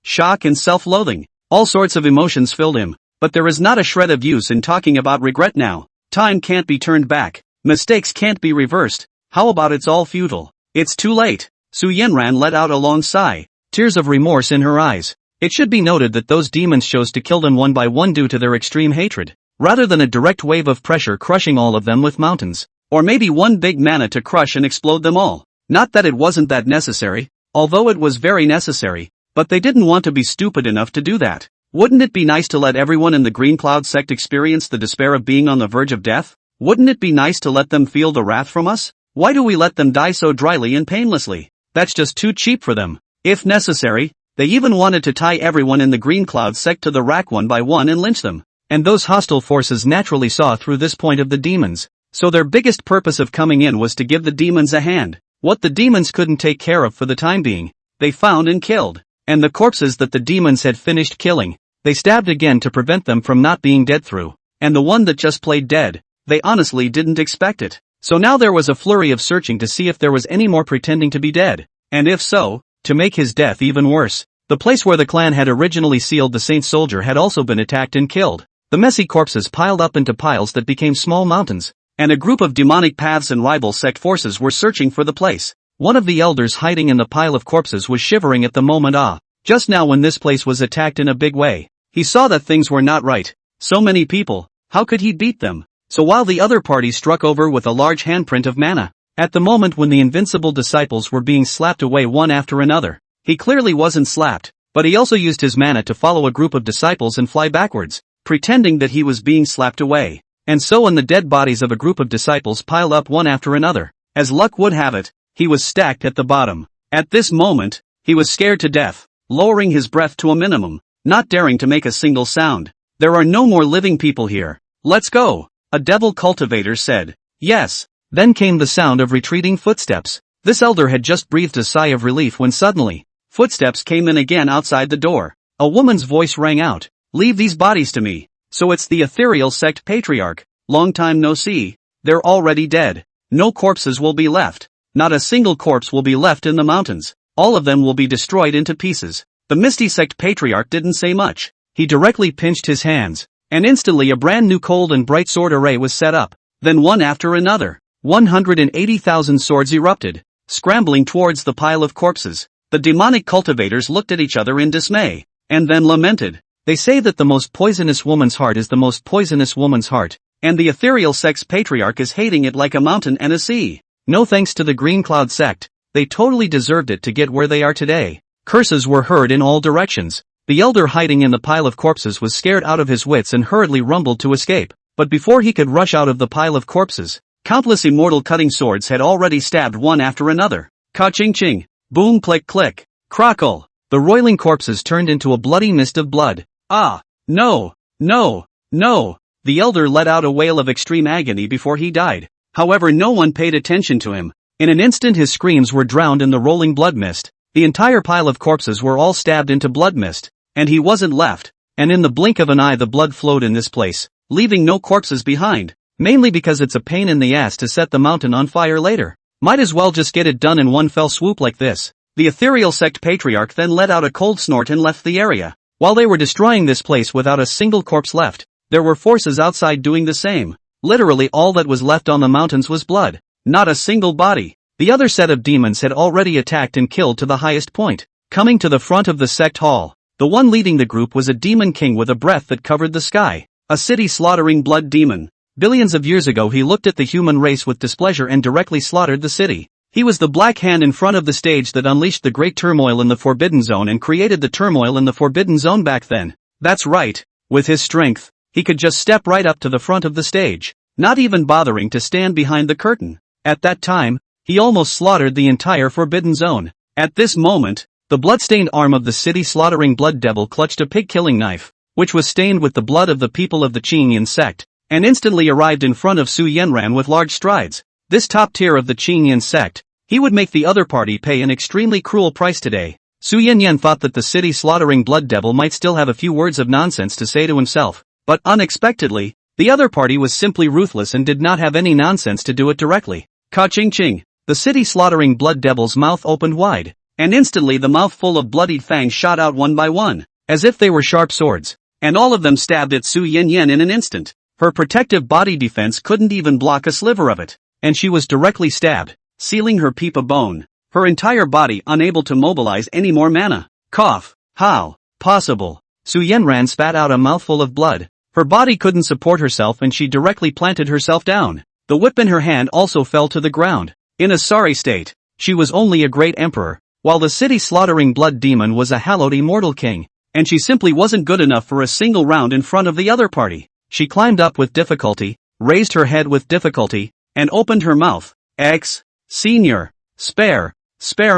shock and self-loathing. All sorts of emotions filled him, but there is not a shred of use in talking about regret now. Time can't be turned back, mistakes can't be reversed. How about it's all futile? It's too late. Su Yanran let out a long sigh, tears of remorse in her eyes. It should be noted that those demons chose to kill them one by one due to their extreme hatred, rather than a direct wave of pressure crushing all of them with mountains, or maybe one big mana to crush and explode them all. Not that it wasn't that necessary, although it was very necessary, but they didn't want to be stupid enough to do that. Wouldn't it be nice to let everyone in the Green Cloud sect experience the despair of being on the verge of death? Wouldn't it be nice to let them feel the wrath from us? Why do we let them die so dryly and painlessly? That's just too cheap for them. If necessary, they even wanted to tie everyone in the Green Cloud sect to the rack one by one and lynch them. And those hostile forces naturally saw through this point of the demons. So their biggest purpose of coming in was to give the demons a hand. What the demons couldn't take care of for the time being, they found and killed. And the corpses that the demons had finished killing, they stabbed again to prevent them from not being dead through. And the one that just played dead, they honestly didn't expect it. So now there was a flurry of searching to see if there was any more pretending to be dead. And if so, to make his death even worse, the place where the clan had originally sealed the saint soldier had also been attacked and killed. The messy corpses piled up into piles that became small mountains, and a group of demonic paths and rival sect forces were searching for the place. One of the elders hiding in the pile of corpses was shivering at the moment. Just now when this place was attacked in a big way, he saw that things were not right. So many people, how could he beat them? So while the other party struck over with a large handprint of mana, at the moment when the invincible disciples were being slapped away one after another, he clearly wasn't slapped, but he also used his mana to follow a group of disciples and fly backwards, pretending that he was being slapped away. And so when the dead bodies of a group of disciples piled up one after another, as luck would have it, he was stacked at the bottom. At this moment, he was scared to death, lowering his breath to a minimum, not daring to make a single sound. There are no more living people here. Let's go, a devil cultivator said. Yes. Then came the sound of retreating footsteps. This elder had just breathed a sigh of relief when suddenly, footsteps came in again outside the door. A woman's voice rang out. Leave these bodies to me. So it's the ethereal sect patriarch. Long time no see. They're already dead. No corpses will be left. Not a single corpse will be left in the mountains. All of them will be destroyed into pieces. The misty sect patriarch didn't say much. He directly pinched his hands, and instantly a brand new cold and bright sword array was set up. Then one after another, 180,000 swords erupted, scrambling towards the pile of corpses. The demonic cultivators looked at each other in dismay, and then lamented. They say that the most poisonous woman's heart is the most poisonous woman's heart, and the ethereal sect's patriarch is hating it like a mountain and a sea. No thanks to the Green Cloud sect, they totally deserved it to get where they are today. Curses were heard in all directions. The elder hiding in the pile of corpses was scared out of his wits and hurriedly rumbled to escape. But before he could rush out of the pile of corpses, countless immortal cutting swords had already stabbed one after another. Ka-ching-ching, boom click click, crackle. The roiling corpses turned into a bloody mist of blood. Ah, no, no, no. The elder let out a wail of extreme agony before he died. However, no one paid attention to him. In an instant his screams were drowned in the rolling blood mist. The entire pile of corpses were all stabbed into blood mist, and he wasn't left. And in the blink of an eye the blood flowed in this place, leaving no corpses behind. Mainly because it's a pain in the ass to set the mountain on fire later. Might as well just get it done in one fell swoop like this. The ethereal sect patriarch then let out a cold snort and left the area. While they were destroying this place without a single corpse left, there were forces outside doing the same. Literally all that was left on the mountains was blood. Not a single body. The other set of demons had already attacked and killed to the highest point. Coming to the front of the sect hall, the one leading the group was a demon king with a breath that covered the sky. A city-slaughtering blood demon. Billions of years ago he looked at the human race with displeasure and directly slaughtered the city. He was the black hand in front of the stage that unleashed the great turmoil in the Forbidden Zone and created the turmoil in the Forbidden Zone back then. That's right. With his strength, he could just step right up to the front of the stage, not even bothering to stand behind the curtain. At that time, he almost slaughtered the entire forbidden zone. At this moment, the blood-stained arm of the city-slaughtering blood devil clutched a pig-killing knife, which was stained with the blood of the people of the Qingyan sect, and instantly arrived in front of Su Yenran with large strides. This top tier of the Qingyan sect, he would make the other party pay an extremely cruel price today. Su Yenran thought that the city-slaughtering blood devil might still have a few words of nonsense to say to himself, but unexpectedly, the other party was simply ruthless and did not have any nonsense to do it directly. Ka-ching-ching, the city-slaughtering blood devil's mouth opened wide, and instantly the mouthful of bloodied fangs shot out one by one, as if they were sharp swords, and all of them stabbed at Su Yenran in an instant. Her protective body defense couldn't even block a sliver of it, and she was directly stabbed, sealing her peep a bone, her entire body unable to mobilize any more mana. Cough. How possible? Su Yenran spat out a mouthful of blood. Her body couldn't support herself and she directly planted herself down. The whip in her hand also fell to the ground. In a sorry state, she was only a great emperor, while the city-slaughtering blood demon was a hallowed immortal king, and she simply wasn't good enough for a single round in front of the other party. She climbed up with difficulty, raised her head with difficulty, and opened her mouth. Senior, spare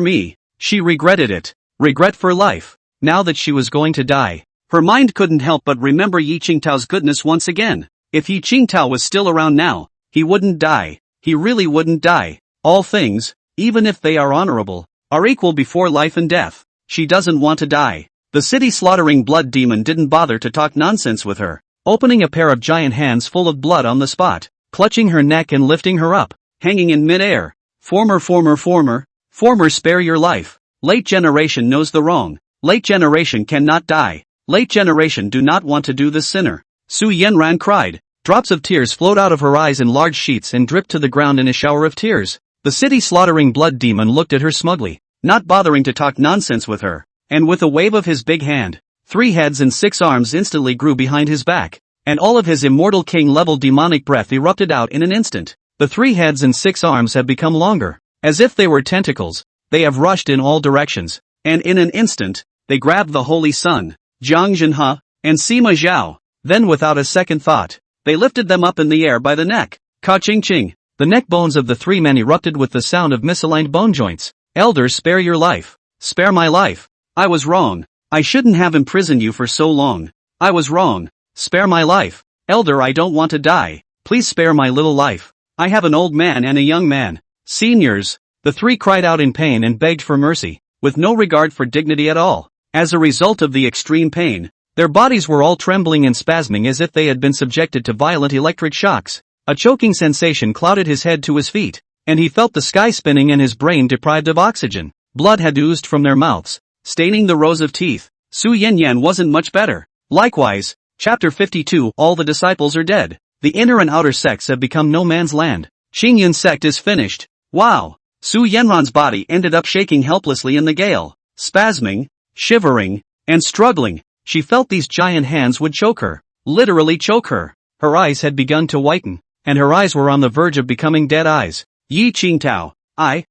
me. She regretted it. Regret for life. Now that she was going to die, her mind couldn't help but remember Yi Qingtao's goodness once again. If Yi Qingtao was still around now, he wouldn't die. He really wouldn't die. All things, even if they are honorable, are equal before life and death. She doesn't want to die. The city-slaughtering blood demon didn't bother to talk nonsense with her, opening a pair of giant hands full of blood on the spot, clutching her neck and lifting her up, hanging in mid-air. Former, spare your life. Late generation knows the wrong. Late generation cannot die. Late generation do not want to do this sinner. Su Yenran cried. Drops of tears flowed out of her eyes in large sheets and dripped to the ground in a shower of tears. The city-slaughtering blood demon looked at her smugly, not bothering to talk nonsense with her, and with a wave of his big hand, 3 heads and 6 arms instantly grew behind his back, and all of his immortal king-level demonic breath erupted out in an instant. The 3 heads and 6 arms have become longer, as if they were tentacles. They have rushed in all directions, and in an instant, they grabbed the Holy Sun, Jiang Zhenhe, and Sima Zhao. Then without a second thought, they lifted them up in the air by the neck. Ka-ching-ching. The neck bones of the 3 men erupted with the sound of misaligned bone joints. Elders, spare your life. Spare my life. I was wrong. I shouldn't have imprisoned you for so long. I was wrong. Spare my life. Elder, I don't want to die. Please spare my little life. I have an old man and a young man. Seniors. The 3 cried out in pain and begged for mercy, with no regard for dignity at all. As a result of the extreme pain, their bodies were all trembling and spasming as if they had been subjected to violent electric shocks. A choking sensation clouded his head to his feet, and he felt the sky spinning and his brain deprived of oxygen. Blood had oozed from their mouths, staining the rows of teeth. Su Yenran wasn't much better. Likewise, Chapter 52, all the disciples are dead. The inner and outer sects have become no man's land. Qingyan sect is finished. Wow! Su Yenran's body ended up shaking helplessly in the gale, spasming, shivering, and struggling. She felt these giant hands would choke her, literally choke her. Her eyes had begun to whiten, and her eyes were on the verge of becoming dead eyes. Yi Qingtao, I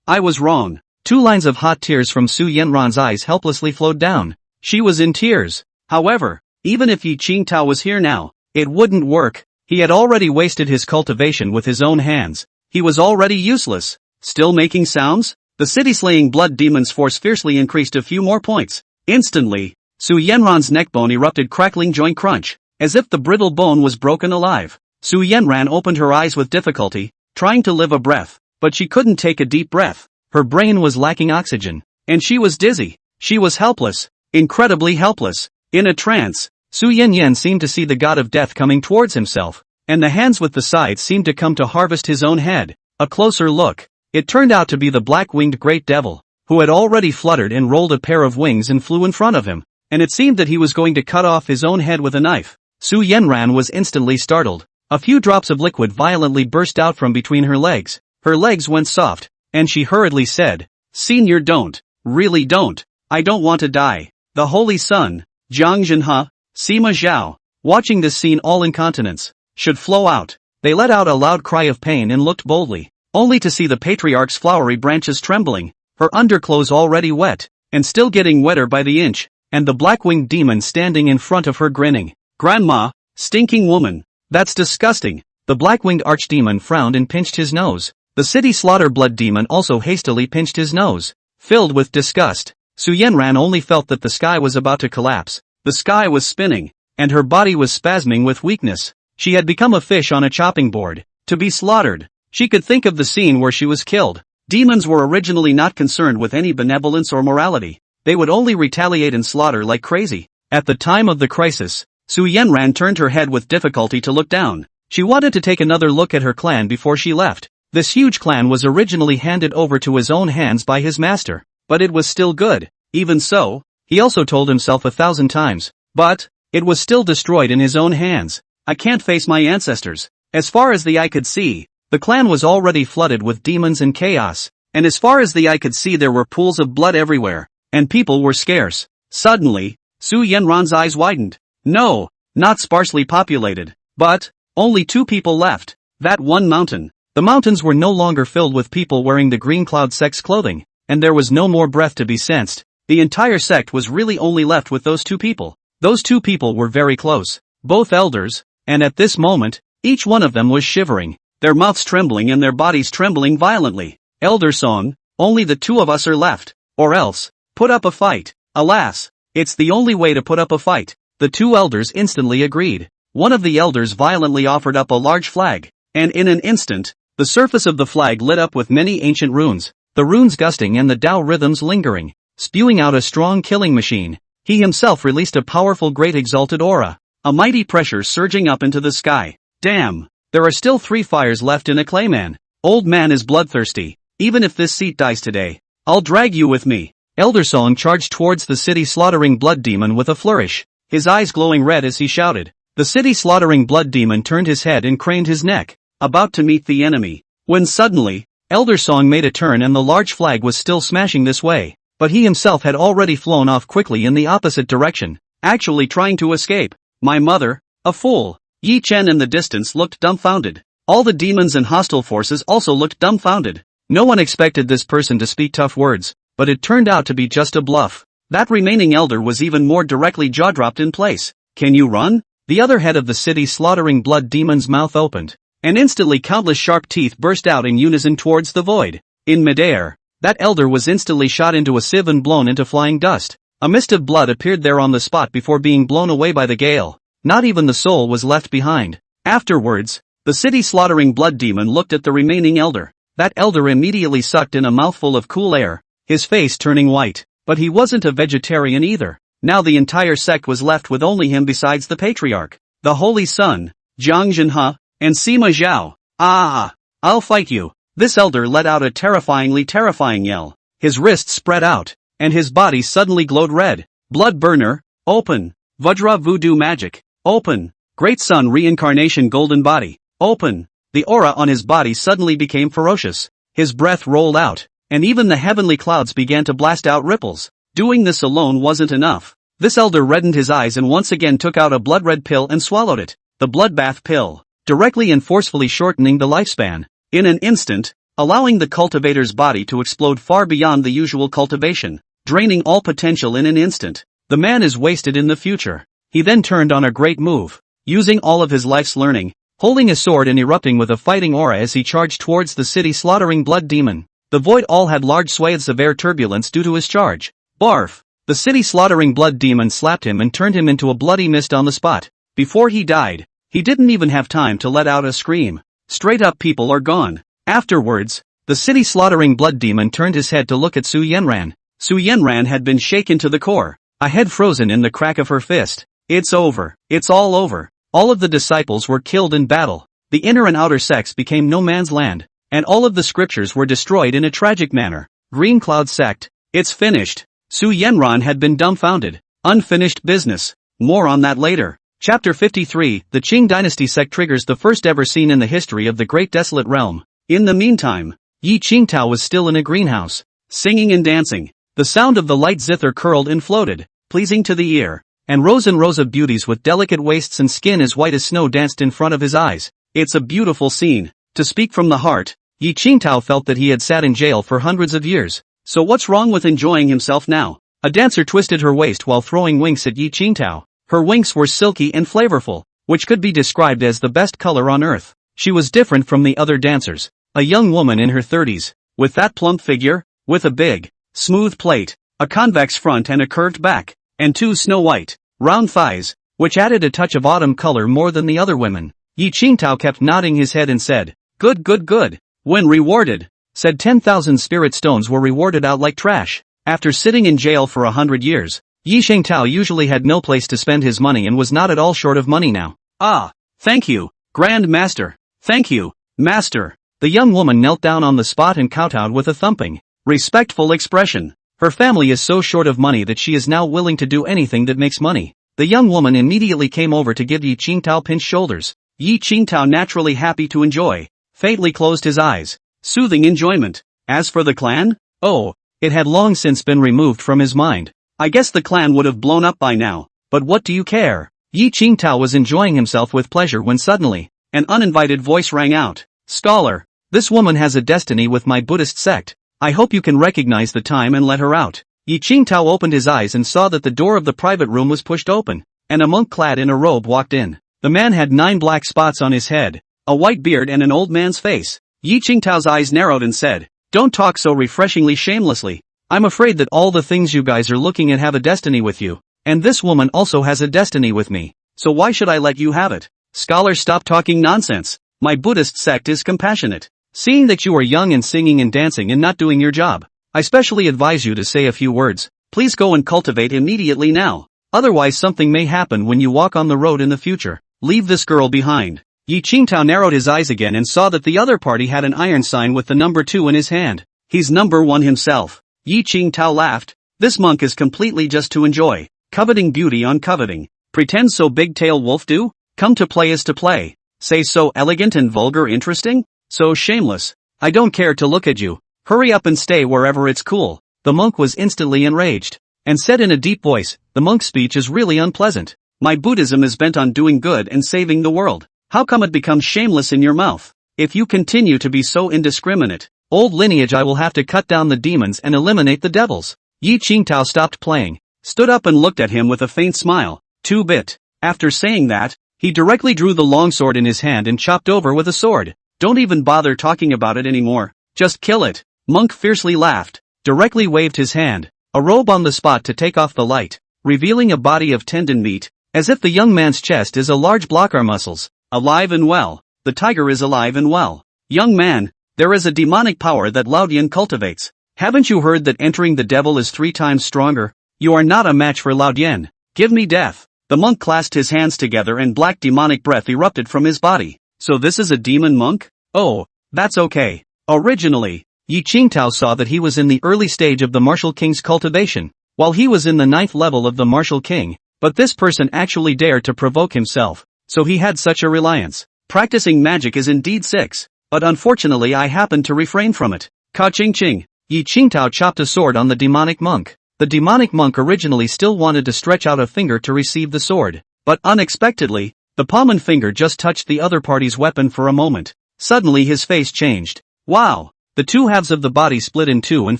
was wrong. 2 lines of hot tears from Su Yenran's eyes helplessly flowed down. She was in tears. However, even if Yi Qingtao was here now, it wouldn't work. He had already wasted his cultivation with his own hands. He was already useless. Still making sounds? The city-slaying blood demon's force fiercely increased a few more points. Instantly, Su Yenran's neckbone erupted, crackling joint crunch, as if the brittle bone was broken alive. Su Yenran opened her eyes with difficulty, trying to live a breath, but she couldn't take a deep breath. Her brain was lacking oxygen, and she was dizzy. She was helpless, incredibly helpless. In a trance, Su Yenran seemed to see the god of death coming towards himself, and the hands with the scythe seemed to come to harvest his own head. A closer look, it turned out to be the black-winged great devil, who had already fluttered and rolled a pair of wings and flew in front of him, and it seemed that he was going to cut off his own head with a knife. Su Yenran was instantly startled. A few drops of liquid violently burst out from between her legs. Her legs went soft, and she hurriedly said, Senior, don't. Really don't. I don't want to die. The Holy Sun, Jiang Zhenhe, Sima Zhao, watching this scene all incontinence, should flow out. They let out a loud cry of pain and looked boldly, only to see the patriarch's flowery branches trembling, her underclothes already wet, and still getting wetter by the inch, and the black-winged demon standing in front of her grinning. Grandma, stinking woman. That's disgusting. The black-winged archdemon frowned and pinched his nose. The city slaughter blood demon also hastily pinched his nose. Filled with disgust, Su Yenran only felt that the sky was about to collapse. The sky was spinning, and her body was spasming with weakness. She had become a fish on a chopping board, to be slaughtered. She could think of the scene where she was killed. Demons were originally not concerned with any benevolence or morality. They would only retaliate and slaughter like crazy. At the time of the crisis, Su Yenran turned her head with difficulty to look down. She wanted to take another look at her clan before she left. This huge clan was originally handed over to his own hands by his master, but it was still good. Even so, he also told himself 1,000 times, but it was still destroyed in his own hands. I can't face my ancestors. As far as the eye could see, the clan was already flooded with demons and chaos, and as far as the eye could see there were pools of blood everywhere, and people were scarce. Suddenly, Su Yenran's eyes widened. No, not sparsely populated, but only 2 people left. That one mountain. The mountains were no longer filled with people wearing the Green Cloud sect's clothing, and there was no more breath to be sensed. The entire sect was really only left with those 2 people. Those 2 people were very close, both elders, and at this moment, each one of them was shivering, their mouths trembling and their bodies trembling violently. Elder Song, only the 2 of us are left, or else, put up a fight. Alas, it's the only way to put up a fight. The 2 elders instantly agreed. One of the elders violently offered up a large flag, and in an instant, the surface of the flag lit up with many ancient runes, the runes gusting and the Tao rhythms lingering, spewing out a strong killing machine. He himself released a powerful great exalted aura, a mighty pressure surging up into the sky. Damn, there are still 3 fires left in a clayman. Old man is bloodthirsty. Even if this seat dies today, I'll drag you with me. Elder Song charged towards the city slaughtering blood demon with a flourish, his eyes glowing red as he shouted. The city slaughtering blood demon turned his head and craned his neck, about to meet the enemy, when suddenly, Elder Song made a turn and the large flag was still smashing this way, but he himself had already flown off quickly in the opposite direction, actually trying to escape. My mother, a fool. Yi Chen in the distance looked dumbfounded. All the demons and hostile forces also looked dumbfounded. No one expected this person to speak tough words, but it turned out to be just a bluff. That remaining elder was even more directly jaw-dropped in place. Can you run? The other head of the city slaughtering blood demon's mouth opened, and instantly countless sharp teeth burst out in unison towards the void. In midair, that elder was instantly shot into a sieve and blown into flying dust. A mist of blood appeared there on the spot before being blown away by the gale. Not even the soul was left behind. Afterwards, the city slaughtering blood demon looked at the remaining elder. That elder immediately sucked in a mouthful of cool air, his face turning white. But he wasn't a vegetarian either. Now the entire sect was left with only him besides the patriarch, the Holy Sun, Jiang Zhenhe, and Sima Zhao. I'll fight you. This elder let out a terrifying yell. His wrists spread out, and his body suddenly glowed red. Blood burner, open. Vajra voodoo magic, open. Great sun reincarnation golden body, open. The aura on his body suddenly became ferocious. His breath rolled out, and even the heavenly clouds began to blast out ripples. Doing this alone wasn't enough. This elder reddened his eyes and once again took out a blood-red pill and swallowed it. The bloodbath pill, directly and forcefully shortening the lifespan. In an instant, allowing the cultivator's body to explode far beyond the usual cultivation, draining all potential in an instant. The man is wasted in the future. He then turned on a great move, using all of his life's learning, holding a sword and erupting with a fighting aura as he charged towards the city slaughtering blood demon. The void all had large swathes of air turbulence due to his charge. Barf! The city slaughtering blood demon slapped him and turned him into a bloody mist on the spot. Before he died, he didn't even have time to let out a scream. Straight up people are gone. Afterwards, the city slaughtering blood demon turned his head to look at Su Yenran. Su Yenran had been shaken to the core, a head frozen in the crack of her fist. It's over. It's all over. All of the disciples were killed in battle. The inner and outer sects became no man's land, and all of the scriptures were destroyed in a tragic manner. Green Cloud sect. It's finished. Su Yenran had been dumbfounded. Unfinished business. More on that later. Chapter 53, The Qing Dynasty sect triggers the first ever scene in the history of the Great Desolate Realm. In the meantime, Yi Qingtao was still in a greenhouse, singing and dancing. The sound of the light zither curled and floated, pleasing to the ear, and rows of beauties with delicate waists and skin as white as snow danced in front of his eyes. It's a beautiful scene. To speak from the heart, Yi Qingtao felt that he had sat in jail for hundreds of years. So what's wrong with enjoying himself now? A dancer twisted her waist while throwing winks at Yi Qingtao. Her winks were silky and flavorful, which could be described as the best color on earth. She was different from the other dancers. A young woman in her 30s, with that plump figure, with a big, smooth plate, a convex front and a curved back, and 2 snow-white, round thighs, which added a touch of autumn color more than the other women. Yi Qingtao kept nodding his head and said, "Good, good, good." When rewarded, said 10,000 spirit stones were rewarded out like trash. After sitting in jail for 100 years, Yi Qingtao usually had no place to spend his money and was not at all short of money now. "Ah, thank you, Grand Master. Thank you, Master." The young woman knelt down on the spot and kowtowed with a thumping, respectful expression. Her family is so short of money that she is now willing to do anything that makes money. The young woman immediately came over to give Yi Qingtao pinched shoulders. Yi Qingtao, naturally happy to enjoy, faintly closed his eyes, soothing enjoyment. As for the clan? Oh, it had long since been removed from his mind. I guess the clan would have blown up by now, but what do you care? Yi Qingtao was enjoying himself with pleasure when suddenly, an uninvited voice rang out. "Scholar, this woman has a destiny with my Buddhist sect. I hope you can recognize the time and let her out." Yi Qingtao opened his eyes and saw that the door of the private room was pushed open, and a monk clad in a robe walked in. The man had 9 black spots on his head, a white beard and an old man's face. Yi Qingtao's eyes narrowed and said, "Don't talk so refreshingly shamelessly. I'm afraid that all the things you guys are looking at have a destiny with you, and this woman also has a destiny with me, so why should I let you have it?" "Scholar, stop talking nonsense. My Buddhist sect is compassionate. Seeing that you are young and singing and dancing and not doing your job, I specially advise you to say a few words. Please go and cultivate immediately now. Otherwise something may happen when you walk on the road in the future. Leave this girl behind." Yi Qingtao narrowed his eyes again and saw that the other party had an iron sign with the number 2 in his hand. He's number 1 himself. Yi Qingtao laughed. This monk is completely just to enjoy, coveting beauty on coveting. Pretend so big-tail wolf do? Come to play is to play. Say so elegant and vulgar interesting? So shameless. I don't care to look at you. Hurry up and stay wherever it's cool. The monk was instantly enraged, and said in a deep voice, "The monk's speech is really unpleasant. My Buddhism is bent on doing good and saving the world. How come it becomes shameless in your mouth? If you continue to be so indiscriminate, old lineage, I will have to cut down the demons and eliminate the devils." Yi Qingtao stopped playing, stood up and looked at him with a faint smile. "2-bit." After saying that, he directly drew the longsword in his hand and chopped over with a sword. "Don't even bother talking about it anymore. Just kill it." Monk fiercely laughed, directly waved his hand, a robe on the spot to take off the light, revealing a body of tendon meat, as if the young man's chest is a large block of muscles. "Alive and well. The tiger is alive and well. Young man, there is a demonic power that Lao Dian cultivates. Haven't you heard that entering the devil is 3 times stronger? You are not a match for Lao Dian. Give me death." The monk clasped his hands together and black demonic breath erupted from his body. "So this is a demon monk? Oh, that's okay." Originally, Yi Qingtao saw that he was in the early stage of the martial king's cultivation, while he was in the 9th level of the martial king, but this person actually dared to provoke himself, so he had such a reliance. Practicing magic is indeed 6, but unfortunately I happened to refrain from it. Ka-ching-ching. Yi Qingtao chopped a sword on the demonic monk. The demonic monk originally still wanted to stretch out a finger to receive the sword, but unexpectedly, the palm and finger just touched the other party's weapon for a moment. Suddenly his face changed. Wow! The 2 halves of the body split in 2 and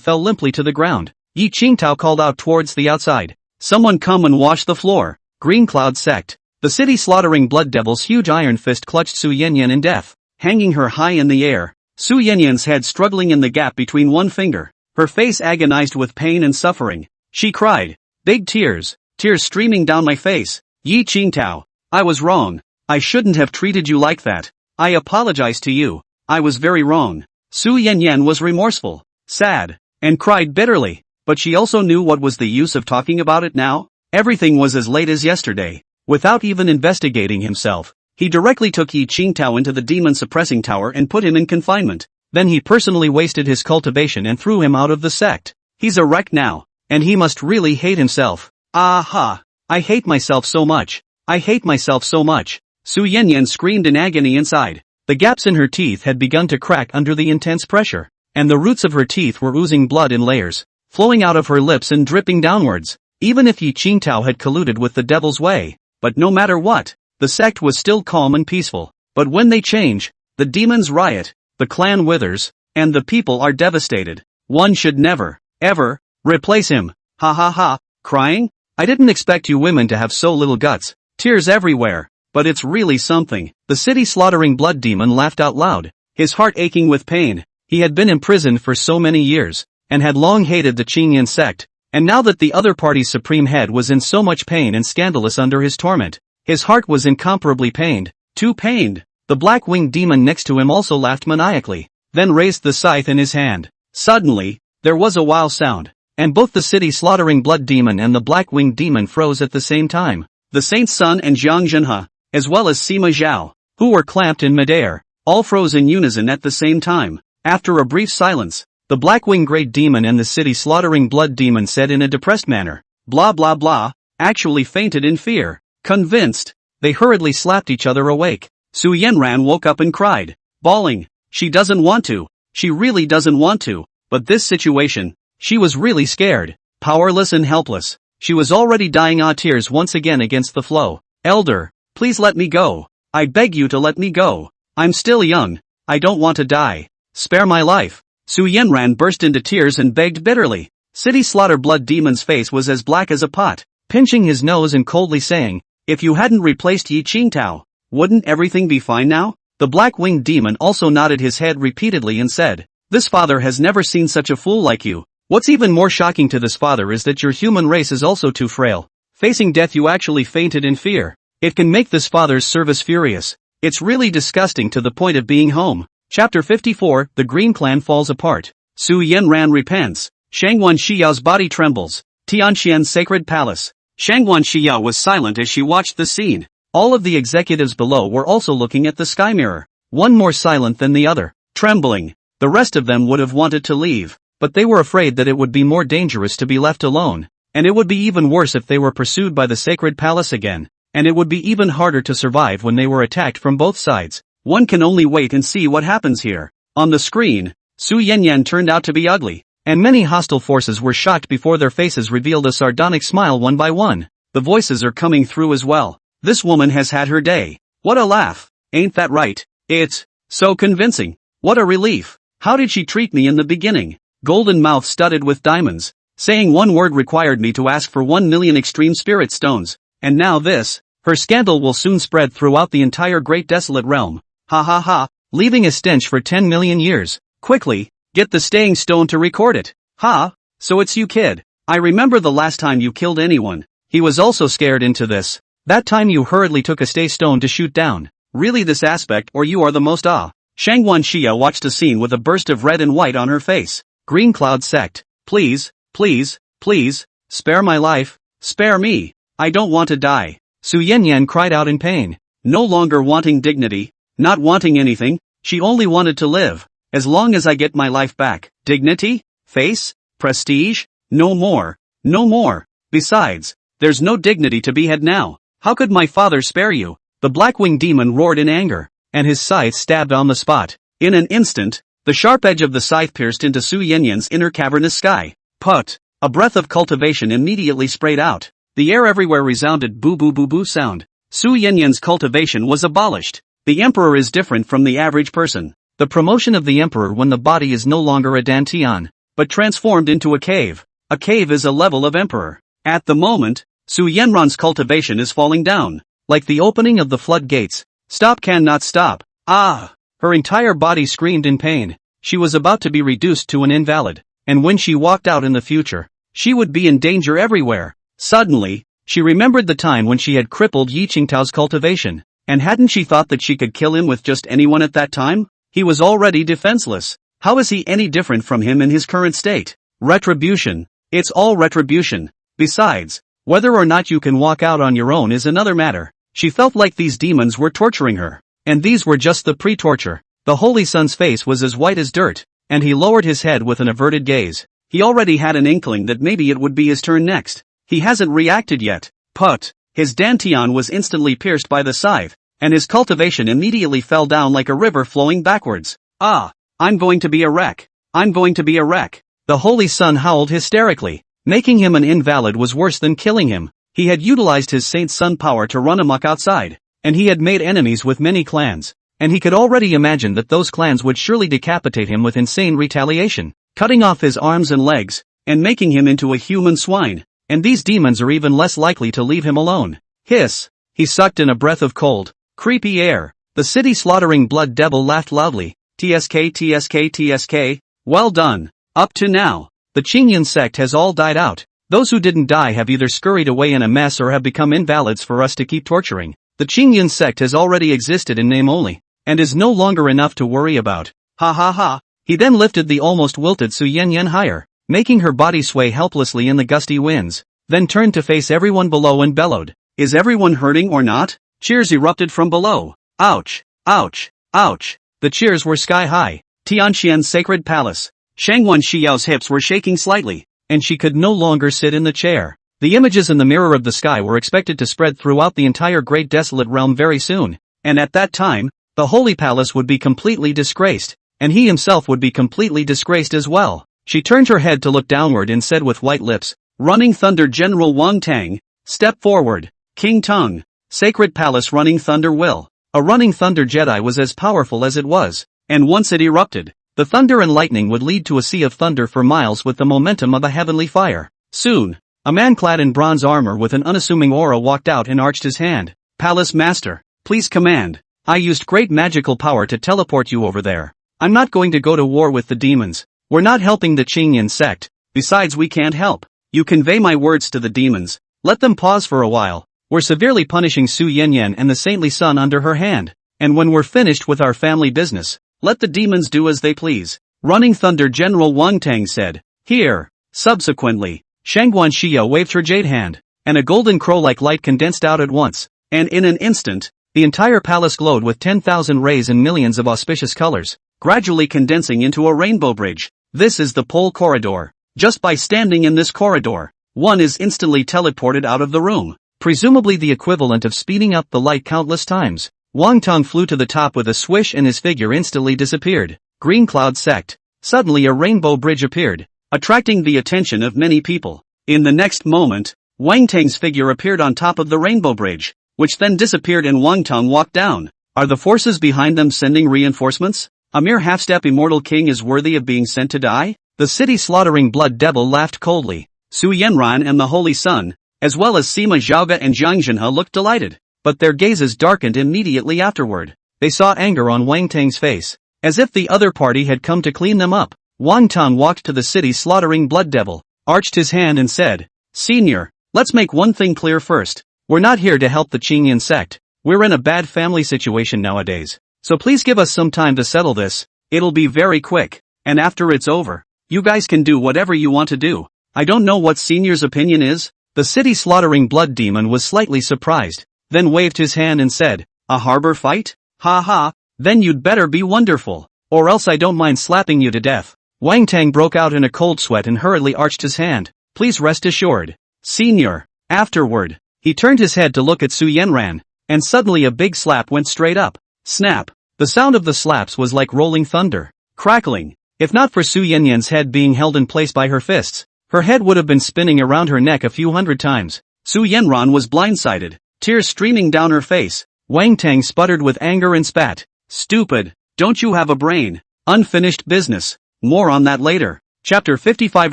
fell limply to the ground. Yi Qingtao called out towards the outside. "Someone come and wash the floor." Green Cloud Sect. The city slaughtering blood devil's huge iron fist clutched Su Yanyan in death, hanging her high in the air. Su Yanyan's head struggling in the gap between one finger, her face agonized with pain and suffering. She cried. Big tears streaming down my face. "Yi Qingtao, I was wrong. I shouldn't have treated you like that. I apologize to you. I was very wrong." Su Yanyan was remorseful, sad, and cried bitterly, but she also knew what was the use of talking about it now? Everything was as late as yesterday. Without even investigating himself, he directly took Yi Qingtao into the demon suppressing tower and put him in confinement. Then he personally wasted his cultivation and threw him out of the sect. He's a wreck now, and he must really hate himself. Aha! I hate myself so much. I hate myself so much. Su Yanyan screamed in agony inside. The gaps in her teeth had begun to crack under the intense pressure, and the roots of her teeth were oozing blood in layers, flowing out of her lips and dripping downwards. Even if Yi Qingtao had colluded with the devil's way, but no matter what, the sect was still calm and peaceful. But when they change, the demons riot, the clan withers, and the people are devastated. One should never, ever, replace him. Ha ha ha, crying? I didn't expect you women to have so little guts. Tears everywhere. But it's really something. The city slaughtering blood demon laughed out loud. his heart aching with pain. He had been imprisoned for so many years, and had long hated the Qingyan sect, and now that the other party's supreme head was in so much pain and scandalous under his torment, his heart was incomparably pained, too pained. The black-winged demon next to him also laughed maniacally, then raised the scythe in his hand. Suddenly, there was a wow sound, and both the city-slaughtering blood demon and the black-winged demon froze at the same time. The Saint's son and Jiang Zhenhe, as well as Sima Zhao, who were clamped in midair, all froze in unison at the same time. After a brief silence, the black-winged great demon and the city-slaughtering blood demon said in a depressed manner, "Blah blah blah," actually fainted in fear. Convinced, they hurriedly slapped each other awake. Su Yanran woke up and cried, bawling, "She doesn't want to. She really doesn't want to." But this situation, she was really scared, powerless and helpless. She was already dying tears once again against the flow. "Elder, please let me go. I beg you to let me go. I'm still young. I don't want to die. Spare my life." Su Yanran burst into tears and begged bitterly. City Slaughter Blood Demon's face was as black as a pot, pinching his nose and coldly saying, "If you hadn't replaced Yi Qingtao, wouldn't everything be fine now?" The black-winged demon also nodded his head repeatedly and said, "This father has never seen such a fool like you. What's even more shocking to this father is that your human race is also too frail. Facing death you actually fainted in fear. It can make this father's service furious. It's really disgusting to the point of being home." Chapter 54, The Green Clan Falls Apart. Su Yanran repents. Shangwan Shiyao's body trembles. Tianxian's sacred palace. Shangwan Shiyao was silent as she watched the scene. All of the executives below were also looking at the sky mirror, one more silent than the other, trembling. The rest of them would have wanted to leave, but they were afraid that it would be more dangerous to be left alone, and it would be even worse if they were pursued by the sacred palace again, and it would be even harder to survive when they were attacked from both sides. One can only wait and see what happens here. On the screen, Su Yanyan turned out to be ugly, and many hostile forces were shocked before their faces revealed a sardonic smile one by one. The voices are coming through as well. "This woman has had her day. What a laugh. Ain't that right? It's so convincing. What a relief. How did she treat me in the beginning? Golden mouth studded with diamonds. Saying one word required me to ask for 1 million extreme spirit stones. And now this. Her scandal will soon spread throughout the entire great desolate realm. Ha ha ha, leaving a stench for 10 million years. Quickly, get the staying stone to record it. Ha, so it's you, kid. I remember the last time you killed anyone. He was also scared into this. That time you hurriedly took a stay stone to shoot down. Really this aspect or you are the most Shangwan Xia watched the scene with a burst of red and white on her face. Green Cloud Sect. Please, please, please, spare my life, spare me. I don't want to die. Su Yanyan cried out in pain. No longer wanting dignity, not wanting anything, she only wanted to live. As long as I get my life back. Dignity? Face? Prestige? No more. No more. Besides, there's no dignity to be had now. How could my father spare you? The black-winged demon roared in anger, and his scythe stabbed on the spot. In an instant, the sharp edge of the scythe pierced into Su Yanyan's inner cavernous sky. Put! A breath of cultivation immediately sprayed out. The air everywhere resounded boo-boo-boo-boo sound. Su Yanyan's cultivation was abolished. The emperor is different from the average person. The promotion of the emperor when the body is no longer a dantian, but transformed into a cave. A cave is a level of emperor. At the moment, Su Yanran's cultivation is falling down, like the opening of the floodgates. Stop cannot stop. Ah! Her entire body screamed in pain. She was about to be reduced to an invalid, and when she walked out in the future, she would be in danger everywhere. Suddenly, she remembered the time when she had crippled Yi Qingtao's cultivation, and hadn't she thought that she could kill him with just anyone at that time? He was already defenseless. How is he any different from him in his current state? Retribution. It's all retribution. Besides, whether or not you can walk out on your own is another matter. She felt like these demons were torturing her, and these were just the pre-torture. The Holy Son's face was as white as dirt, and he lowered his head with an averted gaze. He already had an inkling that maybe it would be his turn next. He hasn't reacted yet. Put! His dantian was instantly pierced by the scythe, and his cultivation immediately fell down like a river flowing backwards. Ah! I'm going to be a wreck. I'm going to be a wreck. The Holy Son howled hysterically. Making him an invalid was worse than killing him. He had utilized his Saint Sun power to run amok outside, and he had made enemies with many clans, and he could already imagine that those clans would surely decapitate him with insane retaliation, cutting off his arms and legs, and making him into a human swine, and these demons are even less likely to leave him alone. Hiss! He sucked in a breath of cold, creepy air. The city-slaughtering blood devil laughed loudly. TSK. Well done. Up to now, the Qingyun sect has all died out. Those who didn't die have either scurried away in a mess or have become invalids for us to keep torturing. The Qingyun sect has already existed in name only, and is no longer enough to worry about. Ha ha ha. He then lifted the almost wilted Su Yanyan higher, making her body sway helplessly in the gusty winds, then turned to face everyone below and bellowed, "Is everyone hurting or not?" Cheers erupted from below. Ouch! Ouch! Ouch! The cheers were sky high. Tianqian's sacred palace. Shangwan Xiao's hips were shaking slightly, and she could no longer sit in the chair. The images in the mirror of the sky were expected to spread throughout the entire great desolate realm very soon, and at that time, the holy palace would be completely disgraced, and he himself would be completely disgraced as well. She turned her head to look downward and said with white lips, "Running Thunder General Wang Tang, step forward. King Tung, Sacred Palace Running Thunder will." A running thunder Jedi was as powerful as it was, and once it erupted, the thunder and lightning would lead to a sea of thunder for miles with the momentum of a heavenly fire. Soon, a man clad in bronze armor with an unassuming aura walked out and arched his hand. "Palace Master, please command. I used great magical power to teleport you over there. I'm not going to go to war with the demons. We're not helping the Qingyun sect, besides we can't help. You convey my words to the demons, let them pause for a while. We're severely punishing Su Yanyan and the saintly son under her hand, and when we're finished with our family business, let the demons do as they please." Running Thunder General Wang Tang said, "Here." Subsequently, Shangguan Xia waved her jade hand, and a golden crow-like light condensed out at once, and in an instant, the entire palace glowed with 10,000 rays and millions of auspicious colors, gradually condensing into a rainbow bridge. This is the pole corridor. Just by standing in this corridor, one is instantly teleported out of the room, presumably the equivalent of speeding up the light countless times. Wang Tang flew to the top with a swish and his figure instantly disappeared. Green Cloud Sect. Suddenly a rainbow bridge appeared, attracting the attention of many people. In the next moment, Wang Tang's figure appeared on top of the rainbow bridge, which then disappeared and Wang Tang walked down. Are the forces behind them sending reinforcements? A mere half-step immortal king is worthy of being sent to die? The city slaughtering blood devil laughed coldly. Su Yanran and the Holy Sun, as well as Sima Zhaoga and Zhang Zhenhe looked delighted, but their gazes darkened immediately afterward. They saw anger on Wang Tang's face, as if the other party had come to clean them up. Wang Tang walked to the city slaughtering blood devil, arched his hand and said, "Senior, let's make one thing clear first. We're not here to help the Qingyun sect. We're in a bad family situation nowadays. So please give us some time to settle this. It'll be very quick, and after it's over, you guys can do whatever you want to do. I don't know what Senior's opinion is." The city slaughtering blood demon was slightly surprised, then waved his hand and said, "A harbor fight? Ha ha, then you'd better be wonderful, or else I don't mind slapping you to death." Wang Tang broke out in a cold sweat and hurriedly arched his hand. "Please rest assured, Senior." Afterward, he turned his head to look at Su Yanran, and suddenly a big slap went straight up. Snap! The sound of the slaps was like rolling thunder, crackling. If not for Su Yanyan's head being held in place by her fists, her head would have been spinning around her neck a few hundred times. Su Yanran was blindsided, tears streaming down her face. Wang Tang sputtered with anger and spat, "Stupid, don't you have a brain? Unfinished business." More on that later. Chapter 55.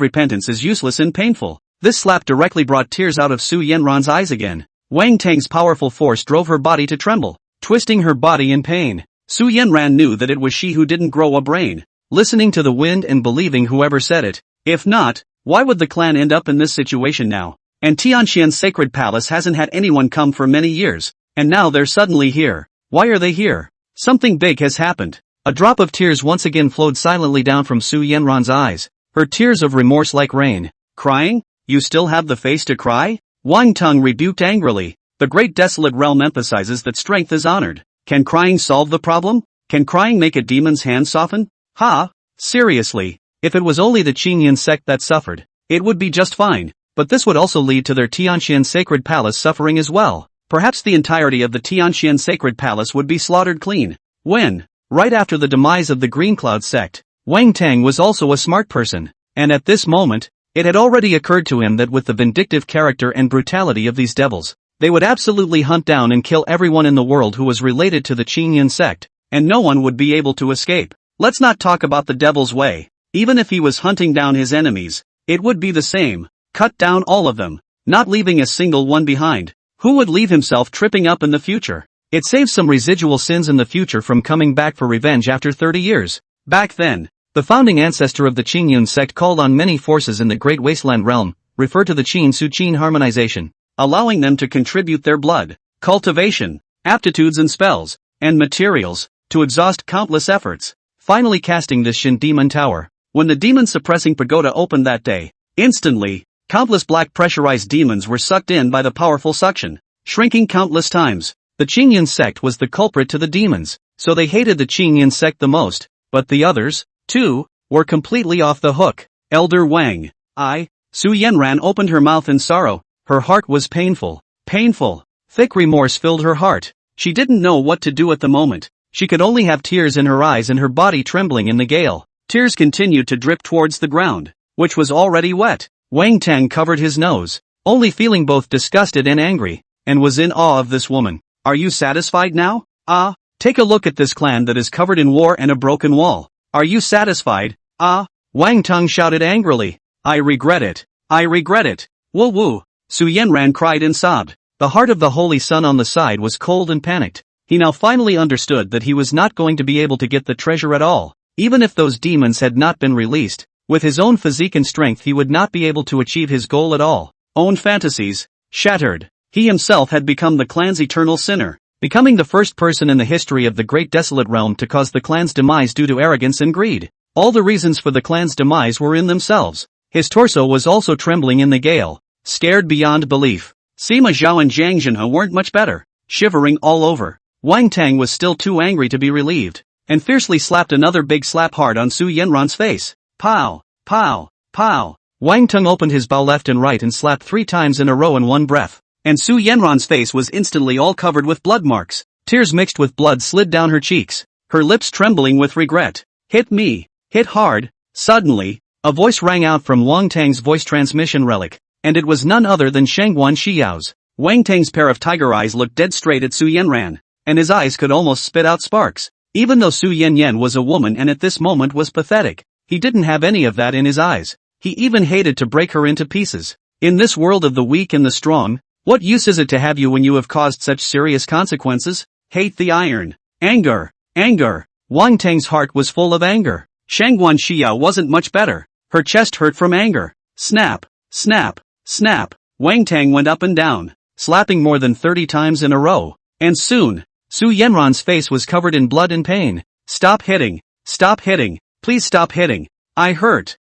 Repentance is useless and painful. This slap directly brought tears out of Su Yanran's eyes again. Wang Tang's powerful force drove her body to tremble, twisting her body in pain. Su Yanran knew that it was she who didn't grow a brain, listening to the wind and believing whoever said it. If not, why would the clan end up in this situation now? And Tianqian's sacred palace hasn't had anyone come for many years, and now they're suddenly here. Why are they here? Something big has happened. A drop of tears once again flowed silently down from Su Yanran's eyes, her tears of remorse like rain. "Crying? You still have the face to cry?" Wang Tang rebuked angrily. "The great desolate realm emphasizes that strength is honored. Can crying solve the problem? Can crying make a demon's hand soften? Ha? Seriously, if it was only the Qingyun sect that suffered, it would be just fine, but this would also lead to their Tianqian sacred palace suffering as well. Perhaps the entirety of the Tianqian sacred palace would be slaughtered clean." When, right after the demise of the Green Cloud sect, Wang Tang was also a smart person, and at this moment, it had already occurred to him that with the vindictive character and brutality of these devils, they would absolutely hunt down and kill everyone in the world who was related to the Qingyun sect, and no one would be able to escape. Let's not talk about the devil's way. Even if he was hunting down his enemies, it would be the same. Cut down all of them, not leaving a single one behind. Who would leave himself tripping up in the future? It saves some residual sins in the future from coming back for revenge after 30 years. Back then, the founding ancestor of the Qingyun sect called on many forces in the Great Wasteland realm, refer to the Qin Su Qin harmonization, allowing them to contribute their blood, cultivation, aptitudes and spells, and materials, to exhaust countless efforts, finally casting this Shin demon tower. When the demon-suppressing pagoda opened that day, instantly, countless black pressurized demons were sucked in by the powerful suction, shrinking countless times. The Qingyun sect was the culprit to the demons, so they hated the Qingyun sect the most, but the others, too, were completely off the hook. Elder Wang. Su Yenran opened her mouth in sorrow. Her heart was painful. Thick remorse filled her heart. She didn't know what to do at the moment. She could only have tears in her eyes and her body trembling in the gale. Tears continued to drip towards the ground, which was already wet. Wang Tang covered his nose, only feeling both disgusted and angry, and was in awe of this woman. Are you satisfied now? Take a look at this clan that is covered in war and a broken wall. Are you satisfied? Wang Tang shouted angrily. I regret it. Woo woo. Su Yenran cried and sobbed. The heart of the Holy Sun on the side was cold and panicked. He now finally understood that he was not going to be able to get the treasure at all. Even if those demons had not been released, with his own physique and strength he would not be able to achieve his goal at all. Own fantasies, shattered. He himself had become the clan's eternal sinner, becoming the first person in the history of the Great Desolate Realm to cause the clan's demise due to arrogance and greed. All the reasons for the clan's demise were in themselves. His torso was also trembling in the gale, scared beyond belief. Sima Zhao and Zhang Zhenhe weren't much better, shivering all over. Wang Tang was still too angry to be relieved, and fiercely slapped another big slap hard on Su Yenran's face. Pow! Pow! Pow! Wang Tang opened his bow left and right and slapped 3 times in a row in one breath, and Su Yenran's face was instantly all covered with blood marks. Tears mixed with blood slid down her cheeks, her lips trembling with regret. Hit me! Hit hard! Suddenly, a voice rang out from Wang Tang's voice transmission relic, and it was none other than Shangguan Xiao's. Wang Tang's pair of tiger eyes looked dead straight at Su Yenran, and his eyes could almost spit out sparks. Even though Su Yenyan was a woman and at this moment was pathetic, he didn't have any of that in his eyes. He even hated to break her into pieces. In this world of the weak and the strong, what use is it to have you when you have caused such serious consequences? Hate the iron. Anger. Wang Tang's heart was full of anger. Shangguan Xiao wasn't much better. Her chest hurt from anger. Snap. Wang Tang went up and down, slapping more than 30 times in a row. And soon, Su Yenran's face was covered in blood and pain. Stop hitting. Please stop hitting. I hurt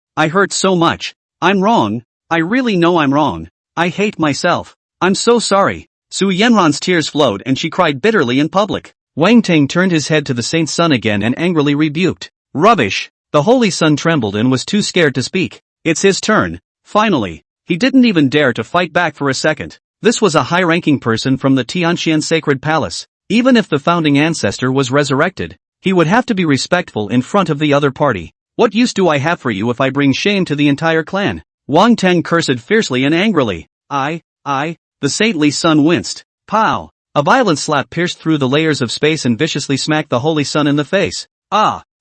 so much. I'm wrong. I really know I'm wrong. I hate myself. I'm so sorry. Su Yenran's tears flowed and she cried bitterly in public. Wang Tang turned his head to the Saint Sun again and angrily rebuked. Rubbish. The Holy Sun trembled and was too scared to speak. It's his turn. Finally. He didn't even dare to fight back for a second. This was a high-ranking person from the Tianxian Sacred Palace. Even if the founding ancestor was resurrected, he would have to be respectful in front of the other party. What use do I have for you if I bring shame to the entire clan? Wang Tang cursed fiercely and angrily. The saintly sun winced. Pow! A violent slap pierced through the layers of space and viciously smacked the Holy Sun in the face.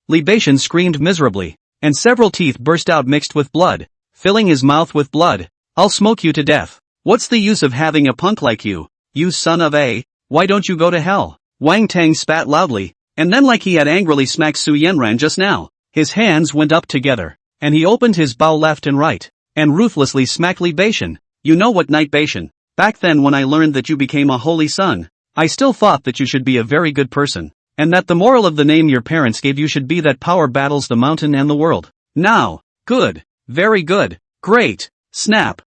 Libation screamed miserably, and several teeth burst out mixed with blood, filling his mouth with blood. I'll smoke you to death. What's the use of having a punk like you, you son of a? Why don't you go to hell? Wang Tang spat loudly, and then like he had angrily smacked Su Yenran just now, his hands went up together, and he opened his bow left and right, and ruthlessly smacked Libation. You know what, Nightbation? Back then when I learned that you became a holy sun, I still thought that you should be a very good person, and that the moral of the name your parents gave you should be that power battles the mountain and the world. Now, good, very good, great, snap,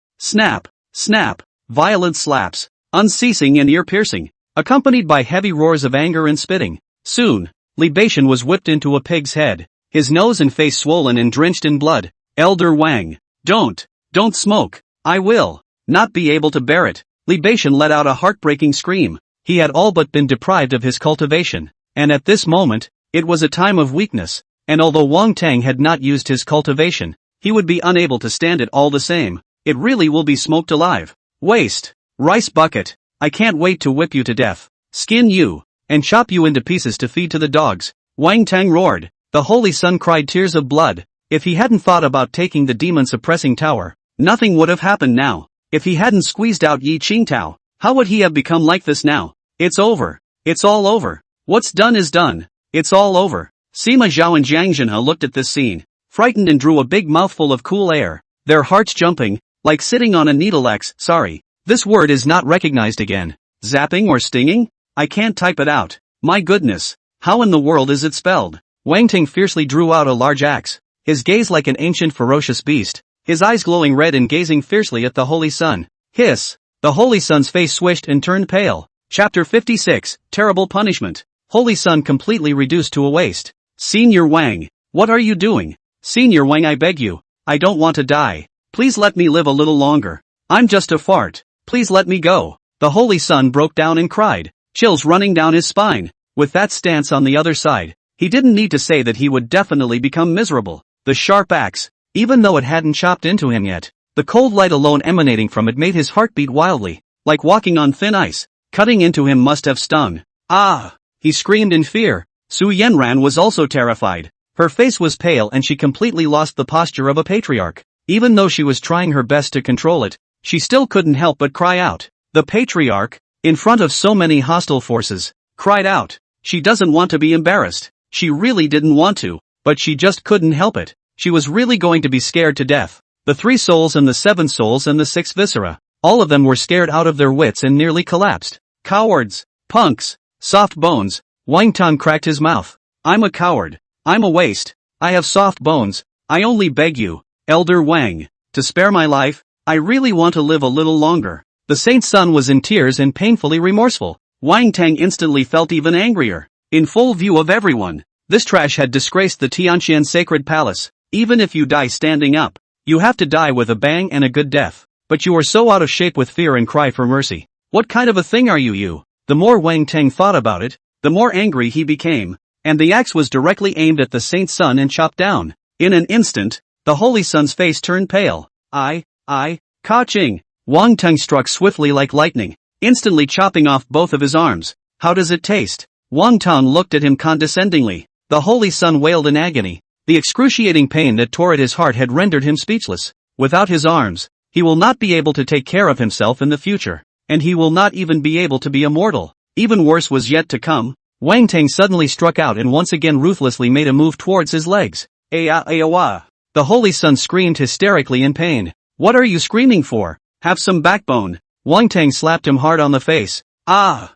violent slaps, unceasing and ear-piercing, accompanied by heavy roars of anger and spitting. Soon, Libation was whipped into a pig's head, his nose and face swollen and drenched in blood. Elder Wang, don't smoke. I will not be able to bear it. Libation let out a heartbreaking scream. He had all but been deprived of his cultivation, and at this moment, it was a time of weakness, and although Wang Tang had not used his cultivation, he would be unable to stand it all the same. It really will be smoked alive. Waste. Rice bucket. I can't wait to whip you to death, skin you, and chop you into pieces to feed to the dogs. Wang Tang roared. The Holy Sun cried tears of blood. If he hadn't thought about taking the demon-suppressing tower, nothing would have happened now. If he hadn't squeezed out Yi Qingtao, how would he have become like this now? It's over. It's all over. What's done is done. It's all over. Sima Zhao and Jiang Zhenhe looked at this scene, frightened, and drew a big mouthful of cool air, their hearts jumping, like sitting on a needle X. Sorry. This word is not recognized again. Zapping or stinging? I can't type it out. My goodness. How in the world is it spelled? Wang Ting fiercely drew out a large axe, his gaze like an ancient ferocious beast, his eyes glowing red and gazing fiercely at the Holy Sun. Hiss! The Holy Sun's face swished and turned pale. Chapter 56, Terrible Punishment. Holy Sun completely reduced to a waste. Senior Wang, what are you doing? Senior Wang, I beg you. I don't want to die. Please let me live a little longer. I'm just a fart. Please let me go. The Holy Sun broke down and cried, chills running down his spine. With that stance on the other side, he didn't need to say that he would definitely become miserable. The sharp axe, even though it hadn't chopped into him yet, the cold light alone emanating from it made his heart beat wildly, like walking on thin ice. Cutting into him must have stung. Ah! He screamed in fear. Su Yanran was also terrified. Her face was pale and she completely lost the posture of a patriarch. Even though she was trying her best to control it, she still couldn't help but cry out. The patriarch, in front of so many hostile forces, cried out. She doesn't want to be embarrassed. She really didn't want to, but she just couldn't help it. She was really going to be scared to death. The 3 souls and the 7 souls and the 6 viscera, all of them were scared out of their wits and nearly collapsed. Cowards! Punks! Soft bones! Wang Tang cracked his mouth. I'm a coward. I'm a waste. I have soft bones. I only beg you, Elder Wang, to spare my life. I really want to live a little longer. The Saint's son was in tears and painfully remorseful. Wang Tang instantly felt even angrier. In full view of everyone, this trash had disgraced the Tianqian sacred palace. Even if you die standing up, you have to die with a bang and a good death. But you are so out of shape with fear and cry for mercy. What kind of a thing are you? The more Wang Tang thought about it, the more angry he became, and the axe was directly aimed at the Saint's son and chopped down. In an instant, the Holy Sun's face turned pale. Ka-ching! Wang Tang struck swiftly like lightning, instantly chopping off both of his arms. How does it taste? Wang Tang looked at him condescendingly. The Holy Sun wailed in agony. The excruciating pain that tore at his heart had rendered him speechless. Without his arms, he will not be able to take care of himself in the future, and he will not even be able to be immortal. Even worse was yet to come. Wang Tang suddenly struck out and once again ruthlessly made a move towards his legs. The Holy Sun screamed hysterically in pain. What are you screaming for? Have some backbone. Wang Tang slapped him hard on the face. Don't.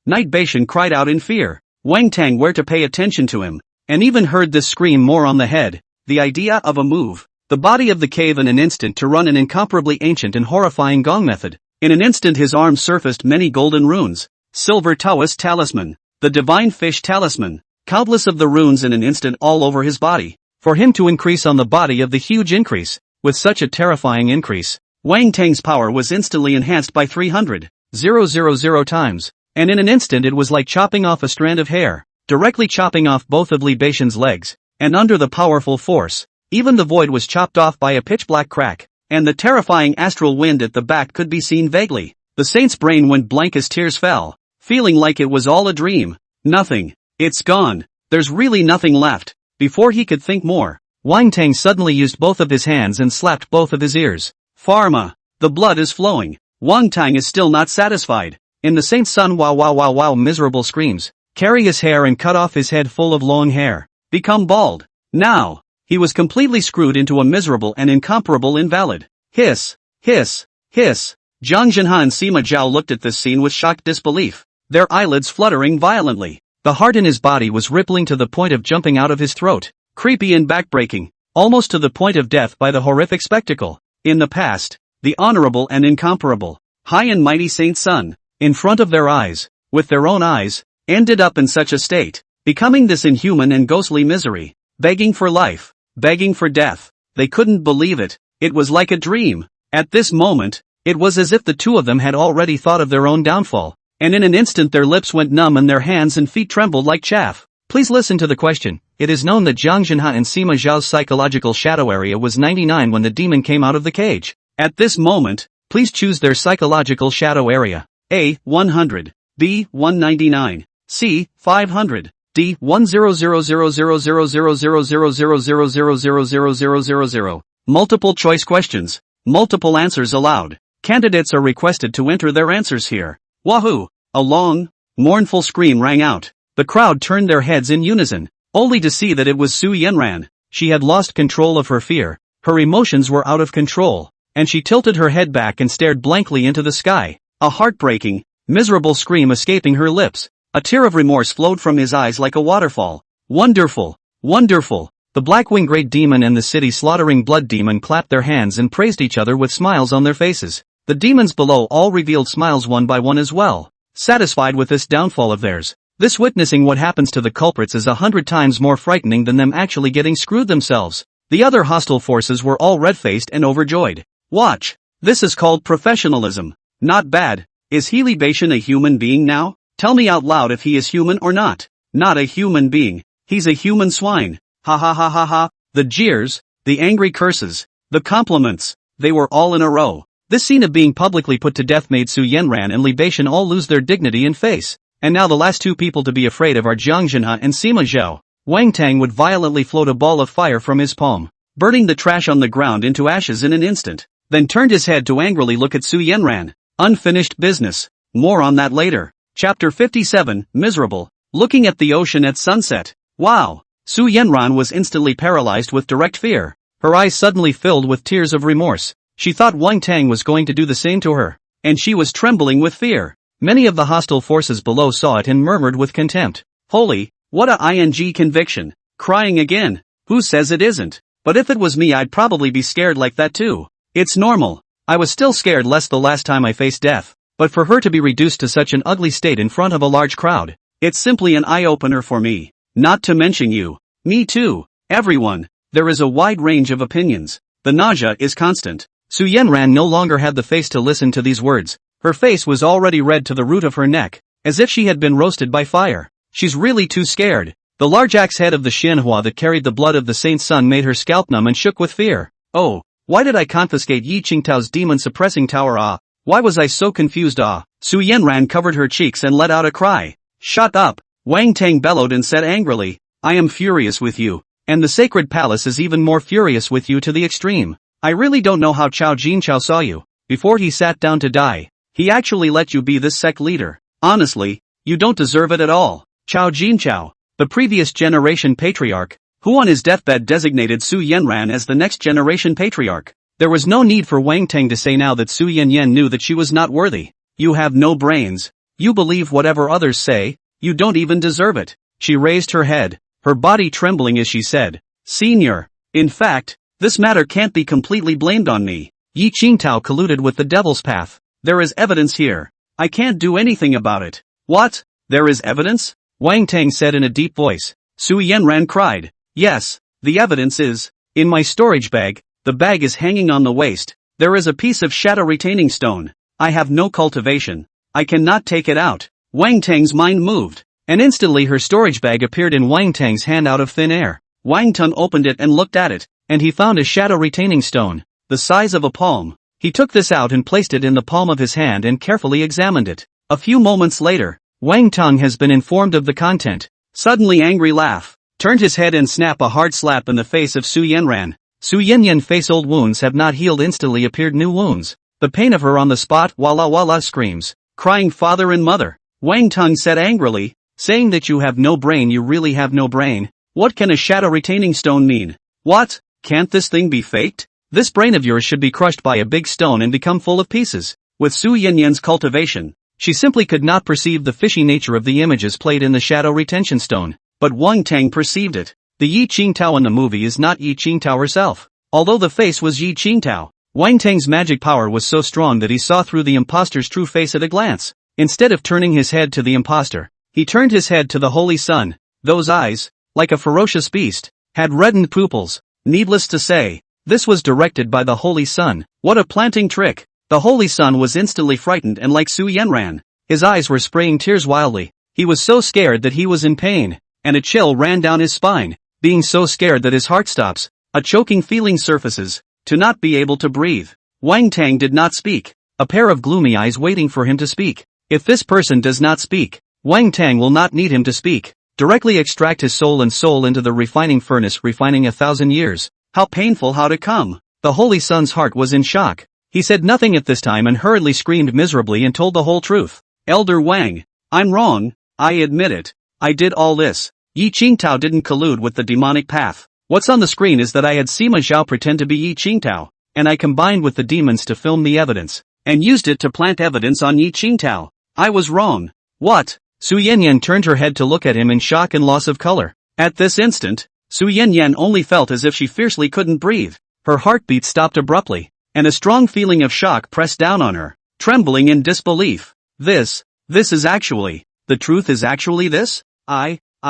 Knight Beishan cried out in fear. Wang Tang were to pay attention to him, and even heard this scream more on the head. The idea of a move. The body of the cave in an instant to run an incomparably ancient and horrifying gong method. In an instant his arms surfaced many golden runes. Silver Taoist Talisman. The Divine Fish Talisman. Countless of the runes in an instant all over his body. For him to increase on the body of the huge increase. With such a terrifying increase, Wang Tang's power was instantly enhanced by 300,000 times. And in an instant it was like chopping off a strand of hair, directly chopping off both of Li Beishan's legs. And under the powerful force, even the void was chopped off by a pitch-black crack, and the terrifying astral wind at the back could be seen vaguely. The Saint's brain went blank as tears fell, feeling like it was all a dream. Nothing. It's gone. There's really nothing left. Before he could think more, Wang Tang suddenly used both of his hands and slapped both of his ears. Pharma. The blood is flowing. Wang Tang is still not satisfied. In the Saint's son, wow, miserable screams. Carry his hair and cut off his head full of long hair. Become bald. Now. He was completely screwed into a miserable and incomparable invalid. Hiss. Jiang Zhenhe and Sima Zhao looked at this scene with shocked disbelief, their eyelids fluttering violently. The heart in his body was rippling to the point of jumping out of his throat, creepy and backbreaking, almost to the point of death by the horrific spectacle. In the past, the honorable and incomparable, high and mighty Saint's son, in front of their eyes, with their own eyes, ended up in such a state, becoming this inhuman and ghostly misery, begging for life, begging for death. They couldn't believe it. It was like a dream. At this moment, it was as if the two of them had already thought of their own downfall. And in an instant their lips went numb and their hands and feet trembled like chaff. Please listen to the question. It is known that Jiang Zhenhe and Sima Zhao's psychological shadow area was 99 when the demon came out of the cage. At this moment, please choose their psychological shadow area. A. 100. B. 199. C. 500. D. 100000000000000000000. Multiple choice questions. Multiple answers allowed. Candidates are requested to enter their answers here. Wahoo! A long, mournful scream rang out. The crowd turned their heads in unison, only to see that it was Su Yenran. She had lost control of her fear. Her emotions were out of control, and she tilted her head back and stared blankly into the sky. A heartbreaking, miserable scream escaping her lips. A tear of remorse flowed from his eyes like a waterfall. Wonderful! Wonderful! The Blackwing Great Demon and the city slaughtering Blood Demon clapped their hands and praised each other with smiles on their faces. The demons below all revealed smiles one by one as well, satisfied with this downfall of theirs. This witnessing what happens to the culprits is 100 times more frightening than them actually getting screwed themselves. The other hostile forces were all red-faced and overjoyed. Watch. This is called professionalism. Not bad. Is Healy Bashan a human being now? Tell me out loud if he is human or not. Not a human being. He's a human swine. Ha ha ha ha ha. The jeers, the angry curses, the compliments, they were all in a row. This scene of being publicly put to death made Su Yenran and Li Bashan all lose their dignity and face. And now the last two people to be afraid of are Jiang Jinhe and Sima Zhao. Wang Tang would violently float a ball of fire from his palm, burning the trash on the ground into ashes in an instant, then turned his head to angrily look at Su Yenran. Unfinished business. More on that later. Chapter 57, Miserable. Looking at the ocean at sunset. Wow! Su Yenran was instantly paralyzed with direct fear. Her eyes suddenly filled with tears of remorse. She thought Wang Tang was going to do the same to her, and she was trembling with fear. Many of the hostile forces below saw it and murmured with contempt. Holy, what a ing conviction. Crying again. Who says it isn't? But if it was me I'd probably be scared like that too. It's normal. I was still scared less the last time I faced death. But for her to be reduced to such an ugly state in front of a large crowd, it's simply an eye-opener for me. Not to mention you. Me too. Everyone. There is a wide range of opinions. The nausea is constant. Su Yenran no longer had the face to listen to these words. Her face was already red to the root of her neck, as if she had been roasted by fire. She's really too scared. The large axe head of the manhwa that carried the blood of the saint's son made her scalp numb and shook with fear. Oh, why did I confiscate Yi Qingtao's demon-suppressing tower? Ah, why was I so confused? Ah. Su Yenran covered her cheeks and let out a cry. Shut up! Wang Tang bellowed and said angrily. I am furious with you, and the sacred palace is even more furious with you to the extreme. I really don't know how Chao Jinchao saw you. Before he sat down to die, he actually let you be this sect leader. Honestly, you don't deserve it at all. Chao Jinchao, the previous generation patriarch, who on his deathbed designated Su Yenran as the next generation patriarch. There was no need for Wang Tang to say now that Su Yenyan knew that she was not worthy. You have no brains. You believe whatever others say, you don't even deserve it. She raised her head, her body trembling as she said, Senior, in fact, this matter can't be completely blamed on me. Yi Qingtao colluded with the devil's path. There is evidence here. I can't do anything about it. What? There is evidence? Wang Tang said in a deep voice. Su Yenran cried. Yes, the evidence is in my storage bag. The bag is hanging on the waist. There is a piece of shadow retaining stone. I have no cultivation. I cannot take it out. Wang Tang's mind moved, and instantly her storage bag appeared in Wang Tang's hand out of thin air. Wang Tang opened it and looked at it, and he found a shadow retaining stone, the size of a palm. He took this out and placed it in the palm of his hand and carefully examined it. A few moments later, Wang Tang has been informed of the content. Suddenly angry laugh, turned his head and snap a hard slap in the face of Su Yenran. Su Yenyan face old wounds have not healed, instantly appeared new wounds. The pain of her on the spot, walla walla screams, crying father and mother. Wang Tang said angrily, saying that you have no brain. You really have no brain. What can a shadow retaining stone mean? What? Can't this thing be faked? This brain of yours should be crushed by a big stone and become full of pieces. With Su Yenyan's cultivation, she simply could not perceive the fishy nature of the images played in the shadow retention stone. But Wang Tang perceived it. The Yi Qingtao in the movie is not Yi Qingtao herself. Although the face was Yi Qingtao, Wang Tang's magic power was so strong that he saw through the imposter's true face at a glance. Instead of turning his head to the imposter, he turned his head to the Holy Sun. Those eyes, like a ferocious beast, had reddened pupils. Needless to say, this was directed by the Holy Sun. What a planting trick! The Holy Sun was instantly frightened, and like Su Yenran, his eyes were spraying tears wildly. He was so scared that he was in pain, and a chill ran down his spine. Being so scared that his heart stops, a choking feeling surfaces, to not be able to breathe. Wang Tang did not speak, a pair of gloomy eyes waiting for him to speak. If this person does not speak, Wang Tang will not need him to speak. Directly extract his soul and soul into the refining furnace, refining 1,000 years. How painful, how to come. The Holy Sun's heart was in shock. He said nothing at this time and hurriedly screamed miserably and told the whole truth. Elder Wang, I'm wrong, I admit it. I did all this. Yi Qingtao didn't collude with the demonic path. What's on the screen is that I had Sima Zhao pretend to be Yi Qingtao, and I combined with the demons to film the evidence, and used it to plant evidence on Yi Qingtao. I was wrong. What? Su Yanyan turned her head to look at him in shock and loss of color. At this instant, Su Yanyan only felt as if she fiercely couldn't breathe. Her heartbeat stopped abruptly, and a strong feeling of shock pressed down on her, trembling in disbelief. This is actually, the truth is actually this? Su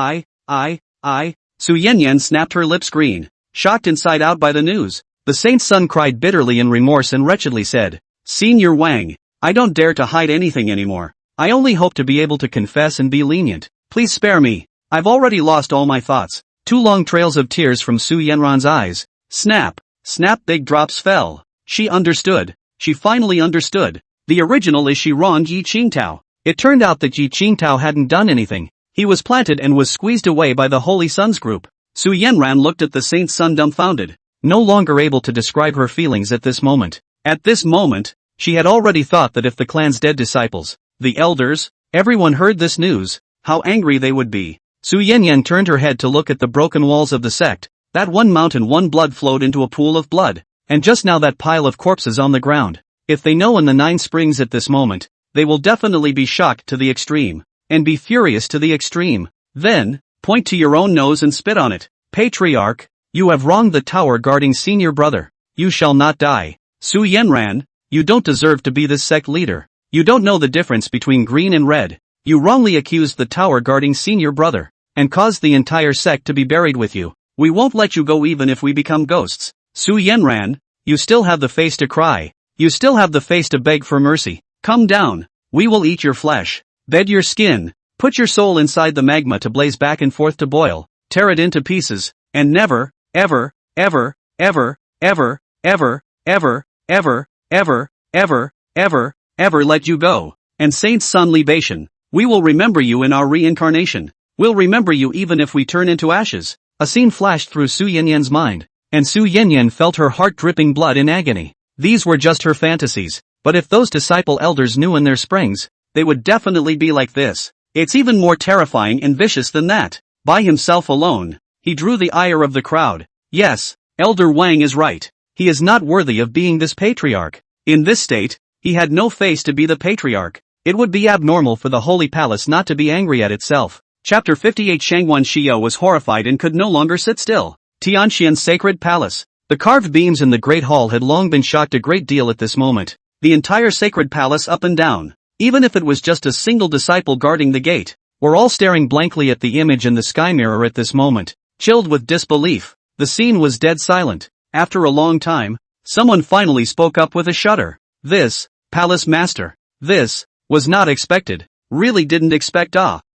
Yanyan snapped her lips green, shocked inside out by the news. The saint's son cried bitterly in remorse and wretchedly said, Senior Wang, I don't dare to hide anything anymore. I only hope to be able to confess and be lenient. Please spare me. I've already lost all my thoughts. 2 long trails of tears from Su Yanran's eyes. Snap, snap, big drops fell. She understood. She finally understood. The original is she wronged Yi Qingtao. It turned out that Yi Qingtao hadn't done anything. He was planted and was squeezed away by the Holy Sun's group. Su Yanran looked at the saint's son dumbfounded, no longer able to describe her feelings at this moment. At this moment, she had already thought that if the clan's dead disciples, the elders, everyone heard this news, how angry they would be. Su Yanyan turned her head to look at the broken walls of the sect. That one mountain, one blood flowed into a pool of blood, and just now that pile of corpses on the ground. If they know in the 9 springs at this moment, they will definitely be shocked to the extreme, and be furious to the extreme. Then, point to your own nose and spit on it. Patriarch, you have wronged the tower guarding senior brother. You shall not die. Su Yanran, you don't deserve to be this sect leader. You don't know the difference between green and red. You wrongly accused the tower guarding senior brother, and caused the entire sect to be buried with you. We won't let you go even if we become ghosts. Su Yanran, you still have the face to cry. You still have the face to beg for mercy. Come down. We will eat your flesh. Bed your skin, put your soul inside the magma to blaze back and forth to boil, tear it into pieces, and never, ever, ever, ever, ever, ever, ever, ever, ever, ever, ever, ever let you go. And Saint's son libation, we will remember you in our reincarnation. We'll remember you even if we turn into ashes. A scene flashed through Su Yanyan's mind, and Su Yanyan felt her heart dripping blood in agony. These were just her fantasies, but if those disciple elders knew in their springs, they would definitely be like this. It's even more terrifying and vicious than that. By himself alone, he drew the ire of the crowd. Yes, Elder Wang is right. He is not worthy of being this patriarch. In this state, he had no face to be the patriarch. It would be abnormal for the Holy Palace not to be angry at itself. Chapter 58. Shangwan Xiao was horrified and could no longer sit still. Tianxian's sacred palace. The carved beams in the Great Hall had long been shocked a great deal at this moment. The entire sacred palace up and down, even if it was just a single disciple guarding the gate, were all staring blankly at the image in the sky mirror at this moment, chilled with disbelief. The scene was dead silent. After a long time, someone finally spoke up with a shudder. This, Palace Master, this, was not expected. Really didn't expect.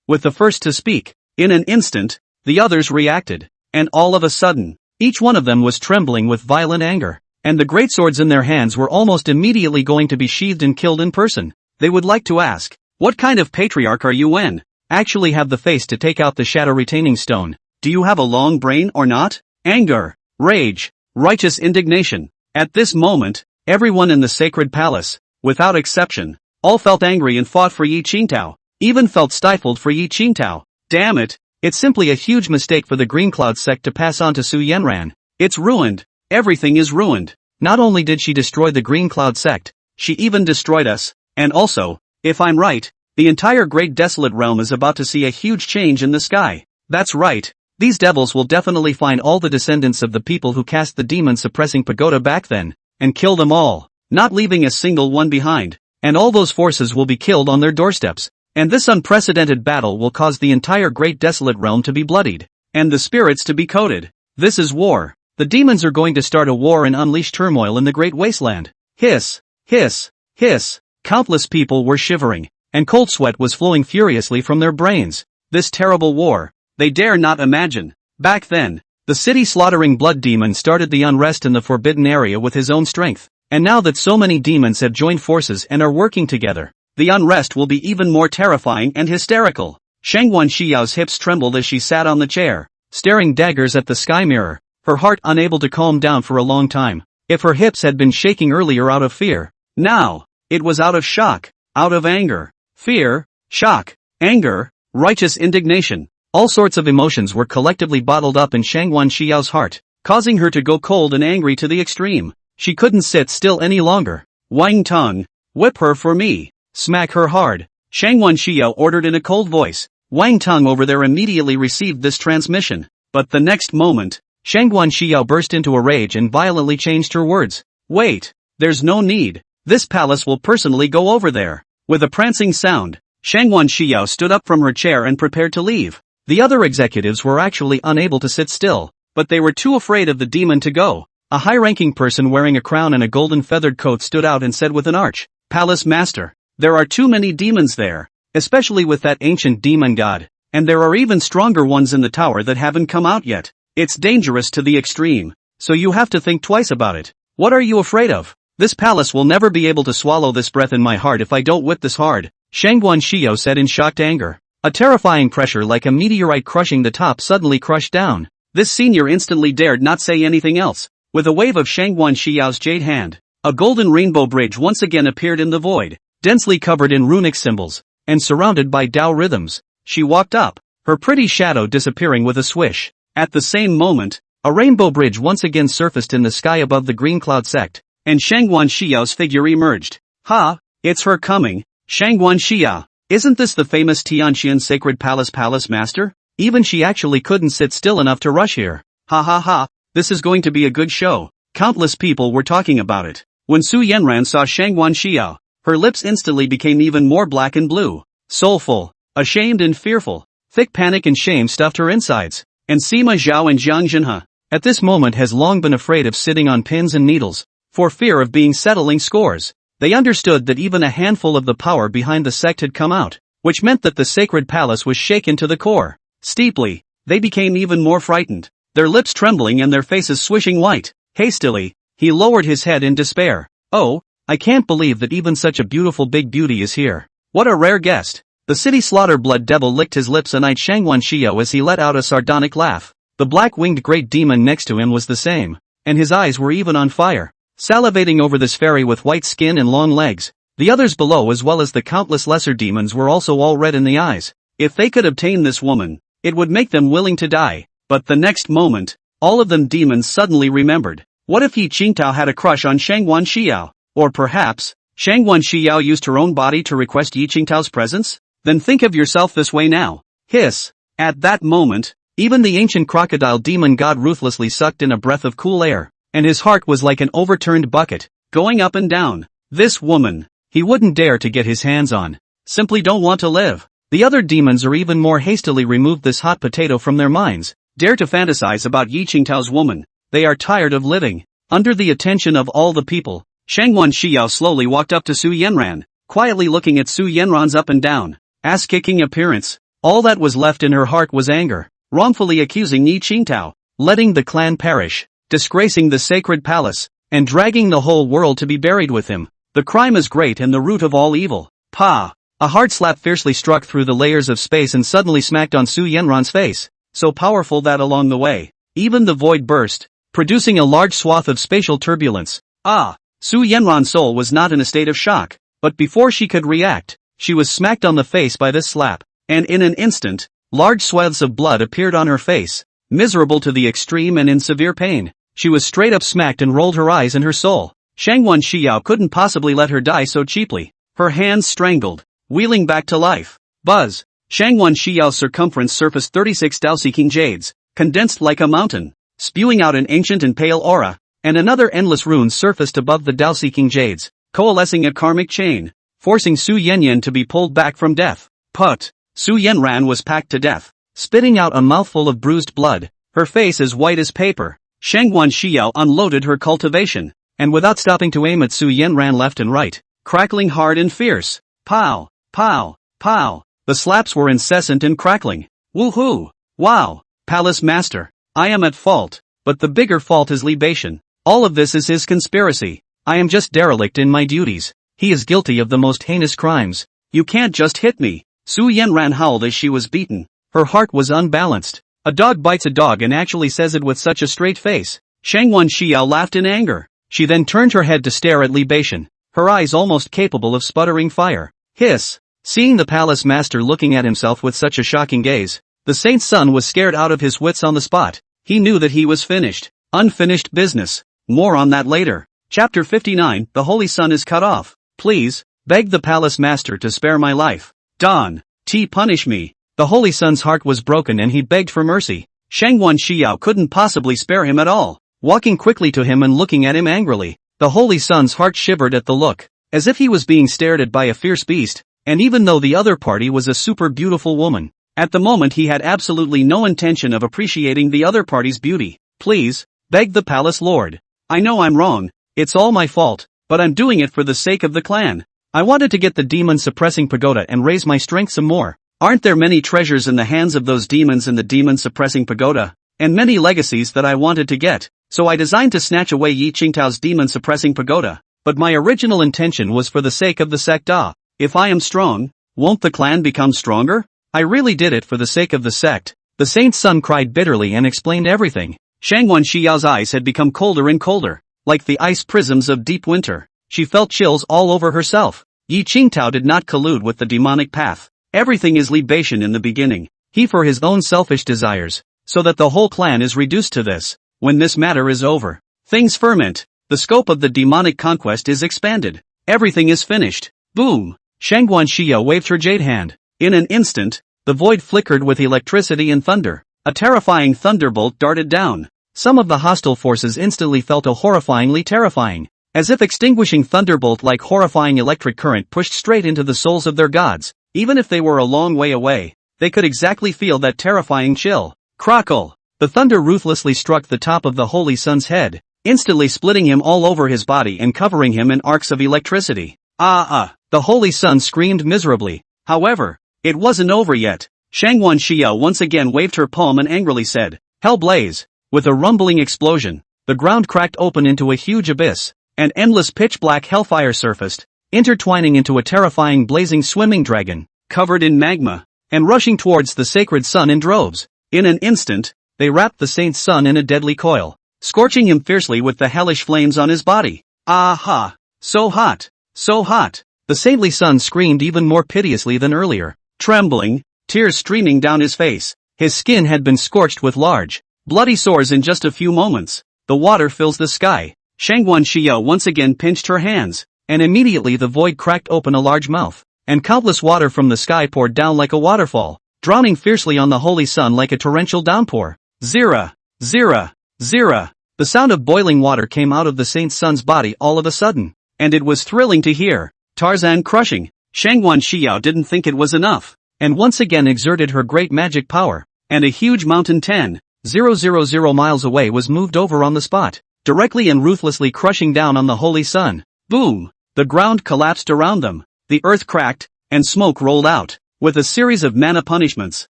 With the first to speak, in an instant, the others reacted, and all of a sudden, each one of them was trembling with violent anger, and the great swords in their hands were almost immediately going to be sheathed and killed in person. They would like to ask, what kind of patriarch are you when? Actually have the face to take out the shadow retaining stone. Do you have a long brain or not? Anger, rage, righteous indignation. At this moment, everyone in the sacred palace, without exception, all felt angry and fought for Yi Qingtao, even felt stifled for Yi Qingtao. Damn it, it's simply a huge mistake for the Green Cloud sect to pass on to Su Yanran. It's ruined. Everything is ruined. Not only did she destroy the Green Cloud sect, she even destroyed us. And also, if I'm right, the entire Great Desolate Realm is about to see a huge change in the sky. That's right, these devils will definitely find all the descendants of the people who cast the demon-suppressing pagoda back then, and kill them all, not leaving a single one behind. And all those forces will be killed on their doorsteps. And this unprecedented battle will cause the entire Great Desolate Realm to be bloodied, and the spirits to be coated. This is war. The demons are going to start a war and unleash turmoil in the Great Wasteland. Hiss, hiss, hiss. Countless people were shivering, and cold sweat was flowing furiously from their brains. This terrible war, they dare not imagine. Back then, the city-slaughtering blood demon started the unrest in the forbidden area with his own strength, and now that so many demons have joined forces and are working together, the unrest will be even more terrifying and hysterical. Shangwan Xiao's hips trembled as she sat on the chair, staring daggers at the sky mirror, her heart unable to calm down for a long time. If her hips had been shaking earlier out of fear, now, it was out of shock, out of anger, fear, shock, anger, righteous indignation. All sorts of emotions were collectively bottled up in Shangwan Xiao's heart, causing her to go cold and angry to the extreme. She couldn't sit still any longer. Wang Tong, whip her for me. Smack her hard. Shangwan Xiao ordered in a cold voice. Wang Tong over there immediately received this transmission. But the next moment, Shangwan Xiao burst into a rage and violently changed her words. Wait, there's no need. This palace will personally go over there. With a prancing sound, Shangwan Xiao stood up from her chair and prepared to leave. The other executives were actually unable to sit still, but they were too afraid of the demon to go. A high-ranking person wearing a crown and a golden feathered coat stood out and said with an arch, Palace Master, there are too many demons there, especially with that ancient demon god, and there are even stronger ones in the tower that haven't come out yet. It's dangerous to the extreme, so you have to think twice about it. What are you afraid of? This palace will never be able to swallow this breath in my heart if I don't whip this hard, Shangwan Xiao said in shocked anger. A terrifying pressure like a meteorite crushing the top suddenly crushed down. This senior instantly dared not say anything else. With a wave of Shangwan Xiao's jade hand, a golden rainbow bridge once again appeared in the void, densely covered in runic symbols, and surrounded by Tao rhythms. She walked up, her pretty shadow disappearing with a swish. At the same moment, a rainbow bridge once again surfaced in the sky above the green cloud sect, and Shangwan Xiao's figure emerged. Ha, it's her coming, Shangwan Xia. Isn't this the famous Tianqian Sacred Palace Master? Even she actually couldn't sit still enough to rush here. Ha ha ha, this is going to be a good show. Countless people were talking about it. When Su Yanran saw Shangwan Xiao, her lips instantly became even more black and blue. Soulful, ashamed and fearful. Thick panic and shame stuffed her insides. And Sima Zhao and Jiang Jinhe, at this moment has long been afraid of sitting on pins and needles, for fear of being settling scores. They understood that even a handful of the power behind the sect had come out, which meant that the sacred palace was shaken to the core. Steeply, they became even more frightened, their lips trembling and their faces swishing white. Hastily, he lowered his head in despair. Oh, I can't believe that even such a beautiful big beauty is here. What a rare guest. The city slaughter blood devil licked his lips and eyed Shangwan Xiao as he let out a sardonic laugh. The black-winged great demon next to him was the same, and his eyes were even on fire, salivating over this fairy with white skin and long legs. The others below as well as the countless lesser demons were also all red in the eyes. If they could obtain this woman, it would make them willing to die. But the next moment, all of them demons suddenly remembered. What if Yi Qingtao had a crush on Shangwan Xiao? Or perhaps, Shangwan Xiao used her own body to request Yi Qingtao's presence? Then think of yourself this way now. Hiss. At that moment, even the ancient crocodile demon god ruthlessly sucked in a breath of cool air, and his heart was like an overturned bucket, going up and down. This woman, he wouldn't dare to get his hands on. Simply don't want to live. The other demons are even more hastily removed this hot potato from their minds, dare to fantasize about Yi Qingtao's woman. They are tired of living. Under the attention of all the people, Shangwan Xiao slowly walked up to Su Yanran, quietly looking at Su Yanran's up and down, ass-kicking appearance. All that was left in her heart was anger, wrongfully accusing Yi Qingtao, letting the clan perish, disgracing the sacred palace, and dragging the whole world to be buried with him. The crime is great and the root of all evil. Pa! A hard slap fiercely struck through the layers of space and suddenly smacked on Su Yanran's face, so powerful that along the way, even the void burst, producing a large swath of spatial turbulence. Ah! Su Yanran's soul was not in a state of shock, but before she could react, she was smacked on the face by this slap, and in an instant, large swaths of blood appeared on her face. Miserable to the extreme and in severe pain, she was straight up smacked and rolled her eyes and her soul. Shangwan Xiao couldn't possibly let her die so cheaply. Her hands strangled, wheeling back to life. Buzz! Shangwan Xiao's circumference surfaced 36 Dao-seeking jades, condensed like a mountain, spewing out an ancient and pale aura, and another endless rune surfaced above the Dao-seeking jades, coalescing a karmic chain, forcing Su Yanyan to be pulled back from death. Put! Su Yanran was packed to death, spitting out a mouthful of bruised blood, her face as white as paper. Shangwan Xiao unloaded her cultivation, and without stopping to aim at Su Yanran left and right, crackling hard and fierce. Pow! Pow! Pow! The slaps were incessant and crackling. Woohoo! Wow! Palace Master, I am at fault, but the bigger fault is libation. All of this is his conspiracy. I am just derelict in my duties. He is guilty of the most heinous crimes. You can't just hit me. Su Yanran howled as she was beaten. Her heart was unbalanced. A dog bites a dog and actually says it with such a straight face. Shangwan Xiao laughed in anger. She then turned her head to stare at libation, her eyes almost capable of sputtering fire. Hiss! Seeing the palace master looking at himself with such a shocking gaze, the saint's son was scared out of his wits on the spot. He knew that he was finished. Unfinished business. More on that later. Chapter 59, The Holy Sun is cut off. Please, begged the palace master to spare my life. Don, punish me. The Holy Sun's heart was broken and he begged for mercy. Shangguan Xiao couldn't possibly spare him at all. Walking quickly to him and looking at him angrily, the Holy Sun's heart shivered at the look, as if he was being stared at by a fierce beast, and even though the other party was a super beautiful woman, at the moment he had absolutely no intention of appreciating the other party's beauty. Please, begged the palace lord. I know I'm wrong, it's all my fault, but I'm doing it for the sake of the clan. I wanted to get the demon-suppressing pagoda and raise my strength some more. Aren't there many treasures in the hands of those demons in the demon-suppressing pagoda? And many legacies that I wanted to get, so I designed to snatch away Yi Qingtao's demon-suppressing pagoda, but my original intention was for the sake of the sect. If I am strong, won't the clan become stronger? I really did it for the sake of the sect. The saint's son cried bitterly and explained everything. Shangguan Xiao's eyes had become colder and colder, like the ice prisms of deep winter. She felt chills all over herself. Yi Qingtao did not collude with the demonic path. Everything is libation in the beginning. He for his own selfish desires, so that the whole clan is reduced to this. When this matter is over, things ferment. The scope of the demonic conquest is expanded. Everything is finished. Boom! Shangguan Xiao waved her jade hand. In an instant, the void flickered with electricity and thunder. A terrifying thunderbolt darted down. Some of the hostile forces instantly felt a horrifyingly terrifying, as if extinguishing thunderbolt like horrifying electric current pushed straight into the souls of their gods. Even if they were a long way away, they could exactly feel that terrifying chill. Crackle! The thunder ruthlessly struck the top of the Holy Sun's head, instantly splitting him all over his body and covering him in arcs of electricity. The Holy Sun screamed miserably. However, it wasn't over yet. Shangguan Xiao once again waved her palm and angrily said, Hell blaze! With a rumbling explosion, the ground cracked open into a huge abyss, and endless pitch-black hellfire surfaced, intertwining into a terrifying blazing swimming dragon, covered in magma, and rushing towards the sacred sun in droves. In an instant, they wrapped the saint's son in a deadly coil, scorching him fiercely with the hellish flames on his body. Aha! So hot! So hot! The saintly son screamed even more piteously than earlier, trembling, tears streaming down his face. His skin had been scorched with large, bloody sores in just a few moments. The water fills the sky. Shangguan Xiao once again pinched her hands, and immediately the void cracked open a large mouth, and countless water from the sky poured down like a waterfall, drowning fiercely on the holy sun like a torrential downpour. Zira! Zira! Zira! The sound of boiling water came out of the saint's son's body all of a sudden, and it was thrilling to hear. Tarzan crushing. Shangguan Xiao didn't think it was enough, and once again exerted her great magic power, and a huge mountain 10,000 miles away was moved over on the spot, directly and ruthlessly crushing down on the holy sun. Boom! The ground collapsed around them, the earth cracked, and smoke rolled out. With a series of mana punishments,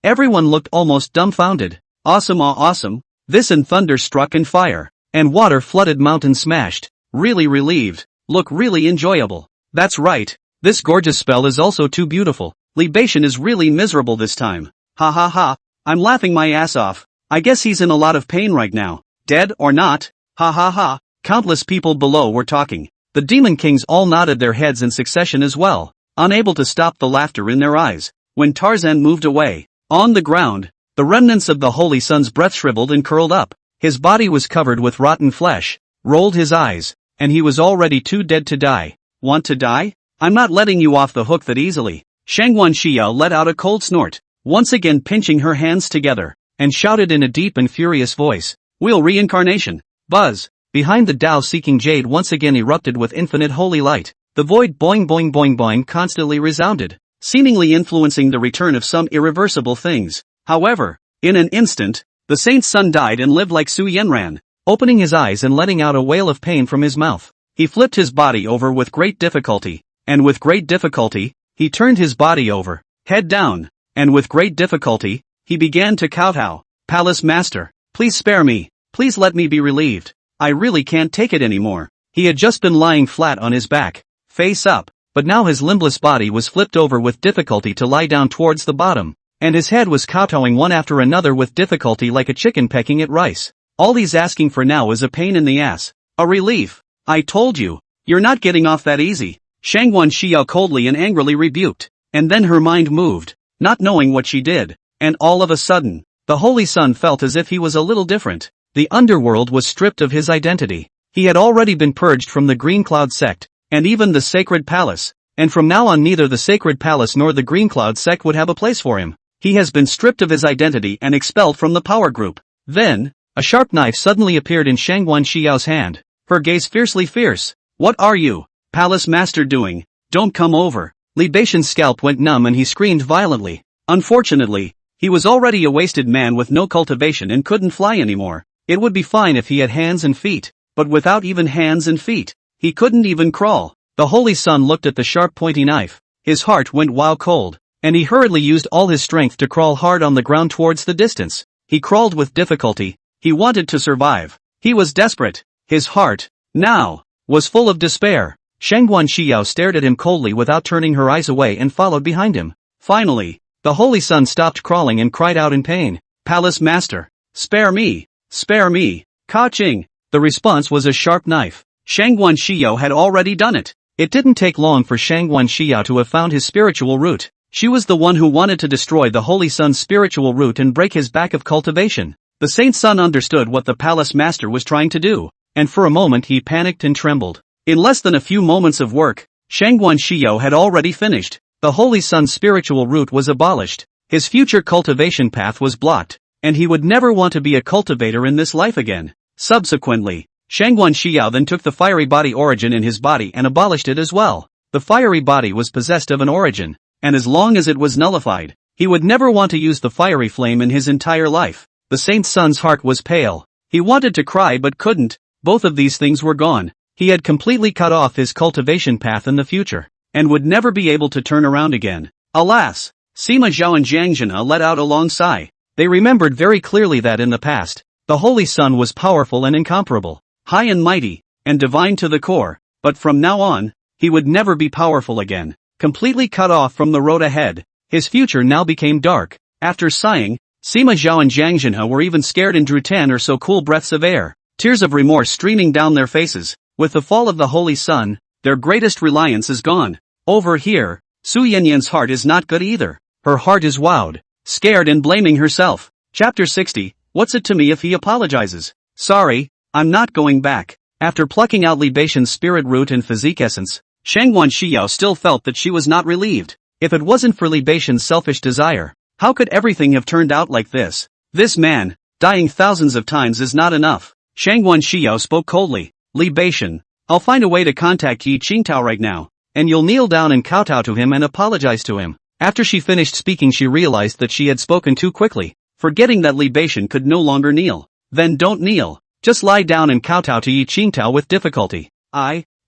everyone looked almost dumbfounded. Awesome, awesome! This and thunder struck and fire, and water flooded mountain smashed. Really relieved. Look really enjoyable. That's right, this gorgeous spell is also too beautiful. Libation is really miserable this time. Ha ha ha, I'm laughing my ass off. I guess he's in a lot of pain right now. Dead or not? Ha ha ha. Countless people below were talking. The demon kings all nodded their heads in succession as well, unable to stop the laughter in their eyes. When Tarzan moved away, on the ground, the remnants of the holy sun's breath shriveled and curled up. His body was covered with rotten flesh, rolled his eyes, and he was already too dead to die. Want to die? I'm not letting you off the hook that easily. Shangguan Xiao let out a cold snort, once again pinching her hands together, and shouted in a deep and furious voice, Will reincarnation. Buzz! Behind the Tao-seeking jade once again erupted with infinite holy light. The void boing boing boing boing constantly resounded, seemingly influencing the return of some irreversible things. However, in an instant, the saint's son died and lived like Su Yanran, opening his eyes and letting out a wail of pain from his mouth. He flipped his body over with great difficulty, and with great difficulty, he turned his body over, head down, and with great difficulty, he began to kowtow. Palace master, please spare me, please let me be relieved. I really can't take it anymore. He had just been lying flat on his back, face up, but now his limbless body was flipped over with difficulty to lie down towards the bottom, and his head was kowtowing one after another with difficulty like a chicken pecking at rice. All he's asking for now is a pain in the ass, a relief. I told you. You're not getting off that easy. Shangguan Xiao coldly and angrily rebuked. And then her mind moved, not knowing what she did. And all of a sudden, the Holy Sun felt as if he was a little different. The underworld was stripped of his identity. He had already been purged from the Green Cloud sect, and even the Sacred Palace. And from now on neither the Sacred Palace nor the Green Cloud sect would have a place for him. He has been stripped of his identity and expelled from the power group. Then, a sharp knife suddenly appeared in Shangguan Xiao's hand, her gaze fiercely fierce. What are you, Palace Master, doing? Don't come over. Li Baishan's scalp went numb and he screamed violently. Unfortunately, he was already a wasted man with no cultivation and couldn't fly anymore. It would be fine if he had hands and feet, but without even hands and feet, he couldn't even crawl. The Holy Sun looked at the sharp pointy knife. His heart went wild cold, and he hurriedly used all his strength to crawl hard on the ground towards the distance. He crawled with difficulty. He wanted to survive. He was desperate. His heart, now, was full of despair. Shangguan Xiao stared at him coldly without turning her eyes away and followed behind him. Finally, the Holy Sun stopped crawling and cried out in pain. Palace Master, spare me! Spare me! Ka-ching! The response was a sharp knife. Shangguan Xiao had already done it. It didn't take long for Shangguan Xiao to have found his spiritual root. She was the one who wanted to destroy the Holy Sun's spiritual root and break his back of cultivation. The Saint Sun understood what the Palace Master was trying to do, and for a moment he panicked and trembled. In less than a few moments of work, Shangguan Xiao had already finished. The Holy Sun's spiritual root was abolished. His future cultivation path was blocked, and he would never want to be a cultivator in this life again. Subsequently, Shangguan Xiao then took the fiery body origin in his body and abolished it as well. The fiery body was possessed of an origin, and as long as it was nullified, he would never want to use the fiery flame in his entire life. The Saint Sun's heart was pale. He wanted to cry but couldn't. Both of these things were gone. He had completely cut off his cultivation path in the future, and would never be able to turn around again. Alas! Sima Zhao and Jiang Zhina let out a long sigh. They remembered very clearly that in the past, the Holy Sun was powerful and incomparable, high and mighty, and divine to the core, but from now on, he would never be powerful again. Completely cut off from the road ahead, his future now became dark. After sighing, Sima Zhao and Jiang Zhina were even scared and drew 10 or so cool breaths of air, tears of remorse streaming down their faces. With the fall of the Holy Sun, their greatest reliance is gone. Over here, Su Yanyan's heart is not good either. Her heart is wowed, scared and blaming herself. Chapter 60, what's it to me if he apologizes? Sorry, I'm not going back. After plucking out Li Baishan's spirit root and physique essence, Shangguan Xiao still felt that she was not relieved. If it wasn't for Li Baishan's selfish desire, how could everything have turned out like this? This man, dying thousands of times is not enough. Shangguan Xiao spoke coldly. Li Baishan, I'll find a way to contact Yi Qingtao right now, and you'll kneel down and kowtow to him and apologize to him. After she finished speaking she realized that she had spoken too quickly, forgetting that Li Baishan could no longer kneel. Then don't kneel, just lie down and kowtow to Yi Qingtao with difficulty.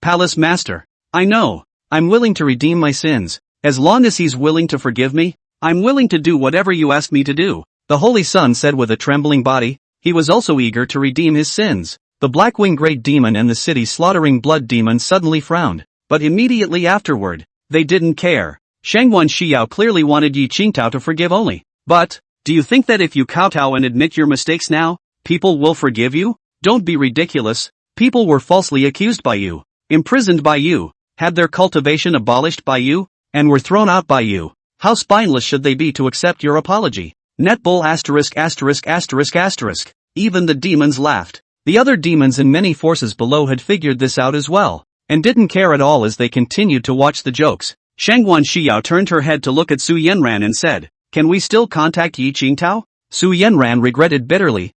Palace Master. I know, I'm willing to redeem my sins. As long as he's willing to forgive me, I'm willing to do whatever you ask me to do. The Holy Sun said with a trembling body. He was also eager to redeem his sins. The Blackwing Great Demon and the city slaughtering blood demon suddenly frowned, but immediately afterward, they didn't care. Shangguan Xiao clearly wanted Yi Qingtao to forgive only. But, do you think that if you kowtow and admit your mistakes now, people will forgive you? Don't be ridiculous. People were falsely accused by you, imprisoned by you, had their cultivation abolished by you, and were thrown out by you. How spineless should they be to accept your apology? Netbull *******. Even the demons laughed. The other demons and many forces below had figured this out as well, and didn't care at all as they continued to watch the jokes. Shangguan Xiao turned her head to look at Su Yanran and said, Can we still contact Yi Qingtao? Su Yanran regretted bitterly.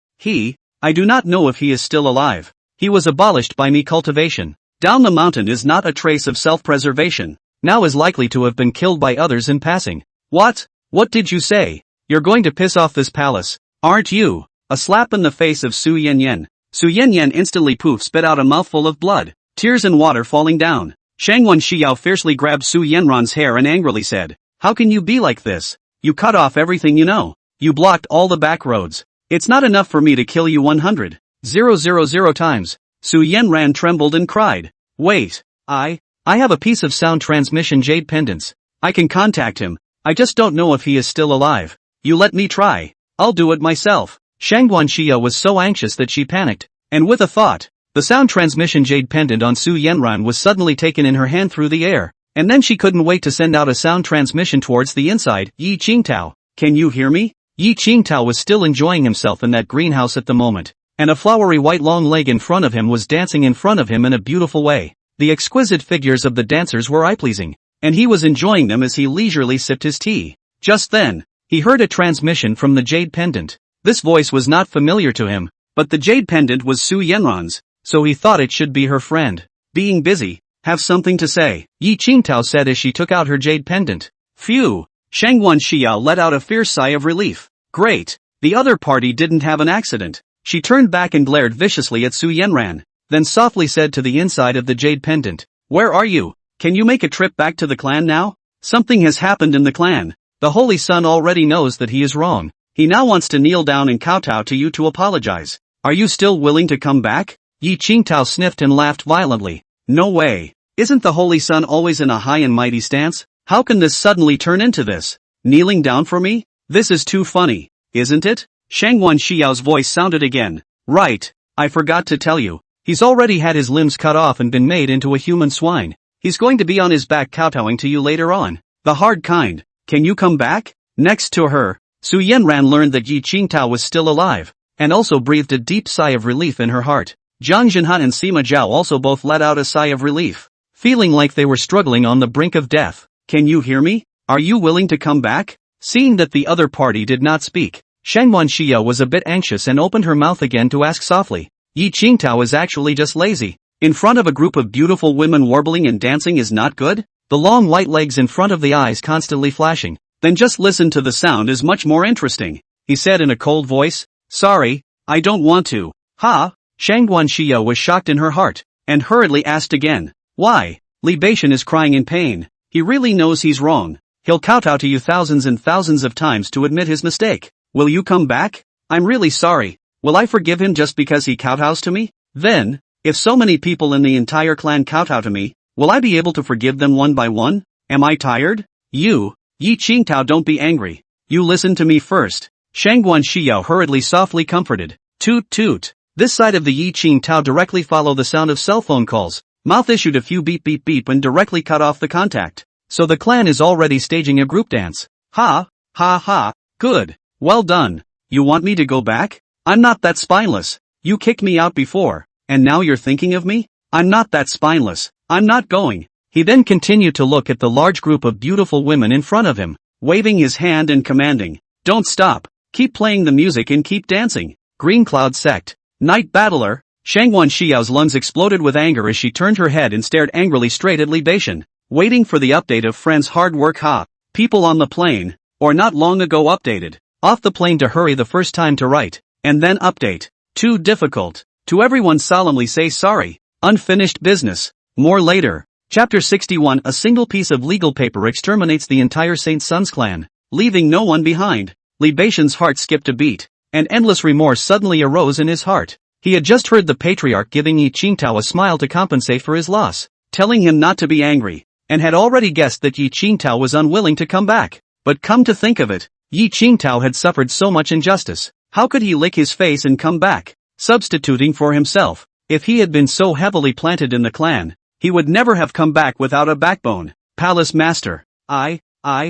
I do not know if he is still alive. He was abolished by me cultivation. Down the mountain is not a trace of self-preservation. Now is likely to have been killed by others in passing. What? What did you say? You're going to piss off this palace, aren't you? A slap in the face of Su Yanyan. Su Yanyan instantly spit out a mouthful of blood, tears and water falling down. Shangguan Xiao fiercely grabbed Su Yanran's hair and angrily said, How can you be like this? You cut off everything you know. You blocked all the back roads. It's not enough for me to kill you 100,000 times. Su Yanran trembled and cried. Wait, I have a piece of sound transmission jade pendants. I can contact him. I just don't know if he is still alive. You let me try. I'll do it myself. Shangguan Xiao was so anxious that she panicked, and with a thought, The sound transmission jade pendant on Su Yenran was suddenly taken in her hand through the air, and then she couldn't wait to send out a sound transmission towards the inside. Yi Qingtao, can you hear me? Yi Qingtao was still enjoying himself in that greenhouse at the moment, and a flowery white long leg in front of him was dancing in front of him in a beautiful way. The exquisite figures of the dancers were eye-pleasing, and he was enjoying them as he leisurely sipped his tea. Just then, he heard a transmission from the jade pendant. This voice was not familiar to him, but the jade pendant was Su Yenran's, so he thought it should be her friend. Being busy, have something to say, Yi Qingtao said as she took out her jade pendant. Phew! Shangguan Xiao let out a fierce sigh of relief. Great! The other party didn't have an accident. She turned back and glared viciously at Su Yenran, then softly said to the inside of the jade pendant, where are you? Can you make a trip back to the clan now? Something has happened in the clan. The Holy Sun already knows that he is wrong. He now wants to kneel down and kowtow to you to apologize. Are you still willing to come back? Yi Qingtao sniffed and laughed violently. No way. Isn't the Holy Sun always in a high and mighty stance? How can this suddenly turn into this? Kneeling down for me? This is too funny, isn't it? Shangguan Xiao's voice sounded again. Right, I forgot to tell you. He's already had his limbs cut off and been made into a human swine. He's going to be on his back kowtowing to you later on. The hard kind. Can you come back? Next to her, Su Yenran learned that Yi Qingtao was still alive, and also breathed a deep sigh of relief in her heart. Zhang Jinhan and Sima Zhao also both let out a sigh of relief, feeling like they were struggling on the brink of death. Can you hear me? Are you willing to come back? Seeing that the other party did not speak, Shangguan Xiao was a bit anxious and opened her mouth again to ask softly. Yi Qingtao is actually just lazy. In front of a group of beautiful women warbling and dancing is not good? The long white legs in front of the eyes constantly flashing. Then just listen to the sound is much more interesting, he said in a cold voice. Sorry, I don't want to. Ha! Shangguan Xiao was shocked in her heart, and hurriedly asked again. Why? Li Beishan is crying in pain. He really knows he's wrong. He'll kowtow to you thousands and thousands of times to admit his mistake. Will you come back? I'm really sorry. Will I forgive him just because he kowtows to me? Then, if so many people in the entire clan kowtow to me, will I be able to forgive them one by one? Am I tired? You, Yi Qingtao, don't be angry. You listen to me first. Shangguan Xiao hurriedly softly comforted. Toot toot. This side of the Yi Qingtao directly followed the sound of cell phone calls. Mouth issued a few beep beep beep and directly cut off the contact. So the clan is already staging a group dance. Ha, ha ha, good. Well done. You want me to go back? I'm not that spineless. You kicked me out before, and now you're thinking of me? I'm not that spineless. I'm not going. He then continued to look at the large group of beautiful women in front of him, waving his hand and commanding. Don't stop. Keep playing the music and keep dancing. Green Cloud Sect. Night Battler. Shangguan Xiao's lungs exploded with anger as she turned her head and stared angrily straight at Li Beishan. Waiting for the update of friends' hard work. Ha. People on the plane, or not long ago updated. Off the plane to hurry the first time to write, and then update. Too difficult. To everyone solemnly say sorry. Unfinished business. More later. Chapter 61. A single piece of legal paper exterminates the entire Saint Sun's clan, leaving no one behind. Li Beishan's heart skipped a beat, and endless remorse suddenly arose in his heart. He had just heard the patriarch giving Yi Qingtao a smile to compensate for his loss, telling him not to be angry, and had already guessed that Yi Qingtao was unwilling to come back. But come to think of it, Yi Qingtao had suffered so much injustice. How could he lick his face and come back, substituting for himself? If he had been so heavily planted in the clan, he would never have come back without a backbone. Palace Master. Li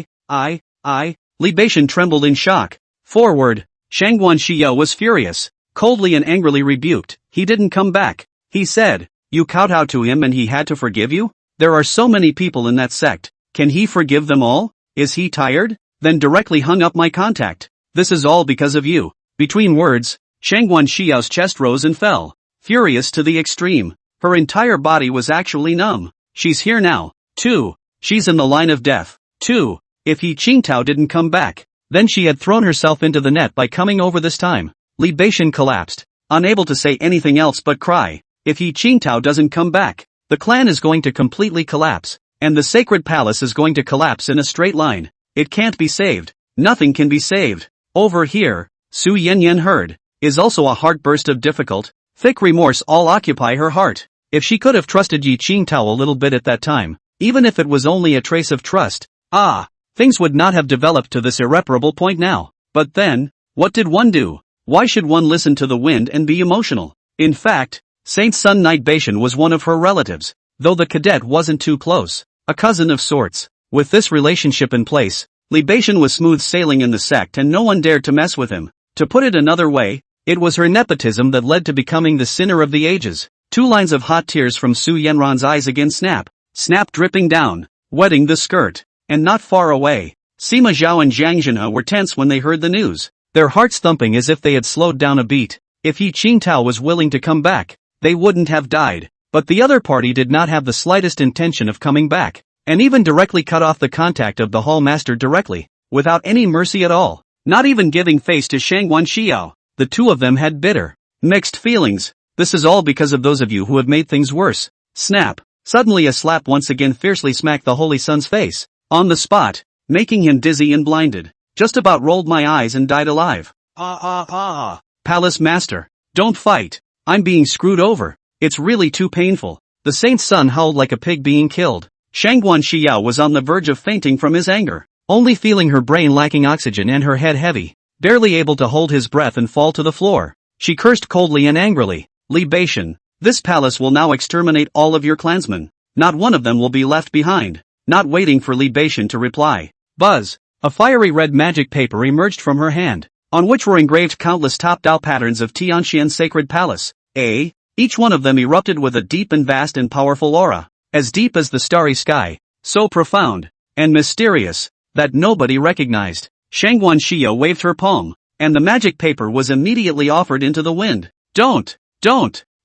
Beishan trembled in shock. Forward. Shangguan Xiao was furious, coldly and angrily rebuked. He didn't come back. He said, you kowtowed to him and he had to forgive you? There are so many people in that sect. Can he forgive them all? Is he tired? Then directly hung up my contact. This is all because of you. Between words, Shangguan Xiao's chest rose and fell, furious to the extreme. Her entire body was actually numb. She's here now, too. She's in the line of death, too. If Yi Qingtao didn't come back, then she had thrown herself into the net by coming over this time. Li Beishan collapsed, unable to say anything else but cry. If Yi Qingtao doesn't come back, the clan is going to completely collapse, and the sacred palace is going to collapse in a straight line. It can't be saved. Nothing can be saved. Over here, Su Yanyan heard, is also a heartburst of difficult, thick remorse all occupy her heart. If she could have trusted Yi Qingtao a little bit at that time, even if it was only a trace of trust, things would not have developed to this irreparable point now. But then, what did one do? Why should one listen to the wind and be emotional? In fact, Saint's son Knight Bashan was one of her relatives, though the cadet wasn't too close, a cousin of sorts. With this relationship in place, Bashan was smooth sailing in the sect and no one dared to mess with him. To put it another way, it was her nepotism that led to becoming the sinner of the ages. 2 lines of hot tears from Su Yenron's eyes again snap, dripping down, wetting the skirt. And not far away, Sima Zhao and Zhang Zhenhe were tense when they heard the news, their hearts thumping as if they had slowed down a beat. If He Qingtao was willing to come back, they wouldn't have died. But the other party did not have the slightest intention of coming back, and even directly cut off the contact of the hall master directly, without any mercy at all, not even giving face to Shangguan Xiao. The two of them had bitter, mixed feelings. This is all because of those of you who have made things worse. Snap. Suddenly a slap once again fiercely smacked the Holy Sun's face, on the spot, making him dizzy and blinded. Just about rolled my eyes and died alive. Palace Master, don't fight. I'm being screwed over. It's really too painful. The saint's son howled like a pig being killed. Shangguan Xiao was on the verge of fainting from his anger, only feeling her brain lacking oxygen and her head heavy, barely able to hold his breath and fall to the floor. She cursed coldly and angrily. Bashan, this palace will now exterminate all of your clansmen. Not one of them will be left behind. Not waiting for Bashan to reply. Buzz. A fiery red magic paper emerged from her hand, on which were engraved countless top-down patterns of Tianxian's sacred palace. Each one of them erupted with a deep and vast and powerful aura, as deep as the starry sky, so profound and mysterious that nobody recognized. Shangguan Xiao waved her palm, and the magic paper was immediately offered into the wind. Don't!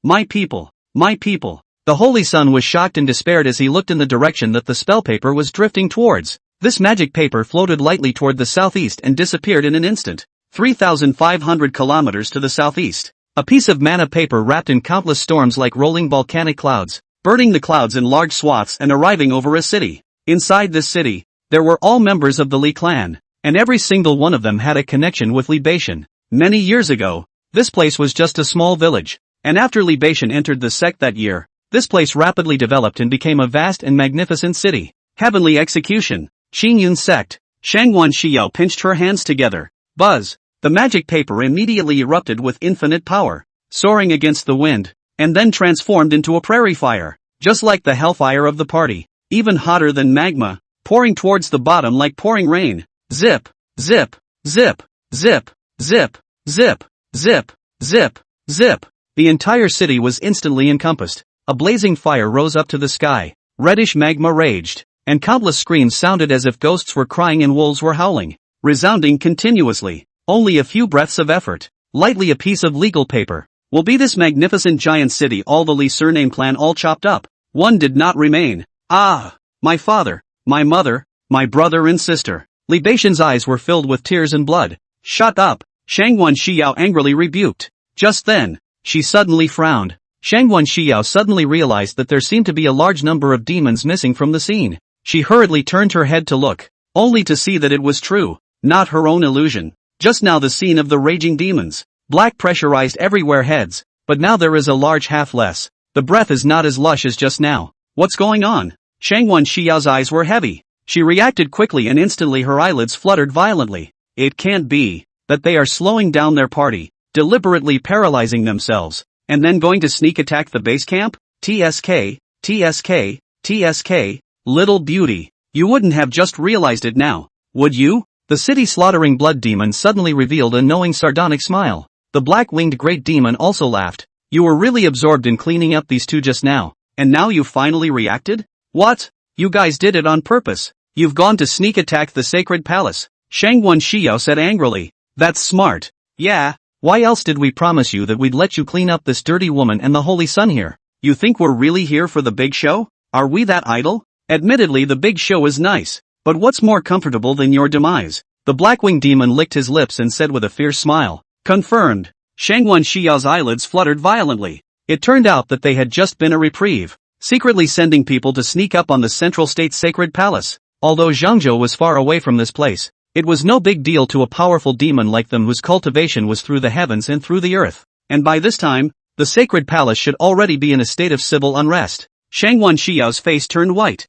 My people! The Holy Sun was shocked and despaired as he looked in the direction that the spell paper was drifting towards. This magic paper floated lightly toward the southeast and disappeared in an instant. 3,500 kilometers to the southeast. A piece of mana paper wrapped in countless storms like rolling volcanic clouds, burning the clouds in large swaths and arriving over a city. Inside this city, there were all members of the Li clan, and every single one of them had a connection with Bashan. Many years ago, this place was just a small village, and after Bashan entered the sect that year, this place rapidly developed and became a vast and magnificent city. Heavenly execution. Qingyun sect. Shangguan Xiao pinched her hands together. Buzz. The magic paper immediately erupted with infinite power, soaring against the wind, and then transformed into a prairie fire, just like the hellfire of the party, even hotter than magma, pouring towards the bottom like pouring rain. Zip, zip, zip, zip, zip, zip, zip, zip, zip. The entire city was instantly encompassed. A blazing fire rose up to the sky, reddish magma raged, and countless screams sounded as if ghosts were crying and wolves were howling, resounding continuously. Only a few breaths of effort, lightly a piece of legal paper. Will be this magnificent giant city all the Li surname clan all chopped up. One did not remain. My father, my mother, my brother and sister. Bashan's eyes were filled with tears and blood. Shut up, Shangguan Xiao angrily rebuked. Just then, she suddenly frowned. Shangguan Xiao suddenly realized that there seemed to be a large number of demons missing from the scene. She hurriedly turned her head to look, only to see that it was true, not her own illusion. Just now the scene of the raging demons. Black pressurized everywhere heads, but now there is a large half less. The breath is not as lush as just now. What's going on? Shangguan Xiao's eyes were heavy. She reacted quickly and instantly her eyelids fluttered violently. It can't be that they are slowing down their party, deliberately paralyzing themselves, and then going to sneak attack the base camp? TSK, TSK, TSK, little beauty. You wouldn't have just realized it now, would you? The city-slaughtering blood demon suddenly revealed a knowing sardonic smile. The black-winged great demon also laughed. You were really absorbed in cleaning up these two just now, and now you finally reacted? What? You guys did it on purpose. You've gone to sneak attack the sacred palace. Shangguan Xiao said angrily. That's smart. Yeah, why else did we promise you that we'd let you clean up this dirty woman and the Holy Sun here? You think we're really here for the big show? Are we that idle? Admittedly the big show is nice. But what's more comfortable than your demise? The Blackwing demon licked his lips and said with a fierce smile. Confirmed. Shangguan Xiao's eyelids fluttered violently. It turned out that they had just been a reprieve, secretly sending people to sneak up on the central state's sacred palace. Although Zhangzhou was far away from this place, it was no big deal to a powerful demon like them whose cultivation was through the heavens and through the earth. And by this time, the sacred palace should already be in a state of civil unrest. Shangguan Xiao's face turned white.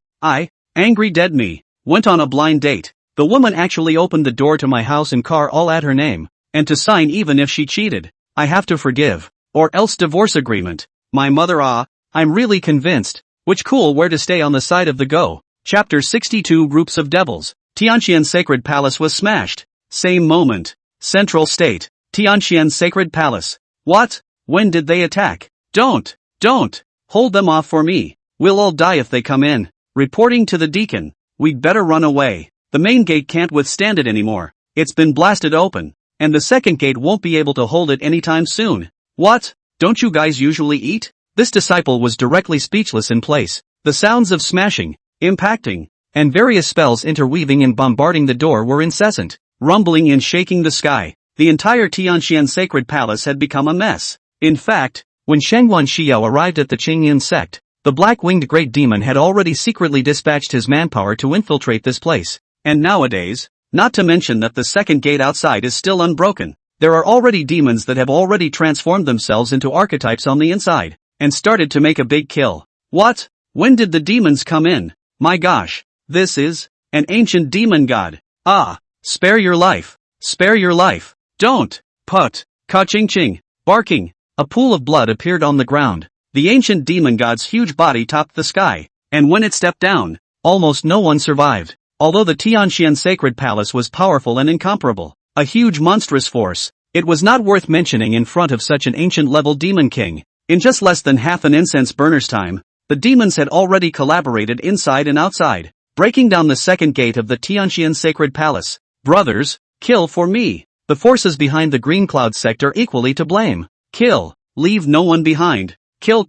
Angry dead me, went on a blind date. The woman actually opened the door to my house and car all at her name, and to sign even if she cheated. I have to forgive, or else divorce agreement. My mother I'm really convinced. Which cool where to stay on the side of the go. Chapter 62 Groups of Devils. Tianqian Sacred Palace was smashed. Same moment. Central State. Tianqian Sacred Palace. What? When did they attack? Don't. Hold them off for me. We'll all die if they come in. Reporting to the deacon. We'd better run away. The main gate can't withstand it anymore. It's been blasted open. And the second gate won't be able to hold it anytime soon. What? Don't you guys usually eat? This disciple was directly speechless in place. The sounds of smashing, impacting, and various spells interweaving and bombarding the door were incessant, rumbling and shaking the sky. The entire Tianqian Sacred Palace had become a mess. In fact, when Shangguan Xiao arrived at the Qingyun sect, the black-winged great demon had already secretly dispatched his manpower to infiltrate this place. And nowadays, not to mention that the second gate outside is still unbroken, there are already demons that have already transformed themselves into archetypes on the inside, and started to make a big kill. What? When did the demons come in? My gosh, this is an ancient demon god. Spare your life. Spare your life. Don't. Put. Ka-ching-ching. Barking. A pool of blood appeared on the ground. The ancient demon god's huge body topped the sky, and when it stepped down, almost no one survived. Although the Tianqian Sacred Palace was powerful and incomparable, a huge monstrous force, it was not worth mentioning in front of such an ancient-level demon king. In just less than half an incense burner's time, the demons had already collaborated inside and outside, breaking down the second gate of the Tianqian Sacred Palace. Brothers, kill for me. The forces behind the Green Cloud sect are equally to blame. Kill. Leave no one behind. Kill.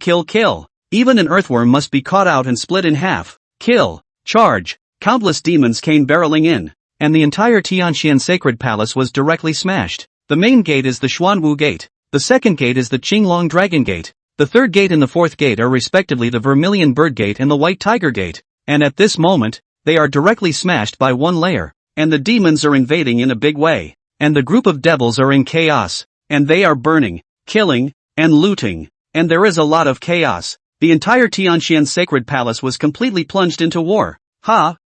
Even an earthworm must be caught out and split in half. Kill. Charge. Countless demons came barreling in, and the entire Tianqian Sacred Palace was directly smashed. The main gate is the Xuanwu Gate. The second gate is the Qinglong Dragon Gate. The third gate and the fourth gate are respectively the Vermilion Bird Gate and the White Tiger Gate. And at this moment, they are directly smashed by one layer. And the demons are invading in a big way. And the group of devils are in chaos. And they are burning, killing, and looting. And there is a lot of chaos. The entire Tianqian Sacred Palace was completely plunged into war.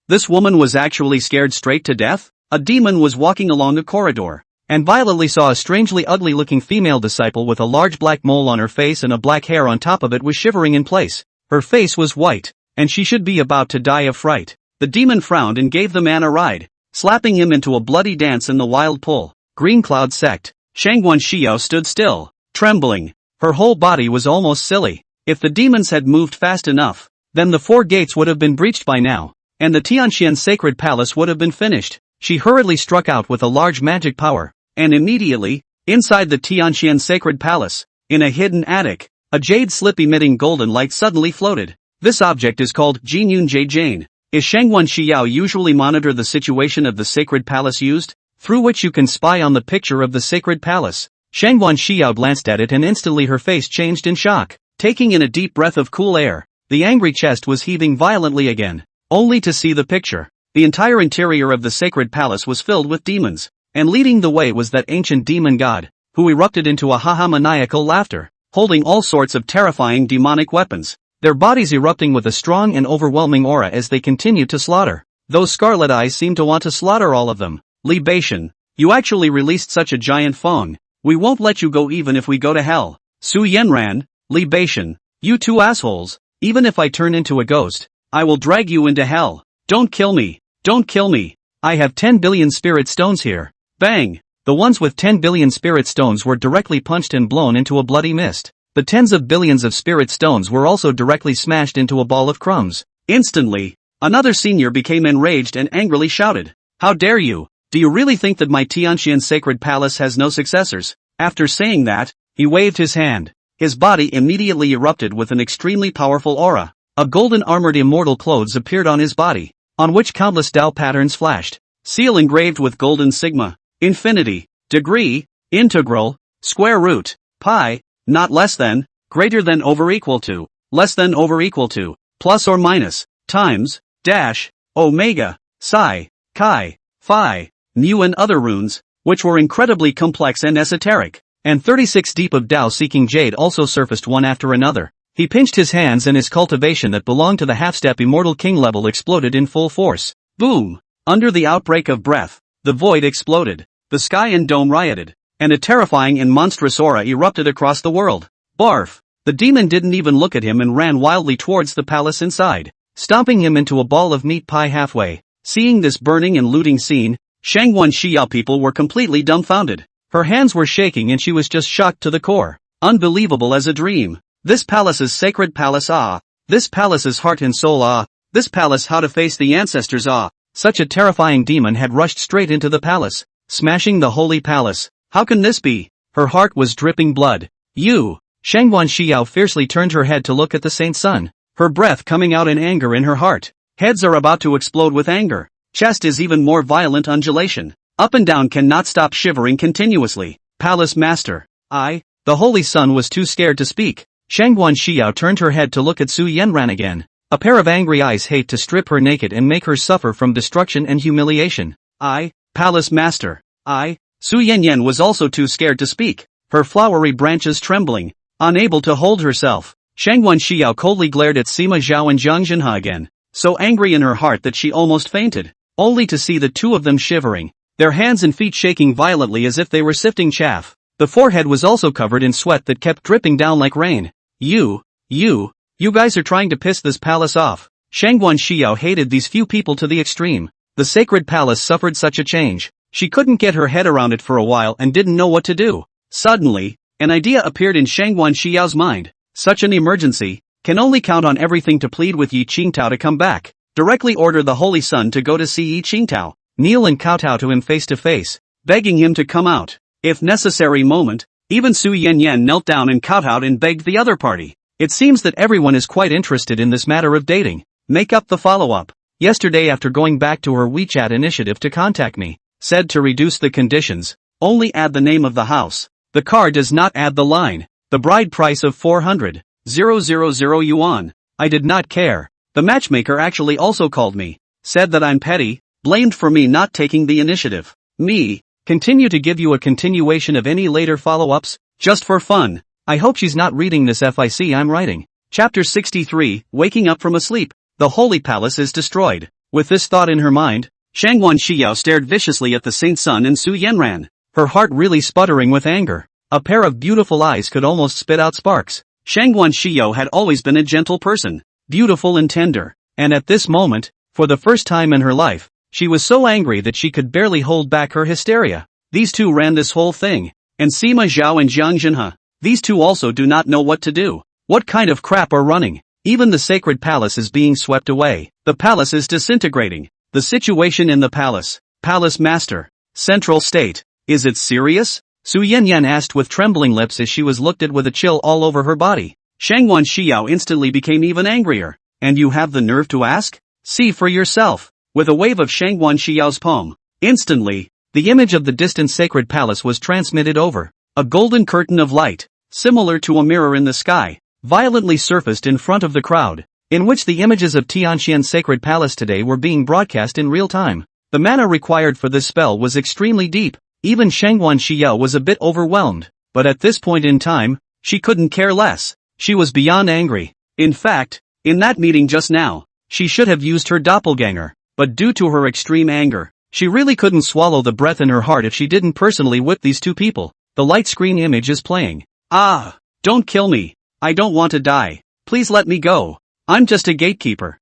This woman was actually scared straight to death? A demon was walking along a corridor, and violently saw a strangely ugly-looking female disciple with a large black mole on her face and a black hair on top of it was shivering in place. Her face was white, and she should be about to die of fright. The demon frowned and gave the man a ride, slapping him into a bloody dance in the wild pull. Green Cloud sect. Shangguan Xiao stood still, trembling. Her whole body was almost silly. If the demons had moved fast enough, then the four gates would have been breached by now, and the Tianqian Sacred Palace would have been finished. She hurriedly struck out with a large magic power. And immediately, inside the Tianqian Sacred Palace, in a hidden attic, a jade slip emitting golden light suddenly floated. This object is called Jinyun Jade Jane. Is Shangguan Xiao usually monitor the situation of the Sacred Palace used, through which you can spy on the picture of the Sacred Palace? Shangguan Xiao glanced at it and instantly her face changed in shock. Taking in a deep breath of cool air, the angry chest was heaving violently again, only to see the picture. The entire interior of the Sacred Palace was filled with demons. And leading the way was that ancient demon god, who erupted into a maniacal laughter, holding all sorts of terrifying demonic weapons, their bodies erupting with a strong and overwhelming aura as they continued to slaughter. Those scarlet eyes seemed to want to slaughter all of them. Libation, you actually released such a giant fong. We won't let you go even if we go to hell. Su Yenran, libation, you two assholes, even if I turn into a ghost, I will drag you into hell. Don't kill me, don't kill me. I have 10 billion spirit stones here. Bang! The ones with 10 billion spirit stones were directly punched and blown into a bloody mist. The tens of billions of spirit stones were also directly smashed into a ball of crumbs. Instantly, another senior became enraged and angrily shouted, "How dare you? Do you really think that my Tianqian Sacred Palace has no successors?" After saying that, he waved his hand. His body immediately erupted with an extremely powerful aura. A golden armored immortal clothes appeared on his body, on which countless Tao patterns flashed. Seal engraved with golden sigma. Infinity, degree, integral, square root, pi, not less than, greater than over equal to, less than over equal to, plus or minus, times, dash, omega, psi, chi, phi, mu and other runes, which were incredibly complex and esoteric, and 36 deep of Tao-seeking jade also surfaced one after another. He pinched his hands and his cultivation that belonged to the half-step immortal king level exploded in full force. Boom! Under the outbreak of breath, the void exploded, the sky and dome rioted, and a terrifying and monstrous aura erupted across the world. Barf! The demon didn't even look at him and ran wildly towards the palace inside, stomping him into a ball of meat pie halfway. Seeing this burning and looting scene, Shangguan Xiao people were completely dumbfounded. Her hands were shaking and she was just shocked to the core. Unbelievable as a dream. This palace's sacred palace, ah. This palace's heart and soul, ah. This palace, how to face the ancestors, ah. Such a terrifying demon had rushed straight into the palace, smashing the holy palace. How can this be? Her heart was dripping blood. You! Shangguan Xiao fiercely turned her head to look at the saint's son, her breath coming out in anger in her heart. Heads are about to explode with anger. Chest is even more violent undulation. Up and down cannot stop shivering continuously. Palace master. The holy son was too scared to speak. Shangguan Xiao turned her head to look at Su Yanran again. A pair of angry eyes hate to strip her naked and make her suffer from destruction and humiliation. Palace master. Su Yanyan was also too scared to speak, her flowery branches trembling, unable to hold herself. Shangguan Xiao coldly glared at Sima Zhao and Zhang Jinhe again, so angry in her heart that she almost fainted, only to see the two of them shivering, their hands and feet shaking violently as if they were sifting chaff. The forehead was also covered in sweat that kept dripping down like rain. You guys are trying to piss this palace off. Shangguan Xiao hated these few people to the extreme. The sacred palace suffered such a change. She couldn't get her head around it for a while and didn't know what to do. Suddenly, an idea appeared in Shangguan Xiao's mind. Such an emergency, can only count on everything to plead with Yi Qingtao to come back. Directly order the Holy Son to go to see Yi Qingtao, kneel and kowtow to him face to face, begging him to come out. If necessary moment, even Su Yanyan knelt down and kowtowed and begged the other party. It seems that everyone is quite interested in this matter of dating. Make up the follow-up. Yesterday after going back to her WeChat initiative to contact me, said to reduce the conditions, only add the name of the house. The car does not add the line. The bride price of 400,000 yuan. I did not care. The matchmaker actually also called me, said that I'm petty, blamed for me not taking the initiative. Me, continue to give you a continuation of any later follow-ups, just for fun. I hope she's not reading this FIC I'm writing. Chapter 63, Waking Up from a Sleep. The Holy Palace is destroyed. With this thought in her mind, Shangguan Xiao stared viciously at the Saint's son and Su Yanran, her heart really sputtering with anger. A pair of beautiful eyes could almost spit out sparks. Shangguan Xiao had always been a gentle person, beautiful and tender, and at this moment, for the first time in her life, she was so angry that she could barely hold back her hysteria. These two ran this whole thing, and Sima Zhao and Zhang Jinhe, these two also do not know what to do. What kind of crap are running? Even the sacred palace is being swept away. The palace is disintegrating. The situation in the palace. Palace master. Central state. Is it serious? Su Yanyan asked with trembling lips as she was looked at with a chill all over her body. Shangguan Xiao instantly became even angrier. And you have the nerve to ask? See for yourself. With a wave of Shangguan Xiao's palm, instantly, the image of the distant sacred palace was transmitted over. A golden curtain of light, similar to a mirror in the sky, violently surfaced in front of the crowd, in which the images of Tianxian's sacred palace today were being broadcast in real time. The mana required for this spell was extremely deep. Even Shangguan Xiao was a bit overwhelmed, but at this point in time, she couldn't care less. She was beyond angry. In fact, in that meeting just now, she should have used her doppelganger, but due to her extreme anger, she really couldn't swallow the breath in her heart if she didn't personally whip these two people. The light screen image is playing. Don't kill me. I don't want to die. Please let me go. I'm just a gatekeeper.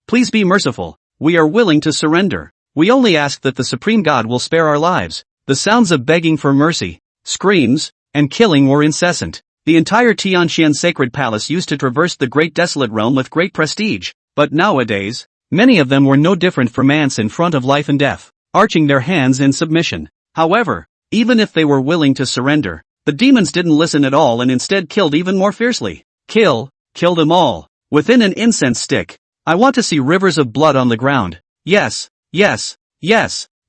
Please be merciful. We are willing to surrender. We only ask that the Supreme God will spare our lives. The sounds of begging for mercy, screams, and killing were incessant. The entire Tianxian sacred palace used to traverse the great desolate realm with great prestige, but nowadays, many of them were no different from ants in front of life and death, arching their hands in submission. However, even if they were willing to surrender, the demons didn't listen at all and instead killed even more fiercely. Kill them all. Within an incense stick. I want to see rivers of blood on the ground. Yes,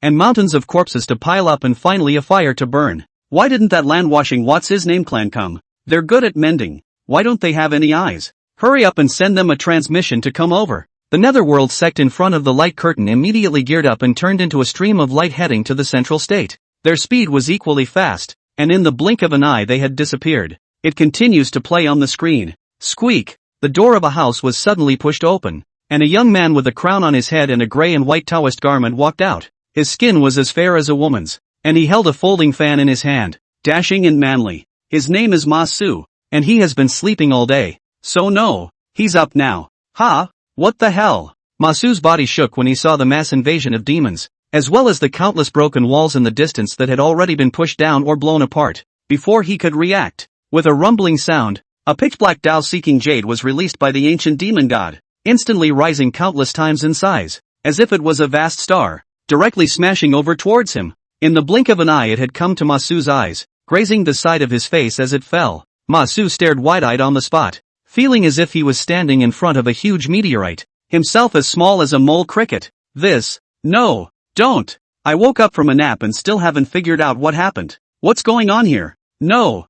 and mountains of corpses to pile up and finally a fire to burn. Why didn't that land-washing what's-his-name clan come? They're good at mending. Why don't they have any eyes? Hurry up and send them a transmission to come over. The Netherworld sect in front of the light curtain immediately geared up and turned into a stream of light heading to the central state. Their speed was equally fast, and in the blink of an eye they had disappeared. It continues to play on the screen. Squeak! The door of a house was suddenly pushed open, and a young man with a crown on his head and a gray and white Taoist garment walked out. His skin was as fair as a woman's, and he held a folding fan in his hand, dashing and manly. His name is Ma Su. and he has been sleeping all day. So no, he's up now. Ha! What the hell? Masu's body shook when he saw the mass invasion of demons, as well as the countless broken walls in the distance that had already been pushed down or blown apart, before he could react. With a rumbling sound, a pitch-black Tao-seeking jade was released by the ancient demon god, instantly rising countless times in size, as if it was a vast star, directly smashing over towards him. In the blink of an eye it had come to Masu's eyes, grazing the side of his face as it fell. Masu stared wide-eyed on the spot, feeling as if he was standing in front of a huge meteorite, himself as small as a mole cricket. No, don't. I woke up from a nap and still haven't figured out what happened. What's going on here? No,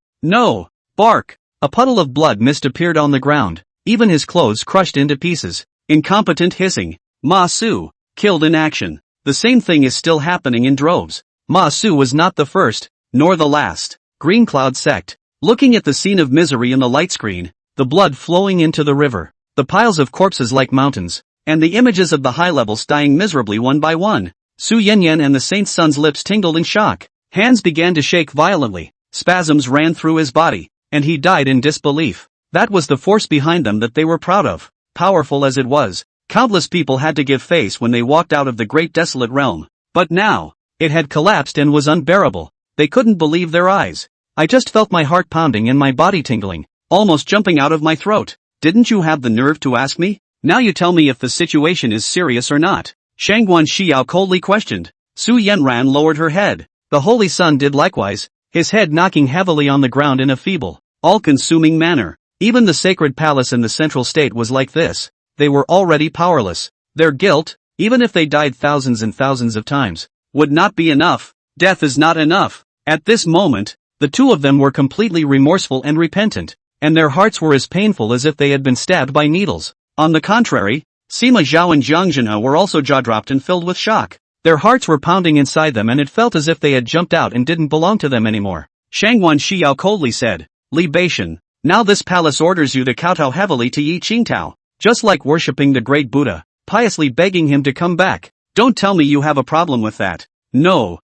bark. A puddle of blood mist appeared on the ground, even his clothes crushed into pieces. Incompetent hissing. Masu, killed in action. The same thing is still happening in droves. Masu was not the first, nor the last. Green Cloud Sect. Looking at the scene of misery in the light screen, the blood flowing into the river, the piles of corpses like mountains, and the images of the high levels dying miserably one by one. Su Yanyan and the Saint's son's lips tingled in shock. Hands began to shake violently, spasms ran through his body, and he died in disbelief. That was the force behind them that they were proud of. Powerful as it was, countless people had to give face when they walked out of the great desolate realm. But now, it had collapsed and was unbearable. They couldn't believe their eyes. I just felt my heart pounding and my body tingling, almost jumping out of my throat. Didn't you have the nerve to ask me? Now you tell me if the situation is serious or not. Shangguan Xiao coldly questioned. Su Yanran lowered her head. The Holy Sun did likewise, his head knocking heavily on the ground in a feeble, all-consuming manner. Even the sacred palace in the central state was like this. They were already powerless. Their guilt, even if they died thousands and thousands of times, would not be enough. Death is not enough. At this moment, the two of them were completely remorseful and repentant, and their hearts were as painful as if they had been stabbed by needles. On the contrary, Sima Zhao and Jiang Zhenhe were also jaw-dropped and filled with shock. Their hearts were pounding inside them and it felt as if they had jumped out and didn't belong to them anymore. Shangguan Xiao coldly said, "Libation. Now this palace orders you to kowtow heavily to Yi Qingtao, just like worshipping the great Buddha, piously begging him to come back. Don't tell me you have a problem with that." No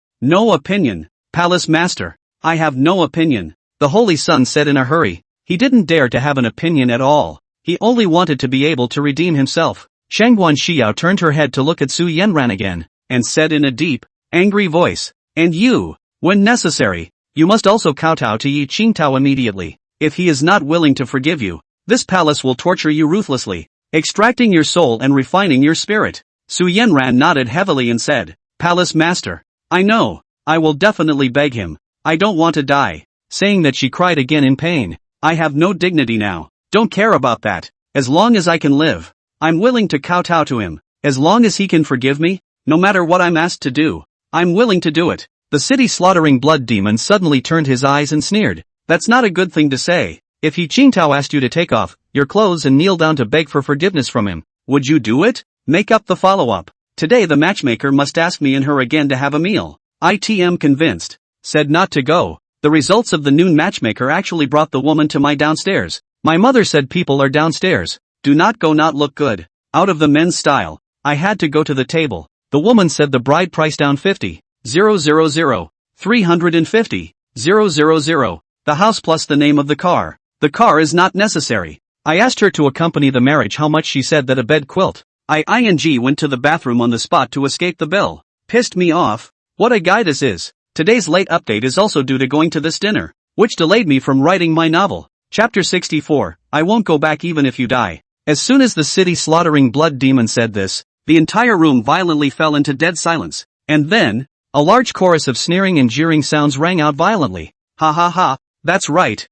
opinion. Palace Master. I have no opinion. The Holy Sun said in a hurry. He didn't dare to have an opinion at all. He only wanted to be able to redeem himself. Shangguan Xiao turned her head to look at Su Yanran again, and said in a deep, angry voice, "And you, when necessary, you must also kowtow to Yi Qingtao immediately. If he is not willing to forgive you, this palace will torture you ruthlessly, extracting your soul and refining your spirit." Su Yanran nodded heavily and said, "Palace Master, I know, I will definitely beg him. I don't want to die." Saying that she cried again in pain. "I have no dignity now. Don't care about that. As long as I can live, I'm willing to kowtow to him. As long as he can forgive me, no matter what I'm asked to do, I'm willing to do it." The city-slaughtering blood demon suddenly turned his eyes and sneered. "That's not a good thing to say. If Yi Qingtao asked you to take off your clothes and kneel down to beg for forgiveness from him, would you do it? Make up the follow-up. Today the matchmaker must ask me and her again to have a meal. I'm convinced. Said not to go. The results of the noon matchmaker actually brought the woman to my downstairs. My mother said people are downstairs. Do not go, not look good. Out of the men's style. I had to go to the table. The woman said the bride price down 50. 000. 350. 000. The house plus the name of the car. The car is not necessary. I asked her to accompany the marriage. How much? She said that a bed quilt. I went to the bathroom on the spot to escape the bill. Pissed me off. What a guy this is. Today's late update is also due to going to this dinner, which delayed me from writing my novel. Chapter 64, I won't go back even if you die. As soon as the city-slaughtering blood demon said this, the entire room violently fell into dead silence, and then, a large chorus of sneering and jeering sounds rang out violently. Ha ha ha, that's right.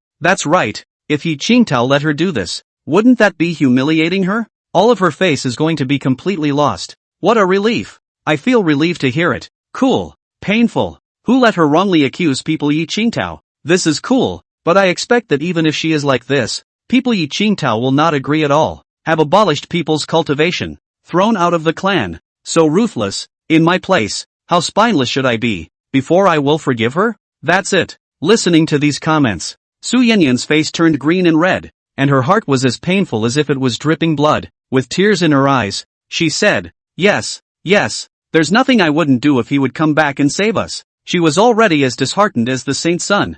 If Yi Qingtao let her do this, wouldn't that be humiliating her? All of her face is going to be completely lost. What a relief. I feel relieved to hear it. Cool. Painful. Who let her wrongly accuse people? Yi Qingtao. This is cool, but I expect that even if she is like this, people Yi Qingtao will not agree at all. Have abolished people's cultivation. Thrown out of the clan. So ruthless. In my place, how spineless should I be, before I will forgive her? That's it. Listening to these comments, Su Yanyan's face turned green and red, and her heart was as painful as if it was dripping blood. With tears in her eyes, she said, yes, there's nothing I wouldn't do if he would come back and save us. She was already as disheartened as the saint's son.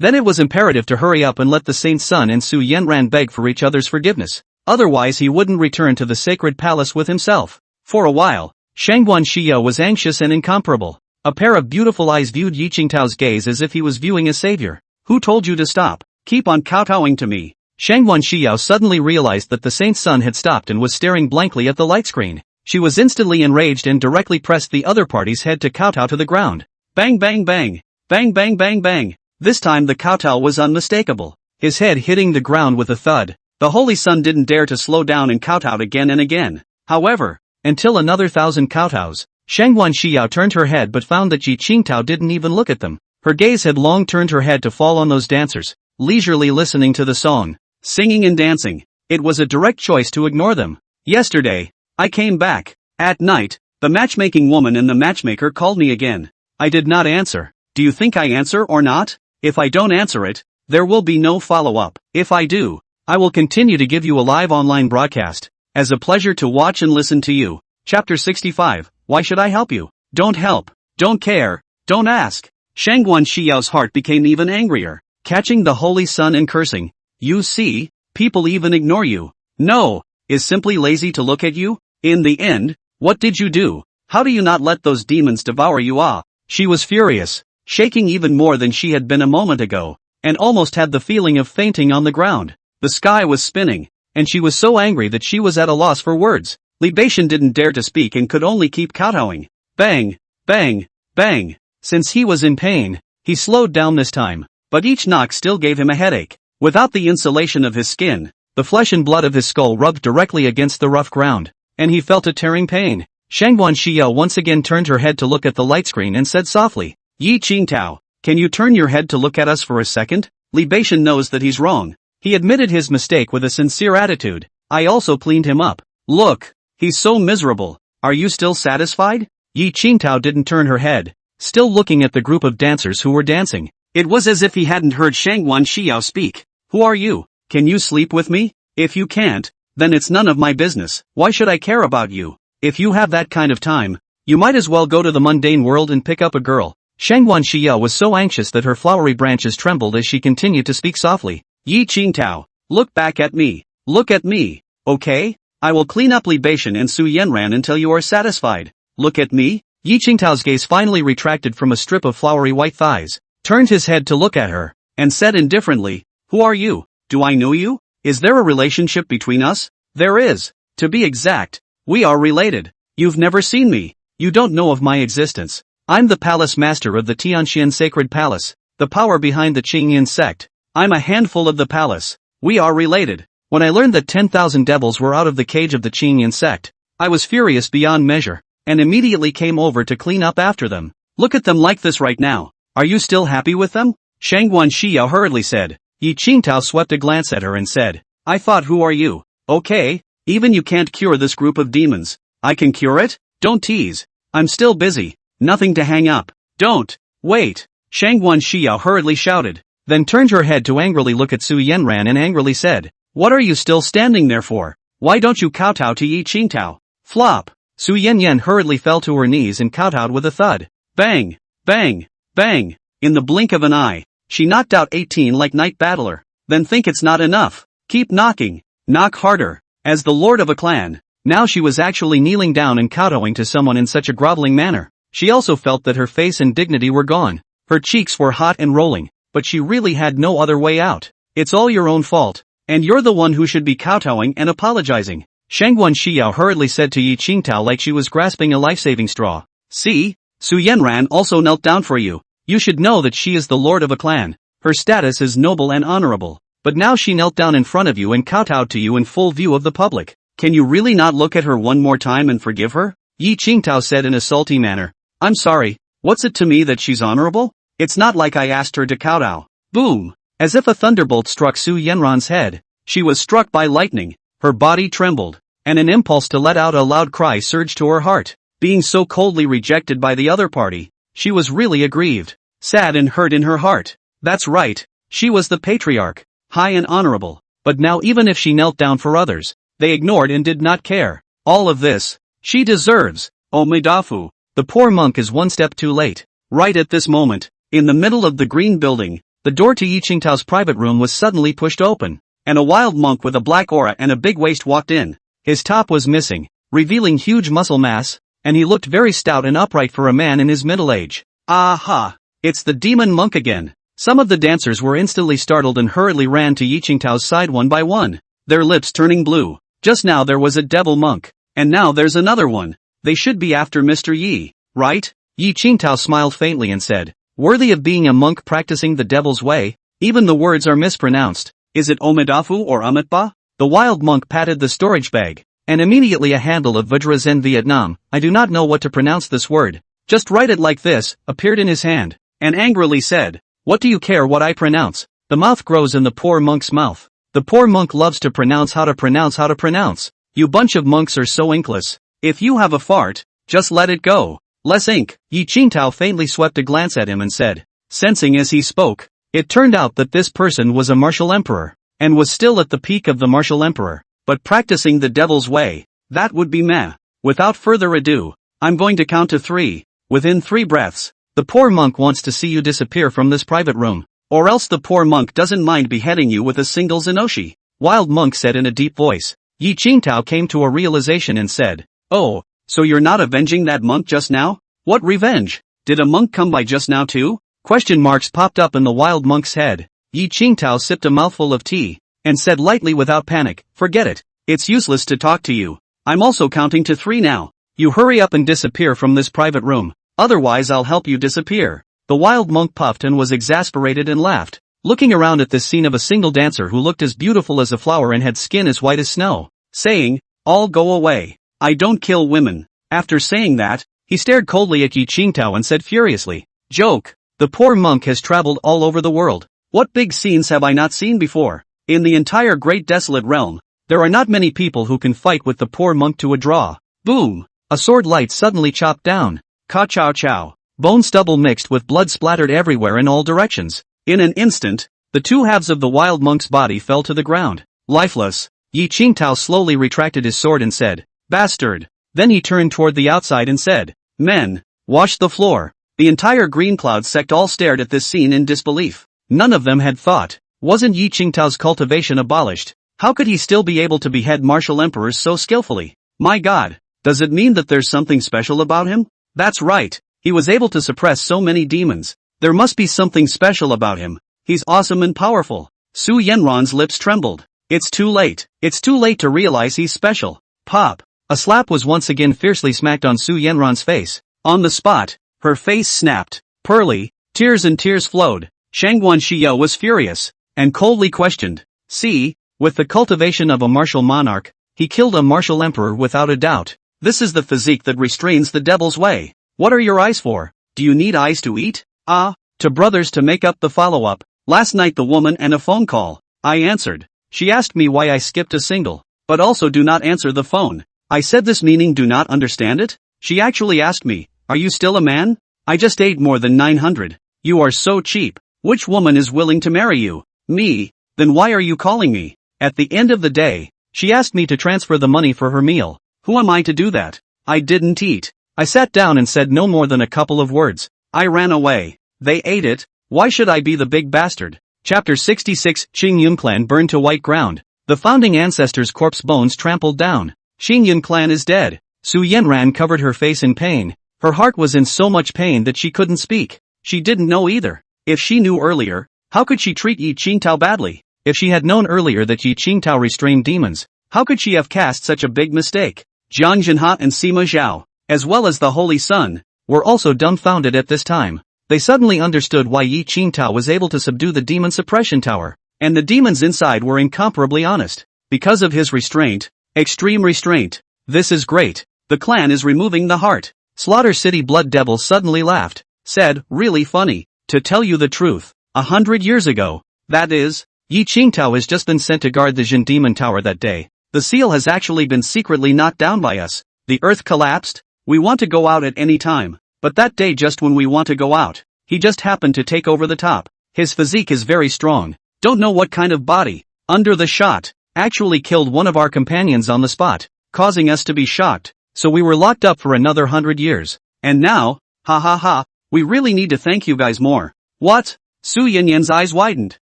Then it was imperative to hurry up and let the Saint Sun and Su Yanran beg for each other's forgiveness. Otherwise he wouldn't return to the sacred palace with himself. For a while, Shangguan Xiao was anxious and incomparable. A pair of beautiful eyes viewed Yi Qingtao's gaze as if he was viewing a savior. Who told you to stop? Keep on kowtowing to me. Shangguan Xiao suddenly realized that the Saint Sun had stopped and was staring blankly at the light screen. She was instantly enraged and directly pressed the other party's head to kowtow to the ground. Bang bang bang. Bang bang bang bang. This time the kowtow was unmistakable. His head hitting the ground with a thud. The Holy Sun didn't dare to slow down and kowtowed again and again. However, until another 1,000 kowtows, Shangguan Xiao turned her head but found that Yi Qingtao didn't even look at them. Her gaze had long turned her head to fall on those dancers, leisurely listening to the song, singing and dancing. It was a direct choice to ignore them. Yesterday, I came back. At night, the matchmaking woman and the matchmaker called me again. I did not answer. Do you think I answer or not? If I don't answer it, there will be no follow-up. If I do, I will continue to give you a live online broadcast. As a pleasure to watch and listen to you. Chapter 65. Why should I help you? Don't help. Don't care. Don't ask. Shangguan Xiao's heart became even angrier, catching the Holy Sun and cursing. You see, people even ignore you. No, is simply lazy to look at you? In the end, what did you do? How do you not let those demons devour you? She was furious, shaking even more than she had been a moment ago, and almost had the feeling of fainting on the ground. The sky was spinning, and she was so angry that she was at a loss for words. Li Beixian didn't dare to speak and could only keep kowtowing. Bang, bang, bang. Since he was in pain, he slowed down this time, but each knock still gave him a headache. Without the insulation of his skin, the flesh and blood of his skull rubbed directly against the rough ground, and he felt a tearing pain. Shangguan Xiao once again turned her head to look at the light screen and said softly, Yi Qingtao, can you turn your head to look at us for a second? Li Beixian knows that he's wrong. He admitted his mistake with a sincere attitude. I also cleaned him up. Look, he's so miserable. Are you still satisfied? Yi Qingtao didn't turn her head, still looking at the group of dancers who were dancing. It was as if he hadn't heard Shangguan Xiao speak. Who are you? Can you sleep with me? If you can't, then it's none of my business. Why should I care about you? If you have that kind of time, you might as well go to the mundane world and pick up a girl. Shangguan Xiao was so anxious that her flowery branches trembled as she continued to speak softly. Yi Qingtao, look back at me. Look at me, okay? I will clean up Li Beixian and Su Yanran until you are satisfied. Look at me? Yi Qingtao's gaze finally retracted from a strip of flowery white thighs, turned his head to look at her, and said indifferently, Who are you? Do I know you? Is there a relationship between us? There is. To be exact, we are related. You've never seen me. You don't know of my existence. I'm the palace master of the Tianxian Sacred Palace, the power behind the Qingyan sect. I'm a handful of the palace. We are related. When I learned that 10,000 devils were out of the cage of the Qingyan sect, I was furious beyond measure, and immediately came over to clean up after them. Look at them like this right now. Are you still happy with them? Shangguan Xiao hurriedly said. Yi Qingtao swept a glance at her and said, I thought who are you? Okay, even you can't cure this group of demons. I can cure it? Don't tease. I'm still busy. Nothing to hang up. Don't. Wait. Shangguan Xiao hurriedly shouted, then turned her head to angrily look at Su Yanran and angrily said, What are you still standing there for? Why don't you kowtow to Yi Qingtao? Flop. Su Yanran hurriedly fell to her knees and kowtowed with a thud. Bang, bang, bang. In the blink of an eye, she knocked out 18 like Night Battler. Then think it's not enough. Keep knocking. Knock harder. As the lord of a clan, now she was actually kneeling down and kowtowing to someone in such a groveling manner. She also felt that her face and dignity were gone. Her cheeks were hot and rolling, but she really had no other way out. It's all your own fault, and you're the one who should be kowtowing and apologizing. Shangguan Xiao hurriedly said to Yi Qingtao like she was grasping a life-saving straw. See, Su Yanran also knelt down for you. You should know that she is the lord of a clan. Her status is noble and honorable. But now she knelt down in front of you and kowtowed to you in full view of the public. Can you really not look at her one more time and forgive her? Yi Qingtao said in a salty manner. I'm sorry, what's it to me that she's honorable? It's not like I asked her to kowtow. Boom! As if a thunderbolt struck Su Yanran's head, she was struck by lightning, her body trembled, and an impulse to let out a loud cry surged to her heart. Being so coldly rejected by the other party, she was really aggrieved, sad and hurt in her heart. That's right, she was the patriarch, high and honorable, but now even if she knelt down for others, they ignored and did not care. All of this, she deserves. Oh Midafu. The poor monk is one step too late. Right at this moment, in the middle of the green building, the door to Yi Qingtao's private room was suddenly pushed open, and a wild monk with a black aura and a big waist walked in. His top was missing, revealing huge muscle mass, and he looked very stout and upright for a man in his middle age. Aha! It's the demon monk again. Some of the dancers were instantly startled and hurriedly ran to Yi Qingtao's side one by one, their lips turning blue. Just now there was a devil monk, and now there's another one. They should be after Mr. Yi, right? Yi Qingtao smiled faintly and said, worthy of being a monk practicing the devil's way? Even the words are mispronounced. Is it Omidafu or Amitba? The wild monk patted the storage bag, and immediately a handle of Vajrazen Vietnam, I do not know what to pronounce this word, just write it like this, appeared in his hand, and angrily said, what do you care what I pronounce? The mouth grows in the poor monk's mouth. The poor monk loves to pronounce how to pronounce. You bunch of monks are so inkless. If you have a fart, just let it go. Less ink. Yi Qingtao faintly swept a glance at him and said, sensing as he spoke, it turned out that this person was a martial emperor, and was still at the peak of the martial emperor, but practicing the devil's way. That would be meh. Without further ado, I'm going to count to 3. Within 3 breaths, the poor monk wants to see you disappear from this private room, or else the poor monk doesn't mind beheading you with a single zenoshi. Wild monk said in a deep voice. Yi Qingtao came to a realization and said, oh, so you're not avenging that monk just now? What revenge? Did a monk come by just now too? Question marks popped up in the wild monk's head. Yi Qingtao sipped a mouthful of tea, and said lightly without panic, forget it. It's useless to talk to you. I'm also counting to 3 now. You hurry up and disappear from this private room. Otherwise I'll help you disappear. The wild monk puffed and was exasperated and laughed, looking around at this scene of a single dancer who looked as beautiful as a flower and had skin as white as snow, saying, all go away. I don't kill women. After saying that, he stared coldly at Yi Qingtao and said furiously, joke. The poor monk has traveled all over the world. What big scenes have I not seen before? In the entire great desolate realm, there are not many people who can fight with the poor monk to a draw. Boom! A sword light suddenly chopped down. Ka-chow-chow. Bone stubble mixed with blood splattered everywhere in all directions. In an instant, the 2 halves of the wild monk's body fell to the ground, lifeless. Yi Qingtao slowly retracted his sword and said, bastard. Then he turned toward the outside and said, men, wash the floor. The entire Green Cloud sect all stared at this scene in disbelief. None of them had thought, wasn't Yi Qingtao's cultivation abolished? How could he still be able to behead martial emperors so skillfully? My god, does it mean that there's something special about him? That's right, he was able to suppress so many demons. There must be something special about him. He's awesome and powerful. Su Yanran's lips trembled. It's too late. It's too late to realize he's special. Pop. A slap was once again fiercely smacked on Su Yanran's face. On the spot, her face snapped. Pearly, tears flowed. Shangguan Xiao was furious, and coldly questioned. See, with the cultivation of a martial monarch, he killed a martial emperor without a doubt. This is the physique that restrains the devil's way. What are your eyes for? Do you need eyes to eat? To brothers to make up the follow-up. Last night the woman and a phone call. I answered. She asked me why I skipped a single, but also do not answer the phone. I said this meaning do not understand it? She actually asked me, are you still a man? I just ate more than 900. You are so cheap. Which woman is willing to marry you? Me. Then why are you calling me? At the end of the day, she asked me to transfer the money for her meal. Who am I to do that? I didn't eat. I sat down and said no more than a couple of words. I ran away. They ate it. Why should I be the big bastard? Chapter 66 Qingyun clan burned to white ground. The founding ancestors' corpse bones trampled down. Qingyun clan is dead. Su Yanran covered her face in pain. Her heart was in so much pain that she couldn't speak. She didn't know either. If she knew earlier, how could she treat Yi Qingtao badly? If she had known earlier that Yi Qingtao restrained demons, how could she have cast such a big mistake? Jiang Jinha and Sima Zhao, as well as the Holy Sun, were also dumbfounded at this time. They suddenly understood why Yi Qingtao was able to subdue the demon suppression tower, and the demons inside were incomparably honest. Because of his restraint, extreme restraint. This is great. The clan is removing the heart. Slaughter City Blood Devil suddenly laughed, said, really funny. To tell you the truth, 100 years ago, that is, Yi Qingtao has just been sent to guard the Jin Demon Tower that day. The seal has actually been secretly knocked down by us. The earth collapsed. We want to go out at any time. But that day just when we want to go out, he just happened to take over the top. His physique is very strong. Don't know what kind of body. Under the shot. Actually killed one of our companions on the spot, causing us to be shocked. So we were locked up for another 100 years. And now, ha ha ha, we really need to thank you guys more. What? Su Yanyan's eyes widened.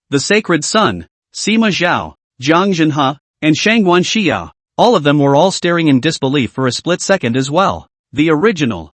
The Sacred Sun, Sima Zhao, Jiang Zhenhe, and Shangguan Xiao. All of them were all staring in disbelief for a split second as well. The original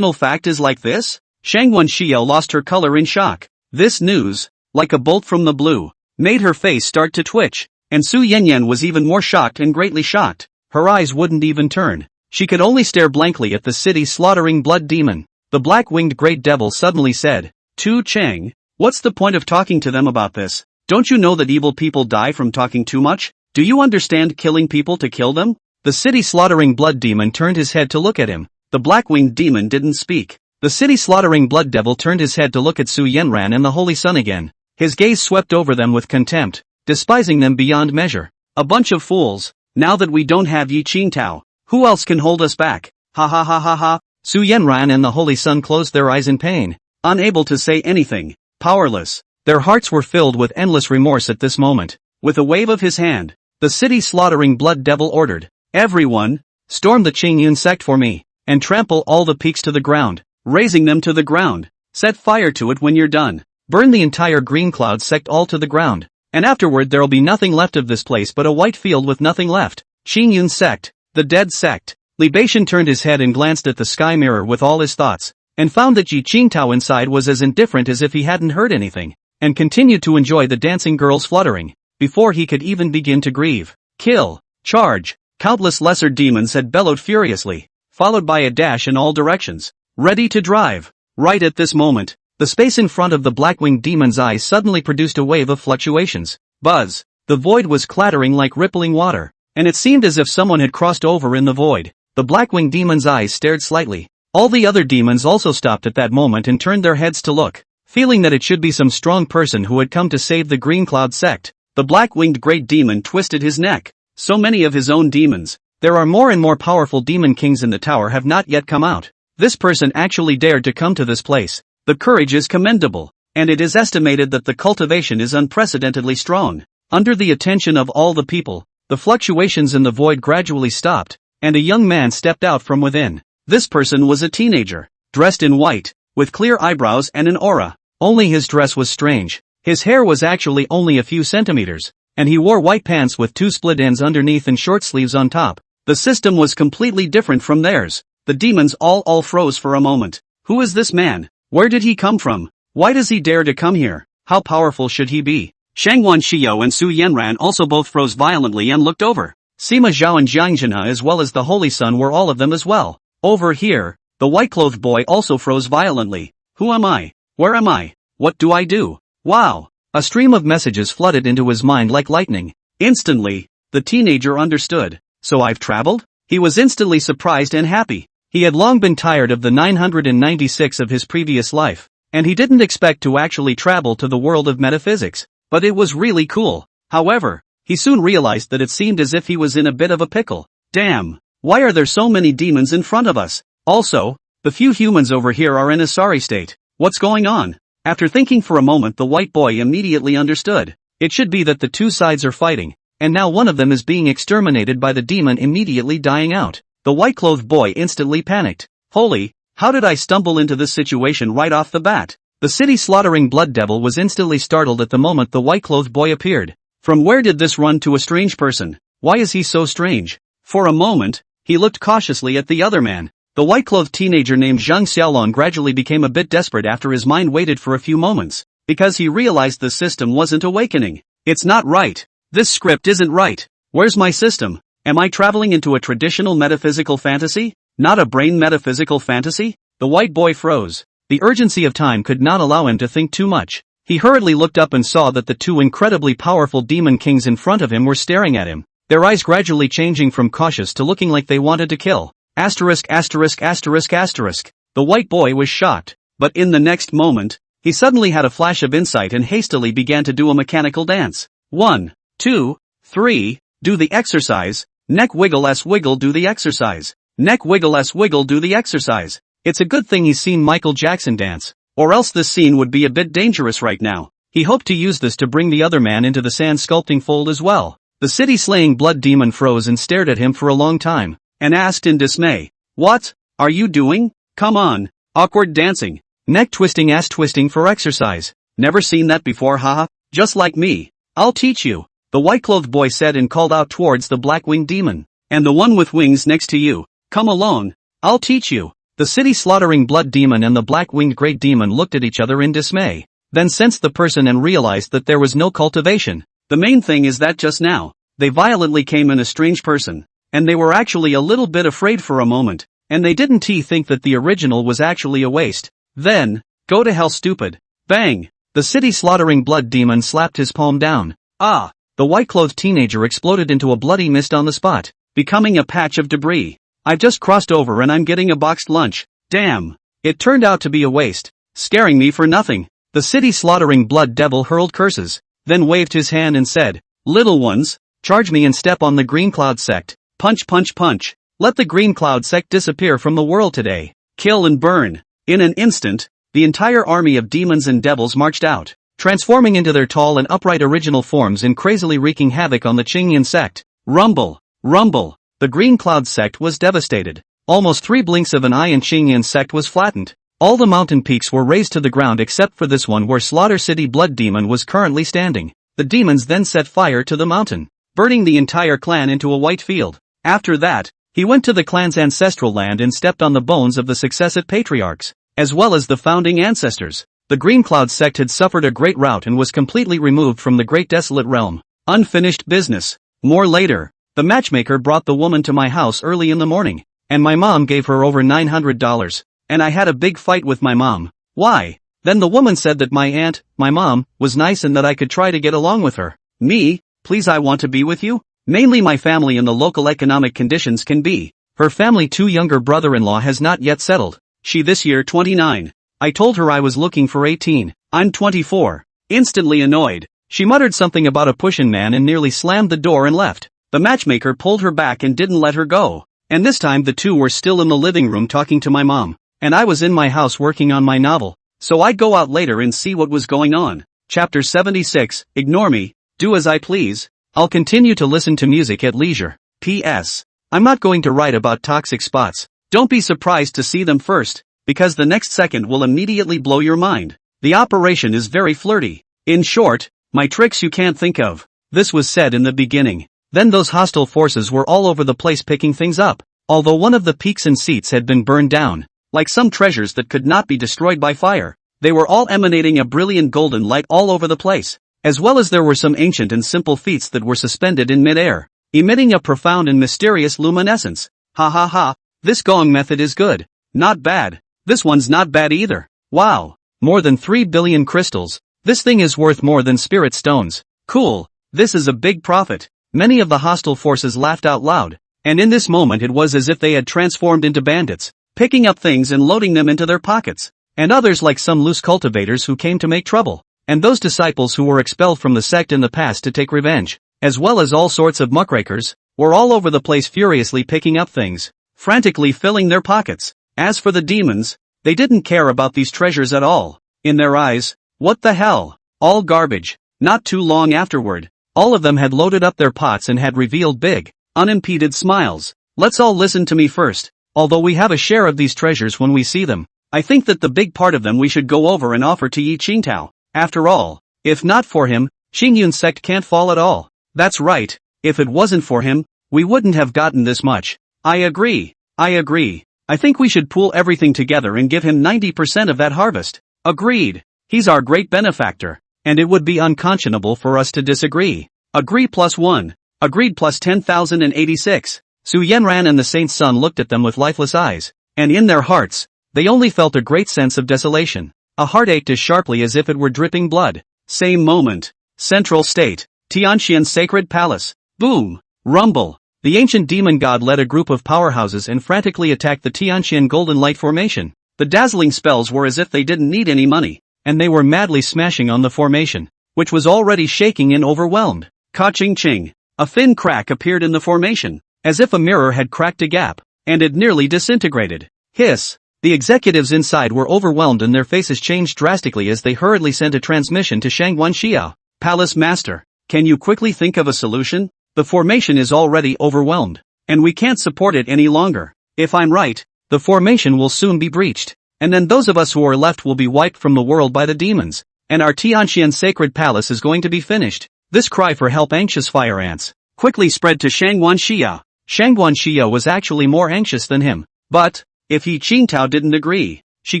fact is like this? Shangguan Xiao lost her color in shock. This news, like a bolt from the blue, made her face start to twitch, and Su Yanyan was even more shocked and greatly shocked. Her eyes wouldn't even turn. She could only stare blankly at the city-slaughtering blood demon. The black-winged great devil suddenly said, "Tu Cheng, what's the point of talking to them about this? Don't you know that evil people die from talking too much? Do you understand killing people to kill them?" The city-slaughtering blood demon turned his head to look at him. The black-winged demon didn't speak. The city-slaughtering blood devil turned his head to look at Su Yanran and the Holy Sun again. His gaze swept over them with contempt, despising them beyond measure. "A bunch of fools. Now that we don't have Yi Qingtao, who else can hold us back? Ha ha ha ha ha." Su Yanran and the Holy Sun closed their eyes in pain, unable to say anything, powerless. Their hearts were filled with endless remorse at this moment. With a wave of his hand, the city-slaughtering blood devil ordered, "Everyone, storm the Qingyun sect for me, and trample all the peaks to the ground, razing them to the ground. Set fire to it when you're done. Burn the entire Green Cloud sect all to the ground, and afterward there'll be nothing left of this place but a white field with nothing left. Qingyun sect, the dead sect." Li Beixian turned his head and glanced at the sky mirror with all his thoughts, and found that Yi Qingtao inside was as indifferent as if he hadn't heard anything, and continued to enjoy the dancing girls fluttering, before he could even begin to grieve. "Kill! Charge!" Countless lesser demons had bellowed furiously, followed by a dash in all directions, ready to drive. Right at this moment, the space in front of the black-winged demon's eyes suddenly produced a wave of fluctuations. Buzz! The void was clattering like rippling water, and it seemed as if someone had crossed over in the void. The black-winged demon's eyes stared slightly. All the other demons also stopped at that moment and turned their heads to look, feeling that it should be some strong person who had come to save the Green Cloud sect. The black-winged great demon twisted his neck. So many of his own demons. There are more and more powerful demon kings in the tower have not yet come out. This person actually dared to come to this place. The courage is commendable, and it is estimated that the cultivation is unprecedentedly strong. Under the attention of all the people, the fluctuations in the void gradually stopped, and a young man stepped out from within. This person was a teenager, dressed in white, with clear eyebrows and an aura. Only his dress was strange. His hair was actually only a few centimeters, and he wore white pants with two split ends underneath and short sleeves on top. The system was completely different from theirs. The demons all froze for a moment. Who is this man? Where did he come from? Why does he dare to come here? How powerful should he be? Shangguan Xiao and Su Yanran also both froze violently and looked over. Sima Zhao and Jiang Zhenhe as well as the Holy Sun were all of them as well. Over here, the white-clothed boy also froze violently. Who am I? Where am I? What do I do? Wow! A stream of messages flooded into his mind like lightning. Instantly, the teenager understood. So I've traveled? He was instantly surprised and happy. He had long been tired of the 996 of his previous life, and he didn't expect to actually travel to the world of metaphysics. But it was really cool. However, he soon realized that it seemed as if he was in a bit of a pickle. Damn! Why are there so many demons in front of us? Also, the few humans over here are in a sorry state. What's going on? After thinking for a moment, the white boy immediately understood. It should be that the two sides are fighting, and now one of them is being exterminated by the demon immediately dying out. The white-clothed boy instantly panicked. Holy, how did I stumble into this situation right off the bat? The city-slaughtering blood devil was instantly startled at the moment the white-clothed boy appeared. From where did this run to a strange person? Why is he so strange? For a moment, he looked cautiously at the other man. The white-clothed teenager named Zhang Xiaolong gradually became a bit desperate after his mind waited for a few moments, because he realized the system wasn't awakening. It's not right. This script isn't right. Where's my system? Am I traveling into a traditional metaphysical fantasy? Not a brain metaphysical fantasy? The white boy froze. The urgency of time could not allow him to think too much. He hurriedly looked up and saw that the two incredibly powerful demon kings in front of him were staring at him, their eyes gradually changing from cautious to looking like they wanted to kill. Asterisk asterisk asterisk asterisk. The white boy was shocked, but in the next moment, he suddenly had a flash of insight and hastily began to do a mechanical dance. 1, 2, 3, do the exercise. Neck wiggle s wiggle do the exercise. Neck wiggle s wiggle do the exercise. It's a good thing he's seen Michael Jackson dance, or else this scene would be a bit dangerous right now. He hoped to use this to bring the other man into the sand sculpting fold as well. The city-slaying blood demon froze and stared at him for a long time, and asked in dismay, "What are you doing? Come on, awkward dancing. Neck twisting ass twisting for exercise. Never seen that before, haha. Just like me. I'll teach you. The white-clothed boy said and called out towards the black-winged demon. And the one with wings next to you. Come along. I'll teach you. The city-slaughtering blood demon and the black-winged great demon looked at each other in dismay. Then sensed the person and realized that there was no cultivation. The main thing is that just now, they violently came in a strange person. And they were actually a little bit afraid for a moment. And they didn't think that the original was actually a waste. Then, go to hell stupid. Bang! The city-slaughtering blood demon slapped his palm down. Ah! The white-clothed teenager exploded into a bloody mist on the spot, becoming a patch of debris. I've just crossed over and I'm getting a boxed lunch. Damn! It turned out to be a waste, scaring me for nothing. The city-slaughtering blood devil hurled curses, then waved his hand and said, "Little ones, charge me and step on the green cloud sect. Punch punch punch. Let the green cloud sect disappear from the world today. Kill and burn." In an instant, the entire army of demons and devils marched out, transforming into their tall and upright original forms and crazily wreaking havoc on the Qingyan sect. Rumble! Rumble! The green cloud sect was devastated. Almost 3 blinks of an eye and Qingyan sect was flattened. All the mountain peaks were razed to the ground except for this one where Slaughter City Blood Demon was currently standing. The demons then set fire to the mountain, burning the entire clan into a white field. After that, he went to the clan's ancestral land and stepped on the bones of the successive patriarchs, as well as the founding ancestors. The Green Cloud sect had suffered a great rout and was completely removed from the great desolate realm. Unfinished business. More later, the matchmaker brought the woman to my house early in the morning, and my mom gave her over $900. And I had a big fight with my mom. Why? Then the woman said that my mom, was nice and that I could try to get along with her. Me? Please, I want to be with you? Mainly my family and the local economic conditions can be. Her family 2 younger brother-in-law has not yet settled. She this year 29. I told her I was looking for 18. I'm 24. Instantly annoyed. She muttered something about a pushin' man and nearly slammed the door and left. The matchmaker pulled her back and didn't let her go. And this time the two were still in the living room talking to my mom. And I was in my house working on my novel. So I'd go out later and see what was going on. Chapter 76, Ignore me, do as I please. I'll continue to listen to music at leisure. P.S. I'm not going to write about toxic spots. Don't be surprised to see them first, because the next second will immediately blow your mind. The operation is very flirty. In short, my tricks you can't think of. This was said in the beginning. Then those hostile forces were all over the place picking things up. Although one of the peaks and seats had been burned down, like some treasures that could not be destroyed by fire, they were all emanating a brilliant golden light all over the place, as well as there were some ancient and simple feats that were suspended in mid-air, emitting a profound and mysterious luminescence. Ha ha ha, this gong method is good. Not bad. This one's not bad either. Wow. More than 3 billion crystals. This thing is worth more than spirit stones. Cool. This is a big profit. Many of the hostile forces laughed out loud, and in this moment it was as if they had transformed into bandits, picking up things and loading them into their pockets, and others like some loose cultivators who came to make trouble, and those disciples who were expelled from the sect in the past to take revenge, as well as all sorts of muckrakers, were all over the place furiously picking up things, frantically filling their pockets. As for the demons, they didn't care about these treasures at all. In their eyes, what the hell? All garbage. Not too long afterward, all of them had loaded up their pots and had revealed big, unimpeded smiles. Let's all listen to me first. Although we have a share of these treasures when we see them, I think that the big part of them we should go over and offer to Yi Qingtao. After all, if not for him, Qingyun sect can't fall at all. That's right, if it wasn't for him, we wouldn't have gotten this much. I agree. I think we should pool everything together and give him 90% of that harvest. Agreed. He's our great benefactor, and it would be unconscionable for us to disagree. Agree +1. Agreed plus 10,086. Su Yanran and the saint's son looked at them with lifeless eyes, and in their hearts, they only felt a great sense of desolation. A heart ached as sharply as if it were dripping blood. Same moment. Central State. Tianxian Sacred Palace. Boom. Rumble. The ancient demon god led a group of powerhouses and frantically attacked the Tianxian Golden Light Formation. The dazzling spells were as if they didn't need any money, and they were madly smashing on the formation, which was already shaking and overwhelmed. Ka-ching-ching. A thin crack appeared in the formation, as if a mirror had cracked a gap, and it nearly disintegrated. Hiss. The executives inside were overwhelmed and their faces changed drastically as they hurriedly sent a transmission to Shangguan Xiao. Palace Master, can you quickly think of a solution? The formation is already overwhelmed, and we can't support it any longer. If I'm right, the formation will soon be breached, and then those of us who are left will be wiped from the world by the demons. and our Tianxian sacred palace is going to be finished. This cry for help anxious fire ants quickly spread to Shangguan Xia. Shangguan Xia was actually more anxious than him. But, if Yi Qingtao didn't agree, she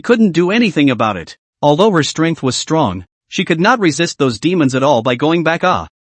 couldn't do anything about it. Although her strength was strong, she could not resist those demons at all by going back.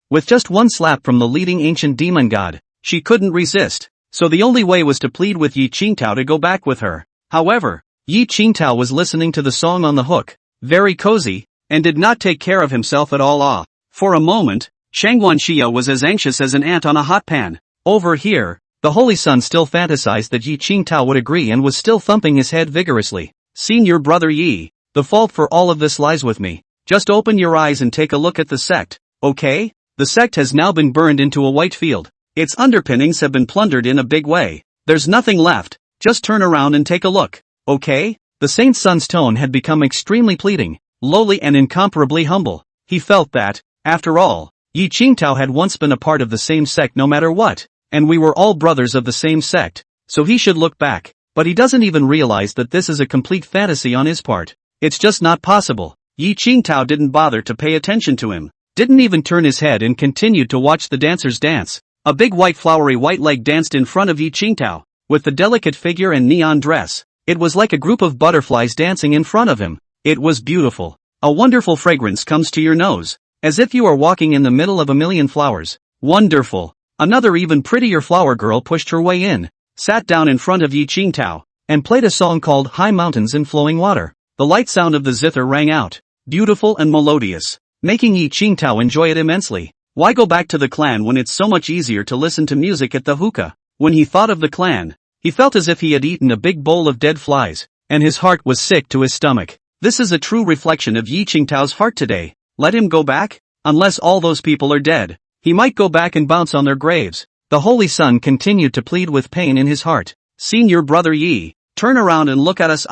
With just one slap from the leading ancient demon god, she couldn't resist. So the only way was to plead with Yi Qingtao to go back with her. However, Yi Qingtao was listening to the song on the hook, very cozy, and did not take care of himself at all. For a moment, Shangguan Xia was as anxious as an ant on a hot pan. Over here, the Holy Sun still fantasized that Yi Qingtao would agree and was still thumping his head vigorously. Senior brother Yi, the fault for all of this lies with me. Just open your eyes and take a look at the sect, okay? The sect has now been burned into a white field. Its underpinnings have been plundered in a big way. There's nothing left, just turn around and take a look, okay? The Saint Sun's tone had become extremely pleading, lowly and incomparably humble. He felt that, after all, Yi Qingtao had once been a part of the same sect no matter what, and we were all brothers of the same sect, so he should look back. But he doesn't even realize that this is a complete fantasy on his part. It's just not possible. Yi Qingtao didn't bother to pay attention to him, didn't even turn his head and continued to watch the dancers dance. A big white flowery white leg danced in front of Yi Qingtao, with the delicate figure and neon dress. It was like a group of butterflies dancing in front of him. It was beautiful. A wonderful fragrance comes to your nose, as if you are walking in the middle of a million flowers. Wonderful. Another even prettier flower girl pushed her way in, sat down in front of Yi Qingtao, and played a song called High Mountains and Flowing Water. The light sound of the zither rang out, beautiful and melodious, making Yi Qingtao enjoy it immensely. Why go back to the clan when it's so much easier to listen to music at the hookah? When he thought of the clan, he felt as if he had eaten a big bowl of dead flies, and his heart was sick to his stomach. This is a true reflection of Yi Qingtao's heart today. Let him go back? Unless all those people are dead, he might go back and bounce on their graves. The Holy Sun continued to plead with pain in his heart. Senior brother Yi, turn around and look at us.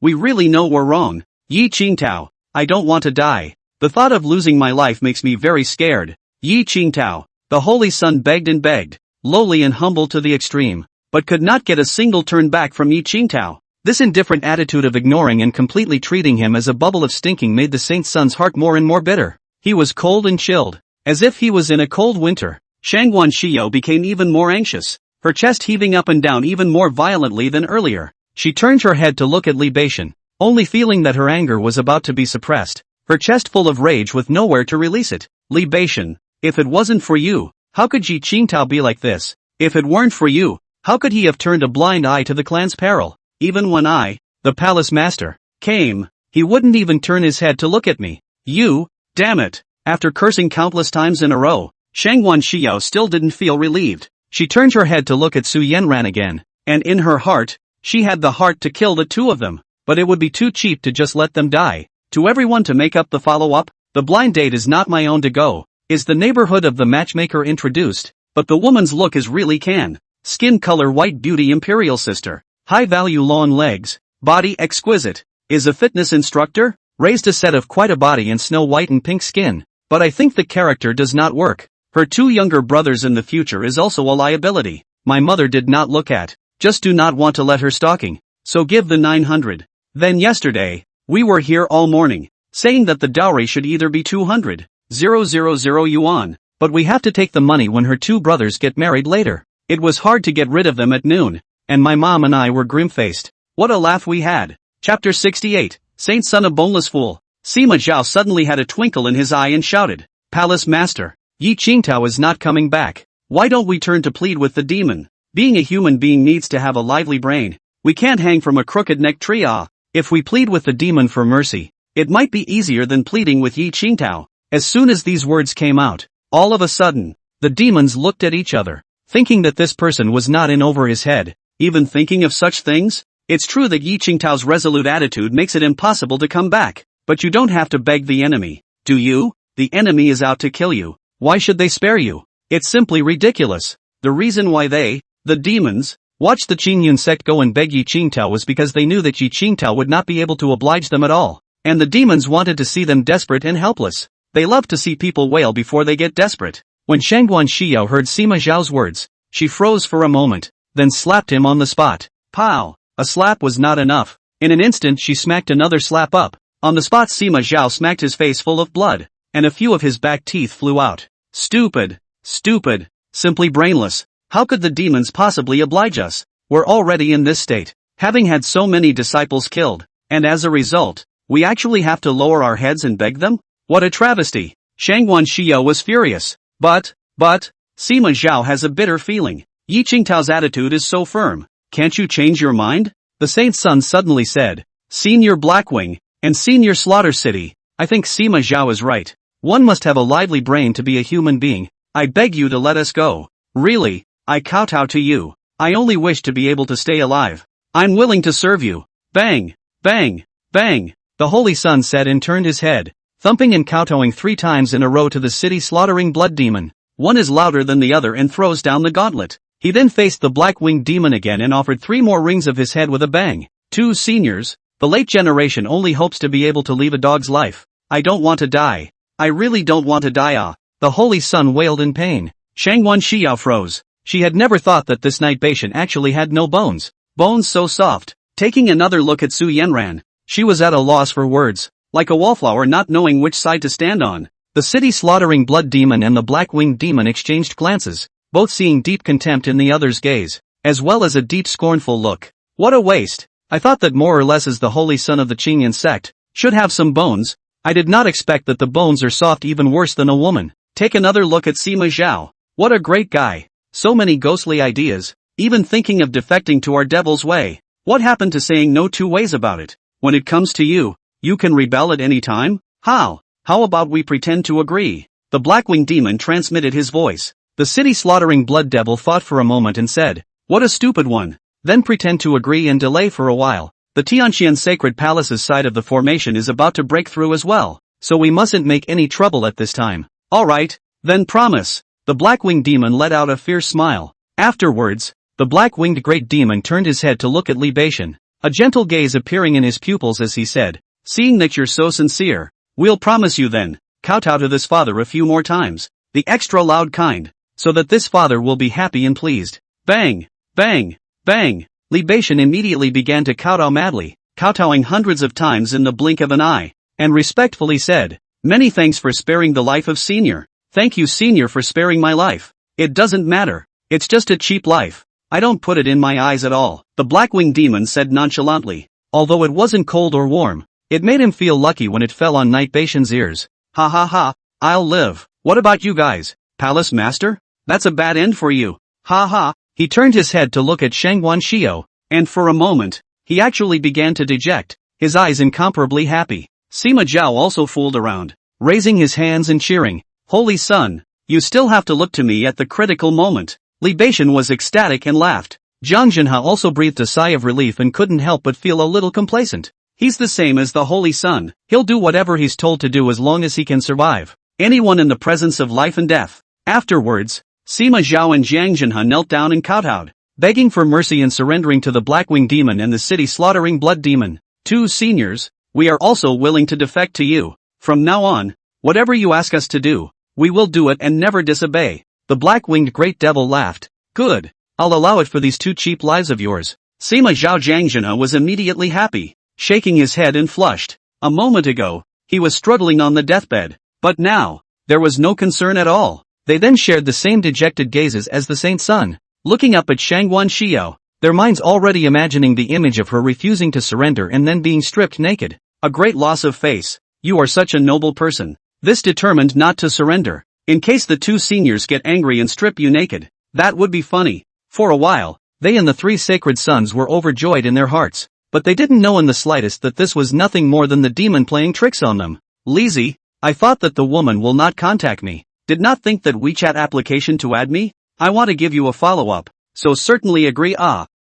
We really know we're wrong. Yi Qingtao, I don't want to die. The thought of losing my life makes me very scared. Yi Qingtao, the Holy Sun begged and begged, lowly and humble to the extreme, but could not get a single turn back from Yi Qingtao. This indifferent attitude of ignoring and completely treating him as a bubble of stinking made the Saint Sun's heart more and more bitter. He was cold and chilled, as if he was in a cold winter. Shangguan Xiao became even more anxious, her chest heaving up and down even more violently than earlier. She turned her head to look at Li Beishan, only feeling that her anger was about to be suppressed, her chest full of rage with nowhere to release it. Li Beishan, if it wasn't for you, how could Yi Qingtao be like this? If it weren't for you, how could he have turned a blind eye to the clan's peril? Even when I, the palace master, came, he wouldn't even turn his head to look at me. You, damn it. After cursing countless times in a row, Shangguan Xiao still didn't feel relieved. She turned her head to look at Su Yanran again, and in her heart, she had the heart to kill the two of them, but it would be too cheap to just let them die. To everyone to make up the follow-up, the blind date is not my own to go. Is the neighborhood of the matchmaker introduced? But the woman's look is really can. Skin color white beauty imperial sister. High value long legs. Body exquisite. Is a fitness instructor? Raised a set of quite a body and snow white and pink skin. But I think the character does not work. Her two younger brothers in the future is also a liability. My mother did not look at. Just do not want to let her stalking. So give the 900. Then yesterday, we were here all morning, saying that the dowry should either be 200,000 yuan, but we have to take the money when her two brothers get married later. It was hard to get rid of them at noon, and my mom and I were grim-faced. What a laugh we had. Chapter 68, Saint Son of Boneless Fool. Sima Zhao suddenly had a twinkle in his eye and shouted, Palace Master, Yi Qingtao is not coming back. Why don't we turn to plead with the demon? Being a human being needs to have a lively brain. We can't hang from a crooked neck tree. If we plead with the demon for mercy, it might be easier than pleading with Yi Qingtao. As soon as these words came out, all of a sudden, the demons looked at each other, thinking that this person was not in over his head, even thinking of such things. It's true that Yi Qingtao's resolute attitude makes it impossible to come back, but you don't have to beg the enemy, do you? The enemy is out to kill you. Why should they spare you? It's simply ridiculous. The reason why they, the demons, watched the Qingyun sect go and beg Yi Qingtao was because they knew that Yi Qingtao would not be able to oblige them at all, and the demons wanted to see them desperate and helpless. They love to see people wail before they get desperate. When Shangguan Xiao heard Sima Zhao's words, she froze for a moment, then slapped him on the spot. Pow! A slap was not enough. In an instant she smacked another slap up, On the spot Sima Zhao smacked his face full of blood, and a few of his back teeth flew out. Stupid. Stupid. Simply brainless. How could the demons possibly oblige us? We're already in this state, having had so many disciples killed, and as a result, we actually have to lower our heads and beg them? What a travesty. Shangguan Xiao was furious. But, Sima Zhao has a bitter feeling. Yi Qingtao's attitude is so firm. Can't you change your mind? The Saint's son suddenly said. Senior Blackwing, and Senior Slaughter City, I think Sima Zhao is right. One must have a lively brain to be a human being. I beg you to let us go. Really, I kowtow to you. I only wish to be able to stay alive. I'm willing to serve you. Bang, bang, bang, the Holy Son said and turned his head, thumping and kowtowing 3 times in a row to the city slaughtering blood demon. One is louder than the other and throws down the gauntlet. He then faced the black-winged demon again and offered 3 more rings of his head with a bang. 2 seniors, the late generation only hopes to be able to leave a dog's life. I don't want to die. I really don't want to die. Ah, the Holy Son wailed in pain. Shangguan Xiao froze. She had never thought that this night Bashan actually had no bones. Bones so soft. Taking another look at Su Yanran, she was at a loss for words, like a wallflower not knowing which side to stand on. The city slaughtering blood demon and the black-winged demon exchanged glances, both seeing deep contempt in the other's gaze, as well as a deep scornful look. What a waste. I thought that more or less as the holy son of the Qingyan sect, should have some bones. I did not expect that the bones are soft, even worse than a woman. Take another look at Sima Zhao. What a great guy. So many ghostly ideas, even thinking of defecting to our devil's way. What happened to saying no 2 ways about it? When it comes to you, you can rebel at any time? How about we pretend to agree? The Blackwing demon transmitted his voice. The city slaughtering blood devil thought for a moment and said, what a stupid one. Then pretend to agree and delay for a while. The Tianxian Sacred Palace's side of the formation is about to break through as well, so we mustn't make any trouble at this time. Alright, then promise. The Blackwinged demon let out a fierce smile. Afterwards, the black-winged great demon turned his head to look at Li Bashan, a gentle gaze appearing in his pupils as he said, seeing that you're so sincere, we'll promise you then, kowtow to this father a few more times, the extra loud kind, so that this father will be happy and pleased. Bang, bang, bang, Li Bashan immediately began to kowtow madly, kowtowing hundreds of times in the blink of an eye, and respectfully said, many thanks for sparing the life of Senior. Thank you Senior for sparing my life. It doesn't matter, it's just a cheap life. I don't put it in my eyes at all, the Blackwing demon said nonchalantly. Although it wasn't cold or warm, it made him feel lucky when it fell on Night Bashan's ears. Ha ha ha, I'll live. What about you guys, Palace Master? That's a bad end for you. Ha ha, he turned his head to look at Shangguan Xiao, and for a moment, he actually began to deject, his eyes incomparably happy. Sima Zhao also fooled around, raising his hands and cheering. Holy Son, you still have to look to me at the critical moment. Li Bashan was ecstatic and laughed. Zhang Zhenhe also breathed a sigh of relief and couldn't help but feel a little complacent. He's the same as the Holy Son. He'll do whatever he's told to do as long as he can survive anyone in the presence of life and death. Afterwards, Sima Zhao and Zhang Zhenhe knelt down and kowtowed, begging for mercy and surrendering to the Blackwing demon and the city slaughtering blood demon. 2 seniors, we are also willing to defect to you. From now on, whatever you ask us to do, we will do it and never disobey. The black-winged great devil laughed. Good, I'll allow it for these 2 cheap lives of yours. Sima Zhao Zhang Zhenhe was immediately happy, shaking his head and flushed. A moment ago, he was struggling on the deathbed, but now, there was no concern at all. They then shared the same dejected gazes as the Saint's son, looking up at Shangguan Xiao, their minds already imagining the image of her refusing to surrender and then being stripped naked. A great loss of face. You are such a noble person. This determined not to surrender, in case the 2 seniors get angry and strip you naked. That would be funny. For a while, they and the 3 sacred sons were overjoyed in their hearts, but they didn't know in the slightest that this was nothing more than the demon playing tricks on them. Lizzie, I thought that the woman will not contact me. Did not think that WeChat application to add me? I want to give you a follow-up, so certainly agree.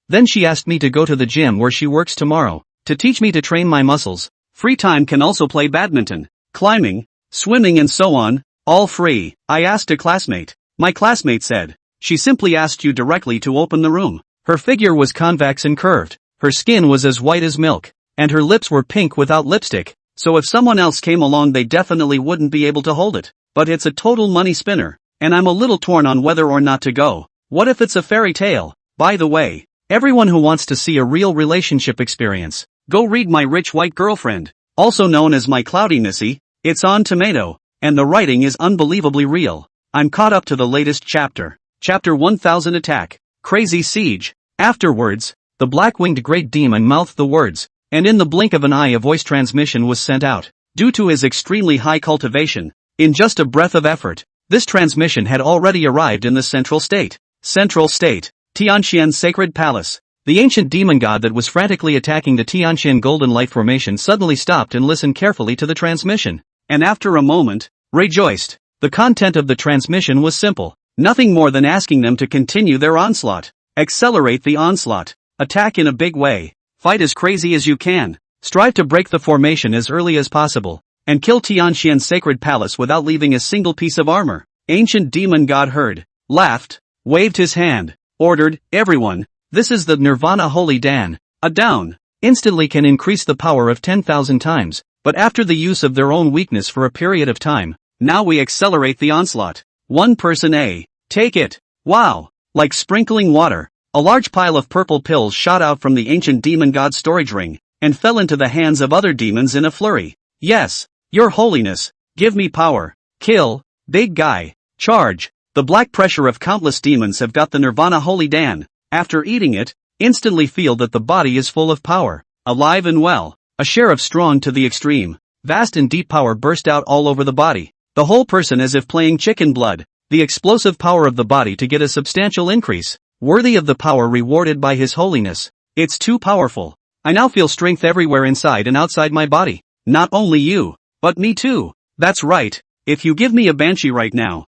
Then she asked me to go to the gym where she works tomorrow, to teach me to train my muscles. Free time can also play badminton, climbing, swimming and so on, all free. I asked a classmate. My classmate said, she simply asked you directly to open the room. Her figure was convex and curved, her skin was as white as milk, and her lips were pink without lipstick, so if someone else came along they definitely wouldn't be able to hold it. But it's a total money spinner, and I'm a little torn on whether or not to go. What if it's a fairy tale? By the way, everyone who wants to see a real relationship experience, go read My Rich White Girlfriend. also known as my cloudinessy, it's on tomato, and the writing is unbelievably real. I'm caught up to the latest chapter. Chapter 1000 Attack. Crazy Siege. Afterwards, the black-winged great demon mouthed the words, and in the blink of an eye a voice transmission was sent out. Due to his extremely high cultivation, in just a breath of effort, this transmission had already arrived in the central state. Central state. Tianqian Sacred Palace. The ancient demon god that was frantically attacking the Tianqian Golden Light Formation suddenly stopped and listened carefully to the transmission, and after a moment, rejoiced. The content of the transmission was simple, nothing more than asking them to continue their onslaught. Accelerate the onslaught. Attack in a big way. Fight as crazy as you can. Strive to break the formation as early as possible, and kill Tianqian Sacred Palace without leaving a single piece of armor. Ancient demon god heard, laughed, waved his hand, ordered, everyone, this is the Nirvana Holy Dan. A down instantly can increase the power of 10,000 times, but after the use of their own weakness for a period of time, now we accelerate the onslaught. One person A. Take it. Wow. Like sprinkling water, a large pile of purple pills shot out from the ancient demon god's storage ring, and fell into the hands of other demons in a flurry. Yes, your holiness, give me power. Kill, big guy, charge. The black pressure of countless demons have got the Nirvana Holy Dan. After eating it, instantly feel that the body is full of power, alive and well, a share of strong to the extreme. Vast and deep power burst out all over the body, the whole person as if playing chicken blood. The explosive power of the body to get a substantial increase, worthy of the power rewarded by His Holiness. It's too powerful. I now feel strength everywhere inside and outside my body. Not only you, but me too. That's right. If you give me a banshee right now,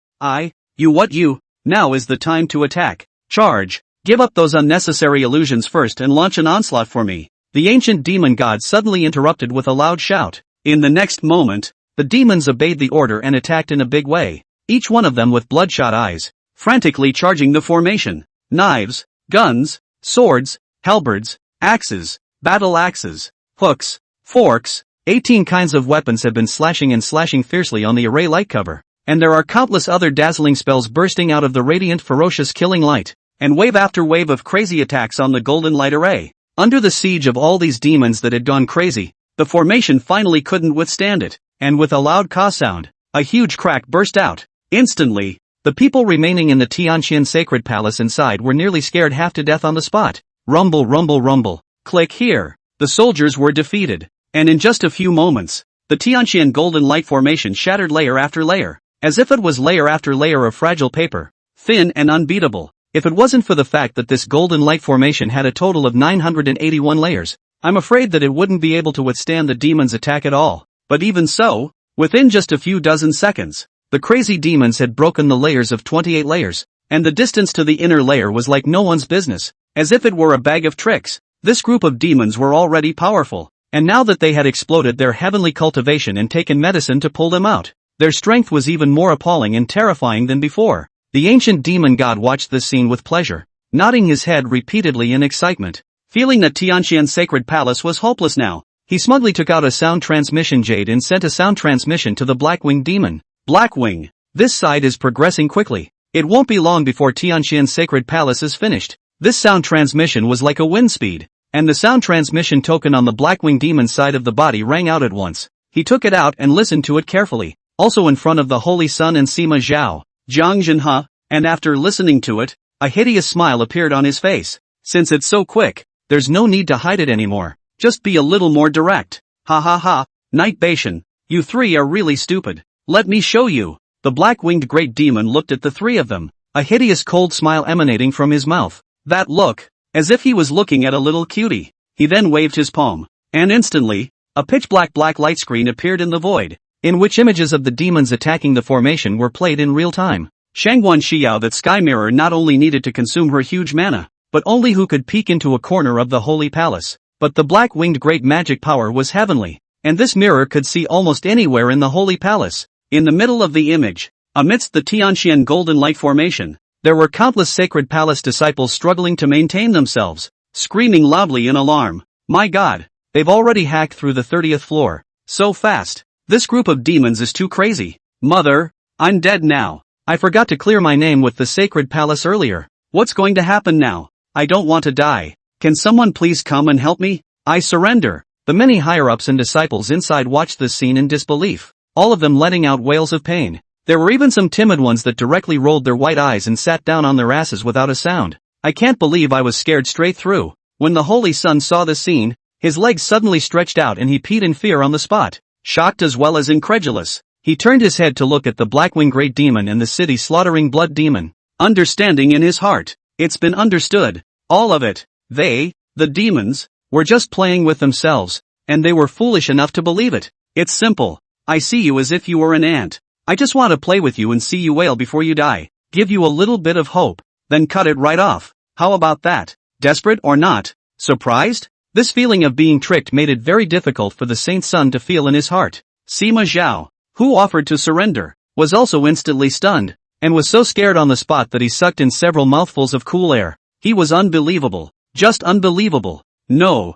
now is the time to attack. Charge. Give up those unnecessary illusions first and launch an onslaught for me. The ancient demon god suddenly interrupted with a loud shout. In the next moment, the demons obeyed the order and attacked in a big way. Each one of them with bloodshot eyes, frantically charging the formation. Knives, guns, swords, halberds, axes, battle axes, hooks, forks, 18 kinds of weapons have been slashing and slashing fiercely on the array light cover, and there are countless other dazzling spells bursting out of the radiant ferocious killing light, and wave after wave of crazy attacks on the golden light array. Under the siege of all these demons that had gone crazy, the formation finally couldn't withstand it, and with a loud caw sound, a huge crack burst out. Instantly, the people remaining in the Tianqian Sacred Palace inside were nearly scared half to death on the spot. Rumble, rumble, rumble. Click here. The soldiers were defeated, and in just a few moments, the Tianqian Golden Light Formation shattered layer after layer, as if it was layer after layer of fragile paper, thin and unbeatable. If it wasn't for the fact that this Golden Light Formation had a total of 981 layers, I'm afraid that it wouldn't be able to withstand the demon's attack at all. But even so, within just a few dozen seconds, the crazy demons had broken the layers of 28 layers, and the distance to the inner layer was like no one's business, as if it were a bag of tricks. This group of demons were already powerful, and now that they had exploded their heavenly cultivation and taken medicine to pull them out, their strength was even more appalling and terrifying than before. The ancient demon god watched this scene with pleasure, nodding his head repeatedly in excitement. Feeling that Tianqian Sacred Palace was hopeless now, he smugly took out a sound transmission jade and sent a sound transmission to the Blackwing demon. Blackwing, this side is progressing quickly. It won't be long before Tianqian Sacred Palace is finished. This sound transmission was like a wind speed, and the sound transmission token on the Blackwing demon side of the body rang out at once. He took it out and listened to it carefully, also in front of the Holy Sun and Sima Zhao, Jiang Zhenhe, and after listening to it, a hideous smile appeared on his face. Since it's so quick, there's no need to hide it anymore. Just be a little more direct. Ha ha ha, Knight Bashan, you three are really stupid. Let me show you. The black-winged great demon looked at the three of them, a hideous cold smile emanating from his mouth. That look, as if he was looking at a little cutie. He then waved his palm, and instantly, a pitch-black light screen appeared in the void, in which images of the demons attacking the formation were played in real time. Shangguan Xiao, that sky mirror not only needed to consume her huge mana, but only who could peek into a corner of the holy palace. But the black-winged great magic power was heavenly, and this mirror could see almost anywhere in the holy palace. In the middle of the image, amidst the Tianqian Golden Light Formation, there were countless Sacred Palace disciples struggling to maintain themselves, screaming loudly in alarm. My God, they've already hacked through the 30th floor. So fast. This group of demons is too crazy. Mother, I'm dead now. I forgot to clear my name with the Sacred Palace earlier. What's going to happen now? I don't want to die. Can someone please come and help me? I surrender. The many higher-ups and disciples inside watched this scene in disbelief, all of them letting out wails of pain. There were even some timid ones that directly rolled their white eyes and sat down on their asses without a sound. I can't believe I was scared straight through. When the Holy Son saw the scene, his legs suddenly stretched out and he peed in fear on the spot. Shocked as well as incredulous, he turned his head to look at the black-winged great demon and the city-slaughtering blood demon. Understanding in his heart, it's been understood, all of it. They, the demons, were just playing with themselves, and they were foolish enough to believe it. It's simple. I see you as if you were an ant. I just want to play with you and see you wail before you die. Give you a little bit of hope, then cut it right off. How about that? Desperate or not? Surprised? This feeling of being tricked made it very difficult for the Saint's son to feel in his heart. Sima Zhao, who offered to surrender, was also instantly stunned, and was so scared on the spot that he sucked in several mouthfuls of cool air. He was unbelievable. Just unbelievable. No.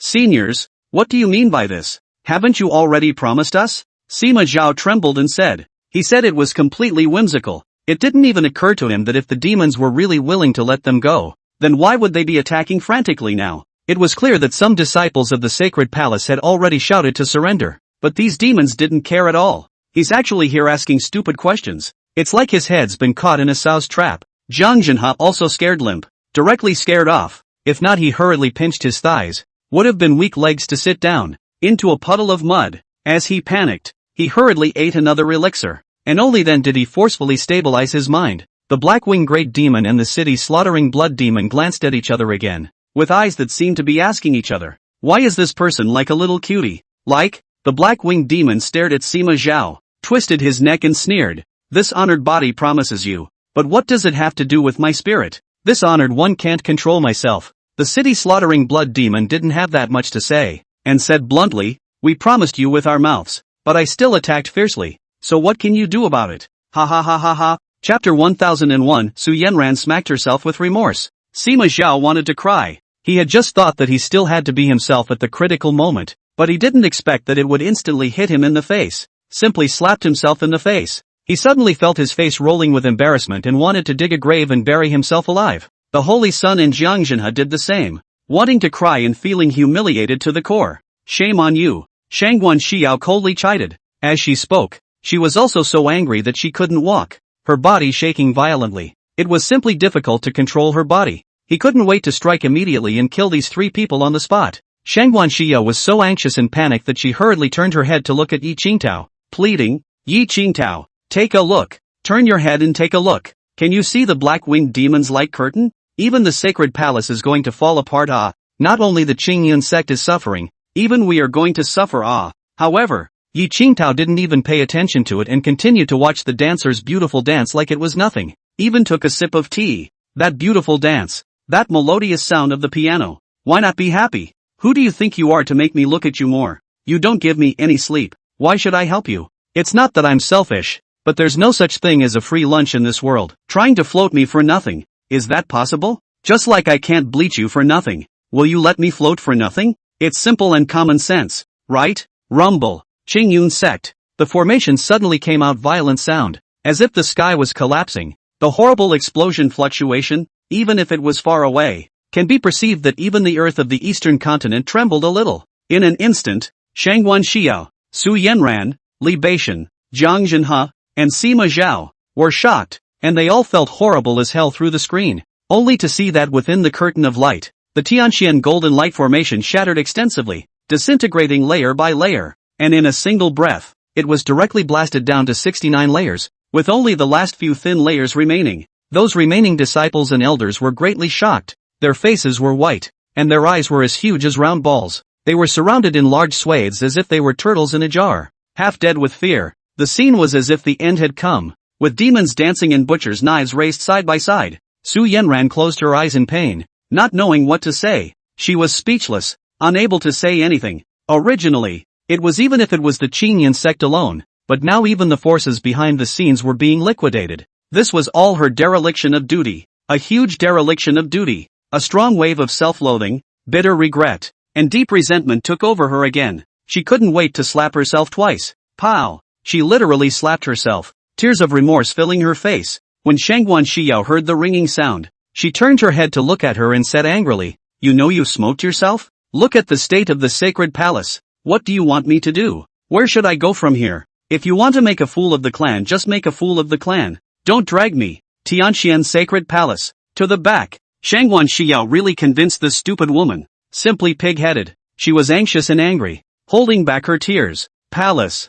Seniors, what do you mean by this? Haven't you already promised us? Sima Zhao trembled and said. He said it was completely whimsical. It didn't even occur to him that if the demons were really willing to let them go, then why would they be attacking frantically now? It was clear that some disciples of the sacred palace had already shouted to surrender, but these demons didn't care at all. He's actually here asking stupid questions. It's like his head's been caught in a sow's trap. Zhang Zhenhe also scared limp, directly scared off. If not, he hurriedly pinched his thighs. Would have been weak legs to sit down into a puddle of mud. As he panicked, he hurriedly ate another elixir, and only then did he forcefully stabilize his mind. The black-winged great demon and the city-slaughtering blood demon glanced at each other again, with eyes that seemed to be asking each other, why is this person like a little cutie? Like? The black-winged demon stared at Sima Zhao, twisted his neck and sneered. This honored body promises you, but what does it have to do with my spirit? This honored one can't control myself. The city-slaughtering blood demon didn't have that much to say, and said bluntly, we promised you with our mouths, but I still attacked fiercely, so what can you do about it? Ha ha ha ha ha. Chapter 1001. Su Yanran smacked herself with remorse. Sima Zhao wanted to cry. He had just thought that he still had to be himself at the critical moment, but he didn't expect that it would instantly hit him in the face. Simply slapped himself in the face. He suddenly felt his face rolling with embarrassment and wanted to dig a grave and bury himself alive. The Holy Son and Zhang Zhenhe did the same, wanting to cry and feeling humiliated to the core. Shame on you. Shangguan Xiao coldly chided. As she spoke, she was also so angry that she couldn't walk, her body shaking violently. It was simply difficult to control her body. He couldn't wait to strike immediately and kill these three people on the spot. Shangguan Xiao was so anxious and panicked that she hurriedly turned her head to look at Yi Qingtao, pleading, Yi Qingtao, take a look. Turn your head and take a look. Can you see the black-winged demon's light curtain? Even the sacred palace is going to fall apart. Not only the Qingyun sect is suffering, even we are going to suffer. However, Yi Qingtao didn't even pay attention to it and continued to watch the dancers' beautiful dance like it was nothing. Even took a sip of tea. That beautiful dance. That melodious sound of the piano. Why not be happy? Who do you think you are to make me look at you more? You don't give me any sleep. Why should I help you? It's not that I'm selfish, but there's no such thing as a free lunch in this world. Trying to float me for nothing. Is that possible? Just like I can't bleach you for nothing. Will you let me float for nothing? It's simple and common sense, right? Rumble. Qingyun sect. The formation suddenly came out violent sound, as if the sky was collapsing. The horrible explosion fluctuation, even if it was far away, can be perceived that even the earth of the eastern continent trembled a little. In an instant, Shangguan Xiao, Su Yanran, Li Beixian, Zhang Zhenhe, and Sima Zhao were shocked, and they all felt horrible as hell through the screen, only to see that within the curtain of light, the Tianxian golden light formation shattered extensively, disintegrating layer by layer, and in a single breath, it was directly blasted down to 69 layers, with only the last few thin layers remaining. Those remaining disciples and elders were greatly shocked. Their faces were white, and their eyes were as huge as round balls. They were surrounded in large swathes as if they were turtles in a jar. Half dead with fear, the scene was as if the end had come, with demons dancing and butchers' knives raised side by side. Su Yanran closed her eyes in pain, not knowing what to say. She was speechless, unable to say anything. Originally, it was even if it was the Qingyun sect alone, but now even the forces behind the scenes were being liquidated. This was all her dereliction of duty, a huge dereliction of duty. A strong wave of self-loathing, bitter regret, and deep resentment took over her again. She couldn't wait to slap herself twice. Pow! She literally slapped herself, tears of remorse filling her face. When Shangguan Xiao heard the ringing sound, she turned her head to look at her and said angrily, you know you smoked yourself? Look at the state of the sacred palace. What do you want me to do? Where should I go from here? If you want to make a fool of the clan, just make a fool of the clan. Don't drag me. Tianxian Sacred Palace. To the back. Shangwan Xiao really convinced this stupid woman. Simply pig-headed. She was anxious and angry, holding back her tears. Palace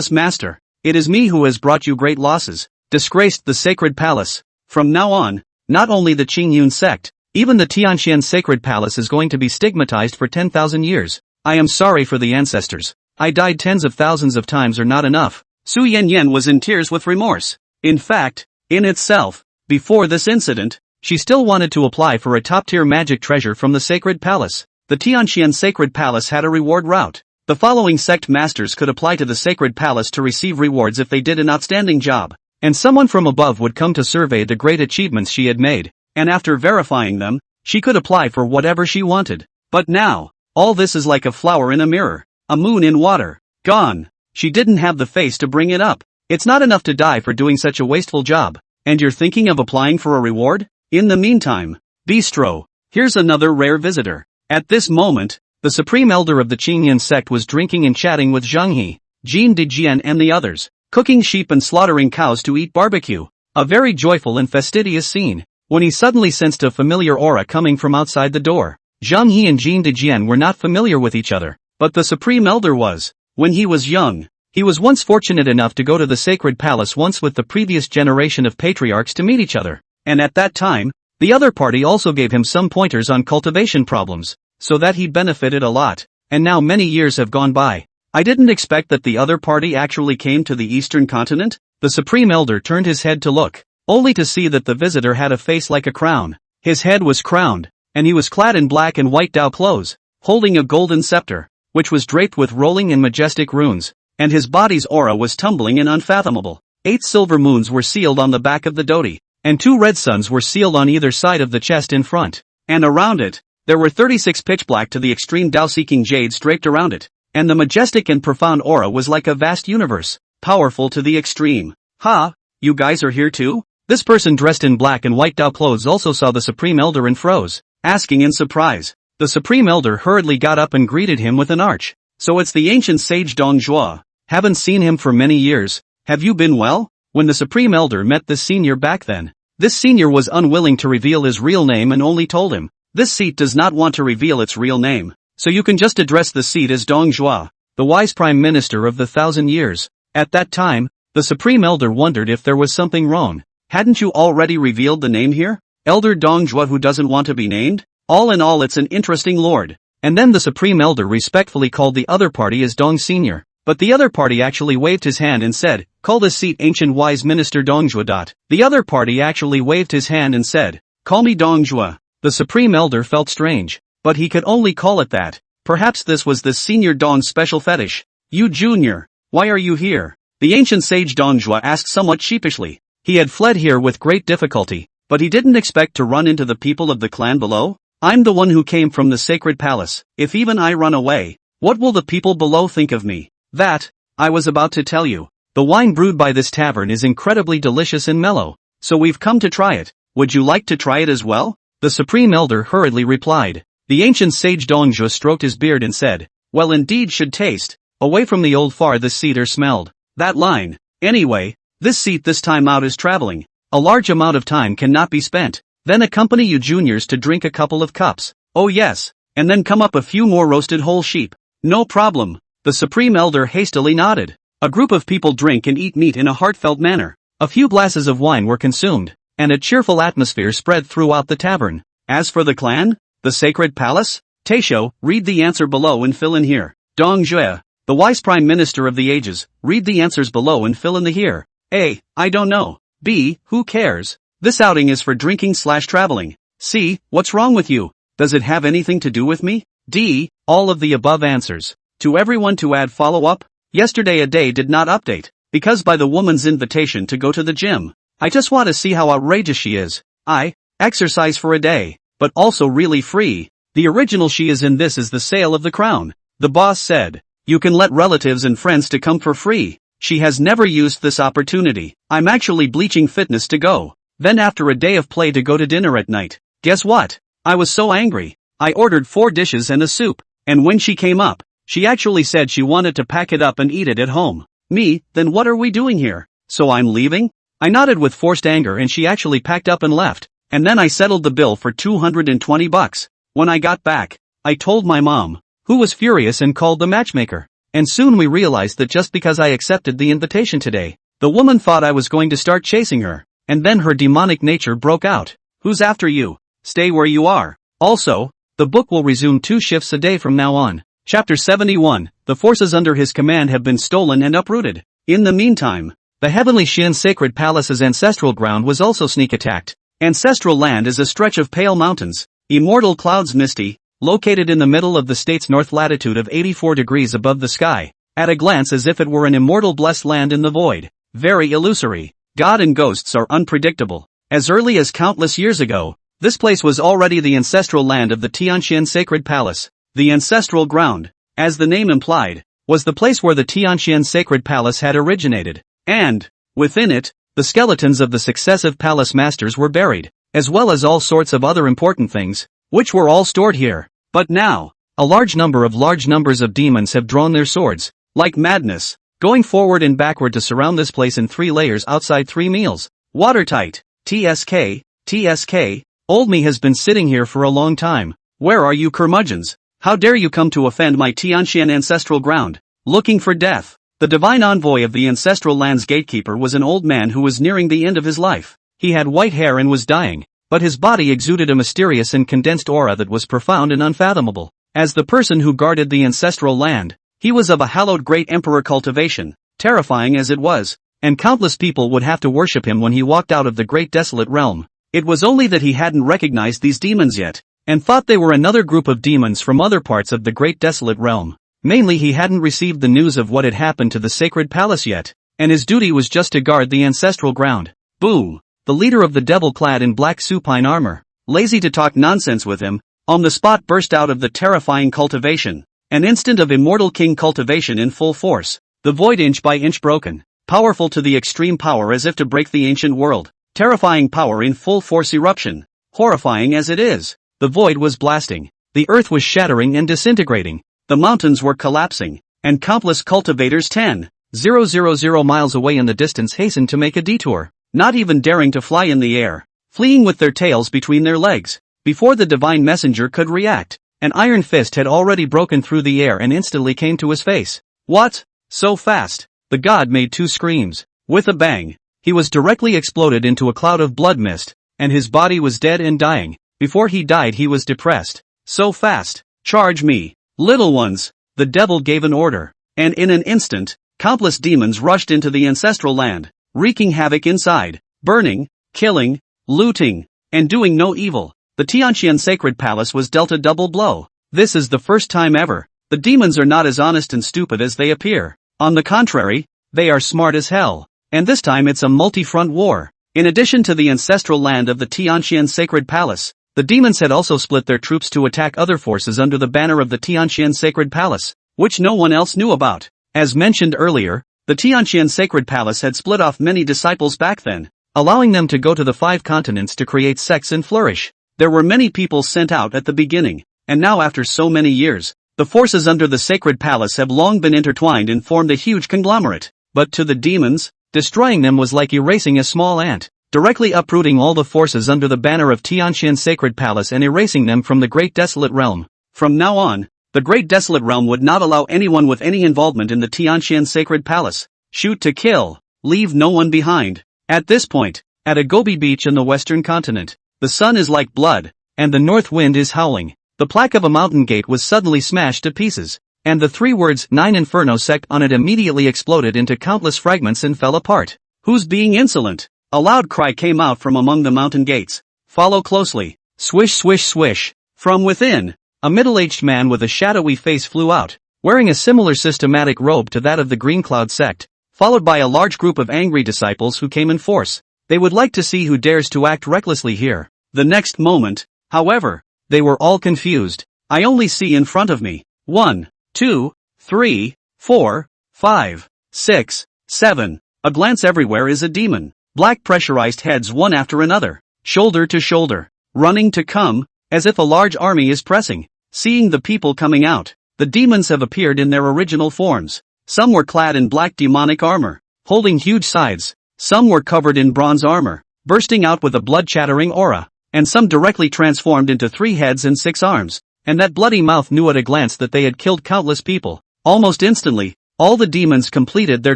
master. It is me who has brought you great losses. Disgraced the sacred palace. From now on, not only the Qingyun sect, even the Tianxian Sacred Palace is going to be stigmatized for 10,000 years. I am sorry for the ancestors. I died tens of thousands of times or not enough. Su Yanyan was in tears with remorse. In fact, in itself, before this incident, she still wanted to apply for a top-tier magic treasure from the Sacred Palace. The Tianxian Sacred Palace had a reward route. The following sect masters could apply to the Sacred Palace to receive rewards if they did an outstanding job. And someone from above would come to survey the great achievements she had made. And after verifying them, she could apply for whatever she wanted. But now, all this is like a flower in a mirror. A moon in water. Gone. She didn't have the face to bring it up. It's not enough to die for doing such a wasteful job. And you're thinking of applying for a reward? In the meantime, bistro. Here's another rare visitor. At this moment, the supreme elder of the Qingyun sect was drinking and chatting with Zhang He, Jin Dijian and the others, cooking sheep and slaughtering cows to eat barbecue. A very joyful and fastidious scene. When he suddenly sensed a familiar aura coming from outside the door. Zhang He and Jin Dijian were not familiar with each other, but the supreme elder was. When he was young, he was once fortunate enough to go to the sacred palace once with the previous generation of patriarchs to meet each other. And at that time, the other party also gave him some pointers on cultivation problems, so that he benefited a lot. And now many years have gone by. I didn't expect that the other party actually came to the eastern continent. The supreme elder turned his head to look, only to see that the visitor had a face like a crown. His head was crowned, and he was clad in black and white Dao clothes, holding a golden scepter, which was draped with rolling and majestic runes, and his body's aura was tumbling and unfathomable. 8 silver moons were sealed on the back of the doti, and 2 red suns were sealed on either side of the chest in front, and around it, there were 36 pitch black to the extreme Dao-seeking jades draped around it, and the majestic and profound aura was like a vast universe, powerful to the extreme. Ha, you guys are here too? This person dressed in black and white Dao clothes also saw the supreme elder and froze, asking in surprise. The supreme elder hurriedly got up and greeted him with an arch. So it's the ancient sage Dong Zhuo. Haven't seen him for many years. Have you been well? When the supreme elder met this senior back then, this senior was unwilling to reveal his real name and only told him, this seat does not want to reveal its real name, so you can just address the seat as Dong Zhuo, the wise prime minister of the 1,000 years. At that time, the supreme elder wondered if there was something wrong. Hadn't you already revealed the name here? Elder Dong Zhuo who doesn't want to be named? All in all, it's an interesting lord. And then the supreme elder respectfully called the other party as Dong Senior. But the other party actually waved his hand and said, call this seat ancient wise minister Dong Zhuo. The other party actually waved his hand and said, call me Dong Zhuo. The supreme elder felt strange, but he could only call it that. Perhaps this was the senior Dong's special fetish. You junior, why are you here? The ancient sage Dong Zhuo asked somewhat sheepishly. He had fled here with great difficulty, but he didn't expect to run into the people of the clan below. I'm the one who came from the sacred palace. If even I run away, what will the people below think of me? That, I was about to tell you. The wine brewed by this tavern is incredibly delicious and mellow, so we've come to try it. Would you like to try it as well? The supreme elder hurriedly replied. The ancient sage Dongzhuo stroked his beard and said, well indeed should taste. Away from the old far this cedar smelled. That line. Anyway, this seat this time out is traveling. A large amount of time cannot be spent. Then accompany you juniors to drink a couple of cups. Oh yes, and then come up a few more roasted whole sheep. No problem. The supreme elder hastily nodded. A group of people drink and eat meat in a heartfelt manner. A few glasses of wine were consumed, and a cheerful atmosphere spread throughout the tavern. As for the clan, the sacred palace, Taisho, read the answer below and fill in here. Dong Zhuo, the wise prime minister of the ages, read the answers below and fill in the here. A, I don't know. B, who cares? This outing is for drinking/traveling. C, what's wrong with you? Does it have anything to do with me? D, all of the above answers. To everyone to add follow-up. Yesterday a day did not update, because by the woman's invitation to go to the gym. I just want to see how outrageous she is. I, exercise for a day, but also really free. The original she is in this is the sale of the crown. The boss said, you can let relatives and friends to come for free. She has never used this opportunity. I'm actually bleaching fitness to go. Then after a day of play to go to dinner at night. Guess what? I was so angry. I ordered 4 dishes and a soup, and when she came up, she actually said she wanted to pack it up and eat it at home. Me, then what are we doing here? So I'm leaving? I nodded with forced anger and she actually packed up and left, and then I settled the bill for $220. When I got back, I told my mom, who was furious and called the matchmaker. And soon we realized that just because I accepted the invitation today, the woman thought I was going to start chasing her, and then her demonic nature broke out. Who's after you? Stay where you are. Also, the book will resume 2 shifts a day from now on. Chapter 71, the forces under his command have been stolen and uprooted. In the meantime, the heavenly Shin sacred palace's ancestral ground was also sneak attacked. Ancestral land is a stretch of pale mountains, immortal clouds misty, located in the middle of the state's north latitude of 84 degrees above the sky, at a glance as if it were an immortal blessed land in the void. Very illusory. God and ghosts are unpredictable. As early as countless years ago, this place was already the ancestral land of the Tianxian sacred palace. The ancestral ground, as the name implied, was the place where the Tianxian sacred palace had originated, and, within it, the skeletons of the successive palace masters were buried, as well as all sorts of other important things, which were all stored here. But now, a large numbers of demons have drawn their swords, like madness, going forward and backward to surround this place in 3 layers outside 3 meals. Watertight. TSK, old me has been sitting here for a long time. Where are you curmudgeons? How dare you come to offend my Tianxian ancestral ground? Looking for death. The divine envoy of the ancestral land's gatekeeper was an old man who was nearing the end of his life. He had white hair and was dying, but his body exuded a mysterious and condensed aura that was profound and unfathomable. As the person who guarded the ancestral land, he was of a hallowed great emperor cultivation, terrifying as it was, and countless people would have to worship him when he walked out of the great desolate realm. It was only that he hadn't recognized these demons yet, and thought they were another group of demons from other parts of the great desolate realm. Mainly he hadn't received the news of what had happened to the sacred palace yet, and his duty was just to guard the ancestral ground. Boom! The leader of the devil clad in black supine armor, lazy to talk nonsense with him, on the spot burst out of the terrifying cultivation. An instant of immortal king cultivation in full force, the void inch by inch broken, powerful to the extreme power as if to break the ancient world, terrifying power in full force eruption, horrifying as it is. The void was blasting, the earth was shattering and disintegrating, the mountains were collapsing, and countless cultivators 10,000 miles away in the distance hastened to make a detour, not even daring to fly in the air, fleeing with their tails between their legs. Before the divine messenger could react, an iron fist had already broken through the air and instantly came to his face. What? So fast? The god made 2 screams. With a bang, he was directly exploded into a cloud of blood mist, and his body was dead and dying. Before he died he was depressed. So fast. Charge me, little ones. The devil gave an order, and in an instant, countless demons rushed into the ancestral land, wreaking havoc inside, burning, killing, looting, and doing no evil. The Tianxian sacred palace was dealt a double blow. This is the first time ever. The demons are not as honest and stupid as they appear. On the contrary, they are smart as hell. And this time it's a multi-front war. In addition to the ancestral land of the Tianxian sacred palace, the demons had also split their troops to attack other forces under the banner of the Tianxian sacred palace, which no one else knew about. As mentioned earlier, the Tianxian sacred palace had split off many disciples back then, allowing them to go to the 5 continents to create sects and flourish. There were many people sent out at the beginning, and now after so many years, the forces under the sacred palace have long been intertwined and formed a huge conglomerate. But to the demons, destroying them was like erasing a small ant, directly uprooting all the forces under the banner of Tianxian sacred palace and erasing them from the great desolate realm. From now on, the great desolate realm would not allow anyone with any involvement in the Tianxian sacred palace. Shoot to kill, leave no one behind. At this point, at a Gobi beach in the western continent, the sun is like blood, and the north wind is howling. The plaque of a mountain gate was suddenly smashed to pieces, and the 3 words 9 Inferno sect on it immediately exploded into countless fragments and fell apart. Who's being insolent? A loud cry came out from among the mountain gates. Follow closely. Swish swish swish. From within, a middle-aged man with a shadowy face flew out, wearing a similar systematic robe to that of the Green Cloud sect, followed by a large group of angry disciples who came in force. They would like to see who dares to act recklessly here. The next moment, however, they were all confused. I only see in front of me 1, 2, 3, 4, 5, 6, 7. A glance everywhere is a demon. Black pressurized heads one after another, shoulder to shoulder, running to come, as if a large army is pressing. Seeing the people coming out, the demons have appeared in their original forms. Some were clad in black demonic armor, holding huge scythes. Some were covered in bronze armor, bursting out with a blood-chattering aura, and some directly transformed into 3 heads and 6 arms, and that bloody mouth knew at a glance that they had killed countless people. Almost instantly, all the demons completed their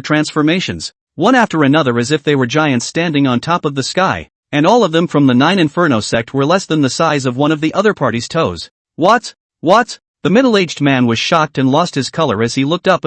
transformations, one after another as if they were giants standing on top of the sky, and all of them from the 9 Inferno sect were less than the size of one of the other party's toes. What? The middle-aged man was shocked and lost his color as he looked up,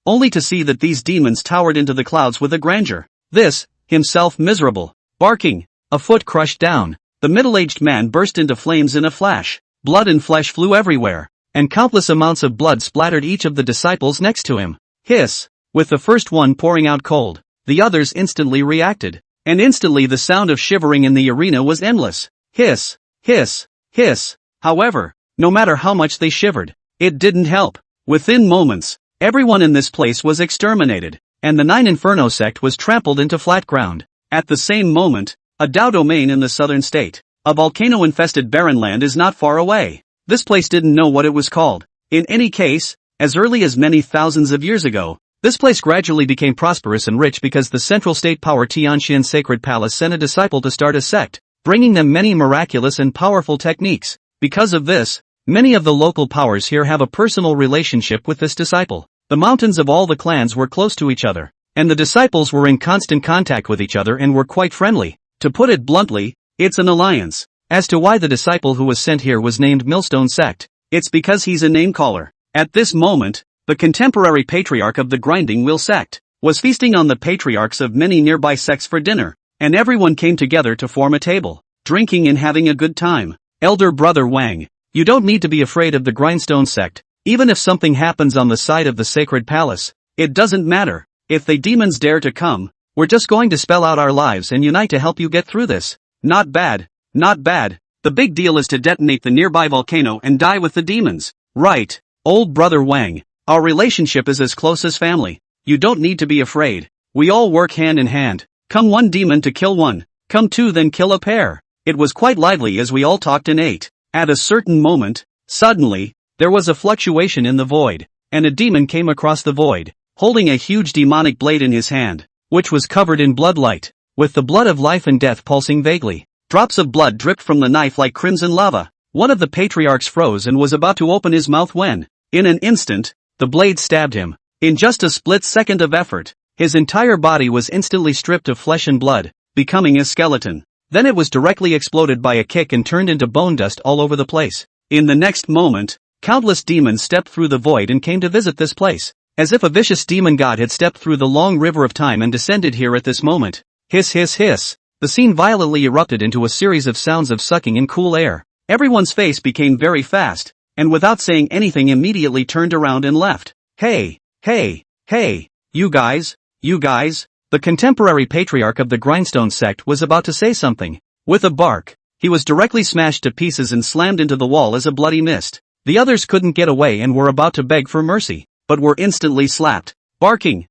only to see that these demons towered into the clouds with a grandeur. This, himself miserable, barking, a foot crushed down, the middle-aged man burst into flames in a flash. Blood and flesh flew everywhere, and countless amounts of blood splattered each of the disciples next to him. Hiss! With the first one pouring out cold, the others instantly reacted, and instantly the sound of shivering in the arena was endless. Hiss! Hiss! Hiss! However, no matter how much they shivered, it didn't help. Within moments, everyone in this place was exterminated, and the 9 Inferno sect was trampled into flat ground. At the same moment, a Dao domain in the southern state, a volcano-infested barren land is not far away. This place didn't know what it was called. In any case, as early as many thousands of years ago, this place gradually became prosperous and rich because the central state power Tianqian Sacred Palace sent a disciple to start a sect, bringing them many miraculous and powerful techniques. Because of this, many of the local powers here have a personal relationship with this disciple. The mountains of all the clans were close to each other, and the disciples were in constant contact with each other and were quite friendly. To put it bluntly, it's an alliance. As to why the disciple who was sent here was named Millstone Sect, it's because he's a name-caller. At this moment, the contemporary patriarch of the Grinding Wheel sect was feasting on the patriarchs of many nearby sects for dinner, and everyone came together to form a table, drinking and having a good time. Elder Brother Wang, you don't need to be afraid of the Grindstone sect. Even if something happens on the side of the Sacred Palace, it doesn't matter. If the demons dare to come, we're just going to spell out our lives and unite to help you get through this. Not bad. The big deal is to detonate the nearby volcano and die with the demons. Right, old Brother Wang. Our relationship is as close as family. You don't need to be afraid. We all work hand in hand. Come one demon to kill one. Come two then kill a pair. It was quite lively as we all talked and ate. At a certain moment, suddenly, there was a fluctuation in the void, and a demon came across the void, holding a huge demonic blade in his hand, which was covered in bloodlight, with the blood of life and death pulsing vaguely. Drops of blood dripped from the knife like crimson lava. One of the patriarchs froze and was about to open his mouth when, in an instant, the blade stabbed him. In just a split second of effort, his entire body was instantly stripped of flesh and blood, becoming a skeleton. Then it was directly exploded by a kick and turned into bone dust all over the place. In the next moment, countless demons stepped through the void and came to visit this place, as if a vicious demon god had stepped through the long river of time and descended here at this moment. Hiss hiss hiss. The scene violently erupted into a series of sounds of sucking in cool air. Everyone's face became very fast, and without saying anything immediately turned around and left. Hey, you guys. The contemporary patriarch of the Grindstone sect was about to say something. With a bark, he was directly smashed to pieces and slammed into the wall as a bloody mist. The others couldn't get away and were about to beg for mercy, but were instantly slapped. Barking.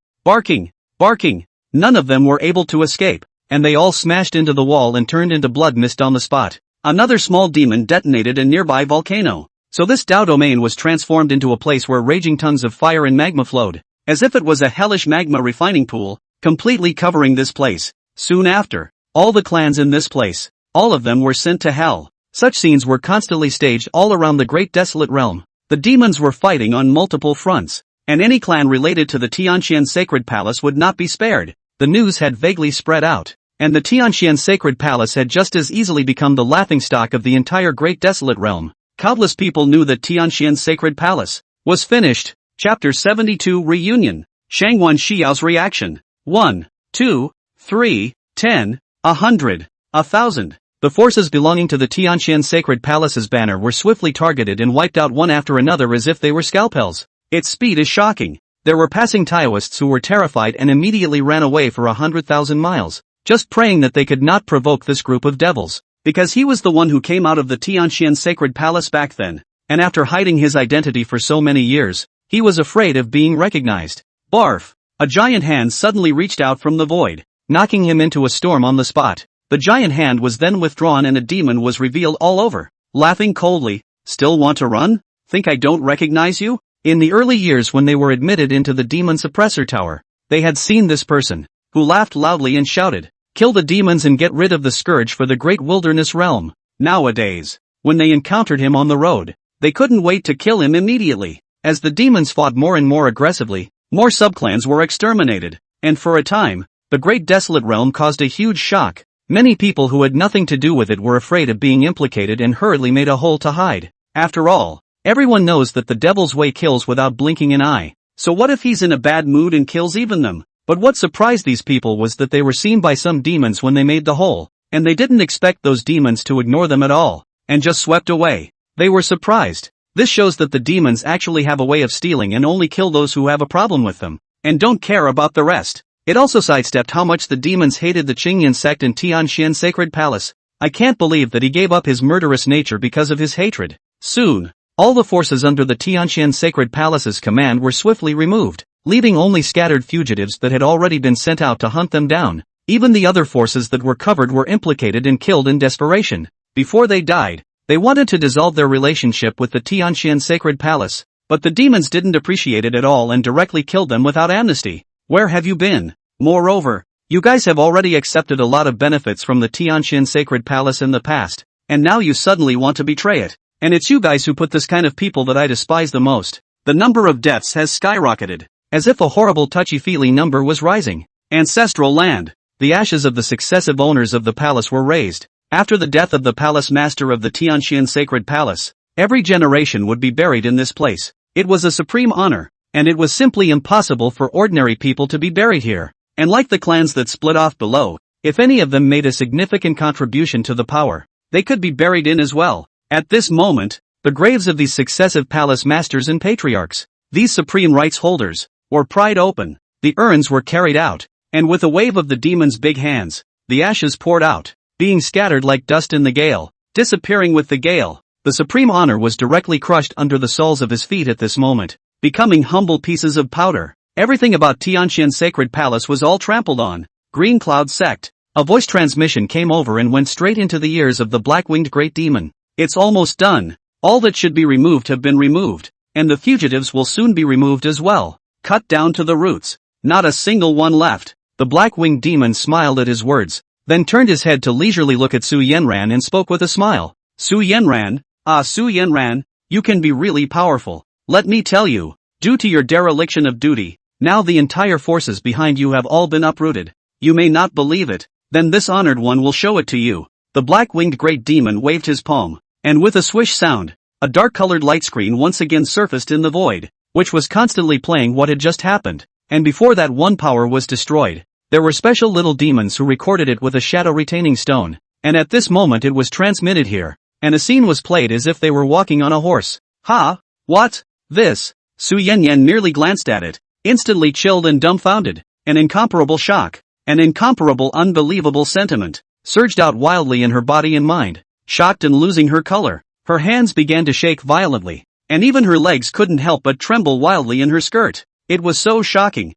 None of them were able to escape, and they all smashed into the wall and turned into blood mist on the spot. Another small demon detonated a nearby volcano. So this Dao domain was transformed into a place where raging tons of fire and magma flowed, as if it was a hellish magma refining pool, completely covering this place. Soon after, all the clans in this place, all of them were sent to hell. Such scenes were constantly staged all around the great desolate realm. The demons were fighting on multiple fronts, and any clan related to the Tianqian Sacred Palace would not be spared. The news had vaguely spread out, and the Tianqian Sacred Palace had just as easily become the laughingstock of the entire great desolate realm. Countless people knew that Tianqian Sacred Palace was finished. Chapter 72 Reunion. Shangwan Xiao's reaction. 1, 2, 3, 10, 100, 1,000. The forces belonging to the Tianqian Sacred Palace's banner were swiftly targeted and wiped out one after another as if they were scalpels. Its speed is shocking. There were passing Taoists who were terrified and immediately ran away for 100,000 miles, just praying that they could not provoke this group of devils, because he was the one who came out of the Tianqian Sacred Palace back then, and after hiding his identity for so many years, he was afraid of being recognized. Barf! A giant hand suddenly reached out from the void, knocking him into a storm on the spot. The giant hand was then withdrawn and a demon was revealed all over. laughing coldly. Still want to run? Think I don't recognize you? In the early years when they were admitted into the demon suppressor tower, they had seen this person, who laughed loudly and shouted, "Kill the demons and get rid of the scourge for the great wilderness realm." Nowadays, when they encountered him on the road, they couldn't wait to kill him immediately. As the demons fought more and more aggressively, more subclans were exterminated, and for a time, the great desolate realm caused a huge shock. Many people who had nothing to do with it were afraid of being implicated and hurriedly made a hole to hide. After all, everyone knows that the devil's way kills without blinking an eye. So what if he's in a bad mood and kills even them? But what surprised these people was that they were seen by some demons when they made the hole, and they didn't expect those demons to ignore them at all, and just swept away. They were surprised. This shows that the demons actually have a way of stealing and only kill those who have a problem with them, and don't care about the rest. It also sidestepped how much the demons hated the Qingyan sect and Tianxian sacred palace. I can't believe that he gave up his murderous nature because of his hatred. Soon, all the forces under the Tianxian sacred palace's command were swiftly removed, leaving only scattered fugitives that had already been sent out to hunt them down. Even the other forces that were covered were implicated and killed in desperation. Before they died, they wanted to dissolve their relationship with the Tianxian sacred palace, but the demons didn't appreciate it at all and directly killed them without amnesty. Where have you been? Moreover, you guys have already accepted a lot of benefits from the Tianxian sacred palace in the past, and now you suddenly want to betray it. And it's you guys who put this kind of people that I despise the most. The number of deaths has skyrocketed, as if a horrible touchy-feely number was rising. Ancestral land. The ashes of the successive owners of the palace were raised. After the death of the palace master of the Tianxian sacred palace, every generation would be buried in this place. It was a supreme honor, and it was simply impossible for ordinary people to be buried here. And like the clans that split off below, if any of them made a significant contribution to the power, they could be buried in as well. At this moment, the graves of these successive palace masters and patriarchs, these supreme rights holders, were pried open. The urns were carried out, and with a wave of the demon's big hands, the ashes poured out, being scattered like dust in the gale, disappearing with the gale. The supreme honor was directly crushed under the soles of his feet at this moment, becoming humble pieces of powder. Everything about Tianxian sacred palace was all trampled on. Green Cloud sect. A voice transmission came over and went straight into the ears of the black-winged great demon. It's almost done. All that should be removed have been removed, and the fugitives will soon be removed as well. Cut down to the roots. Not a single one left. The black-winged demon smiled at his words, then turned his head to leisurely look at Su Yenran and spoke with a smile. Su Yenran, Su Yenran, you can be really powerful. Let me tell you, due to your dereliction of duty, now the entire forces behind you have all been uprooted. You may not believe it, then this honored one will show it to you. The black-winged great demon waved his palm, and with a swish sound, a dark-colored light screen once again surfaced in the void, which was constantly playing what had just happened, and before that one power was destroyed, there were special little demons who recorded it with a shadow-retaining stone, and at this moment it was transmitted here, and a scene was played as if they were walking on a horse. Ha! What? This? Su Yanyan merely glanced at it, instantly chilled and dumbfounded. An incomparable shock, an incomparable unbelievable sentiment, surged out wildly in her body and mind. Shocked and losing her color, her hands began to shake violently, and even her legs couldn't help but tremble wildly in her skirt. It was so shocking,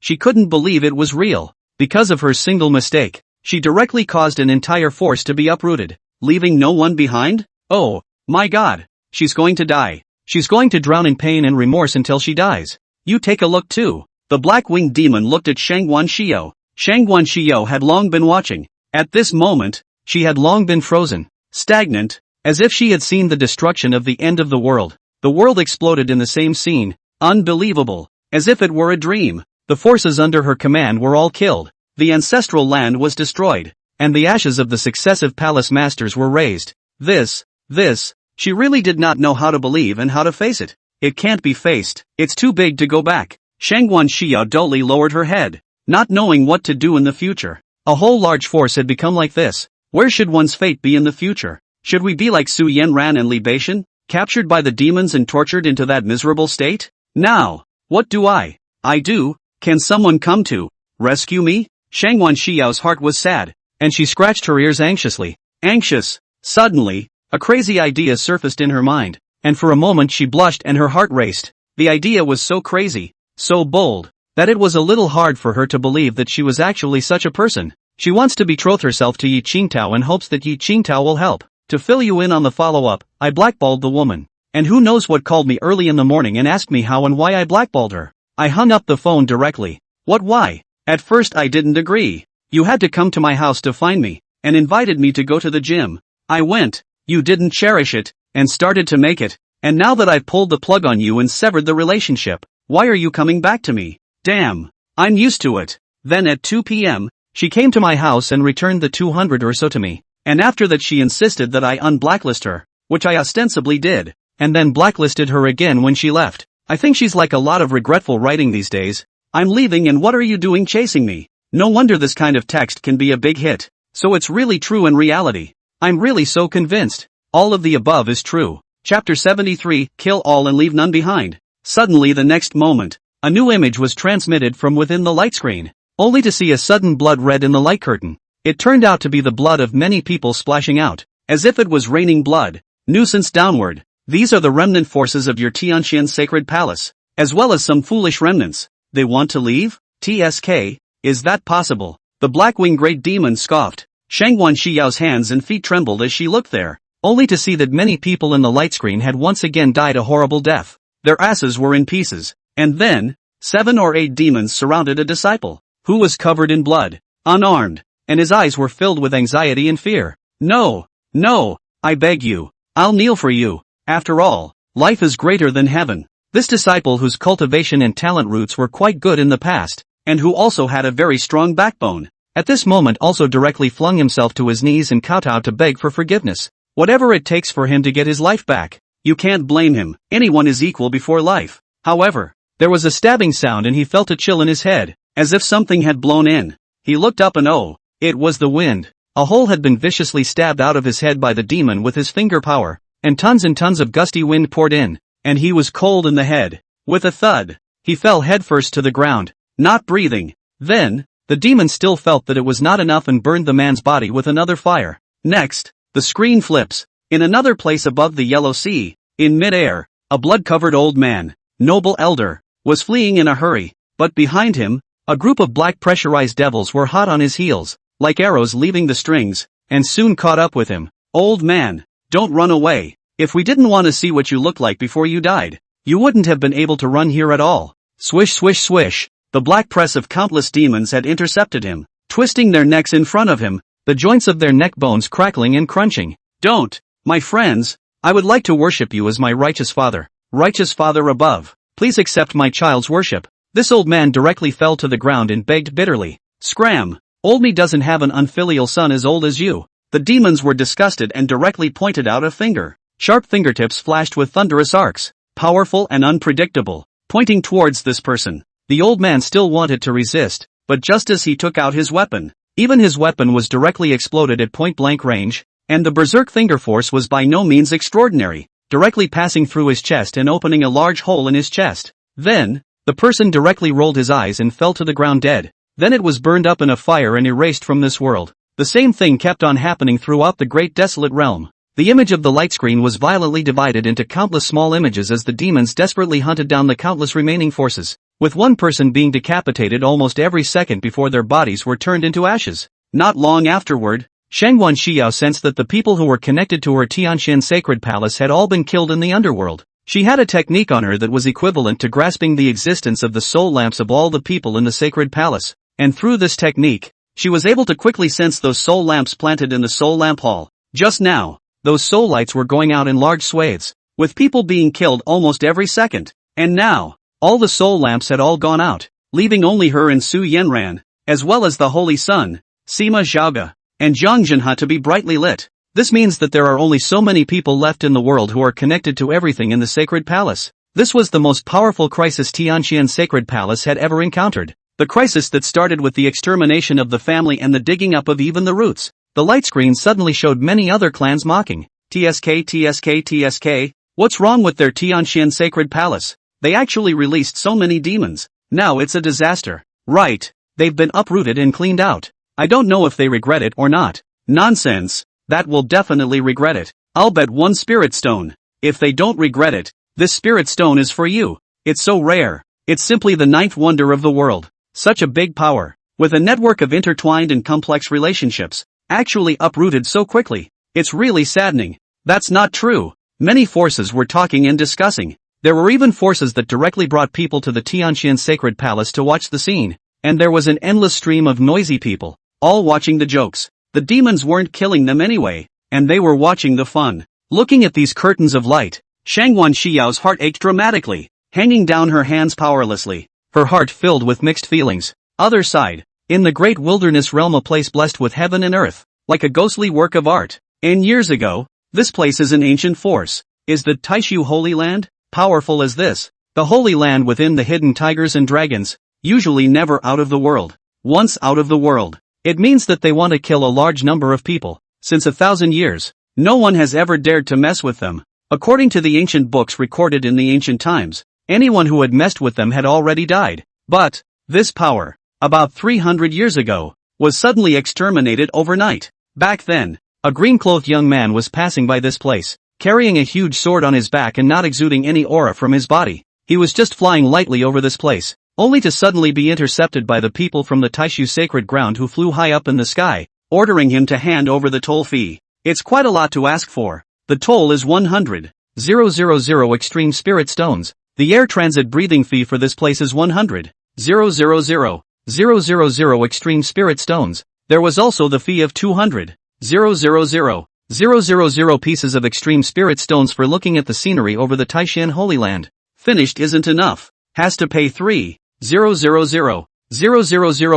she couldn't believe it was real. Because of her single mistake, she directly caused an entire force to be uprooted, leaving no one behind? Oh, my God, she's going to die. She's going to drown in pain and remorse until she dies. You take a look too. The black-winged demon looked at Shangguan Xiao. Shangguan Xiao had long been watching. At this moment, she had long been frozen, stagnant, as if she had seen the destruction of the end of the world. The world exploded in the same scene, unbelievable, as if it were a dream. The forces under her command were all killed, the ancestral land was destroyed, and the ashes of the successive palace masters were raised. This, she really did not know how to believe and how to face it. It can't be faced, it's too big to go back. Shangguan Xiao dully lowered her head, not knowing what to do in the future. A whole large force had become like this. Where should one's fate be in the future? Should we be like Su Yenran and Li Beixian, captured by the demons and tortured into that miserable state? Now, what do I do? Can someone come to rescue me? Shangguan Xiao's heart was sad, and she scratched her ears anxiously. Anxious. Suddenly, a crazy idea surfaced in her mind, and for a moment she blushed and her heart raced. The idea was so crazy, so bold, that it was a little hard for her to believe that she was actually such a person. She wants to betroth herself to Yi Qingtao and hopes that Yi Qingtao will help. To fill you in on the follow-up, I blackballed the woman. And who knows what called me early in the morning and asked me how and why I blackballed her. I hung up the phone directly. What, why? At first I didn't agree. You had to come to my house to find me, and invited me to go to the gym. I went. You didn't cherish it, and started to make it. And now that I've pulled the plug on you and severed the relationship, why are you coming back to me? Damn. I'm used to it. Then at 2 p.m., she came to my house and returned the 200 or so to me. And after that she insisted that I unblacklist her, which I ostensibly did, and then blacklisted her again when she left. I think she's like a lot of regretful writing these days. I'm leaving and what are you doing chasing me? No wonder this kind of text can be a big hit. So it's really true in reality. I'm really so convinced. All of the above is true. Chapter 73, Kill all and leave none behind. Suddenly the next moment, a new image was transmitted from within the light screen, only to see a sudden blood red in the light curtain. It turned out to be the blood of many people splashing out, as if it was raining blood. Nuisance downward. These are the remnant forces of your Tianqian sacred palace, as well as some foolish remnants. They want to leave? TSK, is that possible? The Blackwing Great Demon scoffed. Shangguan Xiao's hands and feet trembled as she looked there, only to see that many people in the light screen had once again died a horrible death. Their asses were in pieces. And then, 7 or 8 demons surrounded a disciple, who was covered in blood, unarmed, and his eyes were filled with anxiety and fear. No, no, I beg you, I'll kneel for you. After all, life is greater than heaven. This disciple whose cultivation and talent roots were quite good in the past, and who also had a very strong backbone, at this moment also directly flung himself to his knees and kowtowed to beg for forgiveness. Whatever it takes for him to get his life back. You can't blame him. Anyone is equal before life. However, there was a stabbing sound and he felt a chill in his head, as if something had blown in. He looked up and oh, it was the wind. A hole had been viciously stabbed out of his head by the demon with his finger power, and tons of gusty wind poured in, and he was cold in the head. With a thud, he fell headfirst to the ground, not breathing. Then, the demon still felt that it was not enough and burned the man's body with another fire. Next, the screen flips. In another place above the Yellow Sea, in mid-air, a blood-covered old man, noble elder, was fleeing in a hurry, but behind him, a group of black pressurized devils were hot on his heels, like arrows leaving the strings, and soon caught up with him. Old man, don't run away. If we didn't want to see what you looked like before you died, you wouldn't have been able to run here at all. Swish swish swish, the black press of countless demons had intercepted him, twisting their necks in front of him, the joints of their neck bones crackling and crunching. Don't, my friends, I would like to worship you as my righteous father above, please accept my child's worship. This old man directly fell to the ground and begged bitterly. Scram, old me doesn't have an unfilial son as old as you. The demons were disgusted and directly pointed out a finger. Sharp fingertips flashed with thunderous arcs, powerful and unpredictable, pointing towards this person. The old man still wanted to resist, but just as he took out his weapon, even his weapon was directly exploded at point-blank range, and the berserk finger force was by no means extraordinary, directly passing through his chest and opening a large hole in his chest. Then, the person directly rolled his eyes and fell to the ground dead. Then it was burned up in a fire and erased from this world. The same thing kept on happening throughout the great desolate realm. The image of the light screen was violently divided into countless small images as the demons desperately hunted down the countless remaining forces, with one person being decapitated almost every second before their bodies were turned into ashes. Not long afterward, Shangguan Xiao sensed that the people who were connected to her Tianqian sacred palace had all been killed in the underworld. She had a technique on her that was equivalent to grasping the existence of the soul lamps of all the people in the sacred palace, and through this technique, she was able to quickly sense those soul lamps planted in the soul lamp hall. Just now, those soul lights were going out in large swathes, with people being killed almost every second. And now, all the soul lamps had all gone out, leaving only her and Su Yanran, as well as the Holy Sun, Sima Zhaoga, and Zhang Zhenhe to be brightly lit. This means that there are only so many people left in the world who are connected to everything in the sacred palace. This was the most powerful crisis Tianqian sacred palace had ever encountered. The crisis that started with the extermination of the family and the digging up of even the roots. The light screen suddenly showed many other clans mocking. TSK, TSK, TSK, what's wrong with their Tianqian sacred palace? They actually released so many demons. Now it's a disaster. Right, they've been uprooted and cleaned out. I don't know if they regret it or not. Nonsense. That will definitely regret it. I'll bet 1 spirit stone. If they don't regret it, this spirit stone is for you. It's so rare. It's simply the 9th wonder of the world. Such a big power, with a network of intertwined and complex relationships, actually uprooted so quickly. It's really saddening. That's not true. Many forces were talking and discussing. There were even forces that directly brought people to the Tianqian sacred palace to watch the scene. And there was an endless stream of noisy people, all watching the jokes. The demons weren't killing them anyway, and they were watching the fun. Looking at these curtains of light, Shangwan Xiao's heart ached dramatically, hanging down her hands powerlessly, her heart filled with mixed feelings. Other side, in the great wilderness realm, a place blessed with heaven and earth, like a ghostly work of art. And years ago, this place is an ancient force. Is the Taishu Holy Land powerful as this? The Holy Land within the hidden tigers and dragons, usually never out of the world. Once out of the world, it means that they want to kill a large number of people. Since 1,000 years, no one has ever dared to mess with them. According to the ancient books recorded in the ancient times, anyone who had messed with them had already died. But this power, about 300 years ago, was suddenly exterminated overnight. Back then, a green-clothed young man was passing by this place, carrying a huge sword on his back and not exuding any aura from his body. He was just flying lightly over this place, only to suddenly be intercepted by the people from the Taishu sacred ground who flew high up in the sky, ordering him to hand over the toll fee. It's quite a lot to ask for. The toll is 100,000 extreme spirit stones. The air transit breathing fee for this place is 100,000 extreme spirit stones. There was also the fee of 200,000 pieces of extreme spirit stones for looking at the scenery over the Taishan Holy Land. Finished isn't enough. Has to pay 3,000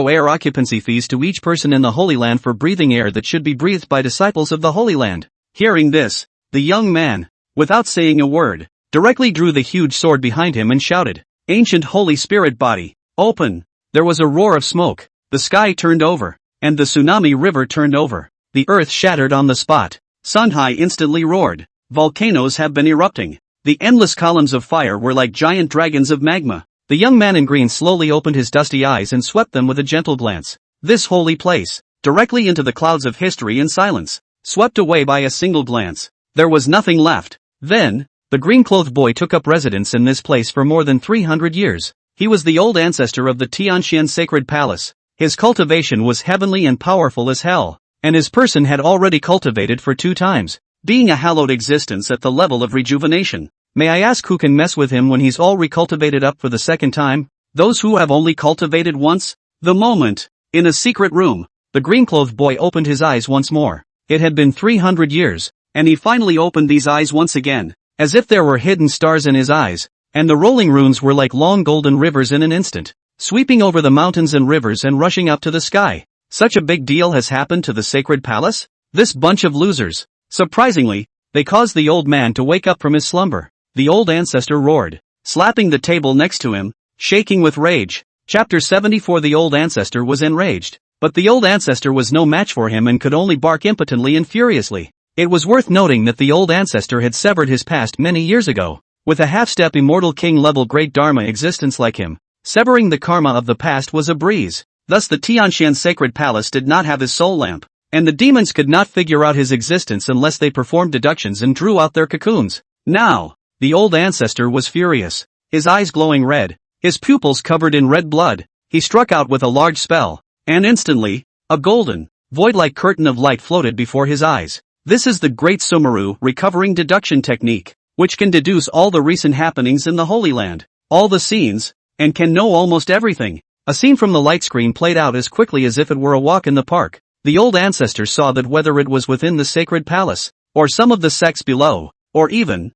air occupancy fees to each person in the Holy Land for breathing air that should be breathed by disciples of the Holy Land. Hearing this, the young man, without saying a word, directly drew the huge sword behind him and shouted, "Ancient Holy Spirit body, open!" There was a roar of smoke, the sky turned over, and the tsunami river turned over. The earth shattered on the spot. Sunhai instantly roared. Volcanoes have been erupting. The endless columns of fire were like giant dragons of magma. The young man in green slowly opened his dusty eyes and swept them with a gentle glance. This holy place, directly into the clouds of history in silence, swept away by a single glance. There was nothing left. Then, the green-clothed boy took up residence in this place for more than 300 years. He was the old ancestor of the Tianqian sacred palace. His cultivation was heavenly and powerful as hell, and his person had already cultivated for 2 times, being a hallowed existence at the level of rejuvenation. May I ask who can mess with him when he's all recultivated up for the 2nd time? Those who have only cultivated once? The moment, in a secret room, the green-clothed boy opened his eyes once more. It had been 300 years, and he finally opened these eyes once again, as if there were hidden stars in his eyes, and the rolling runes were like long golden rivers in an instant, sweeping over the mountains and rivers and rushing up to the sky. Such a big deal has happened to the sacred palace? This bunch of losers. Surprisingly, they caused the old man to wake up from his slumber. The old ancestor roared, slapping the table next to him, shaking with rage. Chapter 74. The old ancestor was enraged, but the old ancestor was no match for him and could only bark impotently and furiously. It was worth noting that the old ancestor had severed his past many years ago, with a half-step immortal king-level great dharma existence like him. Severing the karma of the past was a breeze. Thus the Tianqian sacred palace did not have his soul lamp, and the demons could not figure out his existence unless they performed deductions and drew out their cocoons. Now, the old ancestor was furious, his eyes glowing red, his pupils covered in red blood. He struck out with a large spell, and instantly, a golden, void-like curtain of light floated before his eyes. This is the Great Sumeru recovering deduction technique, which can deduce all the recent happenings in the Holy Land, all the scenes, and can know almost everything. A scene from the light screen played out as quickly as if it were a walk in the park. The old ancestor saw that whether it was within the sacred palace, or some of the sects below, or even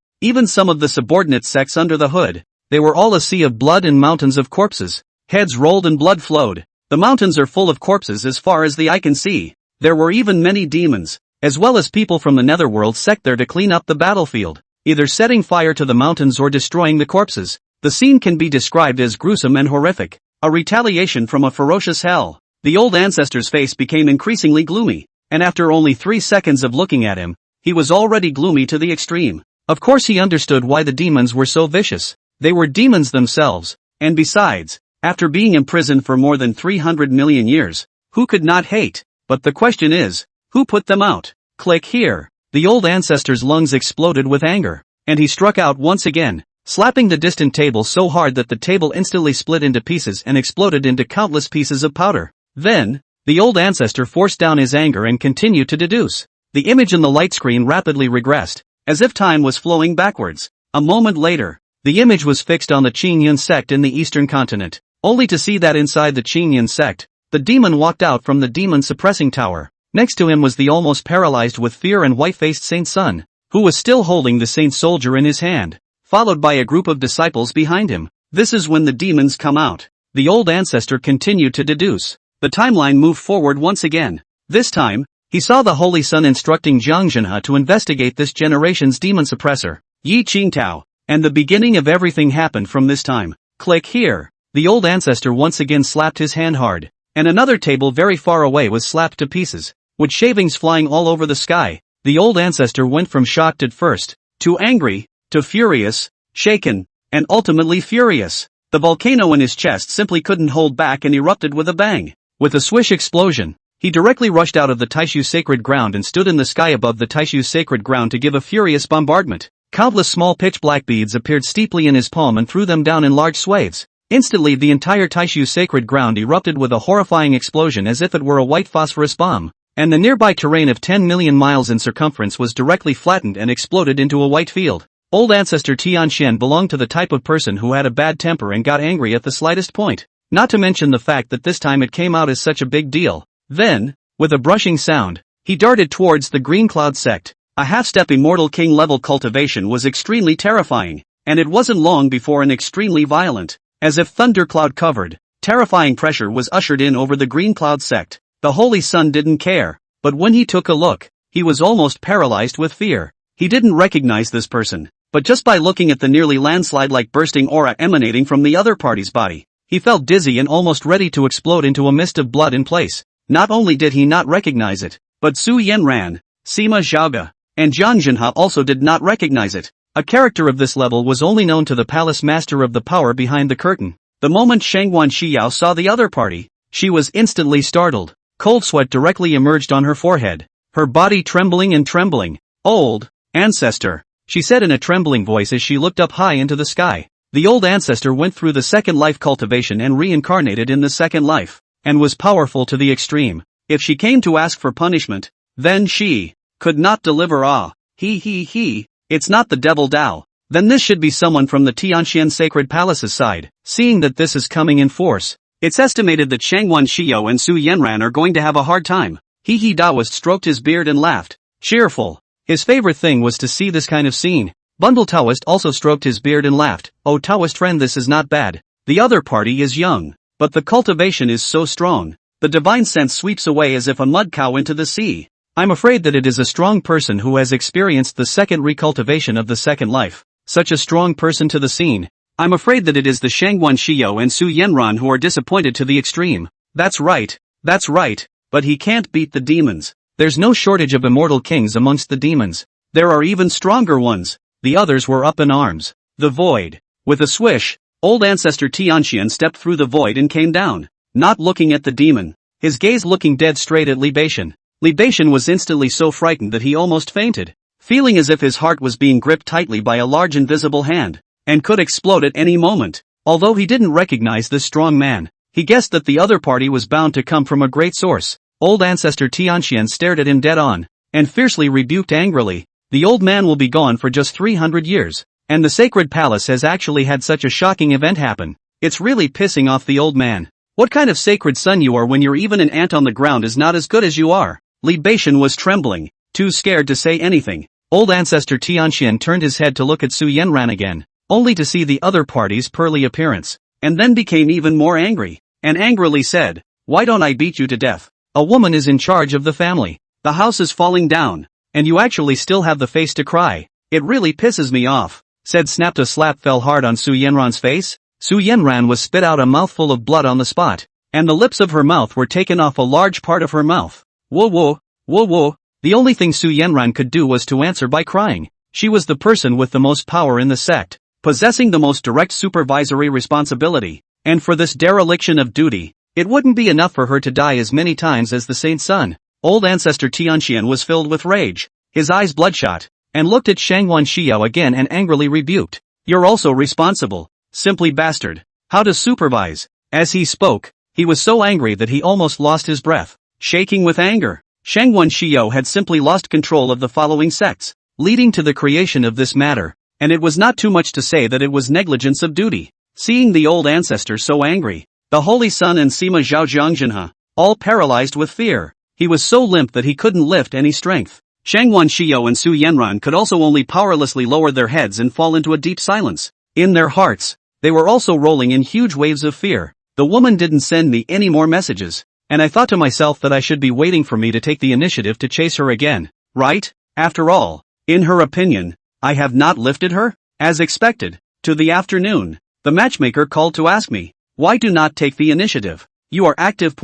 some of the subordinate sects under the hood, they were all a sea of blood and mountains of corpses. Heads rolled and blood flowed. The mountains are full of corpses as far as the eye can see. There were even many demons, as well as people from the netherworld sect there to clean up the battlefield, either setting fire to the mountains or destroying the corpses. The scene can be described as gruesome and horrific, a retaliation from a ferocious hell. The old ancestor's face became increasingly gloomy, and after only 3 seconds of looking at him, he was already gloomy to the extreme. Of course he understood why the demons were so vicious. They were demons themselves, and besides, after being imprisoned for more than 300 million years, who could not hate? But the question is, who put them out? Click here. The old ancestor's lungs exploded with anger, and he struck out once again, slapping the distant table so hard that the table instantly split into pieces and exploded into countless pieces of powder. Then, the old ancestor forced down his anger and continued to deduce. The image in the light screen rapidly regressed, as if time was flowing backwards. A moment later, the image was fixed on the Qingyun sect in the eastern continent, only to see that inside the Qingyun sect, the demon walked out from the demon suppressing tower. Next to him was the almost paralyzed with fear and white-faced Saint Sun, who was still holding the Saint Soldier in his hand, followed by a group of disciples behind him. This is when the demons come out. The old ancestor continued to deduce. The timeline moved forward once again. This time, he saw the Holy Sun instructing Jiang Zhenhe to investigate this generation's demon suppressor, Yi Qingtao, and the beginning of everything happened from this time. Click here. The old ancestor once again slapped his hand hard, and another table very far away was slapped to pieces, with shavings flying all over the sky. The old ancestor went from shocked at first, to angry, to furious, shaken, and ultimately furious. The volcano in his chest simply couldn't hold back and erupted with a bang. With a swish explosion, he directly rushed out of the Taishu sacred ground and stood in the sky above the Taishu sacred ground to give a furious bombardment. Countless small pitch-black beads appeared steeply in his palm and threw them down in large swathes. Instantly the entire Taishu sacred ground erupted with a horrifying explosion as if it were a white phosphorus bomb, and the nearby terrain of 10 million miles in circumference was directly flattened and exploded into a white field. Old ancestor Tianxian belonged to the type of person who had a bad temper and got angry at the slightest point, not to mention the fact that this time it came out as such a big deal. Then, with a brushing sound, he darted towards the Green Cloud sect. A half-step immortal king level cultivation was extremely terrifying, and it wasn't long before an extremely violent, as if thundercloud covered, terrifying pressure was ushered in over the Green Cloud sect. The Holy Sun didn't care, but when he took a look, he was almost paralyzed with fear. He didn't recognize this person, but just by looking at the nearly landslide-like bursting aura emanating from the other party's body, he felt dizzy and almost ready to explode into a mist of blood in place. Not only did he not recognize it, but Su Yanran, Sima Zhaoge, and Jiang Zhenhe also did not recognize it. A character of this level was only known to the palace master of the power behind the curtain. The moment Shangguan Shiyao saw the other party, she was instantly startled. Cold sweat directly emerged on her forehead, her body trembling and trembling. "Old ancestor," she said in a trembling voice as she looked up high into the sky. The old ancestor went through the second life cultivation and reincarnated in the second life, and was powerful to the extreme. If she came to ask for punishment, then she could not deliver. It's not the devil Dao. Then this should be someone from the Tianxian Sacred Palace's side. Seeing that this is coming in force, it's estimated that Shangguan Shiyao and Su Yanran are going to have a hard time. Daoist stroked his beard and laughed. Cheerful. His favorite thing was to see this kind of scene. Bundle Taoist also stroked his beard and laughed. "Oh Taoist friend, this is not bad. The other party is young, but the cultivation is so strong. The divine sense sweeps away as if a mud cow into the sea. I'm afraid that it is a strong person who has experienced the second recultivation of the second life. Such a strong person to the scene. I'm afraid that it is the Shangguan Shiyao and Su Yanran who are disappointed to the extreme. That's right, but he can't beat the demons. There's no shortage of immortal kings amongst the demons. There are even stronger ones." The others were up in arms. The void. With a swish, old ancestor Tianxian stepped through the void and came down, not looking at the demon, his gaze looking dead straight at Li Beixian. Li Beixian was instantly so frightened that he almost fainted, feeling as if his heart was being gripped tightly by a large invisible hand, and could explode at any moment. Although he didn't recognize this strong man, he guessed that the other party was bound to come from a great source. Old ancestor Tianxian stared at him dead on, and fiercely rebuked angrily. "The old man will be gone for just 300 years, and the sacred palace has actually had such a shocking event happen. It's really pissing off the old man. What kind of sacred son you are when you're even an ant on the ground is not as good as you are." Li Beixian was trembling, too scared to say anything. Old ancestor Tianxian turned his head to look at Su Yanran again, only to see the other party's pearly appearance, and then became even more angry, and angrily said, "Why don't I beat you to death? A woman is in charge of the family. The house is falling down, and you actually still have the face to cry. It really pisses me off," said Snapped. A slap fell hard on Su Yanran's face. Su Yanran was spit out a mouthful of blood on the spot, and the lips of her mouth were taken off a large part of her mouth. Whoa. The only thing Su Yanran could do was to answer by crying. She was the person with the most power in the sect, possessing the most direct supervisory responsibility, and for this dereliction of duty, it wouldn't be enough for her to die as many times as the Saint Sun. Old ancestor Tianxian was filled with rage, his eyes bloodshot, and looked at Shangguan Shiyao again and angrily rebuked. "You're also responsible, simply bastard. How to supervise?" As he spoke, he was so angry that he almost lost his breath. Shaking with anger, Shangwon Shio had simply lost control of the following sects, leading to the creation of this matter, and it was not too much to say that it was negligence of duty. Seeing the old ancestor so angry, the Holy Sun and Sima Zhao Zhangzhenhe, all paralyzed with fear, he was so limp that he couldn't lift any strength. Shangwon Shio and Su Yenran could also only powerlessly lower their heads and fall into a deep silence. In their hearts, they were also rolling in huge waves of fear. The woman didn't send me any more messages, and I thought to myself that I should be waiting for me to take the initiative to chase her again, right? After all, in her opinion, I have not lifted her? As expected, to the afternoon, the matchmaker called to ask me, why do not take the initiative? You are active.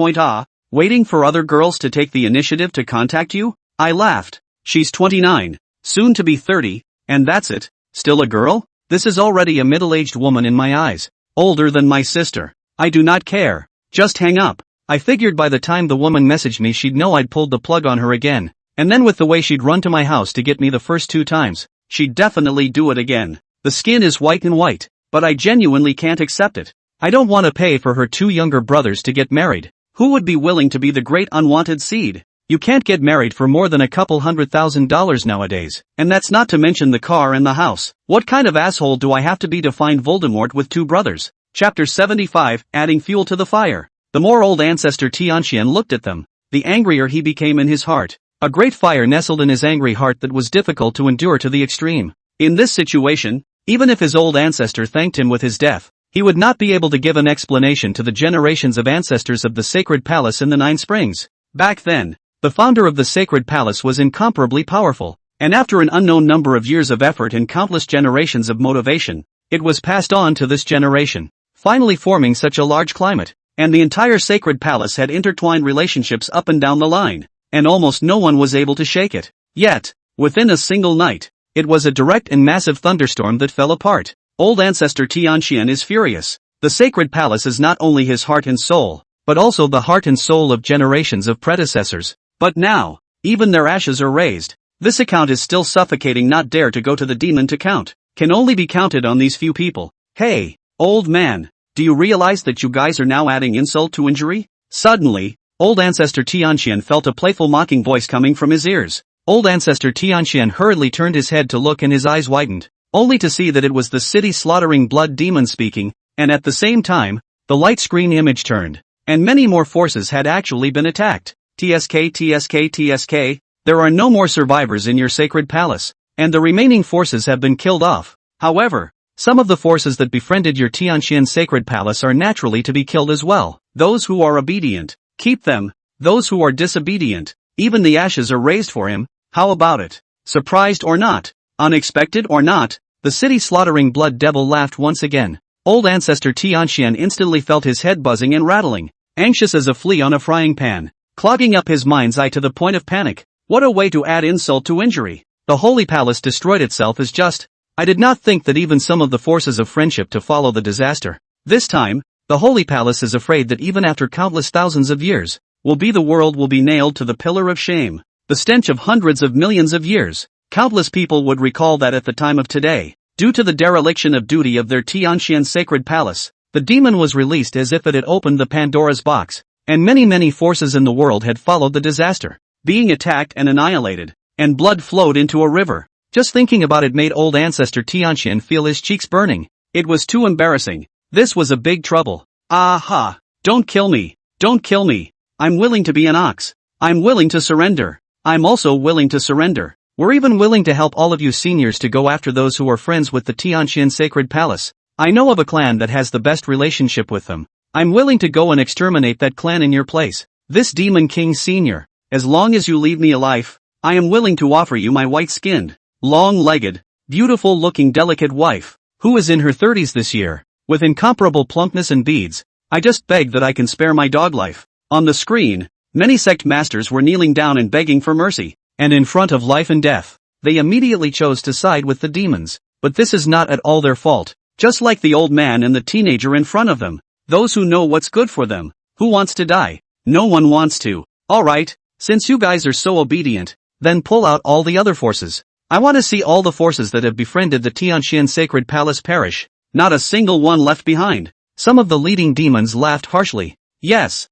Waiting for other girls to take the initiative to contact you? I laughed. She's 29, soon to be 30, and that's it. Still a girl? This is already a middle-aged woman in my eyes. Older than my sister. I do not care. Just hang up. I figured by the time the woman messaged me she'd know I'd pulled the plug on her again. And then with the way she'd run to my house to get me the first 2 times, she'd definitely do it again. The skin is white and white, but I genuinely can't accept it. I don't want to pay for her 2 younger brothers to get married. Who would be willing to be the great unwanted seed? You can't get married for more than a couple $100,000 nowadays, and that's not to mention the car and the house. What kind of asshole do I have to be to find Voldemort with 2 brothers? Chapter 75, Adding Fuel to the Fire. The more old ancestor Tianxian looked at them, the angrier he became in his heart. A great fire nestled in his angry heart that was difficult to endure to the extreme. In this situation, even if his old ancestor thanked him with his death, he would not be able to give an explanation to the generations of ancestors of the sacred palace in the 9 Springs. Back then, the founder of the sacred palace was incomparably powerful, and after an unknown number of years of effort and countless generations of motivation, it was passed on to this generation, finally forming such a large climate, and the entire sacred palace had intertwined relationships up and down the line, and almost no one was able to shake it. Yet, within a single night, it was a direct and massive thunderstorm that fell apart. Old ancestor Tianxian is furious. The sacred palace is not only his heart and soul, but also the heart and soul of generations of predecessors. But now, even their ashes are raised. This account is still suffocating. Not dare to go to the demon to count. Can only be counted on these few people. Hey, old man, do you realize that you guys are now adding insult to injury? Suddenly, old ancestor Tianxian felt a playful mocking voice coming from his ears. Old ancestor Tianxian hurriedly turned his head to look and his eyes widened, only to see that it was the city slaughtering blood demon speaking, and at the same time, the light screen image turned, and many more forces had actually been attacked. TSK, there are no more survivors in your sacred palace, and the remaining forces have been killed off. However, some of the forces that befriended your Tianxian sacred palace are naturally to be killed as well. Those who are obedient, keep them. Those who are disobedient, even the ashes are raised for him. How about it? Surprised or not? Unexpected or not? The city slaughtering blood devil laughed once again. Old ancestor Tianxian instantly felt his head buzzing and rattling, anxious as a flea on a frying pan, clogging up his mind's eye to the point of panic. What a way to add insult to injury. The holy palace destroyed itself is just. I did not think that even some of the forces of friendship to follow the disaster. This time, the holy palace is afraid that even after countless thousands of years, the world will be nailed to the pillar of shame. The stench of hundreds of millions of years. Countless people would recall that at the time of today, due to the dereliction of duty of their Tianxian sacred palace, the demon was released as if it had opened the Pandora's box, and many forces in the world had followed the disaster, being attacked and annihilated, and blood flowed into a river. Just thinking about it made old ancestor Tianxian feel his cheeks burning. It was too embarrassing. This was a big trouble. Aha! Don't kill me! Don't kill me! I'm willing to be an ox. I'm willing to surrender. I'm also willing to surrender. We're even willing to help all of you seniors to go after those who are friends with the Tianxian sacred palace. I know of a clan that has the best relationship with them. I'm willing to go and exterminate that clan in your place. This demon king senior, as long as you leave me alive, I am willing to offer you my white-skinned, long-legged, beautiful-looking delicate wife, who is in her 30s this year, with incomparable plumpness and beads. I just beg that I can spare my dog life. On the screen, many sect masters were kneeling down and begging for mercy, and in front of life and death, they immediately chose to side with the demons. But this is not at all their fault, just like the old man and the teenager in front of them. Those who know what's good for them. Who wants to die? No one wants to. Alright, since you guys are so obedient, then pull out all the other forces. I want to see all the forces that have befriended the Tianxian sacred palace perish. Not a single one left behind. Some of the leading demons laughed harshly. Yes,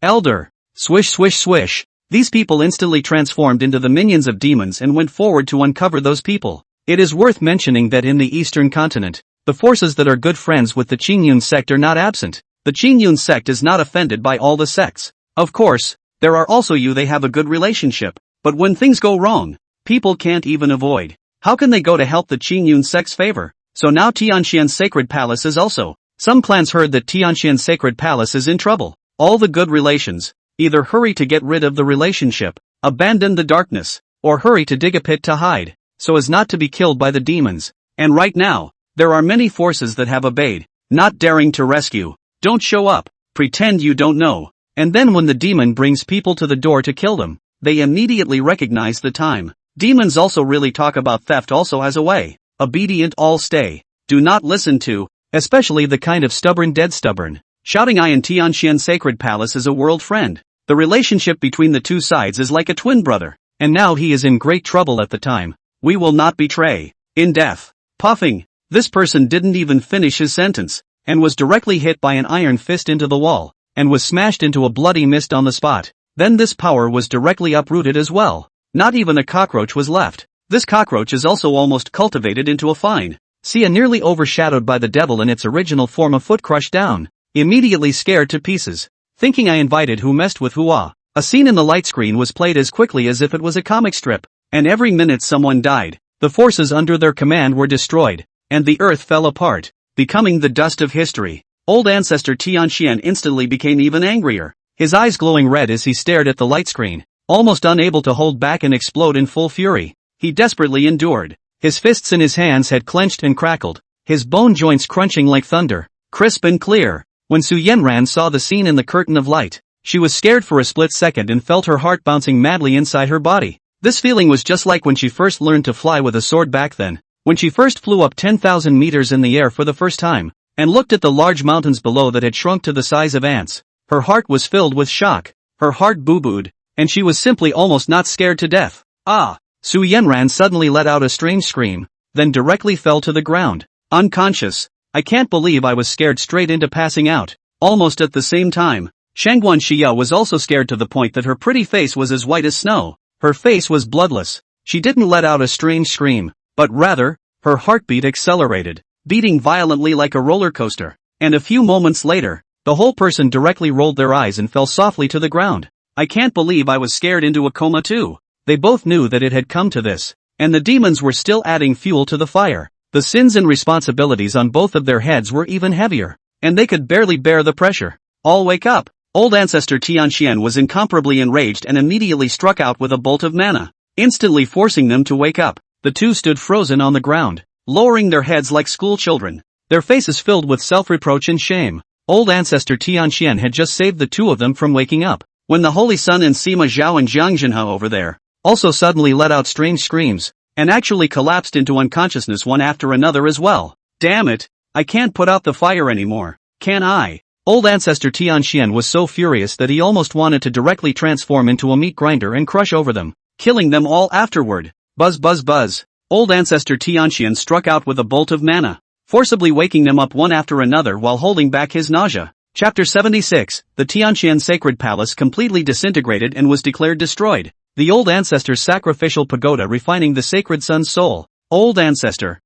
elder. Swish swish swish. These people instantly transformed into the minions of demons and went forward to uncover those people. It is worth mentioning that in the Eastern continent, the forces that are good friends with the Qingyun sect are not absent. The Qingyun sect is not offended by all the sects. Of course, there are also they have a good relationship, but when things go wrong, people can't even avoid. How can they go to help the Qingyun sect's favor? So now Tianqian's sacred palace is also. Some clans heard that Tianqian's sacred palace is in trouble. All the good relations either hurry to get rid of the relationship, abandon the darkness, or hurry to dig a pit to hide, so as not to be killed by the demons. And right now, there are many forces that have obeyed, not daring to rescue. Don't show up, pretend you don't know. And then when the demon brings people to the door to kill them, they immediately recognize the time. Demons also really talk about theft also as a way. Obedient all stay. Do not listen to, especially the kind of stubborn dead stubborn. Shouting I in Tianqian sacred palace is a world friend. The relationship between the two sides is like a twin brother. And now he is in great trouble at the time. We will not betray. In death. Puffing. This person didn't even finish his sentence, and was directly hit by an iron fist into the wall, and was smashed into a bloody mist on the spot. Then this power was directly uprooted as well. Not even a cockroach was left. This cockroach is also almost cultivated into a fine. See a nearly overshadowed by the devil in its original form a foot crushed down. Immediately scared to pieces. Thinking I invited who messed with whoa. A scene in the light screen was played as quickly as if it was a comic strip. And every minute someone died. The forces under their command were destroyed. And the earth fell apart, becoming the dust of history. Old ancestor Tianqian instantly became even angrier. His eyes glowing red as he stared at the light screen. Almost unable to hold back and explode in full fury. He desperately endured. His fists in his hands had clenched and crackled. His bone joints crunching like thunder. Crisp and clear. When Su Yenran saw the scene in the curtain of light, she was scared for a split second and felt her heart bouncing madly inside her body. This feeling was just like when she first learned to fly with a sword back then. When she first flew up 10,000 meters in the air for the first time, and looked at the large mountains below that had shrunk to the size of ants. Her heart was filled with shock. Her heart boo-booed, and she was simply almost not scared to death. Ah! Su Yenran suddenly let out a strange scream, then directly fell to the ground, unconscious. I can't believe I was scared straight into passing out. Almost at the same time, Shangguan Xia was also scared to the point that her pretty face was as white as snow. Her face was bloodless. She didn't let out a strange scream, but rather, her heartbeat accelerated, beating violently like a roller coaster. And a few moments later, the whole person directly rolled their eyes and fell softly to the ground. I can't believe I was scared into a coma too. They both knew that it had come to this, and the demons were still adding fuel to the fire. The sins and responsibilities on both of their heads were even heavier, and they could barely bear the pressure. All wake up! Old ancestor Tianqian was incomparably enraged and immediately struck out with a bolt of mana, instantly forcing them to wake up. The two stood frozen on the ground, lowering their heads like school children, their faces filled with self-reproach and shame. Old ancestor Tianqian had just saved the two of them from waking up, when the Holy Sun and Sima Zhao and Jiang Jinhe over there also suddenly let out strange screams, and actually collapsed into unconsciousness one after another as well. Damn it! I can't put out the fire anymore, can I? Old ancestor Tianqian was so furious that he almost wanted to directly transform into a meat grinder and crush over them, killing them all afterward. Buzz buzz buzz. Old ancestor Tianqian struck out with a bolt of mana, forcibly waking them up one after another while holding back his nausea. Chapter 76, the Tianqian sacred palace completely disintegrated and was declared destroyed. The old ancestor's sacrificial pagoda refining the sacred sun's soul. Old ancestor,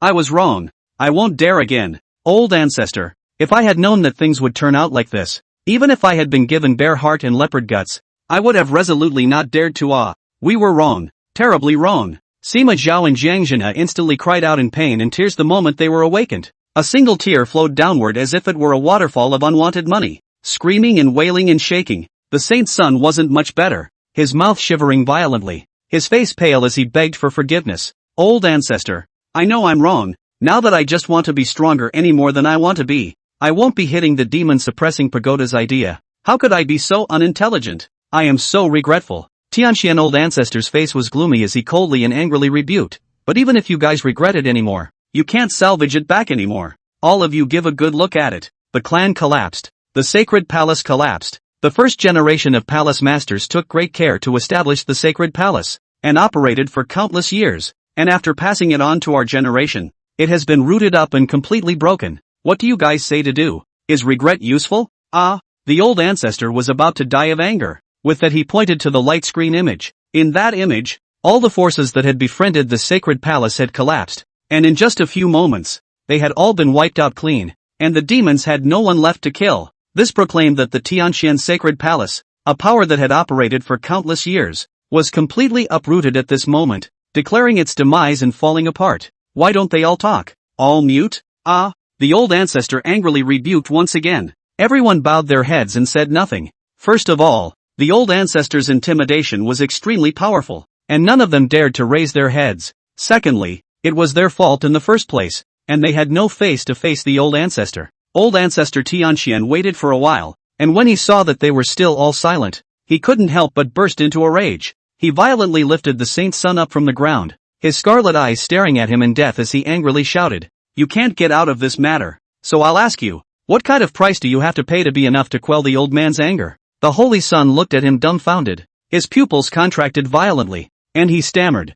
I was wrong. I won't dare again. Old ancestor, if I had known that things would turn out like this, even if I had been given bear heart and leopard guts, I would have resolutely not dared to We were wrong, terribly wrong. Sima Zhao and Jiang Jinhe instantly cried out in pain and tears the moment they were awakened. A single tear flowed downward as if it were a waterfall of unwanted money. Screaming and wailing and shaking, the saint's son wasn't much better, his mouth shivering violently, his face pale as he begged for forgiveness. Old ancestor, I know I'm wrong, now that I just want to be stronger any more than I want to be. I won't be hitting the demon-suppressing pagoda's idea. How could I be so unintelligent? I am so regretful. Tianqian old ancestor's face was gloomy as he coldly and angrily rebuked. But even if you guys regret it anymore, you can't salvage it back anymore. All of you give a good look at it. The clan collapsed. The sacred palace collapsed. The first generation of palace masters took great care to establish the sacred palace, and operated for countless years. And after passing it on to our generation, it has been rooted up and completely broken. What do you guys say to do? Is regret useful? The old ancestor was about to die of anger. With that he pointed to the light screen image. In that image, all the forces that had befriended the sacred palace had collapsed, and in just a few moments, they had all been wiped out clean, and the demons had no one left to kill. This proclaimed that the Tianqian sacred palace, a power that had operated for countless years, was completely uprooted at this moment, declaring its demise and falling apart. Why don't they all talk? All mute? Ah, the old ancestor angrily rebuked once again. Everyone bowed their heads and said nothing. First of all, the old ancestor's intimidation was extremely powerful, and none of them dared to raise their heads. Secondly, it was their fault in the first place, and they had no face to face the old ancestor. Old ancestor Tianqian waited for a while, and when he saw that they were still all silent, he couldn't help but burst into a rage. He violently lifted the saint's son up from the ground, his scarlet eyes staring at him in death as he angrily shouted, "You can't get out of this matter, so I'll ask you, what kind of price do you have to pay to be enough to quell the old man's anger?" The holy son looked at him dumbfounded. His pupils contracted violently, and he stammered,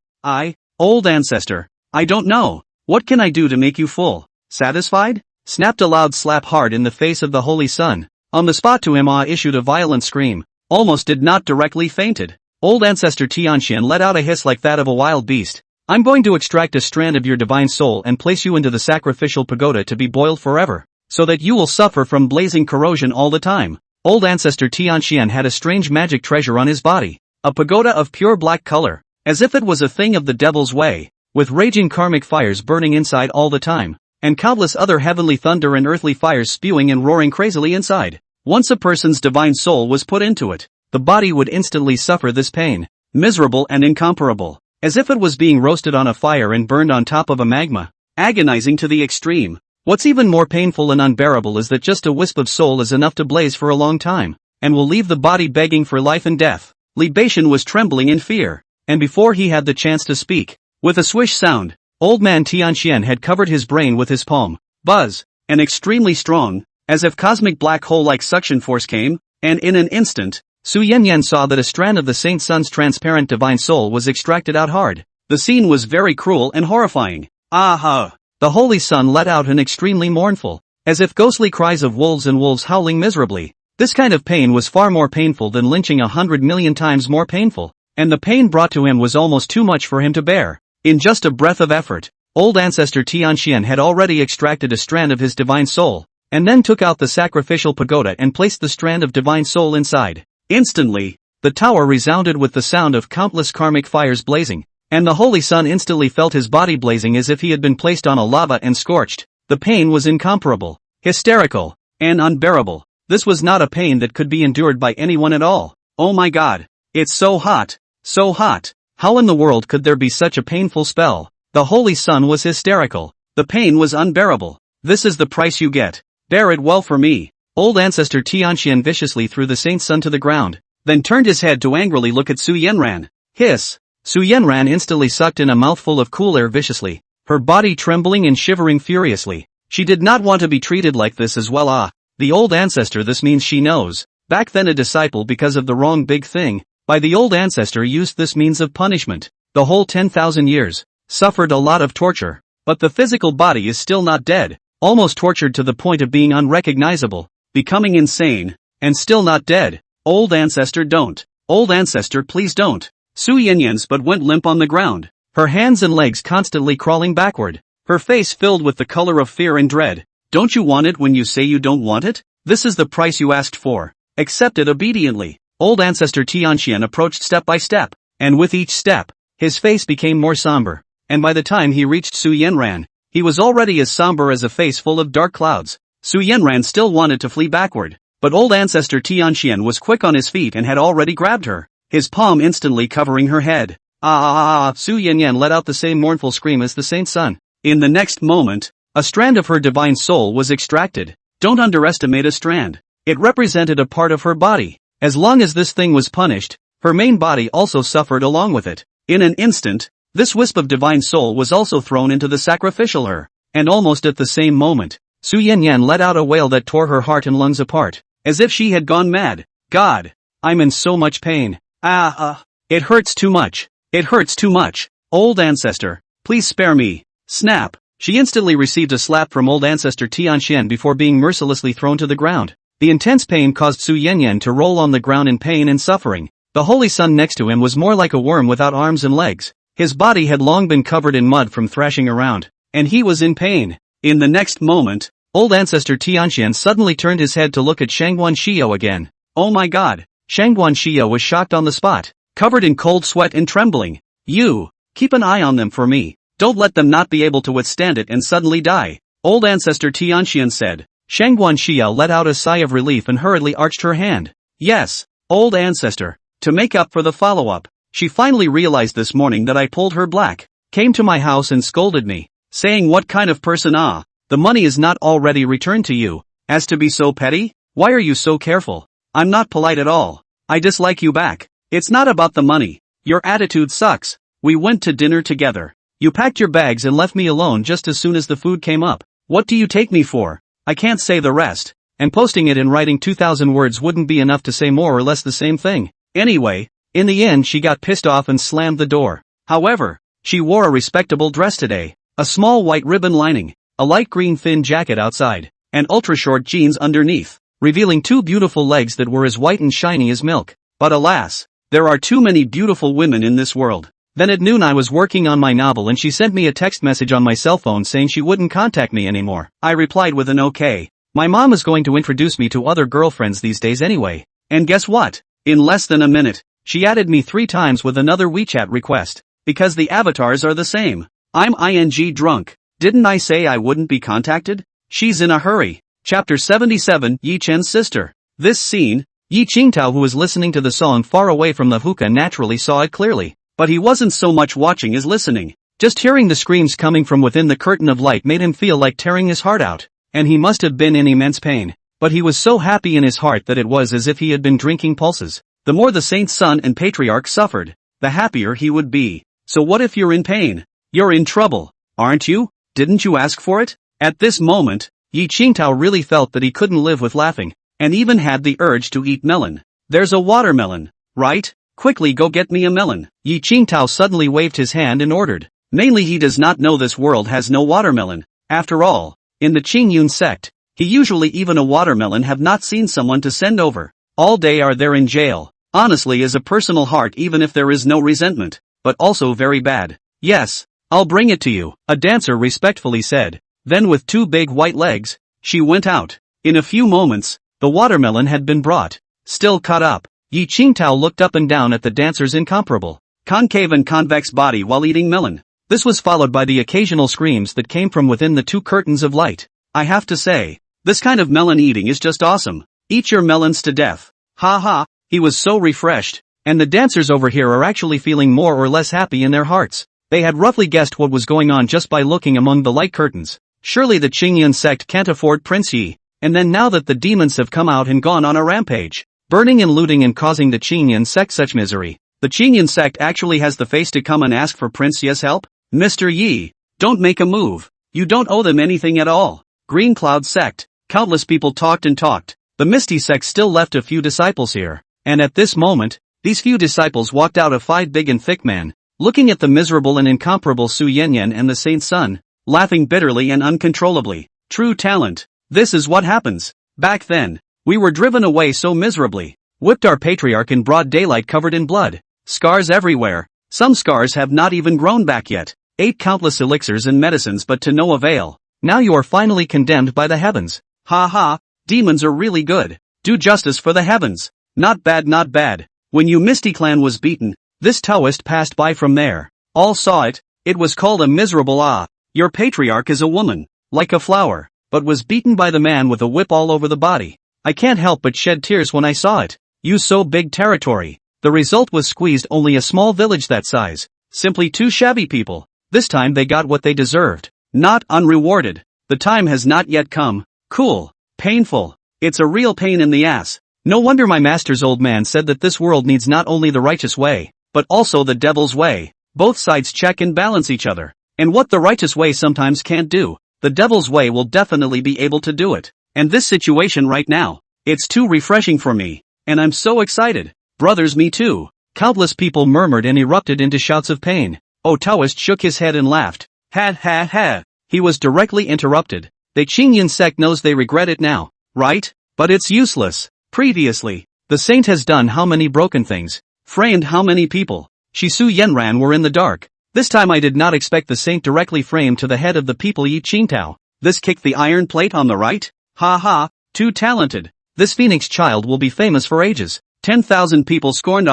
Old ancestor, I don't know. What can I do to make you full satisfied?" Snapped a loud slap hard in the face of the holy son. On the spot to him issued a violent scream, almost did not directly fainted. Old ancestor Tianqian let out a hiss like that of a wild beast. "I'm going to extract a strand of your divine soul and place you into the sacrificial pagoda to be boiled forever, so that you will suffer from blazing corrosion all the time." Old ancestor Tianqian had a strange magic treasure on his body, a pagoda of pure black color, as if it was a thing of the devil's way, with raging karmic fires burning inside all the time, and countless other heavenly thunder and earthly fires spewing and roaring crazily inside. Once a person's divine soul was put into it, the body would instantly suffer this pain, miserable and incomparable, as if it was being roasted on a fire and burned on top of a magma, agonizing to the extreme. What's even more painful and unbearable is that just a wisp of soul is enough to blaze for a long time, and will leave the body begging for life and death. Li Beishan was trembling in fear, and before he had the chance to speak, with a swish sound, old man Tianqian had covered his brain with his palm. Buzz, and extremely strong, as if cosmic black hole-like suction force came, and in an instant, Su Yanyan saw that a strand of the saint's son's transparent divine soul was extracted out hard. The scene was very cruel and horrifying. "Ah!" The holy son let out an extremely mournful, as if ghostly cries of wolves and wolves howling miserably. This kind of pain was far more painful than lynching 100 million times more painful, and the pain brought to him was almost too much for him to bear. In just a breath of effort, old ancestor Tianqian had already extracted a strand of his divine soul, and then took out the sacrificial pagoda and placed the strand of divine soul inside. Instantly, the tower resounded with the sound of countless karmic fires blazing, and the holy son instantly felt his body blazing as if he had been placed on a lava and scorched. The pain was incomparable, hysterical, and unbearable. This was not a pain that could be endured by anyone at all. "Oh my God, it's so hot, so hot. How in the world could there be such a painful spell?" The holy son was hysterical. The pain was unbearable. "This is the price you get. Bear it well for me." Old ancestor Tianqian viciously threw the saint's son to the ground, then turned his head to angrily look at Su Yanran. Hiss! Su Yanran instantly sucked in a mouthful of cool air viciously, her body trembling and shivering furiously. She did not want to be treated like this as well. The old ancestor, this means she knows. Back then a disciple because of the wrong big thing, by the old ancestor used this means of punishment. The whole 10,000 years, suffered a lot of torture, but the physical body is still not dead, almost tortured to the point of being unrecognizable, becoming insane, and still not dead. Old ancestor don't. Old ancestor please don't. Su Yanyan's but went limp on the ground, her hands and legs constantly crawling backward, her face filled with the color of fear and dread. "Don't you want it when you say you don't want it? This is the price you asked for. Accept it obediently." Old ancestor Tianqian approached step by step, and with each step, his face became more somber, and by the time he reached Su Yanran, he was already as somber as a face full of dark clouds. Su Yanran still wanted to flee backward, but old ancestor Tianqian was quick on his feet and had already grabbed her, his palm instantly covering her head. Su Yanyan let out the same mournful scream as the saint's son. In the next moment, a strand of her divine soul was extracted. Don't underestimate a strand. It represented a part of her body. As long as this thing was punished, her main body also suffered along with it. In an instant, this wisp of divine soul was also thrown into the sacrificial her, and almost at the same moment, Su Yanyan let out a wail that tore her heart and lungs apart, as if she had gone mad. "God, I'm in so much pain. It hurts too much. It hurts too much. Old ancestor, please spare me." Snap! She instantly received a slap from old ancestor Tianqian before being mercilessly thrown to the ground. The intense pain caused Su Yanyan to roll on the ground in pain and suffering. The holy sun next to him was more like a worm without arms and legs. His body had long been covered in mud from thrashing around, and he was in pain. In the next moment, old ancestor Tianxian suddenly turned his head to look at Shangguan Shio again. Oh my god! Shangguan Shio was shocked on the spot, covered in cold sweat and trembling. You, keep an eye on them for me. Don't let them not be able to withstand it and suddenly die, old ancestor Tianxian said. Shangguan Shio let out a sigh of relief and hurriedly arched her hand. Yes, old ancestor. To make up for the follow-up, she finally realized this morning that I pulled her black, came to my house and scolded me, saying what kind of person the money is not already returned to you, as to be so petty? Why are you so careful? I'm not polite at all. I dislike you back. It's not about the money. Your attitude sucks. We went to dinner together. You packed your bags and left me alone just as soon as the food came up. What do you take me for? I can't say the rest. And posting it in writing 2,000 words wouldn't be enough to say more or less the same thing. Anyway, in the end she got pissed off and slammed the door. However, she wore a respectable dress today. A small white ribbon lining, a light green thin jacket outside, and ultra-short jeans underneath, revealing two beautiful legs that were as white and shiny as milk. But alas, there are too many beautiful women in this world. Then at noon I was working on my novel and she sent me a text message on my cell phone saying she wouldn't contact me anymore. I replied with an okay. My mom is going to introduce me to other girlfriends these days anyway. And guess what? In less than a minute, she added me 3 times with another WeChat request. Because the avatars are the same. I'm ing drunk. Didn't I say I wouldn't be contacted? She's in a hurry. Chapter 77, Yi Chen's sister. This scene, Yi Qingtao, who was listening to the song far away from the hookah, naturally saw it clearly. But he wasn't so much watching as listening. Just hearing the screams coming from within the curtain of light made him feel like tearing his heart out. And he must have been in immense pain. But he was so happy in his heart that it was as if he had been drinking pulses. The more the saint's son and patriarch suffered, the happier he would be. So what if you're in pain? You're in trouble, aren't you? Didn't you ask for it? At this moment, Yi Qingtao really felt that he couldn't live with laughing, and even had the urge to eat melon. There's a watermelon, right? Quickly go get me a melon. Yi Qingtao suddenly waved his hand and ordered. Mainly he does not know this world has no watermelon. After all, in the Qingyun sect, he usually even a watermelon have not seen someone to send over. All day are there in jail. Honestly, is a personal heart even if there is no resentment, but also very bad. Yes, I'll bring it to you, a dancer respectfully said. Then with 2 big white legs, she went out. In a few moments, the watermelon had been brought. Still cut up, Yi Qingtao looked up and down at the dancer's incomparable, concave and convex body while eating melon. This was followed by the occasional screams that came from within the 2 curtains of light. I have to say, this kind of melon eating is just awesome. Eat your melons to death. Ha ha, he was so refreshed. And the dancers over here are actually feeling more or less happy in their hearts. They had roughly guessed what was going on just by looking among the light curtains. Surely the Qingyun sect can't afford Prince Yi. And then now that the demons have come out and gone on a rampage, burning and looting and causing the Qingyun sect such misery, the Qingyun sect actually has the face to come and ask for Prince Yi's help? Mr. Yi, don't make a move. You don't owe them anything at all. Green Cloud sect. Countless people talked and talked. The Misty sect still left a few disciples here. And at this moment, these few disciples walked out of 5 big and thick men, looking at the miserable and incomparable Su Yanyan and the saint's son, laughing bitterly and uncontrollably. True talent. This is what happens. Back then, we were driven away so miserably, whipped our patriarch in broad daylight covered in blood, scars everywhere. Some scars have not even grown back yet. Ate countless elixirs and medicines but to no avail. Now you are finally condemned by the heavens. Ha ha, demons are really good. Do justice for the heavens. Not bad, not bad. When you Misty clan was beaten, this Taoist passed by from there. All saw it. It was called a miserable Your patriarch is a woman, like a flower, but was beaten by the man with a whip all over the body. I can't help but shed tears when I saw it. You so big territory. The result was squeezed only a small village that size. Simply 2 shabby people. This time they got what they deserved. Not unrewarded. The time has not yet come. Cool. Painful. It's a real pain in the ass. No wonder my master's old man said that this world needs not only the righteous way, but also the devil's way. Both sides check and balance each other. And what the righteous way sometimes can't do, the devil's way will definitely be able to do it. And this situation right now, it's too refreshing for me. And I'm so excited. Brothers, me too. Countless people murmured and erupted into shouts of pain. Oh, Taoist shook his head and laughed. Ha ha ha. He was directly interrupted. The Qingyun sect knows they regret it now, right? But it's useless. Previously, the saint has done how many broken things, framed how many people. Shi Su Yenran were in the dark. This time I did not expect the saint directly framed to the head of the people Yi Qingtao. This kicked the iron plate on the right? Ha ha, too talented. This phoenix child will be famous for ages. 10,000 people scorned.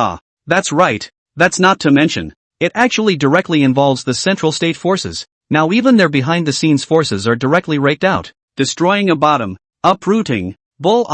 That's right. That's not to mention. It actually directly involves the central state forces. Now even their behind-the-scenes forces are directly raked out. Destroying a bottom. Uprooting. Bull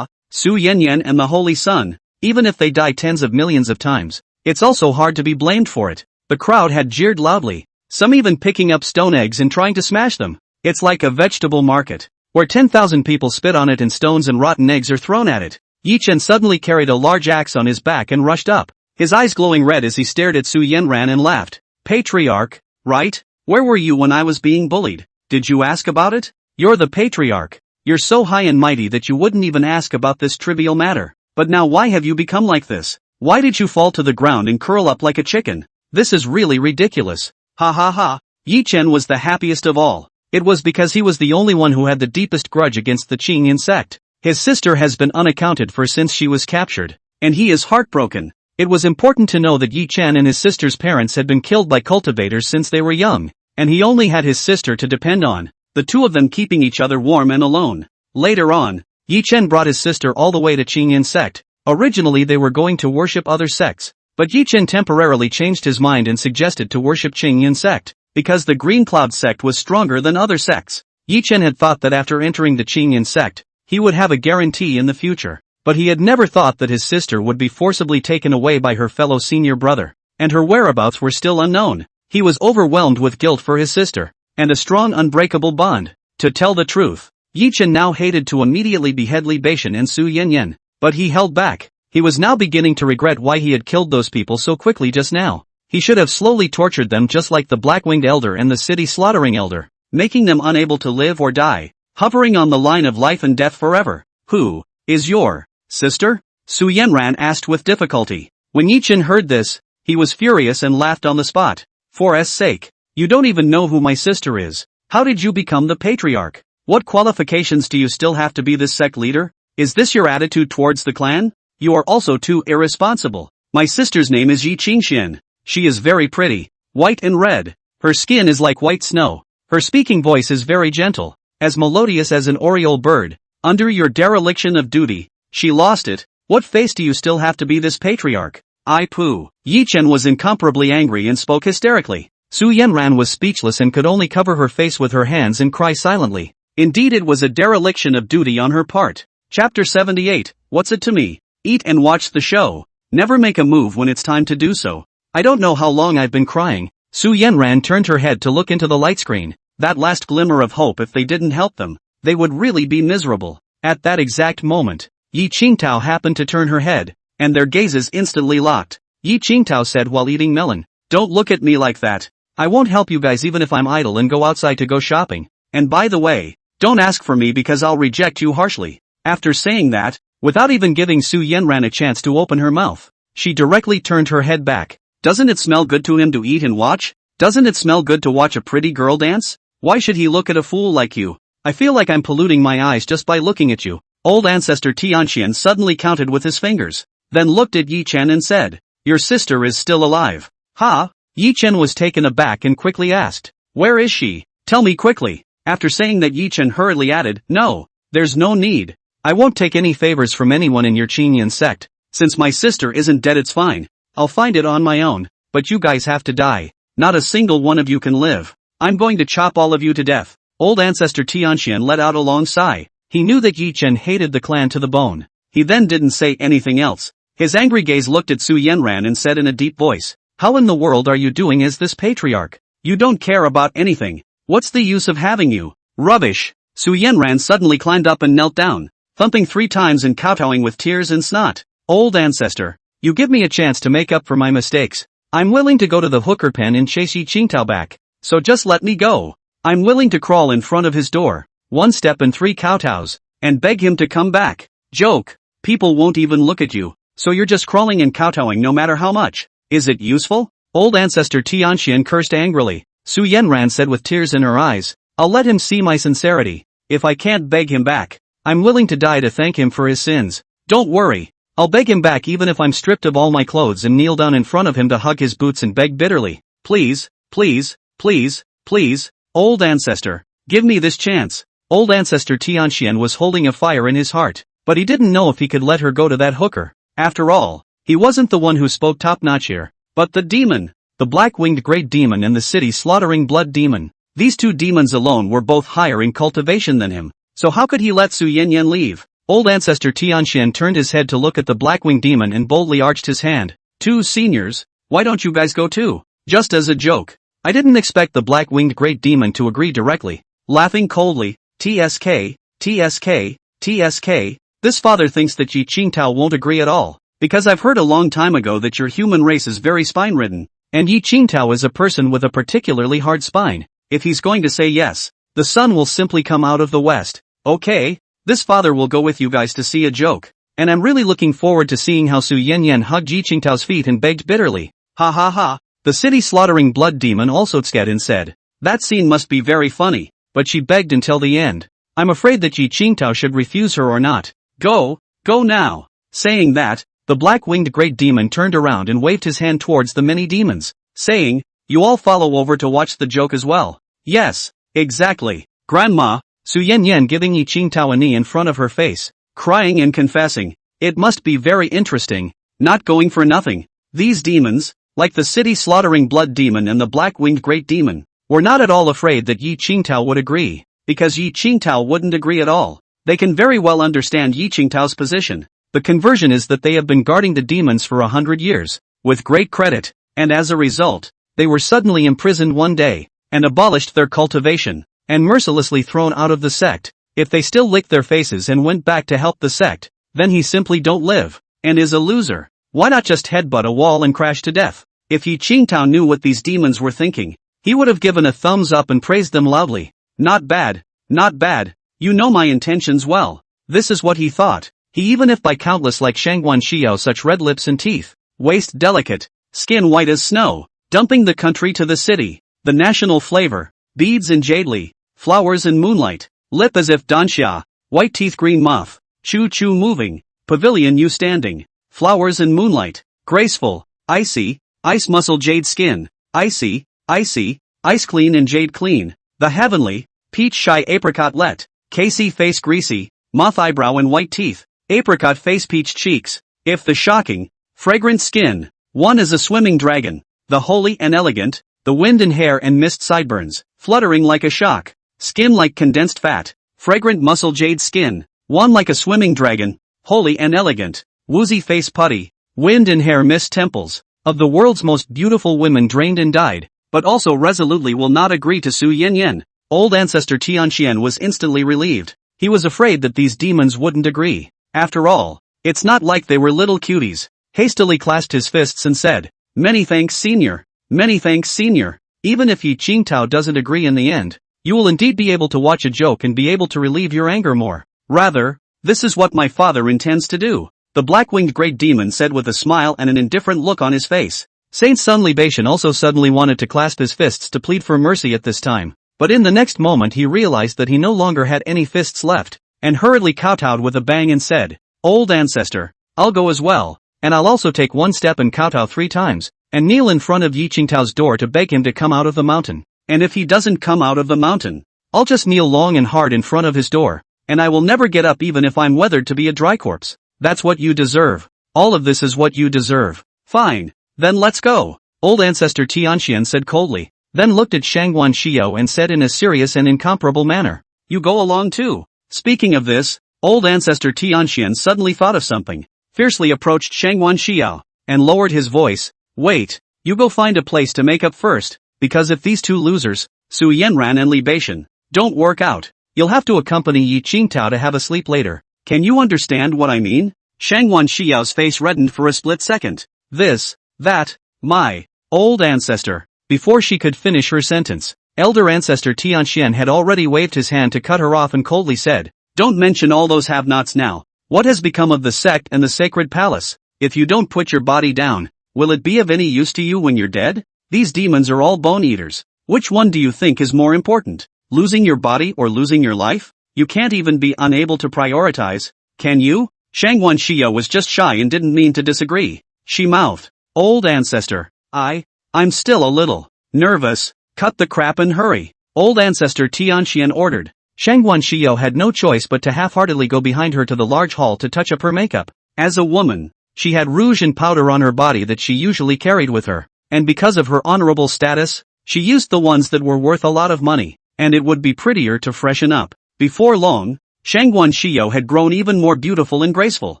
Su Yenyan and the Holy Sun. Even if they die tens of millions of times, it's also hard to be blamed for it. The crowd had jeered loudly. Some even picking up stone eggs and trying to smash them. It's like a vegetable market, where 10,000 people spit on it and stones and rotten eggs are thrown at it. Yi Chen suddenly carried a large axe on his back and rushed up, his eyes glowing red as he stared at Su Yenran and laughed. Patriarch, right? Where were you when I was being bullied? Did you ask about it? You're the patriarch. You're so high and mighty that you wouldn't even ask about this trivial matter. But now why have you become like this? Why did you fall to the ground and curl up like a chicken? This is really ridiculous. Ha ha ha. Yi Chen was the happiest of all. It was because he was the only one who had the deepest grudge against the Qingyan sect. His sister has been unaccounted for since she was captured, and he is heartbroken. It was important to know that Yi Chen and his sister's parents had been killed by cultivators since they were young, and he only had his sister to depend on, the two of them keeping each other warm and alone. Later on, Yi Chen brought his sister all the way to Qingyan sect. Originally they were going to worship other sects, but Yi Chen temporarily changed his mind and suggested to worship Qingyan sect, because the Green Cloud sect was stronger than other sects. Yi Chen had thought that after entering the Qingyan sect, he would have a guarantee in the future, but he had never thought that his sister would be forcibly taken away by her fellow senior brother, and her whereabouts were still unknown. He was overwhelmed with guilt for his sister, and a strong unbreakable bond. To tell the truth, Yi Chen now hated to immediately behead Li Beishan and Su Yenyan, but he held back. He was now beginning to regret why he had killed those people so quickly just now. He should have slowly tortured them just like the Black-Winged Elder and the City Slaughtering Elder, making them unable to live or die, hovering on the line of life and death forever. Who is your sister? Su Yenran asked with difficulty. When Yi Chen heard this, he was furious and laughed on the spot. For S sake, you don't even know who my sister is. How did you become the patriarch? What qualifications do you still have to be this sect leader? Is this your attitude towards the clan? You are also too irresponsible. My sister's name is Yi Qingxian. She is very pretty, white and red. Her skin is like white snow. Her speaking voice is very gentle, as melodious as an oriole bird. Under your dereliction of duty, she lost it. What face do you still have to be this patriarch? I poo. Yi Chen was incomparably angry and spoke hysterically. Su Yenran was speechless and could only cover her face with her hands and cry silently. Indeed it was a dereliction of duty on her part. Chapter 78, What's it to me? Eat and watch the show. Never make a move when it's time to do so. I don't know how long I've been crying. Su Yenran turned her head to look into the light screen. That last glimmer of hope. If they didn't help them, they would really be miserable. At that exact moment, Yi Qingtao happened to turn her head, and their gazes instantly locked. Yi Qingtao said while eating melon, "Don't look at me like that. I won't help you guys even if I'm idle and go outside to go shopping. And by the way, don't ask for me because I'll reject you harshly." After saying that, without even giving Su Yenran a chance to open her mouth, she directly turned her head back. Doesn't it smell good to him to eat and watch? Doesn't it smell good to watch a pretty girl dance? Why should he look at a fool like you? I feel like I'm polluting my eyes just by looking at you. Old ancestor Tianxian suddenly counted with his fingers, then looked at Yi Chen and said, "Your sister is still alive." "Ha?" Yi Chen was taken aback and quickly asked, "Where is she? Tell me quickly." After saying that, Yi Chen hurriedly added, "No, there's no need. I won't take any favors from anyone in your Qingyan sect. Since my sister isn't dead, it's fine. I'll find it on my own, but you guys have to die. Not a single one of you can live. I'm going to chop all of you to death." Old ancestor Tianxian let out a long sigh. He knew that Yi Chen hated the clan to the bone. He then didn't say anything else. His angry gaze looked at Su Yenran and said in a deep voice, "How in the world are you doing as this patriarch? You don't care about anything. What's the use of having you?" "Rubbish." Su Yenran suddenly climbed up and knelt down, thumping 3 times and kowtowing with tears and snot. "Old ancestor, you give me a chance to make up for my mistakes. I'm willing to go to the hooker pen and chase Yi Qingtao back, so just let me go. I'm willing to crawl in front of his door, 1 step and 3 kowtows, and beg him to come back." "Joke. People won't even look at you, so you're just crawling and kowtowing no matter how much. Is it useful?" Old ancestor Tianxian cursed angrily. Su Yenran said with tears in her eyes, "I'll let him see my sincerity. If I can't beg him back, I'm willing to die to thank him for his sins. Don't worry. I'll beg him back even if I'm stripped of all my clothes and kneel down in front of him to hug his boots and beg bitterly. Please, please, please, please, old ancestor, give me this chance. Old ancestor Tianxian was holding a fire in his heart, but he didn't know if he could let her go to that hooker. After all, he wasn't the one who spoke top-notch here, but the demon, the black-winged great demon and the city-slaughtering blood demon. These two demons alone were both higher in cultivation than him, so how could he let Su Yanyan leave? Old ancestor Tianxian turned his head to look at the black-winged demon and boldly arched his hand. Two seniors, why don't you guys go too? Just as a joke. I didn't expect the black-winged great demon to agree directly. Laughing coldly, TSK, TSK, TSK, this father thinks that Yi Qingtao won't agree at all, because I've heard a long time ago that your human race is very spine-ridden, and Yi Qingtao is a person with a particularly hard spine. If he's going to say yes, the sun will simply come out of the west. Okay, this father will go with you guys to see a joke, and I'm really looking forward to seeing how Su Yanyan hugged Yi Qingtao's feet and begged bitterly. Ha ha ha. The city-slaughtering blood demon also tsket and said, that scene must be very funny, but she begged until the end. I'm afraid that Yi Qingtao should refuse her or not. Go now. Saying that, the black-winged great demon turned around and waved his hand towards the many demons, saying, you all follow over to watch the joke as well. Yes, exactly. Grandma, Su Yanyan giving Yi Qingtao a knee in front of her face, crying and confessing, it must be very interesting, not going for nothing. These demons, like the city-slaughtering blood demon and the black-winged great demon, were not at all afraid that Yi Qingtao would agree, because Yi Qingtao wouldn't agree at all. They can very well understand Yi Qingtao's position. The conversion is that they have been guarding the demons for 100 years, with great credit, and as a result, they were suddenly imprisoned one day, and abolished their cultivation, and mercilessly thrown out of the sect. If they still licked their faces and went back to help the sect, then he simply don't live, and is a loser. Why not just headbutt a wall and crash to death? If Yi Qingtao knew what these demons were thinking, he would have given a thumbs up and praised them loudly. Not bad, not bad, you know my intentions well. This is what he thought. He even if by countless like Shangguan Xiao such red lips and teeth, waist delicate, skin white as snow, dumping the country to the city, the national flavor, beads and jadely, flowers and moonlight, lip as if danxia, white teeth green moth, choo-choo moving, pavilion you standing, flowers and moonlight, graceful, icy, ice muscle jade skin, icy, ice clean and jade clean, the heavenly, peach shy apricot let, Casey face greasy, moth eyebrow and white teeth, apricot face peach cheeks, if the shocking, fragrant skin, one is a swimming dragon, the holy and elegant, the wind and hair and mist sideburns, fluttering like a shock, skin like condensed fat, fragrant muscle jade skin, one like a swimming dragon, holy and elegant, woozy face putty, wind and hair mist temples, of the world's most beautiful women drained and died, but also resolutely will not agree to Su Yanyan. Old ancestor Tianxian was instantly relieved. He was afraid that these demons wouldn't agree. After all, it's not like they were little cuties. Hastily clasped his fists and said, many thanks senior, many thanks senior. Even if Yi Qingtao doesn't agree in the end, you will indeed be able to watch a joke and be able to relieve your anger more. Rather, this is what my father intends to do. The black-winged great demon said with a smile and an indifferent look on his face. Saint Sun Libation also suddenly wanted to clasp his fists to plead for mercy at this time, but in the next moment he realized that he no longer had any fists left, and hurriedly kowtowed with a bang and said, old ancestor, I'll go as well, and I'll also take one step and kowtow 3 times, and kneel in front of Yi Qingtao's door to beg him to come out of the mountain. And if he doesn't come out of the mountain, I'll just kneel long and hard in front of his door, and I will never get up even if I'm weathered to be a dry corpse. That's what you deserve. All of this is what you deserve. Fine. Then let's go. Old ancestor Tianxian said coldly, then looked at Shangguan Xiao and said in a serious and incomparable manner, you go along too. Speaking of this, old ancestor Tianxian suddenly thought of something, fiercely approached Shangguan Xiao, and lowered his voice, wait, you go find a place to make up first, because if these two losers, Su Yanran and Li Beixian, don't work out, you'll have to accompany Yi Qingtao to have a sleep later. Can you understand what I mean? Shangguan Xiao's face reddened for a split second. This, that, my, old ancestor. Before she could finish her sentence, elder ancestor Tianxian had already waved his hand to cut her off and coldly said, don't mention all those have-nots now. What has become of the sect and the sacred palace? If you don't put your body down, will it be of any use to you when you're dead? These demons are all bone eaters. Which one do you think is more important? Losing your body or losing your life? You can't even be unable to prioritize, can you? Shangwan Shio was just shy and didn't mean to disagree. She mouthed, old ancestor, I'm still a little nervous, cut the crap and hurry. Old ancestor Tianxian ordered. Shangwan Shio had no choice but to half-heartedly go behind her to the large hall to touch up her makeup. As a woman, she had rouge and powder on her body that she usually carried with her, and because of her honorable status, she used the ones that were worth a lot of money, and it would be prettier to freshen up. Before long, Shangwan Shio had grown even more beautiful and graceful,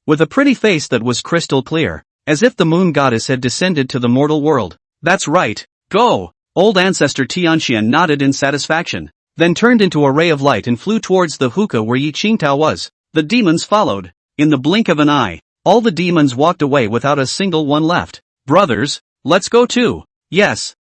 with a pretty face that was crystal clear, as if the moon goddess had descended to the mortal world. That's right, go! Old ancestor Tianxian nodded in satisfaction, then turned into a ray of light and flew towards the hookah where Yi Qingtao was. The demons followed. In the blink of an eye, all the demons walked away without a single one left. Brothers, let's go too. Yes.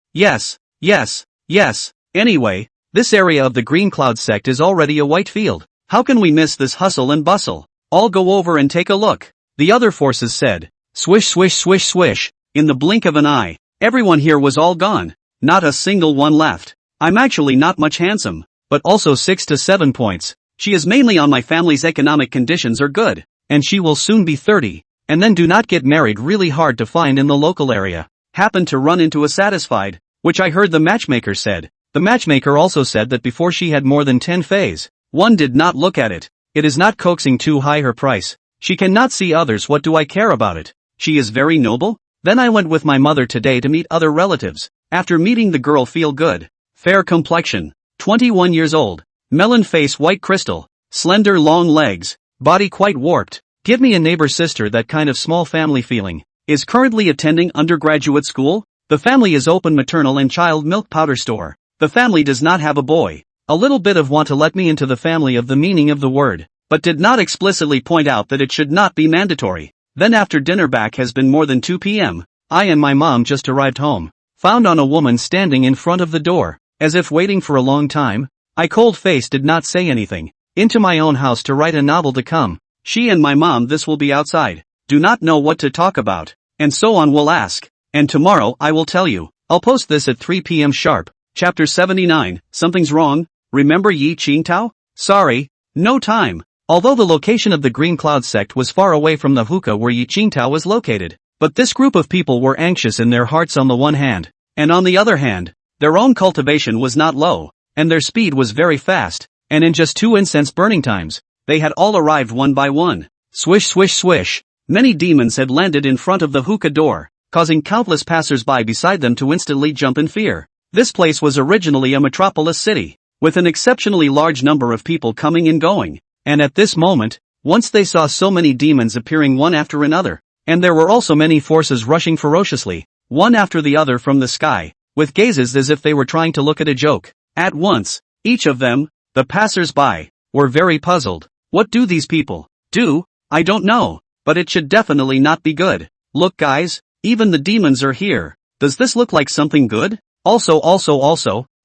Anyway, this area of the Green Cloud sect is already a white field. How can we miss this hustle and bustle? All go over and take a look. The other forces said. Swish swish swish swish. In the blink of an eye, everyone here was all gone. Not a single one left. I'm actually not much handsome, but also 6 to 7 points. She is mainly on my family's economic conditions are good, and she will soon be 30, and then do not get married really hard to find in the local area. Happened to run into a satisfied, which I heard the matchmaker said. The matchmaker also said that before she had more than 10 fays. One did not look at it. It is not coaxing too high her price. She cannot see others, what do I care about it? She is very noble? Then I went with my mother today to meet other relatives. After meeting the girl feel good. Fair complexion, 21 years old, melon face white crystal, slender long legs, body quite warped, give me a neighbor sister that kind of small family feeling, is currently attending undergraduate school, the family is open maternal and child milk powder store, the family does not have a boy, a little bit of want to let me into the family of the meaning of the word, but did not explicitly point out that it should not be mandatory. Then after dinner back has been more than 2 p.m., I and my mom just arrived home, found on a woman standing in front of the door. As if waiting for a long time, I cold-faced did not say anything, into my own house to write a novel to come, she and my mom this will be outside, do not know what to talk about, and so on will ask, and tomorrow I will tell you, I'll post this at 3 p.m. sharp, chapter 79, something's wrong, remember Yi Qingtao? Sorry, no time. Although the location of the Green Cloud sect was far away from the hookah where Yi Qingtao was located, but this group of people were anxious in their hearts on the one hand, and on the other hand, their own cultivation was not low, and their speed was very fast, and in just 2 incense burning times, they had all arrived one by one. Swish swish swish, many demons had landed in front of the hookah door, causing countless passers-by beside them to instantly jump in fear. This place was originally a metropolis city, with an exceptionally large number of people coming and going, and at this moment, once they saw so many demons appearing one after another, and there were also many forces rushing ferociously, one after the other from the sky, with gazes as if they were trying to look at a joke. At once, each of them, the passers-by, were very puzzled. What do these people do? I don't know, but it should definitely not be good. Look guys, even the demons are here. Does this look like something good? Also,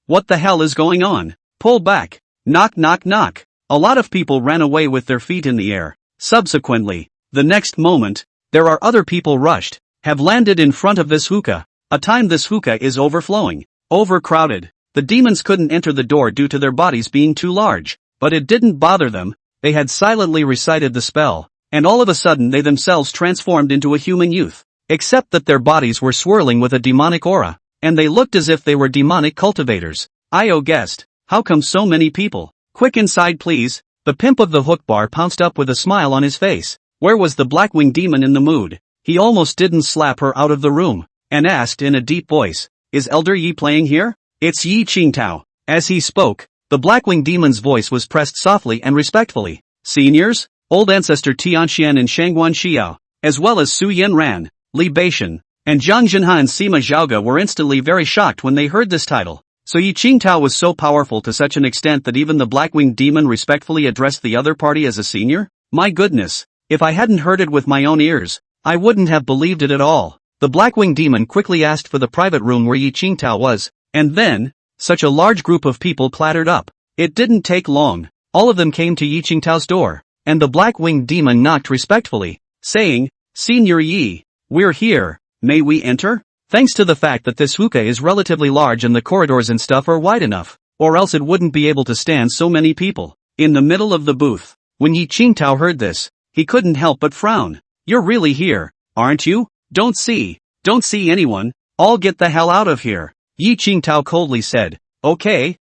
what the hell is going on? Pull back. Knock knock knock. A lot of people ran away with their feet in the air. Subsequently, the next moment, there are other people rushed, have landed in front of this hookah. A time this hookah is overflowing, overcrowded. The demons couldn't enter the door due to their bodies being too large, but it didn't bother them. They had silently recited the spell, and all of a sudden they themselves transformed into a human youth, except that their bodies were swirling with a demonic aura, and they looked as if they were demonic cultivators. Io guessed, how come so many people? Quick inside please. The pimp of the hook bar pounced up with a smile on his face. Where was the Blackwing demon in the mood? He almost didn't slap her out of the room, and asked in a deep voice, is Elder Yi playing here? It's Yi Qingtao. As he spoke, the Blackwing demon's voice was pressed softly and respectfully. Seniors, old ancestor Tianxian and Shangwan Xiao, as well as Su Yin-ran, Li Beishan, and Zhang Jinha and Sima Zhaoge were instantly very shocked when they heard this title. So Yi Qingtao was so powerful to such an extent that even the Blackwing demon respectfully addressed the other party as a senior? My goodness, if I hadn't heard it with my own ears, I wouldn't have believed it at all. The Blackwing demon quickly asked for the private room where Yi Qingtao was, and then, such a large group of people clattered up. It didn't take long, all of them came to Yi Qingtao's door, and the Blackwing demon knocked respectfully, saying, Senior Yi, we're here, may we enter? Thanks to the fact that this hookah is relatively large and the corridors and stuff are wide enough, or else it wouldn't be able to stand so many people. in the middle of the booth. When Yi Qingtao heard this, he couldn't help but frown. You're really here, aren't you? Don't see anyone, I'll get the hell out of here. Yi Qingtao coldly said. Okay,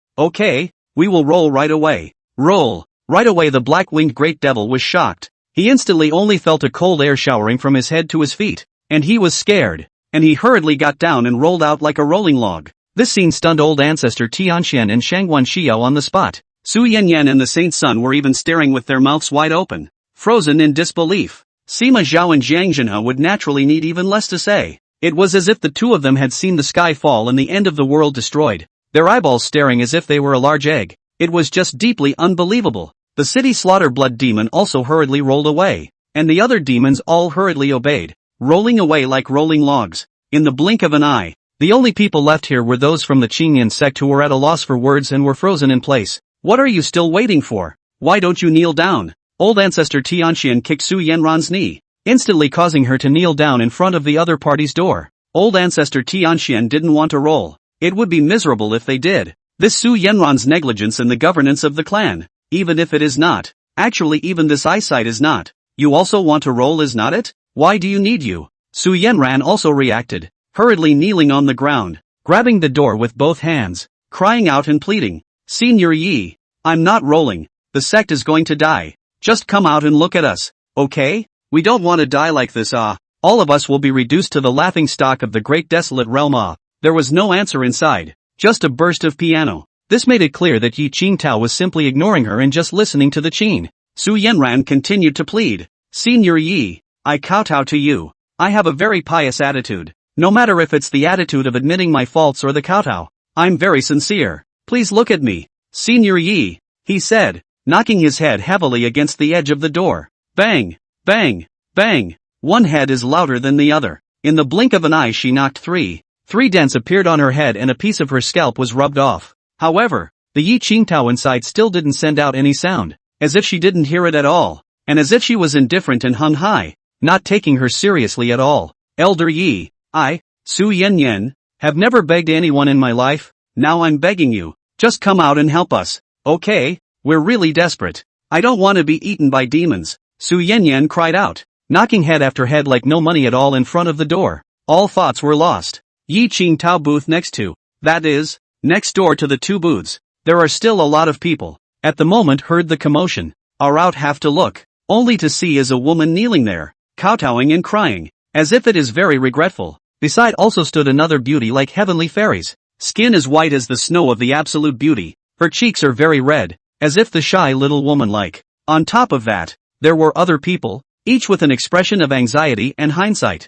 we will roll right away. Roll. Right away the black-winged great devil was shocked. He instantly only felt a cold air showering from his head to his feet. And he was scared. And he hurriedly got down and rolled out like a rolling log. This scene stunned old ancestor Tianxian and Shangguan Xiao on the spot. Su Yanyan and the Saint Sun were even staring with their mouths wide open, frozen in disbelief. Sima Zhao and Jiang Zhenhe would naturally need even less to say. It was as if the two of them had seen the sky fall and the end of the world destroyed, their eyeballs staring as if they were a large egg. It was just deeply unbelievable. The city slaughter blood demon also hurriedly rolled away, and the other demons all hurriedly obeyed, rolling away like rolling logs. In the blink of an eye, the only people left here were those from the Qingyan sect who were at a loss for words and were frozen in place. What are you still waiting for? Why don't you kneel down? Old ancestor Tianxian kicked Su Yanran's knee, instantly causing her to kneel down in front of the other party's door. Old ancestor Tianxian didn't want to roll. It would be miserable if they did. This Su Yanran's negligence in the governance of the clan, even if it is not. Actually even this eyesight is not. You also want to roll, is not it? Why do you need you? Su Yanran also reacted, hurriedly kneeling on the ground, grabbing the door with both hands, crying out and pleading. Senior Yi, I'm not rolling. The sect is going to die. Just come out and look at us, okay? We don't want to die like this. All of us will be reduced to the laughing stock of the great desolate realm. There was no answer inside, just a burst of piano. This made it clear that Yi Qingtao was simply ignoring her and just listening to the qin. Su Yanran continued to plead. Senior Yi, I kowtow to you. I have a very pious attitude. No matter if it's the attitude of admitting my faults or the kowtow, I'm very sincere. Please look at me. Senior Yi, he said, knocking his head heavily against the edge of the door. Bang, bang, bang. One head is louder than the other. In the blink of an eye she knocked three dents appeared on her head and a piece of her scalp was rubbed off. However, the Yi Qingtao inside still didn't send out any sound, as if she didn't hear it at all, and as if she was indifferent and hung high, not taking her seriously at all. Elder Yi, I, Su Yanyan, have never begged anyone in my life. Now I'm begging you, just come out and help us, okay? We're really desperate. I don't want to be eaten by demons, Su Yanyan cried out, knocking head after head like no money at all in front of the door. All thoughts were lost. Yi Qingtao booth next to, that is, next door to the two booths, there are still a lot of people, at the moment heard the commotion, are out have to look, only to see is a woman kneeling there, kowtowing and crying, as if it is very regretful. Beside also stood another beauty like heavenly fairies, skin as white as the snow of the absolute beauty, her cheeks are very red, as if the shy little woman like. On top of that, there were other people, each with an expression of anxiety and hindsight.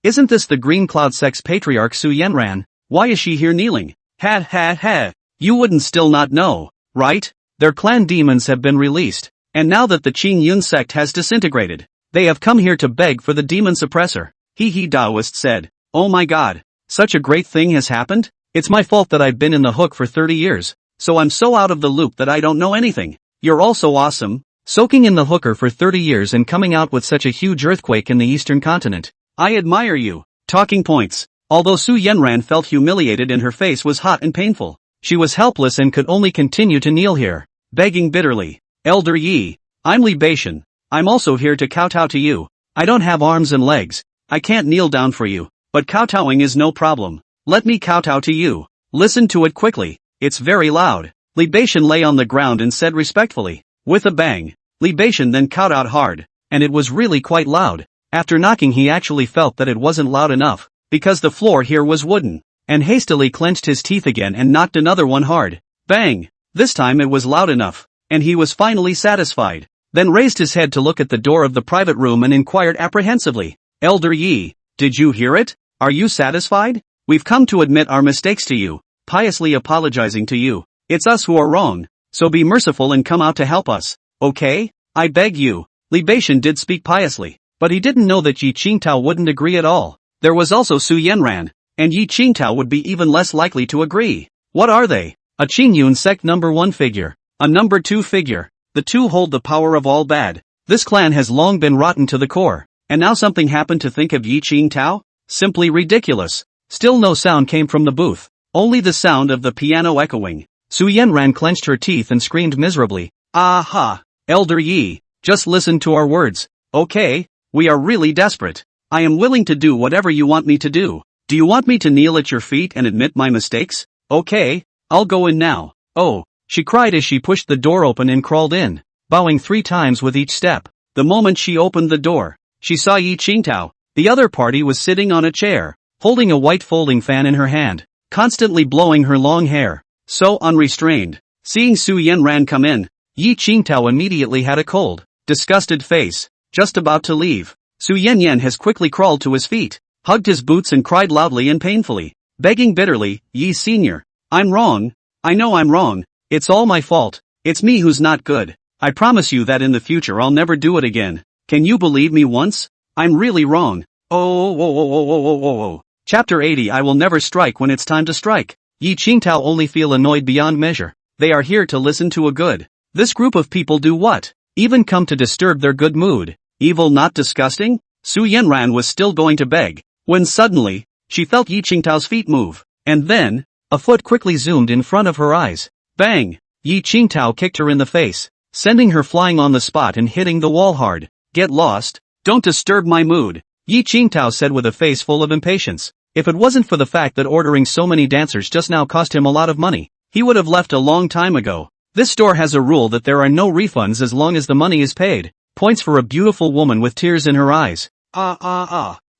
Isn't this the Green Cloud Sect's patriarch Su Yanran? Why is she here kneeling? Ha. You wouldn't still not know, right? Their clan demons have been released, and now that the Qing Yun sect has disintegrated, they have come here to beg for the demon suppressor. Daoist said. Oh my god, such a great thing has happened? It's my fault that I've been in the hook for 30 years, so I'm so out of the loop that I don't know anything. You're all so awesome, soaking in the hooker for 30 years and coming out with such a huge earthquake in the eastern continent. I admire you. Talking points. Although Su Yanran felt humiliated and her face was hot and painful, she was helpless and could only continue to kneel here, begging bitterly. Elder Yi, I'm libation. I'm also here to kowtow to you. I don't have arms and legs. I can't kneel down for you, but kowtowing is no problem. Let me kowtow to you. Listen to it quickly. It's very loud. Libation lay on the ground and said respectfully. With a bang, Libation then kowtowed hard, and it was really quite loud. After knocking he actually felt that it wasn't loud enough, because the floor here was wooden, and hastily clenched his teeth again and knocked another one hard. Bang! This time it was loud enough, and he was finally satisfied, then raised his head to look at the door of the private room and inquired apprehensively. Elder Yi, did you hear it? Are you satisfied? We've come to admit our mistakes to you, piously apologizing to you. It's us who are wrong, so be merciful and come out to help us, okay? I beg you. Libation did speak piously, but he didn't know that Yi Qingtao wouldn't agree at all. There was also Su Yanran, and Yi Qingtao would be even less likely to agree. What are they? A Qingyun sect number 1 figure, a number 2 figure. The two hold the power of all bad. This clan has long been rotten to the core, and now something happened to think of Yi Qingtao? Simply ridiculous. Still no sound came from the booth, only the sound of the piano echoing. Su Yanran clenched her teeth and screamed miserably. Aha! Elder Yi, just listen to our words, okay? We are really desperate. I am willing to do whatever you want me to do. Do you want me to kneel at your feet and admit my mistakes? Okay, I'll go in now. Oh, she cried as she pushed the door open and crawled in, bowing 3 times with each step. The moment she opened the door, she saw Yi Qingtao. The other party was sitting on a chair, holding a white folding fan in her hand, constantly blowing her long hair, so unrestrained. Seeing Su Yanran come in, Yi Qingtao immediately had a cold, disgusted face, just about to leave. Su Yanyan has quickly crawled to his feet, hugged his boots and cried loudly and painfully, begging bitterly, Yi Senior, I'm wrong. I know I'm wrong. It's all my fault. It's me who's not good. I promise you that in the future I'll never do it again. Can you believe me once? I'm really wrong. Oh. Chapter 80 I will never strike when it's time to strike. Yi Qingtao only feel annoyed beyond measure. They are here to listen to a good. This group of people do what? Even come to disturb their good mood. Evil not disgusting? Su Yanran was still going to beg, when suddenly, she felt Yi Qingtao's feet move, and then, a foot quickly zoomed in front of her eyes. Bang! Yi Qingtao kicked her in the face, sending her flying on the spot and hitting the wall hard. Get lost. Don't disturb my mood, Yi Qingtao said with a face full of impatience. If it wasn't for the fact that ordering so many dancers just now cost him a lot of money, he would have left a long time ago. This store has a rule that there are no refunds as long as the money is paid. Points for a beautiful woman with tears in her eyes.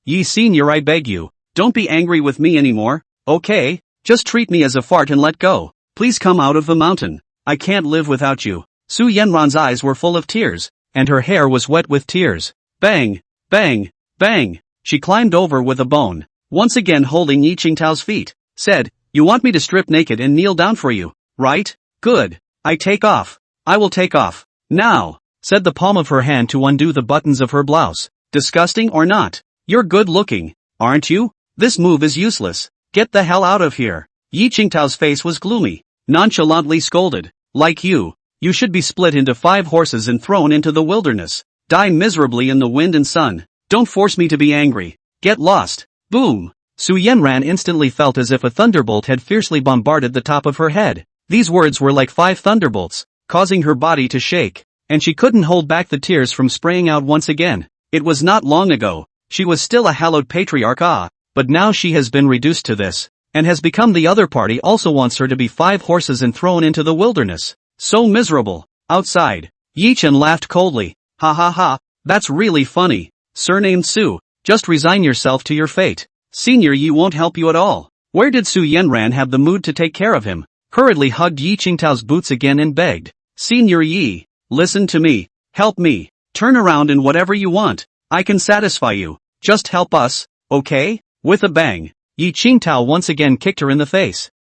Yi Senior, I beg you, don't be angry with me anymore, okay? Just treat me as a fart and let go. Please come out of the mountain. I can't live without you. Su Yanran's eyes were full of tears, and her hair was wet with tears. Bang, bang, bang. She climbed over with a bone, once again holding Yi Qingtao's feet, said, you want me to strip naked and kneel down for you, right? Good. I take off. I will take off. Now, said the palm of her hand to undo the buttons of her blouse. Disgusting or not? You're good looking, aren't you? This move is useless. Get the hell out of here. Yi Qingtao's face was gloomy, nonchalantly scolded. Like you should be split into 5 horses and thrown into the wilderness. Die miserably in the wind and sun. Don't force me to be angry. Get lost. Boom. Su Yanran instantly felt as if a thunderbolt had fiercely bombarded the top of her head. These words were like 5 thunderbolts, causing her body to shake, and she couldn't hold back the tears from spraying out once again. It was not long ago. She was still a hallowed patriarch, but now she has been reduced to this, and has become the other party also wants her to be 5 horses and thrown into the wilderness. So miserable. Outside, Yi Chen laughed coldly. Ha ha ha, that's really funny. Surnamed Su, just resign yourself to your fate. Senior Yi won't help you at all. Where did Su Yanran have the mood to take care of him? Hurriedly hugged Yi Qingtao's boots again and begged. Senior Yi, listen to me. Help me. Turn around and whatever you want. I can satisfy you. Just help us, okay? With a bang, Yi Qingtao once again kicked her in the face.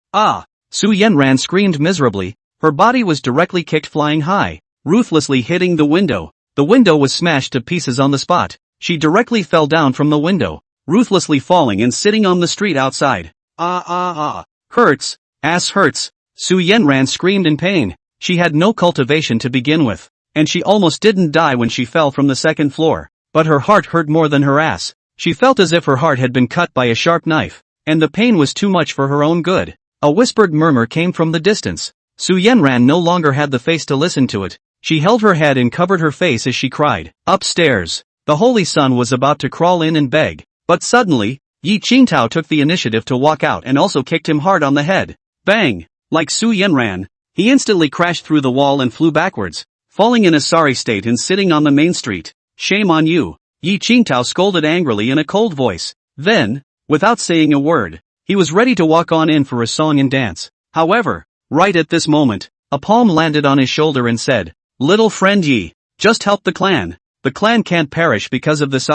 Su Yanran screamed miserably. Her body was directly kicked flying high, ruthlessly hitting the window. The window was smashed to pieces on the spot. She directly fell down from the window, ruthlessly falling and sitting on the street outside. Hurts. Ass hurts. Su Yanran screamed in pain. She had no cultivation to begin with, and she almost didn't die when she fell from the 2nd floor. But her heart hurt more than her ass. She felt as if her heart had been cut by a sharp knife, and the pain was too much for her own good. A whispered murmur came from the distance. Su Yanran no longer had the face to listen to it. She held her head and covered her face as she cried. Upstairs, the Holy Sun was about to crawl in and beg, but suddenly, Yi Qingtao took the initiative to walk out and also kicked him hard on the head. Bang! Like Su Yanran, he instantly crashed through the wall and flew backwards, falling in a sorry state and sitting on the main street. Shame on you, Yi Qingtao scolded angrily in a cold voice. Then, without saying a word, he was ready to walk on in for a song and dance. However, right at this moment, a palm landed on his shoulder and said, Little friend Yi, just help the clan. The clan can't perish because of this.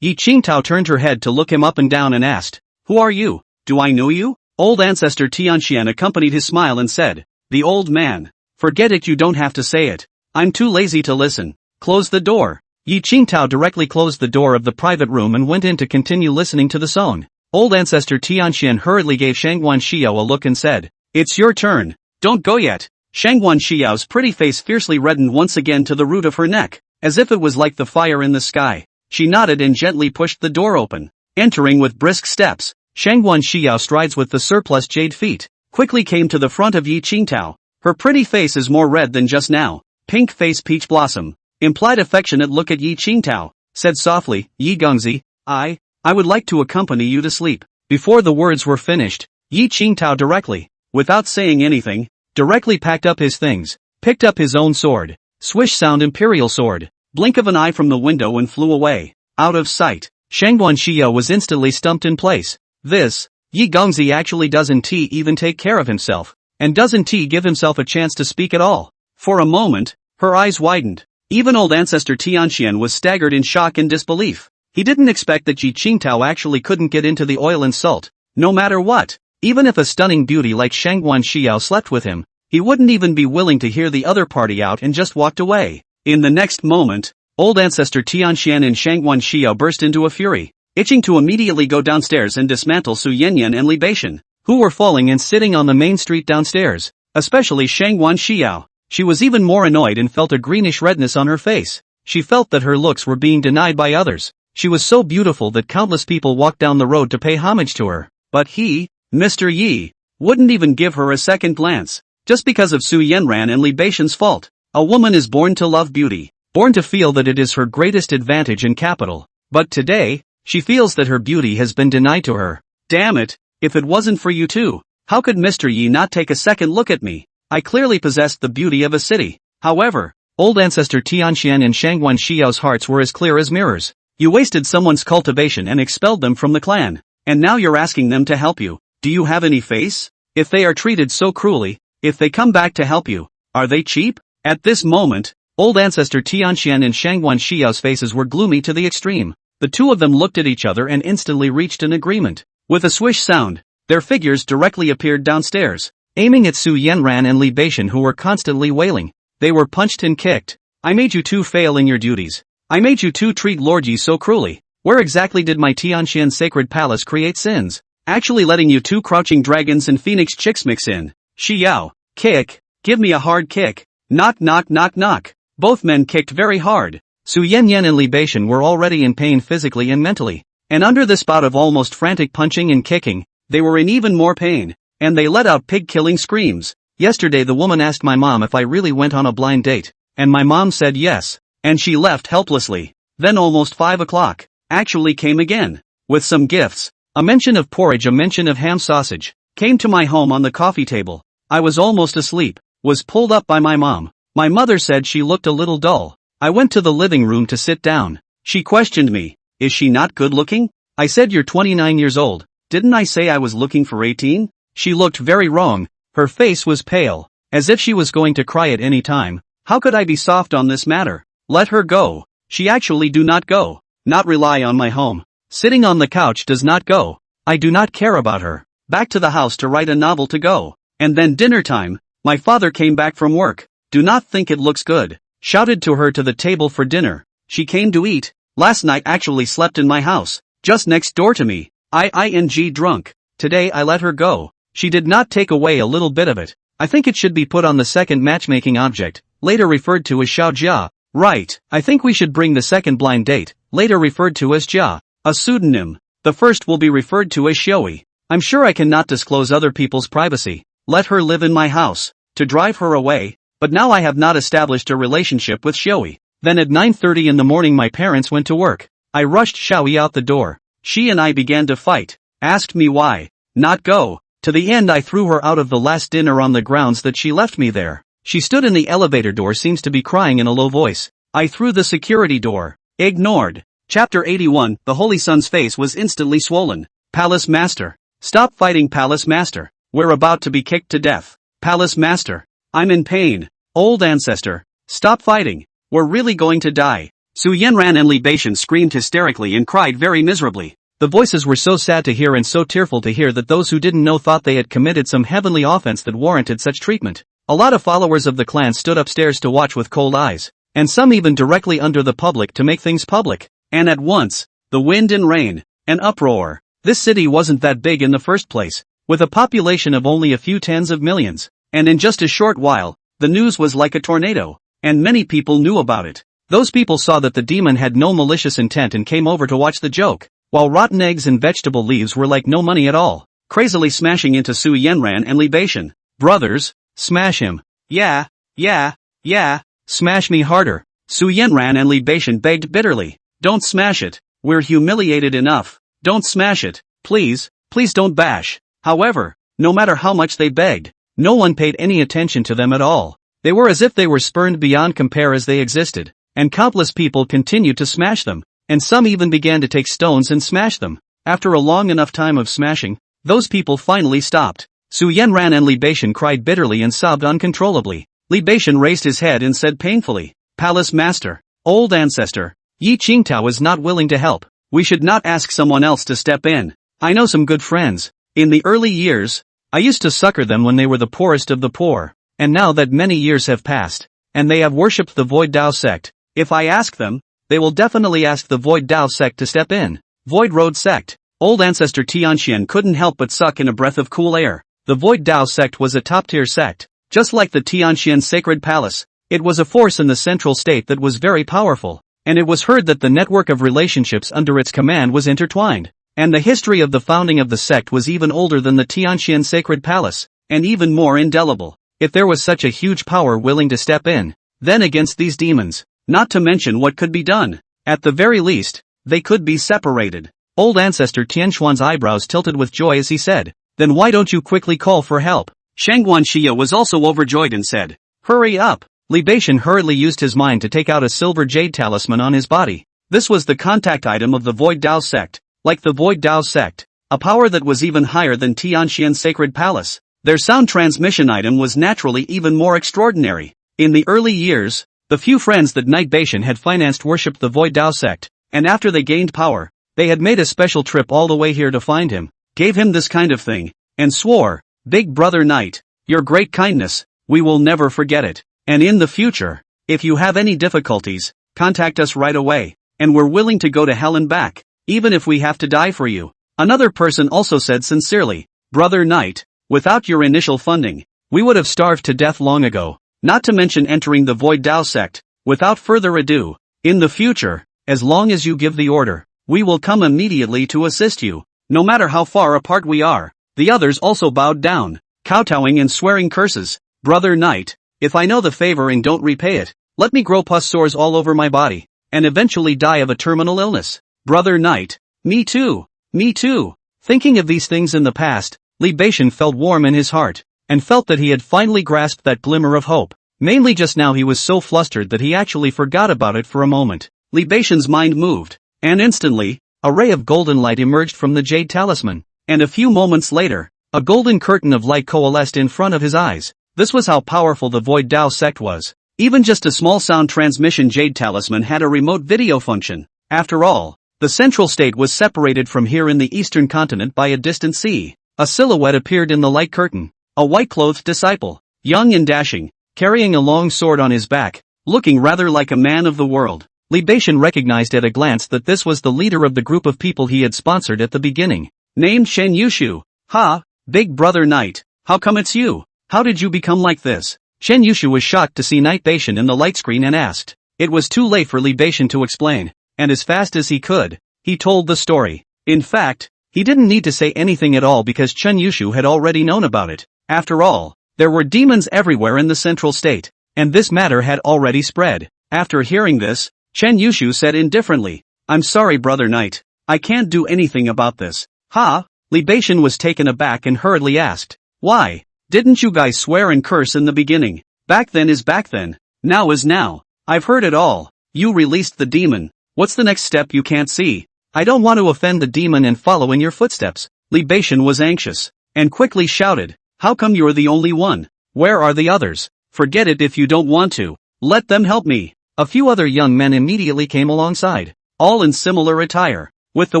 Yi Qingtao turned her head to look him up and down and asked, Who are you? Do I know you? Old ancestor Tianxian accompanied his smile and said, The old man. Forget it, you don't have to say it. I'm too lazy to listen. Close the door. Yi Qingtao directly closed the door of the private room and went in to continue listening to the song. Old ancestor Tianxian hurriedly gave Shangguan Xiao a look and said, It's your turn. Don't go yet. Shangguan Xiao's pretty face fiercely reddened once again to the root of her neck, as if it was like the fire in the sky. She nodded and gently pushed the door open. Entering with brisk steps, Shangguan Xiao strides with the surplus jade feet, quickly came to the front of Yi Qingtao. Her pretty face is more red than just now. Pink face peach blossom. Implied affectionate look at Yi Qingtao, said softly, Yi Gongzi, I would like to accompany you to sleep. Before the words were finished, Yi Qingtao directly, without saying anything, directly packed up his things, picked up his own sword, swish sound imperial sword, blink of an eye from the window and flew away, out of sight. Shangguan Xiao was instantly stumped in place. This, Yi Gongzi actually doesn't he even take care of himself, and doesn't he give himself a chance to speak at all? For a moment, her eyes widened. Even old ancestor Tianxian was staggered in shock and disbelief. He didn't expect that Yi Qingtao actually couldn't get into the oil and salt, no matter what. Even if a stunning beauty like Shangguan Xiao slept with him, he wouldn't even be willing to hear the other party out and just walked away. In the next moment, old ancestor Tianxian and Shangguan Xiao burst into a fury, itching to immediately go downstairs and dismantle Su Yanyan and Li Beishan, who were falling and sitting on the main street downstairs, especially Shangguan Xiao. She was even more annoyed and felt a greenish redness on her face. She felt that her looks were being denied by others. She was so beautiful that countless people walked down the road to pay homage to her. But he, Mr. Yi, wouldn't even give her a second glance, just because of Su Yanran and Li Beishan's fault. A woman is born to love beauty, born to feel that it is her greatest advantage and capital. But today, she feels that her beauty has been denied to her. Damn it, if it wasn't for you two, how could Mr. Yi not take a second look at me? I clearly possessed the beauty of a city. However, old ancestor Tianxian and Shangguan Xiao's hearts were as clear as mirrors. You wasted someone's cultivation and expelled them from the clan, and now you're asking them to help you. Do you have any face? If they are treated so cruelly, if they come back to help you, are they cheap? At this moment, old ancestor Tianxian and Shangguan Xiao's faces were gloomy to the extreme. The two of them looked at each other and instantly reached an agreement. With a swish sound, their figures directly appeared downstairs, aiming at Su Yanran and Li Beishan, who were constantly wailing. They were punched and kicked. I made you two fail in your duties. I made you two treat Lord Yi so cruelly. Where exactly did my Tianxian sacred palace create sins? Actually letting you two crouching dragons and phoenix chicks mix in. Xiao, kick, give me a hard kick. Knock knock knock knock. Both men kicked very hard. Su Yanyan and Li Beishan were already in pain physically and mentally, and under this bout of almost frantic punching and kicking, they were in even more pain, and they let out pig-killing screams. Yesterday the woman asked my mom if I really went on a blind date, and my mom said yes. And she left helplessly. Then almost 5 o'clock, actually came again, with some gifts, a mention of porridge, a mention of ham sausage, came to my home on the coffee table. I was almost asleep, was pulled up by my mom. My mother said she looked a little dull. I went to the living room to sit down. She questioned me, is she not good looking? I said you're 29 years old, didn't I say I was looking for 18? She looked very wrong, her face was pale, as if she was going to cry at any time. How could I be soft on this matter? Let her go. She actually do not go. Not rely on my home. Sitting on the couch does not go. I do not care about her. Back to the house to write a novel to go. And then dinner time. My father came back from work. Do not think it looks good. Shouted to her to the table for dinner. She came to eat. Last night actually slept in my house, just next door to me. ing drunk. Today I let her go. She did not take away a little bit of it. I think it should be put on the second matchmaking object, later referred to as Xiaojia. Right, I think we should bring the second blind date, later referred to as Jia, a pseudonym. The first will be referred to as Xioi. I'm sure I cannot disclose other people's privacy. Let her live in my house, to drive her away, but now I have not established a relationship with Xioi. Then at 9:30 in the morning my parents went to work. I rushed Xiaoi out the door. She and I began to fight, asked me why, not go. To the end I threw her out of the last dinner on the grounds that she left me there. She stood in the elevator door, seems to be crying in a low voice. I threw the security door. Ignored. Chapter 81. The Holy Sun's face was instantly swollen. Palace Master. Stop fighting, Palace Master. We're about to be kicked to death. Palace Master. I'm in pain. Old Ancestor. Stop fighting. We're really going to die. Su Yanran and Li Beishan screamed hysterically and cried very miserably. The voices were so sad to hear and so tearful to hear that those who didn't know thought they had committed some heavenly offense that warranted such treatment. A lot of followers of the clan stood upstairs to watch with cold eyes, and some even directly under the public to make things public. And at once, the wind and rain, an uproar. This city wasn't that big in the first place, with a population of only a few tens of millions, and in just a short while, the news was like a tornado, and many people knew about it. Those people saw that the demon had no malicious intent and came over to watch the joke, while rotten eggs and vegetable leaves were like no money at all, crazily smashing into Su Yanran and Li Beishan. Brothers, smash him. Yeah, yeah, yeah. Smash me harder. Su Yanran and Li Beishan begged bitterly. Don't smash it. We're humiliated enough. Don't smash it. Please, please don't bash. However, no matter how much they begged, no one paid any attention to them at all. They were as if they were spurned beyond compare as they existed, and countless people continued to smash them, and some even began to take stones and smash them. After a long enough time of smashing, those people finally stopped. Su Yanran and Li Beishan cried bitterly and sobbed uncontrollably. Li Beishan raised his head and said painfully, Palace Master, old ancestor, Yi Qingtao is not willing to help. We should not ask someone else to step in. I know some good friends. In the early years, I used to succor them when they were the poorest of the poor, and now that many years have passed, and they have worshipped the Void Dao sect, if I ask them, they will definitely ask the Void Dao sect to step in. Void Road sect. Old ancestor Tianxian couldn't help but suck in a breath of cool air. The Void Dao sect was a top-tier sect. Just like the Tianxian Sacred Palace, it was a force in the central state that was very powerful, and it was heard that the network of relationships under its command was intertwined. And the history of the founding of the sect was even older than the Tianxian Sacred Palace, and even more indelible. If there was such a huge power willing to step in, then against these demons, not to mention what could be done, at the very least, they could be separated. Old ancestor Tianxuan's eyebrows tilted with joy as he said, then why don't you quickly call for help? Shangguan Xia was also overjoyed and said, hurry up. Li Beishan hurriedly used his mind to take out a silver jade talisman on his body. This was the contact item of the Void Dao sect. Like the Void Dao sect, a power that was even higher than Tianxian Sacred Palace, their sound transmission item was naturally even more extraordinary. In the early years, the few friends that Knight Beishan had financed worshipped the Void Dao sect, and after they gained power, they had made a special trip all the way here to find him, gave him this kind of thing, and swore, Big Brother Knight, your great kindness, we will never forget it, and in the future, if you have any difficulties, contact us right away, and we're willing to go to hell and back. Even if we have to die for you. Another person also said sincerely, Brother Knight, without your initial funding, we would have starved to death long ago, not to mention entering the Void Dao sect. Without further ado, in the future, as long as you give the order, we will come immediately to assist you, no matter how far apart we are. The others also bowed down, kowtowing and swearing curses. Brother Knight, if I know the favor and don't repay it, let me grow pus sores all over my body, and eventually die of a terminal illness. Brother Knight, me too, me too. Thinking of these things in the past, Li Beishan felt warm in his heart, and felt that he had finally grasped that glimmer of hope. Mainly just now he was so flustered that he actually forgot about it for a moment. Li Beishan's mind moved, and instantly, a ray of golden light emerged from the jade talisman, and a few moments later, a golden curtain of light coalesced in front of his eyes. This was how powerful the Void Dao sect was. Even just a small sound transmission jade talisman had a remote video function. After all, the central state was separated from here in the eastern continent by a distant sea. A silhouette appeared in the light curtain. A white-clothed disciple, young and dashing, carrying a long sword on his back, looking rather like a man of the world. Li Beishan recognized at a glance that this was the leader of the group of people he had sponsored at the beginning. Named Shen Yushu. Ha, Big Brother Knight, how come it's you? How did you become like this? Shen Yushu was shocked to see Knight Beishan in the light screen and asked. It was too late for Li Beishan to explain. And as fast as he could, he told the story. In fact, he didn't need to say anything at all because Chen Yushu had already known about it. After all, there were demons everywhere in the central state, and this matter had already spread. After hearing this, Chen Yushu said indifferently, I'm sorry Brother Knight, I can't do anything about this. Ha? Li Beishan was taken aback and hurriedly asked, why? Didn't you guys swear and curse in the beginning? Back then is back then. Now is now. I've heard it all. You released the demon. What's the next step you can't see? I don't want to offend the demon and follow in your footsteps. Li Beishan was anxious, and quickly shouted, how come you're the only one? Where are the others? Forget it if you don't want to. Let them help me. A few other young men immediately came alongside, all in similar attire, with the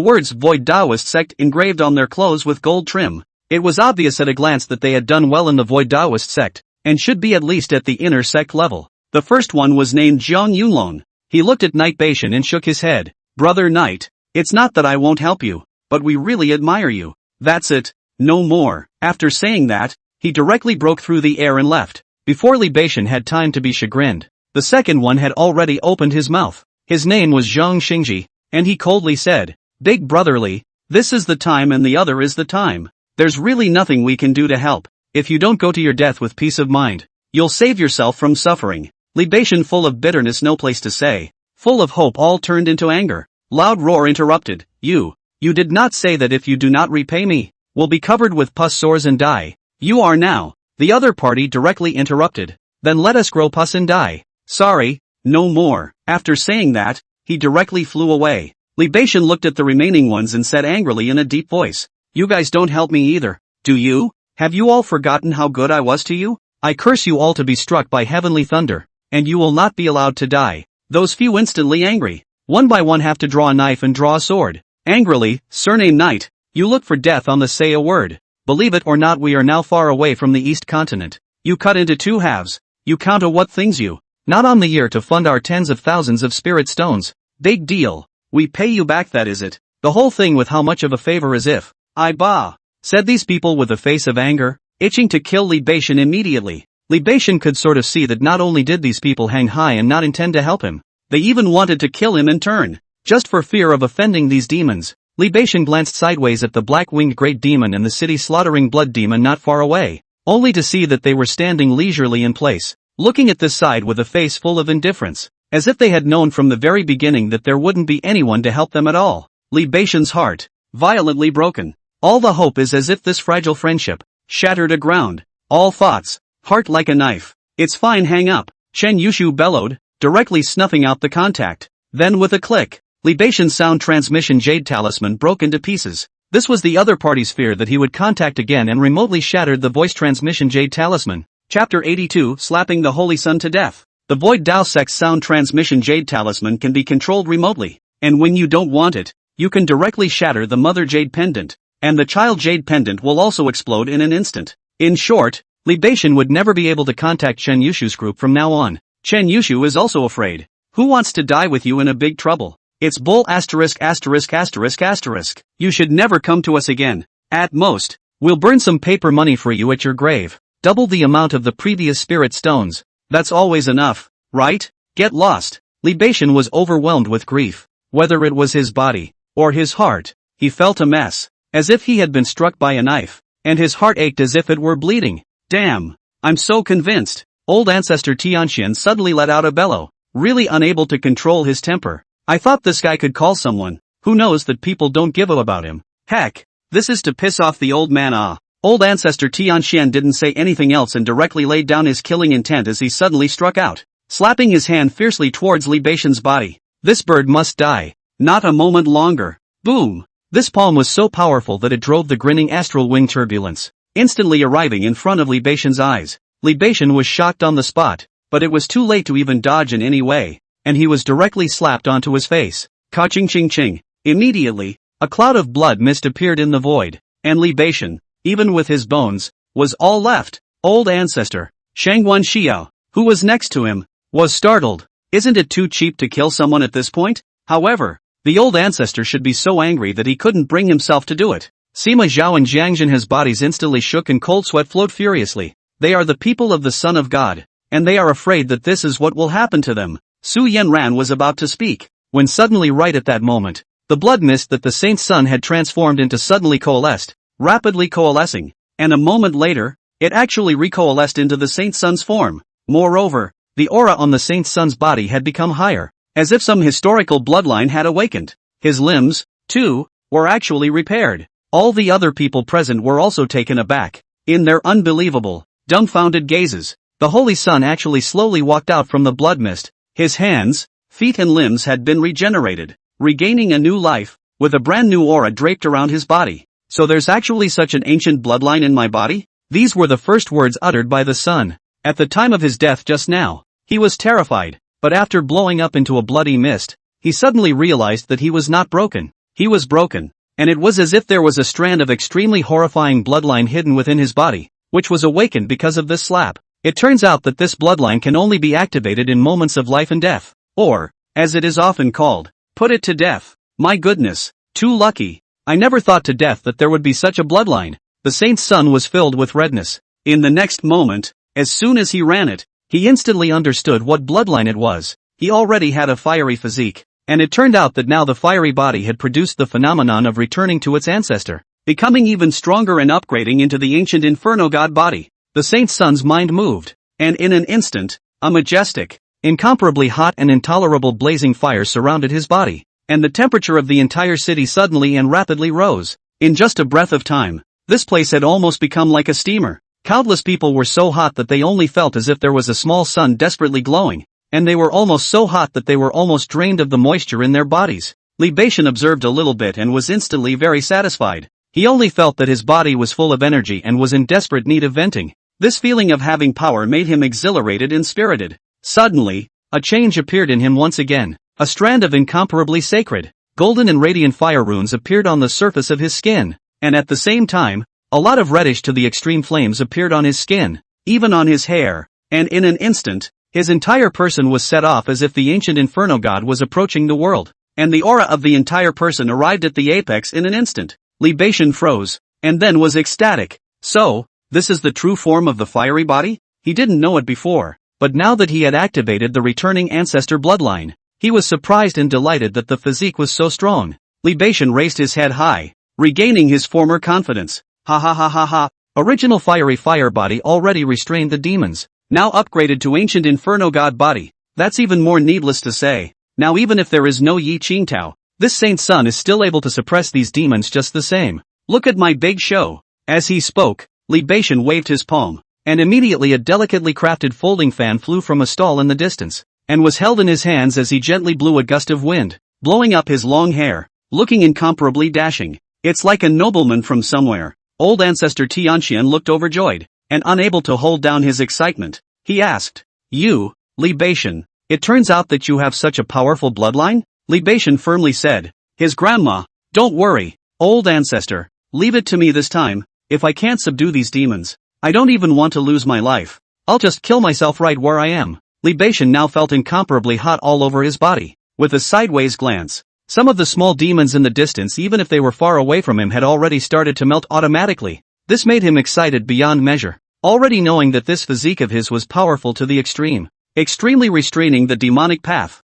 words Void Daoist sect engraved on their clothes with gold trim. It was obvious at a glance that they had done well in the Void Daoist sect, and should be at least at the inner sect level. The first one was named Jiang Yunlong. He looked at Knight Beishan and shook his head. Brother Knight, it's not that I won't help you, but we really admire you. That's it, no more. After saying that, he directly broke through the air and left. Before Li Beishan had time to be chagrined, the second one had already opened his mouth. His name was Zhang Xingji, and he coldly said, Big Brother Li, this is the time and the other is the time. There's really nothing we can do to help. If you don't go to your death with peace of mind, You'll save yourself from suffering. Libation, full of bitterness, no place to say, full of hope, all turned into anger. Loud roar interrupted. You did not say that if you do not repay me, will be covered with pus sores and die. You are now. The other party directly interrupted. Then let us grow pus and die. Sorry, no more. After saying that, he directly flew away. Libation looked at the remaining ones and said angrily in a deep voice, "You guys don't help me either, do you? Have you all forgotten how good I was to you? I curse you all to be struck by heavenly thunder, and you will not be allowed to die." Those few instantly angry. One by one have to draw a knife and draw a sword. Angrily, "Surname Knight, you look for death on the say a word. Believe it or not, we are now far away from the East Continent. You cut into two halves. You count what things you not on the year to fund our tens of thousands of spirit stones. Big deal. We pay you back, that is it. The whole thing with how much of a favor as if I bah," said these people with a face of anger, itching to kill Libation immediately. Libation could sort of see that not only did these people hang high and not intend to help him, they even wanted to kill him in turn, just for fear of offending these demons. Libation glanced sideways at the black-winged great demon and the city-slaughtering blood demon not far away, only to see that they were standing leisurely in place, looking at this side with a face full of indifference, as if they had known from the very beginning that there wouldn't be anyone to help them at all. Libation's heart, violently broken. All the hope is as if this fragile friendship, shattered aground. All thoughts, heart like a knife. "It's fine, hang up," Chen Yushu bellowed, directly snuffing out the contact. Then with a click, Libation's sound transmission jade talisman broke into pieces. This was the other party's fear that he would contact again and remotely shattered the voice transmission jade talisman. Chapter 82, Slapping the Holy Sun to Death. The Void Dao Sect's sound transmission jade talisman can be controlled remotely, and when you don't want it, you can directly shatter the Mother Jade Pendant, and the Child Jade Pendant will also explode in an instant. In short, Libation would never be able to contact Chen Yushu's group from now on. Chen Yushu is also afraid. Who wants to die with you in a big trouble? It's bull asterisk asterisk asterisk asterisk. You should never come to us again. At most, we'll burn some paper money for you at your grave. Double the amount of the previous spirit stones. That's always enough, right? Get lost. Libation was overwhelmed with grief. Whether it was his body, or his heart, he felt a mess, as if he had been struck by a knife, and his heart ached as if it were bleeding. Damn, I'm so convinced. Old ancestor Tianxian suddenly let out a bellow, really unable to control his temper. I thought this guy could call someone. Who knows that people don't give a about him? Heck, this is to piss off the old man. Old ancestor Tianxian didn't say anything else and directly laid down his killing intent as he suddenly struck out, slapping his hand fiercely towards Libation's body. This bird must die. Not a moment longer. Boom! This palm was so powerful that it drove the grinning astral wing turbulence, instantly arriving in front of Libation's eyes. Libation was shocked on the spot, but it was too late to even dodge in any way, and he was directly slapped onto his face. Ka-ching ching ching. Immediately, a cloud of blood mist appeared in the void, and Libation, even with his bones, was all left. Old ancestor, Shangguan Xiao, who was next to him, was startled. Isn't it too cheap to kill someone at this point? However, the old ancestor should be so angry that he couldn't bring himself to do it. Sima Zhao and Jiangxin, his bodies instantly shook and cold sweat flowed furiously. They are the people of the Son of God, and they are afraid that this is what will happen to them. Su Yanran was about to speak, when suddenly right at that moment, the blood mist that the Saint's Son had transformed into suddenly coalesced, rapidly coalescing, and a moment later, it actually recoalesced into the Saint's Son's form. Moreover, the aura on the Saint's Son's body had become higher, as if some historical bloodline had awakened. His limbs, too, were actually repaired. All the other people present were also taken aback. In their unbelievable, dumbfounded gazes, the Holy Son actually slowly walked out from the blood mist. His hands, feet and limbs had been regenerated, regaining a new life, with a brand new aura draped around his body. So there's actually such an ancient bloodline in my body? These were the first words uttered by the Son. At the time of his death just now, he was terrified, but after blowing up into a bloody mist, he suddenly realized that he was not broken. He was broken, and it was as if there was a strand of extremely horrifying bloodline hidden within his body, which was awakened because of this slap. It turns out that this bloodline can only be activated in moments of life and death, or, as it is often called, put it to death. My goodness, too lucky. I never thought to death that there would be such a bloodline. The Saint's Son was filled with redness. In the next moment, as soon as he ran it, he instantly understood what bloodline it was. He already had a fiery physique, and it turned out that now the fiery body had produced the phenomenon of returning to its ancestor, becoming even stronger and upgrading into the ancient Inferno God body. The Saint's Son's mind moved, and in an instant, a majestic, incomparably hot and intolerable blazing fire surrounded his body, and the temperature of the entire city suddenly and rapidly rose. In just a breath of time, this place had almost become like a steamer. Countless people were so hot that they only felt as if there was a small sun desperately glowing, and they were almost so hot that they were almost drained of the moisture in their bodies. Libation observed a little bit and was instantly very satisfied. He only felt that his body was full of energy and was in desperate need of venting. This feeling of having power made him exhilarated and spirited. Suddenly, a change appeared in him once again. A strand of incomparably sacred, golden and radiant fire runes appeared on the surface of his skin, and at the same time, a lot of reddish to the extreme flames appeared on his skin, even on his hair, and in an instant, his entire person was set off as if the ancient inferno god was approaching the world, and the aura of the entire person arrived at the apex in an instant. Libation froze, and then was ecstatic. So, this is the true form of the fiery body? He didn't know it before, but now that he had activated the returning ancestor bloodline, he was surprised and delighted that the physique was so strong. Libation raised his head high, regaining his former confidence. Ha ha ha ha ha. Original fiery fire body already restrained the demons, now upgraded to ancient inferno god body. That's even more needless to say. Now even if there is no Yi Qingtao, this saint's son is still able to suppress these demons just the same. Look at my big show. As he spoke, Libation waved his palm, and immediately a delicately crafted folding fan flew from a stall in the distance, and was held in his hands as he gently blew a gust of wind, blowing up his long hair, looking incomparably dashing. It's like a nobleman from somewhere. Old ancestor Tianxian looked overjoyed, and unable to hold down his excitement. He asked, "You, Libation, it turns out that you have such a powerful bloodline?" Libation firmly said, his grandma, "Don't worry, old ancestor, leave it to me this time. If I can't subdue these demons, I don't even want to lose my life. I'll just kill myself right where I am." Libation now felt incomparably hot all over his body. With a sideways glance, some of the small demons in the distance, even if they were far away from him, had already started to melt automatically. This made him excited beyond measure, already knowing that this physique of his was powerful to the extreme, extremely restraining the demonic path.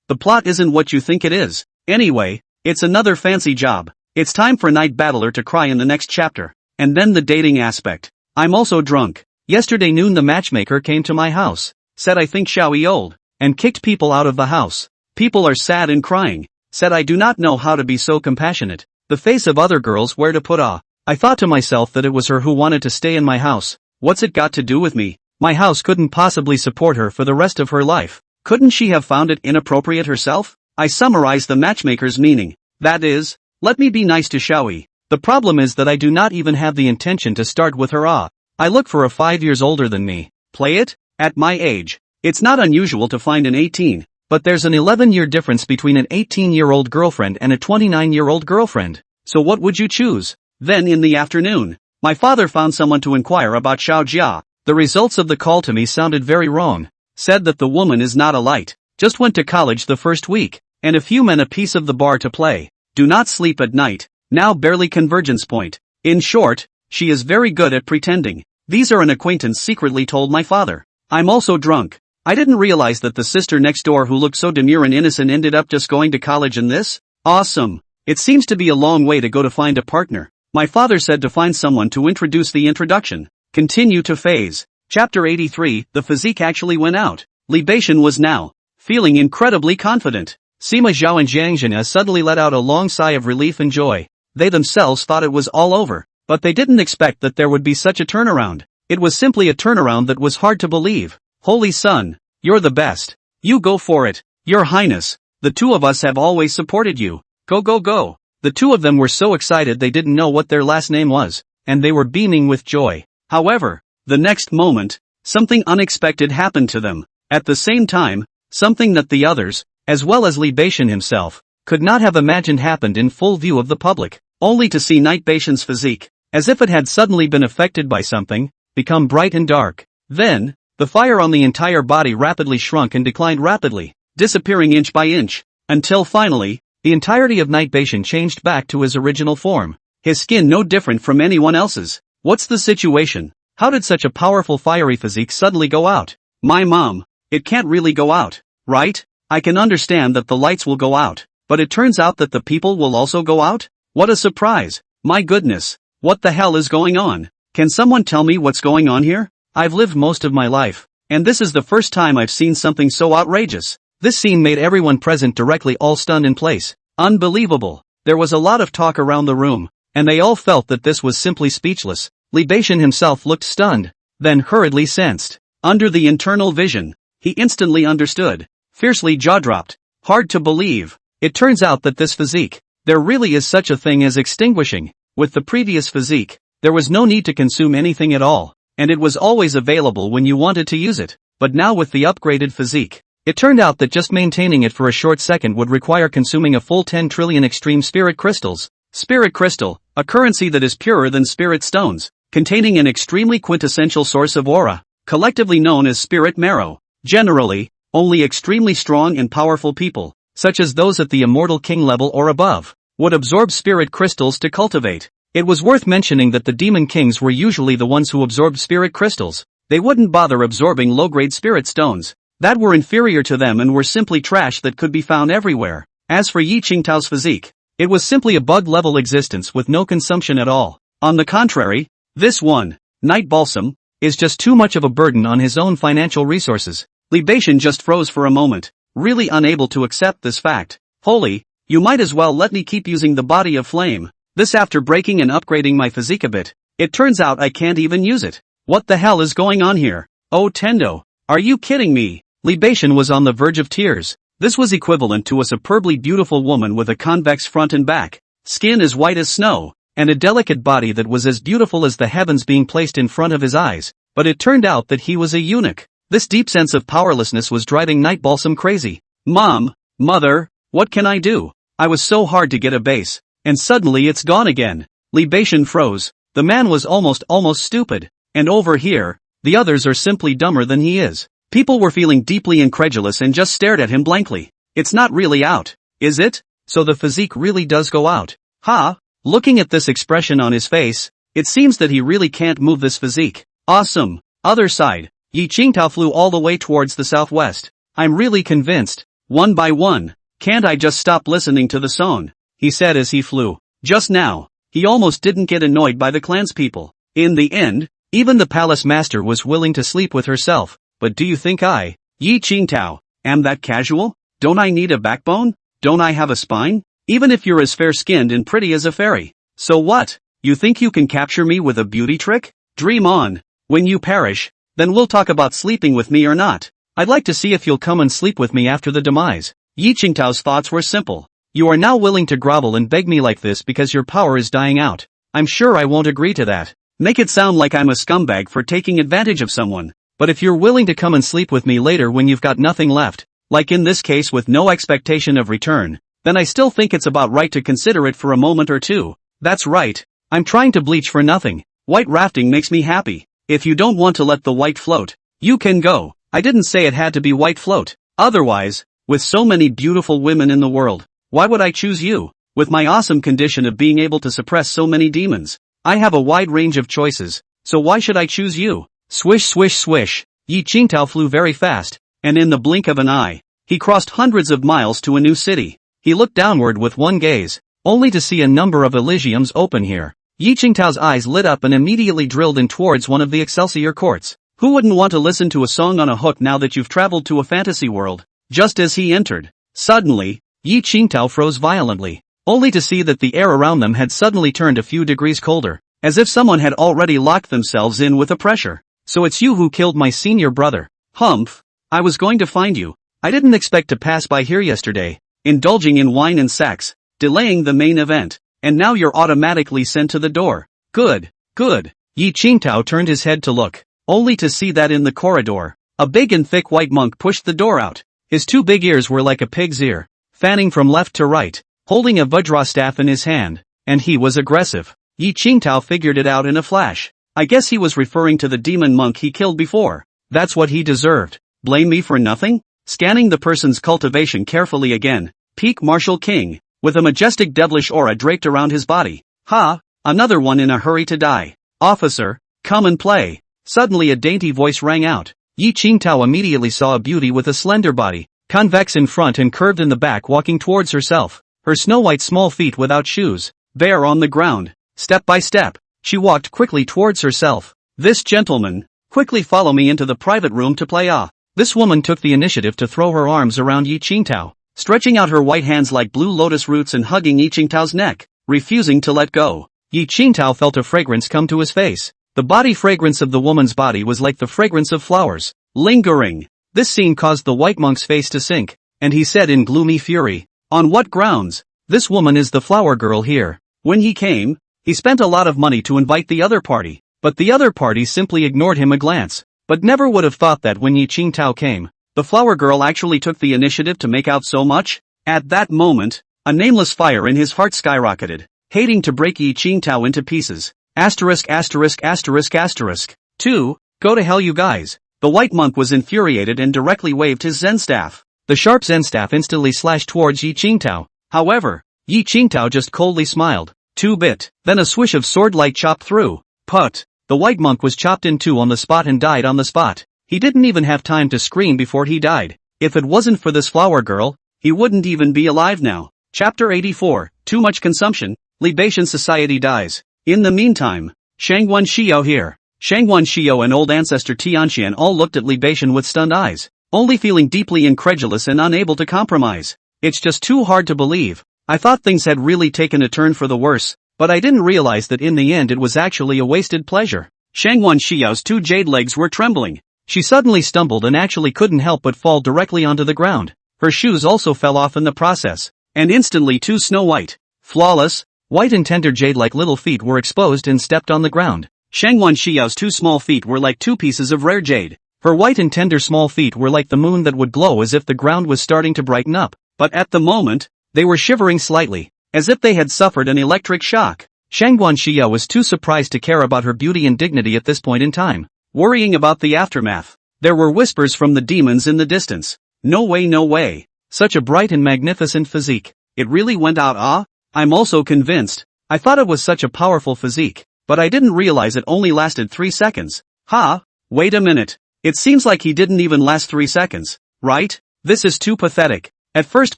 The plot isn't what you think it is. Anyway, it's another fancy job. It's time for Night Battler to cry in the next chapter. And then the dating aspect. I'm also drunk. Yesterday noon the matchmaker came to my house, said I think Xiaoyi old, and kicked people out of the house. People are sad and crying, said I do not know how to be so compassionate. The face of other girls where to put I thought to myself that it was her who wanted to stay in my house. What's it got to do with me? My house couldn't possibly support her for the rest of her life. Couldn't she have found it inappropriate herself? I summarized the matchmaker's meaning. That is, let me be nice to Xiaoyi. The problem is that I do not even have the intention to start with her. I look for a 5 years older than me. Play it? At my age, it's not unusual to find an 18, but there's an 11-year difference between an 18-year-old girlfriend and a 29-year-old girlfriend. So what would you choose? Then in the afternoon, my father found someone to inquire about Xiao Jia. The results of the call to me sounded very wrong. Said that the woman is not a light, just went to college the first week, and a few men a piece of the bar to play. Do not sleep at night, now barely convergence point. In short, she is very good at pretending. These are an acquaintance secretly told my father. I'm also drunk. I didn't realize that the sister next door who looked so demure and innocent ended up just going to college in this? Awesome. It seems to be a long way to go to find a partner. My father said to find someone to introduce the introduction. Continue to phase. Chapter 83, the physique actually went out. Libation was now feeling incredibly confident. Sima Zhao and Jiang Zhenya suddenly let out a long sigh of relief and joy. They themselves thought it was all over, but they didn't expect that there would be such a turnaround. It was simply a turnaround that was hard to believe. Holy Son, you're the best. You go for it, Your Highness. The two of us have always supported you. Go go go. The two of them were so excited they didn't know what their last name was, and they were beaming with joy. However, the next moment, something unexpected happened to them. At the same time, something that the others, as well as Libation himself, could not have imagined happened in full view of the public, only to see Nightbation's physique, as if it had suddenly been affected by something, become bright and dark. Then, the fire on the entire body rapidly shrunk and declined rapidly, disappearing inch by inch, until finally, the entirety of Nightbation changed back to his original form, his skin no different from anyone else's. What's the situation? How did such a powerful fiery physique suddenly go out? My mom, it can't really go out, right? I can understand that the lights will go out, but it turns out that the people will also go out? What a surprise! My goodness, what the hell is going on? Can someone tell me what's going on here? I've lived most of my life, and this is the first time I've seen something so outrageous. This scene made everyone present directly all stunned in place. Unbelievable. There was a lot of talk around the room, and they all felt that this was simply speechless. Li Beishan himself looked stunned, then hurriedly sensed. Under the internal vision, he instantly understood. Fiercely jaw-dropped. Hard to believe. It turns out that this physique, there really is such a thing as extinguishing. With the previous physique, there was no need to consume anything at all, and it was always available when you wanted to use it. But now with the upgraded physique, it turned out that just maintaining it for a short second would require consuming a full 10 trillion extreme spirit crystals. Spirit crystal, a currency that is purer than spirit stones, containing an extremely quintessential source of aura, collectively known as spirit marrow. Generally, only extremely strong and powerful people, such as those at the immortal king level or above, would absorb spirit crystals to cultivate. It was worth mentioning that the demon kings were usually the ones who absorbed spirit crystals. They wouldn't bother absorbing low-grade spirit stones that were inferior to them and were simply trash that could be found everywhere. As for Yi Qingtao's physique, it was simply a bug-level existence with no consumption at all. On the contrary, this one, Night Balsam, is just too much of a burden on his own financial resources. Li Beishan just froze for a moment, really unable to accept this fact. Holy, you might as well let me keep using the body of flame. This after breaking and upgrading my physique a bit. It turns out I can't even use it. What the hell is going on here? Oh Tendo, are you kidding me? Li Beishan was on the verge of tears. This was equivalent to a superbly beautiful woman with a convex front and back, skin as white as snow, and a delicate body that was as beautiful as the heavens being placed in front of his eyes. But it turned out that he was a eunuch. This deep sense of powerlessness was driving Night Balsam crazy. Mom, mother, what can I do? I was so hard to get a base, and suddenly it's gone again. Li Beishan froze. The man was almost stupid. And over here, the others are simply dumber than he is. People were feeling deeply incredulous and just stared at him blankly. It's not really out, is it? So the physique really does go out. Ha! Looking at this expression on his face, it seems that he really can't move this physique. Awesome. Other side. Yi Qingtao flew all the way towards the southwest. I'm really convinced. One by one. Can't I just stop listening to the song? He said as he flew. Just now, he almost didn't get annoyed by the clanspeople. In the end, even the palace master was willing to sleep with herself. But do you think I, Yi Qingtao, am that casual? Don't I need a backbone? Don't I have a spine? Even if you're as fair-skinned and pretty as a fairy. So what? You think you can capture me with a beauty trick? Dream on. When you perish, then we'll talk about sleeping with me or not. I'd like to see if you'll come and sleep with me after the demise. Yi Qingtao's thoughts were simple. You are now willing to grovel and beg me like this because your power is dying out. I'm sure I won't agree to that. Make it sound like I'm a scumbag for taking advantage of someone. But if you're willing to come and sleep with me later when you've got nothing left, like in this case with no expectation of return, then I still think it's about right to consider it for a moment or two. That's right. I'm trying to bleach for nothing. White rafting makes me happy. If you don't want to let the white float, you can go. I didn't say it had to be white float. Otherwise, with so many beautiful women in the world, why would I choose you? With my awesome condition of being able to suppress so many demons, I have a wide range of choices, so why should I choose you? Swish swish swish. Yi Qingtao flew very fast, and in the blink of an eye, he crossed hundreds of miles to a new city. He looked downward with one gaze, only to see a number of Elysiums open here. Yi Qingtao's eyes lit up and immediately drilled in towards one of the Excelsior courts. Who wouldn't want to listen to a song on a hook now that you've traveled to a fantasy world? Just as he entered, suddenly, Yi Qingtao froze violently, only to see that the air around them had suddenly turned a few degrees colder, as if someone had already locked themselves in with a pressure. So it's you who killed my senior brother. Humph. I was going to find you. I didn't expect to pass by here yesterday, indulging in wine and sex, delaying the main event, and now you're automatically sent to the door. Good, good. Yi Qingtao turned his head to look, only to see that in the corridor, a big and thick white monk pushed the door out. His two big ears were like a pig's ear, fanning from left to right, holding a vajra staff in his hand, and he was aggressive. Yi Qingtao figured it out in a flash. I guess he was referring to the demon monk he killed before. That's what he deserved. Blame me for nothing? Scanning the person's cultivation carefully again, peak martial king, with a majestic devilish aura draped around his body. Ha! Another one in a hurry to die. Officer, come and play. Suddenly a dainty voice rang out. Yi Qingtao immediately saw a beauty with a slender body, convex in front and curved in the back walking towards herself, her snow-white small feet without shoes, bare on the ground. Step by step, she walked quickly towards herself. This gentleman, Quickly follow me into the private room to play ah. This woman took the initiative to throw her arms around Yi Qingtao, stretching out her white hands like blue lotus roots and hugging Yi Qingtao's neck, refusing to let go. Yi Qingtao felt a fragrance come to his face. The body fragrance of the woman's body was like the fragrance of flowers, lingering. This scene caused the white monk's face to sink, and he said in gloomy fury, "On what grounds? This woman is the flower girl here." When he came, he spent a lot of money to invite the other party, but the other party simply ignored him a glance, but never would have thought that when Yi Qingtao came, the flower girl actually took the initiative to make out so much. At that moment, a nameless fire in his heart skyrocketed, hating to break Yi Qingtao into pieces. Asterisk asterisk asterisk asterisk. 2. Go to hell you guys. The white monk was infuriated and directly waved his Zen staff. The sharp Zen staff instantly slashed towards Yi Qingtao. However, Yi Qingtao just coldly smiled. 2-bit. Then a swish of sword-light chopped through. Put. The white monk was chopped in two on the spot and died on the spot. He didn't even have time to scream before he died. If it wasn't for this flower girl, he wouldn't even be alive now. Chapter 84. Too much consumption. Libation society dies. In the meantime, Shangguan Xiao here. Shangguan Xiao and old ancestor Tianxian all looked at libation with stunned eyes, only feeling deeply incredulous and unable to compromise. It's just too hard to believe. I thought things had really taken a turn for the worse, but I didn't realize that in the end it was actually a wasted pleasure. Shangguan Xiao's two jade legs were trembling. She suddenly stumbled and actually couldn't help but fall directly onto the ground. Her shoes also fell off in the process, and instantly two snow-white, flawless, white and tender jade-like little feet were exposed and stepped on the ground. Shangguan Xiao's two small feet were like two pieces of rare jade. Her white and tender small feet were like the moon that would glow as if the ground was starting to brighten up. But at the moment, they were shivering slightly, as if they had suffered an electric shock. Shangguan Xiao was too surprised to care about her beauty and dignity at this point in time, worrying about the aftermath. There were whispers from the demons in the distance. No way, no way. Such a bright and magnificent physique. It really went out ah? I'm also convinced. I thought it was such a powerful physique, but I didn't realize it only lasted 3 seconds. Ha? Wait a minute. It seems like he didn't even last 3 seconds, right? This is too pathetic. At first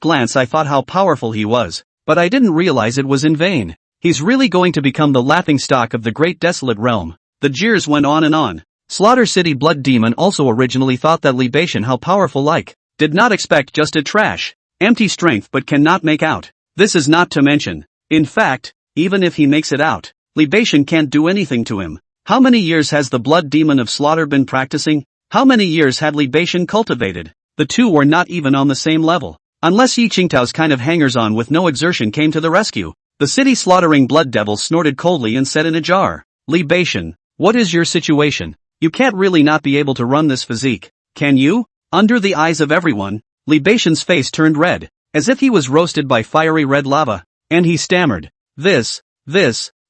glance I thought how powerful he was, but I didn't realize it was in vain. He's really going to become the laughingstock of the great desolate realm. The jeers went on and on. Slaughter City Blood Demon also originally thought that libation how powerful like. Did not expect just a trash, empty strength but cannot make out. This is not to mention. In fact, even if he makes it out, libation can't do anything to him. How many years has the blood demon of slaughter been practicing? How many years had libation cultivated? The two were not even on the same level. Unless Yi Qingtao's kind of hangers-on with no exertion came to the rescue. The city slaughtering blood devil snorted coldly and said in a jar, "Libation, what is your situation? You can't really not be able to run this physique, can you?" Under the eyes of everyone, libation's face turned red, as if he was roasted by fiery red lava, and he stammered, This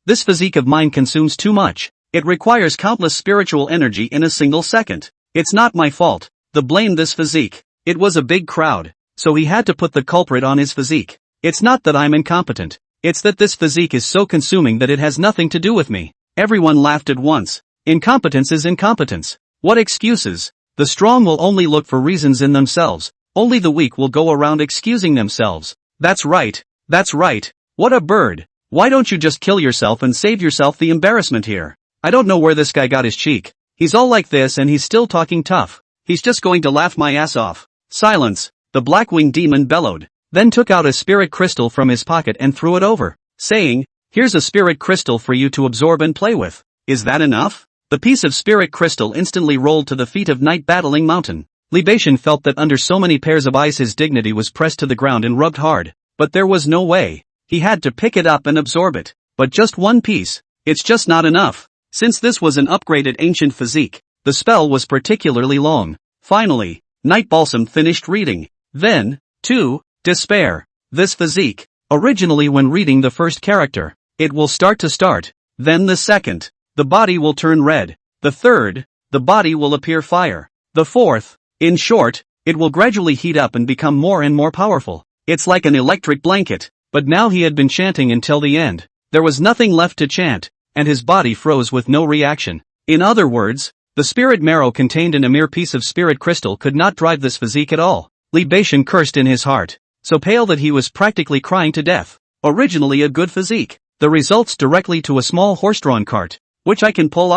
physique of mine consumes too much. It requires countless spiritual energy in a single second. It's not my fault. The blame this physique. It was a big crowd, so he had to put the culprit on his physique. It's not that I'm incompetent. It's that this physique is so consuming that it has nothing to do with me. Everyone laughed at once. Incompetence is incompetence. What excuses? The strong will only look for reasons in themselves. Only the weak will go around excusing themselves. That's right. That's right. What a bird. Why don't you just kill yourself and save yourself the embarrassment here? I don't know where this guy got his cheek. He's all like this and he's still talking tough. He's just going to laugh my ass off. Silence. The Blackwing demon bellowed, then took out a spirit crystal from his pocket and threw it over, saying, "Here's a spirit crystal for you to absorb and play with. Is that enough?" The piece of spirit crystal instantly rolled to the feet of Night Battling Mountain. Libation felt that under so many pairs of eyes his dignity was pressed to the ground and rubbed hard, but there was no way. He had to pick it up and absorb it. But just one piece. It's just not enough. Since this was an upgraded ancient physique, the spell was particularly long. Finally, Night Balsam finished reading. Then, 2, despair. This physique. Originally when reading the first character, it will start. Then the second, the body will turn red. The third, the body will appear fire. The fourth, in short, it will gradually heat up and become more and more powerful. It's like an electric blanket. But now he had been chanting until the end. There was nothing left to chant, and his body froze with no reaction. In other words, the spirit marrow contained in a mere piece of spirit crystal could not drive this physique at all. Libation cursed in his heart, so pale that he was practically crying to death. Originally a good physique. The results directly to a small horse-drawn cart, which I can pull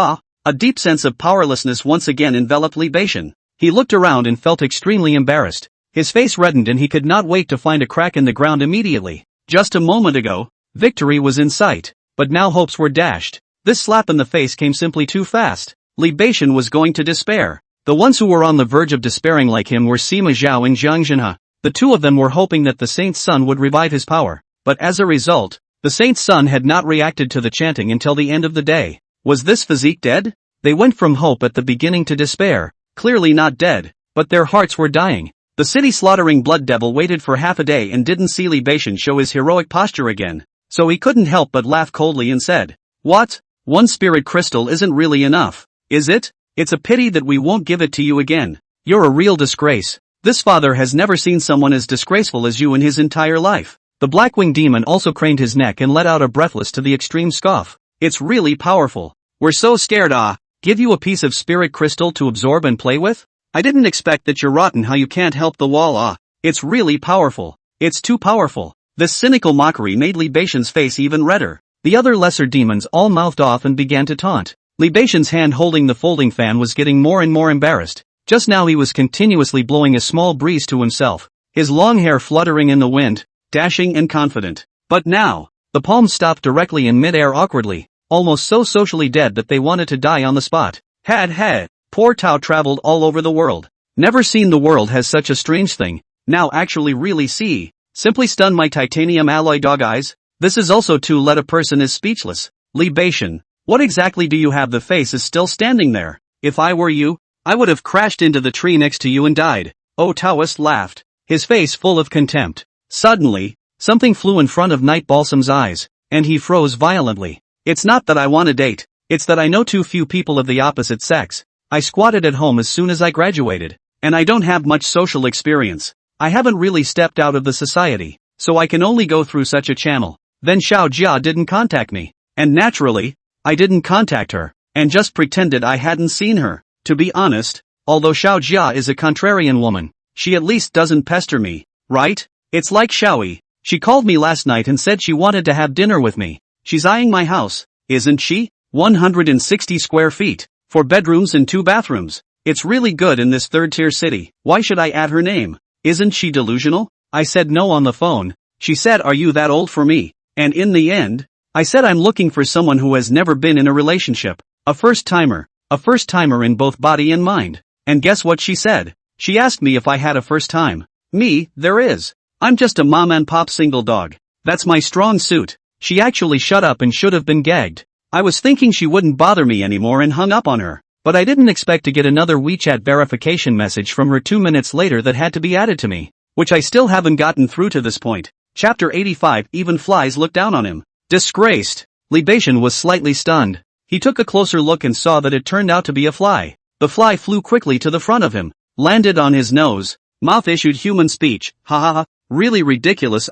A deep sense of powerlessness once again enveloped Li Beishan. He looked around and felt extremely embarrassed. His face reddened and he could not wait to find a crack in the ground immediately. Just a moment ago, victory was in sight, but now hopes were dashed. This slap in the face came simply too fast. Li Beishan was going to despair. The ones who were on the verge of despairing like him were Sima Zhao and Zhang Zhenhe. The two of them were hoping that the saint's son would revive his power, but as a result, the saint's son had not reacted to the chanting until the end of the day. Was this physique dead? They went from hope at the beginning to despair, clearly not dead, but their hearts were dying. The city-slaughtering blood devil waited for half a day and didn't see Li Beishan show his heroic posture again, so he couldn't help but laugh coldly and said, "What? One spirit crystal isn't really enough, is it? It's a pity that we won't give it to you again. You're a real disgrace. This father has never seen someone as disgraceful as you in his entire life." The Blackwing demon also craned his neck and let out a breathless to the extreme scoff. "It's really powerful. We're so scared. Give you a piece of spirit crystal to absorb and play with? I didn't expect that. You're rotten how you can't help the wall. It's really powerful. It's too powerful." This cynical mockery made Li Beishan's face even redder. The other lesser demons all mouthed off and began to taunt. Li Beishan's hand holding the folding fan was getting more and more embarrassed. Just now he was continuously blowing a small breeze to himself, his long hair fluttering in the wind, dashing and confident. But now, the palms stopped directly in mid-air awkwardly, almost so socially dead that they wanted to die on the spot. Had. Poor Tao traveled all over the world. Never seen the world has such a strange thing. Now actually really see. Simply stunned my titanium alloy dog eyes. This is also to let a person is speechless. Li Beishan, what exactly do you have? The face is still standing there. If I were you, I would have crashed into the tree next to you and died. Oh, Taoist laughed, his face full of contempt. Suddenly, something flew in front of Night Balsam's eyes, and he froze violently. It's not that I want to date, it's that I know too few people of the opposite sex. I squatted at home as soon as I graduated, and I don't have much social experience. I haven't really stepped out of the society, so I can only go through such a channel. Then Xiao Jia didn't contact me, and naturally, I didn't contact her, and just pretended I hadn't seen her. To be honest, although Xiao Jia is a contrarian woman, she at least doesn't pester me, right? It's like Xiaoyi. She called me last night and said she wanted to have dinner with me. She's eyeing my house, isn't she? 160 square feet, 4 bedrooms and 2 bathrooms. It's really good in this third-tier city. Why should I add her name? Isn't she delusional? I said no on the phone. She said, "Are you that old for me?" And in the end, I said I'm looking for someone who has never been in a relationship. A first-timer in both body and mind. And guess what she said? She asked me if I had a first time. Me, there is. I'm just a mom and pop single dog. That's my strong suit. She actually shut up and should have been gagged. I was thinking she wouldn't bother me anymore and hung up on her. But I didn't expect to get another WeChat verification message from her 2 minutes later that had to be added to me, which I still haven't gotten through to this point. Chapter 85. Even flies look down on him. Disgraced. Li Beishan was slightly stunned. He took a closer look and saw that it turned out to be a fly. The fly flew quickly to the front of him, landed on his nose, mouth issued human speech. Ha ha ha, really ridiculous.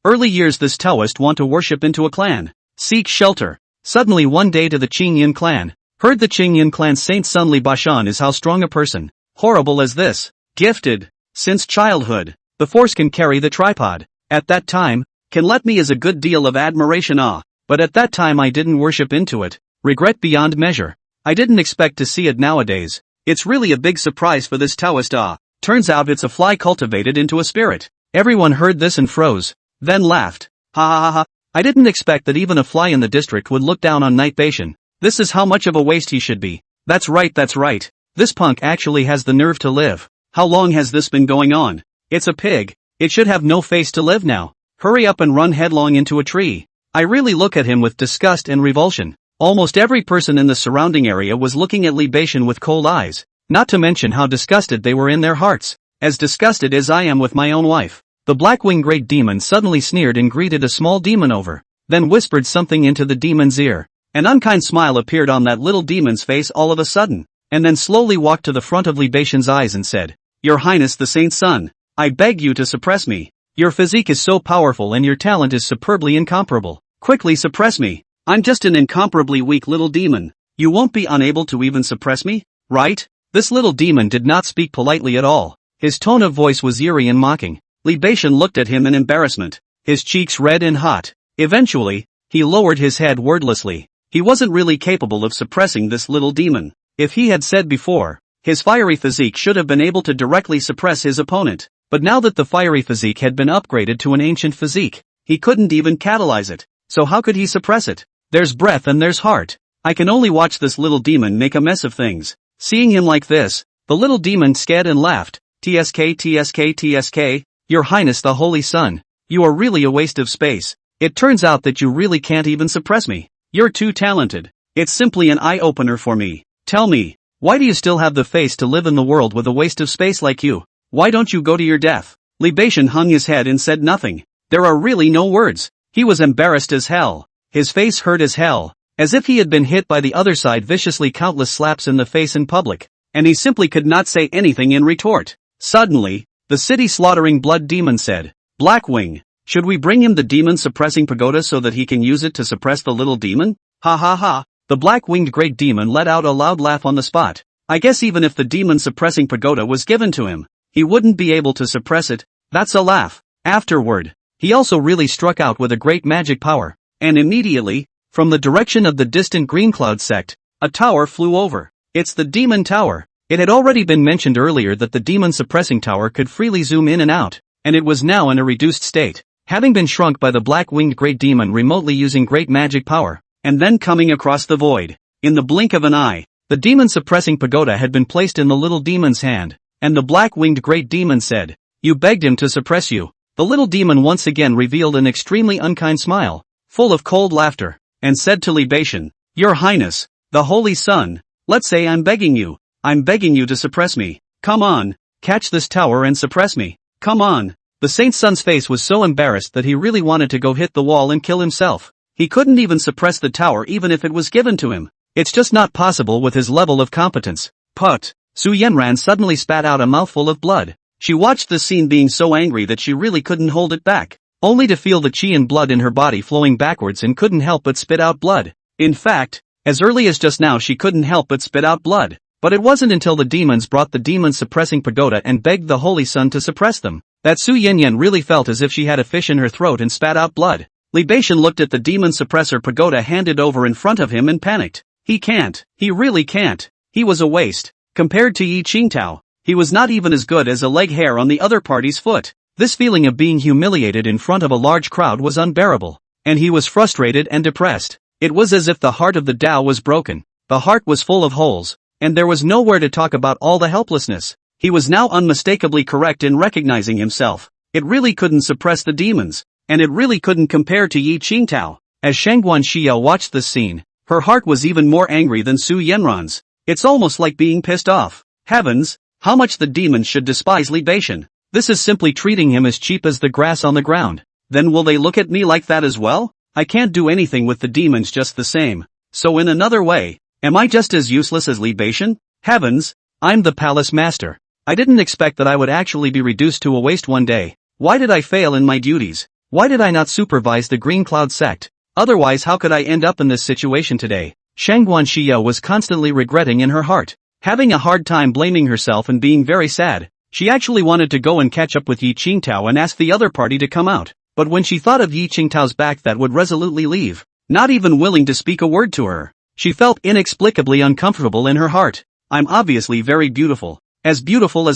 Early years this Taoist want to worship into a clan. Seek shelter. Suddenly one day to the Qingyan clan. Heard the Qingyan clan's saint's son Li Beishan is how strong a person. Horrible as this. Gifted. Since childhood. The force can carry the tripod. At that time, can let me as a good deal of admiration. But at that time I didn't worship into it. Regret beyond measure. I didn't expect to see it nowadays. It's really a big surprise for this Taoist. Turns out it's a fly cultivated into a spirit. Everyone heard this and froze. Then laughed. Ha ha ha ha. I didn't expect that even a fly in the district would look down on Night Beishan. This is how much of a waste he should be. That's right. This punk actually has the nerve to live. How long has this been going on? It's a pig. It should have no face to live now. Hurry up and run headlong into a tree. I really look at him with disgust and revulsion. Almost every person in the surrounding area was looking at Li Beishan with cold eyes, not to mention how disgusted they were in their hearts. As disgusted as I am with my own wife. The Blackwing Great Demon suddenly sneered and greeted a small demon over, then whispered something into the demon's ear. An unkind smile appeared on that little demon's face all of a sudden, and then slowly walked to the front of Li Beishan's eyes and said, "Your Highness the Saint's son, I beg you to suppress me. Your physique is so powerful and your talent is superbly incomparable. Quickly suppress me. I'm just an incomparably weak little demon. You won't be unable to even suppress me, right?" This little demon did not speak politely at all. His tone of voice was eerie and mocking. Li Beishan looked at him in embarrassment, his cheeks red and hot. Eventually, he lowered his head wordlessly. He wasn't really capable of suppressing this little demon. If he had said before, his fiery physique should have been able to directly suppress his opponent. But now that the fiery physique had been upgraded to an ancient physique, he couldn't even catalyze it. So how could he suppress it? There's breath and there's heart. I can only watch this little demon make a mess of things. Seeing him like this, the little demon scared and laughed. TSK TSK TSK, Your Highness the Holy Sun, you are really a waste of space. It turns out that you really can't even suppress me. You're too talented. It's simply an eye-opener for me. Tell me, why do you still have the face to live in the world with a waste of space like you? Why don't you go to your death? Libation hung his head and said nothing. There are really no words. He was embarrassed as hell. His face hurt as hell, as if he had been hit by the other side viciously countless slaps in the face in public, and he simply could not say anything in retort. Suddenly, the city-slaughtering blood demon said, Blackwing, should we bring him the demon-suppressing pagoda so that he can use it to suppress the little demon? Ha ha ha. The black-winged great demon let out a loud laugh on the spot. I guess even if the demon-suppressing pagoda was given to him, he wouldn't be able to suppress it. That's a laugh. Afterward, he also really struck out with a great magic power, and immediately, from the direction of the distant Green Cloud sect, a tower flew over. It's the Demon Tower. It had already been mentioned earlier that the demon-suppressing tower could freely zoom in and out, and it was now in a reduced state, having been shrunk by the black-winged great demon remotely using great magic power, and then coming across the void. In the blink of an eye, the demon-suppressing pagoda had been placed in the little demon's hand, and the black-winged great demon said, You begged him to suppress you. The little demon once again revealed an extremely unkind smile, full of cold laughter, and said to Libation, Your Highness, the Holy Sun, let's say I'm begging you to suppress me. Come on, catch this tower and suppress me. Come on. The Saint's son's face was so embarrassed that he really wanted to go hit the wall and kill himself. He couldn't even suppress the tower even if it was given to him. It's just not possible with his level of competence. Put. Su Yenran suddenly spat out a mouthful of blood. She watched the scene being so angry that she really couldn't hold it back, only to feel the chi and blood in her body flowing backwards and couldn't help but spit out blood. In fact, as early as just now she couldn't help but spit out blood. But it wasn't until the demons brought the demon-suppressing pagoda and begged the Holy Sun to suppress them, that Su Yenyan really felt as if she had a fish in her throat and spat out blood. Libation looked at the demon-suppressor pagoda handed over in front of him and panicked. He can't. He really can't. He was a waste. Compared to Yi Qingtao, he was not even as good as a leg hair on the other party's foot. This feeling of being humiliated in front of a large crowd was unbearable, and he was frustrated and depressed. It was as if the heart of the Tao was broken. The heart was full of holes, and there was nowhere to talk about all the helplessness. He was now unmistakably correct in recognizing himself. It really couldn't suppress the demons, and it really couldn't compare to Yi Qingtao. As Shangguan Xiao watched this scene, her heart was even more angry than Su Yenran's. It's almost like being pissed off. Heavens, how much the demons should despise Libation. This is simply treating him as cheap as the grass on the ground. Then will they look at me like that as well? I can't do anything with the demons just the same. So in another way, am I just as useless as Libation? Heavens, I'm the palace master. I didn't expect that I would actually be reduced to a waste one day. Why did I fail in my duties? Why did I not supervise the Green Cloud sect? Otherwise how could I end up in this situation today? Shangguan Xiao was constantly regretting in her heart, having a hard time blaming herself and being very sad. She actually wanted to go and catch up with Yi Qingtao and ask the other party to come out, but when she thought of Yi Qingtao's back that would resolutely leave, not even willing to speak a word to her, she felt inexplicably uncomfortable in her heart. I'm obviously very beautiful as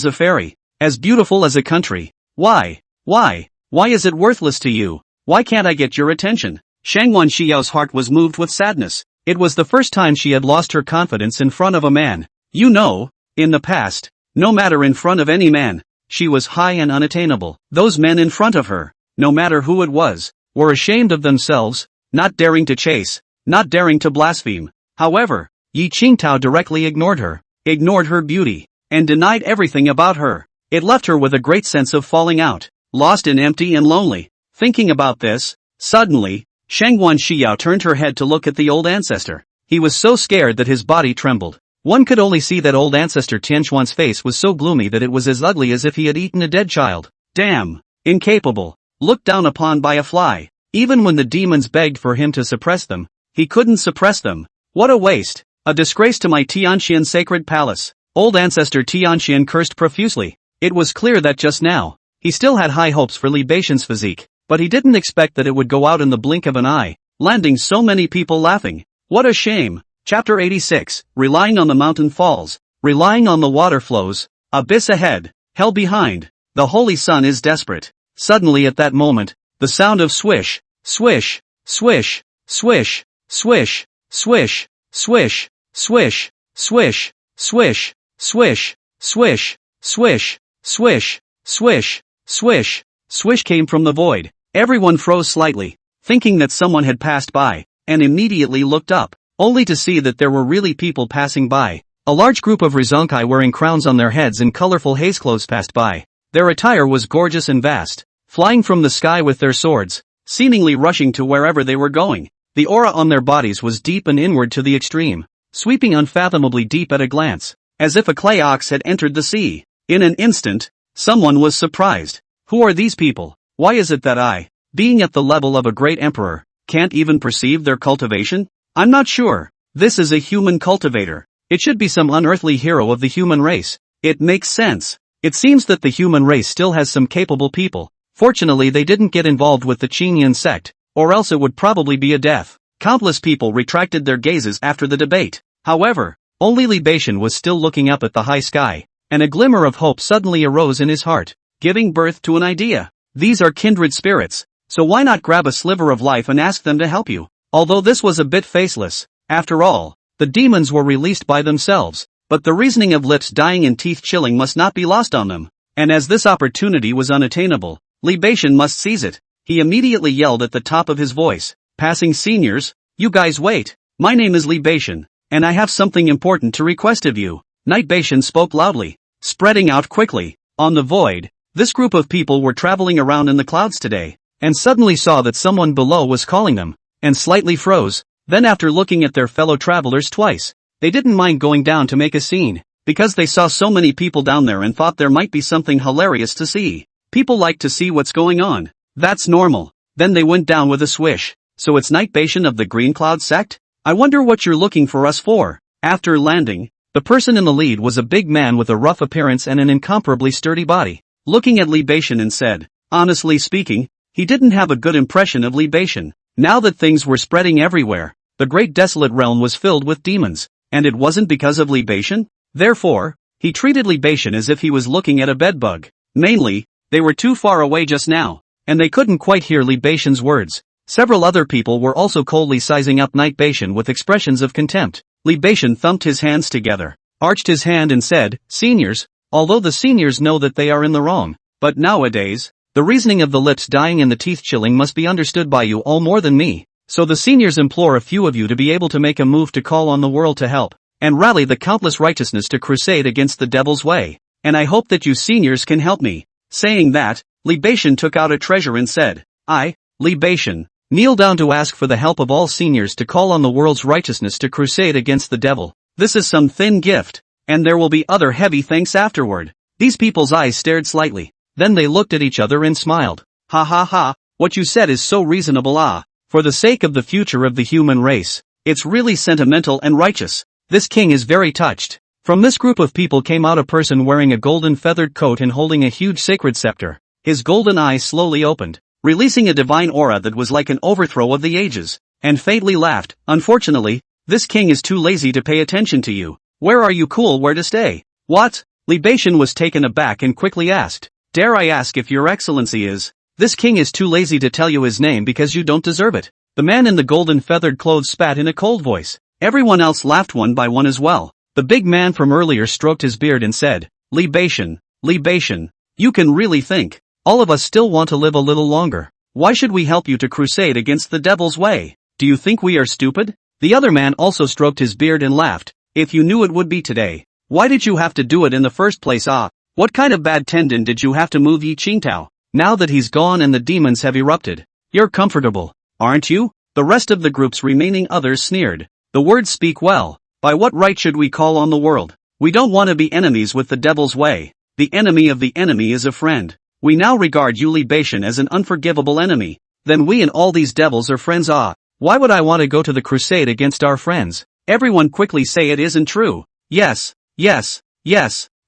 a fairy, as beautiful as a country. Why is it worthless to you? Why can't I get your attention? Shangguan Xiao's heart was moved with sadness. It was the first time she had lost her confidence in front of a man. You know, in the past, no matter in front of any man, she was high and unattainable. Those men in front of her, no matter who it was, were ashamed of themselves, not daring to chase, not daring to blaspheme. However, Yi Qingtao directly ignored her beauty, and denied everything about her. It left her with a great sense of falling out, lost and empty and lonely. Thinking about this, suddenly, Shangguan Xiao turned her head to look at the old ancestor. He was so scared that his body trembled. One could only see that old ancestor Tianxuan's face was so gloomy that it was as ugly as if he had eaten a dead child. Damn! Incapable! Looked down upon by a fly. Even when the demons begged for him to suppress them, he couldn't suppress them. What a waste! A disgrace to my Tianxian sacred palace. Old ancestor Tianxian cursed profusely. It was clear that just now, he still had high hopes for Libation's physique, but he didn't expect that it would go out in the blink of an eye, landing so many people laughing. What a shame. Chapter 86, relying on the mountain falls, relying on the water flows, abyss ahead, hell behind, the holy sun is desperate. Suddenly at that moment, the sound of swish, swish, swish, swish, swish, swish, swish, swish, swish, swish, swish, swish, swish, swish, swish, swish, swish came from the void. Everyone froze slightly, thinking that someone had passed by, and immediately looked up, only to see that there were really people passing by. A large group of Rizonkai wearing crowns on their heads and colorful haze clothes passed by. Their attire was gorgeous and vast, flying from the sky with their swords, seemingly rushing to wherever they were going. The aura on their bodies was deep and inward to the extreme, sweeping unfathomably deep at a glance, as if a clay ox had entered the sea. In an instant, someone was surprised. Who are these people? Why is it that I, being at the level of a great emperor, can't even perceive their cultivation? I'm not sure. This is a human cultivator. It should be some unearthly hero of the human race. It makes sense. It seems that the human race still has some capable people. Fortunately they didn't get involved with the Qingyan sect, or else it would probably be a death. Countless people retracted their gazes after the debate. However, only Li Beishan was still looking up at the high sky, and a glimmer of hope suddenly arose in his heart, giving birth to an idea. These are kindred spirits, so why not grab a sliver of life and ask them to help you? Although this was a bit faceless, after all, the demons were released by themselves, but the reasoning of lips dying and teeth chilling must not be lost on them. And as this opportunity was unattainable, Li Beishan must seize it. He immediately yelled at the top of his voice, "Passing seniors, you guys wait. My name is Li Beishan, and I have something important to request of you." Knight Beishan spoke loudly, spreading out quickly. On the void, this group of people were traveling around in the clouds today, and suddenly saw that someone below was calling them, and slightly froze. Then after looking at their fellow travelers twice, they didn't mind going down to make a scene, because they saw so many people down there and thought there might be something hilarious to see. People like to see what's going on. That's normal. Then they went down with a swish. So it's Knight Beishan of the Green Cloud sect? I wonder what you're looking for us for. After landing, the person in the lead was a big man with a rough appearance and an incomparably sturdy body, looking at Li Beishan and said, honestly speaking, he didn't have a good impression of Li Beishan. Now that things were spreading everywhere, the great desolate realm was filled with demons, and it wasn't because of Li Beishan. Therefore, he treated Li Beishan as if he was looking at a bedbug. Mainly, they were too far away just now, and they couldn't quite hear Li Beishan's words. Several other people were also coldly sizing up Knight Beishan with expressions of contempt. Li Beishan thumped his hands together, arched his hand and said, seniors, although the seniors know that they are in the wrong, but nowadays, the reasoning of the lips dying and the teeth chilling must be understood by you all more than me. So the seniors implore a few of you to be able to make a move to call on the world to help, and rally the countless righteousness to crusade against the devil's way. And I hope that you seniors can help me. Saying that, Li Beishan took out a treasure and said, I, Li Beishan, kneel down to ask for the help of all seniors to call on the world's righteousness to crusade against the devil. This is some thin gift, and there will be other heavy thanks afterward. These people's eyes stared slightly. Then they looked at each other and smiled. Ha ha ha, what you said is so reasonable. For the sake of the future of the human race, it's really sentimental and righteous. This king is very touched. From this group of people came out a person wearing a golden feathered coat and holding a huge sacred scepter. His golden eyes slowly opened, releasing a divine aura that was like an overthrow of the ages, and faintly laughed. Unfortunately, this king is too lazy to pay attention to you. Where are you? Cool, where to stay? What? Li Beishan was taken aback and quickly asked, dare I ask if your excellency is? This king is too lazy to tell you his name because you don't deserve it. The man in the golden feathered clothes spat in a cold voice. Everyone else laughed one by one as well. The big man from earlier stroked his beard and said, Li Beishan, you can really think. All of us still want to live a little longer. Why should we help you to crusade against the devil's way? Do you think we are stupid? The other man also stroked his beard and laughed. If you knew it would be today, why did you have to do it in the first place? What kind of bad tendon did you have to move Yi Qingtao? Now that he's gone and the demons have erupted, you're comfortable, aren't you? The rest of the group's remaining others sneered. The words speak well. By what right should we call on the world? We don't want to be enemies with the devil's way. The enemy of the enemy is a friend. We now regard you Li Beishan as an unforgivable enemy. Then we and all these devils are friends. Why would I want to go to the crusade against our friends? Everyone quickly say it isn't true. Yes,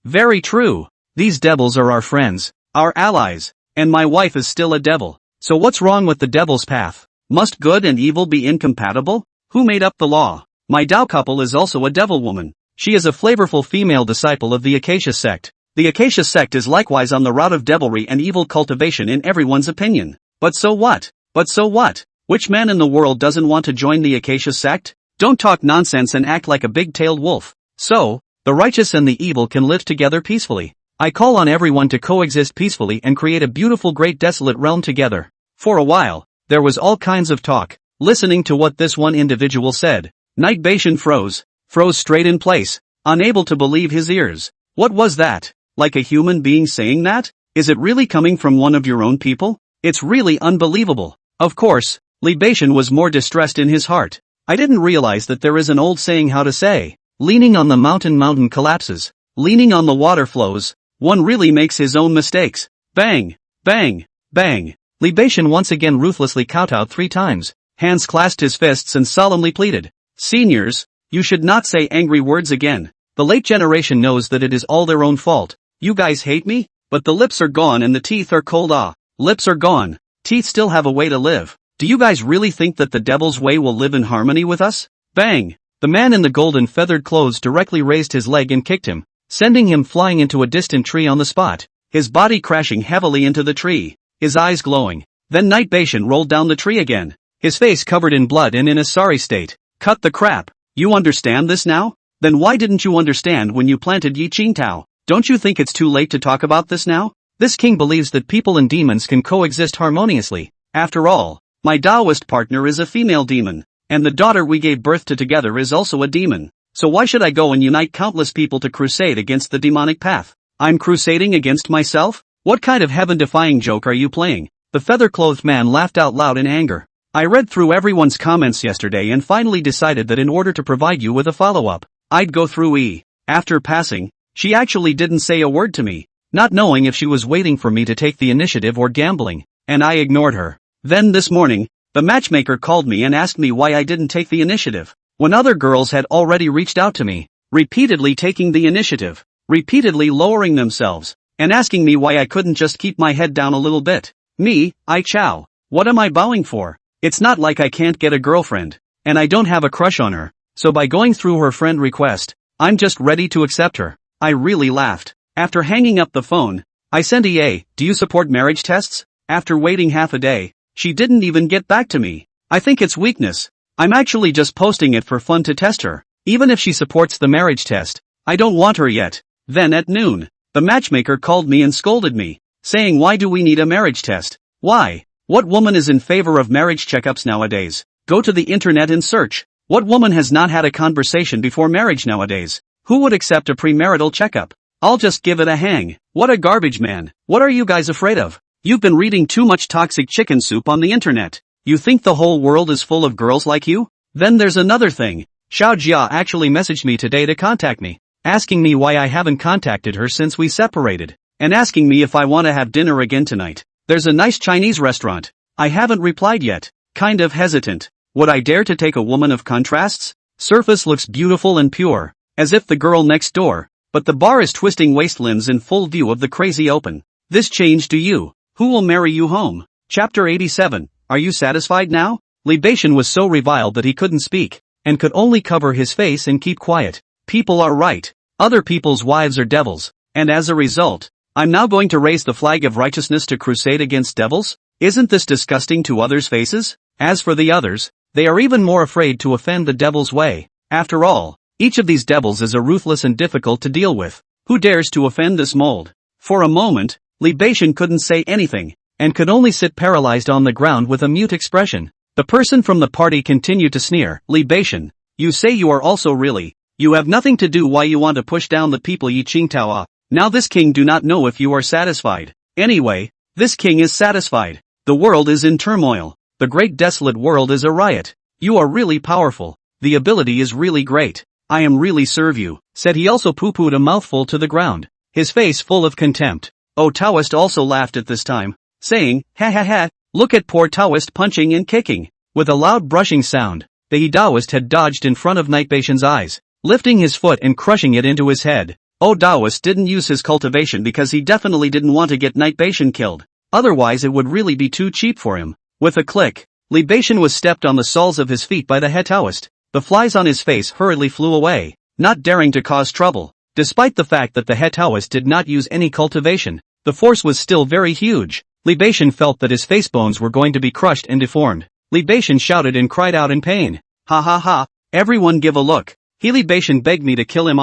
very true. These devils are our friends, our allies, and my wife is still a devil. So what's wrong with the devil's path? Must good and evil be incompatible? Who made up the law? My Dao couple is also a devil woman. She is a flavorful female disciple of the Acacia sect. The Acacia sect is likewise on the route of devilry and evil cultivation in everyone's opinion. But so what? But so what? Which man in the world doesn't want to join the Acacia sect? Don't talk nonsense and act like a big-tailed wolf. So, the righteous and the evil can live together peacefully. I call on everyone to coexist peacefully and create a beautiful great desolate realm together. For a while, there was all kinds of talk. Listening to what this one individual said, Knight Bashan froze straight in place, unable to believe his ears. What was that? Like a human being saying that? Is it really coming from one of your own people? It's really unbelievable. Of course, Li Bashan was more distressed in his heart. I didn't realize that there is an old saying how to say, leaning on the mountain collapses, leaning on the water flows, one really makes his own mistakes. Bang, bang, bang. Li Bashan once again ruthlessly kowtowed 3 times, hands clasped his fists and solemnly pleaded. Seniors, you should not say angry words again. The late generation knows that it is all their own fault. You guys hate me? But the lips are gone and the teeth are cold. Lips are gone. Teeth still have a way to live. Do you guys really think that the devil's way will live in harmony with us? Bang! The man in the golden feathered clothes directly raised his leg and kicked him, sending him flying into a distant tree on the spot, his body crashing heavily into the tree, his eyes glowing. Then Knight Bashan rolled down the tree again, his face covered in blood and in a sorry state. Cut the crap. You understand this now? Then why didn't you understand when you planted Yi Qingtao? Don't you think it's too late to talk about this now? This king believes that people and demons can coexist harmoniously. After all, my Taoist partner is a female demon, and the daughter we gave birth to together is also a demon. So why should I go and unite countless people to crusade against the demonic path? I'm crusading against myself? What kind of heaven-defying joke are you playing? The feather-clothed man laughed out loud in anger. I read through everyone's comments yesterday and finally decided that in order to provide you with a follow-up, I'd go through E. After passing, she actually didn't say a word to me, not knowing if she was waiting for me to take the initiative or gambling, and I ignored her. Then this morning, the matchmaker called me and asked me why I didn't take the initiative, when other girls had already reached out to me, repeatedly taking the initiative, repeatedly lowering themselves, and asking me why I couldn't just keep my head down a little bit. Me, I chow. What am I bowing for? It's not like I can't get a girlfriend, and I don't have a crush on her, so by going through her friend request, I'm just ready to accept her. I really laughed. After hanging up the phone, I sent EA, do you support marriage tests? After waiting half a day, she didn't even get back to me. I think it's weakness. I'm actually just posting it for fun to test her. Even if she supports the marriage test, I don't want her yet. Then at noon, the matchmaker called me and scolded me, saying why do we need a marriage test? Why? What woman is in favor of marriage checkups nowadays? Go to the internet and search. What woman has not had a conversation before marriage nowadays? Who would accept a premarital checkup? I'll just give it a hang. What a garbage man. What are you guys afraid of? You've been reading too much toxic chicken soup on the internet. You think the whole world is full of girls like you? Then there's another thing. Xiao Jia actually messaged me today to contact me, asking me why I haven't contacted her since we separated, and asking me if I want to have dinner again tonight. There's a nice Chinese restaurant. I haven't replied yet. Kind of hesitant. Would I dare to take a woman of contrasts? Surface looks beautiful and pure, as if the girl next door, but the bar is twisting waistlands in full view of the crazy open. This change to you. Who will marry you home? Chapter 87. Are you satisfied now? Li Bashan was so reviled that he couldn't speak, and could only cover his face and keep quiet. People are right. Other people's wives are devils, and as a result, I'm now going to raise the flag of righteousness to crusade against devils? Isn't this disgusting to others' faces? As for the others, they are even more afraid to offend the devil's way. After all, each of these devils is a ruthless and difficult to deal with. Who dares to offend this mold? For a moment, Li Bashan couldn't say anything, and could only sit paralyzed on the ground with a mute expression. The person from the party continued to sneer. Li Bashan, you say you are also really, you have nothing to do why you want to push down the people Yi Qingtao. Now this king do not know if you are satisfied. Anyway, this king is satisfied. The world is in turmoil. The great desolate world is a riot. You are really powerful. The ability is really great. I am really serve you, said he also poo-pooed a mouthful to the ground, his face full of contempt. Oh, Taoist also laughed at this time, saying, ha ha ha, look at poor Taoist punching and kicking. With a loud brushing sound, the Taoist had dodged in front of Knight Bashan's eyes, lifting his foot and crushing it into his head. Oh, Taoist didn't use his cultivation because he definitely didn't want to get Knight Bashan killed. Otherwise it would really be too cheap for him. With a click, Li Beishan was stepped on the soles of his feet by the head Taoist. The flies on his face hurriedly flew away, not daring to cause trouble. Despite the fact that the head Taoist did not use any cultivation, the force was still very huge. Li Beishan felt that his face bones were going to be crushed and deformed. Li Beishan shouted and cried out in pain. Ha ha ha, everyone give a look. Li Beishan begged me to kill him.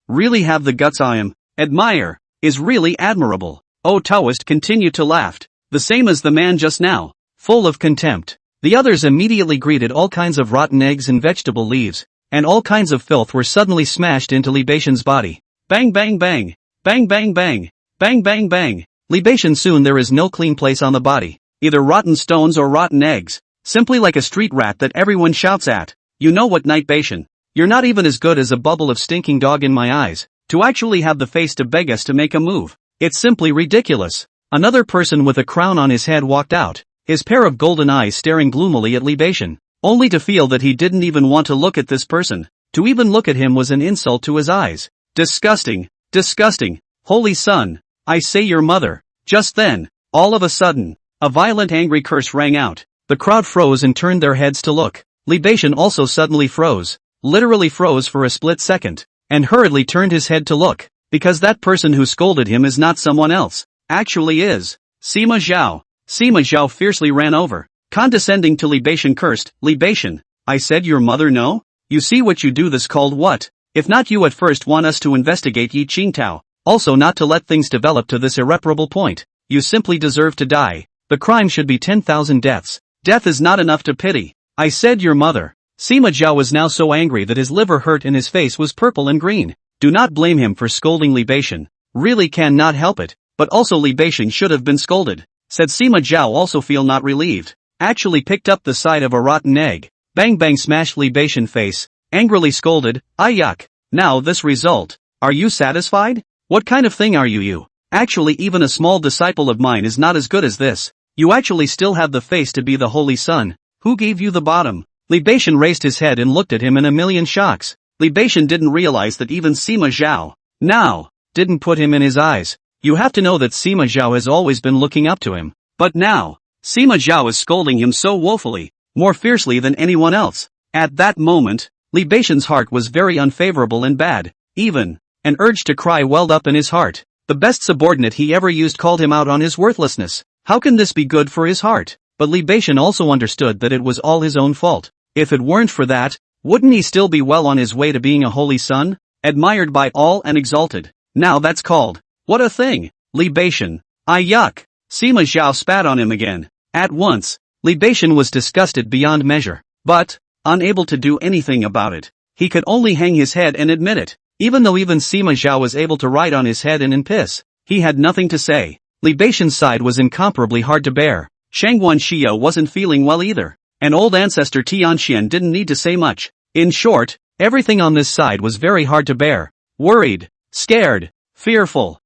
Really have the guts. I am. Admire. Is really admirable. Oh, Taoist continued to laugh. The same as the man just now. Full of contempt. The others immediately greeted. All kinds of rotten eggs and vegetable leaves, and all kinds of filth were suddenly smashed into Li Beishan's body. Bang bang bang. Bang bang bang. Bang bang bang. Li Beishan, soon there is no clean place on the body. Either rotten stones or rotten eggs. Simply like a street rat that everyone shouts at. You know what, Knight Beishan? You're not even as good as a bubble of stinking dog in my eyes. To actually have the face to beg us to make a move. It's simply ridiculous. Another person with a crown on his head walked out, his pair of golden eyes staring gloomily at Li Beishan, only to feel that he didn't even want to look at this person. To even look at him was an insult to his eyes. Disgusting. Disgusting. Holy Sun. I say your mother. Just then, all of a sudden, a violent angry curse rang out. The crowd froze and turned their heads to look. Li Beishan also suddenly froze. Literally froze for a split second. And hurriedly turned his head to look. Because that person who scolded him is not someone else. Actually is Sima Zhao. Sima Zhao fiercely ran over, condescending to Li Beishan, cursed. Li Beishan, I said your mother. No? You see what you do. This called what? If not you at first want us to investigate Yi Qingtao, also not to let things develop to this irreparable point. You simply deserve to die. The crime should be 10,000 deaths. Death is not enough to pity. I said your mother. Sima Zhao was now so angry that his liver hurt and his face was purple and green. Do not blame him for scolding Li Beishan. Really cannot help it. But also Li Beishan should have been scolded. Said Sima Zhao, also feel not relieved. Actually picked up the side of a rotten egg. Bang bang smashed Li Beishan face. Angrily scolded. Yuck. Now this result. Are you satisfied? What kind of thing are you? Actually even a small disciple of mine is not as good as this. You actually still have the face to be the Holy Sun. Who gave you the bottom? Li Beishan raised his head and looked at him in a million shocks. Li Beishan didn't realize that even Sima Zhao now didn't put him in his eyes. You have to know that Sima Zhao has always been looking up to him. But now, Sima Zhao is scolding him so woefully, more fiercely than anyone else. At that moment, Li Beishan's heart was very unfavorable and bad. Even an urge to cry welled up in his heart. The best subordinate he ever used called him out on his worthlessness. How can this be good for his heart? But Li Beishan also understood that it was all his own fault. If it weren't for that, wouldn't he still be well on his way to being a holy son? Admired by all and exalted. Now that's called. What a thing. Li Beishan. Yuck. Sima Zhao spat on him again. At once, Li Beishan was disgusted beyond measure. But, unable to do anything about it. He could only hang his head and admit it. Even though even Sima Zhao was able to write on his head and in piss, he had nothing to say. Li Beishan's side was incomparably hard to bear. Shangguan Xia wasn't feeling well either. And old ancestor Tianxian didn't need to say much. In short, everything on this side was very hard to bear. Worried, scared, fearful,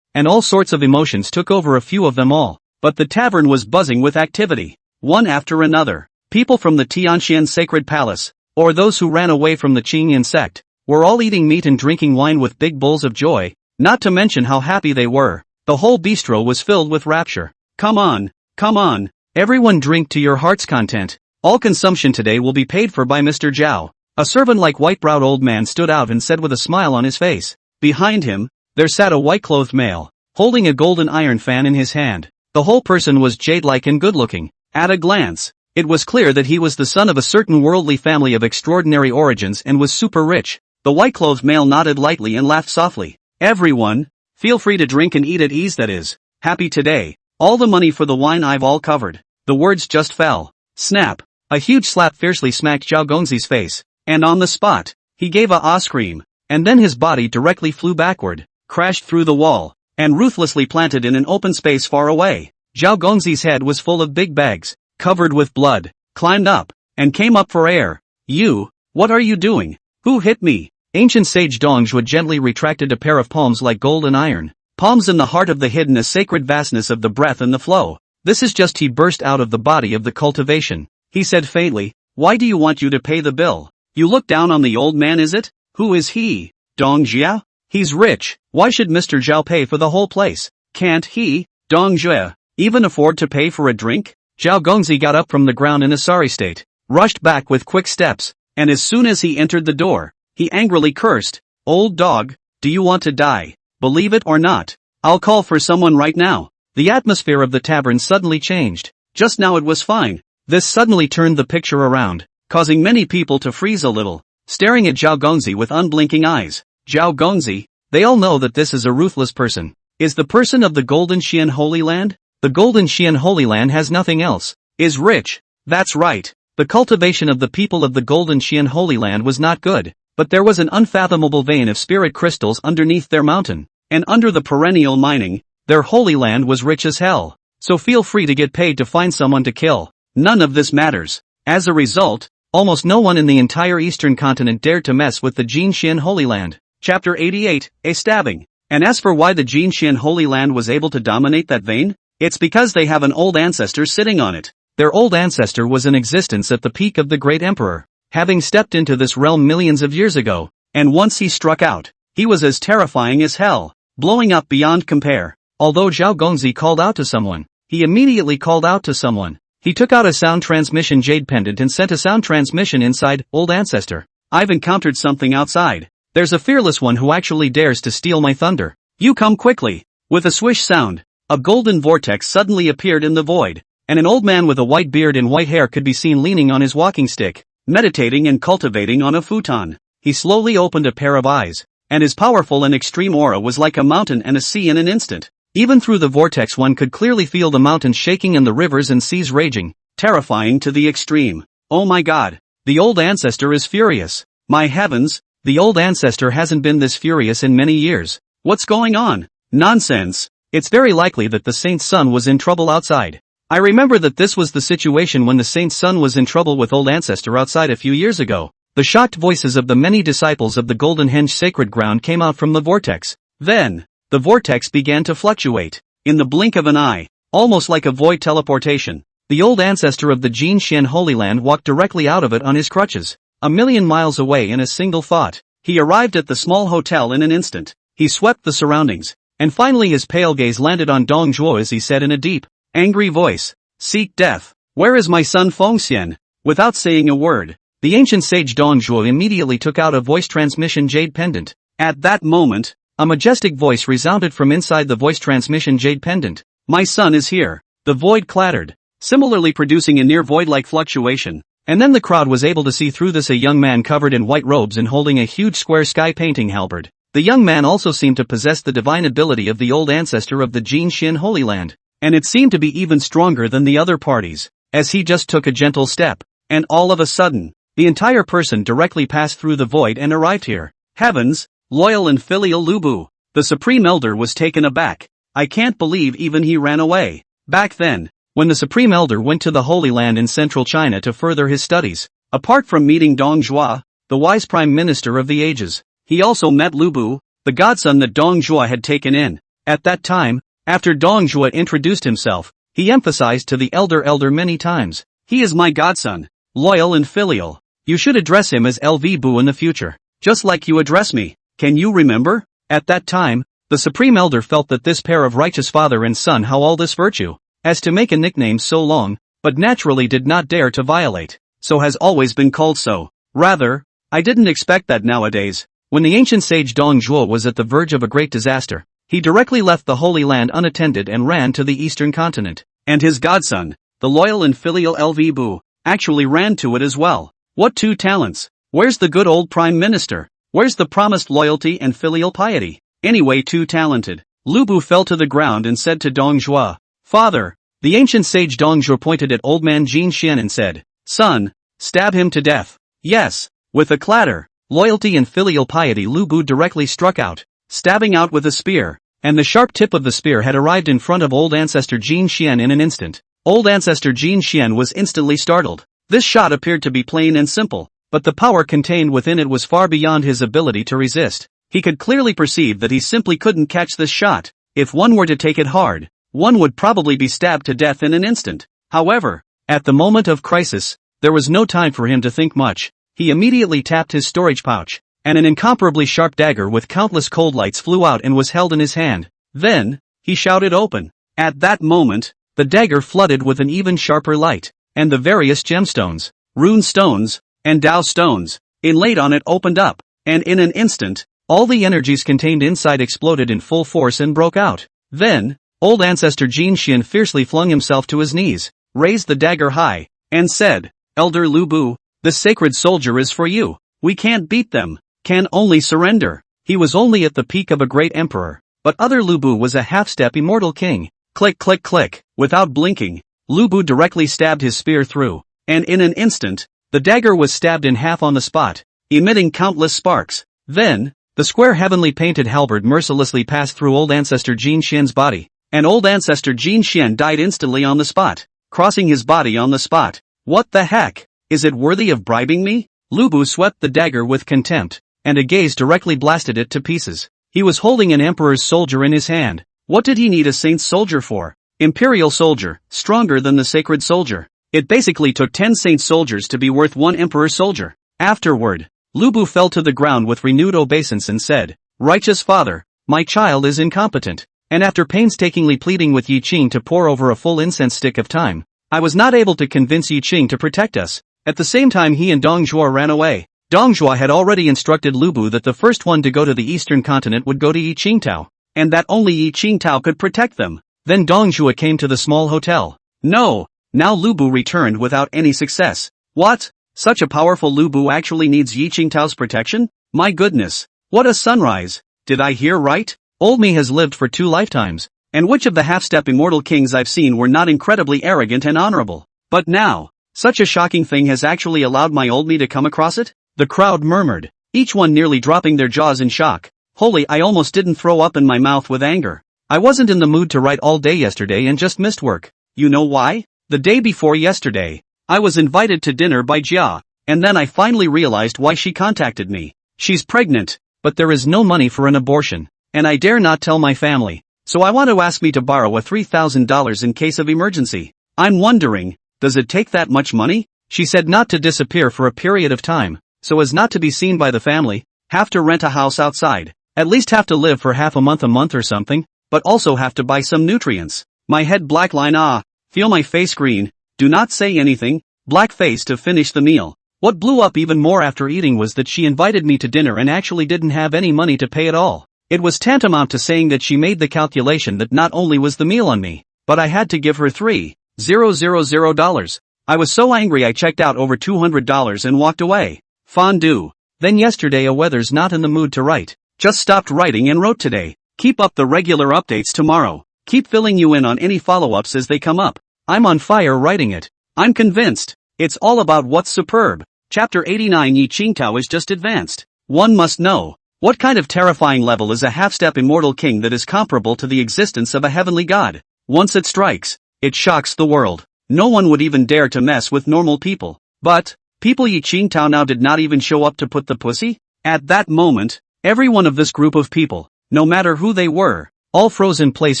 and all sorts of emotions took over a few of them all. But the tavern was buzzing with activity. One after another, people from the Tianxian sacred palace, or those who ran away from the Qingyan sect, were all eating meat and drinking wine with big bowls of joy, not to mention how happy they were. The whole bistro was filled with rapture. Come on, everyone drink to your heart's content. All consumption today will be paid for by Mr. Zhao. A servant-like white-browed old man stood out and said with a smile on his face. Behind him, there sat a white-clothed male, holding a golden iron fan in his hand. The whole person was jade-like and good-looking. At a glance, it was clear that he was the son of a certain worldly family of extraordinary origins and was super rich. The white-clothed male nodded lightly and laughed softly. Everyone, feel free to drink and eat at ease, that is. Happy today. All the money for the wine I've all covered. The words just fell. Snap. A huge slap fiercely smacked Zhao Gongzi's face. And on the spot, he gave a scream. And then his body directly flew backward, crashed through the wall, and ruthlessly planted in an open space far away. Zhao Gongzi's head was full of big bags, covered with blood, climbed up, and came up for air. You, what are you doing? Who hit me? Ancient sage Dongjue gently retracted a pair of palms like gold and iron. Palms in the heart of the hidden, a sacred vastness of the breath and the flow. This is just he burst out of the body of the cultivation. He said faintly, why do you want you to pay the bill? You look down on the old man, is it? Who is he? Dongjue? He's rich. Why should Mr. Zhao pay for the whole place? Can't he, Dongjue, even afford to pay for a drink? Zhao Gongzi got up from the ground in a sorry state, rushed back with quick steps, and as soon as he entered the door, he angrily cursed, "Old dog, do you want to die? Believe it or not, I'll call for someone right now." The atmosphere of the tavern suddenly changed. Just now it was fine. This suddenly turned the picture around, causing many people to freeze a little, staring at Zhao Gongzi with unblinking eyes. Zhao Gongzi, they all know that this is a ruthless person. Is the person of the Golden Xian Holy Land? The Golden Xian Holy Land has nothing else. Is rich. That's right. The cultivation of the people of the Golden Xian Holy Land was not good, but there was an unfathomable vein of spirit crystals underneath their mountain, and under the perennial mining, their holy land was rich as hell. So feel free to get paid to find someone to kill. None of this matters. As a result, almost no one in the entire eastern continent dared to mess with the Jinxian Holy Land. Chapter 88, A Stabbing. And as for why the Jinxian Holy Land was able to dominate that vein, it's because they have an old ancestor sitting on it. Their old ancestor was in existence at the peak of the great emperor, having stepped into this realm millions of years ago, and once he struck out, he was as terrifying as hell, blowing up beyond compare. Although Zhao Gongzi called out to someone, he immediately called out to someone. He took out a sound transmission jade pendant and sent a sound transmission inside, "Old ancestor, I've encountered something outside. There's a fearless one who actually dares to steal my thunder. You come quickly." With a swish sound, a golden vortex suddenly appeared in the void, and an old man with a white beard and white hair could be seen leaning on his walking stick, meditating and cultivating on a futon. He slowly opened a pair of eyes, and his powerful and extreme aura was like a mountain and a sea in an instant. Even through the vortex one could clearly feel the mountains shaking and the rivers and seas raging, terrifying to the extreme. Oh my god, the old ancestor is furious. My heavens, the old ancestor hasn't been this furious in many years. What's going on? Nonsense. It's very likely that the saint's son was in trouble outside. I remember that this was the situation when the saint's son was in trouble with old ancestor outside a few years ago. The shocked voices of the many disciples of the Golden Henge sacred ground came out from the vortex. Then, the vortex began to fluctuate. In the blink of an eye, almost like a void teleportation, the old ancestor of the Jinxian Holy Land walked directly out of it on his crutches. A million miles away in a single thought, he arrived at the small hotel in an instant. He swept the surroundings, and finally his pale gaze landed on Dong Zhuo as he said in a deep, angry voice, "Seek death. Where is my son Fengxian?" Without saying a word, the ancient sage Dong Zhuo immediately took out a voice transmission jade pendant. At that moment, a majestic voice resounded from inside the voice transmission jade pendant. "My son is here." The void clattered, similarly producing a near void-like fluctuation, and then the crowd was able to see through this a young man covered in white robes and holding a huge square sky painting halberd. The young man also seemed to possess the divine ability of the old ancestor of the Jinxian Holy Land, and it seemed to be even stronger than the other parties, as he just took a gentle step, and all of a sudden, the entire person directly passed through the void and arrived here. Heavens! Loyal and filial Lubu. The Supreme Elder was taken aback. I can't believe even he ran away. Back then, when the Supreme Elder went to the Holy Land in central China to further his studies, apart from meeting Dong Zhuo, the wise Prime Minister of the ages, he also met Lubu, the godson that Dong Zhuo had taken in. At that time, after Dong Zhuo introduced himself, he emphasized to the elder many times, "He is my godson, loyal and filial. You should address him as LV Bu in the future, just like you address me. Can you remember?" At that time, the Supreme Elder felt that this pair of righteous father and son had all this virtue, as to make a nickname so long, but naturally did not dare to violate, so has always been called so. Rather, I didn't expect that nowadays. When the ancient sage Dong Zhuo was at the verge of a great disaster, he directly left the Holy Land unattended and ran to the eastern continent, and his godson, the loyal and filial LV Bu, actually ran to it as well. What two talents! Where's the good old Prime Minister? Where's the promised loyalty and filial piety? Anyway, too talented. Lubu fell to the ground and said to Dong Zhuo, "Father." The ancient sage Dong Zhuo pointed at old man Jin Xian and said, "Son, stab him to death." Yes. With a clatter, loyalty and filial piety Lubu directly struck out, stabbing out with a spear, and the sharp tip of the spear had arrived in front of old ancestor Jin Xian in an instant. Old ancestor Jin Xian was instantly startled. This shot appeared to be plain and simple, but the power contained within it was far beyond his ability to resist. He could clearly perceive that he simply couldn't catch this shot. If one were to take it hard, one would probably be stabbed to death in an instant. However, at the moment of crisis, there was no time for him to think much. He immediately tapped his storage pouch, and an incomparably sharp dagger with countless cold lights flew out and was held in his hand. Then, he shouted open. At that moment, the dagger flooded with an even sharper light, and the various gemstones, rune stones, and Tao stones, inlaid on it opened up, and in an instant, all the energies contained inside exploded in full force and broke out. Then, old ancestor Jin Xian fiercely flung himself to his knees, raised the dagger high, and said, "Elder Lu Bu, the sacred soldier is for you. We can't beat them, can only surrender." He was only at the peak of a great emperor, but other Lu Bu was a half-step immortal king. Click click click, without blinking, Lu Bu directly stabbed his spear through, and in an instant, the dagger was stabbed in half on the spot, emitting countless sparks. Then, the square heavenly painted halberd mercilessly passed through old ancestor Jin Xian's body, and old ancestor Jin Xian died instantly on the spot, crossing his body on the spot. What the heck? Is it worthy of bribing me? Lu Bu swept the dagger with contempt, and a gaze directly blasted it to pieces. He was holding an emperor's soldier in his hand. What did he need a saint's soldier for? Imperial soldier, stronger than the sacred soldier. It basically took 10 saint soldiers to be worth one emperor soldier. Afterward, Lu Bu fell to the ground with renewed obeisance and said, "Righteous father, my child is incompetent." And after painstakingly pleading with Yi Qing to pour over a full incense stick of time, I was not able to convince Yi Qing to protect us. At the same time he and Dong Zhuo ran away. Dong Zhuo had already instructed Lu Bu that the first one to go to the eastern continent would go to Yi Qingtao, and that only Yi Qingtao could protect them. Then Dong Zhuo came to the small hotel. No, now Lu Bu returned without any success. What? Such a powerful Lu Bu actually needs Yi Qingtao's protection? My goodness, what a sunrise. Did I hear right? Old me has lived for 2 lifetimes, and which of the half-step immortal kings I've seen were not incredibly arrogant and honorable? But now, such a shocking thing has actually allowed my old me to come across it? The crowd murmured, each one nearly dropping their jaws in shock. Holy, I almost didn't throw up in my mouth with anger. I wasn't in the mood to write all day yesterday and just missed work. You know why? The day before yesterday, I was invited to dinner by Jia, and then I finally realized why she contacted me. She's pregnant, but there is no money for an abortion, and I dare not tell my family, so I want to ask me to borrow a $3,000 in case of emergency. I'm wondering, does it take that much money? She said not to disappear for a period of time, so as not to be seen by the family, have to rent a house outside, at least have to live for half a month or something, but also have to buy some nutrients. My head black line feel my face green, do not say anything, black face to finish the meal. What blew up even more after eating was that she invited me to dinner and actually didn't have any money to pay at all. It was tantamount to saying that she made the calculation that not only was the meal on me, but I had to give her $3,000. I was so angry I checked out over $200 and walked away. Fondue. Then yesterday a weather's not in the mood to write. Just stopped writing and wrote today. Keep up the regular updates tomorrow. Keep filling you in on any follow-ups as they come up. I'm on fire writing it. I'm convinced. It's all about what's superb. Chapter 89 Yi Qingtao is just advanced. One must know. What kind of terrifying level is a half-step immortal king that is comparable to the existence of a heavenly god? Once it strikes, it shocks the world. No one would even dare to mess with normal people. But, people Yi Qingtao now did not even show up to put the pussy? At that moment, every one of this group of people, no matter who they were, all froze in place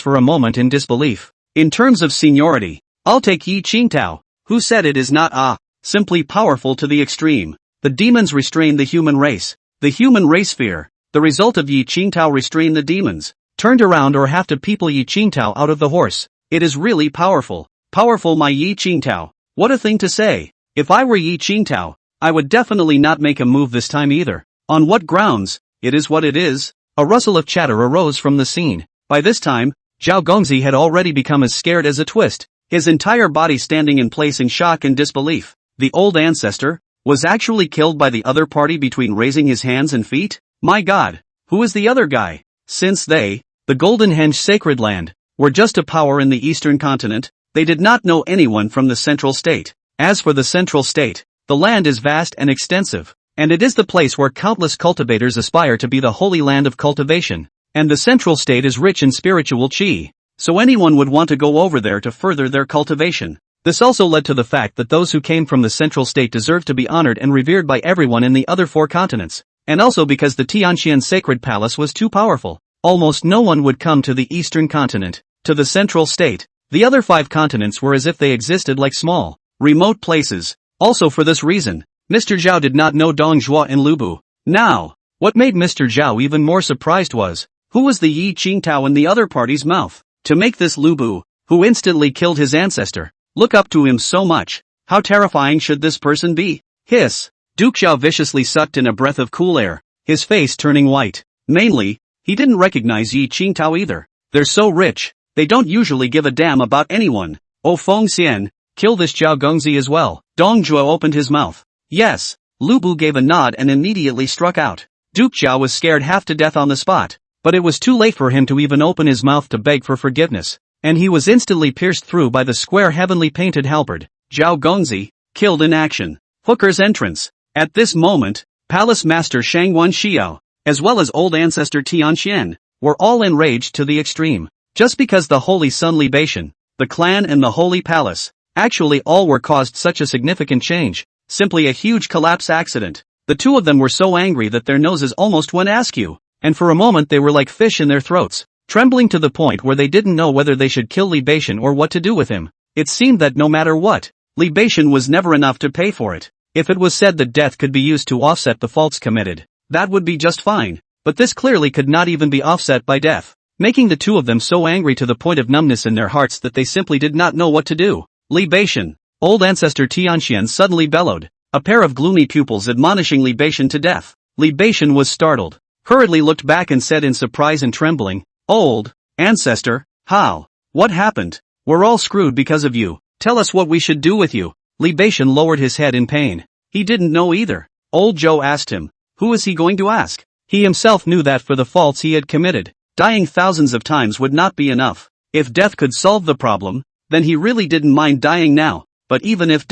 for a moment in disbelief. In terms of seniority, I'll take Yi Qingtao, who said it is not simply powerful to the extreme. The demons restrain the human race. The human race fear. The result of Yi Qingtao restrain the demons. Turned around or have to people Yi Qingtao out of the horse. It is really powerful. Powerful my Yi Qingtao. What a thing to say. If I were Yi Qingtao, I would definitely not make a move this time either. On what grounds? It is what it is. A rustle of chatter arose from the scene. By this time, Zhao Gongzi had already become as scared as a twist, his entire body standing in place in shock and disbelief. The old ancestor was actually killed by the other party between raising his hands and feet? My god, who is the other guy? Since they, the Golden Henge Sacred Land, were just a power in the eastern continent, they did not know anyone from the central state. As for the central state, the land is vast and extensive, and it is the place where countless cultivators aspire to be the holy land of cultivation, and the central state is rich in spiritual qi, so anyone would want to go over there to further their cultivation. This also led to the fact that those who came from the central state deserved to be honored and revered by everyone in the other 4 continents, and also because the Tianqian sacred palace was too powerful. Almost no one would come to the eastern continent, to the central state. The other 5 continents were as if they existed like small, remote places. Also for this reason, Mr. Zhao did not know Dong Zhuo and Lu Bu. Now, what made Mr. Zhao even more surprised was, who was the Yi Qingtao in the other party's mouth? To make this Lu Bu, who instantly killed his ancestor. Look up to him so much. How terrifying should this person be? Hiss. Duke Xiao viciously sucked in a breath of cool air, his face turning white. Mainly, he didn't recognize Yi Qingtao either. They're so rich, they don't usually give a damn about anyone. Oh Feng Xian, kill this Zhao Gongzi as well. Dong Zhuo opened his mouth. Yes. Lu Bu gave a nod and immediately struck out. Duke Xiao was scared half to death on the spot, but it was too late for him to even open his mouth to beg for forgiveness, and he was instantly pierced through by the square heavenly painted halberd. Zhao Gongzi, killed in action. Hooker's entrance. At this moment, Palace Master Shangwan Xiao, as well as old ancestor Tianxian, were all enraged to the extreme. Just because the holy sun libation, the clan and the holy palace, actually all were caused such a significant change, simply a huge collapse accident. The two of them were so angry that their noses almost went askew, and for a moment they were like fish in their throats, trembling to the point where they didn't know whether they should kill libation or what to do with him. It seemed that no matter what, libation was never enough to pay for it. If it was said that death could be used to offset the faults committed, that would be just fine, but this clearly could not even be offset by death, making the two of them so angry to the point of numbness in their hearts that they simply did not know what to do. Libation. Old ancestor Tianxian suddenly bellowed, a pair of gloomy pupils admonishing libation to death. Libation was startled, hurriedly looked back and said in surprise and trembling, "Old ancestor, how? What happened? We're all screwed because of you. Tell us what we should do with you." Libation lowered his head in pain. He didn't know either. Old Zhou asked him. Who is he going to ask? He himself knew that for the faults he had committed, dying thousands of times would not be enough. If death could solve the problem, then he really didn't mind dying now. But even if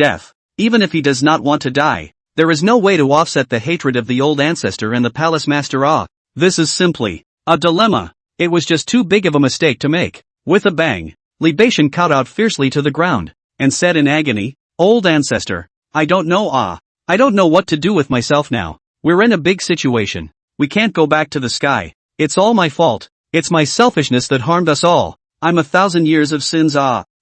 he does not want to die, there is no way to offset the hatred of the old ancestor and the palace master. This is simply a dilemma. It was just too big of a mistake to make. With a bang, Libation cowed out fiercely to the ground, and said in agony, "Old ancestor, I don't know what to do with myself now. We're in a big situation. We can't go back to the sky. It's all my fault. It's my selfishness that harmed us all. I'm 1,000 years of sins.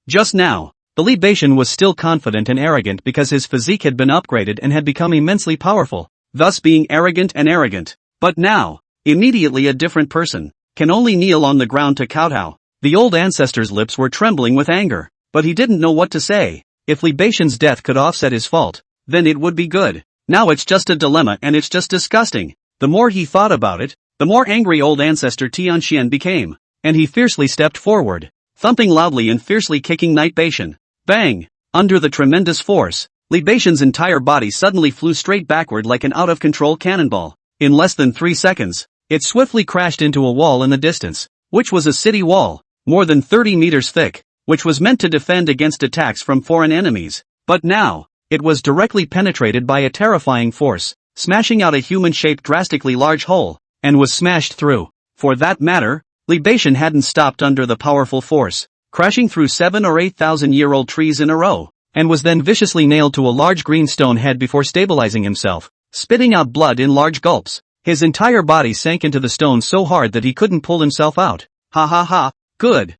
Just now, the libation was still confident and arrogant because his physique had been upgraded and had become immensely powerful, thus being arrogant. But now, immediately a different person, can only kneel on the ground to kowtow. The old ancestor's lips were trembling with anger, but he didn't know what to say. If libation's death could offset his fault, then it would be good. Now it's just a dilemma and it's just disgusting. The more he thought about it, the more angry old ancestor Tianxian became, and he fiercely stepped forward, thumping loudly and fiercely kicking libation. Bang! Under the tremendous force, libation's entire body suddenly flew straight backward like an out-of-control cannonball. In less than 3 seconds, it swiftly crashed into a wall in the distance, which was a city wall, more than 30 meters thick, which was meant to defend against attacks from foreign enemies. But now, it was directly penetrated by a terrifying force, smashing out a human-shaped drastically large hole, and was smashed through. For that matter, libation hadn't stopped under the powerful force, crashing through 7 or 8,000-year-old trees in a row, and was then viciously nailed to a large green stone head before stabilizing himself, spitting out blood in large gulps. His entire body sank into the stone so hard that he couldn't pull himself out. Ha ha ha, good.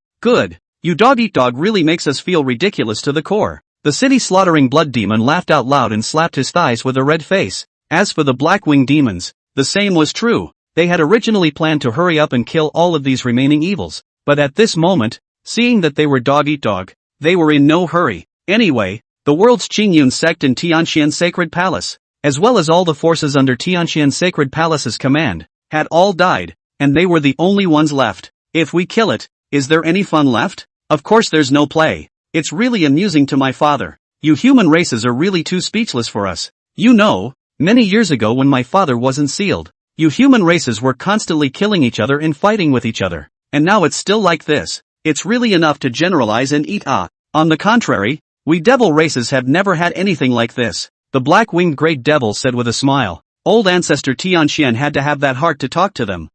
You dog-eat-dog really makes us feel ridiculous to the core. The city-slaughtering blood demon laughed out loud and slapped his thighs with a red face. As for the black-winged demons, the same was true. They had originally planned to hurry up and kill all of these remaining evils, but at this moment, seeing that they were dog-eat-dog, they were in no hurry. Anyway, the world's Qingyun sect in Tianxian Sacred Palace, as well as all the forces under Tianxian Sacred Palace's command, had all died, and they were the only ones left. If we kill it, is there any fun left? Of course there's no play. It's really amusing to my father. You human races are really too speechless for us. You know, many years ago when my father wasn't sealed, you human races were constantly killing each other and fighting with each other. And now it's still like this. It's really enough to generalize and eat. On the contrary, we devil races have never had anything like this. The black-winged great devil said with a smile. Old ancestor Tianxian had to have that heart to talk to them.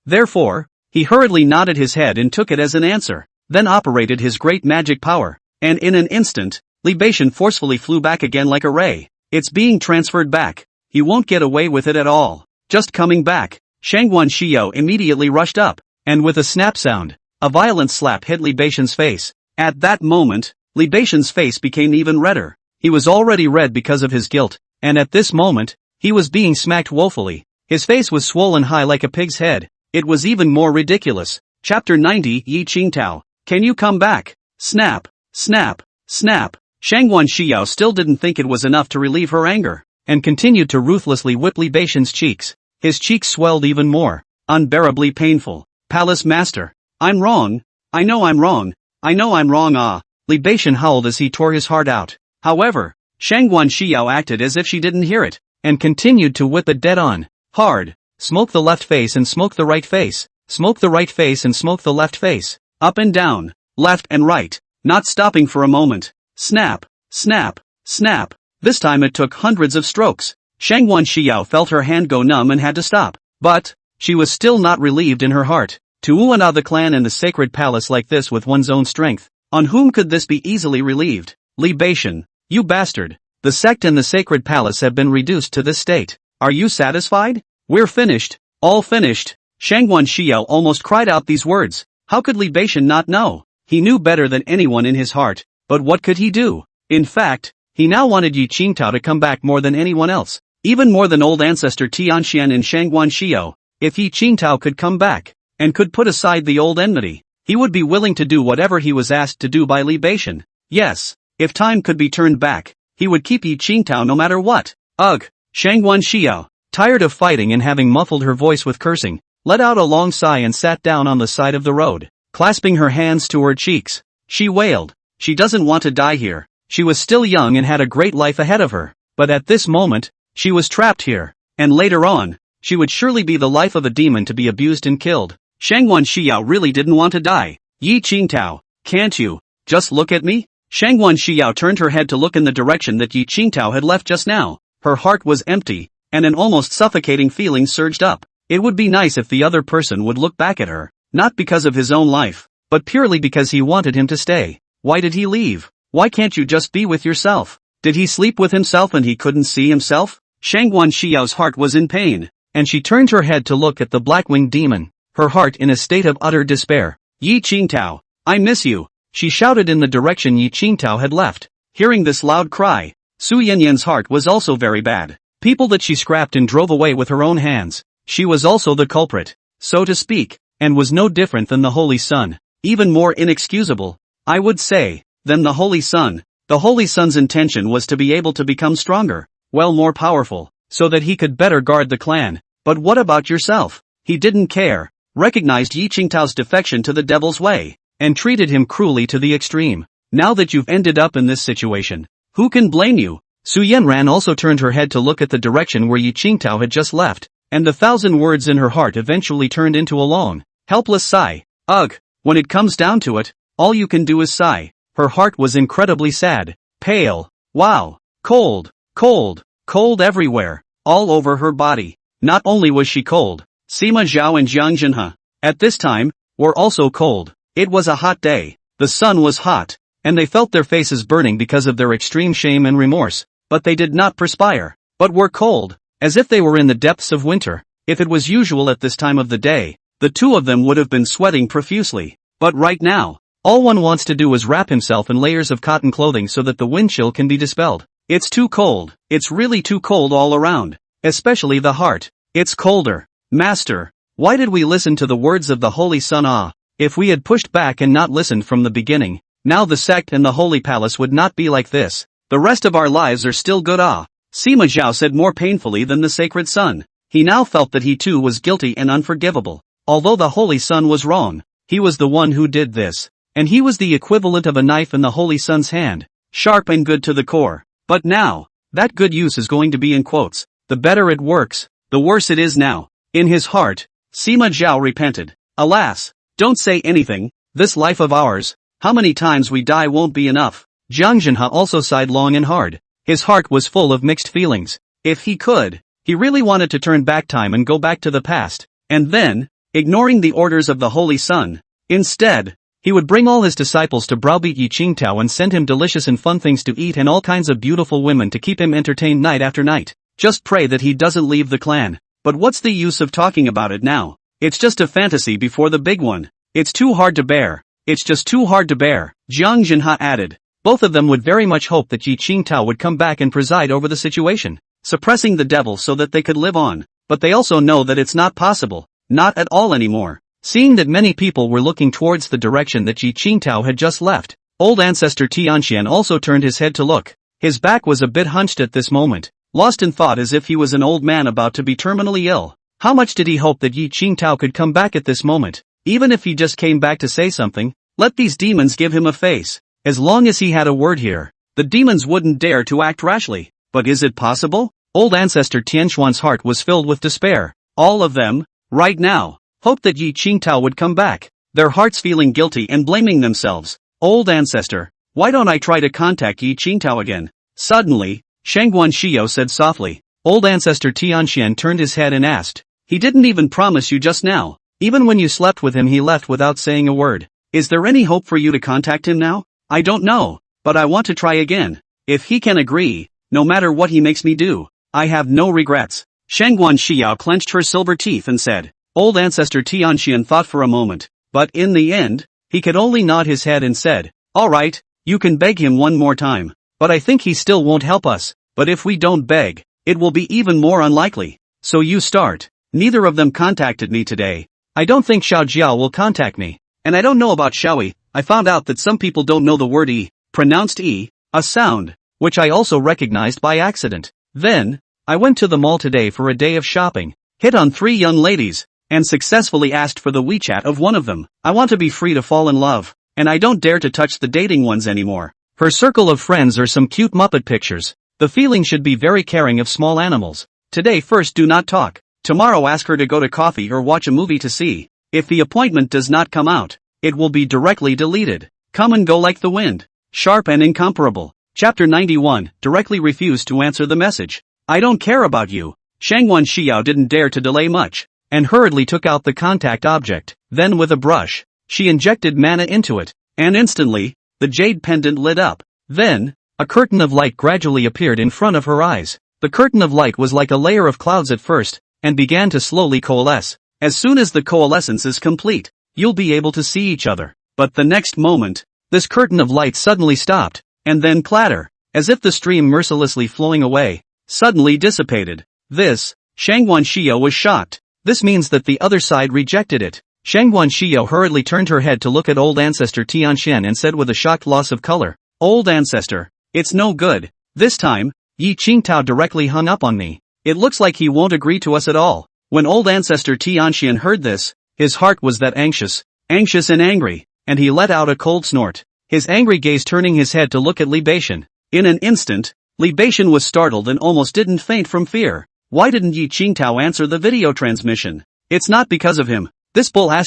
Therefore, he hurriedly nodded his head and took it as an answer, then operated his great magic power, and in an instant, libation forcefully flew back again like a ray. It's being transferred back. He won't get away with it at all. Just coming back. Shangwan Xiao immediately rushed up, and with a snap sound, a violent slap hit libation's face. At that moment, libation's face became even redder. He was already red because of his guilt, and at this moment, he was being smacked woefully. His face was swollen high like a pig's head. It was even more ridiculous. Chapter 90 Yi Qingtao, Can you come back? Snap, snap, snap. Shangguan Xiao still didn't think it was enough to relieve her anger, and continued to ruthlessly whip Li Beixian's cheeks. His cheeks swelled even more. Unbearably painful. Palace Master. I'm wrong. I know I'm wrong. I know I'm wrong Li Beixian howled as he tore his heart out. However, Shangguan Xiao acted as if she didn't hear it, and continued to whip it dead on. Hard. Smoke the left face and smoke the right face. Smoke the right face and smoke the left face. Up and down. Left and right. Not stopping for a moment. Snap. Snap. Snap. This time it took hundreds of strokes. Shangguan Xiao felt her hand go numb and had to stop. But she was still not relieved in her heart. To uana the clan in the sacred palace like this with one's own strength. On whom could this be easily relieved? Li Beixian. You bastard. The sect and the sacred palace have been reduced to this state. Are you satisfied? We're finished. All finished. Shangguan Xiao almost cried out these words. How could Li Beixian not know? He knew better than anyone in his heart. But what could he do? In fact, he now wanted Yi Qingtao to come back more than anyone else. Even more than old ancestor Tianxian and Shangguan Xiao. If Yi Qingtao could come back, and could put aside the old enmity, he would be willing to do whatever he was asked to do by Li Beixian. Yes, if time could be turned back, he would keep Yi Qingtao no matter what. Ugh! Shangguan Xiao, tired of fighting and having muffled her voice with cursing, let out a long sigh and sat down on the side of the road, clasping her hands to her cheeks. She wailed. She doesn't want to die here. She was still young and had a great life ahead of her, but at this moment, she was trapped here, and later on, she would surely be the life of a demon to be abused and killed. Shangguan Xiao really didn't want to die. Yi Qingtao, can't you just look at me? Shangguan Xiao turned her head to look in the direction that Yi Qingtao had left just now. Her heart was empty, and an almost suffocating feeling surged up. It would be nice if the other person would look back at her, not because of his own life, but purely because he wanted him to stay. Why did he leave? Why can't you just be with yourself? Did he sleep with himself and he couldn't see himself? Shangguan Xiao's heart was in pain, and she turned her head to look at the black-winged demon, her heart in a state of utter despair. Yi Qingtao, I miss you, she shouted in the direction Yi Qingtao had left. Hearing this loud cry, Su Yanyan's heart was also very bad. People that she scrapped and drove away with her own hands. She was also the culprit, so to speak, and was no different than the Holy Sun. Even more inexcusable, I would say, than the Holy Sun. The Holy Sun's intention was to be able to become stronger, well more powerful, so that he could better guard the clan. But what about yourself? He didn't care, recognized Yi Qingtao's defection to the devil's way, and treated him cruelly to the extreme. Now that you've ended up in this situation, who can blame you? Su Yanran also turned her head to look at the direction where Yi Qingtao had just left, and the 1,000 words in her heart eventually turned into a long, helpless sigh. Ugh, when it comes down to it, all you can do is sigh. Her heart was incredibly sad, pale, wow, cold, cold, cold everywhere, all over her body. Not only was she cold, Sima Zhao and Jiang Zhenhe, at this time, were also cold. It was a hot day, the sun was hot, and they felt their faces burning because of their extreme shame and remorse, but they did not perspire, but were cold, as if they were in the depths of winter. If it was usual at this time of the day, the two of them would have been sweating profusely, but right now, all one wants to do is wrap himself in layers of cotton clothing so that the wind chill can be dispelled. It's too cold, it's really too cold all around, especially the heart. It's colder. Master, why did we listen to the words of the Holy Sun? If we had pushed back and not listened from the beginning, now the sect and the Holy Palace would not be like this. The rest of our lives are still good. Sima Zhao said more painfully than the sacred sun. He now felt that he too was guilty and unforgivable. Although the Holy Sun was wrong, he was the one who did this. And he was the equivalent of a knife in the Holy Sun's hand, sharp and good to the core. But now, that good use is going to be in quotes. The better it works, the worse it is now. In his heart, Sima Zhao repented. Alas, don't say anything, this life of ours, how many times we die won't be enough. Jiang Zhenhe also sighed long and hard. His heart was full of mixed feelings. If he could, he really wanted to turn back time and go back to the past, and then, ignoring the orders of the Holy Sun, instead, he would bring all his disciples to browbeat Yi Qingtao and send him delicious and fun things to eat and all kinds of beautiful women to keep him entertained night after night. Just pray that he doesn't leave the clan. But what's the use of talking about it now? It's just a fantasy before the big one. It's too hard to bear. It's just too hard to bear, Jiang Zhenhe added. Both of them would very much hope that Yi Qingtao would come back and preside over the situation, suppressing the devil so that they could live on. But they also know that it's not possible, not at all anymore. Seeing that many people were looking towards the direction that Yi Qingtao had just left, old ancestor Tianxian also turned his head to look. His back was a bit hunched at this moment, lost in thought as if he was an old man about to be terminally ill. How much did he hope that Yi Qingtao could come back at this moment? Even if he just came back to say something, let these demons give him a face. As long as he had a word here, the demons wouldn't dare to act rashly. But is it possible? Old ancestor Tianxuan's heart was filled with despair. All of them, right now, hoped that Yi Qingtao would come back, their hearts feeling guilty and blaming themselves. Old ancestor, why don't I try to contact Yi Qingtao again? Suddenly, Shangguan Shio said softly. Old ancestor Tianxian turned his head and asked, he didn't even promise you just now. Even when you slept with him he left without saying a word. Is there any hope for you to contact him now? I don't know, but I want to try again. If he can agree, no matter what he makes me do, I have no regrets. Shangguan Xiao clenched her silver teeth and said. Old ancestor Tianxian thought for a moment, but in the end, he could only nod his head and said, alright, you can beg him one more time, but I think he still won't help us, but if we don't beg, it will be even more unlikely. So you start. Neither of them contacted me today. I don't think Xiao Jiao will contact me, and I don't know about Xiaoyi. I found out that some people don't know the word E, pronounced E, a sound, which I also recognized by accident. Then, I went to the mall today for a day of shopping, hit on 3 young ladies, and successfully asked for the WeChat of one of them. I want to be free to fall in love, and I don't dare to touch the dating ones anymore. Her circle of friends are some cute Muppet pictures. The feeling should be very caring of small animals. Today first do not talk. Tomorrow ask her to go to coffee or watch a movie to see. If the appointment does not come out, it will be directly deleted. Come and go like the wind. Sharp and incomparable. Chapter 91, directly refused to answer the message. I don't care about you. Shangguan Xiao didn't dare to delay much, and hurriedly took out the contact object. Then with a brush, she injected mana into it, and instantly, the jade pendant lit up. Then, a curtain of light gradually appeared in front of her eyes. The curtain of light was like a layer of clouds at first, and began to slowly coalesce. As soon as the coalescence is complete, you'll be able to see each other. But the next moment, this curtain of light suddenly stopped, and then clatter, as if the stream mercilessly flowing away, suddenly dissipated. This, Shangguan Xiao was shocked. This means that the other side rejected it. Shangguan Xiao hurriedly turned her head to look at old ancestor Tianxian and said with a shocked loss of color, Old ancestor, it's no good. This time, Yi Qingtao directly hung up on me. It looks like he won't agree to us at all. When old ancestor Tianxian heard this, his heart was that anxious and angry, and he let out a cold snort. His angry gaze turning his head to look at Li Beixian. In an instant, Li Beixian was startled and almost didn't faint from fear. Why didn't Yi Qingtao answer the video transmission? It's not because of him. This bull ******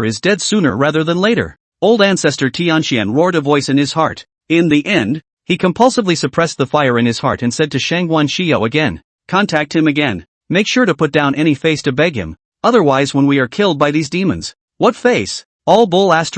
is dead sooner rather than later. Old ancestor Tianxian roared a voice in his heart. In the end, he compulsively suppressed the fire in his heart and said to Shangguan Xiao again, contact him again. Make sure to put down any face to beg him. Otherwise when we are killed by these demons. What face? All bull **********.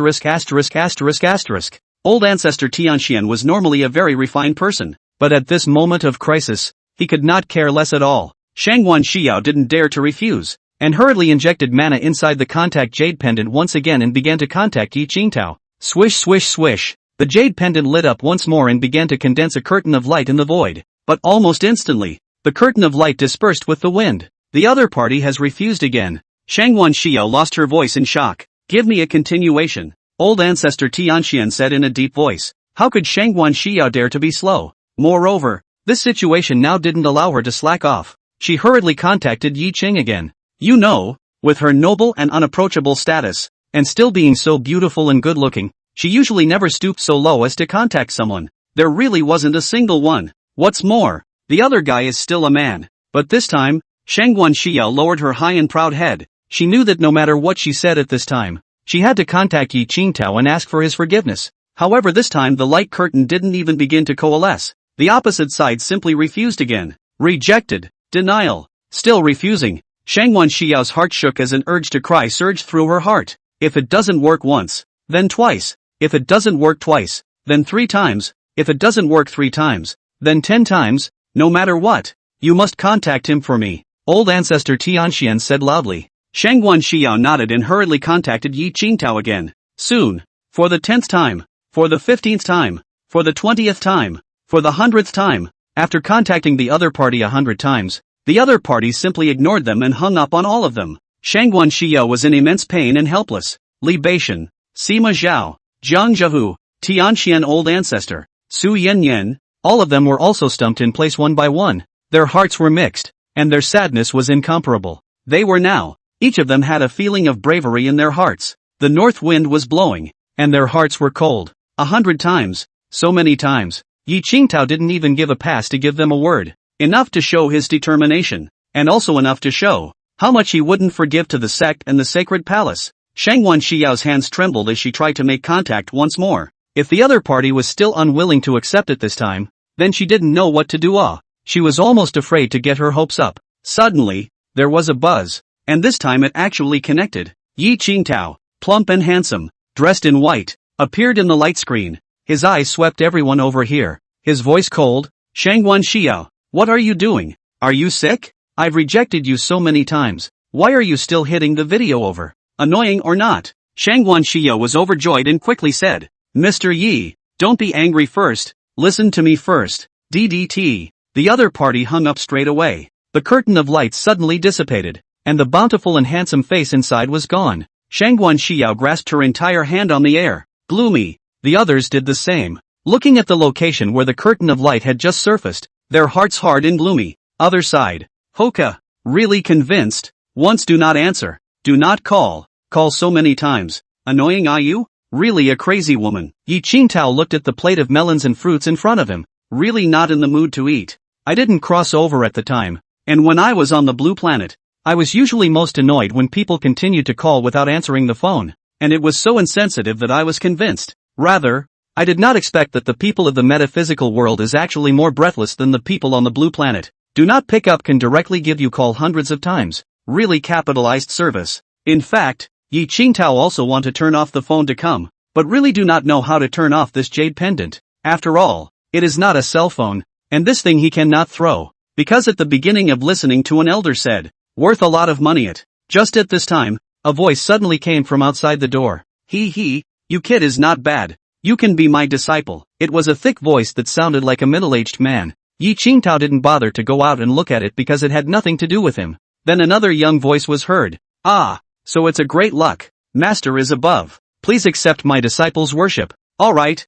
Old ancestor Tianxian was normally a very refined person, but at this moment of crisis, he could not care less at all. Shangguan Xiao didn't dare to refuse, and hurriedly injected mana inside the contact jade pendant once again and began to contact Yi Qingtao. Swish swish swish. The jade pendant lit up once more and began to condense a curtain of light in the void. But almost instantly, the curtain of light dispersed with the wind. The other party has refused again. Shangguan Xiao lost her voice in shock. Give me a continuation. Old ancestor Tianxian said in a deep voice. How could Shangguan Xiao dare to be slow? Moreover, this situation now didn't allow her to slack off. She hurriedly contacted Yi Qing again. You know, with her noble and unapproachable status, and still being so beautiful and good-looking, she usually never stooped so low as to contact someone. There really wasn't a single one. What's more, the other guy is still a man. But this time, Shangguan Xiao lowered her high and proud head. She knew that no matter what she said at this time, she had to contact Yi Qingtao and ask for his forgiveness. However, this time the light curtain didn't even begin to coalesce. The opposite side simply refused again. Rejected. Denial. Still refusing. Shangguan Xiao's heart shook as an urge to cry surged through her heart. If it doesn't work once, then twice. If it doesn't work twice, then 3 times. If it doesn't work 3 times, then 10 times. No matter what, you must contact him for me. Old ancestor Tianxian said loudly. Shangguan Xiao nodded and hurriedly contacted Yi Qingtao again. Soon. For the 10th time. For the 15th time. For the 20th time. For the 100th time. After contacting the other party 100 times, the other party simply ignored them and hung up on all of them. Shangguan Xiao was in immense pain and helpless. Li Beishan, Sima Zhao, Jiang Zhehu, Tianxian old ancestor, Su Yanyan, all of them were also stumped in place one by one. Their hearts were mixed, and their sadness was incomparable. They were now, each of them had a feeling of bravery in their hearts. The north wind was blowing, and their hearts were cold. 100 times, so many times. Yi Qingtao didn't even give a pass to give them a word. Enough to show his determination, and also enough to show how much he wouldn't forgive to the sect and the sacred palace. Shangguan Xiao's hands trembled as she tried to make contact once more. If the other party was still unwilling to accept it this time, then she didn't know what to do. She was almost afraid to get her hopes up. Suddenly, there was a buzz, and this time it actually connected. Yi Qingtao, plump and handsome, dressed in white, appeared in the light screen. His eyes swept everyone over here. His voice cold. Shangguan Xiao, what are you doing? Are you sick? I've rejected you so many times. Why are you still hitting the video over? Annoying or not? Shangguan Xiao was overjoyed and quickly said, Mr. Yi, don't be angry first, listen to me first. DDT. The other party hung up straight away. The curtain of lights suddenly dissipated, and the bountiful and handsome face inside was gone. Shangguan Xiao grasped her entire hand on the air. Gloomy. The others did the same. Looking at the location where the curtain of light had just surfaced, their hearts hard and gloomy. Other side. Hoka. Really convinced? Once do not answer. Do not call. Call so many times. Annoying are you? Really a crazy woman. Yi Qingtao looked at the plate of melons and fruits in front of him. Really not in the mood to eat. I didn't cross over at the time. And when I was on the blue planet, I was usually most annoyed when people continued to call without answering the phone. And it was so insensitive that I was convinced. Rather, I did not expect that the people of the metaphysical world is actually more breathless than the people on the blue planet. Do not pick up can directly give you call hundreds of times. Really capitalized service. In fact, Yi Qingtao also want to turn off the phone to come, but really do not know how to turn off this jade pendant. After all, it is not a cell phone, and this thing he cannot throw, because at the beginning of listening to an elder said, worth a lot of money it. Just at this time, a voice suddenly came from outside the door. You kid is not bad. You can be my disciple. It was a thick voice that sounded like a middle-aged man. Yi Qingtao didn't bother to go out and look at it because it had nothing to do with him. Then another young voice was heard. Ah, so it's a great luck. Master is above. Please accept my disciple's worship. Alright,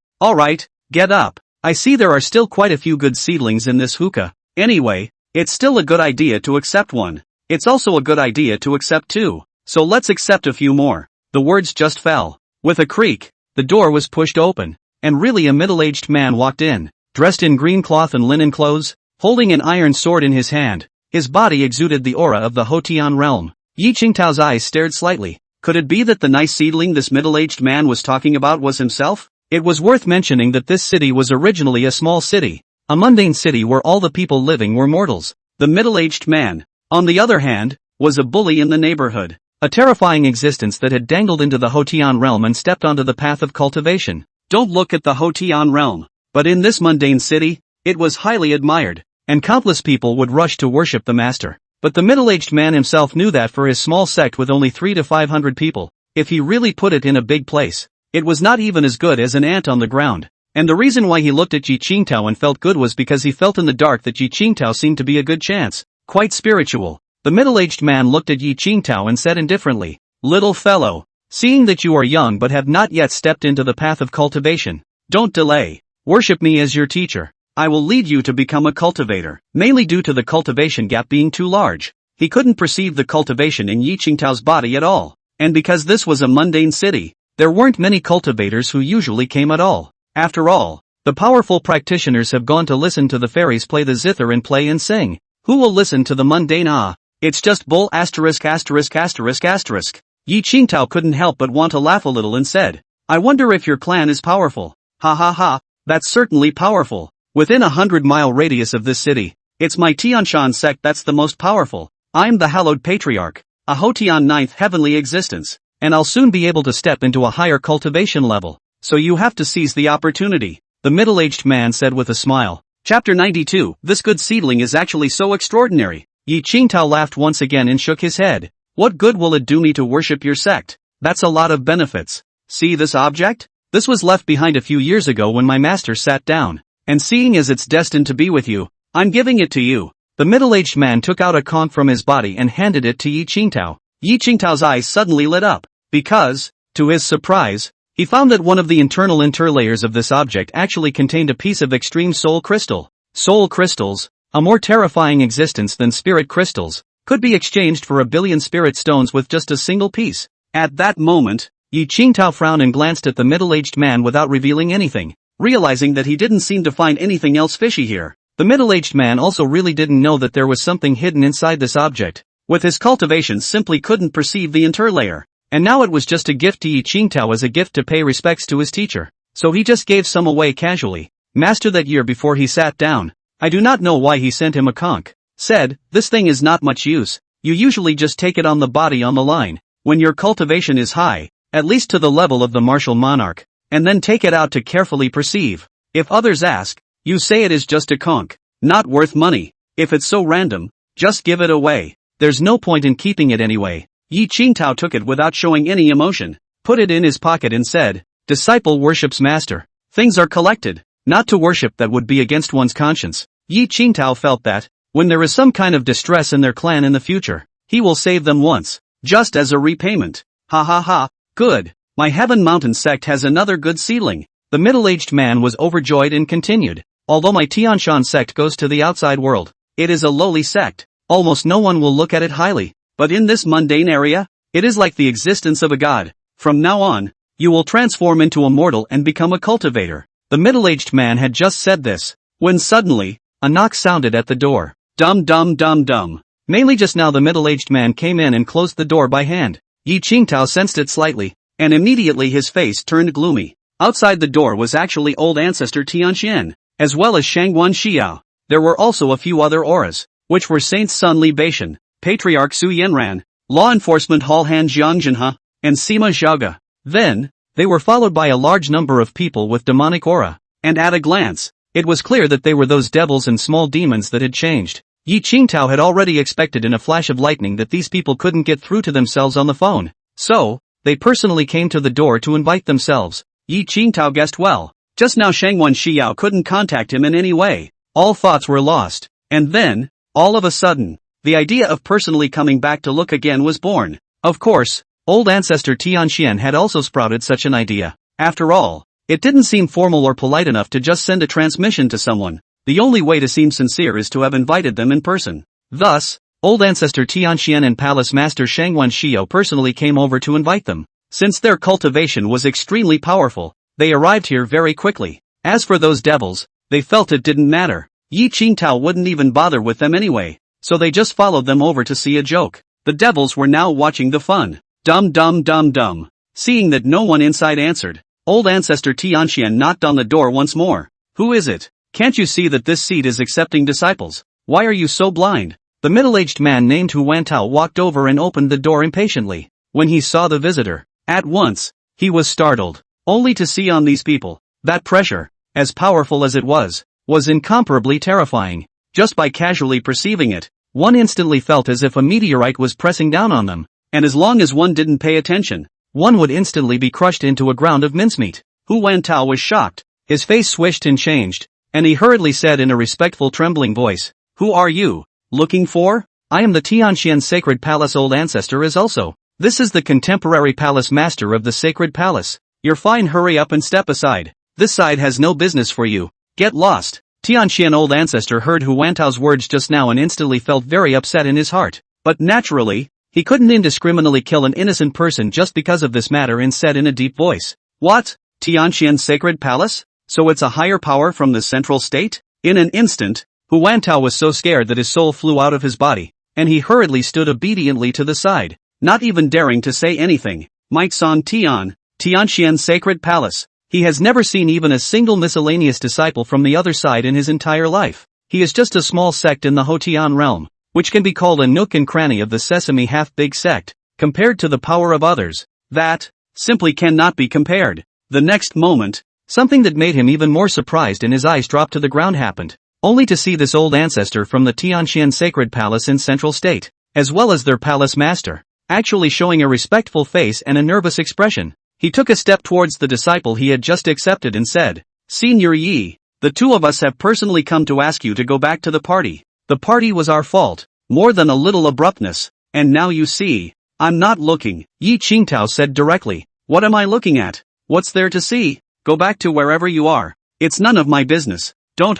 get up. I see there are still quite a few good seedlings in this hookah. Anyway, it's still a good idea to accept one. It's also a good idea to accept two. So let's accept a few more. The words just fell. With a creak, the door was pushed open, and really a middle-aged man walked in, dressed in green cloth and linen clothes, holding an iron sword in his hand. His body exuded the aura of the Hotian realm. Yi Qingtao's eyes stared slightly. Could it be that the nice seedling this middle-aged man was talking about was himself? It was worth mentioning that this city was originally a small city, a mundane city where all the people living were mortals. The middle-aged man, on the other hand, was a bully in the neighborhood. A terrifying existence that had dangled into the Hotian realm and stepped onto the path of cultivation. Don't look at the Hotian realm. But in this mundane city, it was highly admired, and countless people would rush to worship the master. But the middle-aged man himself knew that for his small sect with only 300 to 500 people, if he really put it in a big place, it was not even as good as an ant on the ground. And the reason why he looked at Yi Qingtao and felt good was because he felt in the dark that Yi Qingtao seemed to be a good chance. Quite spiritual. The middle-aged man looked at Yi Qingtao and said indifferently, little fellow, seeing that you are young but have not yet stepped into the path of cultivation, don't delay. Worship me as your teacher. I will lead you to become a cultivator. Mainly due to the cultivation gap being too large, he couldn't perceive the cultivation in Yi Qingtao's body at all. And because this was a mundane city, there weren't many cultivators who usually came at all. After all, the powerful practitioners have gone to listen to the fairies play the zither and play and sing. Who will listen to the mundane It's just bull ********. Yi Qingtao couldn't help but want to laugh a little and said, I wonder if your clan is powerful. Ha ha ha, that's certainly powerful. Within 100-mile radius of this city, it's my Tianshan sect that's the most powerful. I'm the hallowed patriarch, a Hotian ninth heavenly existence, and I'll soon be able to step into a higher cultivation level. So you have to seize the opportunity, the middle-aged man said with a smile. Chapter 92, this good seedling is actually so extraordinary. Yi Qingtao laughed once again and shook his head. What good will it do me to worship your sect? That's a lot of benefits. See this object? This was left behind a few years ago when my master sat down. And seeing as it's destined to be with you, I'm giving it to you. The middle-aged man took out a conch from his body and handed it to Yi Qingtao. Yi Qingtao's eyes suddenly lit up, because, to his surprise, he found that one of the internal interlayers of this object actually contained a piece of extreme soul crystal. Soul crystals, a more terrifying existence than spirit crystals, could be exchanged for 1 billion spirit stones with just a single piece. At that moment, Yi Qingtao frowned and glanced at the middle-aged man without revealing anything, realizing that he didn't seem to find anything else fishy here. The middle-aged man also really didn't know that there was something hidden inside this object. With his cultivation simply couldn't perceive the interlayer. And now it was just a gift to Yi Qingtao as a gift to pay respects to his teacher. So he just gave some away casually. Master that year before he sat down. I do not know why he sent him a conch. Said, this thing is not much use. You usually just take it on the body on the line. When your cultivation is high, at least to the level of the martial monarch. And then take it out to carefully perceive. If others ask, you say it is just a conch. Not worth money. If it's so random, just give it away. There's no point in keeping it anyway. Yi Qingtao took it without showing any emotion, put it in his pocket and said, disciple worships master. Things are collected, not to worship that would be against one's conscience. Yi Qingtao felt that, when there is some kind of distress in their clan in the future, he will save them once, just as a repayment. Ha ha ha, good. My Heaven Mountain sect has another good seedling. The middle-aged man was overjoyed and continued. Although my Tianshan sect goes to the outside world, it is a lowly sect. Almost no one will look at it highly. But in this mundane area, it is like the existence of a god. From now on, you will transform into a mortal and become a cultivator. The middle-aged man had just said this, when suddenly, a knock sounded at the door. Dum dum dum dum. Mainly just now the middle-aged man came in and closed the door by hand. Yi Qingtao sensed it slightly, and immediately his face turned gloomy. Outside the door was actually old ancestor Tianxian, as well as Shangguan Xiao. There were also a few other auras, which were Saints Sun Li Beishan, Patriarch Su Yanran, Law Enforcement Hall Han Jiangjinhe, and Sima Zhaoge. Then, they were followed by a large number of people with demonic aura, and at a glance, it was clear that they were those devils and small demons that had changed. Yi Qingtao had already expected in a flash of lightning that these people couldn't get through to themselves on the phone. So, they personally came to the door to invite themselves. Yi Qingtao guessed well. Just now Shangguan Xiao couldn't contact him in any way. All thoughts were lost. And then, all of a sudden, the idea of personally coming back to look again was born. Of course, old ancestor Tianxian had also sprouted such an idea. After all, it didn't seem formal or polite enough to just send a transmission to someone. The only way to seem sincere is to have invited them in person. Thus, old ancestor Tianxian and palace master Shangguan Xiao personally came over to invite them. Since their cultivation was extremely powerful, they arrived here very quickly. As for those devils, they felt it didn't matter. Yi Qingtao wouldn't even bother with them anyway, so they just followed them over to see a joke. The devils were now watching the fun. Dum dum dum dum. Seeing that no one inside answered, old ancestor Tianxian knocked on the door once more. Who is it? Can't you see that this seat is accepting disciples? Why are you so blind? The middle-aged man named Hu Wantao walked over and opened the door impatiently. When he saw the visitor, at once, he was startled, only to see on these people, that pressure, as powerful as it was incomparably terrifying. Just by casually perceiving it, one instantly felt as if a meteorite was pressing down on them, and as long as one didn't pay attention, one would instantly be crushed into a ground of mincemeat. Hu Wantao was shocked, his face swished and changed, and he hurriedly said in a respectful trembling voice, "Who are you looking for?" "I am the Tianxian Sacred Palace old ancestor is also. This is the contemporary palace master of the Sacred Palace. You're fine, hurry up and step aside. This side has no business for you. Get lost." Tianxian old ancestor heard Hu Wantao's words just now and instantly felt very upset in his heart. But naturally, he couldn't indiscriminately kill an innocent person just because of this matter and said in a deep voice, "What? Tianxian Sacred Palace? So it's a higher power from the central state?" In an instant, Hu Wantao was so scared that his soul flew out of his body, and he hurriedly stood obediently to the side, not even daring to say anything. Mike San Tianxian Sacred Palace. He has never seen even a single miscellaneous disciple from the other side in his entire life. He is just a small sect in the Hotian realm, which can be called a nook and cranny of the Sesame half-big sect, compared to the power of others. That simply cannot be compared. The next moment, something that made him even more surprised and his eyes dropped to the ground happened, only to see this old ancestor from the Tianxian Sacred Palace in Central State, as well as their palace master, actually showing a respectful face and a nervous expression. He took a step towards the disciple he had just accepted and said, "Senior Yi, the two of us have personally come to ask you to go back to the party. The party was our fault, more than a little abruptness, and now you see, I'm not looking, Yi Qingtao said directly. What am I looking at? What's there to see? Go back to wherever you are. It's none of my business. Don't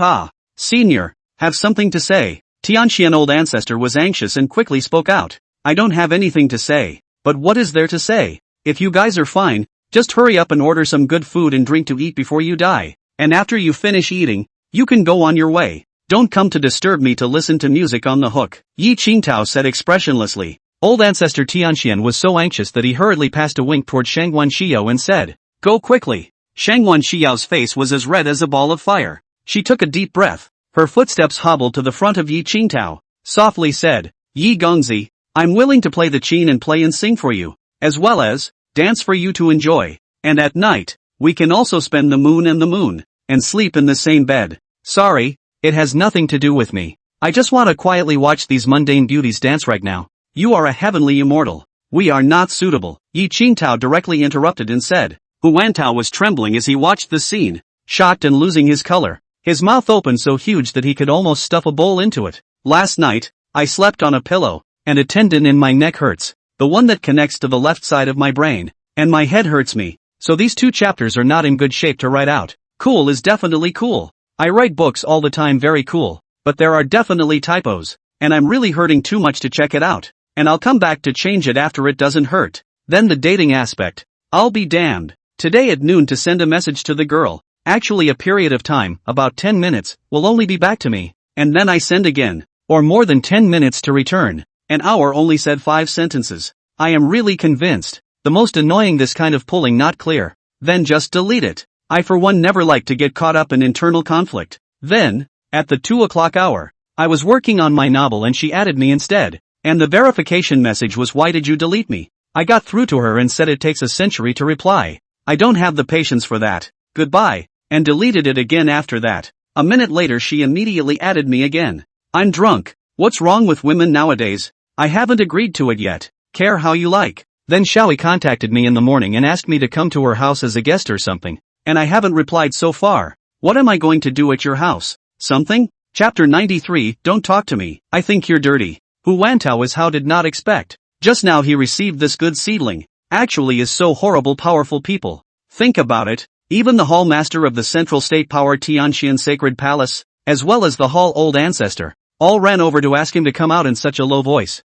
Senior, have something to say. Tianxian old ancestor was anxious and quickly spoke out. I don't have anything to say. But what is there to say? If you guys are fine, just hurry up and order some good food and drink to eat before you die. And after you finish eating, you can go on your way. Don't come to disturb me to listen to music on the hook, Yi Qingtao said expressionlessly. Old ancestor Tianxian was so anxious that he hurriedly passed a wink toward Shangguan Xiao and said, Go quickly. Shangguan Xiao's face was as red as a ball of fire. She took a deep breath. Her footsteps hobbled to the front of Yi Qingtao, softly said, Yi Gongzi, I'm willing to play the qin and play and sing for you, as well as dance for you to enjoy. And at night, we can also spend the moon, and sleep in the same bed. Sorry, it has nothing to do with me. I just want to quietly watch these mundane beauties dance right now. You are a heavenly immortal. We are not suitable. Yi Qingtao directly interrupted and said. Hu Wantao was trembling as he watched the scene, shocked and losing his color. His mouth opened so huge that he could almost stuff a bowl into it. Last night, I slept on a pillow, and a tendon in my neck hurts, the one that connects to the left side of my brain, and my head hurts me, so these 2 chapters are not in good shape to write out. Cool is definitely cool. I write books all the time very cool, but there are definitely typos, and I'm really hurting too much to check it out, and I'll come back to change it after it doesn't hurt. Then the dating aspect. I'll be damned. Today at noon to send a message to the girl, actually a period of time, about 10 minutes, will only be back to me, and then I send again, or more than 10 minutes to return. An hour only said 5 sentences. I am really convinced. The most annoying this kind of pulling not clear. Then just delete it. I for one never like to get caught up in internal conflict. Then, at the 2 o'clock hour, I was working on my novel and she added me instead, and the verification message was why did you delete me? I got through to her and said it takes a century to reply. I don't have the patience for that. Goodbye. And deleted it again after that. A minute later she immediately added me again. I'm drunk. What's wrong with women nowadays? I haven't agreed to it yet. Care how you like. Then Xiaoi contacted me in the morning and asked me to come to her house as a guest or something. And I haven't replied so far. What am I going to do at your house? Something? Chapter 93, Don't talk to me. I think you're dirty. Hu Wantao is how did not expect. Just now he received this good seedling. Actually is so horrible powerful people. Think about it, even the hall master of the central state power Tianxian sacred palace, as well as the hall old ancestor, all ran over to ask him to come out in such a low voice.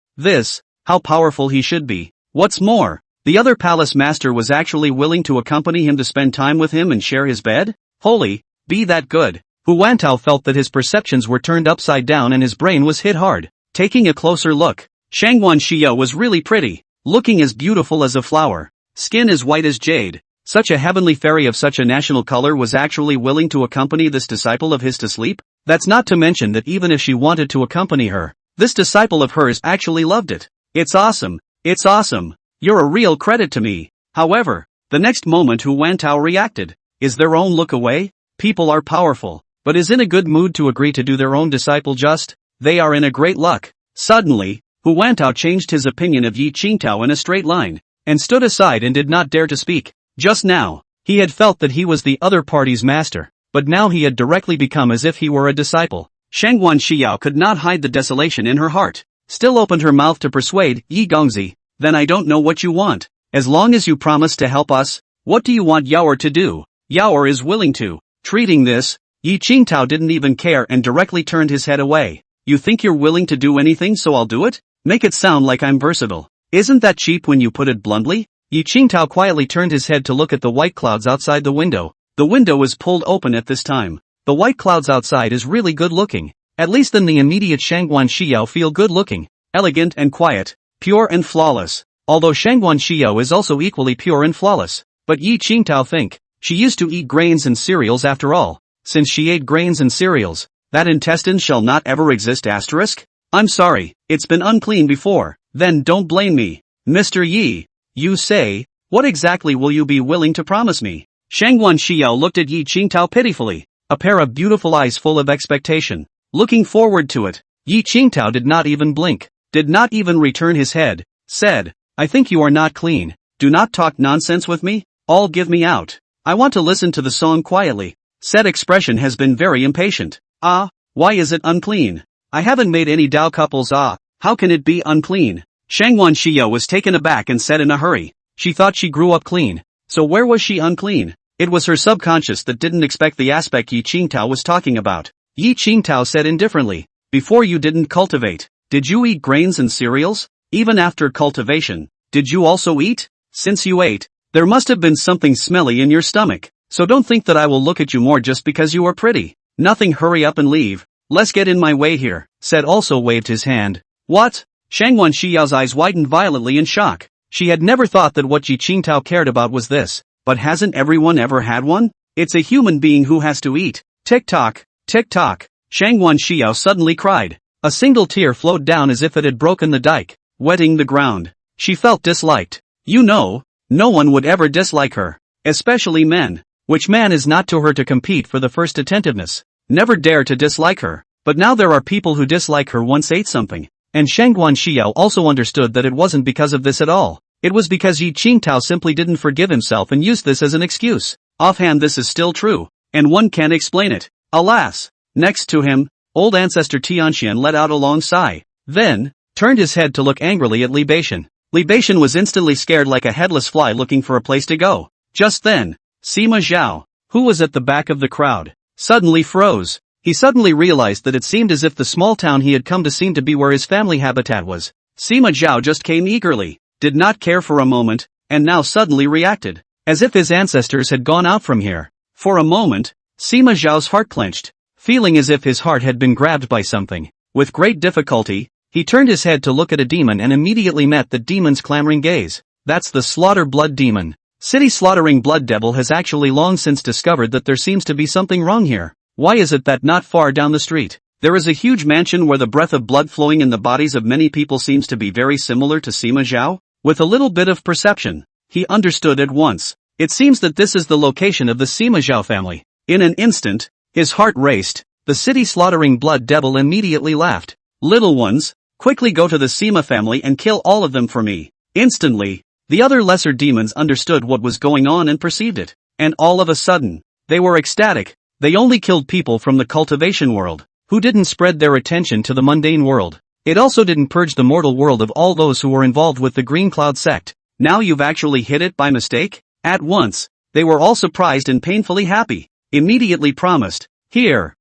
How powerful he should be. What's more, the other palace master was actually willing to accompany him to spend time with him and share his bed? Holy, be that good. Hu Wantao felt that his perceptions were turned upside down and his brain was hit hard. Taking a closer look, Shangguan Xiao was really pretty. Looking as beautiful as a flower, skin as white as jade, such a heavenly fairy of such a national color was actually willing to accompany this disciple of his to sleep? That's not to mention that even if she wanted to accompany her, this disciple of hers actually loved it. It's awesome. It's awesome. You're a real credit to me. However, the next moment Hu Wantao reacted. Is their own look away? People are powerful, but is in a good mood to agree to do their own disciple just? They are in a great luck. Suddenly, Hu Wantao changed his opinion of Yi Qingtao in a straight line, and stood aside and did not dare to speak. Just now, he had felt that he was the other party's master, but now he had directly become as if he were a disciple. Shangguan Xiao could not hide the desolation in her heart, still opened her mouth to persuade, Yi Gongzi, then I don't know what you want. As long as you promise to help us, what do you want Yaoer to do? Yaoer is willing to. Treating this, Yi Qingtao didn't even care and directly turned his head away. You think you're willing to do anything so I'll do it? Make it sound like I'm versatile. Isn't that cheap when you put it bluntly? Yi Qingtao quietly turned his head to look at the white clouds outside the window. The window was pulled open at this time. The white clouds outside is really good looking. At least in the immediate Shangguan Xiao feel good looking, elegant and quiet, pure and flawless. Although Shangguan Xiao is also equally pure and flawless. But Yi Qingtao think, she used to eat grains and cereals after all. Since she ate grains and cereals, that intestine shall not ever exist asterisk? I'm sorry, it's been unclean before. Then don't blame me. Mr. Yi, you say, what exactly will you be willing to promise me? Shangguan Xiao looked at Yi Qingtao pitifully, a pair of beautiful eyes full of expectation. Looking forward to it, Yi Qingtao did not even blink, did not even return his head, said, I think you are not clean. Do not talk nonsense with me, all give me out. I want to listen to the song quietly. Said expression has been very impatient. Why is it unclean? I haven't made any Dao couples how can it be unclean? Shangwan Shiyao was taken aback and said in a hurry. She thought she grew up clean. So where was she unclean? It was her subconscious that didn't expect the aspect Yi Qingtao was talking about. Yi Qingtao said indifferently. Before you didn't cultivate. Did you eat grains and cereals? Even after cultivation, did you also eat? Since you ate, there must have been something smelly in your stomach. So don't think that I will look at you more just because you are pretty. Nothing, hurry up and leave. Let's get in my way here, said also waved his hand. What? Shangwan Shiyao's eyes widened violently in shock. She had never thought that what Yi Qingtao cared about was this. But hasn't everyone ever had one? It's a human being who has to eat. Tick-tock, tick-tock. Shangwan Shiyao suddenly cried. A single tear flowed down as if it had broken the dike, wetting the ground. She felt disliked. You know, no one would ever dislike her. Especially men. Which man is not to her to compete for the first attentiveness? Never dare to dislike her. But now there are people who dislike her once ate something. And Shangwan Xiao also understood that it wasn't because of this at all. It was because Yi Qingtao simply didn't forgive himself and used this as an excuse. Offhand, this is still true. And one can't explain it. Alas! Next to him, old ancestor Tianxian let out a long sigh. Then, turned his head to look angrily at Li Beishan. Li Beishan was instantly scared like a headless fly looking for a place to go. Just then, Sima Zhao, who was at the back of the crowd, suddenly froze. He suddenly realized that it seemed as if the small town he had come to seemed to be where his family habitat was. Sima Zhao just came eagerly, did not care for a moment, and now suddenly reacted, as if his ancestors had gone out from here. For a moment, Sima Zhao's heart clenched, feeling as if his heart had been grabbed by something. With great difficulty, he turned his head to look at a demon and immediately met the demon's clamoring gaze. That's the Slaughter Blood Demon. City Slaughtering Blood Devil has actually long since discovered that there seems to be something wrong here. Why is it that not far down the street, there is a huge mansion where the breath of blood flowing in the bodies of many people seems to be very similar to Sima Zhao? With a little bit of perception, he understood at once. It seems that this is the location of the Sima Zhao family. In an instant, his heart raced. The City Slaughtering Blood Devil immediately laughed. Little ones, quickly go to the Sima family and kill all of them for me. Instantly, the other lesser demons understood what was going on and perceived it. And all of a sudden, they were ecstatic. They only killed people from the cultivation world, who didn't spread their attention to the mundane world. It also didn't purge the mortal world of all those who were involved with the Green Cloud sect. Now you've actually hit it by mistake? At once, they were all surprised and painfully happy. Immediately promised. Here,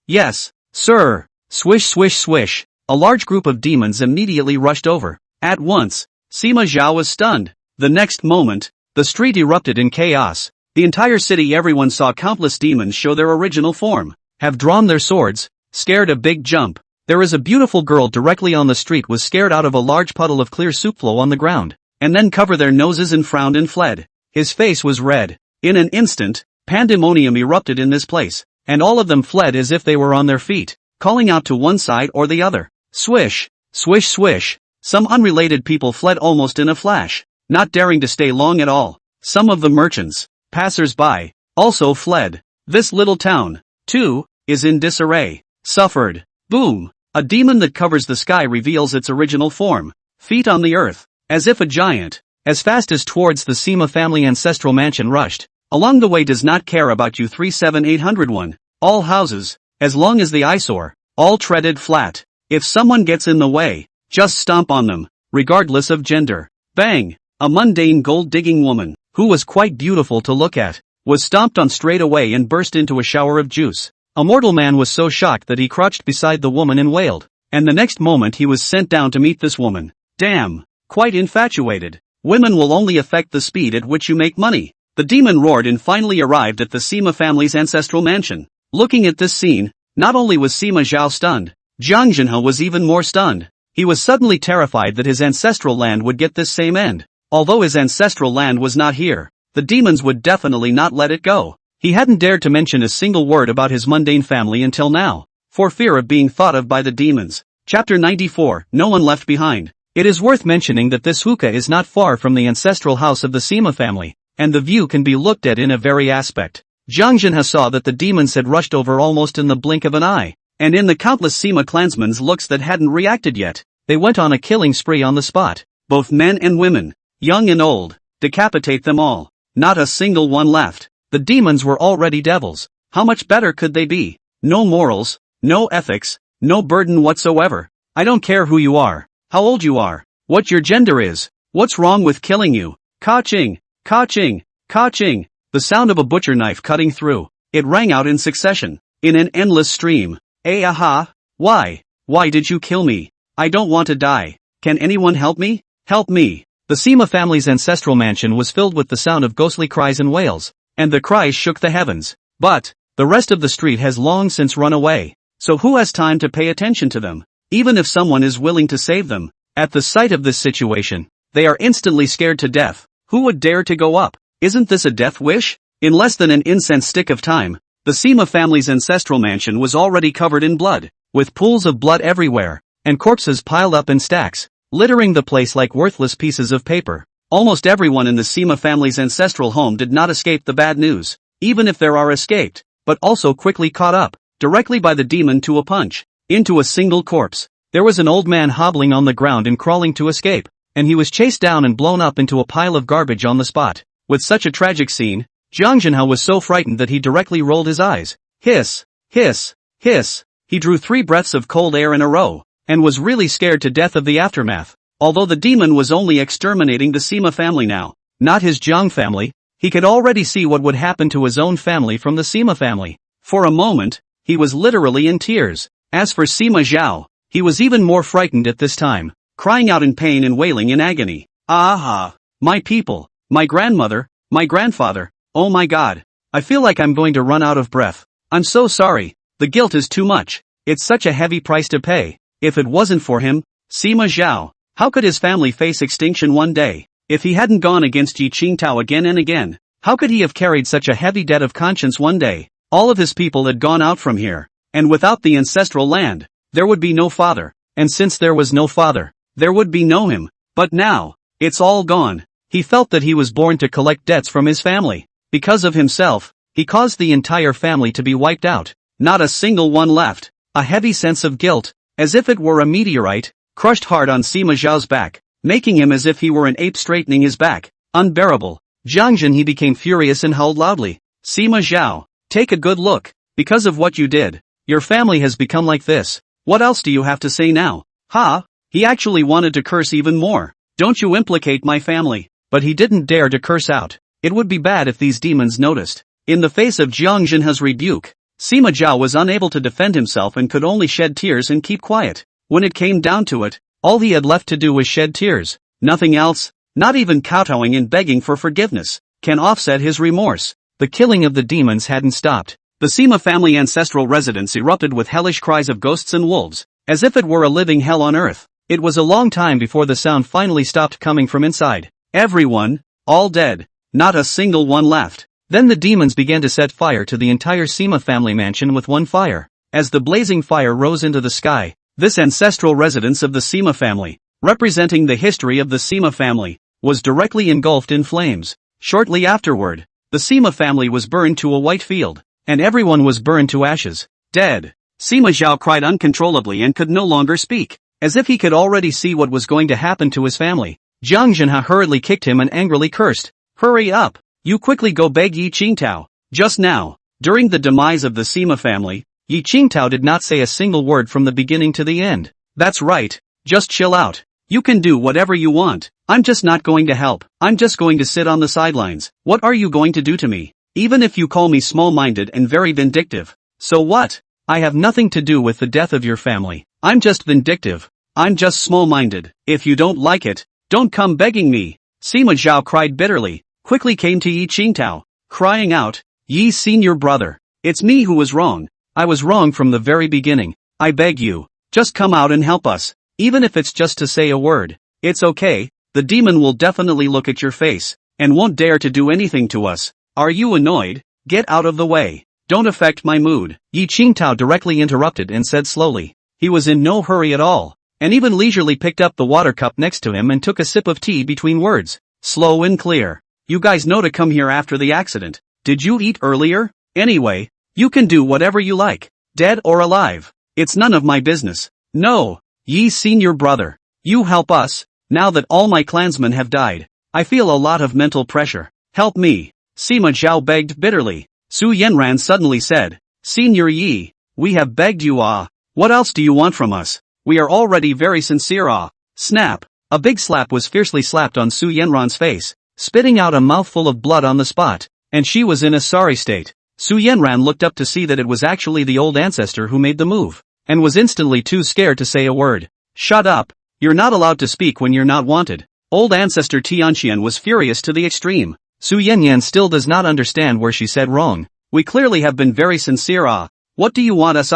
yes, sir. Swish swish swish. A large group of demons immediately rushed over. At once, Sima Zhao was stunned. The next moment, the street erupted in chaos. The entire city, everyone saw countless demons show their original form, have drawn their swords, scared a big jump. There is a beautiful girl directly on the street was scared out of a large puddle of clear soup flow on the ground, and then covered their noses and frowned and fled. His face was red. In an instant, pandemonium erupted in this place, and all of them fled as if they were on their feet, calling out to one side or the other. Swish, swish swish. Some unrelated people fled almost in a flash, not daring to stay long at all. Some of the merchants, passers-by, also fled. This little town, too, is in disarray. Suffered. Boom. A demon that covers the sky reveals its original form. Feet on the earth. As if a giant. As fast as towards the Sima family ancestral mansion rushed. Along the way does not care about you 37801. All houses, as long as the eyesore, all treaded flat. If someone gets in the way, just stomp on them, regardless of gender. Bang. A mundane gold-digging woman, who was quite beautiful to look at, was stomped on straight away and burst into a shower of juice. A mortal man was so shocked that he crouched beside the woman and wailed, and the next moment he was sent down to meet this woman. Damn, quite infatuated. Women will only affect the speed at which you make money. The demon roared and finally arrived at the Sima family's ancestral mansion. Looking at this scene, not only was Sima Zhao stunned, Jiang Jinhe was even more stunned. He was suddenly terrified that his ancestral land would get this same end. Although his ancestral land was not here, the demons would definitely not let it go. He hadn't dared to mention a single word about his mundane family until now, for fear of being thought of by the demons. Chapter 94, No One Left Behind. It is worth mentioning that this hookah is not far from the ancestral house of the Sima family, and the view can be looked at in a very aspect. Jiang Jinhe saw that the demons had rushed over almost in the blink of an eye, and in the countless Sima clansmen's looks that hadn't reacted yet, they went on a killing spree on the spot. Both men and women, young and old, decapitate them all. Not a single one left. The demons were already devils. How much better could they be? No morals, no ethics, no burden whatsoever. I don't care who you are, how old you are, what your gender is, what's wrong with killing you. Ka-ching, ka-ching, ka-ching. The sound of a butcher knife cutting through. It rang out in succession, in an endless stream. Aha! Why? Why did you kill me? I don't want to die. Can anyone help me? Help me! The Sima family's ancestral mansion was filled with the sound of ghostly cries and wails, and the cries shook the heavens. But the rest of the street has long since run away, so who has time to pay attention to them? Even if someone is willing to save them. At the sight of this situation, they are instantly scared to death. Who would dare to go up? Isn't this a death wish? In less than an incense stick of time, the Sima family's ancestral mansion was already covered in blood, with pools of blood everywhere, and corpses piled up in stacks, littering the place like worthless pieces of paper. Almost everyone in the Sima family's ancestral home did not escape the bad news, even if there are escaped, but also quickly caught up, directly by the demon to a punch, into a single corpse. There was an old man hobbling on the ground and crawling to escape, and he was chased down and blown up into a pile of garbage on the spot. With such a tragic scene, Jiang Jinhao was so frightened that he directly rolled his eyes. Hiss, hiss, hiss. He drew 3 breaths of cold air in a row, and was really scared to death of the aftermath. Although the demon was only exterminating the Sima family now, not his Jiang family, he could already see what would happen to his own family from the Sima family. For a moment, he was literally in tears. As for Sima Zhao, he was even more frightened at this time, crying out in pain and wailing in agony. Aha! My people, my grandmother, my grandfather, oh my god. I feel like I'm going to run out of breath. I'm so sorry, the guilt is too much. It's such a heavy price to pay. If it wasn't for him, Sima Zhao, how could his family face extinction one day? If he hadn't gone against Yi Qingtao again and again, how could he have carried such a heavy debt of conscience one day? All of his people had gone out from here, and without the ancestral land, there would be no father, and since there was no father, there would be no him. But now, it's all gone. He felt that he was born to collect debts from his family. Because of himself, he caused the entire family to be wiped out. Not a single one left. A heavy sense of guilt, as if it were a meteorite, crushed hard on Sima Zhao's back, making him as if he were an ape straightening his back. Unbearable. Jiang Jin became furious and howled loudly. Sima Zhao, take a good look. Because of what you did, your family has become like this. What else do you have to say now? Ha! He actually wanted to curse even more. Don't you implicate my family. But he didn't dare to curse out. It would be bad if these demons noticed. In the face of Jiang Jin's rebuke, Sima Zhao was unable to defend himself and could only shed tears and keep quiet. When it came down to it, all he had left to do was shed tears. Nothing else, not even kowtowing and begging for forgiveness, can offset his remorse. The killing of the demons hadn't stopped. The Sima family ancestral residence erupted with hellish cries of ghosts and wolves, as if it were a living hell on earth. It was a long time before the sound finally stopped coming from inside. Everyone, all dead, not a single one left. Then the demons began to set fire to the entire Sima family mansion with one fire. As the blazing fire rose into the sky, this ancestral residence of the Sima family, representing the history of the Sima family, was directly engulfed in flames. Shortly afterward, the Sima family was burned to a white field, and everyone was burned to ashes. Dead. Sima Zhao cried uncontrollably and could no longer speak, as if he could already see what was going to happen to his family. Jiang Jinha hurriedly kicked him and angrily cursed. Hurry up! You quickly go beg Yi Qingtao. Just now, during the demise of the Sima family, Yi Qingtao did not say a single word from the beginning to the end. That's right, just chill out. You can do whatever you want. I'm just not going to help. I'm just going to sit on the sidelines. What are you going to do to me? Even if you call me small-minded and very vindictive. So what? I have nothing to do with the death of your family. I'm just vindictive. I'm just small-minded. If you don't like it, don't come begging me. Sima Zhao cried bitterly, quickly came to Yi Qingtao, crying out, Yi senior brother, it's me who was wrong. I was wrong from the very beginning. I beg you, just come out and help us. Even if it's just to say a word. It's okay, the demon will definitely look at your face, and won't dare to do anything to us. Are you annoyed? Get out of the way. Don't affect my mood. Yi Qingtao directly interrupted and said slowly. He was in no hurry at all, and even leisurely picked up the water cup next to him and took a sip of tea between words. Slow and clear. You guys know to come here after the accident. Did you eat earlier? Anyway, you can do whatever you like. Dead or alive. It's none of my business. No. Yi senior brother. You help us. Now that all my clansmen have died, I feel a lot of mental pressure. Help me. Sima Zhao begged bitterly. Su Yanran suddenly said, Senior Yi, we have begged you What else do you want from us? We are already very sincere Snap. A big slap was fiercely slapped on Su Yenran's face, spitting out a mouthful of blood on the spot, and she was in a sorry state. Su Yenran looked up to see that it was actually the old ancestor who made the move, and was instantly too scared to say a word. Shut up. You're not allowed to speak when you're not wanted. Old ancestor Tianxian was furious to the extreme. Su Yenyan still does not understand where she said wrong. We clearly have been very sincere. What do you want us?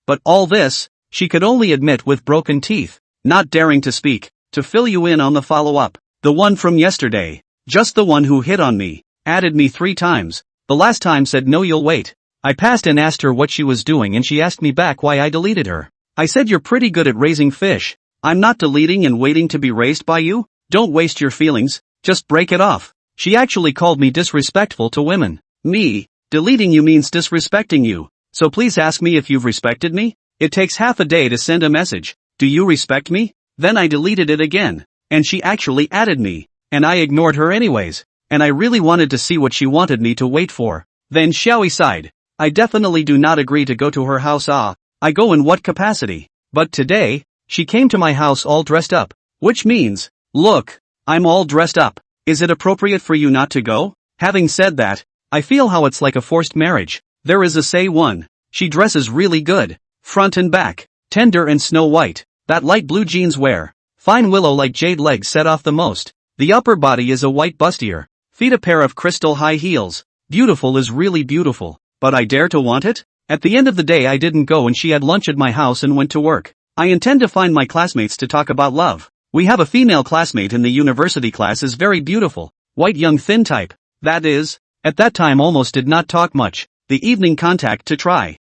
But all this, she could only admit with broken teeth, not daring to speak. To fill you in on the follow-up. The one from yesterday. Just the one who hit on me. Added me 3 times. The last time said no, you'll wait. I passed and asked her what she was doing and she asked me back why I deleted her. I said you're pretty good at raising fish. I'm not deleting and waiting to be raised by you. Don't waste your feelings, just break it off. She actually called me disrespectful to women. Me, deleting you means disrespecting you. So please ask me if you've respected me. It takes half a day to send a message. Do you respect me? Then I deleted it again. And she actually added me. And I ignored her anyways. And I really wanted to see what she wanted me to wait for. Then Xiaoi sighed. I definitely do not agree to go to her house. I go in what capacity? But today, she came to my house all dressed up. Which means, look, I'm all dressed up. Is it appropriate for you not to go? Having said that, I feel how it's like a forced marriage. There is a say one. She dresses really good. Front and back. Tender and snow white. That light blue jeans wear. Fine willow like jade legs set off the most. The upper body is a white bustier. Feet a pair of crystal high heels. Beautiful is really beautiful. But I dare to want it? At the end of the day I didn't go and she had lunch at my house and went to work. I intend to find my classmates to talk about love. We have a female classmate in the university class is very beautiful. White young thin type. That is, at that time almost did not talk much. The evening contact to try.